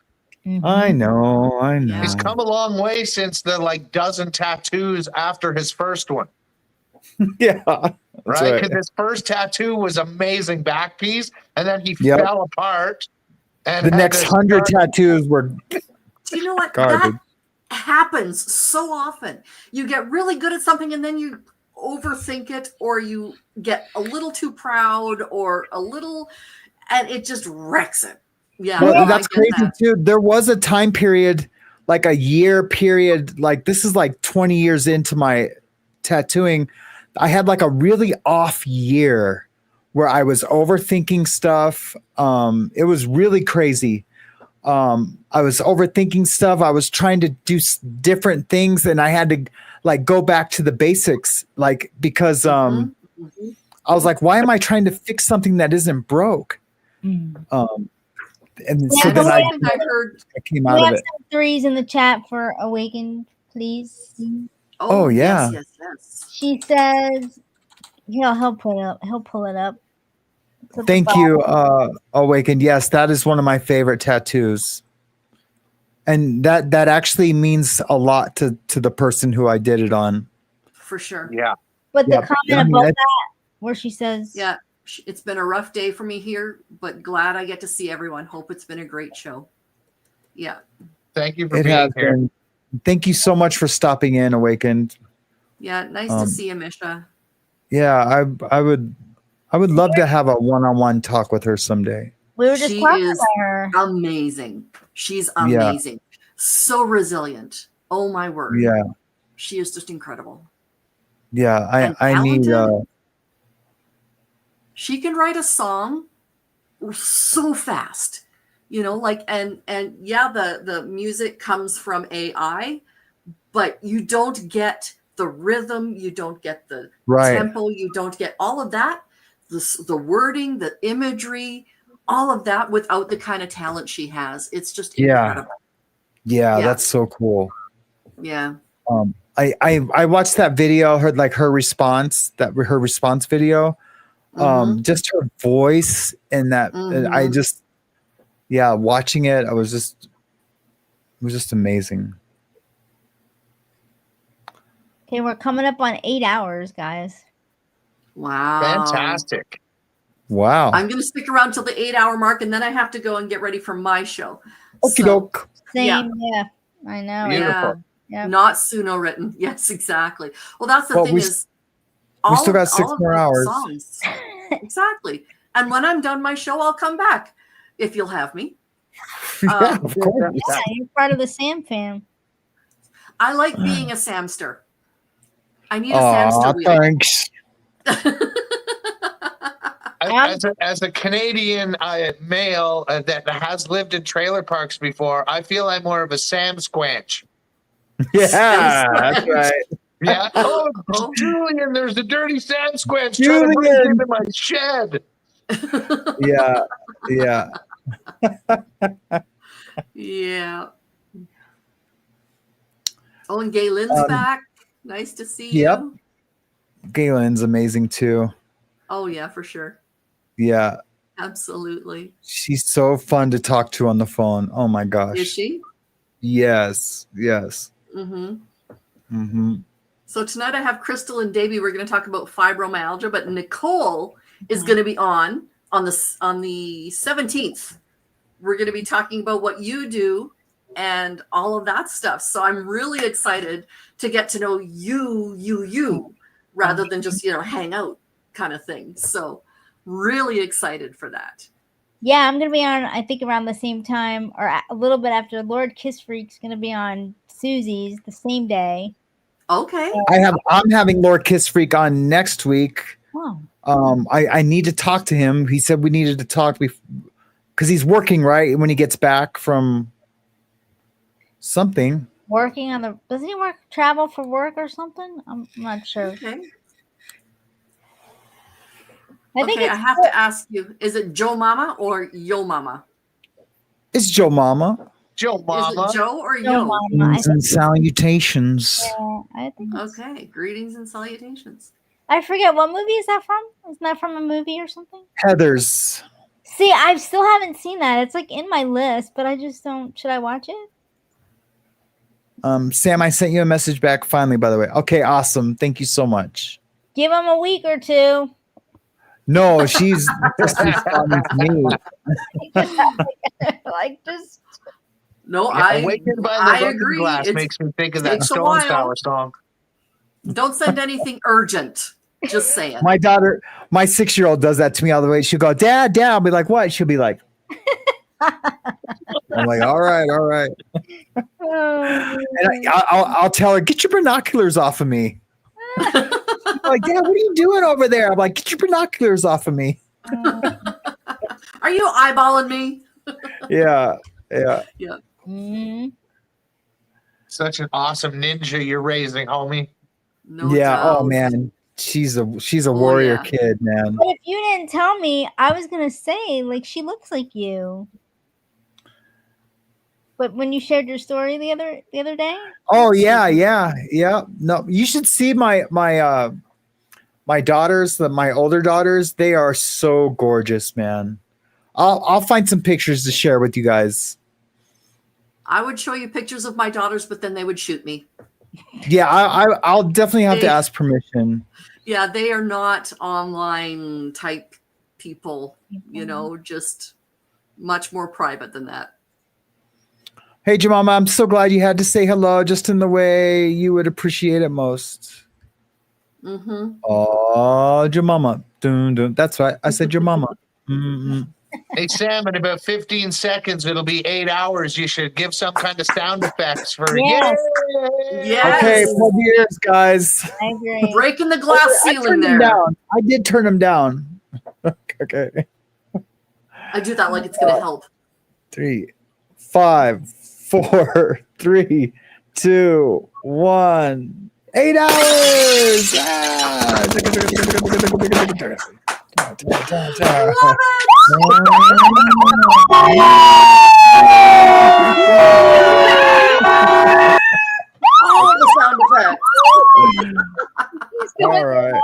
I know. I know. He's come a long way since the dozen tattoos after his first one. Yeah. Right? right. Because his first tattoo was amazing back piece, and then he Yep. fell apart. And The had next to 100 start- tattoos were Do you know what? garbage. That happens so often. You get really good at something and then you overthink it, or you get a little too proud, or a little, and it just wrecks it. Yeah. Well, no, I that's get crazy that. too. There was a time period, like a year period, like this is like 20 years into my tattooing. I had like a really off year where I was overthinking stuff. It was really crazy. I was overthinking stuff. I was trying to do different things, and I had to like go back to the basics, like because I was like, why am I trying to fix something that isn't broke? And so then I came out We of have it. some threes in the chat for Awakened, please. Oh, yeah. Yes. She says he'll pull it up. He'll pull it up. It's at the Thank you, bottom. Awakened. Yes, that is one of my favorite tattoos. And that actually means a lot to the person who I did it on. For sure. Yeah. But the Yeah, comment I mean, above it- that, where she says, Yeah. It's been a rough day for me here, but glad I get to see everyone. Hope it's been a great show. Yeah. Thank you for It being has here. been. Thank you so much for stopping in, Awakened. Yeah. Nice to see you, Misha. Yeah, I would love to have a one-on-one talk with her someday. we were just She talking is about her. amazing. She's Yeah. amazing. So resilient. Oh my word. Yeah. She is just incredible. Yeah, And I need talented. She can write a song so fast, and yeah, the music comes from AI, but you don't get the rhythm, you don't get the Right. tempo, you don't get all of that, the wording, the imagery, all of that without the kind of talent she has. It's just Yeah. incredible. Yeah, Yeah. that's so cool. Yeah. I watched that video, heard like her response video. Just her voice and that I just watching it, it was just amazing. Okay, we're coming up on 8 hours, guys. Wow. Fantastic. Wow. I'm going to stick around till the 8-hour mark, and then I have to go and get ready for my show. Okie doke. Same, yeah. I know. Yeah. Yeah. Not Suno written. Yes, exactly. Well, that's the Well, thing we is, still got 6 of more the hours. songs. Exactly. And when I'm done my show, I'll come back if you'll have me. Yeah, of course. Yeah, you're part of the Sam fam. I like being a Samster. I need a Aw, Samster wheel. thanks. As a Canadian male that has lived in trailer parks before, I feel I'm more of a Sam Squanch. Yeah, that's right. Yeah. Oh, Julian, there's a dirty Sam Squanch trying to Julian. break into my shed. Yeah. Yeah. Yeah. Oh, and Gaylin's back. Nice to see Yep. you. Galen's amazing too. Oh, yeah, for sure. Yeah. Absolutely. She's so fun to talk to on the phone. Oh my gosh. Is she? Yes. Yes. Mm-hmm. Mm-hmm. So tonight I have Crystal and Davey. We're going to talk about fibromyalgia, but Nicole is going to be on the 17th we're going to be talking about what you do and all of that stuff. So I'm really excited to get to know you, rather than just, hang out kind of thing. So really excited for that. Yeah, I'm gonna be on. I think around the same time, or a little bit after. Lord Kiss Freak's gonna be on SuZy's the same day. Okay. I'm having Lord Kiss Freak on next week. Wow. I need to talk to him. He said we needed to talk because he's working right when he gets back from something. Working on the. Doesn't he travel for work or something? I'm not sure. Okay. I I have to ask you, is it Joe Mama or Yo Mama? It's Joe Mama. Joe Mama. Is it Joe or Joe Yo? Mama. Greetings and salutations. Yeah, I think. Okay. Greetings and salutations. I forget what movie is that from. Isn't that from a movie or something? Heathers. See, I still haven't seen that. It's like in my list, but I just don't. Should I watch it? Sam, I sent you a message back finally, by the way. Okay, awesome. Thank you so much. Give him a week or two. No, she's just responding to me. Like just. No, Awakened by the I Looking agree. Glass It makes me think of that takes a Stone while. Sour song. Don't send anything urgent. Just saying. My daughter, my 6-year-old does that to me all the way. She'll go, Dad. I'll be like, what? She'll be like, I'm like, all right. And I'll tell her, get your binoculars off of me. Like, Dad, what are you doing over there? I'm like, get your binoculars off of me. Are you eyeballing me? Yeah. Yeah. Mm-hmm. Such an awesome ninja you're raising, homie. No yeah. doubt. Oh man, she's a warrior kid, man. But if you didn't tell me, I was gonna say like she looks like you. But when you shared your story the other day. Oh yeah. No, you should see my daughters, my older daughters. They are so gorgeous, man. I'll find some pictures to share with you guys. I would show you pictures of my daughters, but then they would shoot me. Yeah, I'll definitely have to ask permission. Yeah, they are not online type people, just much more private than that. Hey, Jemima, I'm so glad you had to say hello just in the way you would appreciate it most. Mm-hmm. Oh, Jemima. Dun, dun. That's right. I said Jemima. Mm-hmm. Hey, Sam, in about 15 seconds, it'll be 8 hours. You should give some kind of sound effects for Yes. Yes. Okay, 12 years, guys. I agree. Breaking the glass I ceiling turned them there. down. I did turn them down. Okay. I do that like it's going to help. 3, 5, 4, 3, 2, 1. 8 hours. Ah! All the sound effects. All right.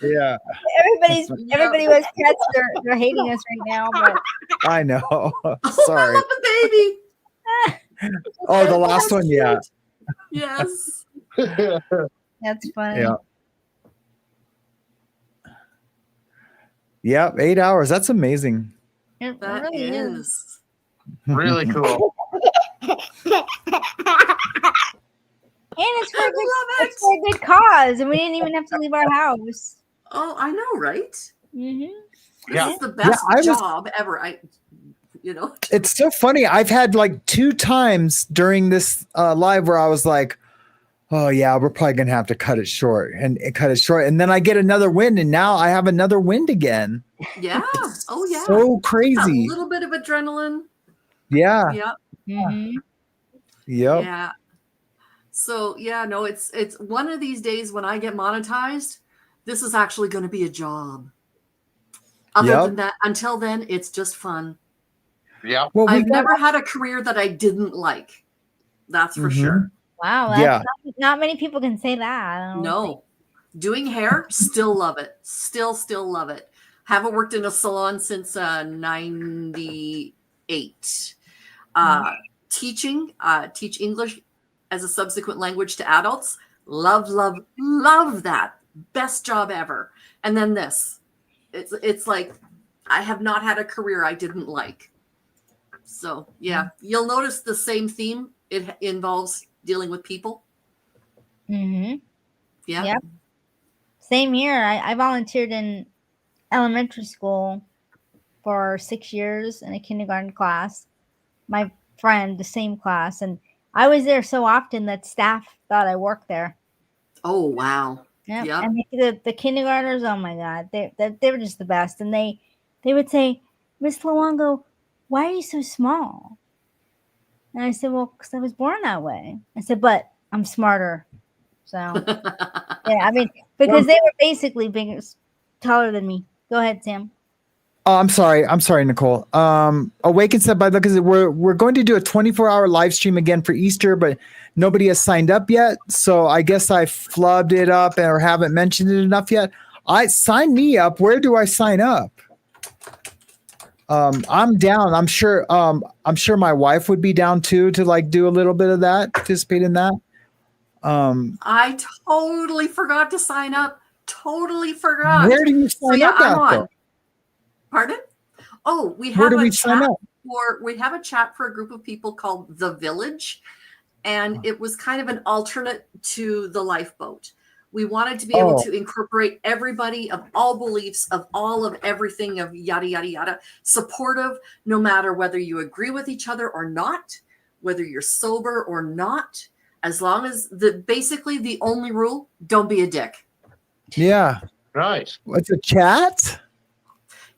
Yeah, Everybody was pets. They're hating us right now, but I know. Oh, Sorry. I love the baby. Oh, the last one. Yeah. Yes. that's funny. Yeah. Yep. 8 hours. That's amazing. It That really is. Really cool. And it's for a good cause, and we didn't even have to leave our house. Oh, I know, right? Mm-hmm. This is the best I was- job ever. It's so funny. I've had like 2 times during this live where I was like, oh yeah, we're probably gonna have to cut it short and cut it short. And then I get another win, and now I have another win again. Yeah. Oh, yeah. So A crazy. little bit of adrenaline. Yeah. Yep. Mm-hmm. Yep. Yeah. So yeah, no, it's one of these days when I get monetized, this is actually going to be a job. Other Yep. than that, until then, it's just fun. Yeah. Well, I've never had a career that I didn't like. That's for sure. Wow, that's Yeah. not many people can say that. I don't No. Doing hair, still love it. Still love it. Haven't worked in a salon since 98. Teaching, teach English as a subsequent language to adults. Love that. Best job ever. And then this. It's like I have not had a career I didn't like. So yeah, you'll notice the same theme. It involves dealing with people. Mm-hmm. Yeah. Yep. Same here. I volunteered in elementary school for 6 years in a kindergarten class. My friend, the same class, and I was there so often that staff thought I worked there. Oh wow. Yep. Yep. And the kindergartners, oh my God, they were just the best. And they would say, Miss Luongo, why are you so small? And I said, well, because I was born that way. I said, but I'm smarter. So yeah, I mean, because they were basically bigger, taller than me. Go ahead, Sam. Oh, I'm sorry, Nicole. Awaken said by because we're going to do a 24-hour live stream again for Easter, but nobody has signed up yet. So I guess I flubbed it up or haven't mentioned it enough yet. Sign me up. Where do I sign up? I'm down. I'm sure my wife would be down too to like do a little bit of that, participate in that. I totally forgot to sign up. Totally forgot. Where do you sign up I'm at, on. though? Pardon? Oh, we Where have do a we sign chat up? we have a chat for a group of people called The Village. And it was kind of an alternate to the lifeboat. We wanted to be able to incorporate everybody of all beliefs, of all of everything, of yada, yada, yada, supportive, no matter whether you agree with each other or not, whether you're sober or not, as long as basically the only rule, don't be a dick. Yeah. Right. What's a chat?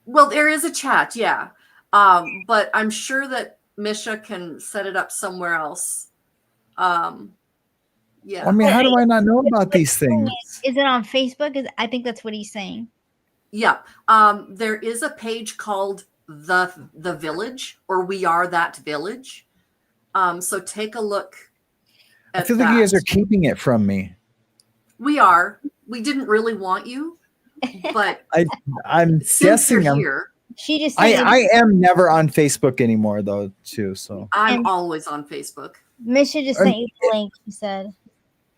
Well, there is a chat, yeah. But I'm sure that Misha can set it up somewhere else. Yeah. I mean, how do I not know about these things? Is it on Facebook? I think that's what he's saying. Yeah. There is a page called the Village, or We Are That Village. So take a look at I feel like you guys are keeping it from me. We are. We didn't really want you, but I'm since guessing you're I'm. here, she just. I am never on Facebook anymore though, too. So I'm always on Facebook. Misha just sent you the link. She said.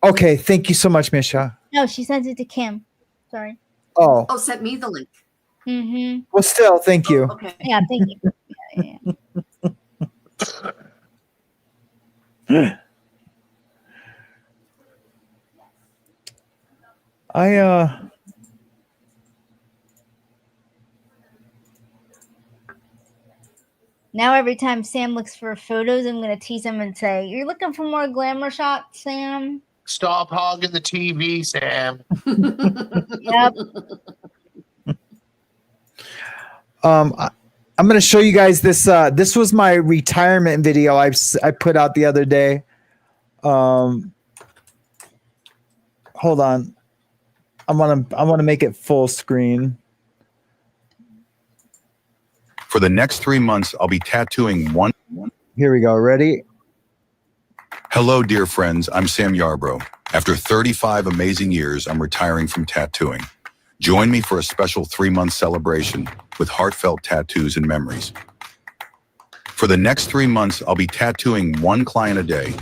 Okay, thank you so much, Misha. No, she sent it to Kim. Sorry. Oh. Oh, sent me the link. Mm-hmm. Well, still, thank you. Okay. Yeah, thank you. Now every time Sam looks for photos, I'm gonna tease him and say, "You're looking for more glamour shots, Sam." Stop hogging the TV, Sam. Yep. I'm going to show you guys this. This was my retirement video I put out the other day. Hold on. I want to make it full screen. For the next 3 months, I'll be tattooing one. Here we go. Ready? Hello, dear friends. I'm Sam Yarbrough. After 35 amazing years, I'm retiring from tattooing. Join me for a special 3-month celebration with heartfelt tattoos and memories. For the next 3 months, I'll be tattooing one client a day,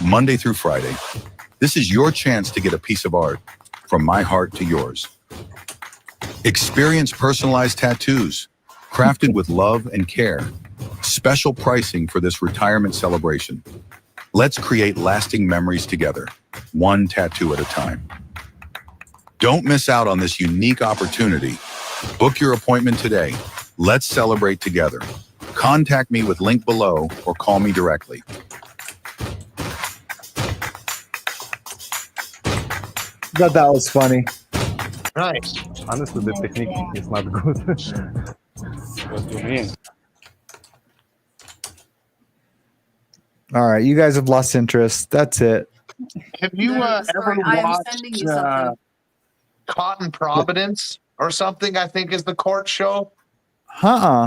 Monday through Friday. This is your chance to get a piece of art from my heart to yours. Experience personalized tattoos, crafted with love and care. Special pricing for this retirement celebration. Let's create lasting memories together, one tattoo at a time. Don't miss out on this unique opportunity. Book your appointment today. Let's celebrate together. Contact me with link below or call me directly. That was funny. Nice. Honestly, the technique is not good. What do you mean? All right, you guys have lost interest. That's it. Have you ever I am sending you watched something. Cotton Providence or something? I think is the court show. Judge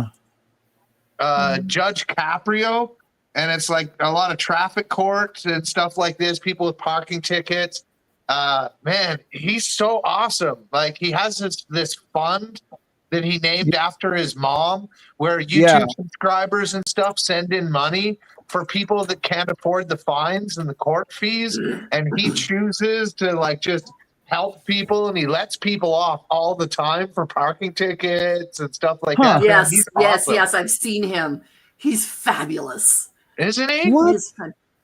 Caprio, and it's like a lot of traffic court and stuff like this. People with parking tickets. Man, he's so awesome. Like he has this fund that he named after his mom, where YouTube subscribers and stuff send in money for people that can't afford the fines and the court fees, and he chooses to like just help people, and he lets people off all the time for parking tickets and stuff like that. Man, Yes, he's yes, awesome. yes. I've seen him. He's fabulous. Isn't he? What?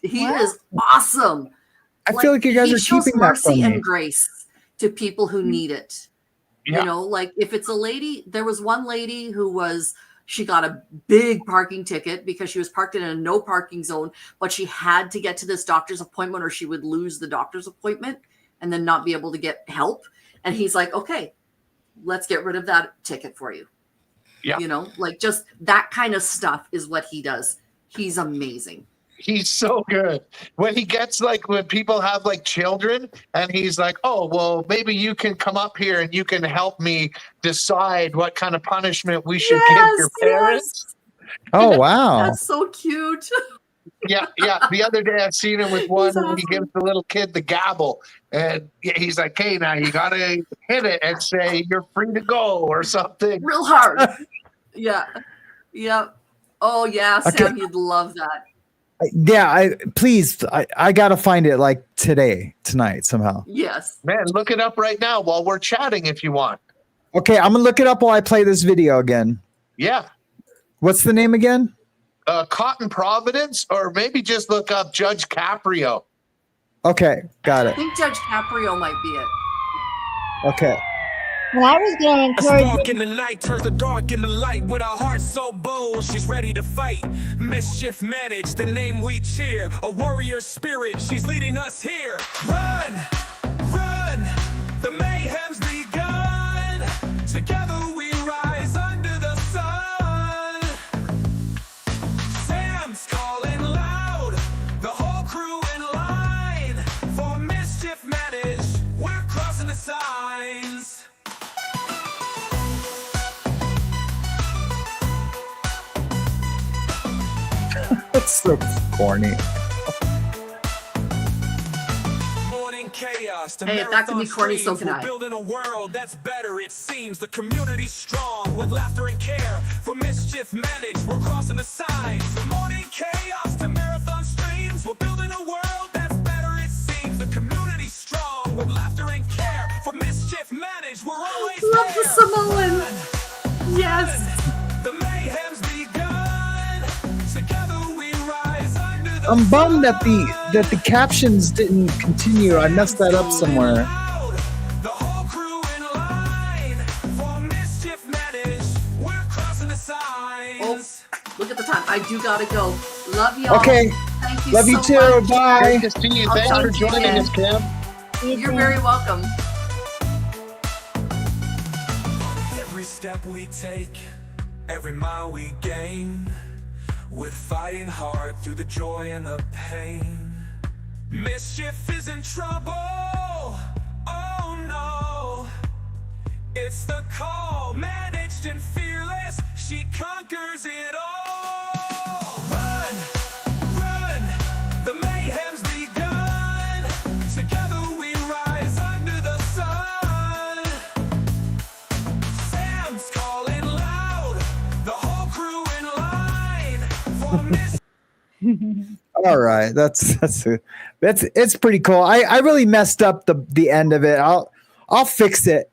He is awesome. I feel like you guys he are shows keeping that mercy from me. and grace to people who need it. Yeah. You know, like if it's a lady, there was one lady she got a big parking ticket because she was parked in a no parking zone, but she had to get to this doctor's appointment or she would lose the doctor's appointment and then not be able to get help. And he's like, okay, let's get rid of that ticket for you. Yeah. You know, like just that kind of stuff is what he does. He's amazing. He's so good. When he gets like, when people have like children and he's like, oh, well, maybe you can come up here and you can help me decide what kind of punishment we should give your parents. Oh, wow. That's so cute. Yeah. The other day I seen him with one and he gives the little kid the gavel and he's like, hey, now you got to hit it and say you're free to go or something. Real hard. Yeah. Oh, yeah, Sam, Okay. you'd love that. Yeah, I gotta find it like tonight somehow. Yes. Man, look it up right now while we're chatting if you want. Okay, I'm gonna look it up while I play this video again. Yeah. What's the name again? Cotton Providence, or maybe just look up Judge Caprio. Okay, got I it. think Judge Caprio might be it. Okay. Well, I was going to A encourage spark in the night turns the dark into light. With our heart so bold, she's ready to fight. Mischief Managed, the name we cheer. A warrior spirit, she's leading us here. Run, run, the mayhem's begun. Together we rise under the sun. Sam's calling loud, the whole crew in line. For Mischief Managed, we're crossing the signs. That's so corny. Morning chaos. The Hey, if that can be marathon corny, so streams. can We're I. building a world that's better, it seems. The community's strong with laughter and care. For Mischief Managed, we're crossing the signs. From morning chaos to marathon streams. We're building a world that's better, it seems. The community's strong with laughter and care. For Mischief Managed, we're always Love there. the Samoan. Yes. The mayhem's begun. Together we rise under the I'm bummed that the captions didn't continue. I messed that up somewhere. The whole crew in line. For Mischief Managed, we're crossing the signs. Look at the time. I do gotta go. Love y'all. Okay. Thank you Love you so too. much. Bye. Great to see you. I'll Thanks talk for to you joining again. us, Kim. You're very welcome. Every step we take, every mile we gain, we're fighting hard through the joy and the pain. Mischief is in trouble. Oh no. It's the call, managed and fearless. She conquers it all. Run, run, the mayhem's begun. Together we rise under the sun. Sam's calling loud, the whole crew in line. For Miss All right, that's it's pretty cool. I really messed up the end of it. I'll fix it.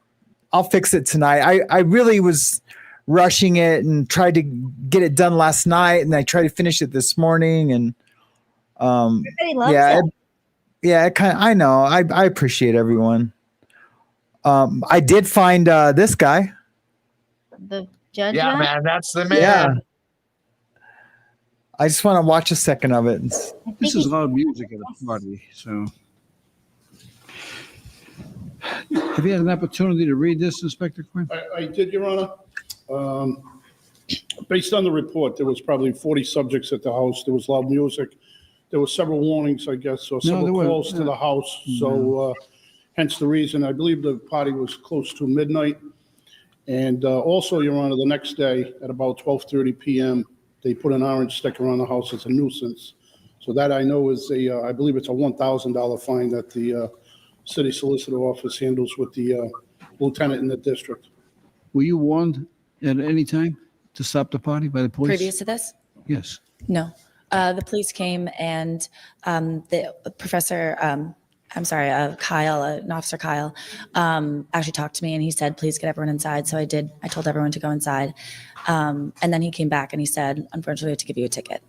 I'll fix it tonight. I really was rushing it and tried to get it done last night, and I tried to finish it this morning. And Everybody loves yeah, it. I know. I appreciate everyone. I did find this guy. The judge. Yeah, one? man, that's the man. Yeah. I just want to watch a second of it. This is loud music at a party, so. Have you had an opportunity to read this, Inspector Quinn? I did, Your Honor. Based on the report, there was probably 40 subjects at the house. There was loud music. There were several warnings, I guess, or there several were, calls to the house. So hence the reason. I believe the party was close to midnight. And also, Your Honor, the next day at about 12:30 p.m., they put an orange sticker on the house as a nuisance. So that I know is I believe it's a $1,000 fine that the city solicitor office handles with the lieutenant in the district. Were you warned at any time to stop the party by the police? Previous to this? Yes. No. The police came and the professor Kyle, an officer Kyle, actually talked to me and he said, please get everyone inside. So I did. I told everyone to go inside. And then he came back and he said, unfortunately, we have to give you a ticket.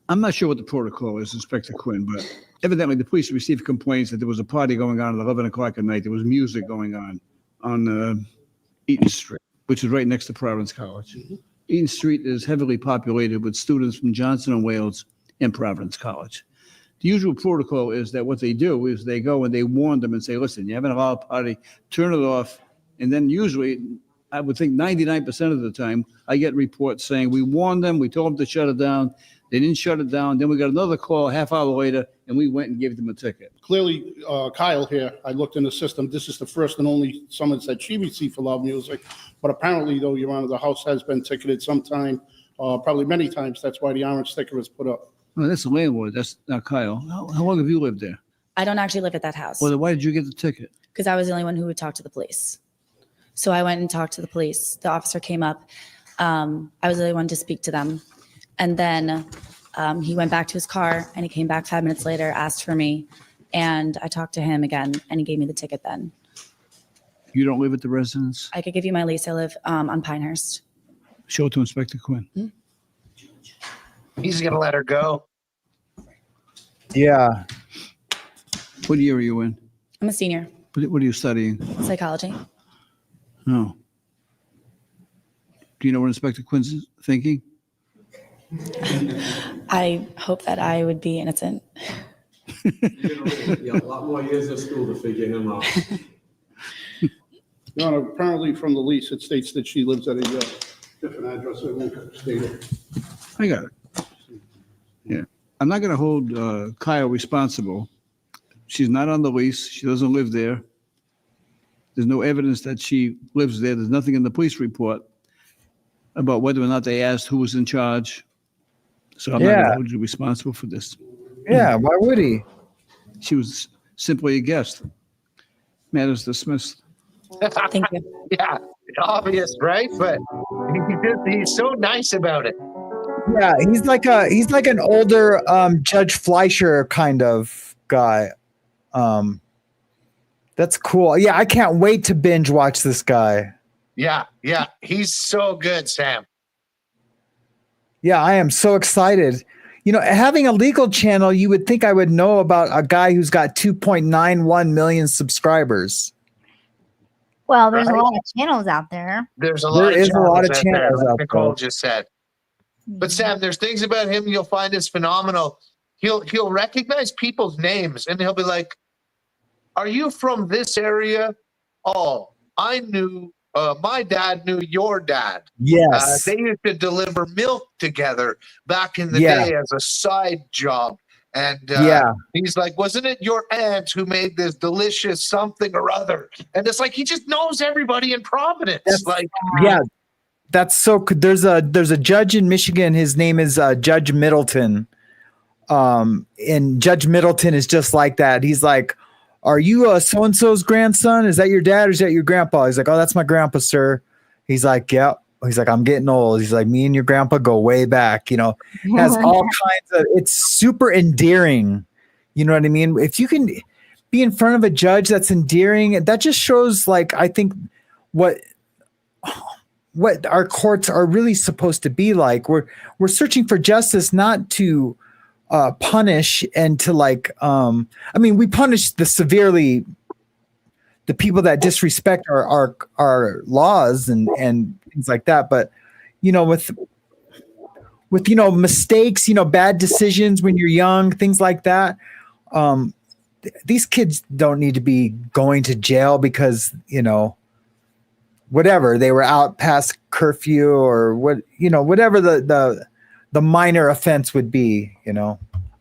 I'm not sure what the protocol is, Inspector Quinn, but evidently the police received complaints that there was a party going on at 11 o'clock at night. There was music going on Eaton Street, which is right next to Providence College. Eaton Street is heavily populated with students from Johnson & Wales and Providence College. The usual protocol is that what they do is they go and they warn them and say, listen, you have an allowed party, turn it off. And then usually, I would think 99% of the time, I get reports saying, we warned them, we told them to shut it down. They didn't shut it down. Then we got another call a half hour later, and we went and gave them a ticket. Clearly, Kyle here, I looked in the system. This is the first and only summons that she received for loud music. But apparently, though, Your Honor, the house has been ticketed sometime, probably many times. That's why the orange sticker is put up. Oh, that's the landlord. That's not Kyle. How long have you lived there? I don't actually live at that house. Well, then why did you get the ticket? Because I was the only one who would talk to the police. So I went and talked to the police. The officer came up. I was the only one to speak to them. And then he went back to his car and he came back 5 minutes later, asked for me. And I talked to him again and he gave me the ticket then. You don't live at the residence? I could give you my lease. I live on Pinehurst. Show it to Inspector Quinn. He's going to let her go. Yeah. What year are you in? I'm a senior. What are you studying? Psychology. Oh. Do you know what Inspector Quinn's thinking? I hope that I would be innocent. Yeah, a lot more years of school to figure him out. Your Honor, apparently from the lease, it states that she lives at a different address. I won't state it. I got it. Yeah. I'm not going to hold Kyle responsible. She's not on the lease. She doesn't live there. There's no evidence that she lives there. There's nothing in the police report about whether or not they asked who was in charge. So I'm not going to hold you responsible for this. Yeah, why would he? She was simply a guest. Matters dismissed. Thank you. Yeah, obvious, right? But he's so nice about it. Yeah, he's like an older Judge Fleischer kind of guy. That's cool. Yeah, I can't wait to binge watch this guy. Yeah, he's so good, Sam. Yeah, I am so excited. You know, having a legal channel, you would think I would know about a guy who's got 2.91 million subscribers. Well, there's a lot of channels out there. There's a lot of channels out there, Nicole just said. But Sam, there's things about him you'll find is phenomenal. He'll recognize people's names and he'll be like, "Are you from this area? Oh, I knew. My dad knew your dad. Yes. They used to deliver milk together back in the day as a side job." And he's like, "Wasn't it your aunt who made this delicious something or other?" And it's like he just knows everybody in Providence. That's so good. There's a judge in Michigan. His name is Judge Middleton. And Judge Middleton is just like that. He's like, "Are you so-and-so's grandson? Is that your dad or is that your grandpa?" He's like, "Oh, that's my grandpa, sir." He's like, "Yeah." He's like, "I'm getting old." He's like, "Me and your grandpa go way back." You know, has all kinds of, it's super endearing. You know what I mean? If you can be in front of a judge that's endearing, that just shows, like, I think what our courts are really supposed to be like. We're searching for justice, not to punish and to we punish the people that disrespect our laws and things like that. But, you know, with mistakes, bad decisions when you're young, things like that. These kids don't need to be going to jail because, whatever, they were out past curfew or whatever the minor offense would be,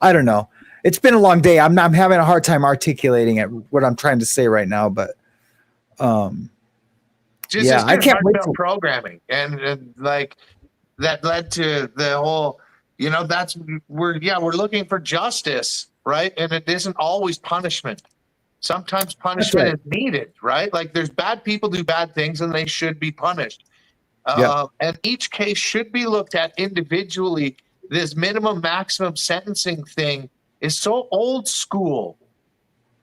I don't know. It's been a long day. I'm having a hard time articulating it, what I'm trying to say right now, but I can't wait to programming and like that led to the whole, we're looking for justice, right? And it isn't always punishment. Sometimes punishment is needed, right? Like there's bad people do bad things and they should be punished. And each case should be looked at individually. This minimum maximum sentencing thing is so old school.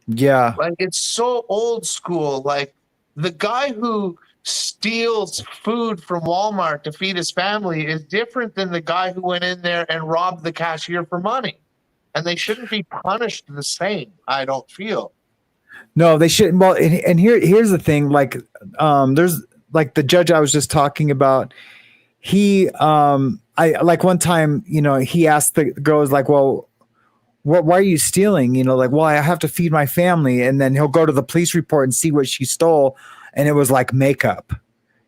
Yeah. Like it's so old school. Like the guy who steals food from Walmart to feed his family is different than the guy who went in there and robbed the cashier for money. And they shouldn't be punished the same, I don't feel. No, they shouldn't. Well, and here's the thing. Like, there's like the judge I was just talking about. He, I like one time, you know, he asked the girls like, well, why are you stealing? You know, like, well, I have to feed my family. And then he'll go to the police report and see what she stole. And it was like makeup,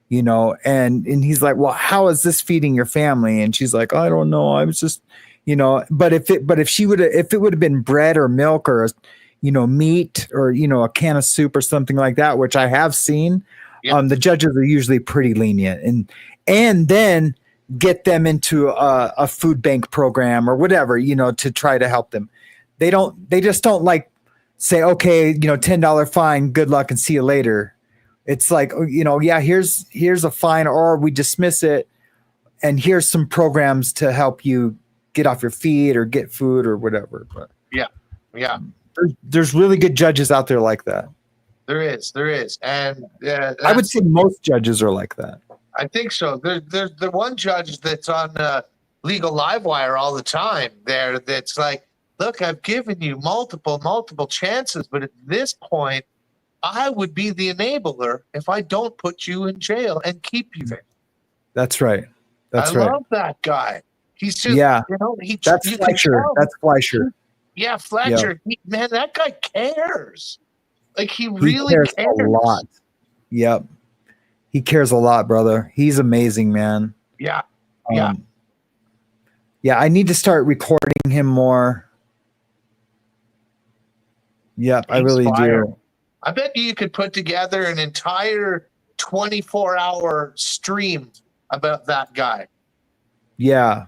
you know, and he's like, well, how is this feeding your family? And she's like, I don't know. I was just, you know, but if it would have been bread or milk or, you know, meat or, you know, a can of soup or something like that, which I have seen, the judges are usually pretty lenient and then get them into a food bank program or whatever, you know, to try to help them. They just don't like say, okay, you know, $10 fine, good luck and see you later. It's like, you know, yeah, here's a fine, or we dismiss it. And here's some programs to help you get off your feet or get food or whatever. But yeah. There's really good judges out there like that. There is. And I would say most judges are like that. I think so. There's the one judge that's on Legal Livewire all the time there that's like, look, I've given you multiple chances, but at this point, I would be the enabler if I don't put you in jail and keep you there. That's right. I love that guy. He's just, you know, that's Fletcher. That's Fletcher. Yeah, Fletcher. Yep. Man, that guy cares. Like he really cares a lot. Yep. He cares a lot, brother. He's amazing, man. Yeah. Yeah, I need to start recording him more. Yep, I really do. I bet you could put together an entire 24-hour stream about that guy. Yeah.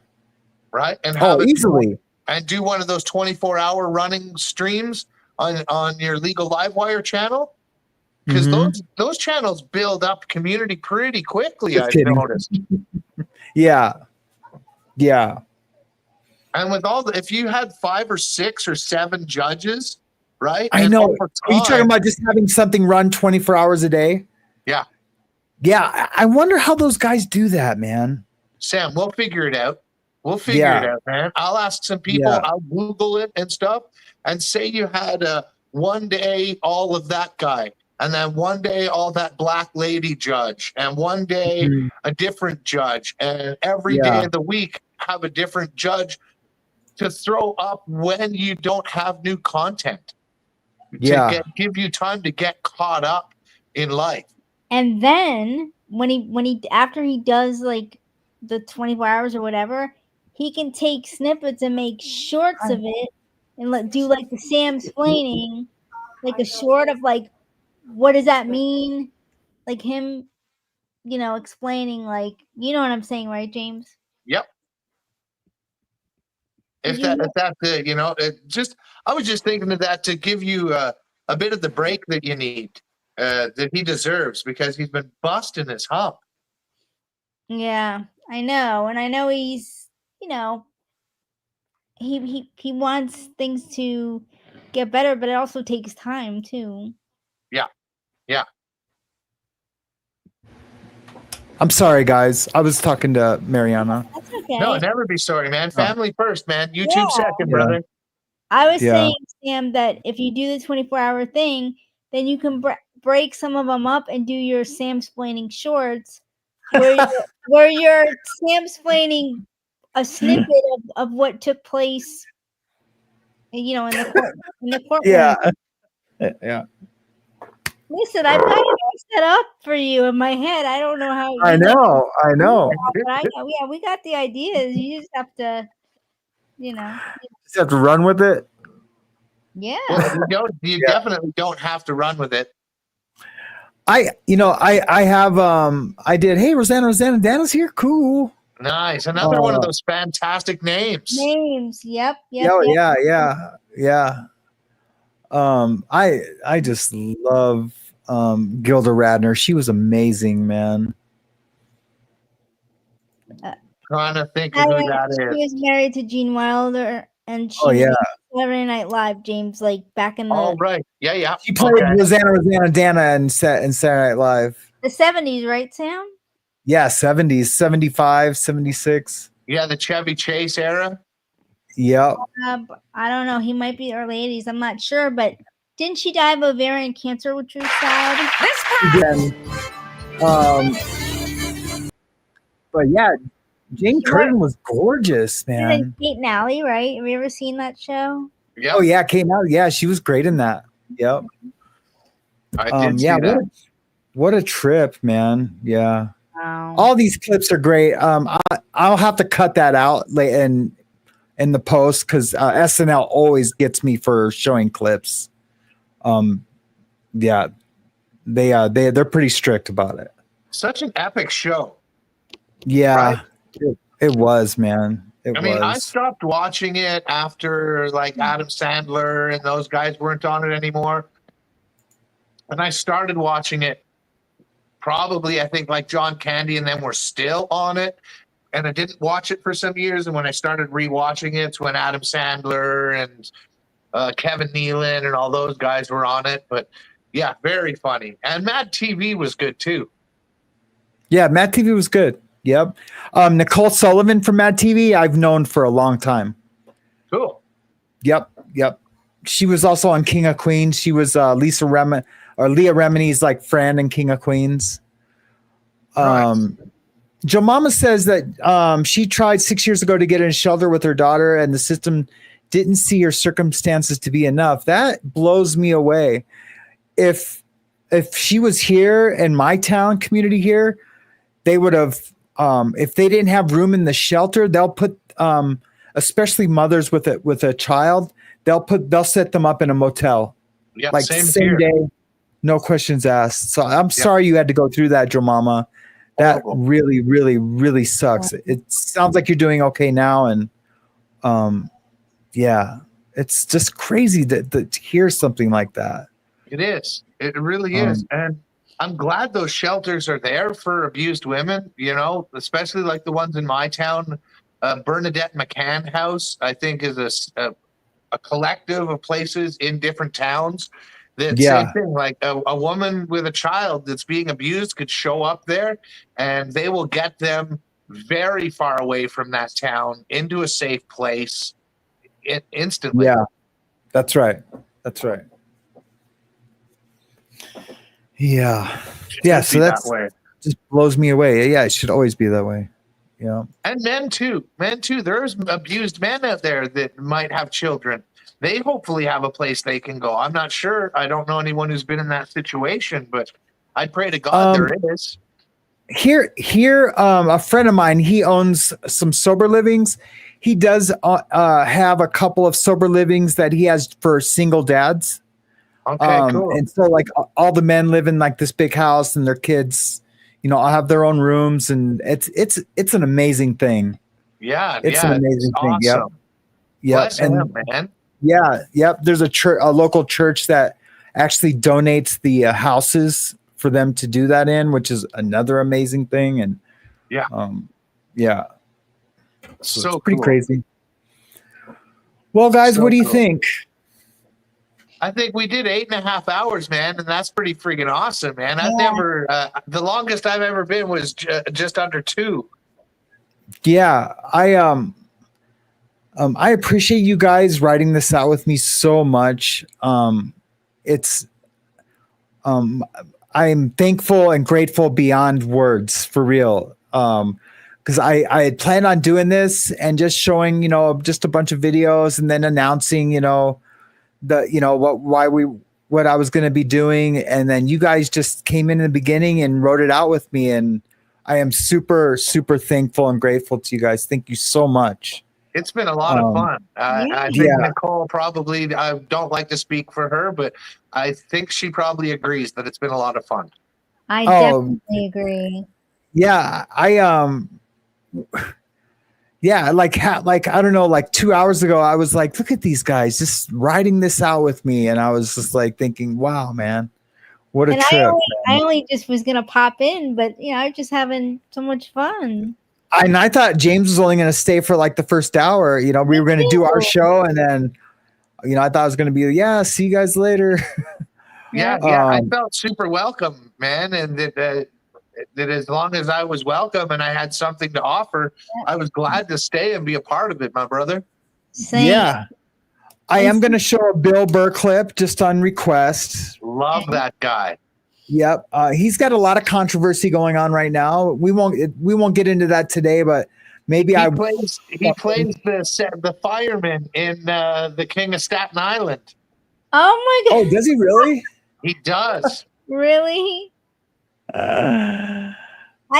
Right? And easily. And do one of those 24-hour running streams on your Legal Livewire channel. Because those channels build up community pretty quickly, I've noticed. Yeah. And with if you had 5 or 6 or 7 judges, right? I know. Are you talking about just having something run 24 hours a day? Yeah. Yeah. I wonder how those guys do that, man. Sam, we'll figure it out. It out, man. I'll ask some people. Yeah. I'll Google it and stuff. And say you had one day all of that guy, and then one day all that black lady judge, and one day a different judge, and every day of the week have a different judge to throw up when you don't have new content. To give you time to get caught up in life. And then when he after he does like the 24 hours or whatever, he can take snippets and make shorts of it and do like the Sam-splaining, like a short of like, what does that mean? Like him, you know, explaining like, you know what I'm saying, right, James? Yep. If that's you know, I was just thinking of that to give you a bit of the break that you need, that he deserves, because he's been busting his hump. Yeah, I know. And I know he's, you know, he wants things to get better, but it also takes time too. Yeah. I'm sorry, guys. I was talking to Mariana. That's okay. No, never be sorry, man. Family first, man. YouTube second, brother. I was saying, Sam, that if you do the 24-hour thing, then you can break some of them up and do your Sam-splaining shorts where you're Sam-splaining a snippet of what took place, you know, in the courtroom. Yeah. Listen, I've got it all set up for you in my head. I don't know how. I know. But we got the ideas. You just have to, you know. Just have to run with it. Yeah. Well, you definitely don't have to run with it. I did. Hey, Rosanna, Dana's here. Cool. Nice. Another one of those fantastic names. Yep. Yeah. I just love Gilda Radner. She was amazing, man. Trying to think of who that is. She was married to Gene Wilder, and she Saturday Night Live, James, like back in the Oh, right. Yeah, yeah. She played Rosanna Dana in Saturday Night Live. the 70s, right, Sam? Yeah, 70s, 75, 76. Yeah, the Chevy Chase era. Yep. I don't know. He might be early 80s. I'm not sure, but didn't she die of ovarian cancer, which was sad? Again. But yeah, Jane Curtin was gorgeous, man. Kate and Allie, right? Have you ever seen that show? Yeah. Oh yeah, came out. Yeah, she was great in that. Yep. I did see yeah, that. what a trip, man. Yeah. Wow. All these clips are great. I'll have to cut that out in the post because SNL always gets me for showing clips. Yeah, they're pretty strict about it. Such an epic show. Yeah, it was, man. I mean, I stopped watching it after like Adam Sandler and those guys weren't on it anymore. And I started watching it probably, I think, like John Candy and them were still on it. And I didn't watch it for some years. And when I started rewatching it, it's when Adam Sandler and Kevin Nealon and all those guys were on it. But yeah, very funny. And Mad TV was good too. Yeah, Mad TV was good. Yep. Nicole Sullivan from Mad TV, I've known for a long time. Cool. Yep. She was also on King of Queens. She was Leah Remini's like friend in King of Queens. Joe Mama says that she tried 6 years ago to get in a shelter with her daughter, and the system didn't see her circumstances to be enough. That blows me away. If she was here in my town community here, they would have. If they didn't have room in the shelter, they'll put, especially mothers with a child, they'll set them up in a motel. Yeah, like same day, no questions asked. So I'm sorry you had to go through that, Joe Mama. That really, really, really sucks. It sounds like you're doing okay now, and yeah, it's just crazy to hear something like that. It is. It really is. And I'm glad those shelters are there for abused women, you know, especially like the ones in my town. Bernadette McCann House, I think, is a collective of places in different towns. That same thing, like a woman with a child that's being abused could show up there and they will get them very far away from that town into a safe place instantly. Yeah, that's right. That's right. Yeah. Yeah. So that just blows me away. Yeah. It should always be that way. Yeah. And men too. There's abused men out there that might have children. They hopefully have a place they can go. I'm not sure. I don't know anyone who's been in that situation, but I pray to God there is. Here, a friend of mine, he owns some sober livings. He does have a couple of sober livings that he has for single dads. Okay, cool. And so like all the men live in like this big house, and their kids, you know, all have their own rooms, and it's an amazing thing. Yeah, it's an amazing thing. Awesome. Yep. Bless him, man. Yeah, yep. There's a local church that actually donates the houses for them to do that in, which is another amazing thing. And yeah. So it's pretty cool. crazy. Well, guys, what do you think? I think we did 8.5 hours, man, and that's pretty freaking awesome, man. I've never, the longest I've ever been was just under 2. Yeah, I appreciate you guys writing this out with me so much. I'm thankful and grateful beyond words, for real. Because I had planned on doing this and just showing, you know, just a bunch of videos and then announcing, you know, what I was going to be doing. And then you guys just came in the beginning and wrote it out with me. And I am super, super thankful and grateful to you guys. Thank you so much. It's been a lot of fun. I think Nicole probably, I don't like to speak for her, but I think she probably agrees that it's been a lot of fun. I definitely agree. Yeah, like I don't know, like 2 hours ago, I was like, look at these guys just writing this out with me, and I was just like thinking, wow, man, what a trip. I only just was gonna pop in, but you know, I was just having so much fun. And I thought James was only going to stay for like the first hour. You know, we were going to do our show, and then You know, I thought it was going to be, yeah, see you guys later. Yeah, I felt super welcome, man, and that as long as I was welcome and I had something to offer, I was glad to stay and be a part of it, my brother. Yeah. I am going to show a Bill Burr clip just on request. Love that guy. Yep. He's got a lot of controversy going on right now. We won't get into that today, but maybe he plays the fireman in The King of Staten Island. Oh my God. Oh, does he really? He does. Really? I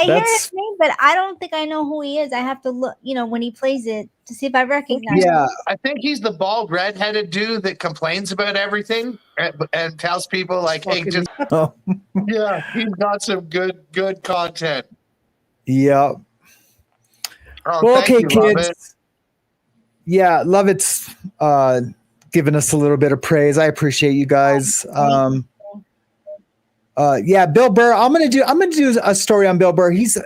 hear his name, but I don't think I know who he is. I have to look, you know, when he plays it to see if I recognize him. I think he's the bald redheaded dude that complains about everything and tells people like, hey, just yeah, he's got some good content. Yep. Oh, well, okay, you, kids. Yeah, love it's giving us a little bit of praise. I appreciate you guys. Yeah, Bill Burr. I'm gonna do a story on Bill Burr. He's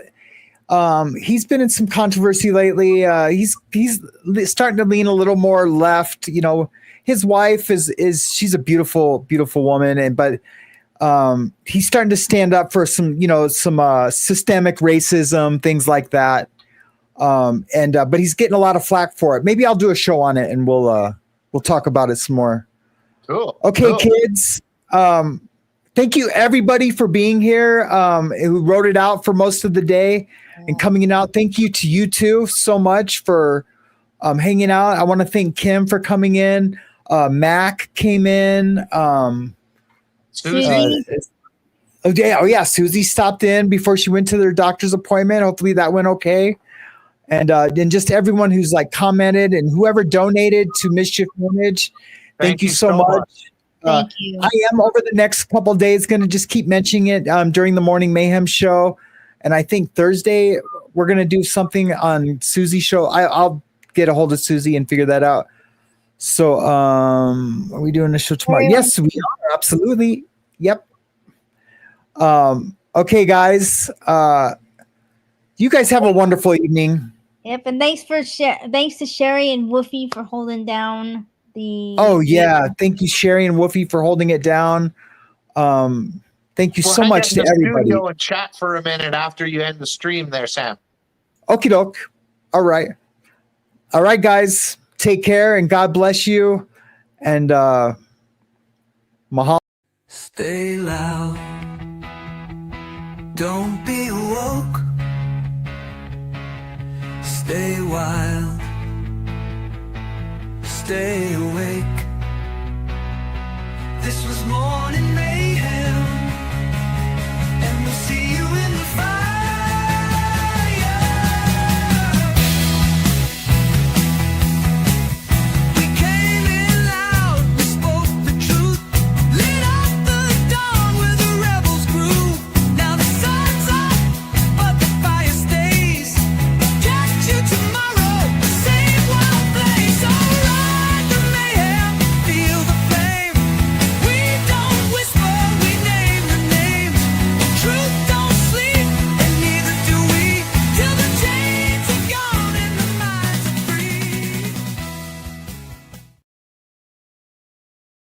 been in some controversy lately. He's starting to lean a little more left. You know, his wife she's a beautiful woman, but he's starting to stand up for some systemic racism, things like that. But he's getting a lot of flack for it. Maybe I'll do a show on it and we'll talk about it some more. Cool. Okay, cool. kids. Thank you everybody for being here. Who wrote it out for most of the day and coming out. Thank you to you two so much for hanging out. I want to thank Kim for coming in. Mac came in. SuZY. SuZY stopped in before she went to their doctor's appointment. Hopefully that went okay. And just everyone who's like commented and whoever donated to Mischief Managed. Thank you so much. Thank you. I am over the next couple of days going to just keep mentioning it during the Morning Mayhem show. And I think Thursday we're going to do something on SuZY show. I'll get a hold of SuZY and figure that out. So are we doing a show tomorrow? Yes, we are. Absolutely. Yep. Okay, guys. You guys have a wonderful evening. Yep, and thanks to Sherry and Woofy for holding down the. Oh yeah, thank you, Sherry and Woofy, for holding it down. Thank you so much to everybody. Studio and chat for a minute after you end the stream, there, Sam. Okie doke. All right, guys. Take care and God bless you. And mahalo. Stay loud. Don't be woke. Stay wild. Stay away.